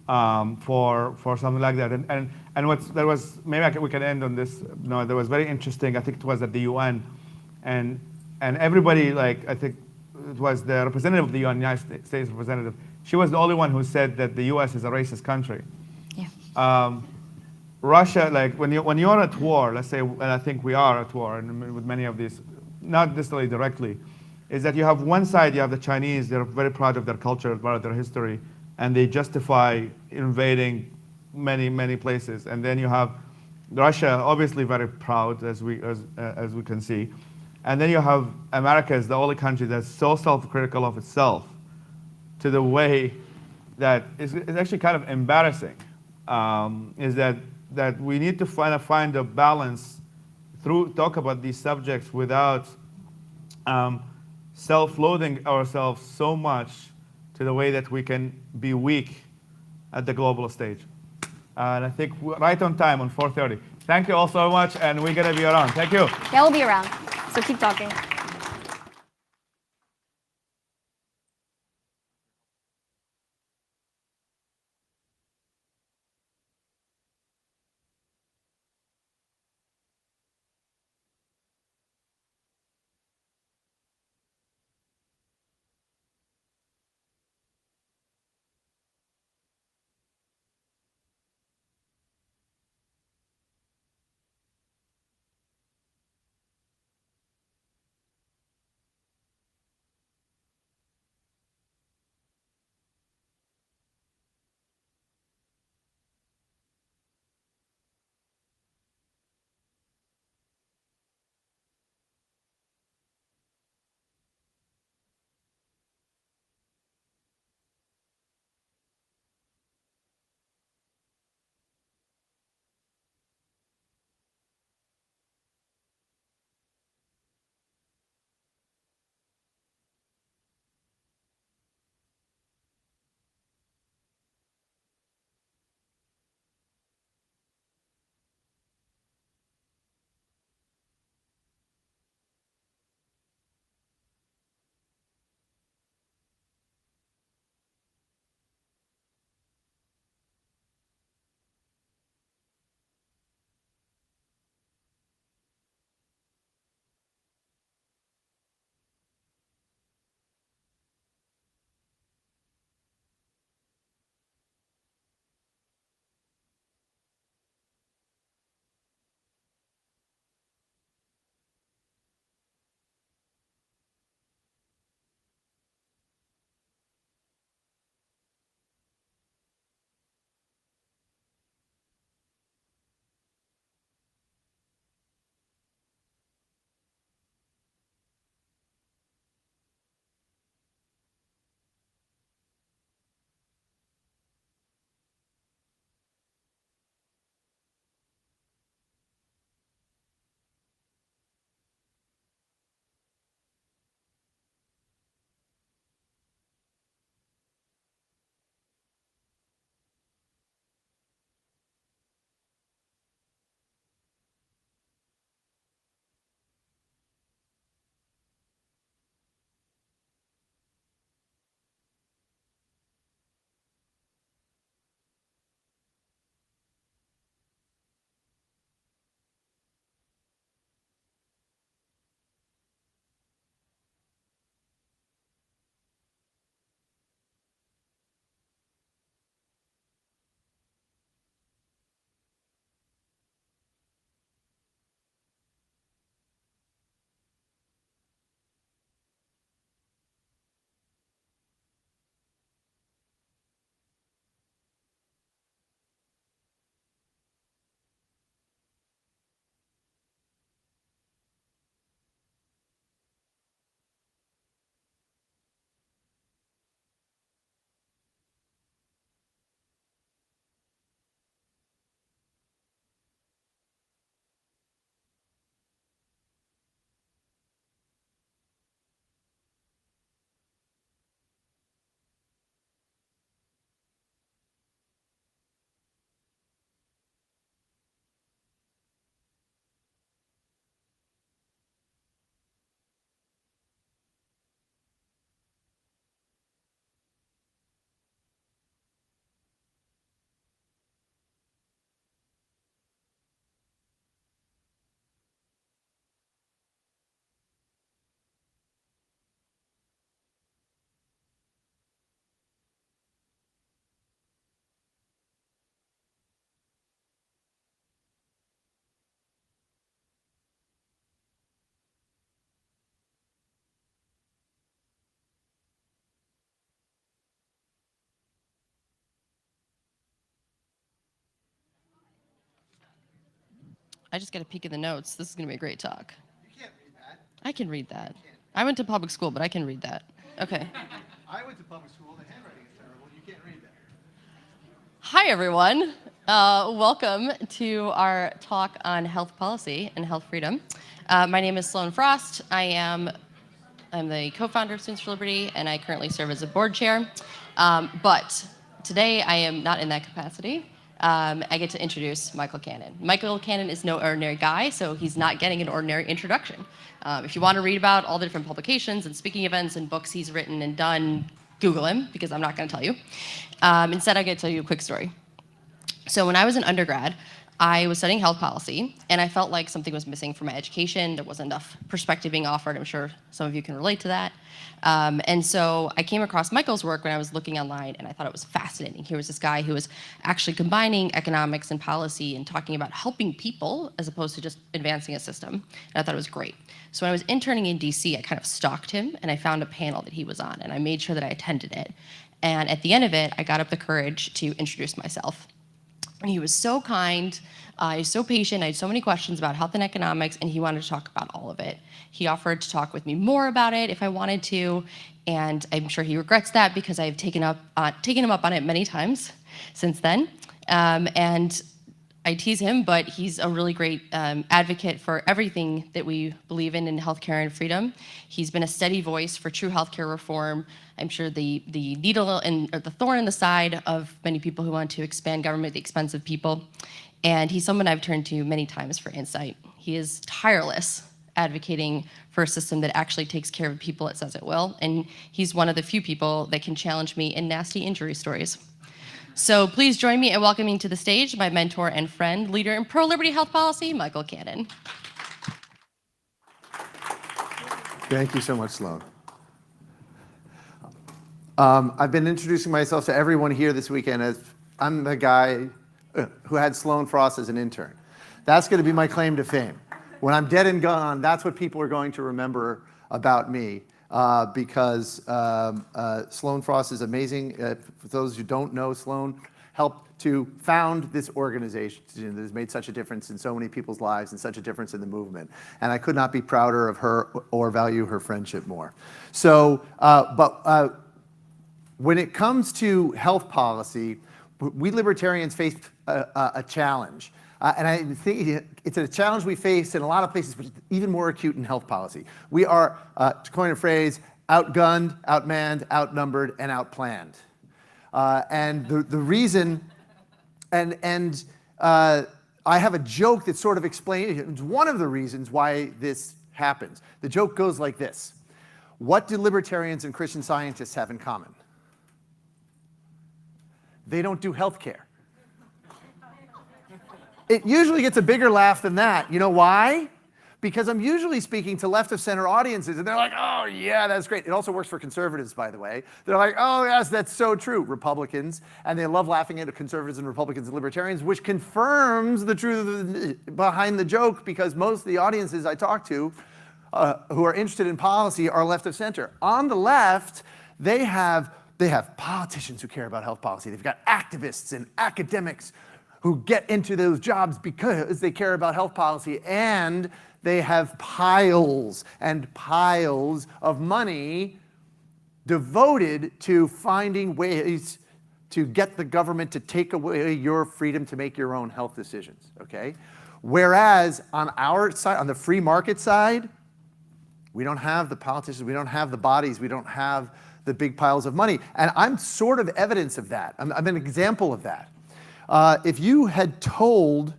[SPEAKER 10] for something like that. And there was, maybe we can end on this. No, there was very interesting. I think it was at the UN, and everybody, like, I think it was the representative of the UN, United States representative. She was the only one who said that the U.S. is a racist country.
[SPEAKER 5] Yeah.
[SPEAKER 10] Russia, like when you're at war, let's say, and I think we are at war, and with many of these, not necessarily directly, is that you have one side, you have the Chinese, they're very proud of their culture, proud of their history, and they justify invading many places. And then you have Russia, obviously very proud, as we can see. And then you have America as the only country that's so self-critical of itself to the way that is actually kind of embarrassing, is that we need to find a balance through talk about these subjects without self-loathing ourselves so much to the way that we can be weak at the global stage. And I think we're right on time on 4:30. Thank you all so much, and we're going to be around. Thank you.
[SPEAKER 5] Yeah, we'll be around. So keep talking.
[SPEAKER 6] I just got a peek at the notes. This is going to be a great talk. You can't read that. I can read that. I went to public school, but I can read that. Okay.
[SPEAKER 14] I went to public school. The handwriting is terrible. You can't read that.
[SPEAKER 6] Hi, everyone. Welcome to our talk on health policy and health freedom. My name is Sloan Frost. I'm the co-founder of Students for Liberty, and I currently serve as a board chair. But today, I am not in that capacity. I get to introduce Michael Cannon. Michael Cannon is no ordinary guy, so he's not getting an ordinary introduction. If you want to read about all the different publications and speaking events and books he's written and done, Google him, because I'm not going to tell you. Instead, I'm going to tell you a quick story. So when I was an undergrad, I was studying health policy, and I felt like something was missing from my education. There wasn't enough perspective being offered. I'm sure some of you can relate to that. And so I came across Michael's work when I was looking online, and I thought it was fascinating. Here was this guy who was actually combining economics and policy and talking about helping people as opposed to just advancing a system. And I thought it was great. So when I was interning in DC, I kind of stalked him, and I found a panel that he was on, and I made sure that I attended it. And at the end of it, I got up the courage to introduce myself. And he was so kind, he was so patient, I had so many questions about health and economics, and he wanted to talk about all of it. He offered to talk with me more about it if I wanted to, and I'm sure he regrets that because I've taken him up on it many times since then. And I tease him, but he's a really great advocate for everything that we believe in healthcare and freedom. He's been a steady voice for true healthcare reform. I'm sure the needle or the thorn in the side of many people who want to expand government at the expense of people. And he's someone I've turned to many times for insight. He is tireless advocating for a system that actually takes care of people it says it will. And he's one of the few people that can challenge me in nasty injury stories. So please join me in welcoming to the stage my mentor and friend, leader in pro-liberty health policy, Michael Cannon.
[SPEAKER 14] Thank you so much, Sloan. I've been introducing myself to everyone here this weekend as I'm the guy who had Sloan Frost as an intern. That's going to be my claim to fame. When I'm dead and gone, that's what people are going to remember about me. Because Sloan Frost is amazing. For those who don't know, Sloan helped to found this organization that has made such a difference in so many people's lives and such a difference in the movement. And I could not be prouder of her or value her friendship more. So, when it comes to health policy, we libertarians face a challenge. And I think it's a challenge we face in a lot of places, but it's even more acute in health policy. We are, to coin a phrase, outgunned, outmanned, outnumbered, and outplanned. And the reason, I have a joke that sort of explains, one of the reasons why this happens. The joke goes like this. What do libertarians and Christian Scientists have in common? They don't do healthcare. It usually gets a bigger laugh than that. You know why? Because I'm usually speaking to left of center audiences, and they're like, oh, yeah, that's great. It also works for conservatives, by the way. They're like, oh, yes, that's so true. Republicans, and they love laughing at conservatives and Republicans and libertarians, which confirms the truth behind the joke, because most of the audiences I talk to who are interested in policy are left of center. On the left, they have politicians who care about health policy. They've got activists and academics who get into those jobs because they care about health policy, and they have piles and piles of money devoted to finding ways to get the government to take away your freedom to make your own health decisions, okay? Whereas on our side, on the free market side, we don't have the politicians, we don't have the bodies, we don't have the big piles of money. And I'm sort of evidence of that. I'm an example of that. If you had told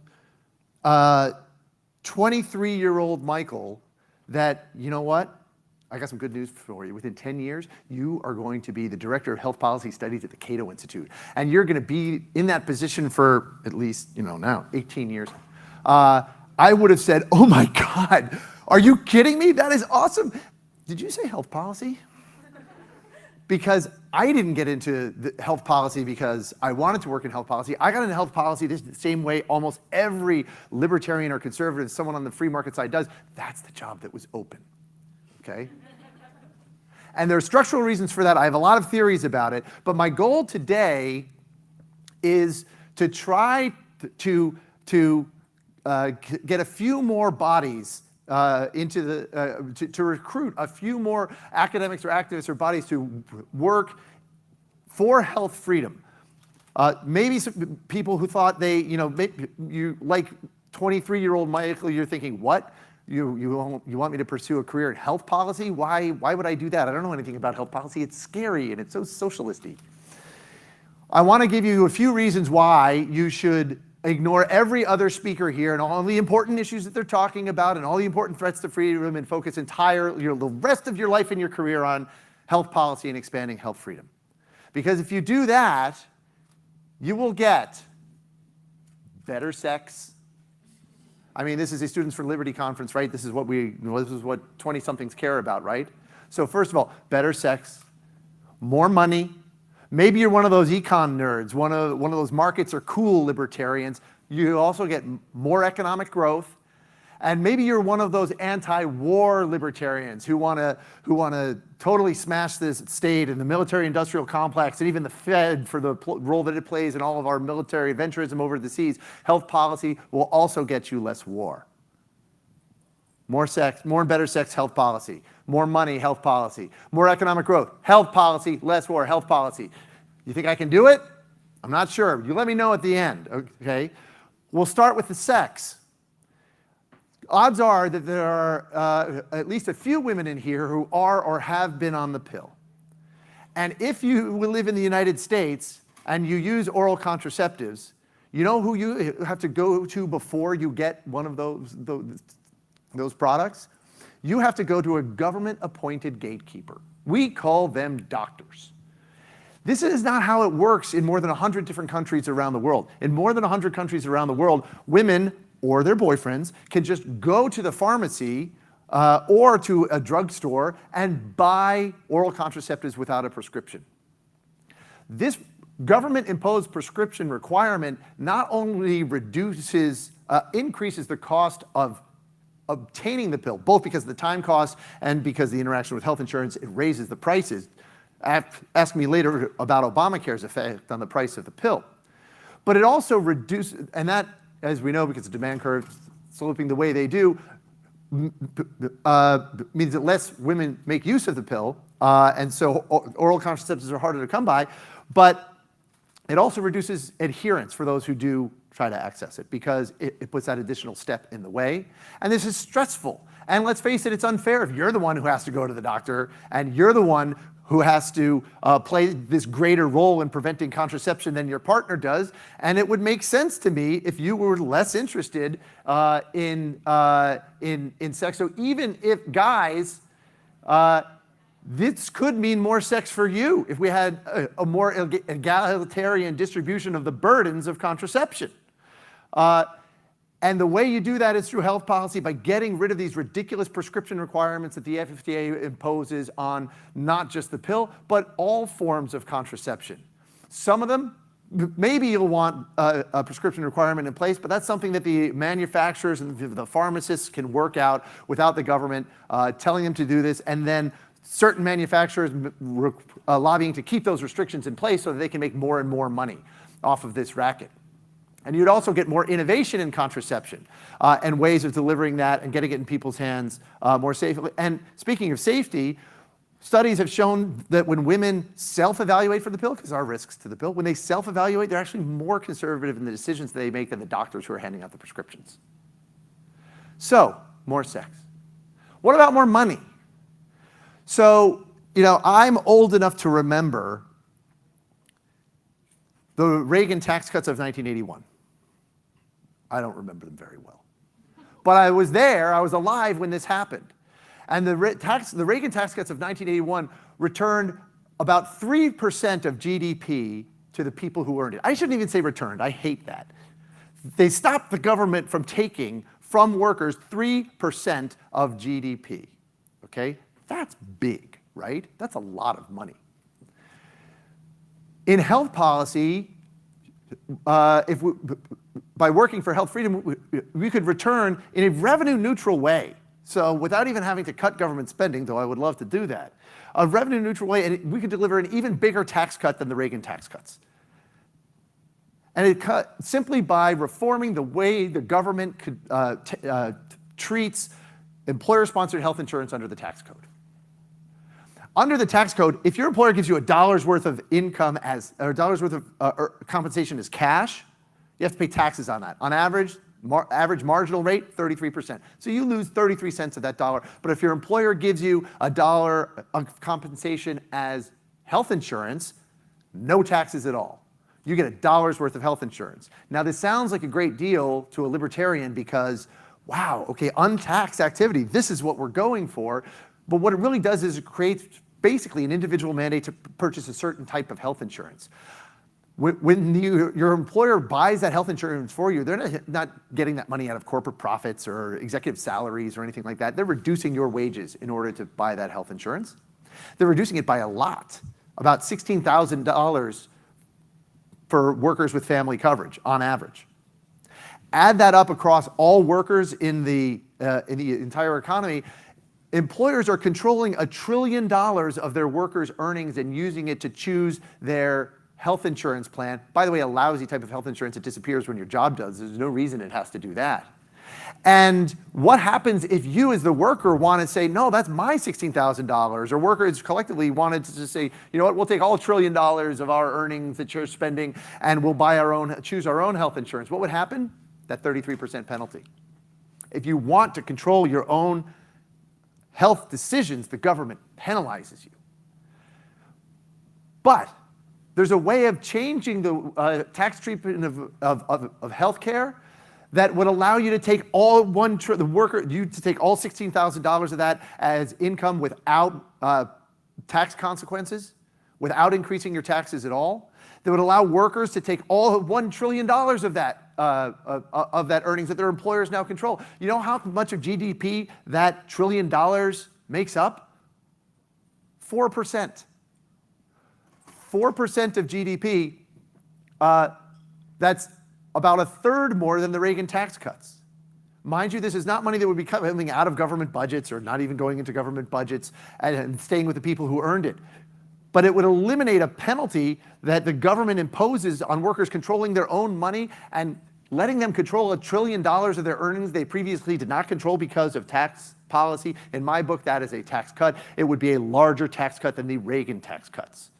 [SPEAKER 14] 23-year-old Michael that, you know what, I got some good news for you. Within 10 years, you are going to be the director of health policy studies at the Cato Institute. And you're going to be in that position for at least, now 18 years. I would have said, oh my God, are you kidding me? That is awesome. Did you say health policy? Because I didn't get into the health policy because I wanted to work in health policy. I got into health policy the same way almost every libertarian or conservative, someone on the free market side does. That's the job that was open, okay? And there are structural reasons for that. I have a lot of theories about it, but my goal today is to try to get a few more bodies into to recruit a few more academics or activists or bodies to work for health freedom. Maybe some people who thought they, you like 23-year-old Michael, you're thinking, what? You want me to pursue a career in health policy? Why would I do that? I don't know anything about health policy. It's scary and it's so socialisty. I want to give you a few reasons why you should ignore every other speaker here and all the important issues that they're talking about and all the important threats to freedom and focus the rest of your life and your career on health policy and expanding health freedom. Because if you do that, you will get better sex. I mean, this is a Students for Liberty conference, right? This is what 20-somethings care about, right? So first of all, better sex, more money. Maybe you're one of those econ nerds, one of those markets are cool libertarians. You also get more economic growth. And maybe you're one of those anti-war libertarians who want to totally smash this state and the military-industrial complex and even the Fed for the role that it plays in all of our military adventurism over the seas. Health policy will also get you less war. More sex, more and better sex, health policy. More money, health policy. More economic growth, health policy, less war, health policy. You think I can do it? I'm not sure. You let me know at the end, okay? We'll start with the sex. Odds are that there are at least a few women in here who are or have been on the pill. And if you live in the United States and you use oral contraceptives, you know who you have to go to before you get one of those products? You have to go to a government-appointed gatekeeper. We call them doctors. This is not how it works in more than 100 different countries around the world. In more than 100 countries around the world, women or their boyfriends can just go to the pharmacy or to a drugstore and buy oral contraceptives without a prescription. This government-imposed prescription requirement not only increases the cost of obtaining the pill, both because of the time cost and because the interaction with health insurance, it raises the prices. Ask me later about Obamacare's effect on the price of the pill. But it also reduces, and that, as we know, because the demand curve sloping the way they do, means that less women make use of the pill, and so oral contraceptives are harder to come by, but it also reduces adherence for those who do try to access it because it puts that additional step in the way. And this is stressful. And let's face it, it's unfair if you're the one who has to go to the doctor and you're the one who has to play this greater role in preventing contraception than your partner does. And it would make sense to me if you were less interested in sex. So even if guys, this could mean more sex for you if we had a more egalitarian distribution of the burdens of contraception. And the way you do that is through health policy by getting rid of these ridiculous prescription requirements that the FDA imposes on not just the pill, but all forms of contraception. Some of them, maybe you'll want a prescription requirement in place, but that's something that the manufacturers and the pharmacists can work out without the government telling them to do this, and then certain manufacturers lobbying to keep those restrictions in place so that they can make more and more money off of this racket. And you'd also get more innovation in contraception and ways of delivering that and getting it in people's hands more safely. And speaking of safety, studies have shown that when women self-evaluate for the pill, because there are risks to the pill, when they self-evaluate, they're actually more conservative in the decisions they make than the doctors who are handing out the prescriptions. So, more sex. What about more money? So, I'm old enough to remember the Reagan tax cuts of 1981. I don't remember them very well. But I was there, I was alive when this happened. And the Reagan tax cuts of 1981 returned about 3% of GDP to the people who earned it. I shouldn't even say returned, I hate that. They stopped the government from taking from workers 3% of GDP, okay? That's big, right? That's a lot of money. In health policy, by working for health freedom, we could return in a revenue-neutral way. So without even having to cut government spending, though I would love to do that, a revenue-neutral way, and we could deliver an even bigger tax cut than the Reagan tax cuts. And it cut simply by reforming the way the government treats employer-sponsored health insurance under the tax code. Under the tax code, if your employer gives you $1 worth of income or $1 worth of compensation as cash, you have to pay taxes on that. On average, average marginal rate, 33%. So you lose 33 cents of that dollar. But if your employer gives you $1 of compensation as health insurance, no taxes at all. You get $1 worth of health insurance. Now, this sounds like a great deal to a libertarian because, wow, okay, untaxed activity, this is what we're going for. But what it really does is it creates basically an individual mandate to purchase a certain type of health insurance. When your employer buys that health insurance for you, they're not getting that money out of corporate profits or executive salaries or anything like that. They're reducing your wages in order to buy that health insurance. They're reducing it by a lot, about $16,000 for workers with family coverage on average. Add that up across all workers in the entire economy, employers are controlling $1 trillion of their workers' earnings and using it to choose their health insurance plan. By the way, a lousy type of health insurance, it disappears when your job does. There's no reason it has to do that. And what happens if you as the worker want to say, no, that's my $16,000, or workers collectively wanted to just say, you know what, we'll take all $1 trillion of our earnings that you're spending and we'll buy choose our own health insurance. What would happen? That 33% penalty. If you want to control your own health decisions, the government penalizes you. But there's a way of changing the tax treatment of healthcare that would allow you to take all to take all $16,000 of that as income without tax consequences, without increasing your taxes at all. That would allow workers to take all $1 trillion of that earnings that their employers now control. You know how much of GDP that $1 trillion makes up? 4%. 4% of GDP, that's about a third more than the Reagan tax cuts. Mind you, this is not money that would be coming out of government budgets or not even going into government budgets and staying with the people who earned it. But it would eliminate a penalty that the government imposes on workers controlling their own money and letting them control $1 trillion of their earnings they previously did not control because of tax policy. In my book, that is a tax cut. It would be a larger tax cut than the Reagan tax cuts.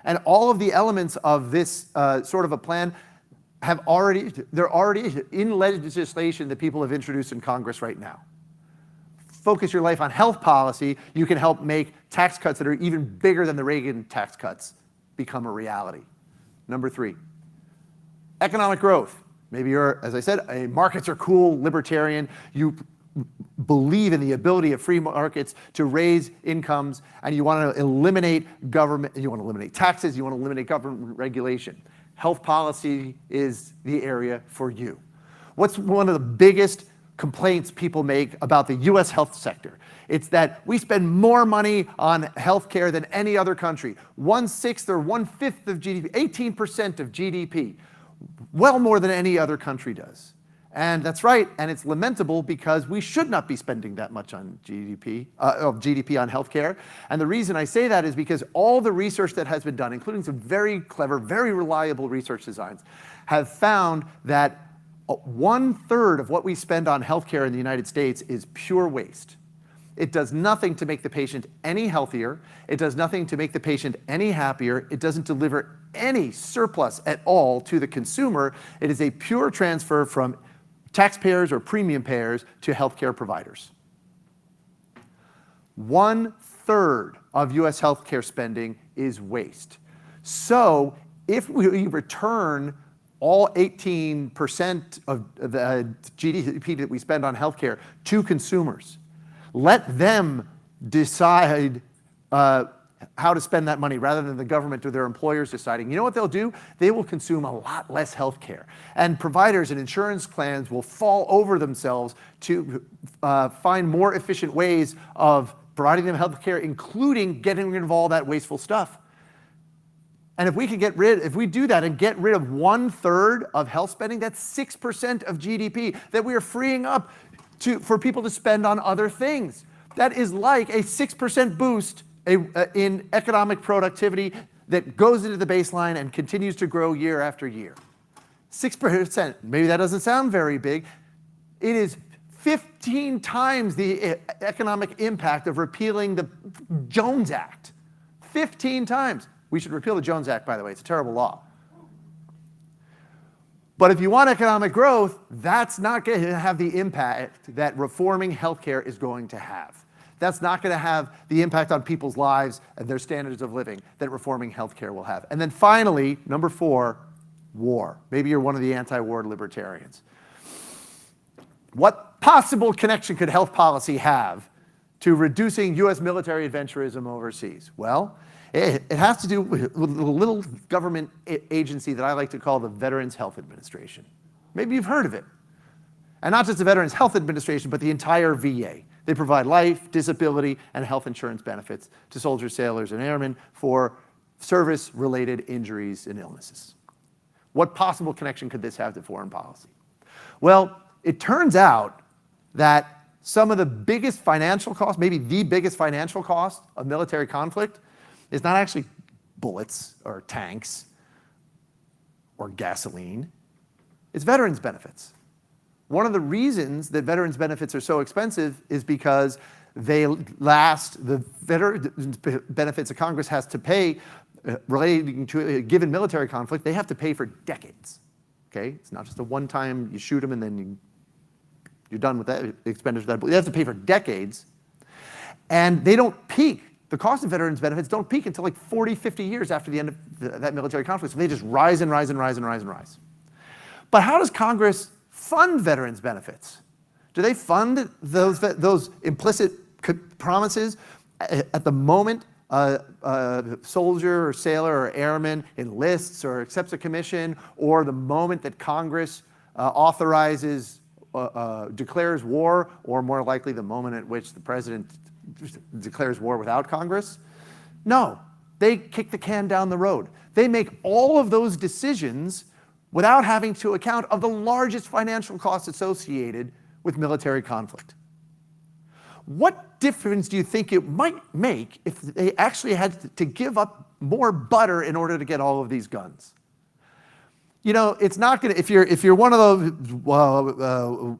[SPEAKER 14] And all of the elements of this sort of a plan they're already in legislation that people have introduced in Congress right now. Focus your life on health policy, you can help make tax cuts that are even bigger than the Reagan tax cuts become a reality. Number 3, economic growth. Maybe you're, as I said, a markets are cool libertarian. You believe in the ability of free markets to raise incomes, and you want to eliminate government, you want to eliminate taxes, you want to eliminate government regulation. Health policy is the area for you. What's one of the biggest complaints people make about the US health sector? It's that we spend more money on healthcare than any other country. 1/6 or 1/5 of GDP, 18% of GDP, well more than any other country does. And that's right, and it's lamentable because we should not be spending that much on GDP on healthcare. And the reason I say that is because all the research that has been done, including some very clever, very reliable research designs, have found that 1/3 of what we spend on healthcare in the United States is pure waste. It does nothing to make the patient any healthier. It does nothing to make the patient any happier. It doesn't deliver any surplus at all to the consumer. It is a pure transfer from taxpayers or premium payers to healthcare providers. 1/3 of US healthcare spending is waste. So if we return all 18% of the GDP that we spend on healthcare to consumers, let them decide how to spend that money rather than the government or their employers deciding. You know what they'll do? They will consume a lot less healthcare. And providers and insurance plans will fall over themselves to find more efficient ways of providing them healthcare, including getting rid of all that wasteful stuff. And if we do that and get rid of 1/3 of health spending, that's 6% of GDP that we are freeing up for people to spend on other things. That is like a 6% boost in economic productivity that goes into the baseline and continues to grow year after year. 6%. Maybe that doesn't sound very big. It is 15 times the economic impact of repealing the Jones Act. 15 times. We should repeal the Jones Act, by the way. It's a terrible law. But if you want economic growth, that's not going to have the impact that reforming healthcare is going to have. That's not going to have the impact on people's lives and their standards of living that reforming healthcare will have. And then finally, number 4, war. Maybe you're one of the anti-war libertarians. What possible connection could health policy have to reducing US military adventurism overseas? Well, it has to do with a little government agency that I like to call the Veterans Health Administration. Maybe you've heard of it. And not just the Veterans Health Administration, but the entire VA. They provide life, disability, and health insurance benefits to soldiers, sailors, and airmen for service-related injuries and illnesses. What possible connection could this have to foreign policy? Well, it turns out that some of the biggest financial costs, maybe the biggest financial cost of military conflict, is not actually bullets or tanks or gasoline. It's veterans benefits. One of the reasons that veterans benefits are so expensive is because they last, the veterans benefits that Congress has to pay relating to a given military conflict, they have to pay for decades. Okay? It's not just a one-time, you shoot them and then you're done with that expenditure. They have to pay for decades. And they don't peak. The cost of veterans benefits don't peak until like 40, 50 years after the end of that military conflict. So they just rise and rise and rise and rise and rise. But how does Congress fund veterans benefits? Do they fund those implicit promises at the moment a soldier or sailor or airman enlists or accepts a commission, or the moment that Congress authorizes, declares war, or more likely the moment at which the president declares war without Congress? No, they kick the can down the road. They make all of those decisions without having to account of the largest financial costs associated with military conflict. What difference do you think it might make if they actually had to give up more butter in order to get all of these guns? You know, it's not going to, if you're one of those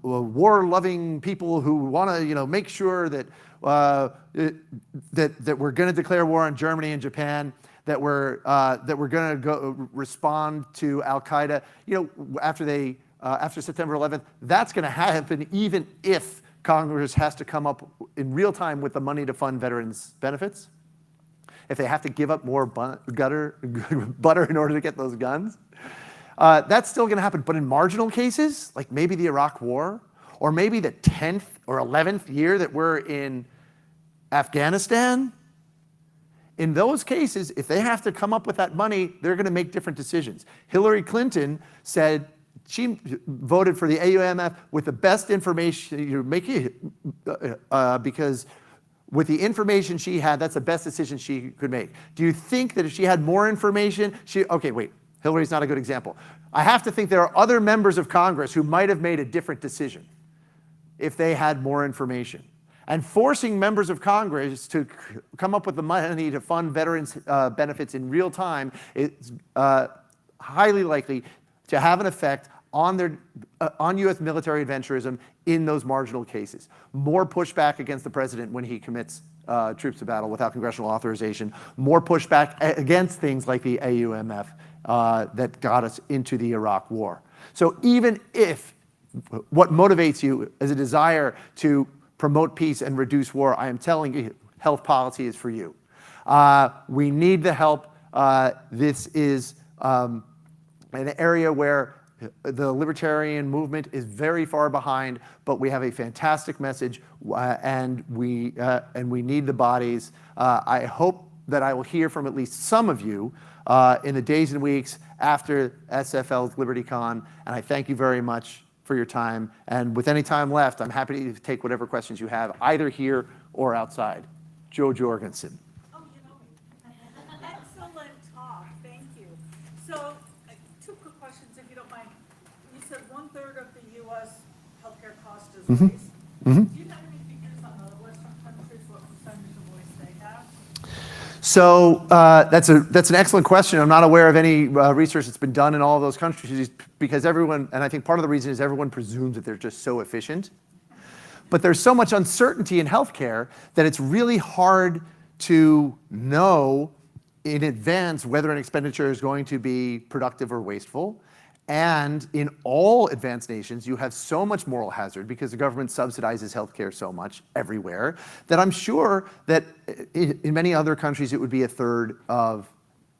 [SPEAKER 14] war-loving people who want to, make sure that that we're going to declare war on Germany and Japan, that we're going to go respond to Al Qaeda, after September 11th, that's going to happen even if Congress has to come up in real time with the money to fund veterans benefits. If they have to give up more butter in order to get those guns, that's still going to happen. But in marginal cases, like maybe the Iraq War, or maybe the 10th or 11th year that we're in Afghanistan, in those cases, if they have to come up with that money, they're going to make different decisions. Hillary Clinton said she voted for the AUMF with the best information, because with the information she had, that's the best decision she could make. Do you think that if she had more information, okay, wait, Hillary's not a good example. I have to think there are other members of Congress who might have made a different decision if they had more information. And forcing members of Congress to come up with the money to fund veterans benefits in real time is highly likely to have an effect on on U.S. military adventurism in those marginal cases. More pushback against the president when he commits troops to battle without congressional authorization. More pushback against things like the AUMF that got us into the Iraq War. So even if what motivates you is a desire to promote peace and reduce war, I am telling you, health policy is for you. We need the help. This is an area where the libertarian movement is very far behind, but we have a fantastic message, and we need the bodies. I hope that I will hear from at least some of you in the days and weeks after SFL's LibertyCon, and I thank you very much for your time. And with any time left, I'm happy to take whatever questions you have, either here or outside. Jo Jorgensen.
[SPEAKER 7] Excellent talk, thank you. So, two quick questions, if you don't mind. You said 1/3 of the U.S. healthcare cost is waste. Do you have any figures on other Western countries, what percentage of waste they have?
[SPEAKER 14] So that's an excellent question. I'm not aware of any research that's been done in all of those countries because everyone, and I think part of the reason is everyone presumes that they're just so efficient. But there's so much uncertainty in healthcare that it's really hard to know in advance whether an expenditure is going to be productive or wasteful. And in all advanced nations, you have so much moral hazard because the government subsidizes healthcare so much everywhere that I'm sure that in many other countries it would be a third of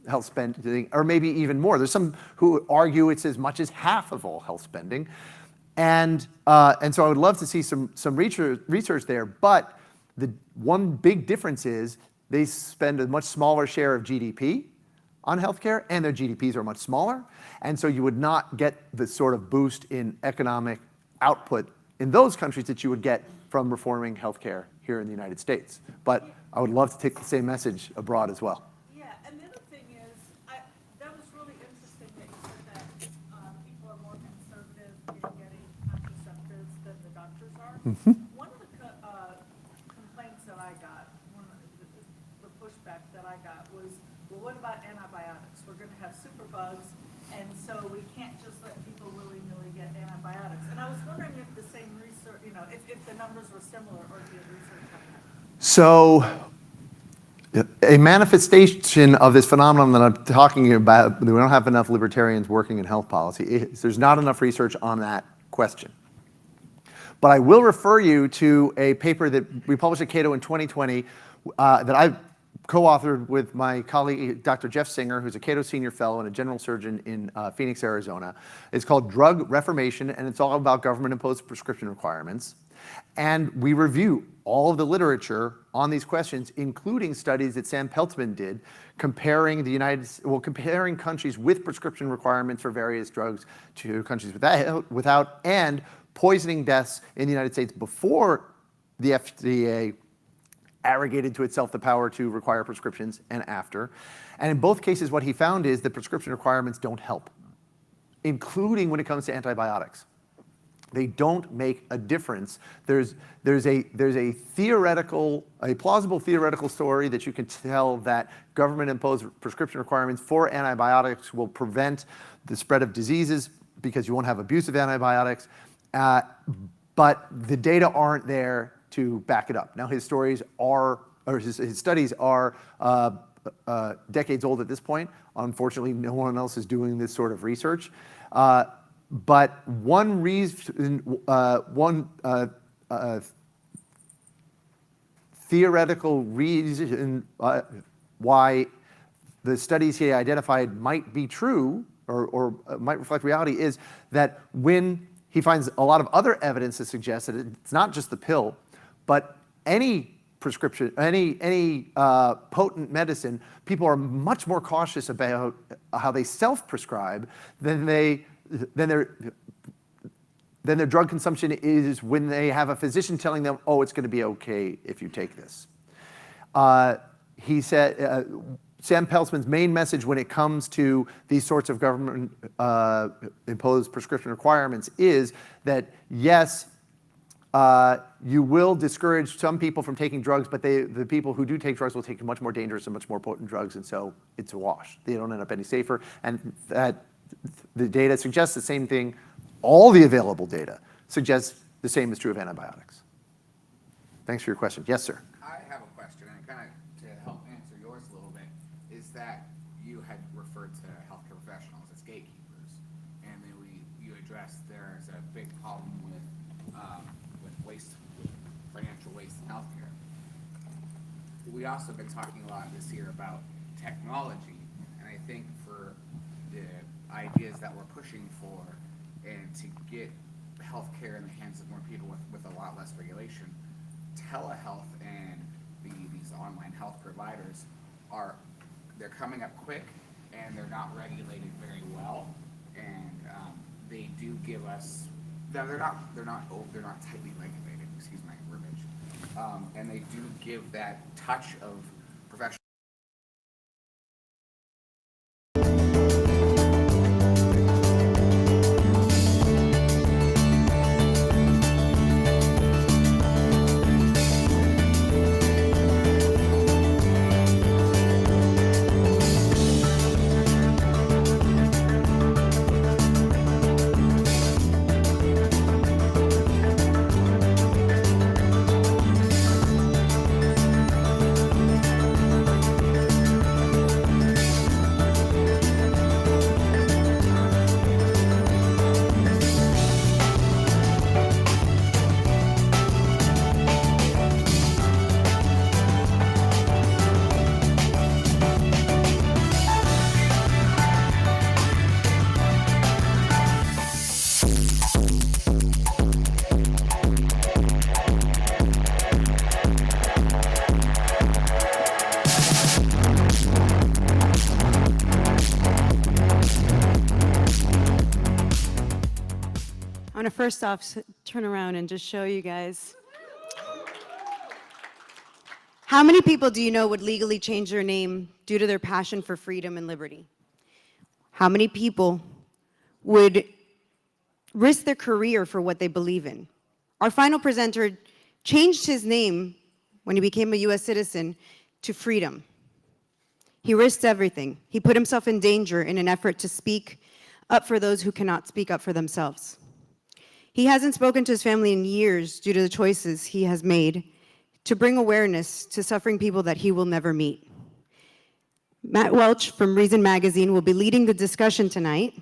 [SPEAKER 14] health spending, or maybe even more. There's some who argue it's as much as half of all health spending. And so I would love to see some research there. But the one big difference is they spend a much smaller share of GDP on healthcare, and their GDPs are much smaller. And so you would not get the sort of boost in economic output in those countries that you would get from reforming healthcare here in the United States. But I would love to take the same message abroad as well.
[SPEAKER 7] Yeah, and the other thing is, that was really interesting that you said that people are more conservative in getting contraceptives than the doctors are. One of the complaints that I got, the pushback that I got was, well, what about antibiotics? We're going to have superbugs, and so we can't just let people willy-nilly get antibiotics. And I was wondering if the same research, if the numbers were similar, or if you had research on that.
[SPEAKER 14] So a manifestation of this phenomenon that I'm talking about, we don't have enough libertarians working in health policy. There's not enough research on that question. But I will refer you to a paper that we published at Cato in 2020 that I co-authored with my colleague, Dr. Jeff Singer, who's a Cato Senior Fellow and a general surgeon in Phoenix, Arizona. It's called Drug Reformation, and it's all about government-imposed prescription requirements. And we review all of the literature on these questions, including studies that Sam Peltzman did, comparing comparing countries with prescription requirements for various drugs to countries without, and poisoning deaths in the United States before the FDA arrogated to itself the power to require prescriptions, and after. And in both cases, what he found is that prescription requirements don't help, including when it comes to antibiotics. They don't make a difference. There's a plausible theoretical story that you can tell that government-imposed prescription requirements for antibiotics will prevent the spread of diseases because you won't have abuse of antibiotics, but the data aren't there to back it up. Now his studies are decades old at this point. Unfortunately, no one else is doing this sort of research. But one theoretical reason why the studies he identified might be true or might reflect reality is that when he finds a lot of other evidence that suggests that it's not just the pill, but any prescription, any potent medicine, people are much more cautious about how they self-prescribe than their drug consumption is when they have a physician telling them, oh, it's going to be okay if you take this. He said, Sam Peltzman's main message when it comes to these sorts of government imposed prescription requirements is that, yes, you will discourage some people from taking drugs, but the people who do take drugs will take much more dangerous and much more potent drugs, and so it's a wash. They don't end up any safer, and that the data suggests the same thing. All the available data suggests the same is true of antibiotics. Thanks for your question. Yes, sir.
[SPEAKER 11] I have a question, and kind of to help answer yours a little bit, is that you had referred to healthcare professionals as gatekeepers, and then you addressed there's a big problem with waste, with financial waste in healthcare. We also been talking a lot this year about technology, and I think for the ideas that we're pushing for and to get healthcare in the hands of more people with a lot less regulation, telehealth and these online health providers they're coming up quick, and they're not regulated very well, and they do give us they're not tightly regulated, excuse my verbiage, and they do give that touch of professional.
[SPEAKER 2] want to first off turn around and just show you guys. How many people do you know would legally change their name due to their passion for freedom and liberty? How many people would risk their career for what they believe in? Our final presenter changed his name when he became a US citizen to Freedom. He risked everything. He put himself in danger in an effort to speak up for those who cannot speak up for themselves. He hasn't spoken to his family in years due to the choices he has made to bring awareness to suffering people that he will never meet. Matt Welch from Reason Magazine will be leading the discussion tonight.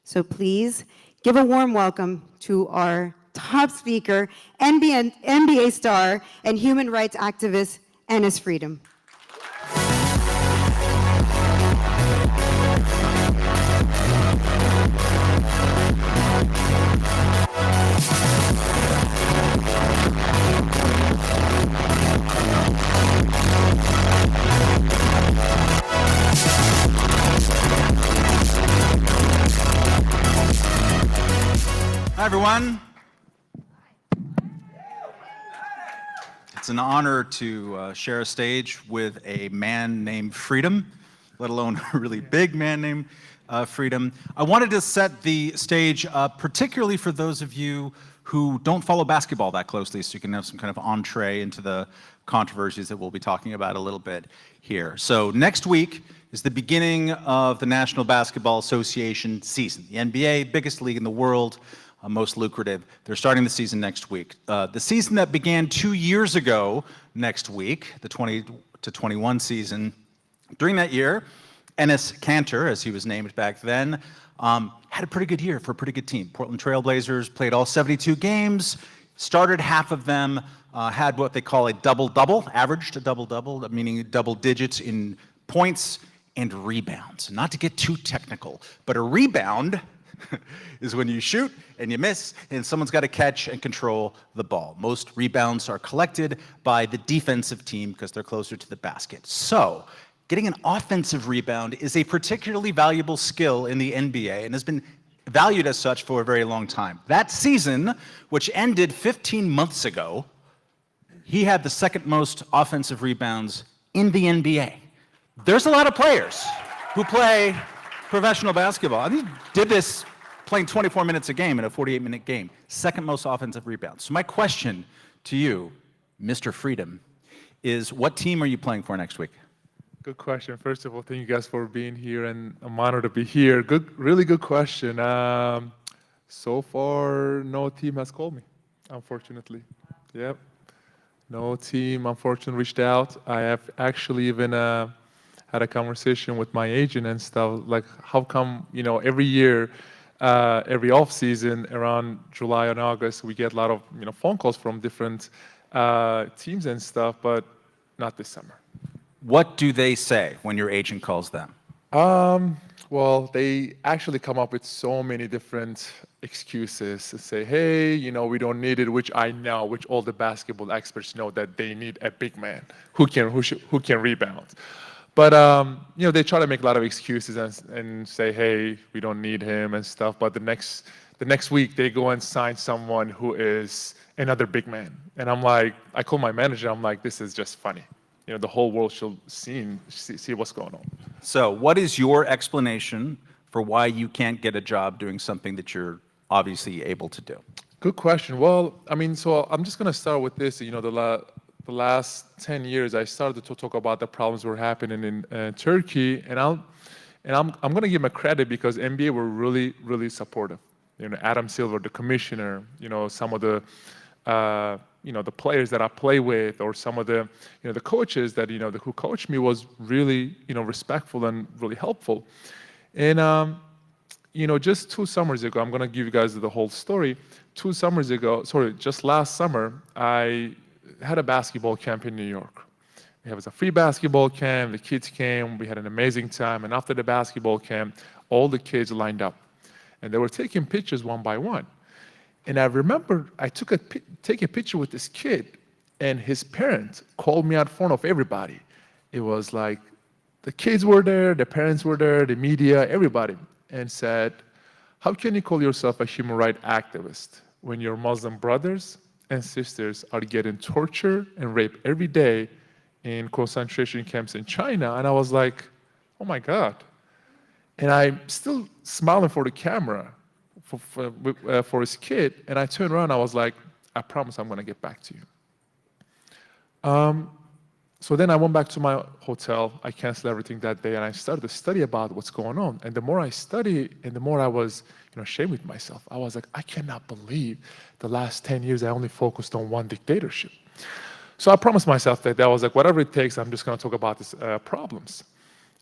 [SPEAKER 2] So please give a warm welcome to our top speaker, NBA star, and human rights activist, Enes Freedom.
[SPEAKER 17] Hi, everyone. It's an honor to share a stage with a man named Freedom, let alone a really big man named Freedom. I wanted to set the stage up particularly for those of you who don't follow basketball that closely, so you can have some kind of entree into the controversies that we'll be talking about a little bit here. So next week is the beginning of the National Basketball Association season. The NBA, biggest league in the world, most lucrative. They're starting the season next week. The season that began 2 years ago next week, the 20-21 season, during that year, Enes Kanter, as he was named back then, had a pretty good year for a pretty good team. Portland Trail Blazers played all 72 games, started half of them, had what they call a double-double, averaged a double-double, meaning double digits in points and rebounds. Not to get too technical, but a rebound is when you shoot and you miss and someone's got to catch and control the ball. Most rebounds are collected by the defensive team because they're closer to the basket. So getting an offensive rebound is a particularly valuable skill in the NBA and has been valued as such for a very long time. That season, which ended 15 months ago, he had the second most offensive rebounds in the NBA. There's a lot of players who play professional basketball. I mean, he did this playing 24 minutes a game in a 48-minute game. Second most offensive rebounds. So my question to you, Mr. Freedom, is what team are you playing for next week?
[SPEAKER 8] Good question. First of all, thank you guys for being here, and I'm honored to be here. Really good question. So far, no team has called me, unfortunately. Yep. No team, unfortunately, reached out. I have actually even had a conversation with my agent and stuff, like how come, every year, every off season around July and August, we get a lot of, phone calls from different teams and stuff, but not this summer.
[SPEAKER 17] What do they say when your agent calls them?
[SPEAKER 8] Well, they actually come up with so many different excuses to say, hey, we don't need it, which I know, which all the basketball experts know that they need a big man who can rebound. But they try to make a lot of excuses and say, hey, we don't need him and stuff. But the next week they go and sign someone who is another big man. And I'm like, I call my manager. I'm like, this is just funny. The whole world should see what's going on.
[SPEAKER 17] So what is your explanation for why you can't get a job doing something that you're obviously able to do?
[SPEAKER 8] Good question. Well, so I'm just going to start with this. The last 10 years, I started to talk about the problems were happening in Turkey, and I'm going to give them credit because NBA were really, really supportive. Adam Silver, the commissioner, some of the the players that I play with, or some of the the coaches that who coached me was really respectful and really helpful. And just 2 summers ago, I'm going to give you guys the whole story. 2 summers ago, just last summer, I had a basketball camp in New York. It was a free basketball camp. The kids came. We had an amazing time. And after the basketball camp, all the kids lined up, and they were taking pictures one by one. And I remember I take a picture with this kid, and his parents called me out in front of everybody. It was like the kids were there, the parents were there, the media, everybody, and said, How can you call yourself a human rights activist when your Muslim brothers and sisters are getting tortured and raped every day in concentration camps in China? And I was like, oh my God. And I'm still smiling for the camera for his kid. And I turned around, I was like, I promise I'm gonna get back to you. So then I went back to my hotel, I canceled everything that day, and I started to study about what's going on. And the more I studied, and the more I was ashamed with myself. I was like, I cannot believe the last 10 years I only focused on one dictatorship. So I promised myself that I was like, whatever it takes, I'm just gonna talk about these problems.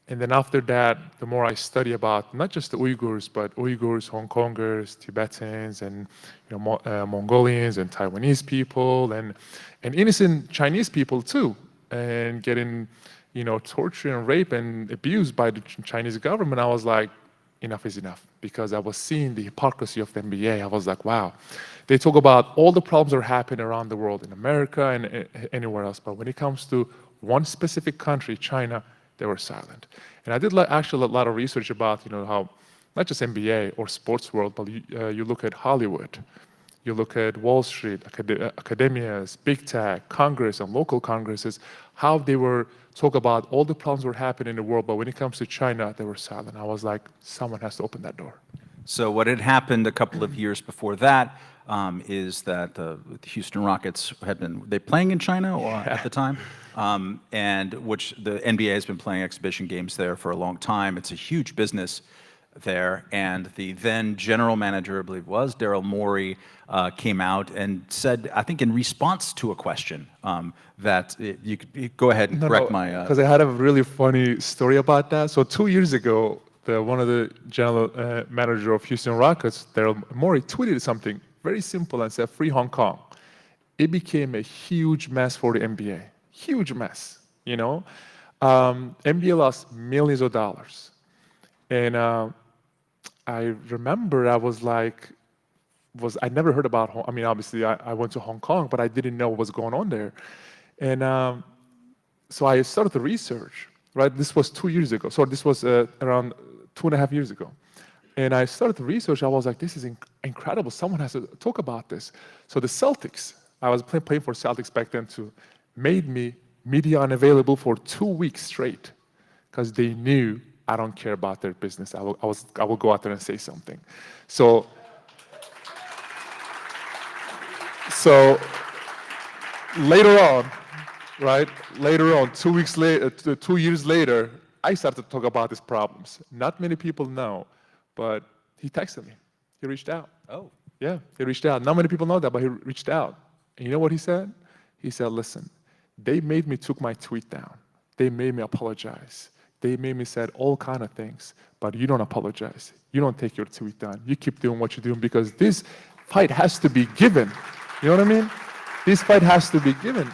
[SPEAKER 8] And then after that, the more I study about not just the Uyghurs, but Uyghurs, Hong Kongers, Tibetans, and Mongolians and Taiwanese people, and innocent Chinese people too, and getting tortured and raped and abused by the Chinese government, I was like, enough is enough, because I was seeing the hypocrisy of the NBA. I was like, wow. They talk about all the problems that are happening around the world, in America and anywhere else, but when it comes to one specific country, China, they were silent. And I did actually a lot of research about how not just NBA or sports world, but you look at Hollywood, you look at Wall Street, academias, big tech, Congress and local congresses, how they were talk about all the problems that were happening in the world, but when it comes to China, they were silent. I was like, someone has to open that door.
[SPEAKER 17] So what had happened a couple of years before that is that the Houston Rockets had been playing in China at the time, and which the NBA has been playing exhibition games there for a long time. It's a huge business there, and the then general manager, I believe it was Daryl Morey, came out and said, I think in response to a question, that you could go ahead and correct my.
[SPEAKER 8] Because I had a really funny story about that. So 2 years ago, one of the general manager of Houston Rockets, Daryl Morey, tweeted something very simple and said, "Free Hong Kong." It became a huge mess for the NBA, huge mess. NBA lost millions of dollars, and I remember I was like, I never heard about. I mean, obviously I went to Hong Kong, but I didn't know what was going on there, and so I started to research. Right, this was 2 years ago. So this was around 2.5 years ago. And I started to research. I was like, this is incredible. Someone has to talk about this. So the Celtics, I was playing for Celtics back then too, made me media unavailable for 2 weeks straight because they knew I don't care about their business. I will go out there and say something. So later on, right? Later on, 2 weeks later, 2 years later, I started to talk about these problems. Not many people know, but he texted me. He reached out.
[SPEAKER 17] Oh.
[SPEAKER 8] Yeah, he reached out. Not many people know that, but he reached out. And you know what he said? He said, listen, they made me took my tweet down. They made me apologize. They made me said all kind of things, but you don't apologize. You don't take your tweet down. You keep doing what you're doing because this fight has to be given. You know what I mean? This fight has to be given.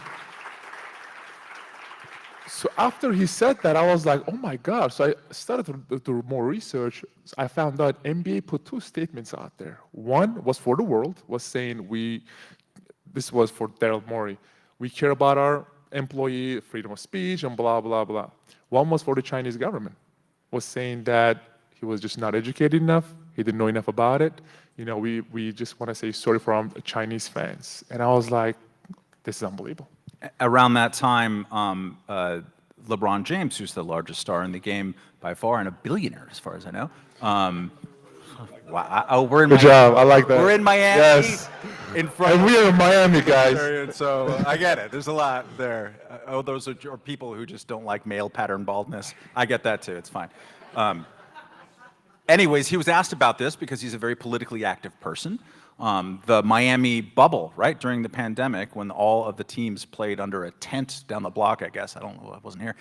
[SPEAKER 8] So after he said that, I was like, oh my God. So I started to do more research. I found out NBA put 2 statements out there. One was for the world, was saying this was for Daryl Morey, we care about our employee freedom of speech and blah, blah, blah. One was for the Chinese government, was saying that he was just not educated enough. He didn't know enough about it. We just want to say sorry for our Chinese fans. And I was like, this is unbelievable.
[SPEAKER 17] Around that time, LeBron James, who's the largest star in the game by far and a billionaire as far as I know. Wow, we're in
[SPEAKER 8] Good
[SPEAKER 17] Miami.
[SPEAKER 8] job, I like that.
[SPEAKER 17] We're in Miami.
[SPEAKER 8] Yes.
[SPEAKER 17] In front
[SPEAKER 8] And we are in Miami, guys.
[SPEAKER 17] So I get it. There's a lot there. Those are people who just don't like male pattern baldness. I get that too. It's fine. Anyways, he was asked about this because he's a very politically active person. The Miami bubble, right, during the pandemic, when all of the teams played under a tent down the block, I guess, I don't know, I wasn't here,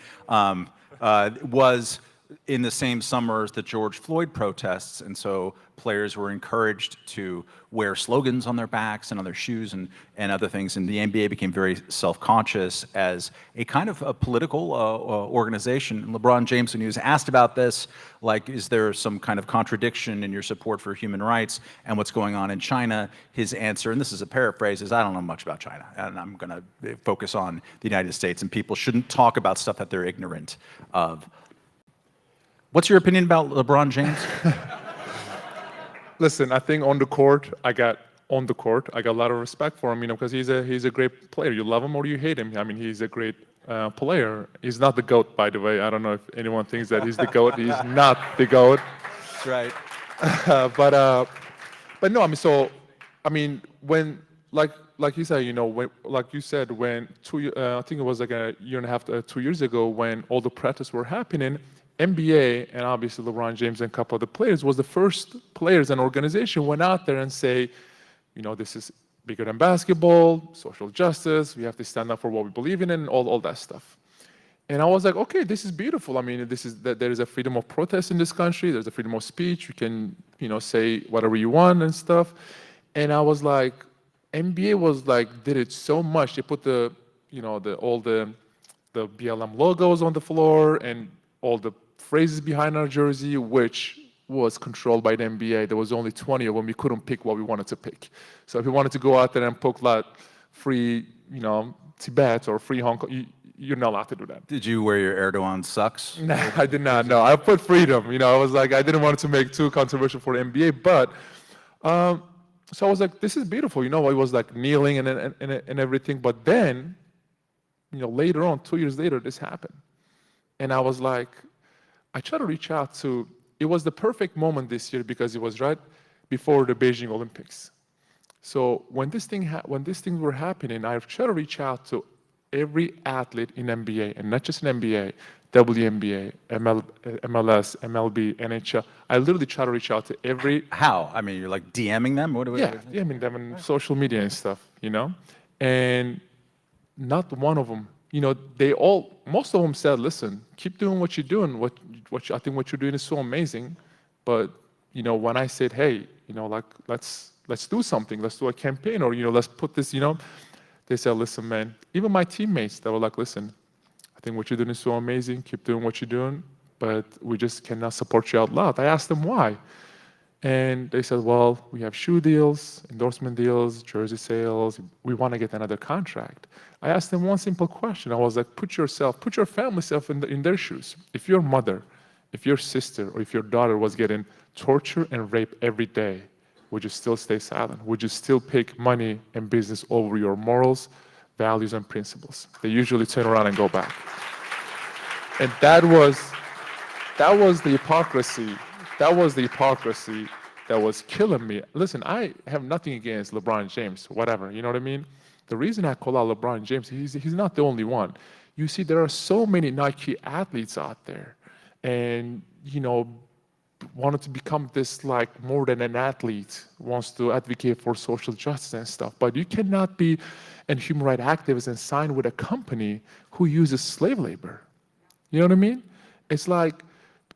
[SPEAKER 17] was in the same summer as the George Floyd protests, and so players were encouraged to wear slogans on their backs and on their shoes and other things, and the NBA became very self-conscious as a kind of a political organization. And LeBron James, when he was asked about this, like, is there some kind of contradiction in your support for human rights and what's going on in China, his answer, and this is a paraphrase, is I don't know much about China, and I'm going to focus on the United States, and people shouldn't talk about stuff that they're ignorant of. What's your opinion about LeBron James?
[SPEAKER 8] Listen, I think on the court, I got a lot of respect for him, because he's a great player. You love him or you hate him. I mean, he's a great player. He's not the GOAT, by the way. I don't know if anyone thinks that he's the GOAT. He's not the GOAT.
[SPEAKER 17] That's right.
[SPEAKER 8] But no, when like you said, when I think it was like a year and a half, 2 years ago, when all the protests were happening, NBA and obviously LeBron James and a couple of the players was the first players and organization went out there and say, this is bigger than basketball, social justice, we have to stand up for what we believe in, and all that stuff. And I was like, okay, this is beautiful. There is a freedom of protest in this country. There's a freedom of speech. You can, say whatever you want and stuff. And I was like, NBA did it so much. They put all the BLM logos on the floor and all the phrases behind our jersey, which was controlled by the NBA. There was only 20 of them. We couldn't pick what we wanted to pick. So if we wanted to go out there and poke free, Tibet or free Hong Kong, you're not allowed to do that.
[SPEAKER 17] Did you wear your Erdogan sucks?
[SPEAKER 8] No, I did not. No, I put freedom. I was like, I didn't want it to make too controversial for the NBA, but so I was like, this is beautiful. I was like kneeling and everything. But then, later on, 2 years later, this happened. And I was like, I tried to reach out to, it was the perfect moment this year because it was right before the Beijing Olympics. So when these things were happening, I tried to reach out to every athlete in NBA, and not just in NBA, WNBA, MLS, MLB, NHL. I literally try to reach out to every...
[SPEAKER 17] How? You're like DMing them?
[SPEAKER 8] Yeah, DMing them on social media and stuff, And not one of them, most of them said, listen, keep doing what you're doing. I think what you're doing is so amazing. But, when I said, hey, let's do something. Let's do a campaign or, let's put this, they said, listen, man, even my teammates, they were like, listen, I think what you're doing is so amazing. Keep doing what you're doing, but we just cannot support you out loud. I asked them why. And they said, well, we have shoe deals, endorsement deals, jersey sales. We want to get another contract. I asked them one simple question. I was like, put your family self in their shoes. If your mother, if your sister, or if your daughter was getting tortured and raped every day, would you still stay silent? Would you still pick money and business over your morals, values, and principles? They usually turn around and go back. And that was the hypocrisy. That was the hypocrisy that was killing me. Listen, I have nothing against LeBron James, whatever, you know what I mean? The reason I call out LeBron James, he's not the only one. You see, there are so many Nike athletes out there, and, wanted to become this more than an athlete, wants to advocate for social justice and stuff. But you cannot be a human rights activist and sign with a company who uses slave labor. You know what I mean? It's like,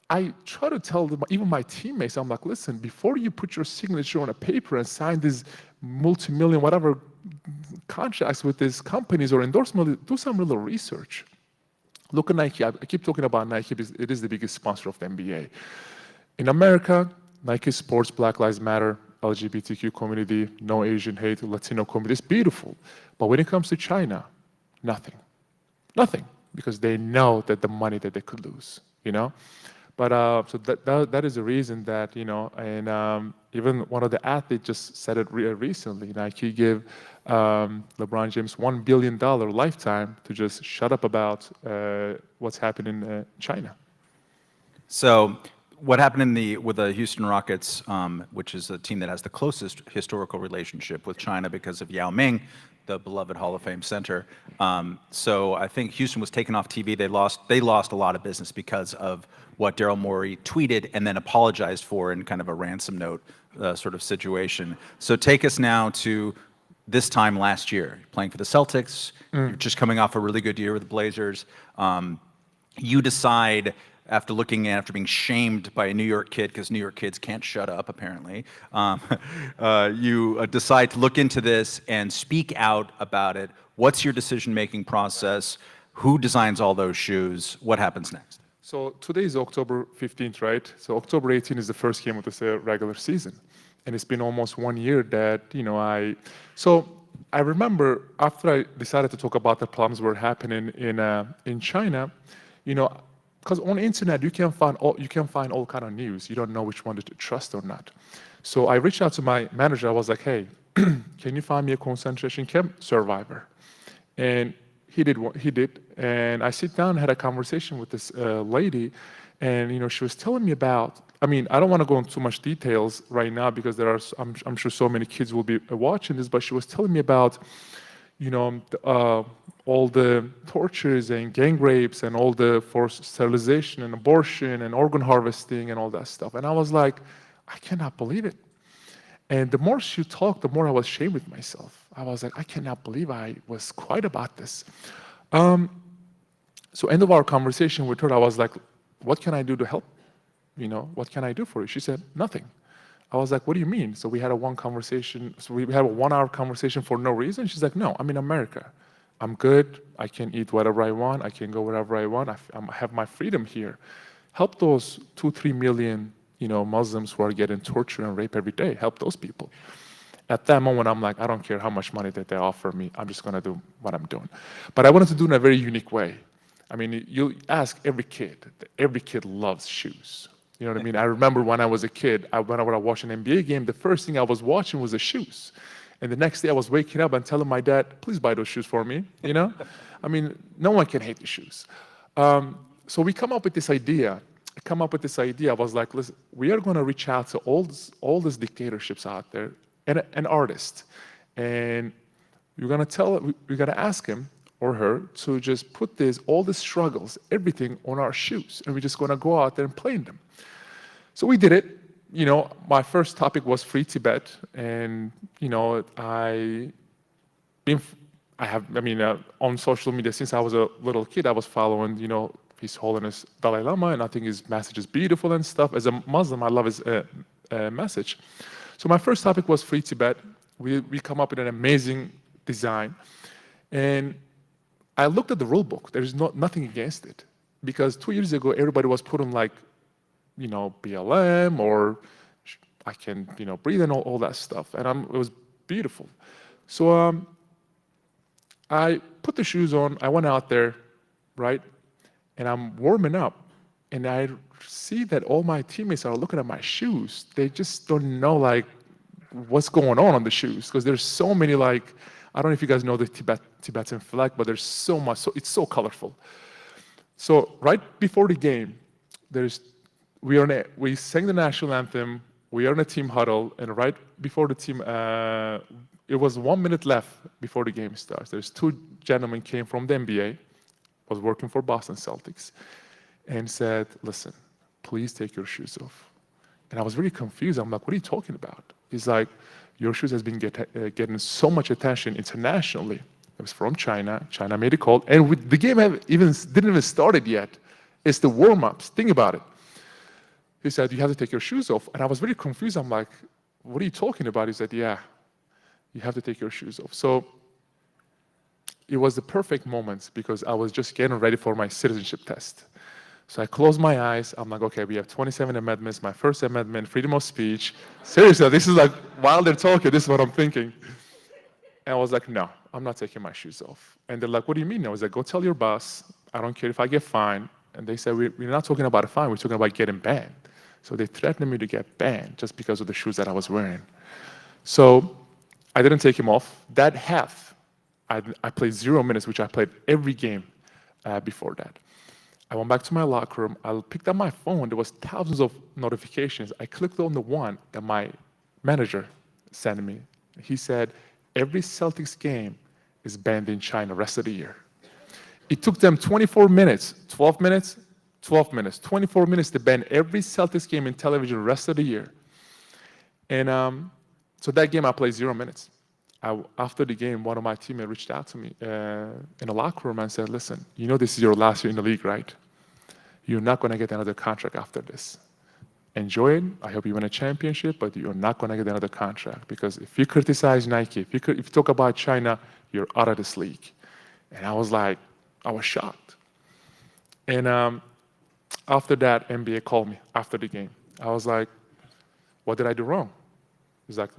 [SPEAKER 8] I try to tell them, even my teammates, I'm like, listen, before you put your signature on a paper and sign these multi-million, whatever contracts with these companies or endorsement, do some real research. Look at Nike. I keep talking about Nike because it is the biggest sponsor of the NBA. In America, Nike sports Black Lives Matter, LGBTQ community, no Asian hate, Latino community. It's beautiful. But when it comes to China, nothing. Nothing. Because they know that the money that they could lose, But so that is the reason that, and even one of the athletes just said it recently. Nike gave LeBron James $1 billion lifetime to just shut up about what's happening in China.
[SPEAKER 17] So what happened with the Houston Rockets, which is a team that has the closest historical relationship with China because of Yao Ming, the beloved Hall of Fame center. So I think Houston was taken off TV. They lost a lot of business because of what Daryl Morey tweeted and then apologized for in kind of a ransom note sort of situation. So take us now to this time last year, playing for the Celtics, you're just coming off a really good year with the Blazers. You decide, after being shamed by a New York kid, because New York kids can't shut up, apparently, you decide to look into this and speak out about it. What's your decision-making process? Who designs all those shoes? What happens next?
[SPEAKER 8] So today is October 15th, right? So October 18th is the first game of this regular season. And it's been almost 1 year that, So I remember after I decided to talk about the problems that were happening in China, because on the internet you can find all kind of news. You don't know which one to trust or not. So I reached out to my manager. I was like, hey, can you find me a concentration camp survivor? And he did. And I sit down and had a conversation with this lady, and she was telling me about, I don't want to go into too much details right now because there are, I'm sure so many kids will be watching this, but she was telling me about, all the tortures and gang rapes and all the forced sterilization and abortion and organ harvesting and all that stuff. And I was like, I cannot believe it. And the more she talked, the more I was ashamed with myself. I was like, I cannot believe I was quiet about this. So end of our conversation with her, I was like, what can I do to help? What can I do for you? She said, nothing. I was like, what do you mean? So we had a 1 hour conversation for no reason. She's like, no, I'm in America. I'm good. I can eat whatever I want. I can go wherever I want. I have my freedom here. Help those 2-3 million, Muslims who are getting tortured and raped every day. Help those people. At that moment, I'm like, I don't care how much money that they offer me. I'm just going to do what I'm doing. But I wanted to do it in a very unique way. You ask every kid loves shoes. You know what I mean? I remember when I was a kid, when I would watch an NBA game, the first thing I was watching was the shoes. And the next day I was waking up and telling my dad, please buy those shoes for me, No one can hate the shoes. So we come up with this idea. I was like, listen, we are going to reach out to all these dictatorships out there and artists. And we're going to ask him or her to just put all the struggles, everything on our shoes. And we're just going to go out there and play in them. So we did it. My first topic was Free Tibet. And, on social media, since I was a little kid, I was following, His Holiness Dalai Lama, and I think his message is beautiful and stuff. As a Muslim, I love his message. So my first topic was Free Tibet. We come up with an amazing design. And I looked at the rule book. There's nothing against it. Because 2 years ago, everybody was putting BLM or I can, breathe and all that stuff. And it was beautiful. So I put the shoes on. I went out there, right? And I'm warming up. And I see that all my teammates are looking at my shoes. They just don't know, what's going on the shoes. Because there's so many, I don't know if you guys know the Tibetan flag, but there's so much. So it's so colorful. So right before the game, we sang the national anthem. We are in a team huddle, and right before the team, it was 1 minute left before the game starts. There's 2 gentlemen came from the NBA, was working for Boston Celtics, and said, "Listen, please take your shoes off." And I was really confused. I'm like, "What are you talking about?" He's like, "Your shoes has been getting so much attention internationally. It was from China. China made a call, and the game didn't even started yet. It's the warm-ups. Think about it." He said, "You have to take your shoes off." And I was very confused. I'm like, "What are you talking about?" He said, "Yeah, you have to take your shoes off." So it was the perfect moment because I was just getting ready for my citizenship test. So I closed my eyes. I'm like, okay, we have 27 amendments. My first amendment, freedom of speech. Seriously, this is while they're talking, this is what I'm thinking. And I was like, no, I'm not taking my shoes off. And they're like, what do you mean? I was like, go tell your boss. I don't care if I get fined. And they said, we're not talking about a fine. We're talking about getting banned. So they threatened me to get banned just because of the shoes that I was wearing. So I didn't take them off. That half, I played 0 minutes, which I played every game before that. I went back to my locker room. I picked up my phone. There was thousands of notifications. I clicked on the one that my manager sent me. He said, every Celtics game is banned in China rest of the year. It took them 24 minutes, 12 minutes, 12 minutes, 24 minutes to ban every Celtics game in television rest of the year. And so that game I played 0 minutes. After the game, one of my teammates reached out to me in the locker room and said, listen, you know this is your last year in the league, right? You're not going to get another contract after this. Enjoy it. I hope you win a championship, but you're not going to get another contract because if you criticize Nike, if you talk about China, you're out of this league. And I was shocked. And after that, NBA called me after the game. I was like, what did I do wrong? He's like,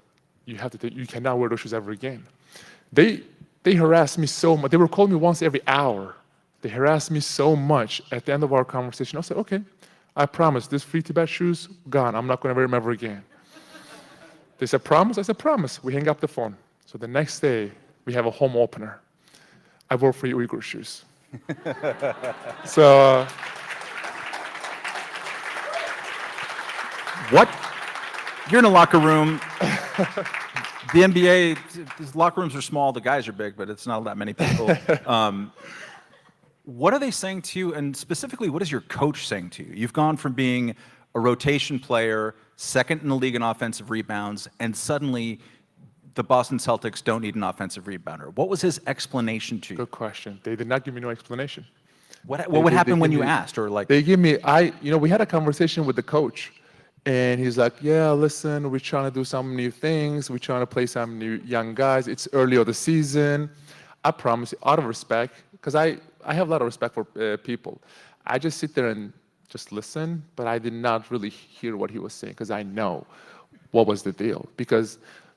[SPEAKER 8] you cannot wear those shoes ever again. They harassed me so much. They were calling me once every hour. They harassed me so much. At the end of our conversation, I said, okay, I promise, this Free Tibet shoes, gone. I'm not going to wear them ever again. They said, promise? I said, promise. We hang up the phone. So the next day, we have a home opener. I wore free Uyghur shoes. So,
[SPEAKER 17] what? You're in a locker room. The NBA, these locker rooms are small. The guys are big, but it's not that many people. What are they saying to you? And specifically, what is your coach saying to you? You've gone from being a rotation player, second in the league in offensive rebounds, and suddenly the Boston Celtics don't need an offensive rebounder. What was his explanation to you?
[SPEAKER 8] Good question. They did not give me no explanation.
[SPEAKER 17] What would happen when you asked? Or like,
[SPEAKER 8] they give me, we had a conversation with the coach, and he's like, yeah, listen, we're trying to do some new things. We're trying to play some new young guys. It's early of the season. I promise you, out of respect, because I have a lot of respect for people. I just sit there and just listen, but I did not really hear what he was saying because I know what was the deal.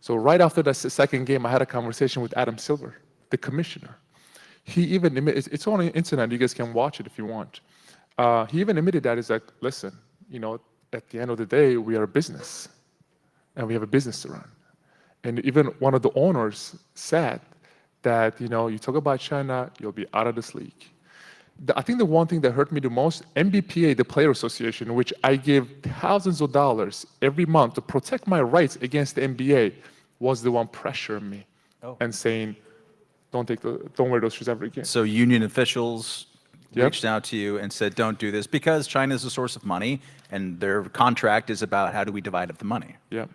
[SPEAKER 8] So right after the second game, I had a conversation with Adam Silver, the commissioner. He even admitted, it's on the internet, you guys can watch it if you want. He even admitted that. He's like, listen, at the end of the day, we are a business, and we have a business to run. And even one of the owners said that, you talk about China, you'll be out of this league. I think the one thing that hurt me the most, NBPA, the Player Association, which I give thousands of dollars every month to protect my rights against the NBA, was the one pressuring me and saying, don't wear those shoes ever again.
[SPEAKER 17] So union officials reached out to you and said, don't do this, because China is a source of money, and their contract is about how do we divide up the money.
[SPEAKER 8] Yeah.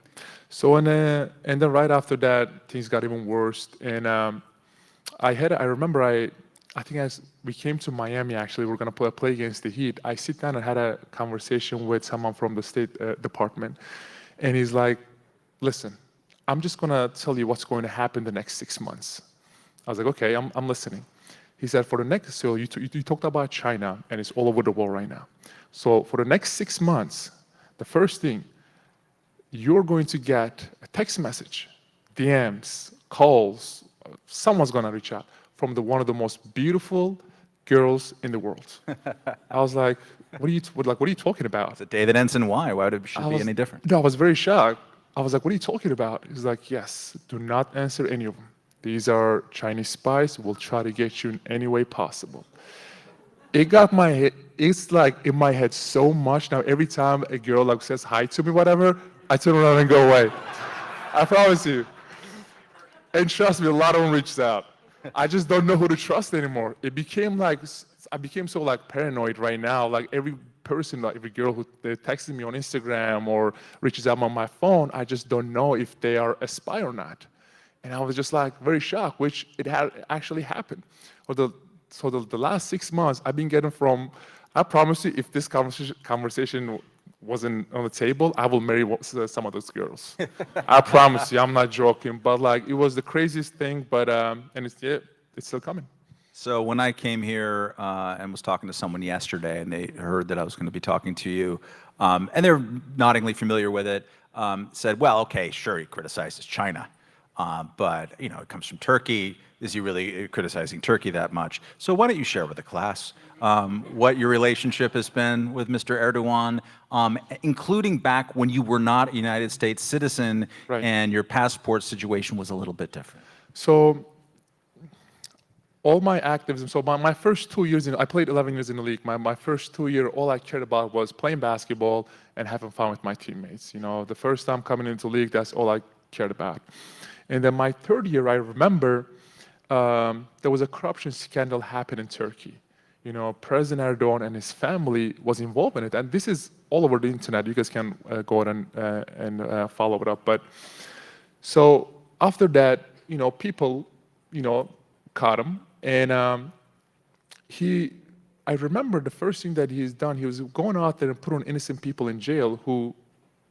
[SPEAKER 8] So, and then right after that, things got even worse. And I think as we came to Miami, actually, we're going to play against the Heat. I sit down and had a conversation with someone from the State Department. And he's like, listen, I'm just going to tell you what's going to happen the next 6 months. I was like, okay, I'm listening. He said, so you talked about China, and it's all over the world right now. So for the next 6 months, the first thing, you're going to get a text message, DMs, calls, someone's going to reach out from one of the most beautiful girls in the world. I was like, what are you talking about?
[SPEAKER 17] It's a day that ends in Y. Why would it should be any different?
[SPEAKER 8] No, I was very shocked. I was like, what are you talking about? He's like, yes, do not answer any of them. These are Chinese spies. We'll try to get you in any way possible. It got my head, it's like in my head so much now. Every time a girl says hi to me, whatever, I turn around and go away. I promise you. And trust me, a lot of them reached out. I just don't know who to trust anymore. I became so paranoid right now. Like every person, every girl who texts me on Instagram or reaches out on my phone, I just don't know if they are a spy or not. And I was just very shocked, which it had actually happened. So the last 6 months, I've been getting I promise you, if this conversation wasn't on the table, I will marry some of those girls. I promise you, I'm not joking. But it was the craziest thing. But and it's still coming.
[SPEAKER 17] So when I came here and was talking to someone yesterday, and they heard that I was going to be talking to you, and they're noddingly familiar with it, said, "Well, okay, sure, he criticizes China, but it comes from Turkey. Is he really criticizing Turkey that much?" So why don't you share with the class what your relationship has been with Mr. Erdogan, including back when you were not a United States citizen and your passport situation was a little bit different?
[SPEAKER 8] So all my activism, so my first 2 years, I played 11 years in the league. My first 2 years, all I cared about was playing basketball and having fun with my teammates. The first time coming into the league, that's all I cared about. And then my third year, I remember there was a corruption scandal happened in Turkey. President Erdogan and his family was involved in it. And this is all over the internet. You guys can go ahead and follow it up. But so after that, people, caught him. And I remember the first thing that he's done, he was going out there and put on innocent people in jail who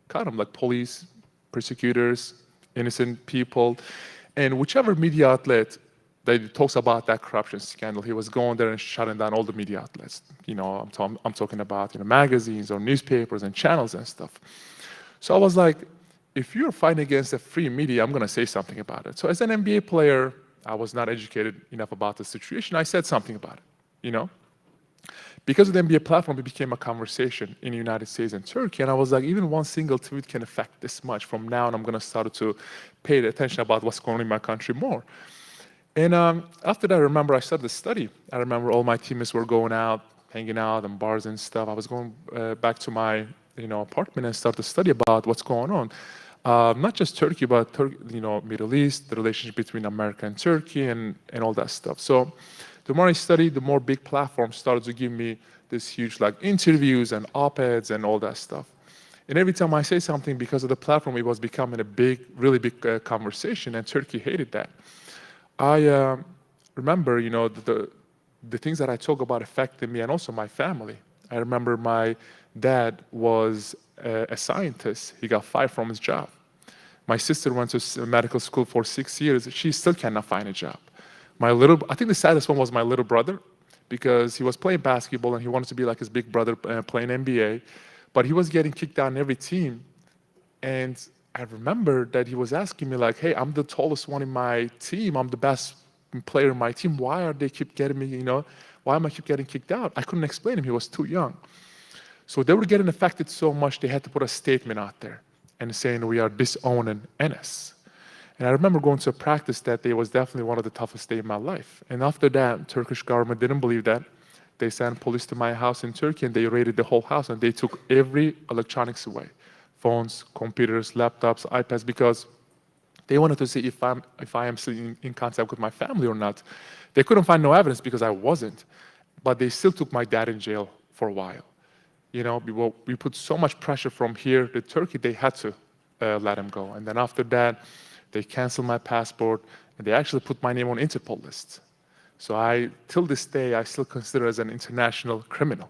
[SPEAKER 8] caught him, like police, persecutors, innocent people. And whichever media outlet that talks about that corruption scandal, he was going there and shutting down all the media outlets. I'm talking about magazines or newspapers and channels and stuff. So I was like, if you're fighting against a free media, I'm going to say something about it. So as an NBA player, I was not educated enough about the situation. I said something about it, Because of the NBA platform, it became a conversation in the United States and Turkey. And I was like, even one single tweet can affect this much. From now on, I'm going to start to pay attention about what's going on in my country more. And after that, I remember I started to study. I remember all my teammates were going out, hanging out in bars and stuff. I was going back to my apartment and started to study about what's going on. Not just Turkey, but Middle East, the relationship between America and Turkey, and all that stuff. So the more I studied, the more big platforms started to give me this huge interviews and op-eds and all that stuff. And every time I say something, because of the platform, it was becoming a really big conversation, and Turkey hated that. I remember, the things that I talk about affected me and also my family. I remember my dad was a scientist. He got fired from his job. My sister went to medical school for 6 years. She still cannot find a job. I think the saddest one was my little brother, because he was playing basketball and he wanted to be like his big brother playing NBA, but he was getting kicked out in every team. And I remember that he was asking me like, hey, I'm the tallest one in my team. I'm the best player in my team. Why are they keep getting me, why am I keep getting kicked out? I couldn't explain him. He was too young. So they were getting affected so much, they had to put a statement out there and saying we are disowning NS. And I remember going to a practice that day. Was definitely one of the toughest days in my life. And after that, Turkish government didn't believe that. They sent police to my house in Turkey and they raided the whole house and they took every electronics away. Phones, computers, laptops, iPads, because they wanted to see if I am still in contact with my family or not. They couldn't find no evidence because I wasn't, but they still took my dad in jail for a while. We put so much pressure from here to Turkey, they had to let him go. And then after that, they canceled my passport, and they actually put my name on Interpol list. So till this day, I still consider as an international criminal.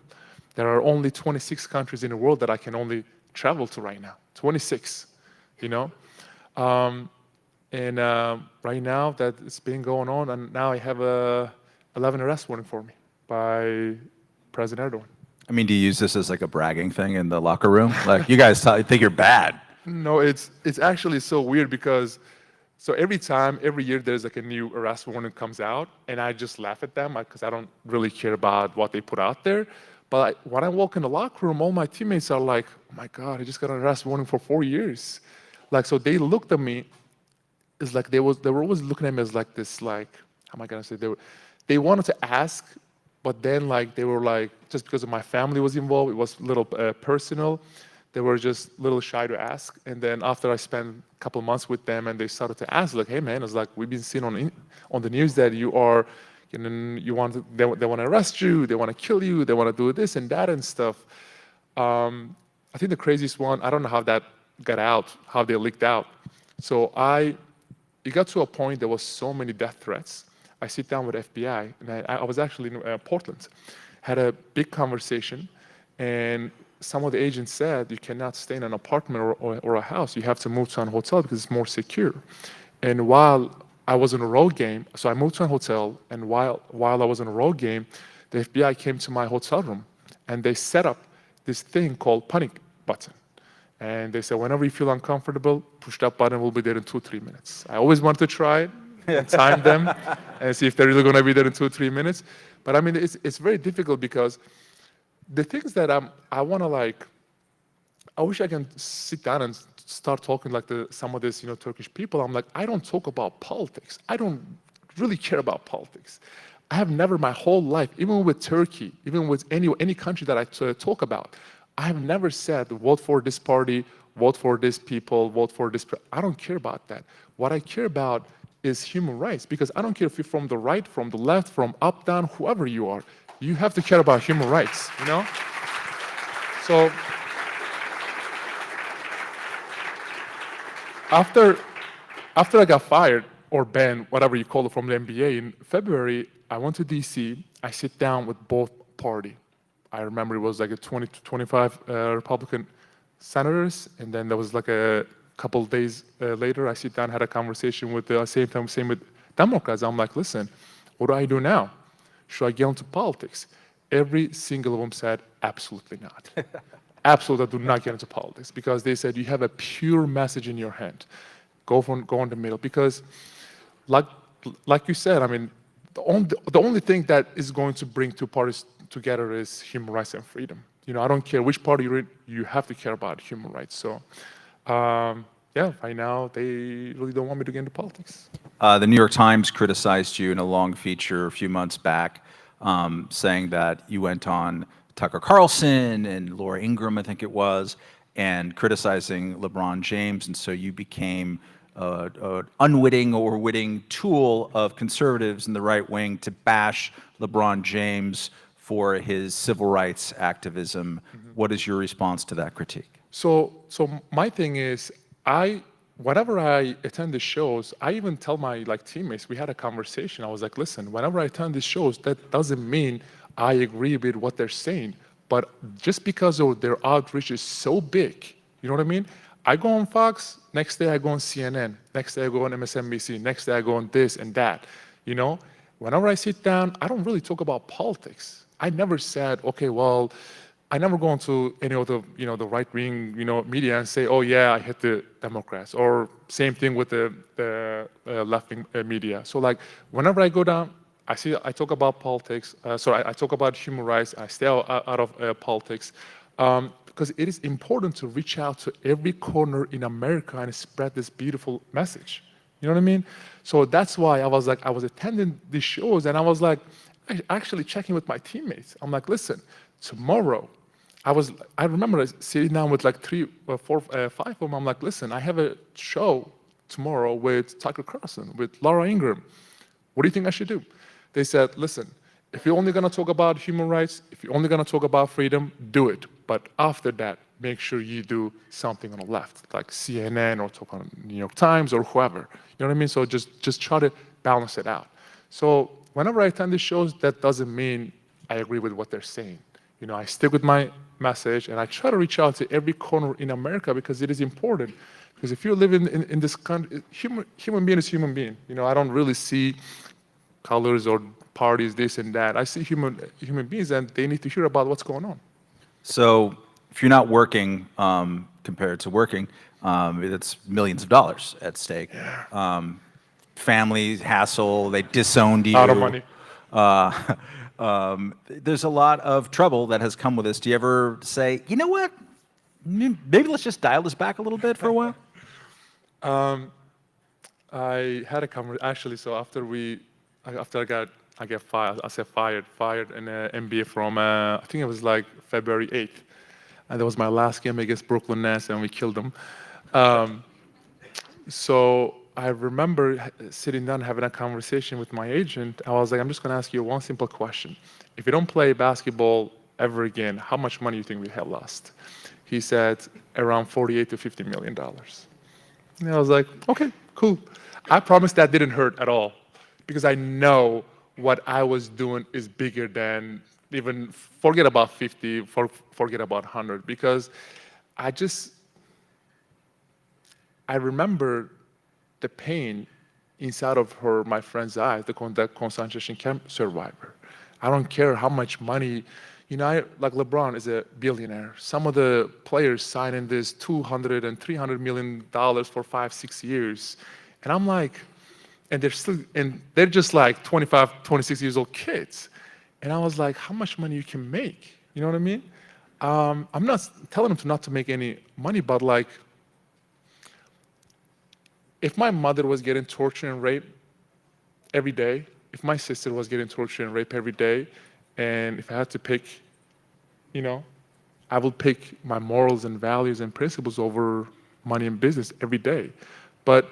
[SPEAKER 8] There are only 26 countries in the world that I can only travel to right now. 26, And right now that it's been going on, and now I have 11 arrest warrant for me by President Erdogan.
[SPEAKER 17] I mean, do you use this as like a bragging thing in the locker room? Like, you guys think you're bad.
[SPEAKER 8] No, it's actually so weird because every year there's like a new arrest warrant comes out, and I just laugh at them because I don't really care about what they put out there. But when I walk in the locker room, all my teammates are like, "Oh my God, I just got an arrest warrant for 4 years." So they looked at me. It's like they were always looking at me as like this, how am I gonna say? They wanted to ask, but then they were just because of my family was involved, it was a little personal. They were just a little shy to ask. And then after I spent a couple of months with them and they started to ask, hey man, it's like, we've been seeing on the news that they want to arrest you, they want to kill you, they want to do this and that and stuff. I think the craziest one, I don't know how that got out, how they leaked out. So it got to a point there was so many death threats. I sit down with FBI, and I was actually in Portland, had a big conversation, and some of the agents said you cannot stay in an apartment or a house. You have to move to a hotel because it's more secure. And while I was in a road game, so I moved to a hotel, and while I was in a road game, the FBI came to my hotel room, and they set up this thing called panic button. And they said, whenever you feel uncomfortable, push that button, we'll be there in 2-3 minutes. I always wanted to try it and time them and see if they're really going to be there in 2-3 minutes. But I mean, it's very difficult because the things that I want to I wish I can sit down and start talking some of these, Turkish people. I'm like, I don't talk about politics. I don't really care about politics. I have never my whole life, even with Turkey, even with any country that I talk about, I have never said, vote for this party, vote for this people, vote for this. I don't care about that. What I care about is human rights, because I don't care if you're from the right, from the left, from up, down, whoever you are. You have to care about human rights, So after I got fired or banned, whatever you call it, from the NBA in February, I went to DC. I sit down with both parties. I remember it was like 20 to 25 Republican senators, and then there was a couple of days later, I sit down, had a conversation with same with Democrats. I'm like, listen, what do I do now? Should I get into politics? Every single of them said, absolutely not. Absolutely, do not get into politics, because they said you have a pure message in your hand. Go in the middle, because like you said, I mean, the only thing that is going to bring two parties together is human rights and freedom. You know, I don't care which party you're in, you have to care about human rights. So, yeah, right now they really don't want me to get into politics.
[SPEAKER 17] The New York Times criticized you in a long feature a few months back, saying that you went on Tucker Carlson and Laura Ingraham, I think it was, and criticizing LeBron James, and so you became an unwitting or witting tool of conservatives in the right wing to bash LeBron James for his civil rights activism. What is your response to that critique?
[SPEAKER 8] So my thing is, whenever I attend the shows, I even tell my teammates, we had a conversation. I was like, listen, whenever I attend these shows, that doesn't mean I agree with what they're saying. But just because their outreach is so big, you know what I mean? I go on Fox, next day I go on CNN, next day I go on MSNBC, next day I go on this and that, you know? Whenever I sit down, I don't really talk about politics. I never said, okay, well, I never go into any of the, the right-wing, media and say, oh yeah, I hit the Democrats, or same thing with the left-wing media. So like, whenever I go down, I talk about politics. I talk about human rights. I stay out of politics because it is important to reach out to every corner in America and spread this beautiful message. You know what I mean? So that's why I was attending these shows, and I was like, actually checking with my teammates. I'm like, listen, tomorrow, I remember sitting down with like 3, 4, 5 of them. I'm like, listen, I have a show tomorrow with Tucker Carlson, with Laura Ingraham. What do you think I should do? They said, listen, if you're only going to talk about human rights, if you're only going to talk about freedom, do it. But after that, make sure you do something on the left, like CNN or talk on New York Times or whoever. You know what I mean? So just try to balance it out. So whenever I attend these shows, that doesn't mean I agree with what they're saying. You know, I stick with my message, and I try to reach out to every corner in America because it is important. Because if you're living in this country, human being is human being. You know, I don't really see colors or parties, this and that. I see human beings, and they need to hear about what's going on.
[SPEAKER 17] So if you're not working compared to working, it's millions of dollars at stake. Family hassle, they disowned you.
[SPEAKER 8] Out of money.
[SPEAKER 17] There's a lot of trouble that has come with this. Do you ever say, you know what, maybe let's just dial this back a little bit for a while?
[SPEAKER 8] I had a conversation, actually, so after I get fired, I said fired in NBA from, I think it was like February 8th. And that was my last game against Brooklyn Nets, and we killed them. So I remember sitting down having a conversation with my agent. I was like, I'm just going to ask you one simple question. If you don't play basketball ever again, how much money do you think we have lost? He said around $48 to $50 million. And I was like, okay, cool. I promise that didn't hurt at all, because I know what I was doing is bigger than even, forget about 50, forget about 100, because I remember the pain inside of my friend's eyes, the concentration camp survivor. I don't care how much money, like LeBron is a billionaire. Some of the players signing this $200 and $300 million for 5-6 years. And I'm like, and they're just like 25, 26 years old kids. And I was like, how much money you can make? You know what I mean? I'm not telling them not to make any money, but like, if my mother was getting tortured and raped every day, if my sister was getting tortured and raped every day, and if I had to pick, I would pick my morals and values and principles over money and business every day. But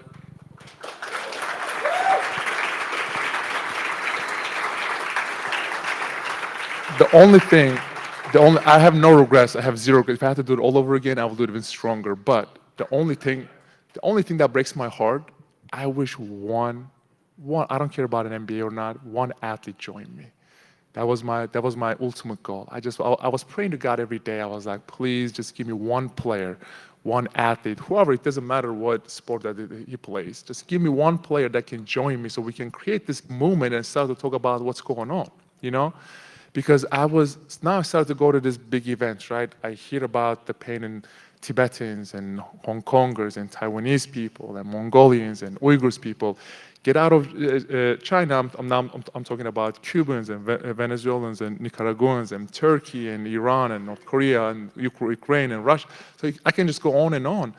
[SPEAKER 8] I have no regrets. I have zero regrets. If I had to do it all over again, I would do it even stronger. But the only thing that breaks my heart, I wish one, I don't care about an MBA or not, one athlete joined me. That was my ultimate goal. I was praying to God every day. I was like, please just give me one player, one athlete, whoever, it doesn't matter what sport that he plays. Just give me one player that can join me so we can create this movement and start to talk about what's going on, Because now I started to go to these big events, right? I hear about the pain in Tibetans and Hong Kongers and Taiwanese people and Mongolians and Uyghurs people get out of China. I'm talking about Cubans and Venezuelans and Nicaraguans and Turkey and Iran and North Korea and Ukraine and Russia. So I can just go on and on.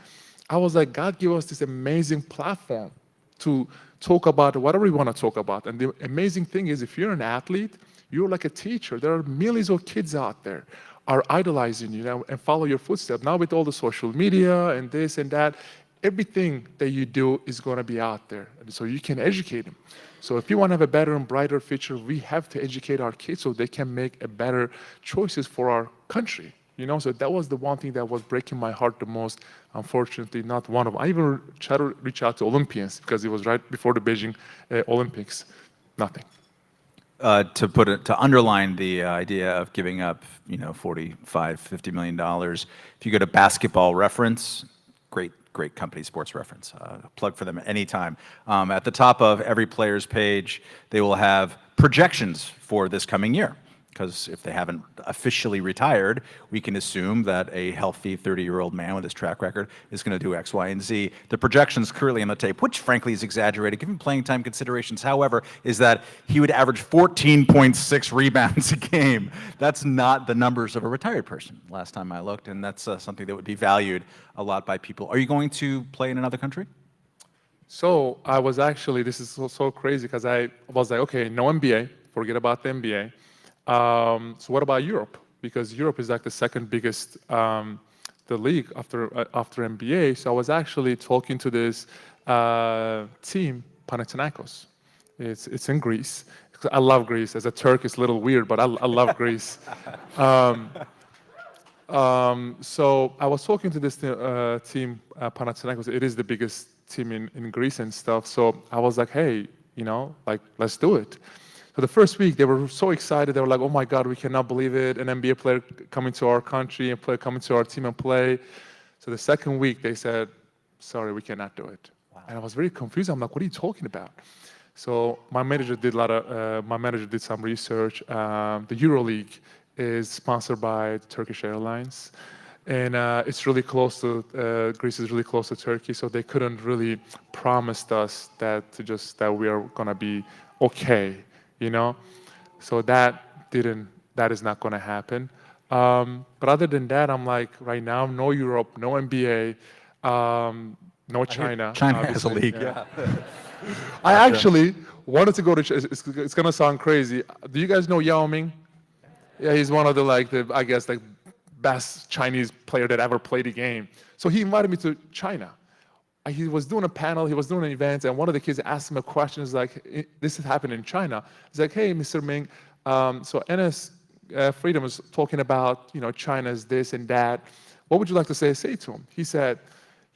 [SPEAKER 8] I was like, God gave us this amazing platform to talk about whatever we want to talk about. And the amazing thing is, if you're an athlete, you're like a teacher. There are millions of kids out there are idolizing you now and follow your footsteps. Now with all the social media and this and that, everything that you do is going to be out there. And so you can educate them. So if you want to have a better and brighter future, we have to educate our kids so they can make a better choices for our country. You know, so that was the one thing that was breaking my heart the most. Unfortunately, not one of them. I even tried to reach out to Olympians because it was right before the Beijing Olympics. Nothing.
[SPEAKER 17] To underline the idea of giving up, you know, $45–50 million. If you go to Basketball Reference, great company, Sports Reference. Plug for them anytime. At the top of every player's page, they will have projections for this coming year. Because if they haven't officially retired, we can assume that a healthy 30-year-old man with his track record is going to do X, Y, and Z. The projections currently on the tape, which frankly is exaggerated given playing time considerations, however, is that he would average 14.6 rebounds a game. That's not the numbers of a retired person, last time I looked, and that's something that would be valued a lot by people. Are you going to play in another country?
[SPEAKER 8] So I was actually, this is so crazy because I was like, okay, no NBA, forget about the NBA. So what about Europe? Because Europe is like the second biggest the league after NBA. So I was actually talking to this team, Panathinaikos. It's in Greece. I love Greece. As a Turk, it's a little weird, but I love Greece. So I was talking to this team, Panathinaikos. It is the biggest team in Greece and stuff. So I was like, hey, you know, like, let's do it. So the first week, they were so excited. They were like, oh my God, we cannot believe it. An NBA player coming to our country and coming to our team and play. So the second week, they said, sorry, we cannot do it. Wow. And I was very confused. I'm like, what are you talking about? So my manager did some research. The EuroLeague is sponsored by Turkish Airlines. And it's really close to, Greece is really close to Turkey. So they couldn't really promise us that we are going to be okay. You know, so that is not going to happen. But other than that, I'm like, right now, no Europe, no NBA, no China.
[SPEAKER 17] China has a league. Yeah.
[SPEAKER 8] I actually wanted to go to. It's going to sound crazy. Do you guys know Yao Ming? Yeah, he's one of the best Chinese player that ever played the game. So he invited me to China. He was doing a panel, he was doing an event, and one of the kids asked him a question. He's like, this has happened in China. He's like, hey, Mr. Ming, so NS Freedom is talking about, you know, China's this and that. What would you like to say to him? He said,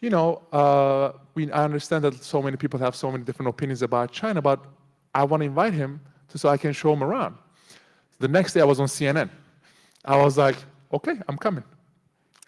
[SPEAKER 8] you know, I understand that so many people have so many different opinions about China, but I want to invite him so I can show him around. The next day I was on CNN. I was like, okay, I'm coming.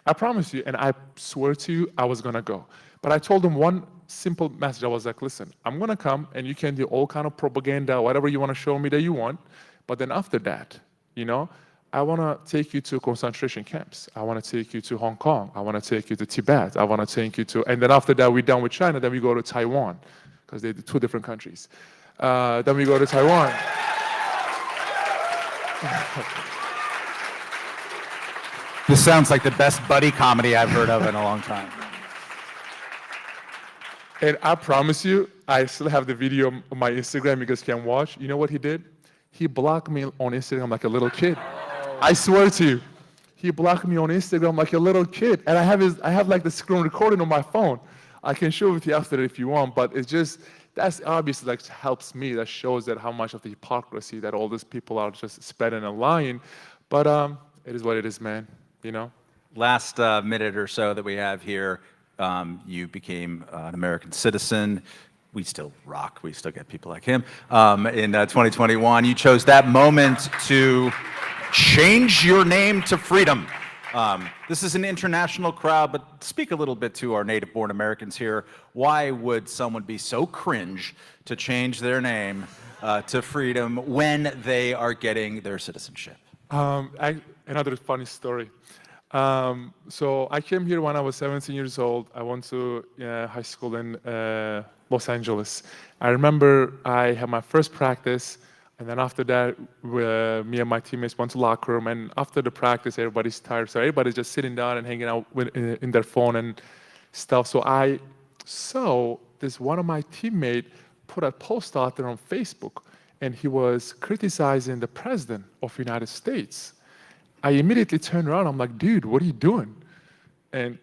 [SPEAKER 8] I promise you, and I swear to you, I was going to go. But I told him one simple message. I was like, listen, I'm going to come and you can do all kind of propaganda, whatever you want to show me that you want. But then after that, you know, I want to take you to concentration camps. I want to take you to Hong Kong. I want to take you to Tibet. I want to take you to, and then after that, we're done with China. Then we go to Taiwan because they're two different countries. Then we go to Taiwan.
[SPEAKER 17] This sounds like the best buddy comedy I've heard of in a long time.
[SPEAKER 8] And I promise you, I still have the video on my Instagram you guys can watch. You know what he did? He blocked me on Instagram like a little kid. I swear to you. He blocked me on Instagram like a little kid. And I have like the screen recording on my phone. I can show it to you after if you want, but it's just, that's obviously like helps me. That shows that how much of the hypocrisy that all these people are just spreading and lying. But it is what it is, man, you know?
[SPEAKER 17] Last minute or so that we have here, you became an American citizen. We still rock. We still get people like him. In 2021, you chose that moment to change your name to Freedom. This is an international crowd, but speak a little bit to our native-born Americans here. Why would someone be so cringe to change their name to Freedom when they are getting their citizenship?
[SPEAKER 8] Another funny story. So I came here when I was 17 years old. I went to high school in Los Angeles. I remember I had my first practice, and then after that, me and my teammates went to locker room, and after the practice, everybody's tired, so everybody's just sitting down and hanging out in their phone and stuff. So I saw this one of my teammates put a post out there on Facebook, and he was criticizing the president of the United States. I immediately turned around, I'm like, dude, what are you doing? And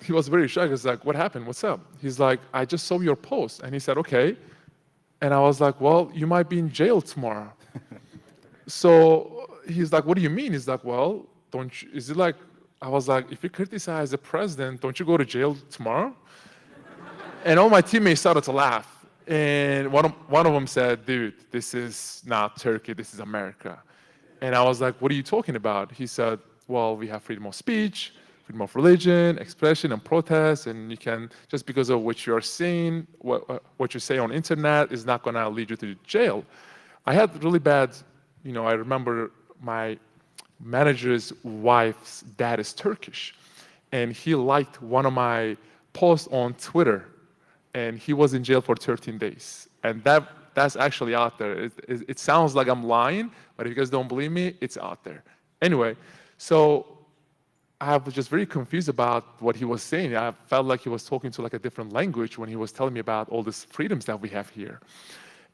[SPEAKER 8] he was very shocked. I was like, what happened? What's up? He's like, I just saw your post. And he said, okay. And I was like, well, you might be in jail tomorrow. So he's like, what do you mean? He's like, well, don't you, is it like, I was like, if you criticize the president, don't you go to jail tomorrow? And all my teammates started to laugh. And one of them said, dude, this is not Turkey, this is America. And I was like, what are you talking about? He said, well, we have freedom of speech, freedom of religion, expression, and protest, and you can, just because of what you're saying, what you say on internet is not gonna lead you to jail. I had really bad, I remember my manager's wife's dad is Turkish, and he liked one of my posts on Twitter, and he was in jail for 13 days. And that's actually out there. It sounds like I'm lying, but if you guys don't believe me, it's out there. Anyway, so I was just very confused about what he was saying. I felt like he was talking to like a different language when he was telling me about all these freedoms that we have here.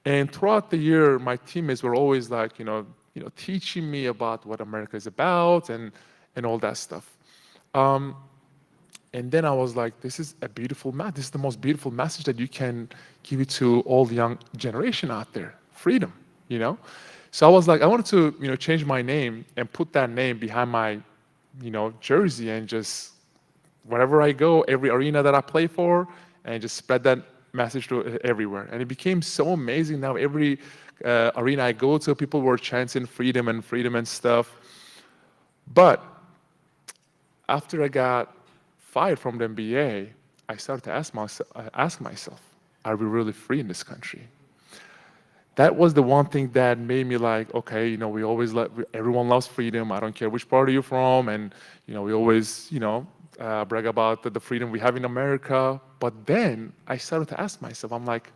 [SPEAKER 8] And throughout the year, my teammates were always like, teaching me about what America is about and all that stuff. And then I was like, this is a beautiful message. This is the most beautiful message that you can give it to all the young generation out there, freedom, So I was like, I wanted to, change my name and put that name behind my, jersey, and just wherever I go, every arena that I play for, and just spread that message to everywhere. And it became so amazing. Now every arena I go to, people were chanting freedom and stuff. But after I got fired from the NBA, I started to ask myself, are we really free in this country? That was the one thing that made me like, okay, we always everyone loves freedom. I don't care which party you're from, and we always, brag about the freedom we have in America. But then I started to ask myself, I'm like,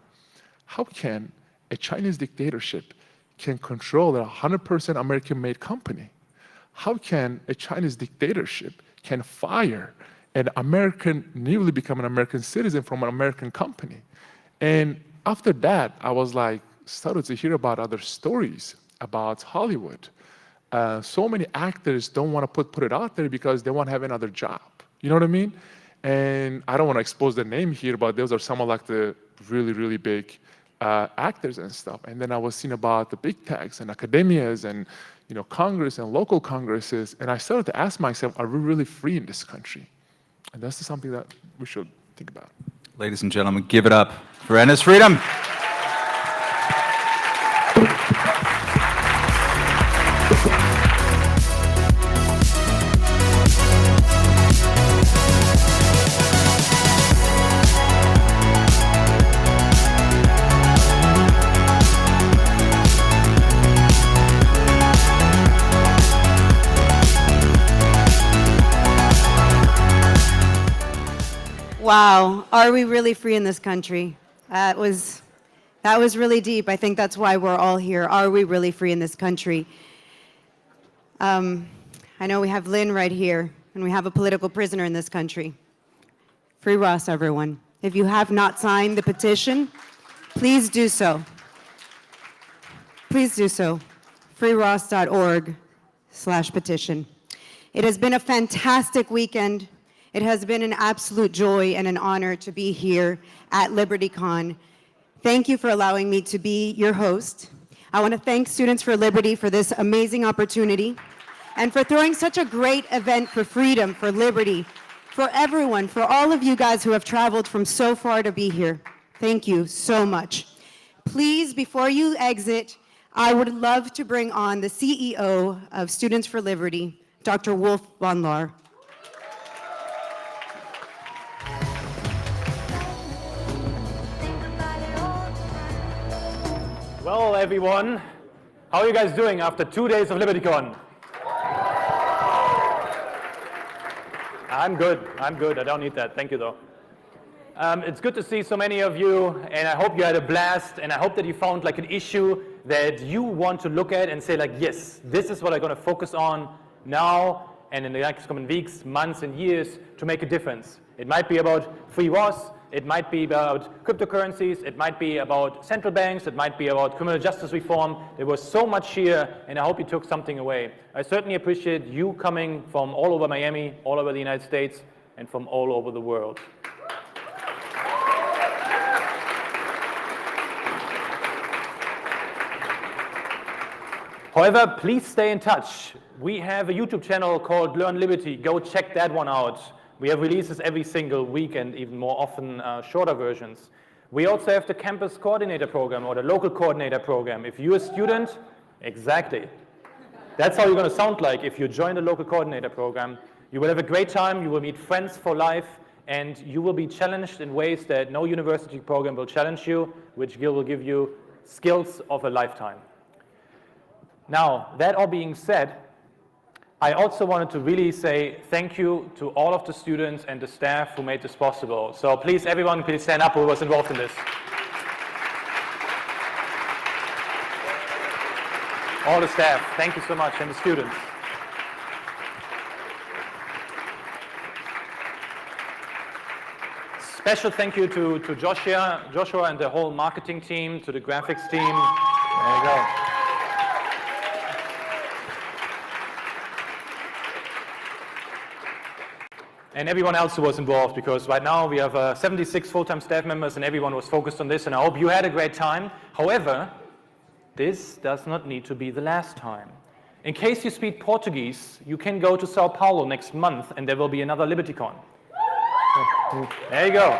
[SPEAKER 8] how can a Chinese dictatorship can control a 100% American-made company? How can a Chinese dictatorship can fire an American, newly become an American citizen from an American company? And after that, I was like, started to hear about other stories about Hollywood. So many actors don't want to put it out there because they want to have another job. You know what I mean? And I don't want to expose the name here, but those are some of like the really, really big actors and stuff. And then I was seeing about the big techs and academias and Congress and local congresses. And I started to ask myself, are we really free in this country? And that's something that we should think about.
[SPEAKER 17] Ladies and gentlemen, give it up for Enes Freedom.
[SPEAKER 2] Wow, are we really free in this country? That was really deep. I think that's why we're all here. Are we really free in this country? I know we have Lynn right here, and we have a political prisoner in this country. Free Ross, everyone. If you have not signed the petition, please do so. Please do so. freeross.org/petition. It has been a fantastic weekend. It has been an absolute joy and an honor to be here at LibertyCon. Thank you for allowing me to be your host. I want to thank Students for Liberty for this amazing opportunity and for throwing such a great event for freedom, for liberty, for everyone, for all of you guys who have traveled from so far to be here. Thank you so much. Please, before you exit, I would love to bring on the CEO of Students for Liberty, Dr. Wolf von Lahr.
[SPEAKER 16] Well, everyone, how are you guys doing after 2 days of LibertyCon? I'm good. I'm good. I don't need that. Thank you, though. It's good to see so many of you, and I hope you had a blast, and I hope that you found like an issue that you want to look at and say like, yes, this is what I'm going to focus on now and in the next coming weeks, months, and years to make a difference. It might be about free WAS, it might be about cryptocurrencies, it might be about central banks, it might be about criminal justice reform. There was so much here, and I hope you took something away. I certainly appreciate you coming from all over Miami, all over the United States, and from all over the world. However, please stay in touch. We have a YouTube channel called Learn Liberty. Go check that one out. We have releases every single week and even more often shorter versions. We also have the campus coordinator program or the local coordinator program. If you're a student, exactly. That's how you're going to sound like if you join the local coordinator program. You will have a great time, you will meet friends for life, and you will be challenged in ways that no university program will challenge you, which will give you skills of a lifetime. Now, that all being said, I also wanted to really say thank you to all of the students and the staff who made this possible. So please, everyone, please stand up who was involved in this. All the staff, thank you so much, and the students. Special thank you to Joshua and the whole marketing team, to the graphics team. There you go. And everyone else who was involved, because right now we have 76 full-time staff members and everyone was focused on this, and I hope you had a great time. However, this does not need to be the last time. In case you speak Portuguese, you can go to Sao Paulo next month and there will be another LibertyCon. There you go.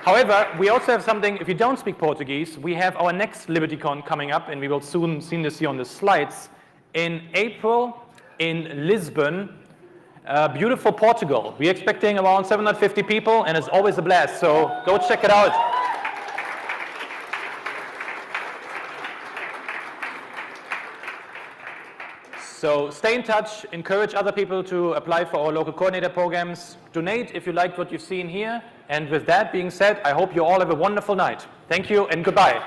[SPEAKER 16] However, we also have something, if you don't speak Portuguese, we have our next LibertyCon coming up, and we will soon see this here on the slides, in April in Lisbon, beautiful Portugal. We're expecting around 750 people, and it's always a blast, so go check it out. So stay in touch, encourage other people to apply for our local coordinator programs, donate if you liked what you've seen here, and with that being said, I hope you all have a wonderful night. Thank you and goodbye.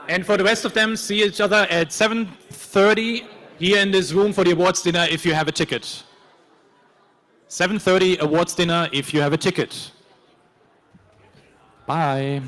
[SPEAKER 16] And for the rest of them, see each other at 7:30 here in this room for the awards dinner if you have a ticket. 7:30 awards dinner if you have a ticket. Bye.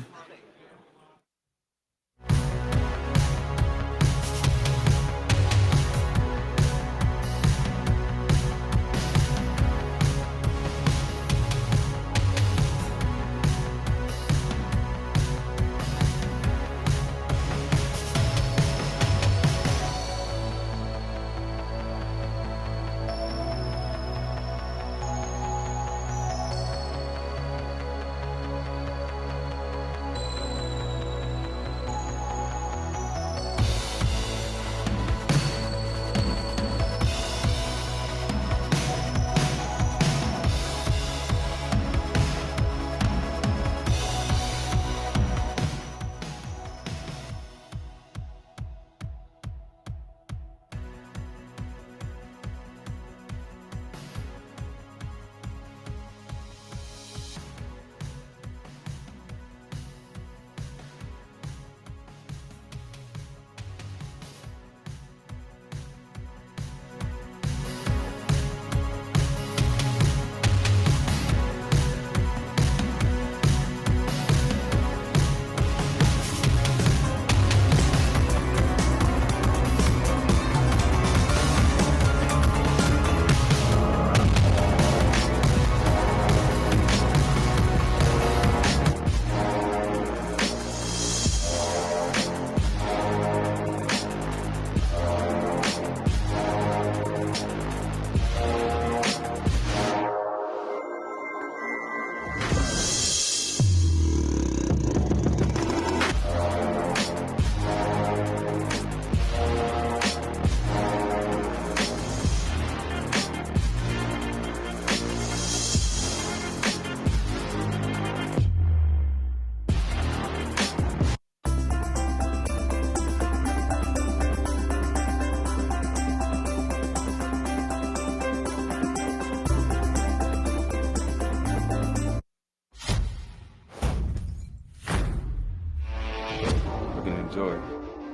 [SPEAKER 4] enjoy.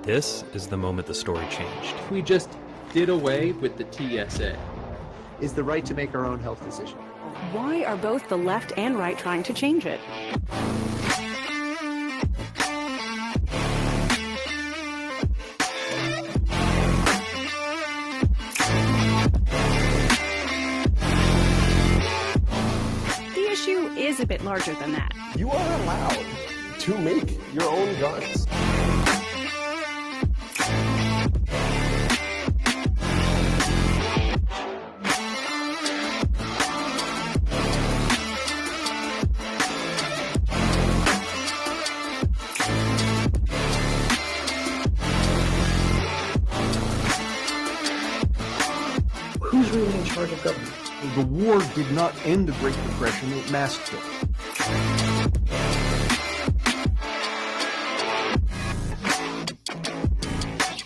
[SPEAKER 20] This is the moment the story changed.
[SPEAKER 23] We just did away with the TSA.
[SPEAKER 24] Is the right to make our own health decision.
[SPEAKER 25] Why are both the left and right trying to change it? The issue is a bit larger than that.
[SPEAKER 26] You are allowed to make your own guns.
[SPEAKER 24] Who's really in charge of government? The war did not end the Great Depression, it masked it.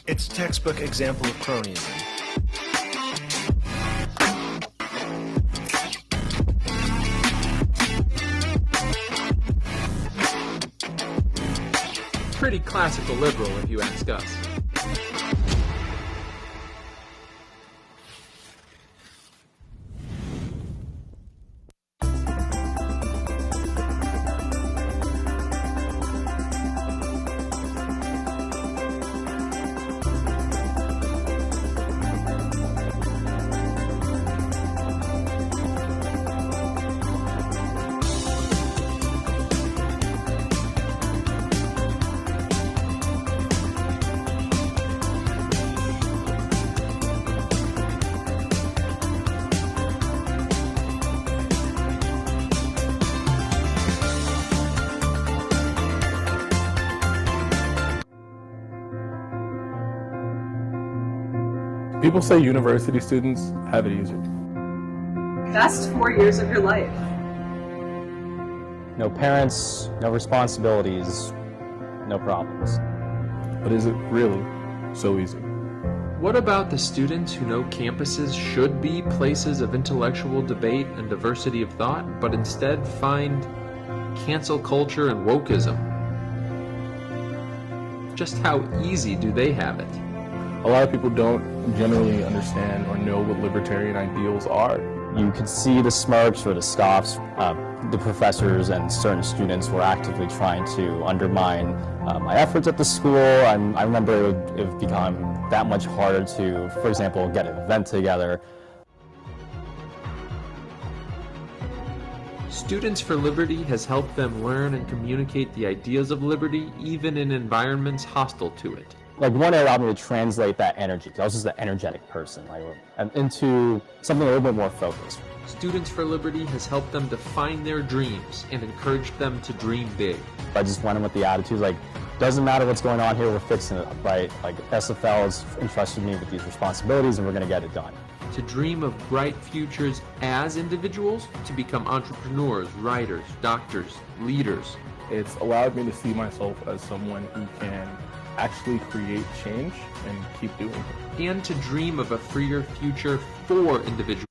[SPEAKER 24] It's textbook example of cronyism.
[SPEAKER 23] Pretty classical liberal, if you ask us.
[SPEAKER 27] People say university students have it easier.
[SPEAKER 28] Best 4 years of your life.
[SPEAKER 29] No parents, no responsibilities, no problems.
[SPEAKER 27] But is it really so easy?
[SPEAKER 23] What about the students who know campuses should be places of intellectual debate and diversity of thought, but instead find cancel culture and wokeism? Just how easy do they have it?
[SPEAKER 27] A lot of people don't generally understand or know what libertarian ideals are.
[SPEAKER 29] You could see the smirks or the scoffs. The professors and certain students were actively trying to undermine my efforts at the school. I remember it would become that much harder to, for example, get an event together.
[SPEAKER 23] Students for Liberty has helped them learn and communicate the ideas of liberty even in environments hostile to it.
[SPEAKER 29] Like one area allowed me to translate that energy, because I was just an energetic person, into something a little bit more focused.
[SPEAKER 23] Students for Liberty has helped them define their dreams and encouraged them to dream big.
[SPEAKER 29] I just went in with the attitude, like, doesn't matter what's going on here, we're fixing it, right? Like, SFL has entrusted me with these responsibilities and we're gonna get it done.
[SPEAKER 23] To dream of bright futures as individuals, to become entrepreneurs, writers, doctors, leaders.
[SPEAKER 27] It's allowed me to see myself as someone who can actually create change and keep doing it.
[SPEAKER 23] And to dream of a freer future for individuals.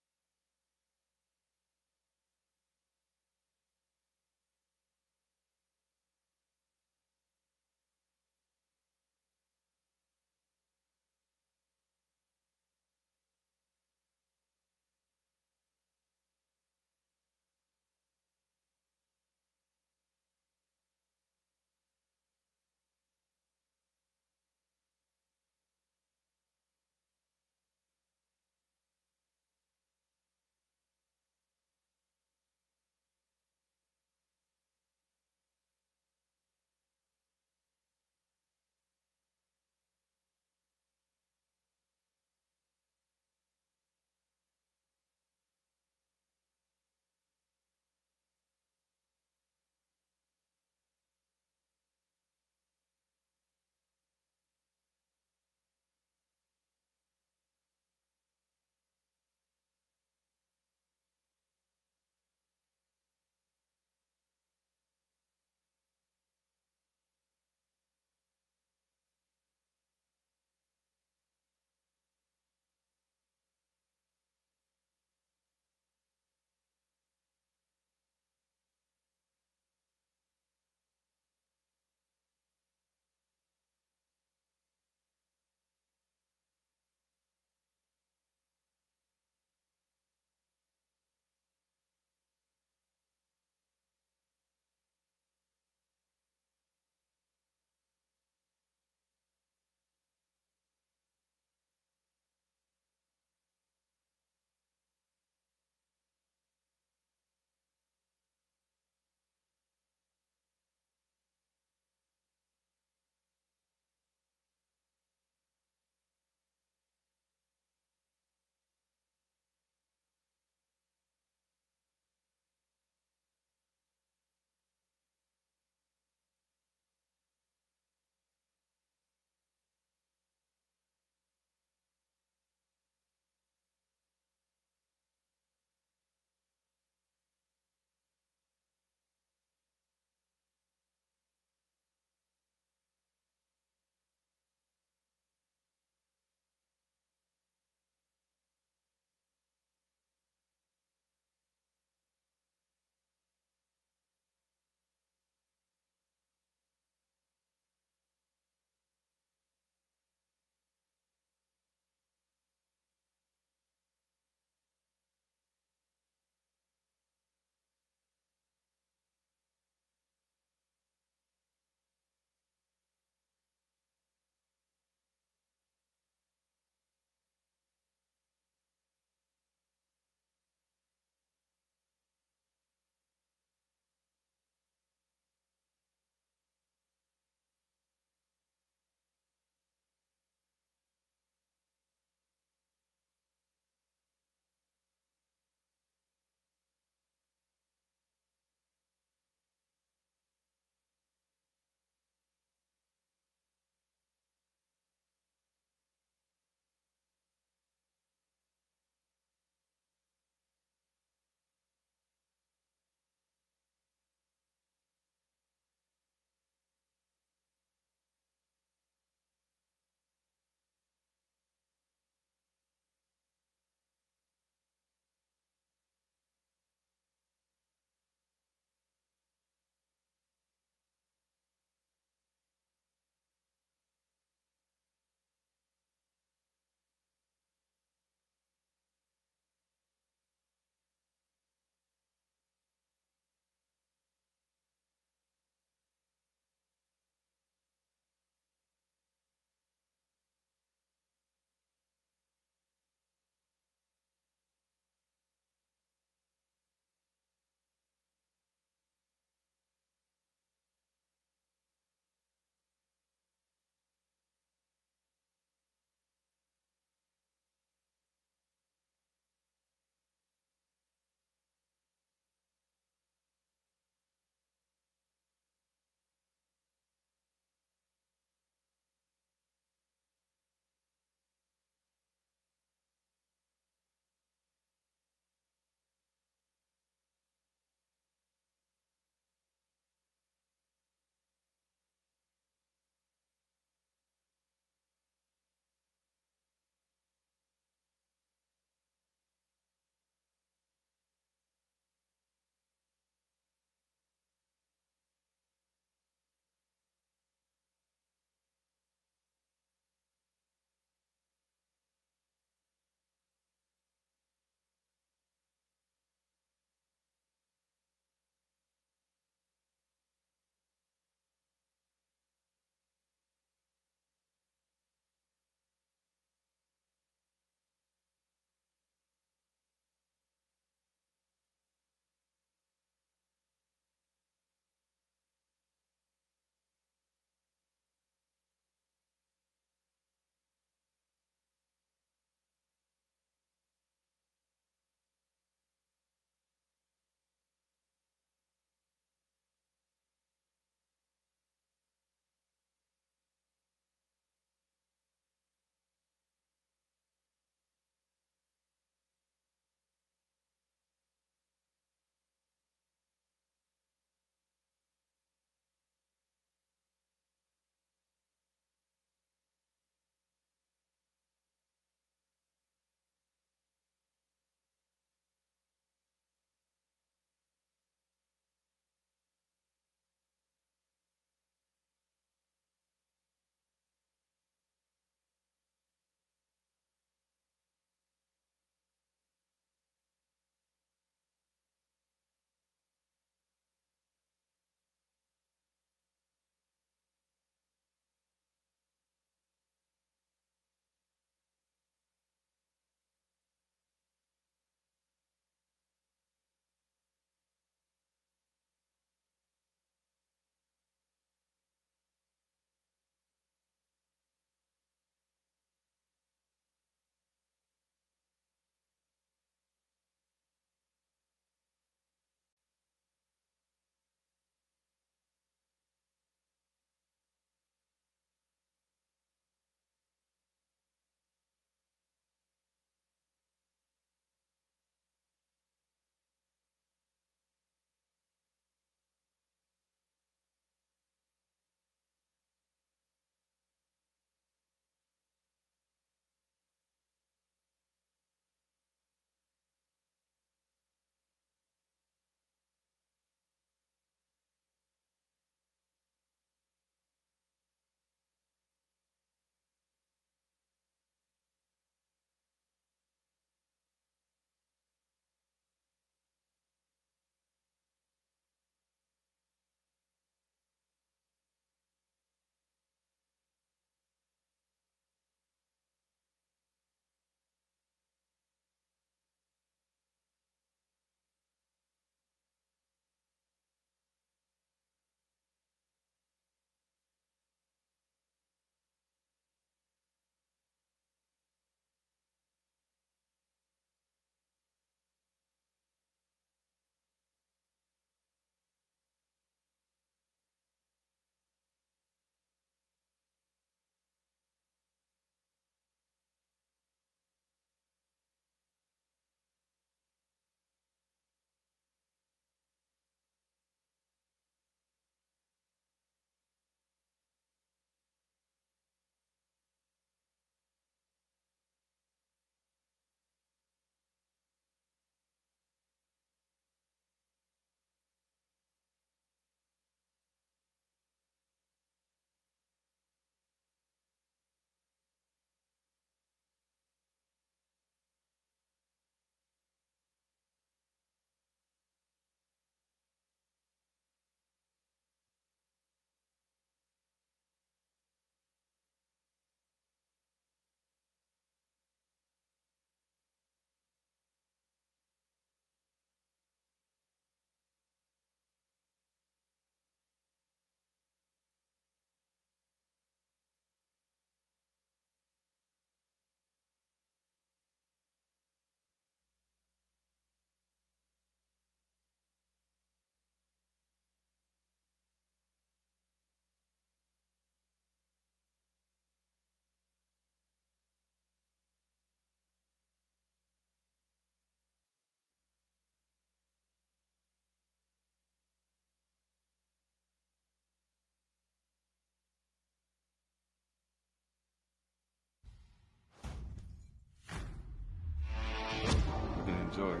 [SPEAKER 23] or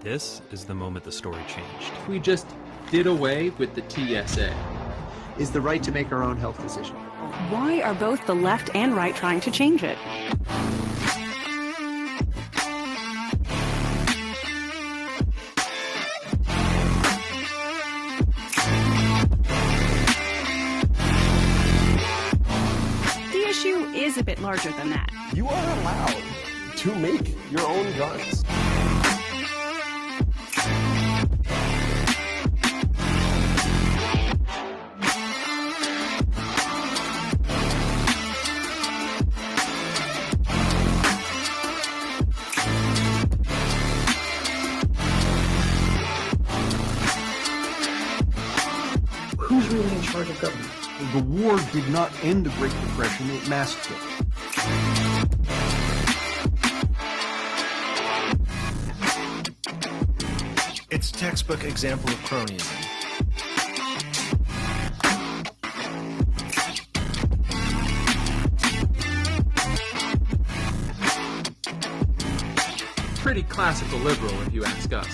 [SPEAKER 20] This is the moment the story changed.
[SPEAKER 23] we just did away with the TSA.
[SPEAKER 14] Is the right to make our own health decision.
[SPEAKER 25] Why are both the left and right trying to change it? The issue is a bit larger than that.
[SPEAKER 26] You are allowed to make your own guns.
[SPEAKER 24] Who's really in charge of government? The war did not end the Great Depression, it masked it.
[SPEAKER 1] It's a textbook example of cronyism.
[SPEAKER 23] Pretty classical liberal, if you ask us.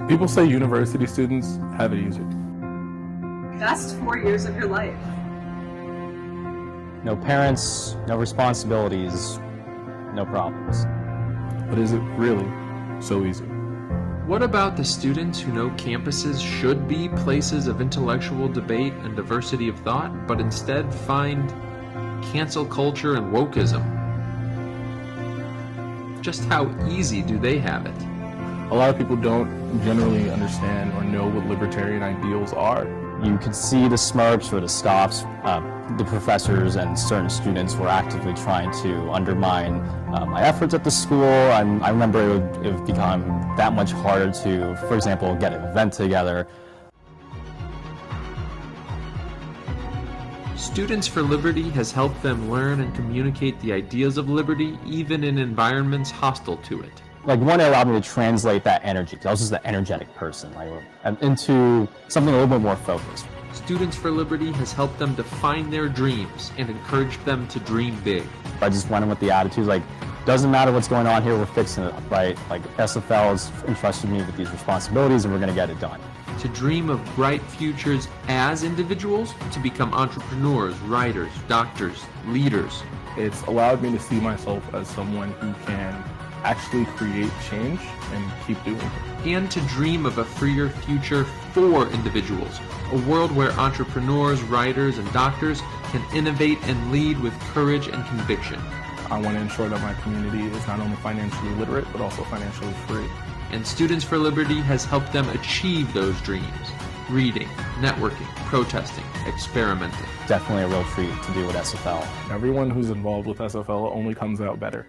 [SPEAKER 27] People say university students have it easier.
[SPEAKER 28] Best 4 years of your life.
[SPEAKER 29] No parents, no responsibilities, no problems.
[SPEAKER 27] But is it really so easy?
[SPEAKER 23] What about the students who know campuses should be places of intellectual debate and diversity of thought, but instead find cancel culture and wokeism? Just how easy do they have it?
[SPEAKER 27] A lot of people don't generally understand or know what libertarian ideals are.
[SPEAKER 29] You could see the smirks or the scoffs. The professors and certain students were actively trying to undermine my efforts at the school. I remember it would become that much harder to, for example, get an event together.
[SPEAKER 23] Students for Liberty has helped them learn and communicate the ideas of liberty even in environments hostile to it.
[SPEAKER 29] Like, one, it allowed me to translate that energy, because I was just an energetic person, into something a little bit more focused.
[SPEAKER 23] Students for Liberty has helped them define their dreams and encouraged them to dream big.
[SPEAKER 29] I just went in with the attitude, like, doesn't matter what's going on here, we're fixing it up, right? Like, SFL has entrusted me with these responsibilities and we're gonna get it done.
[SPEAKER 23] To dream of bright futures as individuals, to become entrepreneurs, writers, doctors, leaders.
[SPEAKER 27] It's allowed me to see myself as someone who can actually create change and keep doing it.
[SPEAKER 23] And to dream of a freer future for individuals, a world where entrepreneurs, writers, and doctors can innovate and lead with courage and conviction.
[SPEAKER 27] I want to ensure that my community is not only financially literate, but also financially free.
[SPEAKER 23] And Students for Liberty has helped them achieve those dreams. Reading, networking, protesting, experimenting.
[SPEAKER 29] Definitely a real treat to do with SFL.
[SPEAKER 27] Everyone who's involved with SFL only comes out better.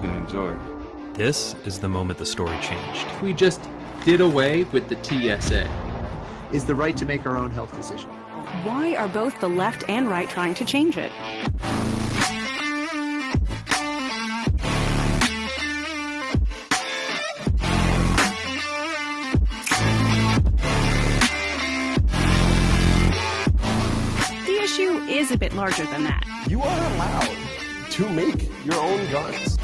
[SPEAKER 27] can enjoy.
[SPEAKER 20] This is the moment the story changed.
[SPEAKER 23] We just did away with the TSA.
[SPEAKER 3] Is the right to make our own health decision.
[SPEAKER 25] Why are both the left and right trying to change it? The issue is a bit larger than that.
[SPEAKER 26] You are allowed to make your own guns.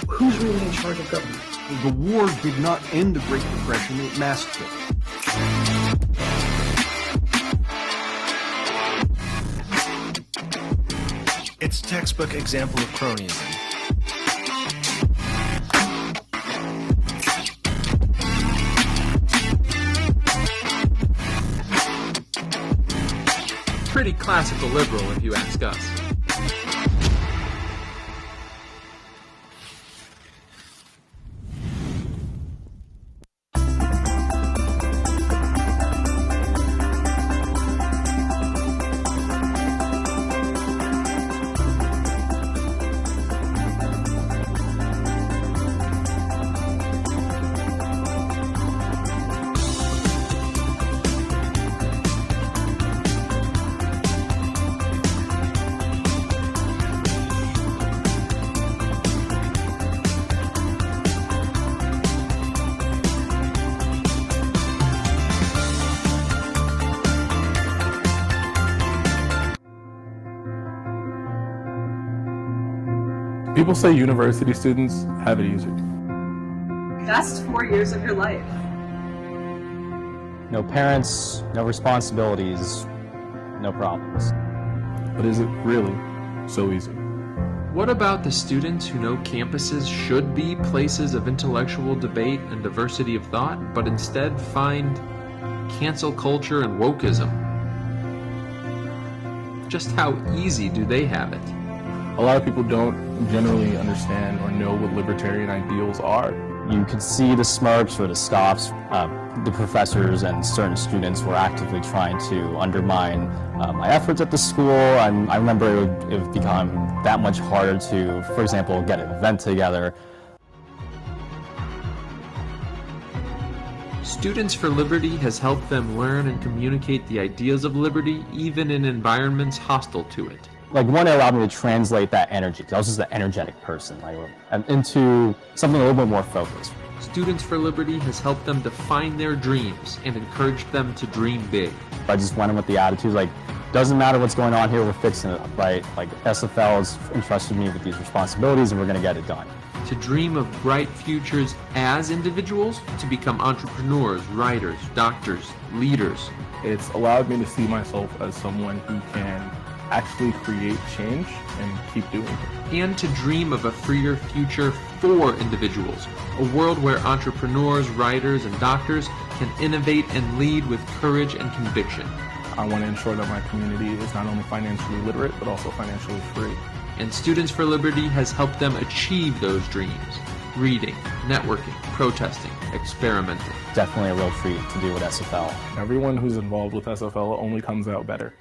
[SPEAKER 24] Who's really in charge of government? The war did not end the Great Depression, it masked it.
[SPEAKER 1] It's a textbook example of cronyism.
[SPEAKER 23] Pretty classical liberal, if you ask us.
[SPEAKER 27] People say university students have it easy.
[SPEAKER 28] Best 4 years of your life.
[SPEAKER 29] No parents, no responsibilities, no problems.
[SPEAKER 27] But is it really so easy?
[SPEAKER 23] What about the students who know campuses should be places of intellectual debate and diversity of thought, but instead find cancel culture and wokeism? Just how easy do they have it?
[SPEAKER 27] A lot of people don't generally understand or know what libertarian ideals are.
[SPEAKER 29] You could see the smirks or the scoffs. The professors and certain students were actively trying to undermine my efforts at the school. I remember it would become that much harder to, for example, get an event together.
[SPEAKER 23] Students for Liberty has helped them learn and communicate the ideas of liberty, even in environments hostile to it.
[SPEAKER 29] Like, one, it allowed me to translate that energy, because I was just an energetic person, into something a little bit more focused.
[SPEAKER 23] Students for Liberty has helped them define their dreams and encouraged them to dream big.
[SPEAKER 29] I just went in with the attitude, like, doesn't matter what's going on here, we're fixing it, right? Like, SFL has entrusted me with these responsibilities and we're gonna get it done.
[SPEAKER 23] To dream of bright futures as individuals, to become entrepreneurs, writers, doctors, leaders.
[SPEAKER 27] It's allowed me to see myself as someone who can actually create change and keep doing it.
[SPEAKER 23] And to dream of a freer future for individuals, a world where entrepreneurs, writers, and doctors can innovate and lead with courage and conviction.
[SPEAKER 27] I want to ensure that my community is not only financially literate, but also financially free.
[SPEAKER 23] And Students for Liberty has helped them achieve those dreams. Reading, networking, protesting, experimenting.
[SPEAKER 29] Definitely a real treat to do with SFL.
[SPEAKER 27] Everyone who's involved with SFL only comes out better.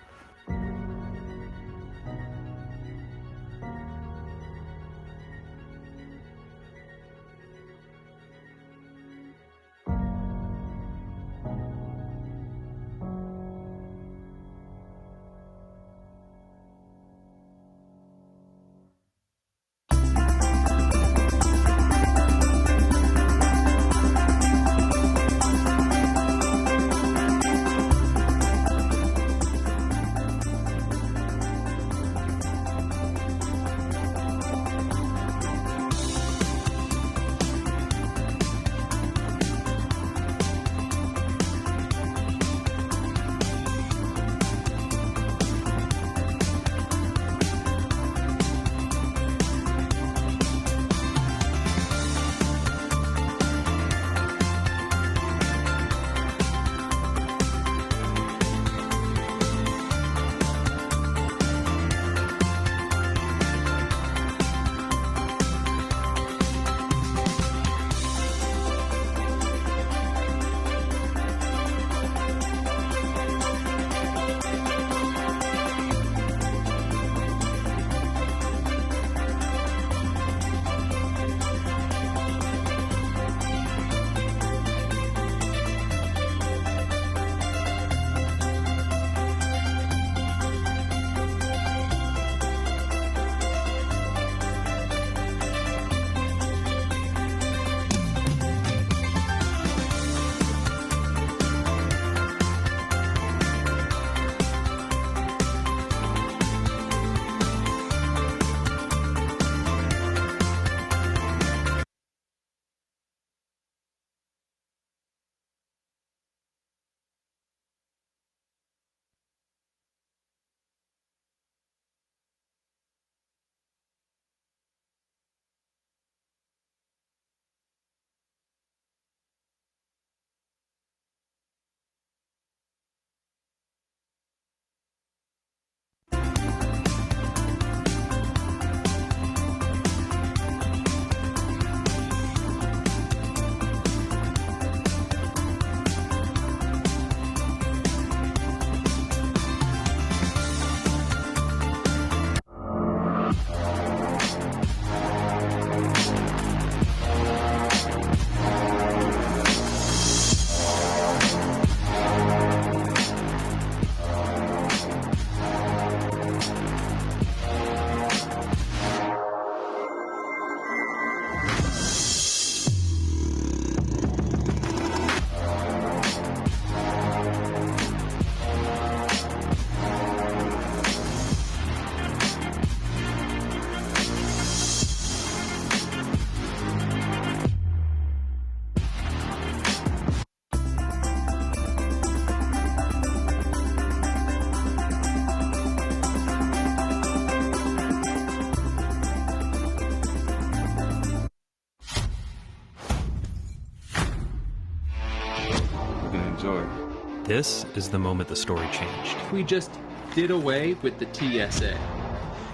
[SPEAKER 20] This is the moment the story changed.
[SPEAKER 23] We just did away with the TSA.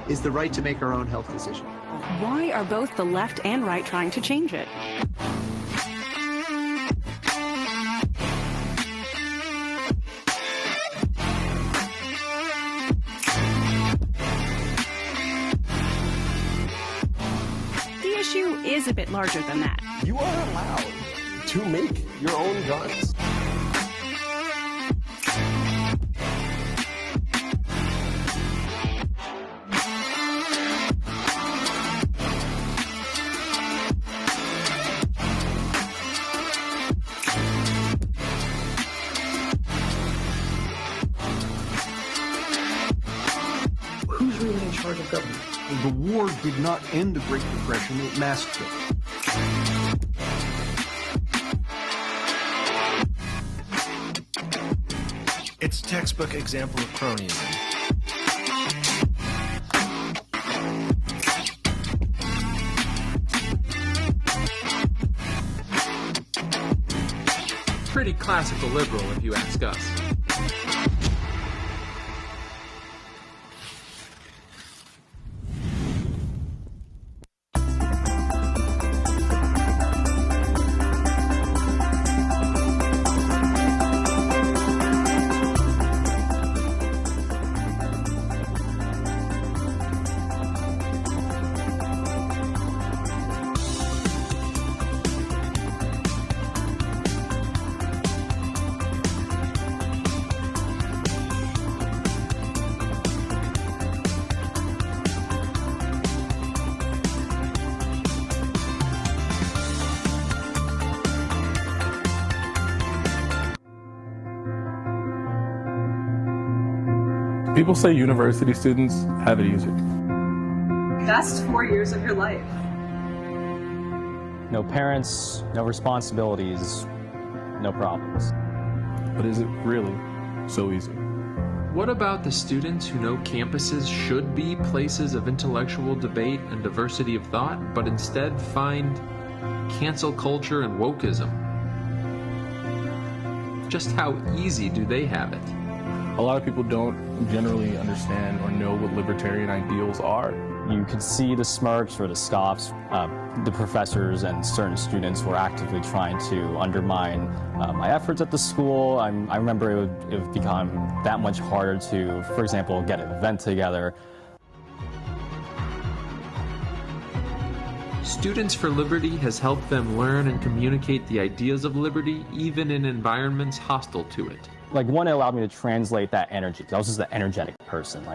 [SPEAKER 3] Is the right to make our own health decision.
[SPEAKER 25] Why are both the left and right trying to change it? The issue is a bit larger than that.
[SPEAKER 26] You are allowed to make your own guns.
[SPEAKER 24] Who's really in charge of government? The war did not end the Great Depression, it masked it.
[SPEAKER 1] It's a textbook example of cronyism.
[SPEAKER 23] Pretty classical liberal, if you ask us.
[SPEAKER 27] People say university students have it easier.
[SPEAKER 28] Best 4 years of your life.
[SPEAKER 29] No parents, no responsibilities, no problems.
[SPEAKER 27] But is it really so easy?
[SPEAKER 23] What about the students who know campuses should be places of intellectual debate and diversity of thought, but instead find cancel culture and wokeism? Just how easy do they have it?
[SPEAKER 27] A lot of people don't generally understand or know what libertarian ideals are.
[SPEAKER 29] You could see the smirks or the scoffs. The professors and certain students were actively trying to undermine my efforts at the school. I remember it would become that much harder to, for example, get an event together.
[SPEAKER 23] Students for Liberty has helped them learn and communicate the ideas of liberty even in environments hostile to it.
[SPEAKER 29] Like, one, it allowed me to translate that energy, because I was just an energetic person,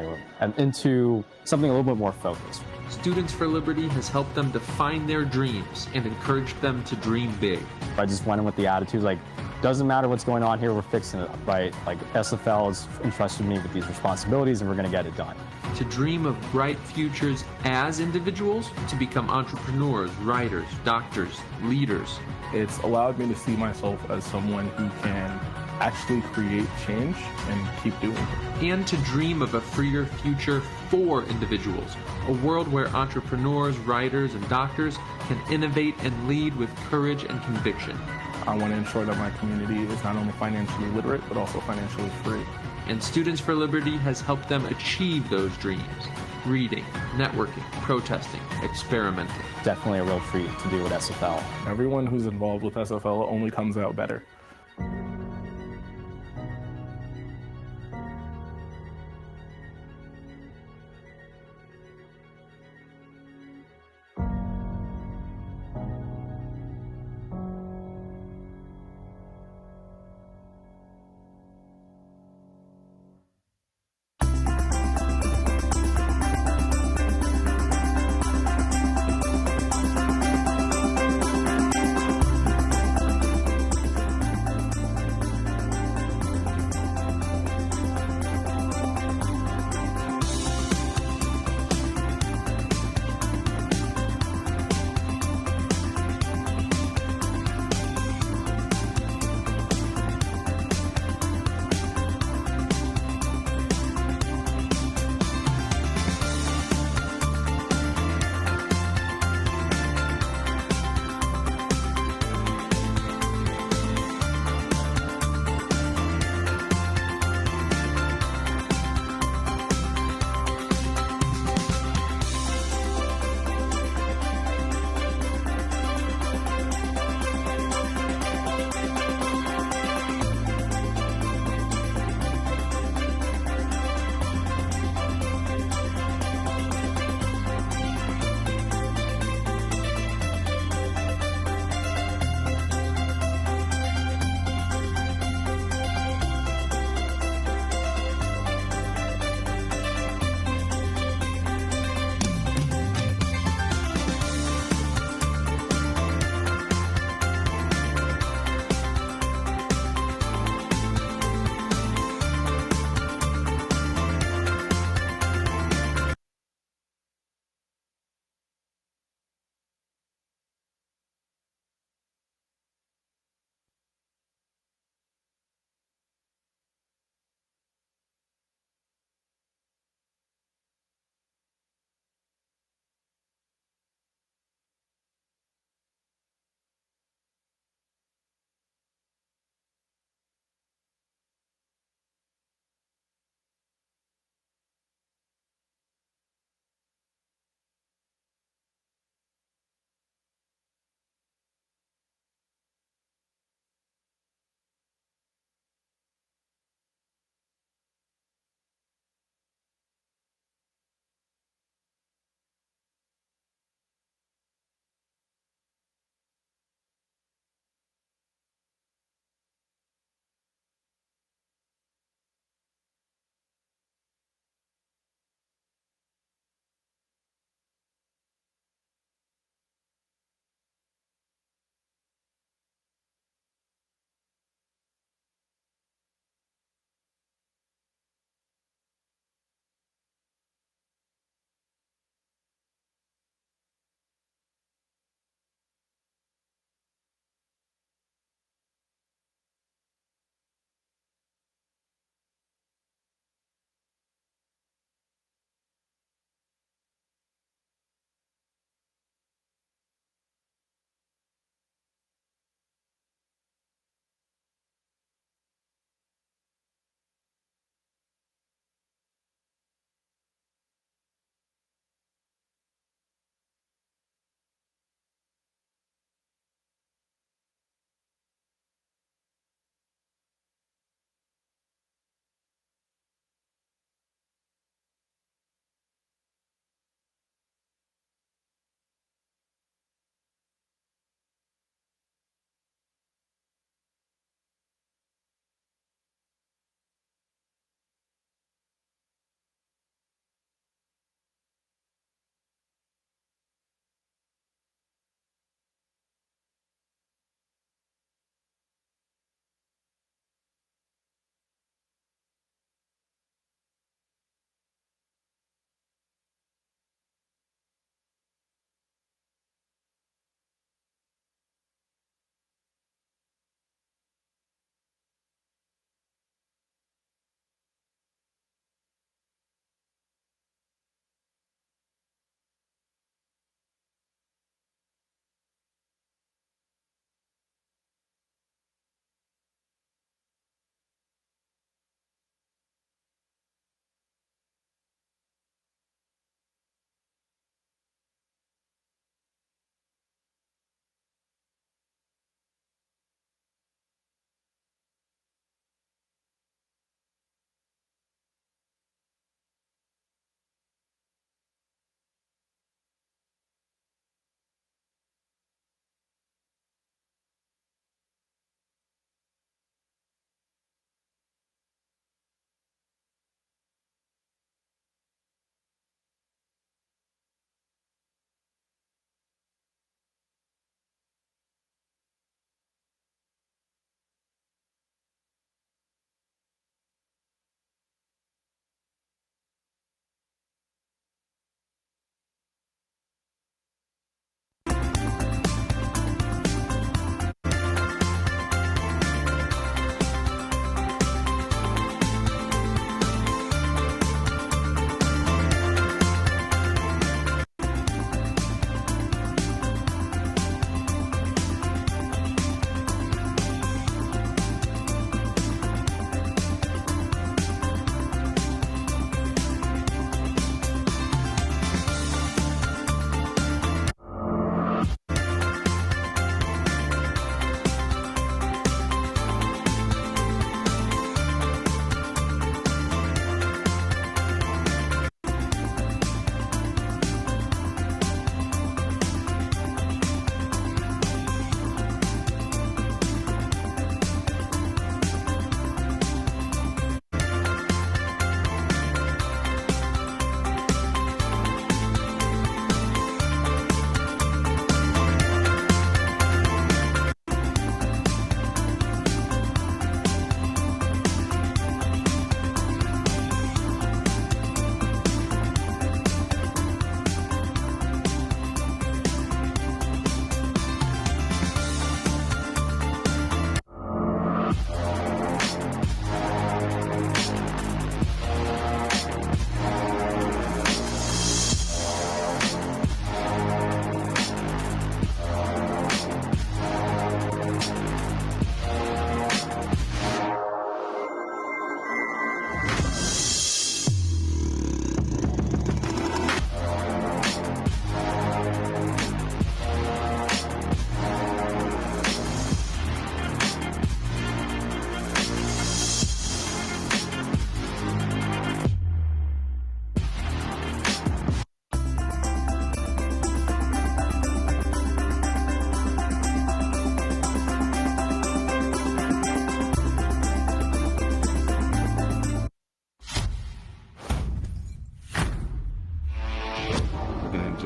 [SPEAKER 29] into something a little bit more focused.
[SPEAKER 23] Students for Liberty has helped them define their dreams and encouraged them to dream big.
[SPEAKER 29] I just went in with the attitude, like, doesn't matter what's going on here, we're fixing it up, right? Like, SFL has entrusted me with these responsibilities and we're gonna get it done.
[SPEAKER 23] To dream of bright futures as individuals, to become entrepreneurs, writers, doctors, leaders.
[SPEAKER 27] It's allowed me to see myself as someone who can actually create change and keep doing it.
[SPEAKER 23] And to dream of a freer future for individuals, a world where entrepreneurs, writers, and doctors can innovate and lead with courage and conviction.
[SPEAKER 27] I want to ensure that my community is not only financially literate, but also financially free.
[SPEAKER 23] And Students for Liberty has helped them achieve those dreams. Reading, networking, protesting, experimenting.
[SPEAKER 29] Definitely a real treat to do with SFL.
[SPEAKER 27] Everyone who's involved with SFL only comes out better.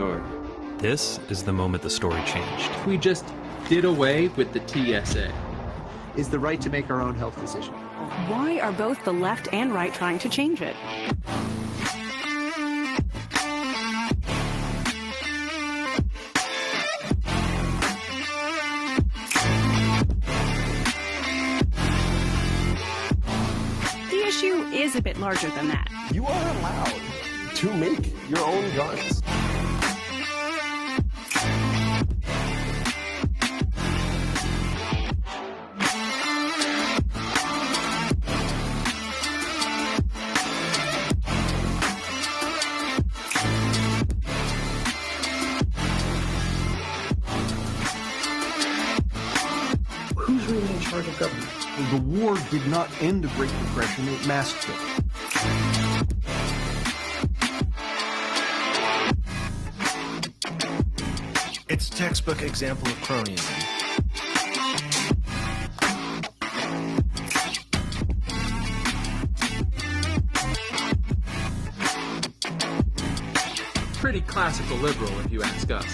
[SPEAKER 23] resort. This is the moment the story changed. We just did away with the TSA.
[SPEAKER 3] Is the right to make our own health decision.
[SPEAKER 25] Why are both the left and right trying to change it? The issue is a bit larger than that.
[SPEAKER 26] You are allowed to make your own guns.
[SPEAKER 24] Who's really in charge of government? The war did not end the Great Depression, it masked it.
[SPEAKER 1] It's a textbook example of cronyism.
[SPEAKER 23] Pretty classical liberal, if you ask us.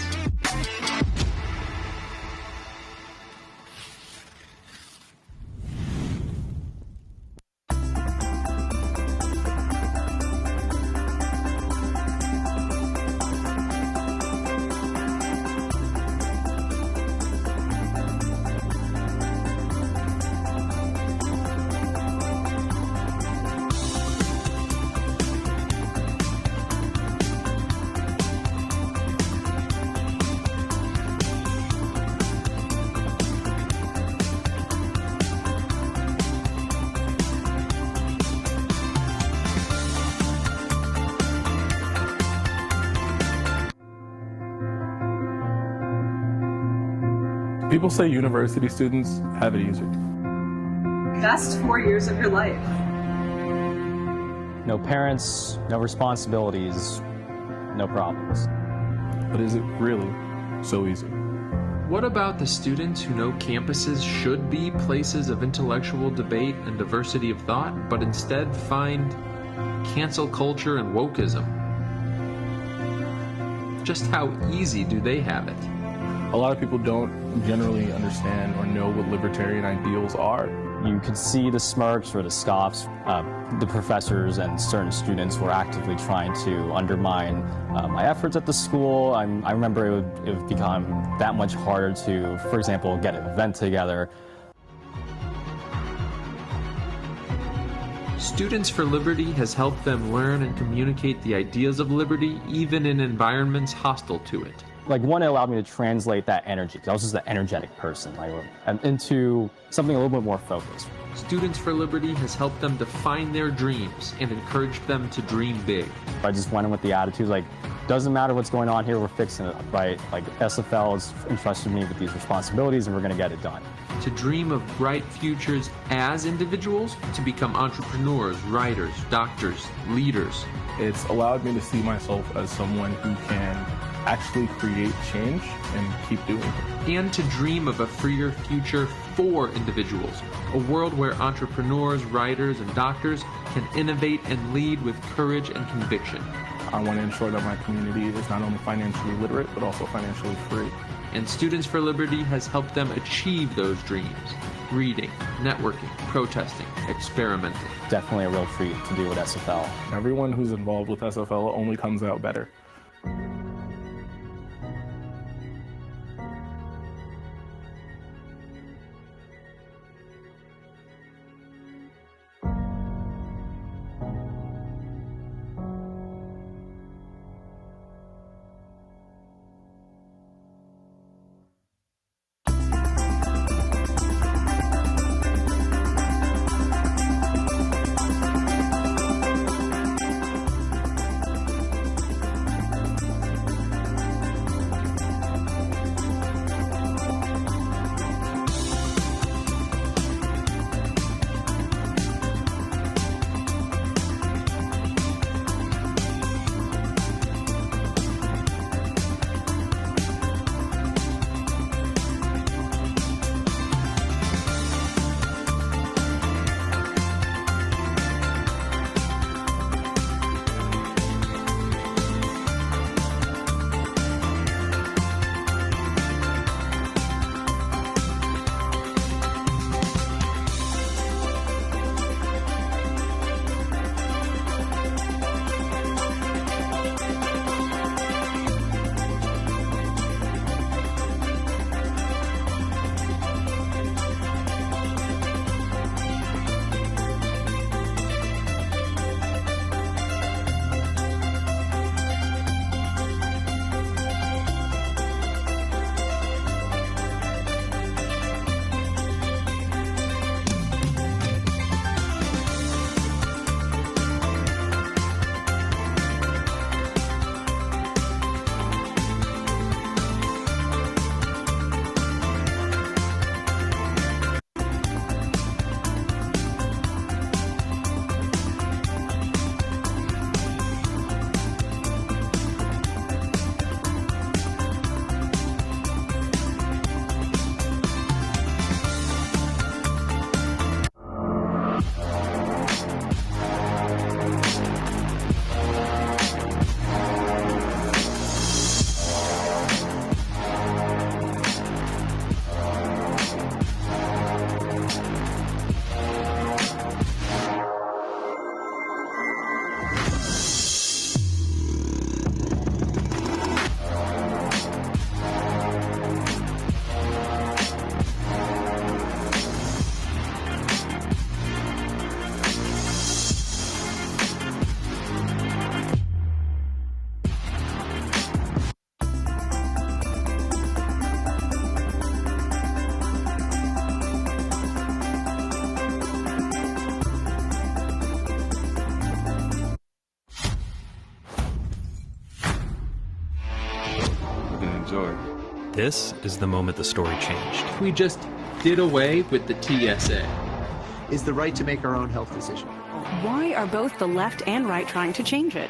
[SPEAKER 27] People say university students have it easier.
[SPEAKER 28] Best 4 years of your life.
[SPEAKER 29] No parents, no responsibilities, no problems.
[SPEAKER 27] But is it really so easy?
[SPEAKER 23] What about the students who know campuses should be places of intellectual debate and diversity of thought, but instead find cancel culture and wokeism? Just how easy do they have it?
[SPEAKER 27] A lot of people don't generally understand or know what libertarian ideals are.
[SPEAKER 29] You could see the smirks or the scoffs. The professors and certain students were actively trying to undermine my efforts at the school. I remember it would become that much harder to, for example, get an event together.
[SPEAKER 23] Students for Liberty has helped them learn and communicate the ideas of liberty even in environments hostile to it.
[SPEAKER 29] Like, one, it allowed me to translate that energy, because I was just an energetic person, and into something a little bit more focused.
[SPEAKER 23] Students for Liberty has helped them define their dreams and encouraged them to dream big.
[SPEAKER 29] I just went in with the attitude, like, doesn't matter what's going on here, we're fixing it, right? Like, SFL has entrusted me with these responsibilities and we're gonna get it done.
[SPEAKER 23] To dream of bright futures as individuals, to become entrepreneurs, writers, doctors, leaders.
[SPEAKER 27] It's allowed me to see myself as someone who can actually create change and keep doing it.
[SPEAKER 23] And to dream of a freer future for individuals, a world where entrepreneurs, writers, and doctors can innovate and lead with courage and conviction.
[SPEAKER 27] I want to ensure that my community is not only financially literate, but also financially free.
[SPEAKER 23] And Students for Liberty has helped them achieve those dreams. Reading, networking, protesting, experimenting.
[SPEAKER 29] Definitely a real treat to do with SFL.
[SPEAKER 27] Everyone who's involved with SFL only comes out better.
[SPEAKER 26] enjoy.
[SPEAKER 20] This is the moment the story changed.
[SPEAKER 23] We just did away with the TSA.
[SPEAKER 3] Is the right to make our own health decision.
[SPEAKER 25] Why are both the left and right trying to change it?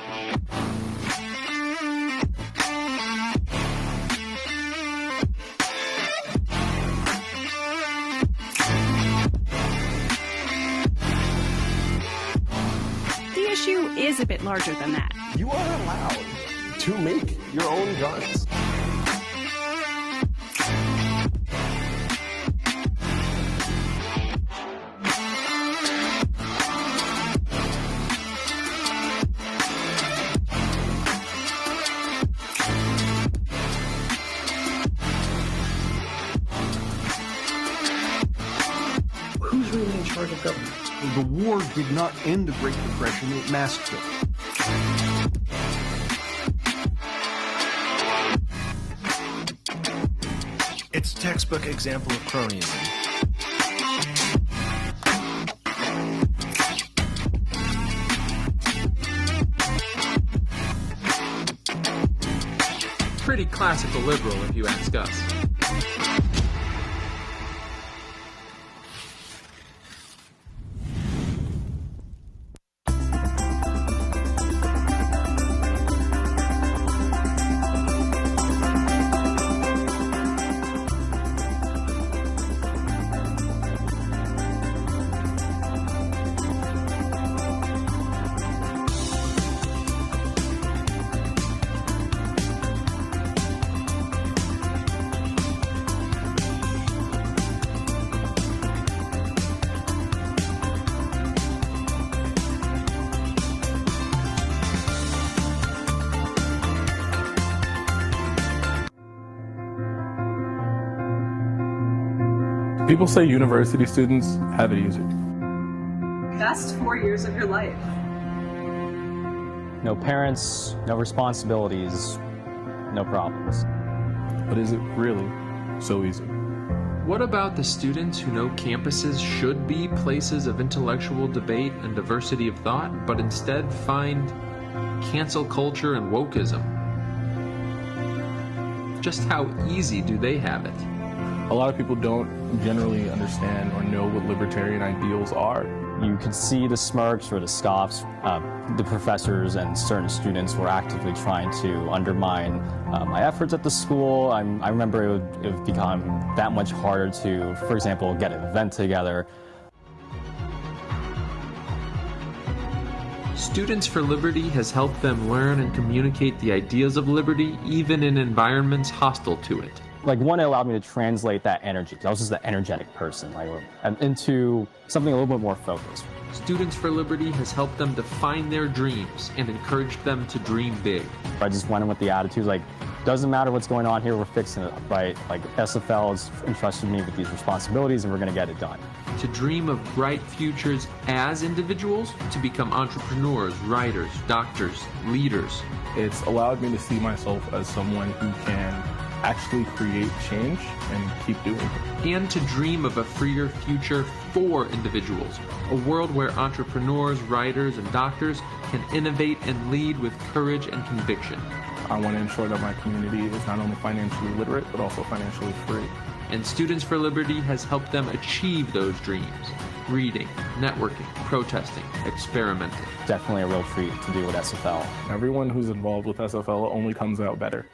[SPEAKER 25] The issue is a bit larger than that.
[SPEAKER 26] You are allowed to make your own guns.
[SPEAKER 24] Who's really in charge of government? The war did not end the Great Depression, it masked it.
[SPEAKER 1] It's a textbook example of cronyism.
[SPEAKER 23] Pretty classical liberal, if you ask us.
[SPEAKER 27] People say university students have it easy.
[SPEAKER 28] Best 4 years of your life.
[SPEAKER 29] No parents, no responsibilities, no problems.
[SPEAKER 27] But is it really so easy?
[SPEAKER 23] What about the students who know campuses should be places of intellectual debate and diversity of thought, but instead find cancel culture and wokeism? Just how easy do they have it?
[SPEAKER 27] A lot of people don't generally understand or know what libertarian ideals are.
[SPEAKER 29] You could see the smirks or the scoffs. The professors and certain students were actively trying to undermine my efforts at the school. I remember it would become that much harder to, for example, get an event together.
[SPEAKER 23] Students for Liberty has helped them learn and communicate the ideas of liberty, even in environments hostile to it.
[SPEAKER 29] Like, one, it allowed me to translate that energy, because I was just an energetic person, into something a little bit more focused.
[SPEAKER 23] Students for Liberty has helped them define their dreams and encouraged them to dream big.
[SPEAKER 29] I just went in with the attitude, like, doesn't matter what's going on here, we're fixing it, right? Like, SFL has entrusted me with these responsibilities and we're gonna get it done.
[SPEAKER 23] To dream of bright futures as individuals, to become entrepreneurs, writers, doctors, leaders.
[SPEAKER 27] It's allowed me to see myself as someone who can actually create change and keep doing it.
[SPEAKER 23] And to dream of a freer future for individuals, a world where entrepreneurs, writers, and doctors can innovate and lead with courage and conviction.
[SPEAKER 27] I want to ensure that my community is not only financially literate, but also financially free.
[SPEAKER 23] And Students for Liberty has helped them achieve those dreams. Reading, networking, protesting, experimenting.
[SPEAKER 29] Definitely a real treat to do with SFL.
[SPEAKER 27] Everyone who's involved with SFL only comes out better.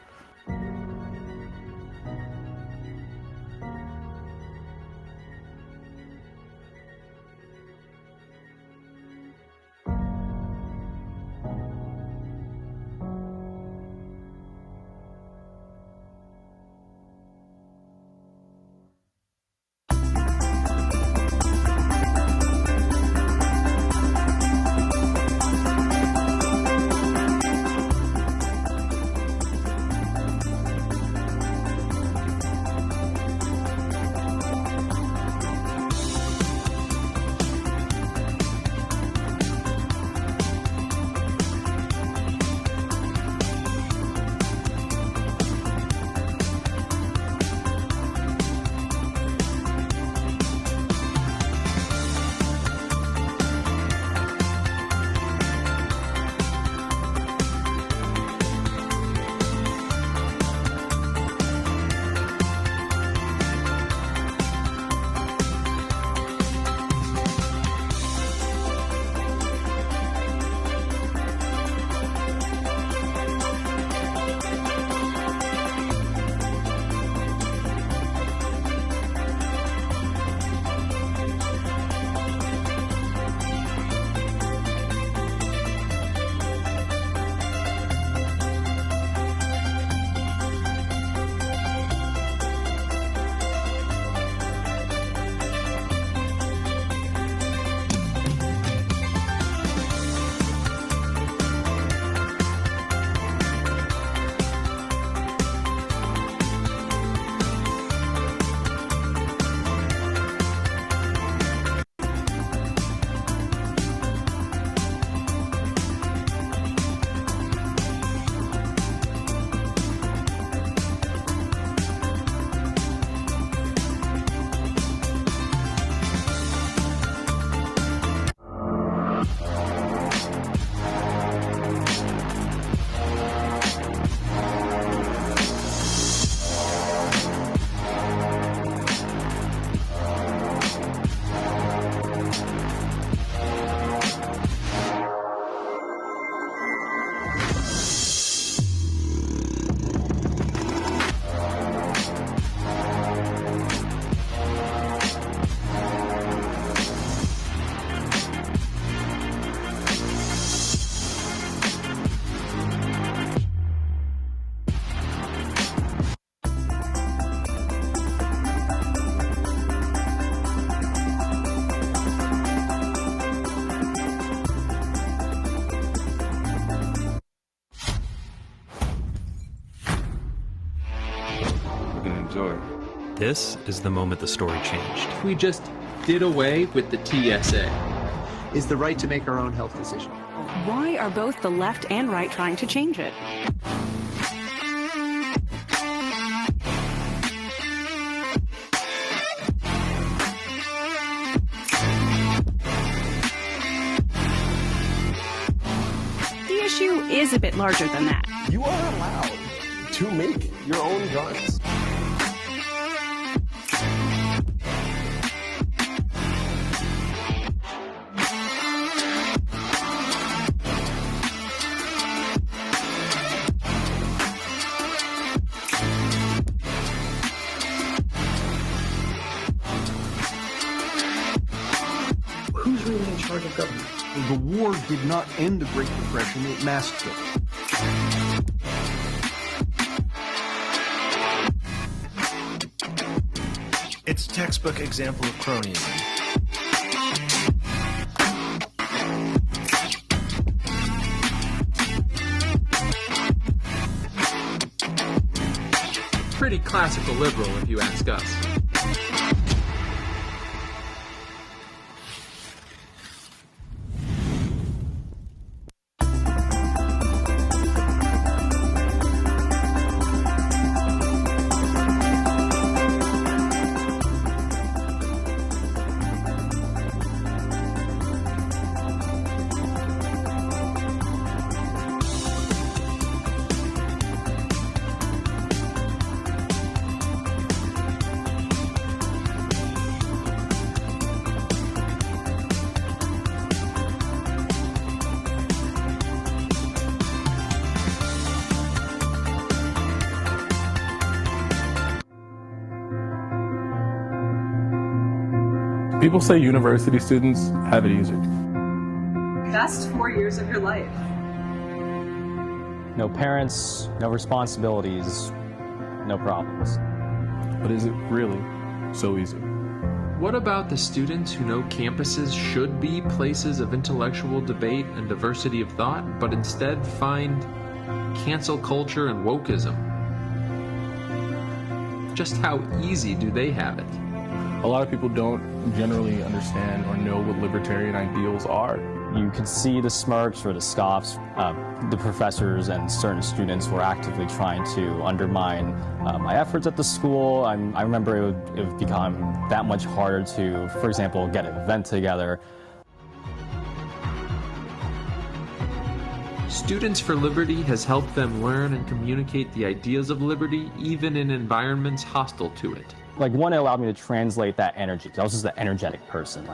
[SPEAKER 26] Joy.
[SPEAKER 20] This is the moment the story changed.
[SPEAKER 23] We just did away with the TSA.
[SPEAKER 3] Is the right to make our own health decision.
[SPEAKER 25] Why are both the left and right trying to change it? The issue is a bit larger than that.
[SPEAKER 26] You are allowed to make your own guns.
[SPEAKER 24] Who's really in charge of government? The war did not end the Great Depression, it masked it.
[SPEAKER 1] It's a textbook example of cronyism.
[SPEAKER 23] Pretty classical liberal, if you ask us.
[SPEAKER 27] People say university students have it easier.
[SPEAKER 28] Best 4 years of your life.
[SPEAKER 29] No parents, no responsibilities, no problems.
[SPEAKER 27] But is it really so easy?
[SPEAKER 23] What about the students who know campuses should be places of intellectual debate and diversity of thought, but instead find cancel culture and wokeism? Just how easy do they have it?
[SPEAKER 27] A lot of people don't generally understand or know what libertarian ideals are.
[SPEAKER 29] You could see the smirks or the scoffs. The professors and certain students were actively trying to undermine my efforts at the school. I remember it would become that much harder to, for example, get an event together.
[SPEAKER 23] Students for Liberty has helped them learn and communicate the ideas of liberty, even in environments hostile to it.
[SPEAKER 29] Like, one, it allowed me to translate that energy, because I was just an energetic person,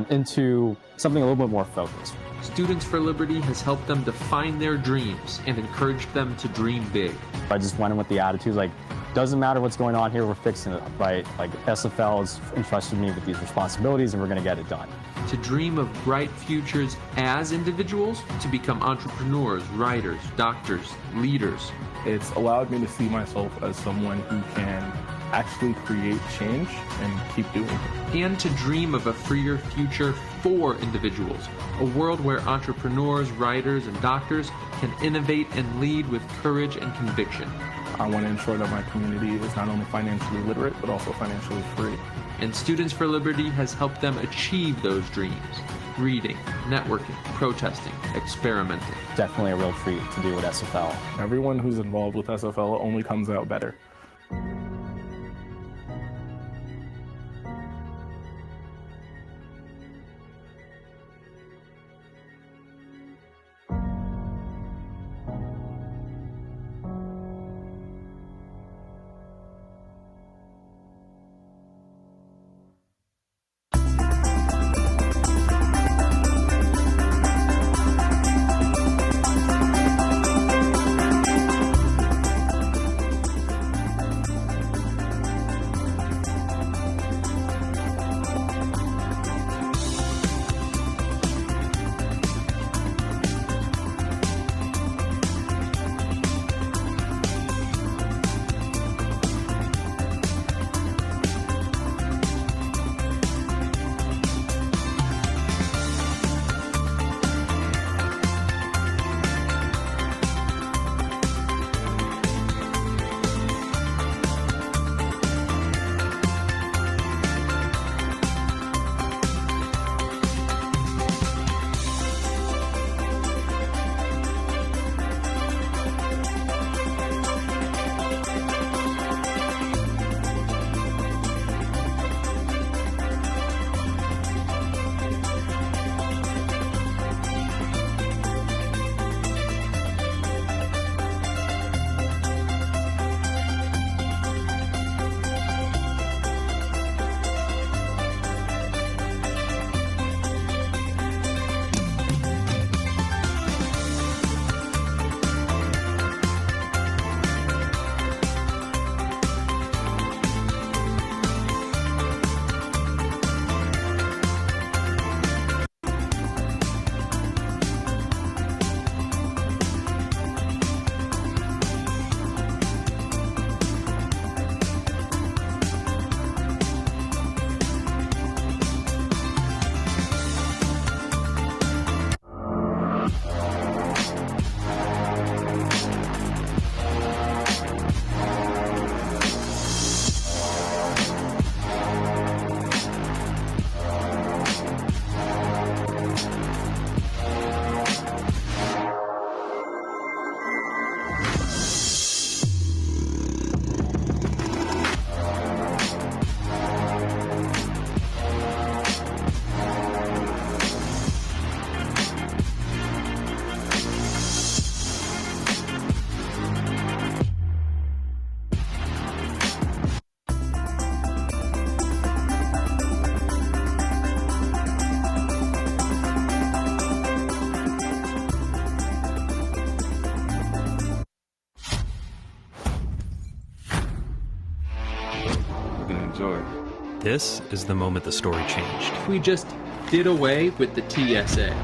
[SPEAKER 29] into something a little bit more focused.
[SPEAKER 23] Students for Liberty has helped them define their dreams and encouraged them to dream big.
[SPEAKER 29] I just went in with the attitude, like, doesn't matter what's going on here, we're fixing it, right? Like, SFL has entrusted me with these responsibilities and we're gonna get it done.
[SPEAKER 23] To dream of bright futures as individuals, to become entrepreneurs, writers, doctors, leaders.
[SPEAKER 27] It's allowed me to see myself as someone who can actually create change and keep doing it.
[SPEAKER 23] And to dream of a freer future for individuals, a world where entrepreneurs, writers, and doctors can innovate and lead with courage and conviction.
[SPEAKER 27] I want to ensure that my community is not only financially literate, but also financially free.
[SPEAKER 23] And Students for Liberty has helped them achieve those dreams. Reading, networking, protesting, experimenting.
[SPEAKER 29] Definitely a real treat to do with SFL.
[SPEAKER 27] Everyone who's involved with SFL only comes out better.
[SPEAKER 26] Joey.
[SPEAKER 20] This is the moment the story changed.
[SPEAKER 23] We just did away with the TSA.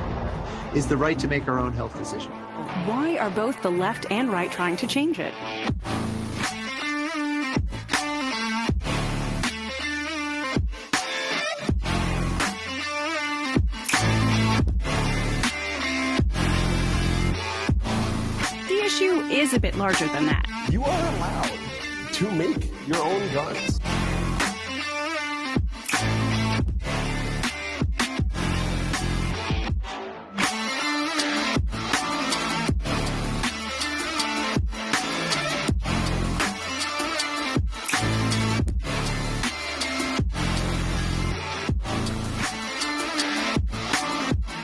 [SPEAKER 3] Is the right to make our own health decision.
[SPEAKER 25] Why are both the left and right trying to change it? The issue is a bit larger than that.
[SPEAKER 26] You are allowed to make your own guns.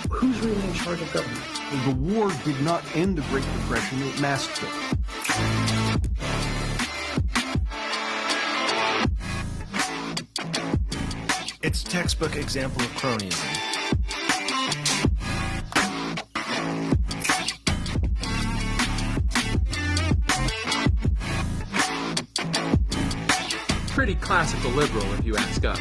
[SPEAKER 24] Who's really in charge of government? The war did not end the Great Depression, it masked it.
[SPEAKER 1] It's textbook example of cronyism.
[SPEAKER 23] Pretty classical liberal, if you ask us.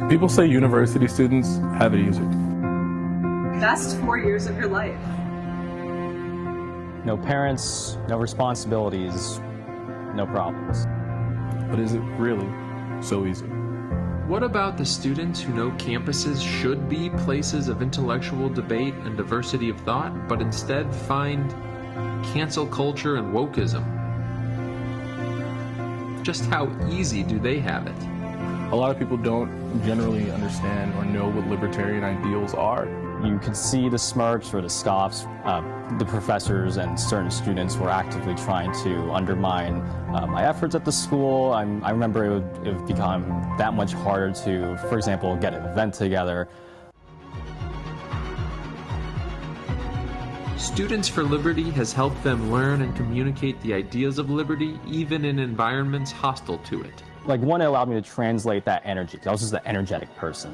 [SPEAKER 27] People say university students have it easy.
[SPEAKER 28] Best 4 years of your life.
[SPEAKER 29] No parents, no responsibilities, no problems.
[SPEAKER 27] But is it really so easy?
[SPEAKER 23] What about the students who know campuses should be places of intellectual debate and diversity of thought, but instead find cancel culture and wokeism? Just how easy do they have it?
[SPEAKER 27] A lot of people don't generally understand or know what libertarian ideals are.
[SPEAKER 29] You could see the smirks or the scoffs. The professors and certain students were actively trying to undermine my efforts at the school. I remember it would become that much harder to, for example, get an event together.
[SPEAKER 23] Students for Liberty has helped them learn and communicate the ideas of liberty, even in environments hostile to it.
[SPEAKER 29] Like, one, it allowed me to translate that energy, because I was just an energetic person,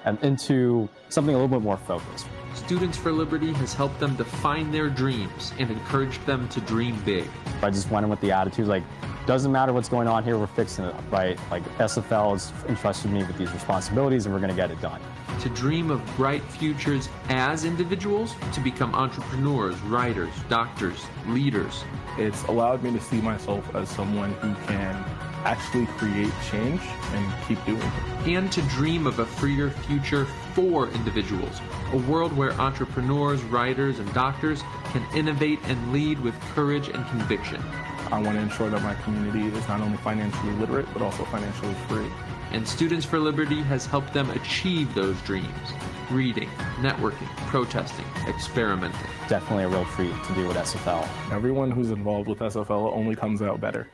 [SPEAKER 29] and into something a little bit more focused.
[SPEAKER 23] Students for Liberty has helped them define their dreams and encouraged them to dream big.
[SPEAKER 29] I just went in with the attitude, like, doesn't matter what's going on here, we're fixing it up, right? Like, SFL has entrusted me with these responsibilities and we're gonna get it done.
[SPEAKER 23] To dream of bright futures as individuals, to become entrepreneurs, writers, doctors, leaders.
[SPEAKER 27] It's allowed me to see myself as someone who can actually create change and keep doing it.
[SPEAKER 23] And to dream of a freer future for individuals, a world where entrepreneurs, writers, and doctors can innovate and lead with courage and conviction.
[SPEAKER 27] I want to ensure that my community is not only financially literate, but also financially free.
[SPEAKER 23] And Students for Liberty has helped them achieve those dreams. Reading, networking, protesting, experimenting.
[SPEAKER 29] Definitely a real treat to do with SFL.
[SPEAKER 27] Everyone who's involved with SFL only comes out better.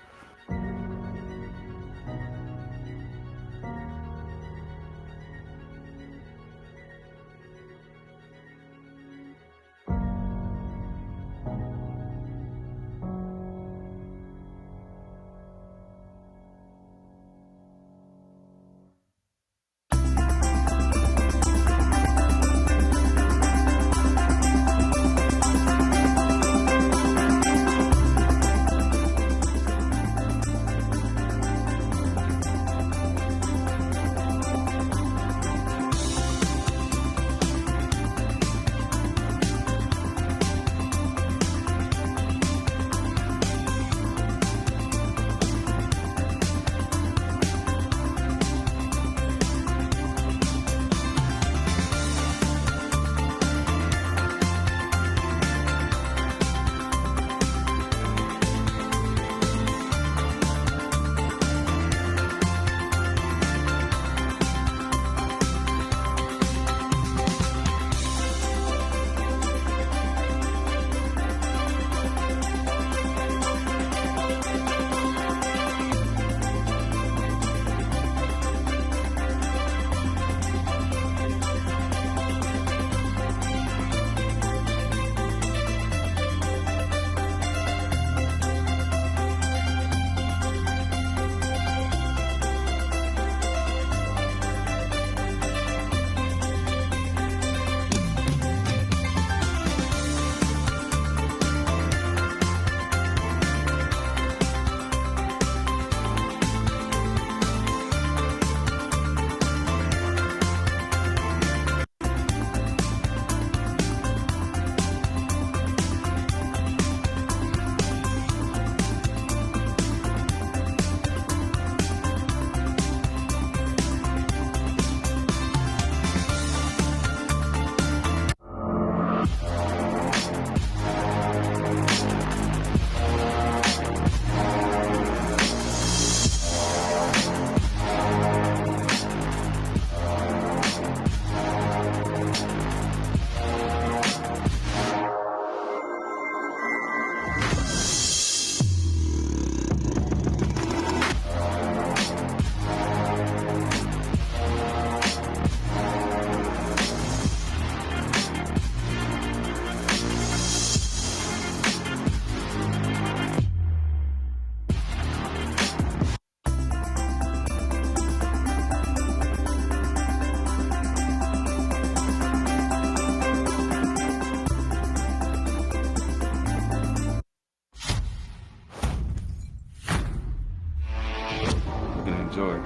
[SPEAKER 23] enjoy.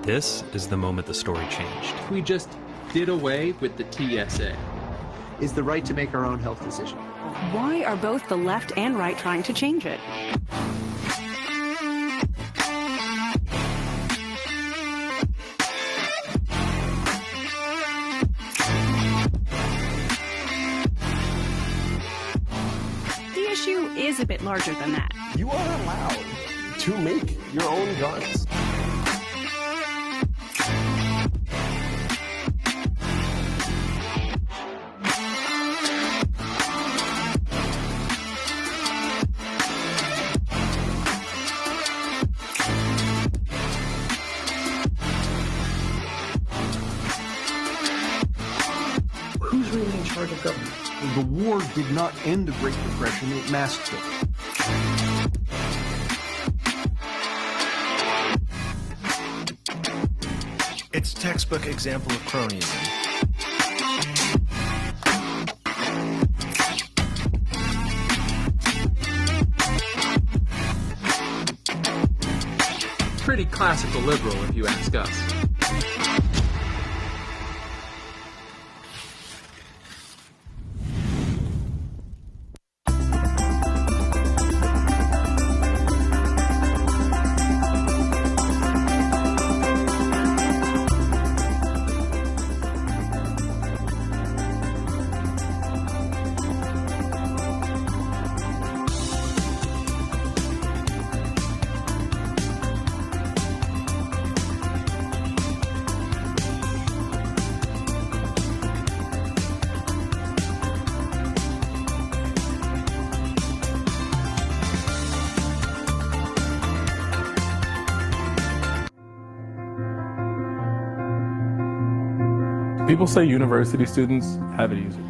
[SPEAKER 23] This is the moment the story changed.
[SPEAKER 24] We just did away with the TSA.
[SPEAKER 3] Is the right to make our own health decision.
[SPEAKER 25] Why are both the left and right trying to change it? The issue is a bit larger than that.
[SPEAKER 26] You are allowed to make your own guns.
[SPEAKER 24] Who's really in charge of government? The war did not end the Great Depression, it masked it.
[SPEAKER 1] It's textbook example of cronyism.
[SPEAKER 23] Pretty classical liberal, if you ask us.
[SPEAKER 27] People say university students have it easy.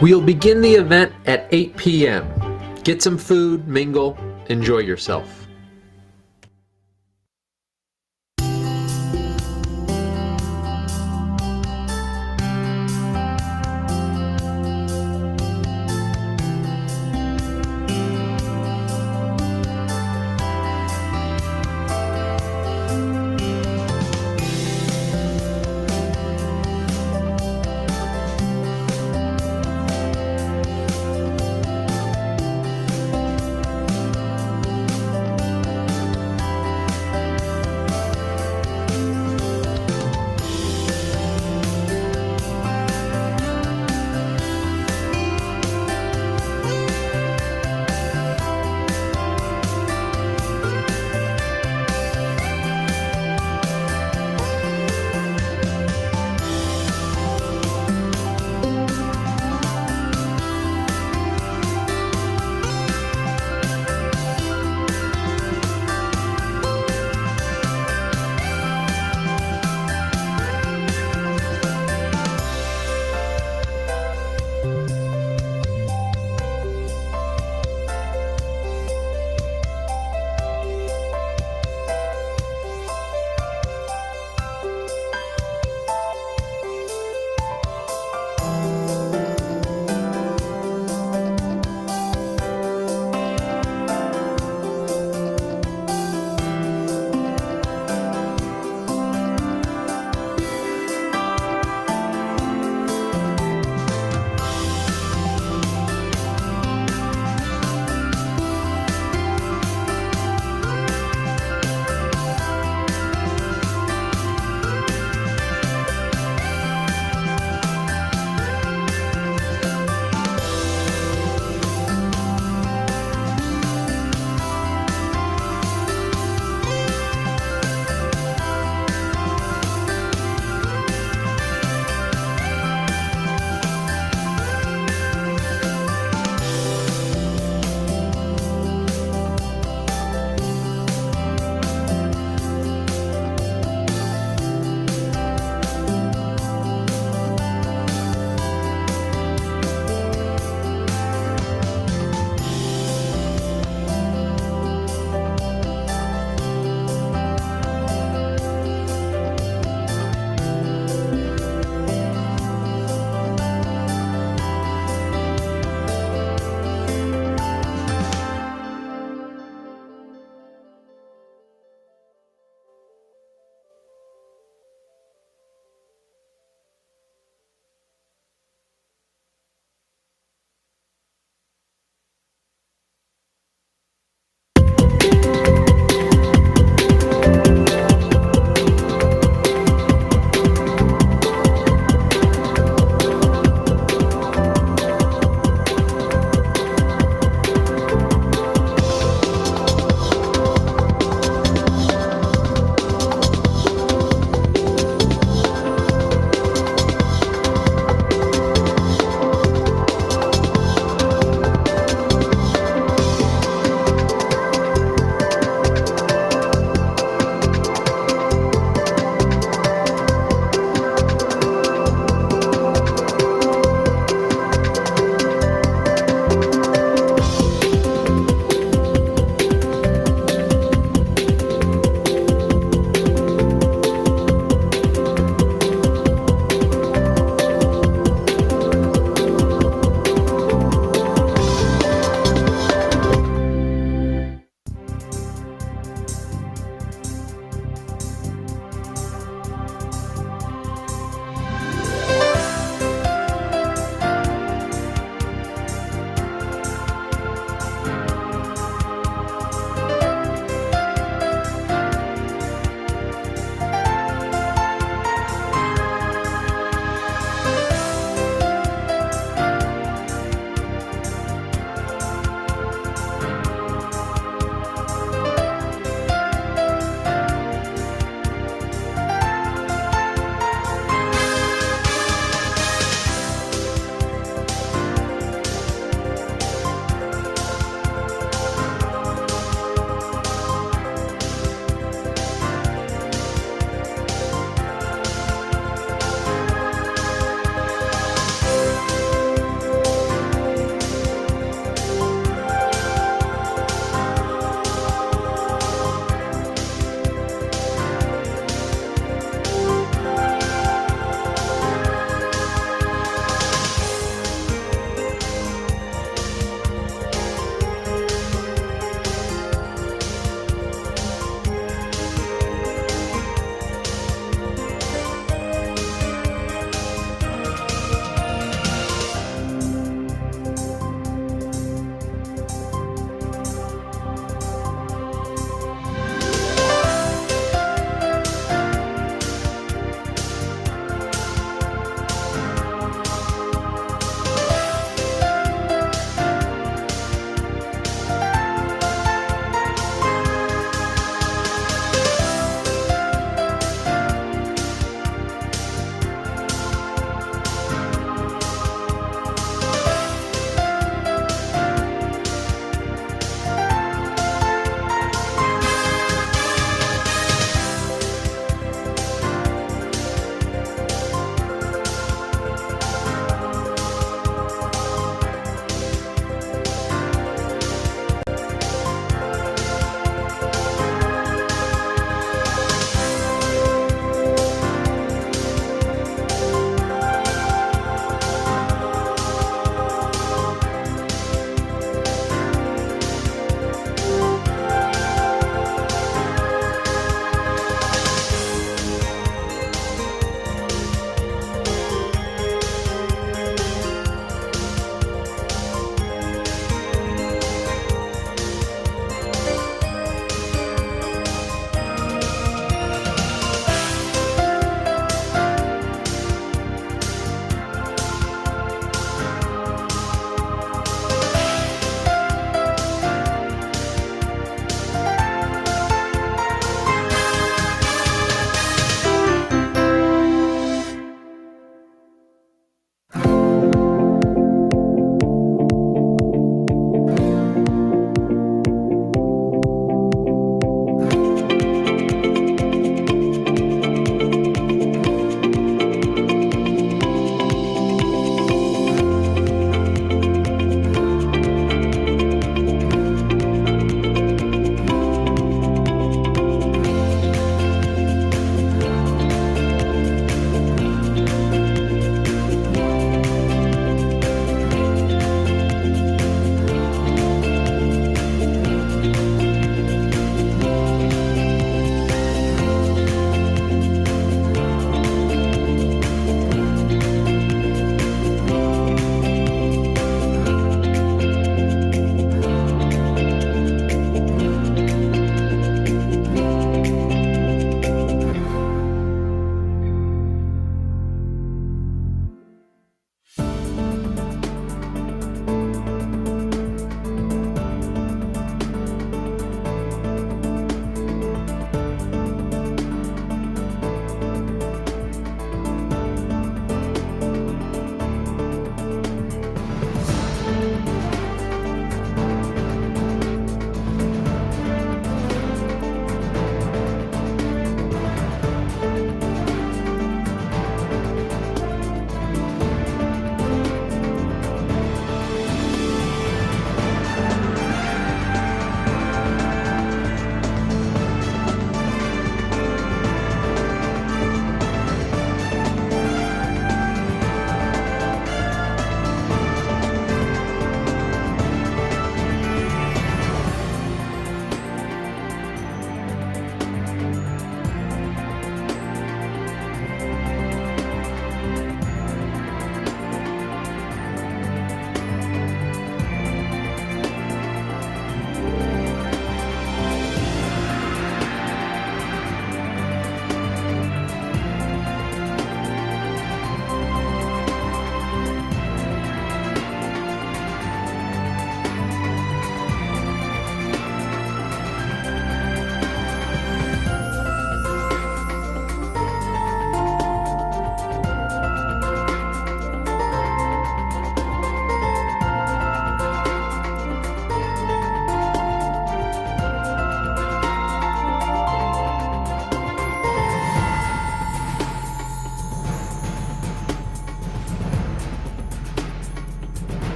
[SPEAKER 23] We'll begin the event at 8 p.m. Get some food, mingle, enjoy yourself.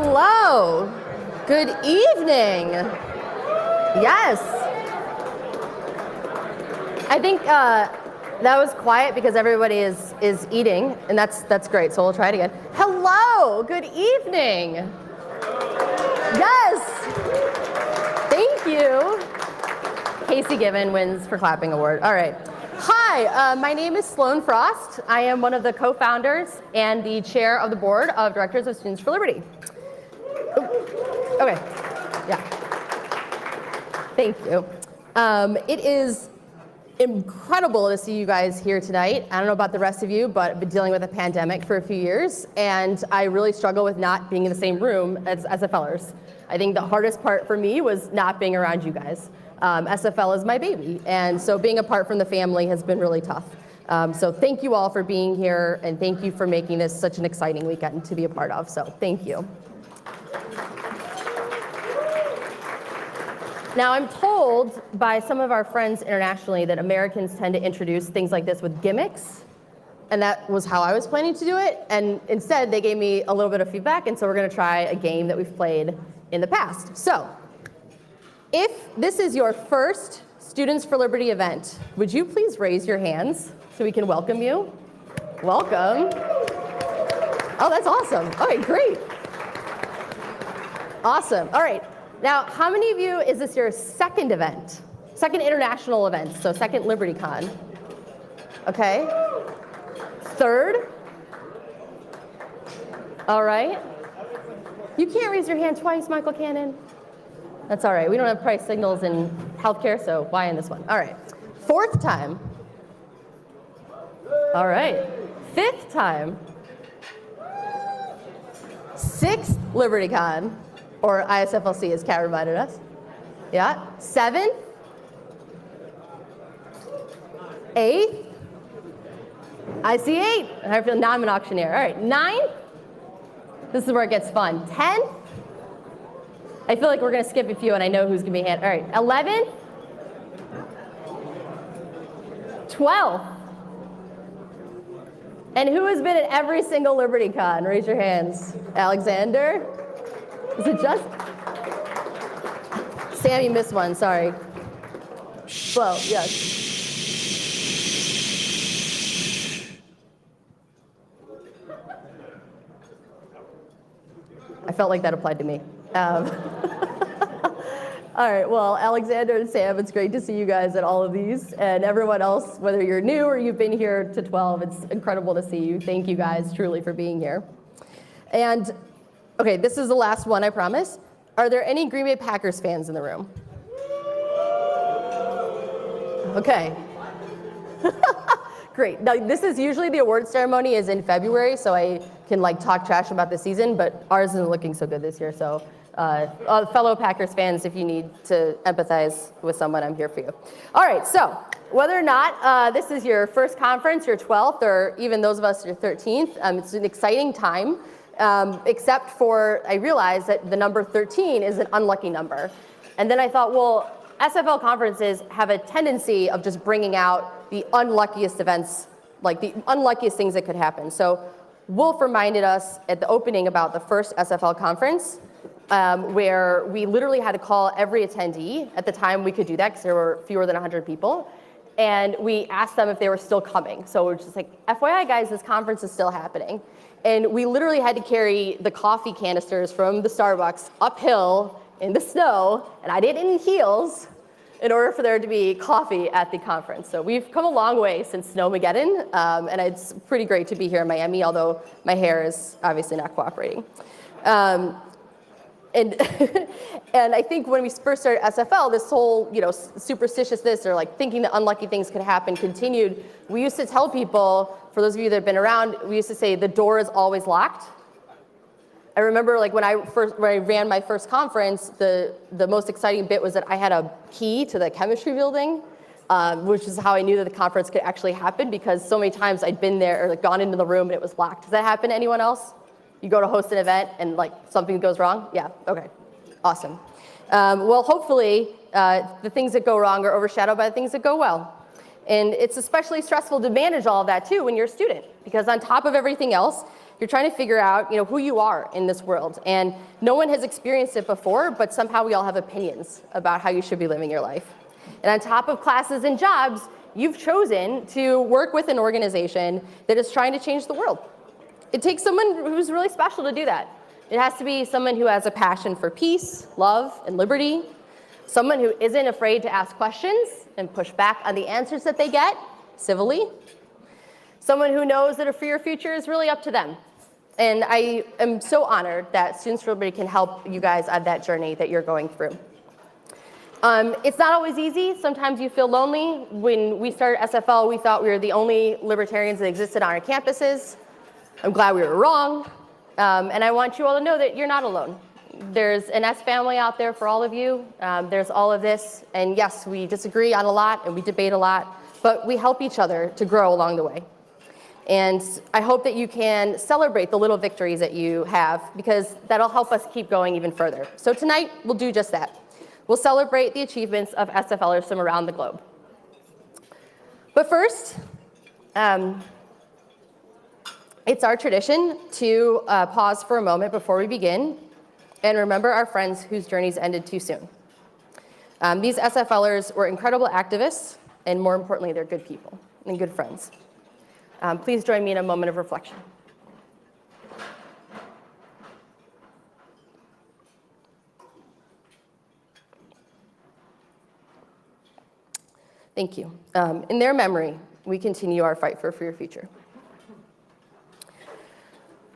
[SPEAKER 6] Hello. Good evening. Yes. I think that was quiet because everybody is eating, and that's great. So we'll try it again. Hello. Good evening. Yes. Thank you. Casey Given wins for clapping award. All right. Hi, my name is Sloan Frost. I am one of the co-founders and the chair of the board of directors of Students for Liberty. Okay, yeah. Thank you. It is incredible to see you guys here tonight. I don't know about the rest of you, but I've been dealing with a pandemic for a few years, and I really struggle with not being in the same room as SFLers. I think the hardest part for me was not being around you guys. SFL is my baby, and so being apart from the family has been really tough. So thank you all for being here, and thank you for making this such an exciting weekend to be a part of, so thank you. Now, I'm told by some of our friends internationally that Americans tend to introduce things like this with gimmicks, and that was how I was planning to do it, and instead they gave me a little bit of feedback, and so we're gonna try a game that we've played in the past. So, if this is your first Students for Liberty event, would you please raise your hands so we can welcome you? Welcome. Oh, that's awesome. All right, great. Awesome. All right. Now, how many of you, is this your second event? Second international event, so second LibertyCon. Okay. Third? All right. You can't raise your hand twice, Michael Cannon. That's all right. We don't have price signals in healthcare, so why in this one? All right. Fourth time. All right. Fifth time. Sixth LibertyCon, or ISFLC, as Kat reminded us. Yeah. Seventh. Eighth. I see 8. I feel now I'm an auctioneer. All right. 9th. This is where it gets fun. 10th. I feel like we're going to skip a few, and I know who's going to be hand. All right, 11th, 12th. And who has been at every single LibertyCon? Raise your hands. Alexander? Is it just? Sam, you missed one, sorry. Slow, yes. I felt like that applied to me. All right, well, Alexander and Sam, it's great to see you guys at all of these. And everyone else, whether you're new or you've been here to 12, it's incredible to see you. Thank you guys truly for being here. And, okay, this is the last one, I promise. Are there any Green Bay Packers fans in the room? Okay. Great. Now, this is usually the award ceremony is in February, so I can like talk trash about the season, but ours isn't looking so good this year. So fellow Packers fans, if you need to empathize with someone, I'm here for you. All right, so whether or not this is your first conference, your 12th, or even those of us your 13th, it's an exciting time, except for I realized that the number 13 is an unlucky number. And then I thought, well, SFL conferences have a tendency of just bringing out the unluckiest events, like the unluckiest things that could happen. So Wolf reminded us at the opening about the first SFL conference, where we literally had to call every attendee. At the time we could do that because there were fewer than 100 people. And we asked them if they were still coming. So we're just like, FYI guys, this conference is still happening. And we literally had to carry the coffee canisters from the Starbucks uphill in the snow, and I did it in heels, in order for there to be coffee at the conference. So we've come a long way since Snowmageddon, and it's pretty great to be here in Miami, although my hair is obviously not cooperating. And and I think when we first started SFL, this whole superstitiousness or like thinking that unlucky things could happen continued. We used to tell people, for those of you that have been around, we used to say the door is always locked. I remember like when I ran my first conference, the most exciting bit was that I had a key to the chemistry building, which is how I knew that the conference could actually happen, because so many times I'd been there or like gone into the room and it was locked. Does that happen to anyone else? You go to host an event and like something goes wrong? Yeah, okay, awesome. Well, hopefully the things that go wrong are overshadowed by the things that go well. And it's especially stressful to manage all of that too when you're a student, because on top of everything else, you're trying to figure out, who you are in this world. And no one has experienced it before, but somehow we all have opinions about how you should be living your life. And on top of classes and jobs, you've chosen to work with an organization that is trying to change the world. It takes someone who's really special to do that. It has to be someone who has a passion for peace, love, and liberty, someone who isn't afraid to ask questions and push back on the answers that they get civilly, someone who knows that a freer future is really up to them. And I am so honored that Students for Liberty can help you guys on that journey that you're going through. It's not always easy. Sometimes you feel lonely. When we started SFL, we thought we were the only libertarians that existed on our campuses. I'm glad we were wrong. And I want you all to know that you're not alone. There's an S family out there for all of you. There's all of this. And yes, we disagree on a lot and we debate a lot, but we help each other to grow along the way. And I hope that you can celebrate the little victories that you have, because that'll help us keep going even further. So tonight, we'll do just that. We'll celebrate the achievements of SFLers from around the globe. But first, it's our tradition to pause for a moment before we begin and remember our friends whose journeys ended too soon. These SFLers were incredible activists, and more importantly, they're good people and good friends. Please join me in a moment of reflection. Thank you. In their memory, we continue our fight for a freer future.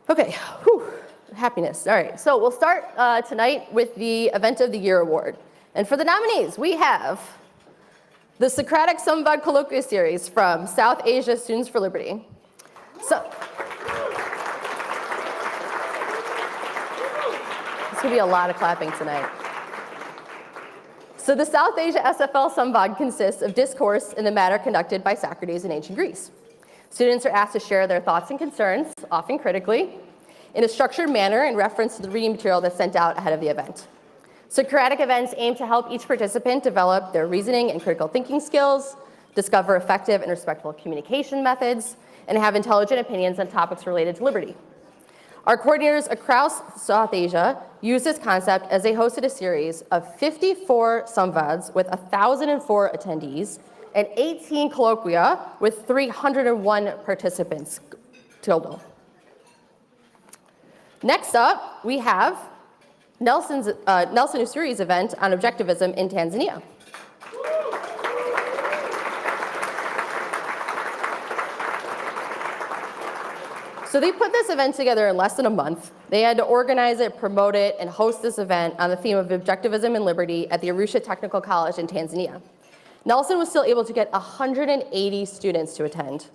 [SPEAKER 6] Okay, whew, happiness. All right, so we'll start tonight with the Event of the Year Award. And for the nominees, we have the Socratic Samvad Colloquia Series from South Asia Students for Liberty. So, this will be a lot of clapping tonight. So the South Asia SFL Samvad consists of discourse in the matter conducted by Socrates in ancient Greece. Students are asked to share their thoughts and concerns, often critically, in a structured manner in reference to the reading material that's sent out ahead of the event. Socratic events aim to help each participant develop their reasoning and critical thinking skills, discover effective and respectful communication methods, and have intelligent opinions on topics related to liberty. Our coordinators across South Asia use this concept as they hosted a series of 54 samvads with 1,004 attendees and 18 colloquia with 301 participants total. Next up, we have Nelson Usuri's event on objectivism in Tanzania. So they put this event together in less than a month. They had to organize it, promote it, and host this event on the theme of objectivism and liberty at the Arusha Technical College in Tanzania. Nelson was still able to get 180 students to attend,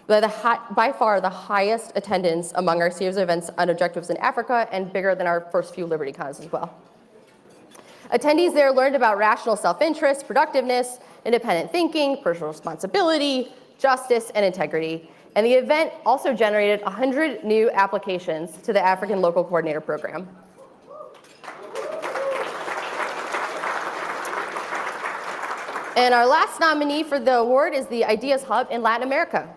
[SPEAKER 6] by far the highest attendance among our series of events on objectives in Africa, and bigger than our first few LibertyCons as well. Attendees there learned about rational self-interest, productiveness, independent thinking, personal responsibility, justice, and integrity. And the event also generated 100 new applications to the African Local Coordinator Program. And our last nominee for the award is the Ideas Hub in Latin America.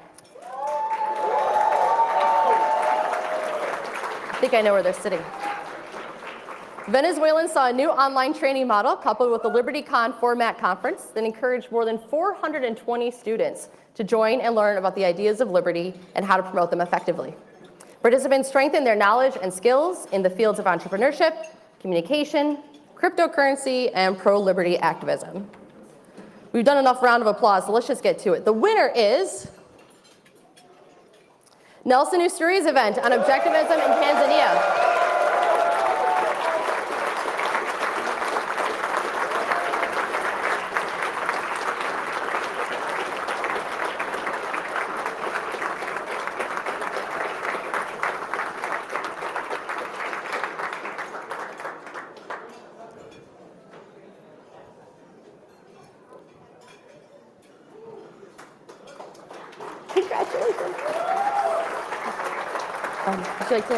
[SPEAKER 6] I think I know where they're sitting. Venezuelans saw a new online training model coupled with the LibertyCon format conference that encouraged more than 420 students to join and learn about the ideas of liberty and how to promote them effectively. Participants strengthened their knowledge and skills in the fields of entrepreneurship, communication, cryptocurrency, and pro-liberty activism. We've done enough round of applause, so let's just get to it. The winner is Nelson Usuri's event on objectivism in Tanzania. Congratulations. Would you like to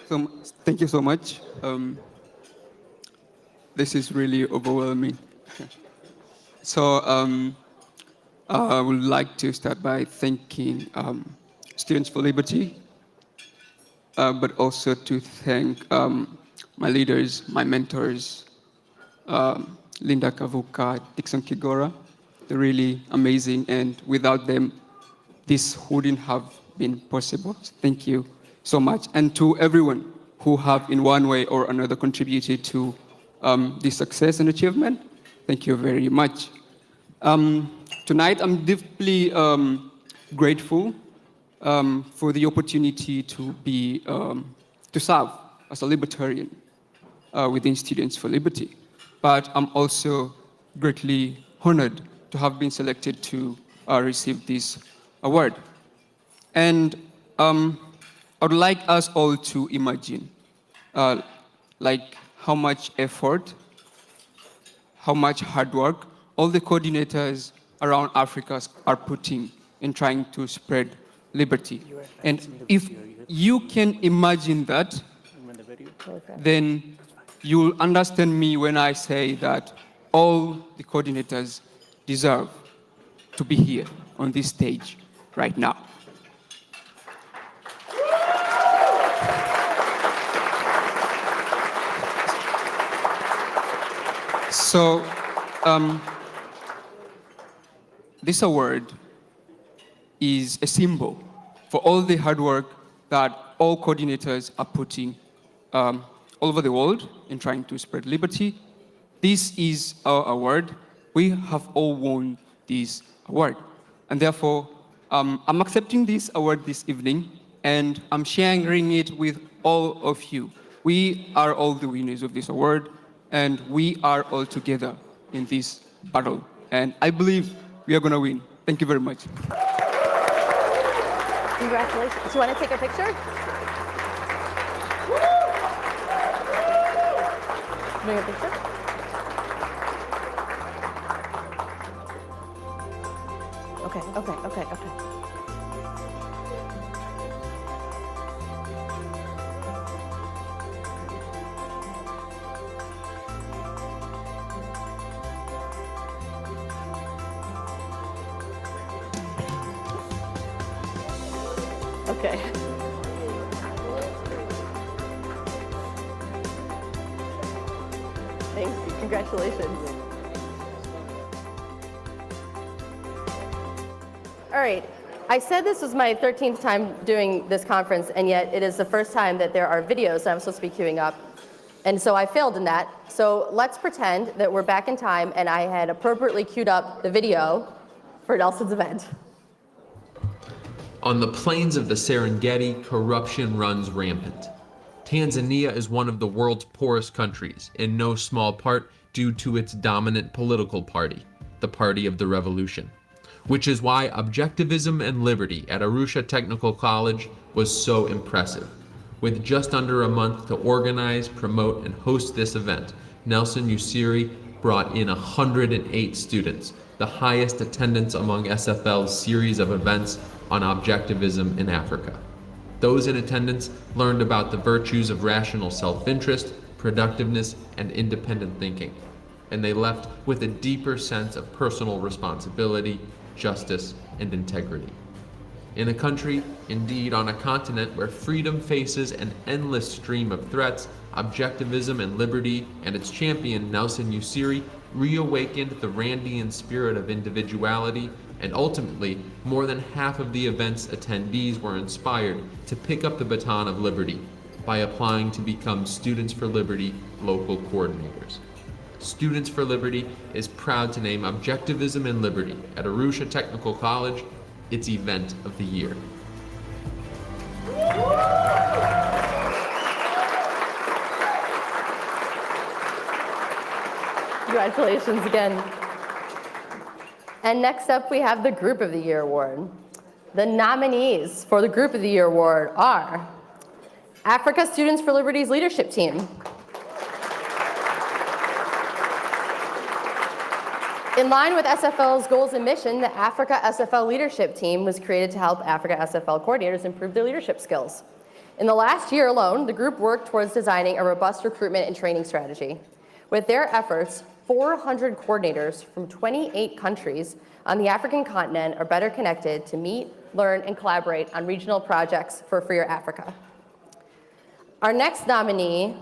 [SPEAKER 6] comment?
[SPEAKER 4] Thank you so much. this is really overwhelming. So I would like to start by thanking Students for Liberty, but also to thank my leaders, my mentors, Linda Kavuka, Dixon Kigora. They're really amazing, and without them, this wouldn't have been possible. Thank you so much. And to everyone who have in one way or another contributed to this success and achievement, thank you very much. Tonight, I'm deeply grateful for the opportunity to be, to serve as a libertarian within Students for Liberty. But I'm also greatly honored to have been selected to receive this award. And I would like us all to imagine like how much effort, how much hard work all the coordinators around Africa are putting in trying to spread liberty. And if you can imagine that, then you'll understand me when I say that all the coordinators deserve to be here on this stage right now. So, this award is a symbol for all the hard work that all coordinators are putting all over the world in trying to spread liberty. This is our award. We have all won this award. And therefore, I'm accepting this award this evening, and I'm sharing it with all of you. We are all the winners of this award, and we are all together in this battle. And I believe we are going to win. Thank you very much.
[SPEAKER 6] Congratulations. Do you want to take a picture? Bring a picture? Okay. Okay. Thank you. Congratulations. All right. I said this was my 13th time doing this conference, and yet it is the first time that there are videos that I'm supposed to be queuing up. And so I failed in that. So let's pretend that we're back in time and I had appropriately queued up the video for Nelson's event.
[SPEAKER 23] On the plains of the Serengeti, corruption runs rampant. Tanzania is one of the world's poorest countries, in no small part due to its dominant political party, the Party of the Revolution, which is why objectivism and liberty at Arusha Technical College was so impressive. With just under a month to organize, promote, and host this event, Nelson Usiri brought in 108 students, the highest attendance among SFL's series of events on objectivism in Africa. Those in attendance learned about the virtues of rational self-interest, productiveness, and independent thinking, and they left with a deeper sense of personal responsibility, justice, and integrity. In a country, indeed on a continent where freedom faces an endless stream of threats, objectivism and liberty and its champion Nelson Usiri reawakened the Randian spirit of individuality, and ultimately, more than half of the event's attendees were inspired to pick up the baton of liberty by applying to become Students for Liberty local coordinators. Students for Liberty is proud to name Objectivism and Liberty at Arusha Technical College its event of the year.
[SPEAKER 6] Congratulations again. And next up, we have the Group of the Year Award. The nominees for the Group of the Year Award are Africa Students for Liberty's leadership team. In line with SFL's goals and mission, the Africa SFL leadership team was created to help Africa SFL coordinators improve their leadership skills. In the last year alone, the group worked towards designing a robust recruitment and training strategy. With their efforts, 400 coordinators from 28 countries on the African continent are better connected to meet, learn, and collaborate on regional projects for a freer Africa. Our next nominee,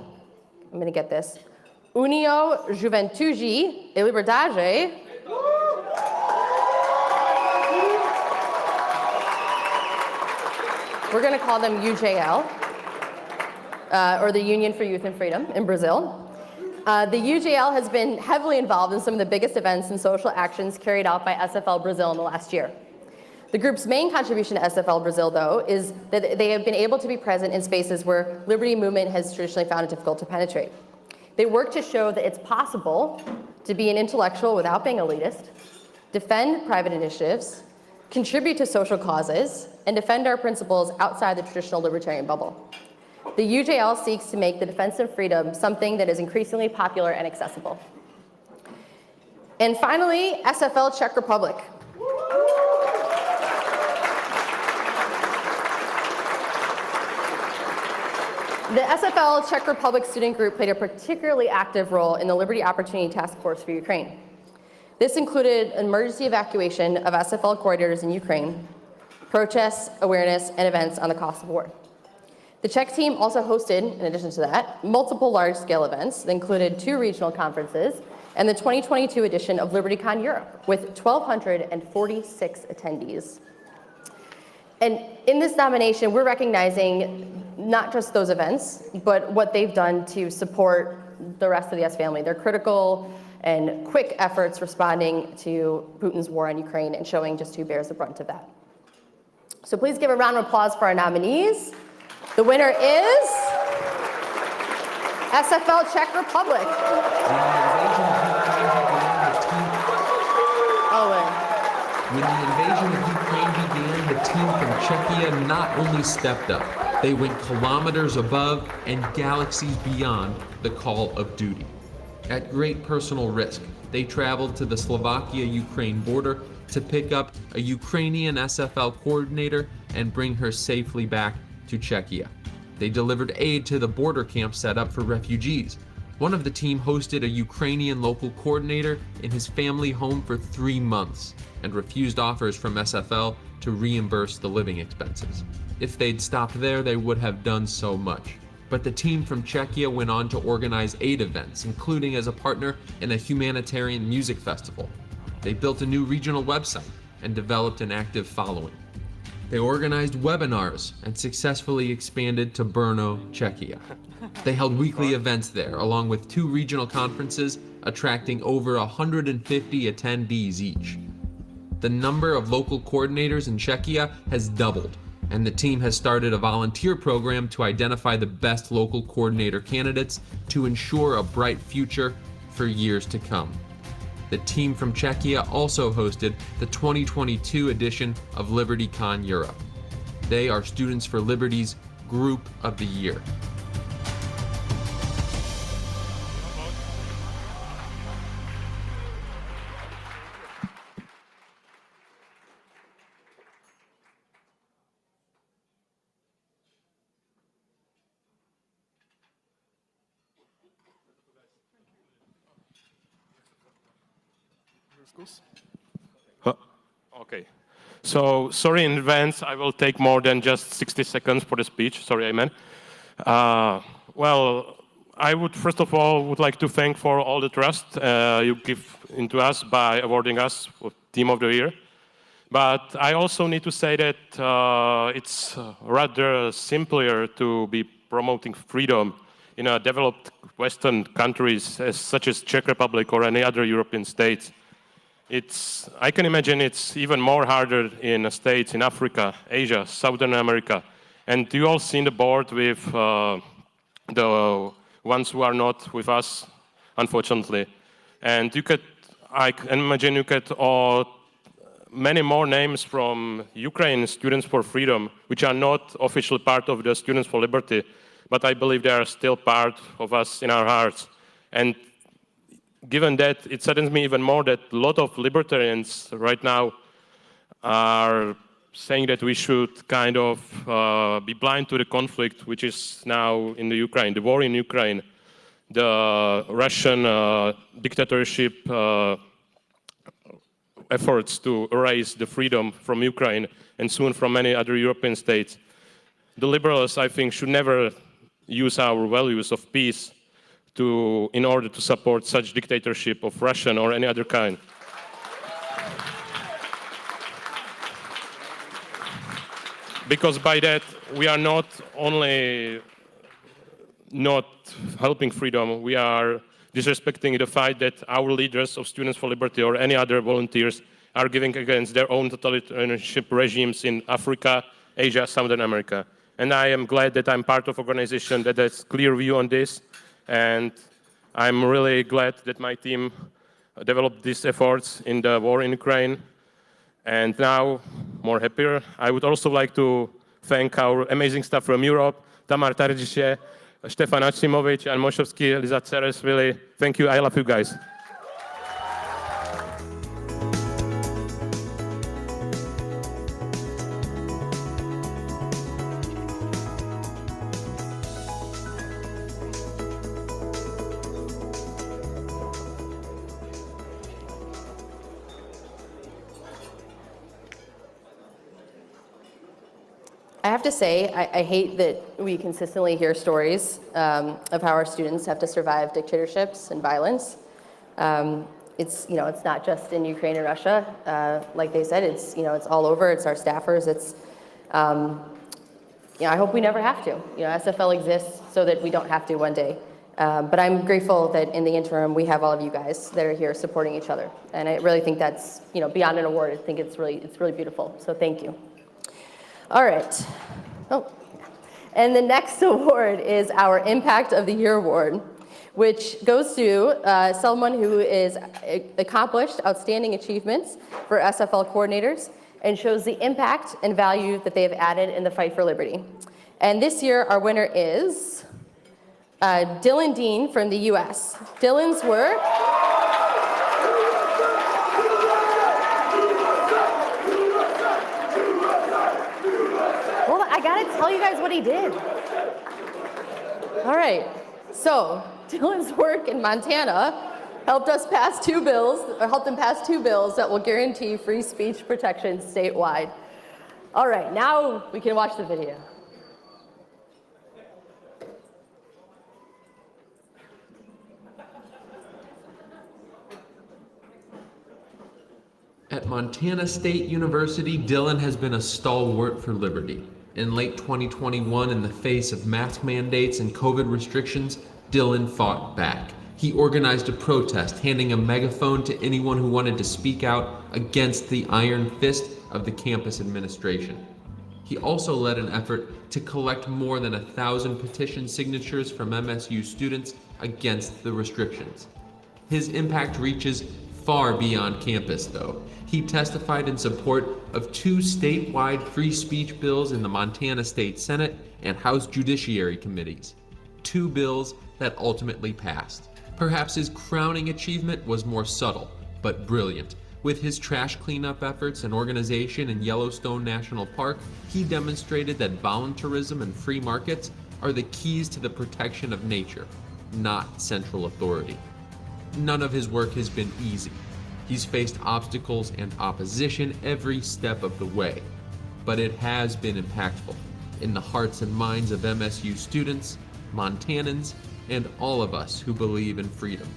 [SPEAKER 6] I'm going to get this, Unio Juventude e Liberdade. We're going to call them UJL, or the Union for Youth and Freedom in Brazil. The UJL has been heavily involved in some of the biggest events and social actions carried out by SFL Brazil in the last year. The group's main contribution to SFL Brazil, though, is that they have been able to be present in spaces where liberty movement has traditionally found it difficult to penetrate. They work to show that it's possible to be an intellectual without being elitist, defend private initiatives, contribute to social causes, and defend our principles outside the traditional libertarian bubble. The UJL seeks to make the defense of freedom something that is increasingly popular and accessible. And finally, SFL Czech Republic. The SFL Czech Republic student group played a particularly active role in the Liberty Opportunity Task Force for Ukraine. This included emergency evacuation of SFL coordinators in Ukraine, protests, awareness, and events on the cost of war. The Czech team also hosted, in addition to that, multiple large-scale events that included 2 regional conferences and the 2022 edition of LibertyCon Europe with 1,246 attendees. And in this nomination, we're recognizing not just those events, but what they've done to support the rest of the S family. Their critical and quick efforts responding to Putin's war on Ukraine and showing just who bears the brunt of that. So please give a round of applause for our nominees. The winner is SFL Czech Republic.
[SPEAKER 23] When the invasion of Ukraine began, the team from Czechia not only stepped up, they went kilometers above and galaxies beyond the call of duty. At great personal risk, they traveled to the Slovakia-Ukraine border to pick up a Ukrainian SFL coordinator and bring her safely back to Czechia. They delivered aid to the border camp set up for refugees. One of the team hosted a Ukrainian local coordinator in his family home for 3 months and refused offers from SFL to reimburse the living expenses. If they'd stopped there, they would have done so much. But the team from Czechia went on to organize aid events, including as a partner in a humanitarian music festival. They built a new regional website and developed an active following. They organized webinars and successfully expanded to Brno, Czechia. They held weekly events there, along with 2 regional conferences, attracting over 150 attendees each. The number of local coordinators in Czechia has doubled, and the team has started a volunteer program to identify the best local coordinator candidates to ensure a bright future for years to come. The team from Czechia also hosted the 2022 edition of LibertyCon Europe. They are Students for Liberty's Group of the Year.
[SPEAKER 26] Okay. So, sorry in advance, I will take more than just 60 seconds for the speech. Sorry, Amen. Well, I would first of all would like to thank for all the trust you give into us by awarding us with Team of the Year. But I also need to say that it's rather simpler to be promoting freedom in a developed Western countries such as Czech Republic or any other European states. I can imagine it's even more harder in states in Africa, Asia, Southern America. And you all seen the board with the ones who are not with us, unfortunately. And I can imagine you get many more names from Ukraine Students for Freedom, which are not officially part of the Students for Liberty, but I believe they are still part of us in our hearts. And given that, it saddens me even more that a lot of libertarians right now are saying that we should kind of be blind to the conflict which is now in the Ukraine, the war in Ukraine. the Russian dictatorship efforts to erase the freedom from Ukraine and soon from many other European states. The liberals, I think, should never use our values of peace in order to support such dictatorship of Russian or any other kind. Because by that, we are not only not helping freedom, we are disrespecting the fight that our leaders of Students for Liberty or any other volunteers are giving against their own totalitarianship regimes in Africa, Asia, Southern America. And I am glad that I'm part of an organization that has clear view on this. And I'm really glad that my team developed these efforts in the war in Ukraine. And now, more happier, I would also like to thank our amazing staff from Europe, Tamar Tardzisze, Stefan Acimovic, and Moshovsky, Liza Ceres, really, thank you, I love you guys.
[SPEAKER 6] I have to say, I hate that we consistently hear stories of how our students have to survive dictatorships and violence. It's not just in Ukraine and Russia. Like they said, it's all over. It's our staffers. It's I hope we never have to. SFL exists so that we don't have to one day. But I'm grateful that in the interim we have all of you guys that are here supporting each other. And I really think that's beyond an award. I think it's really beautiful. So thank you. All right. And the next award is our Impact of the Year Award, which goes to someone who is accomplished outstanding achievements for SFL coordinators and shows the impact and value that they have added in the fight for liberty. And this year, our winner is Dylan Dean from the US. Dylan's work. I gotta tell you guys what he did. All right, so Dylan's work in Montana helped him pass two bills that will guarantee free speech protection statewide. All right, now we can watch the video.
[SPEAKER 23] At Montana State University, Dylan has been a stalwart for liberty. In late 2021, in the face of mask mandates and COVID restrictions, Dylan fought back. He organized a protest, handing a megaphone to anyone who wanted to speak out against the iron fist of the campus administration. He also led an effort to collect more than 1,000 petition signatures from MSU students against the restrictions. His impact reaches far beyond campus, though. He testified in support of 2 statewide free speech bills in the Montana State Senate and House Judiciary Committees. 2 bills that ultimately passed. Perhaps his crowning achievement was more subtle, but brilliant. With his trash cleanup efforts and organization in Yellowstone National Park, he demonstrated that voluntarism and free markets are the keys to the protection of nature, not central authority. None of his work has been easy. He's faced obstacles and opposition every step of the way, but it has been impactful in the hearts and minds of MSU students, Montanans, and all of us who believe in freedom.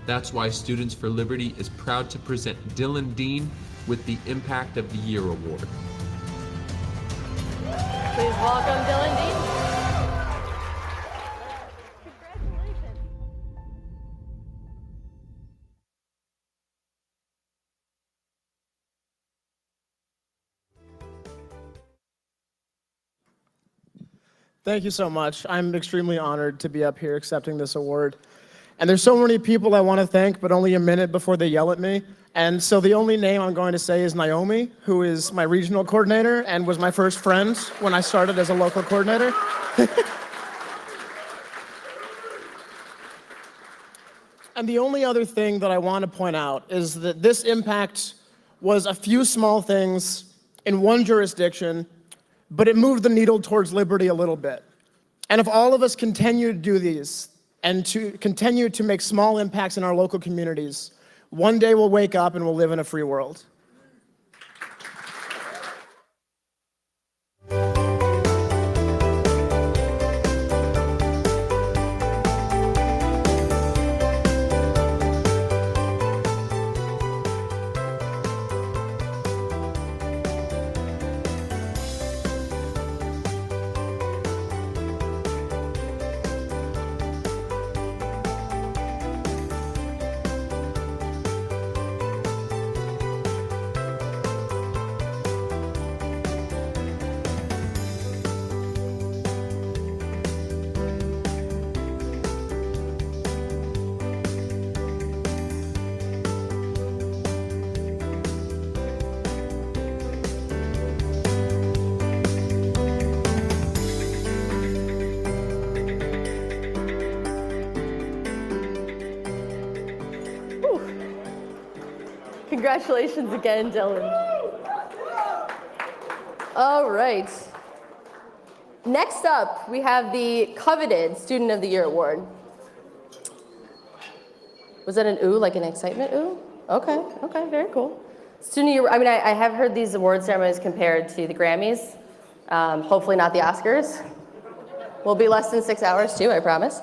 [SPEAKER 23] That's why Students for Liberty is proud to present Dylan Dean with the Impact of the Year Award.
[SPEAKER 6] Please welcome Dylan Dean.
[SPEAKER 9] Thank you so much. I'm extremely honored to be up here accepting this award. And there's so many people I want to thank, but only a minute before they yell at me. And so the only name I'm going to say is Naomi, who is my regional coordinator and was my first friend when I started as a local coordinator. And the only other thing that I want to point out is that this impact was a few small things in one jurisdiction, but it moved the needle towards liberty a little bit. And if all of us continue to do these and to continue to make small impacts in our local communities. One day we'll wake up and we'll live in a free world.
[SPEAKER 6] Congratulations again, Dylan. All right. Next up, we have the coveted Student of the Year award. Was that an ooh, like an excitement ooh? Okay, very cool. Student of the Year, I mean, I have heard these award ceremonies compared to the Grammys. Hopefully not the Oscars. Will be less than 6 hours too, I promise.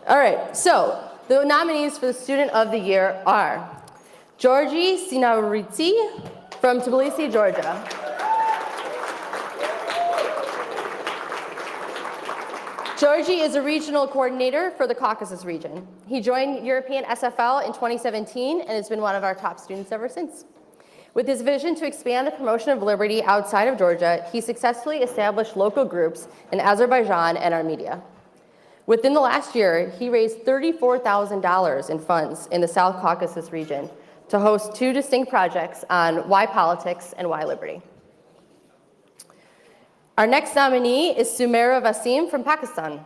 [SPEAKER 6] All right, so the nominees for the Student of the Year are Jorge Sinariti from Tbilisi, Georgia. Jorge is a regional coordinator for the Caucasus region. He joined European SFL in 2017 and has been one of our top students ever since. With his vision to expand the promotion of liberty outside of Georgia, he successfully established local groups in Azerbaijan and Armenia. Within the last year, he raised $34,000 in funds in the South Caucasus region to host 2 distinct projects on why politics and why liberty. Our next nominee is Sumaira Vasim from Pakistan.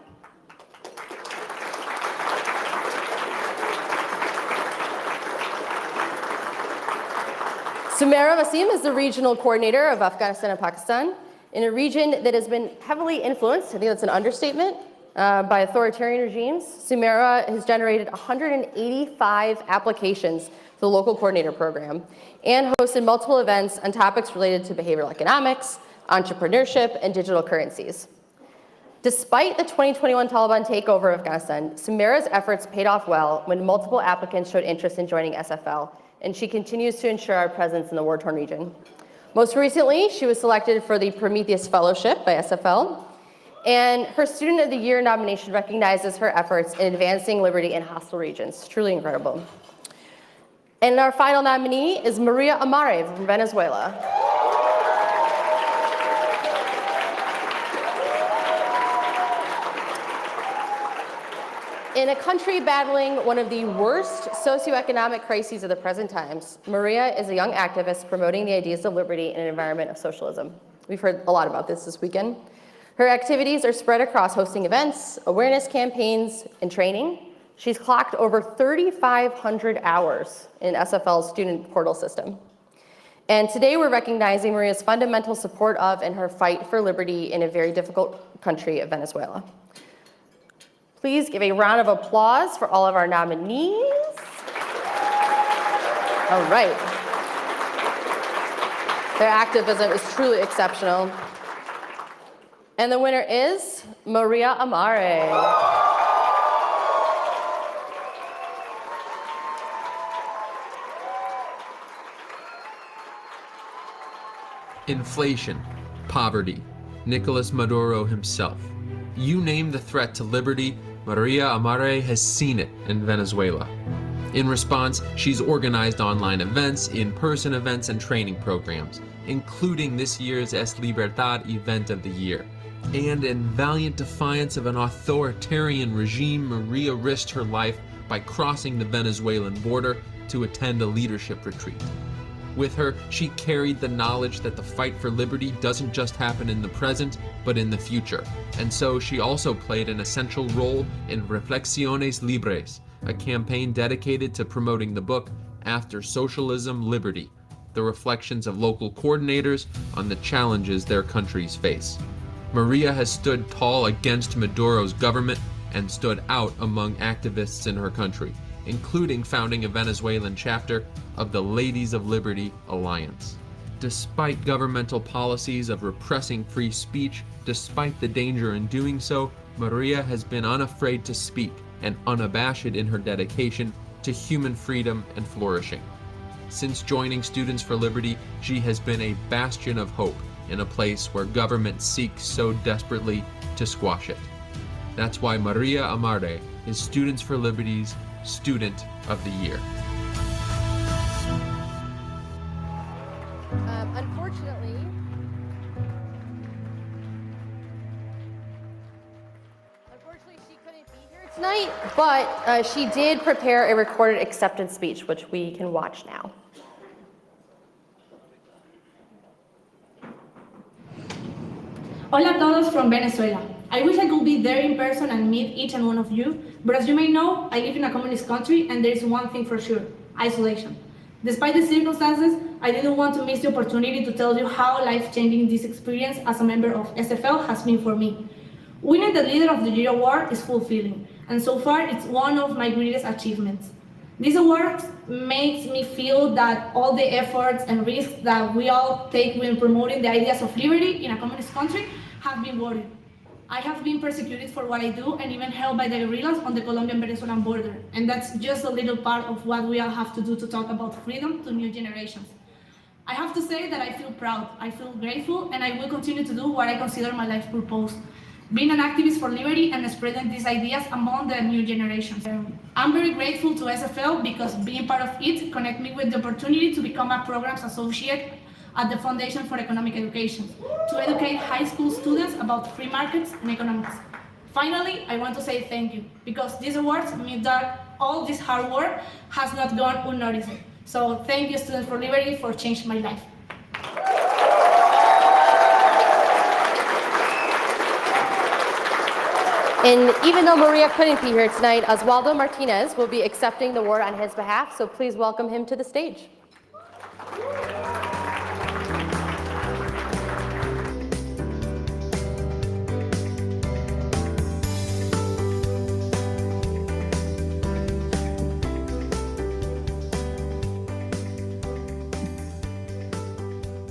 [SPEAKER 6] Sumaira Vasim is the regional coordinator of Afghanistan and Pakistan in a region that has been heavily influenced, I think that's an understatement, by authoritarian regimes. Sumaira has generated 185 applications to the local coordinator program and hosted multiple events on topics related to behavioral economics, entrepreneurship, and digital currencies. Despite the 2021 Taliban takeover of Afghanistan, Sumaira's efforts paid off well when multiple applicants showed interest in joining SFL, and she continues to ensure our presence in the war-torn region. Most recently, she was selected for the Prometheus Fellowship by SFL, and her Student of the Year nomination recognizes her efforts in advancing liberty in hostile regions. Truly incredible. And our final nominee is Maria Amare from Venezuela. In a country battling one of the worst socioeconomic crises of the present times, Maria is a young activist promoting the ideas of liberty in an environment of socialism. We've heard a lot about this weekend. Her activities are spread across hosting events, awareness campaigns, and training. She's clocked over 3,500 hours in SFL's student portal system. And today we're recognizing Maria's fundamental support of and her fight for liberty in a very difficult country of Venezuela. Please give a round of applause for all of our nominees. All right. Their activism is truly exceptional. And the winner is Maria Amare.
[SPEAKER 23] Inflation, poverty, Nicolas Maduro himself. You name the threat to liberty, Maria Amare has seen it in Venezuela. In response, she's organized online events, in-person events, and training programs, including this year's Es Libertad event of the year. And in valiant defiance of an authoritarian regime, Maria risked her life by crossing the Venezuelan border to attend a leadership retreat. With her, she carried the knowledge that the fight for liberty doesn't just happen in the present, but in the future. And so she also played an essential role in Reflexiones Libres, a campaign dedicated to promoting the book After Socialism, Liberty, the reflections of local coordinators on the challenges their countries face. Maria has stood tall against Maduro's government and stood out among activists in her country, including founding a Venezuelan chapter of the Ladies of Liberty Alliance. Despite governmental policies of repressing free speech, despite the danger in doing so, Maria has been unafraid to speak and unabashed in her dedication to human freedom and flourishing. Since joining Students for Liberty, she has been a bastion of hope in a place where government seeks so desperately to squash it. That's why Maria Amare is Students for Liberty's Student of the Year.
[SPEAKER 6] Unfortunately, she couldn't be here tonight, but she did prepare a recorded acceptance speech, which we can watch now.
[SPEAKER 5] Hola a todos from Venezuela. I wish I could be there in person and meet each and one of you, but as you may know, I live in a communist country and there is one thing for sure, isolation. Despite the circumstances, I didn't want to miss the opportunity to tell you how life-changing this experience as a member of SFL has been for me. Winning the Leader of the Year award is fulfilling, and so far it's one of my greatest achievements. This award makes me feel that all the efforts and risks that we all take when promoting the ideas of liberty in a communist country have been worth it. I have been persecuted for what I do and even held by the guerrillas on the Colombian-Venezuelan border. And that's just a little part of what we all have to do to talk about freedom to new generations. I have to say that I feel proud, I feel grateful, and I will continue to do what I consider my life purpose, being an activist for liberty and spreading these ideas among the new generations. I'm very grateful to SFL because being part of it connected me with the opportunity to become a programs associate at the Foundation for Economic Education to educate high school students about free markets and economics. Finally, I want to say thank you because these awards mean that all this hard work has not gone unnoticed. So thank you, Students for Liberty, for changing my life.
[SPEAKER 6] And even though Maria couldn't be here tonight, Oswaldo Martinez will be accepting the award on his behalf, so please welcome him to the stage.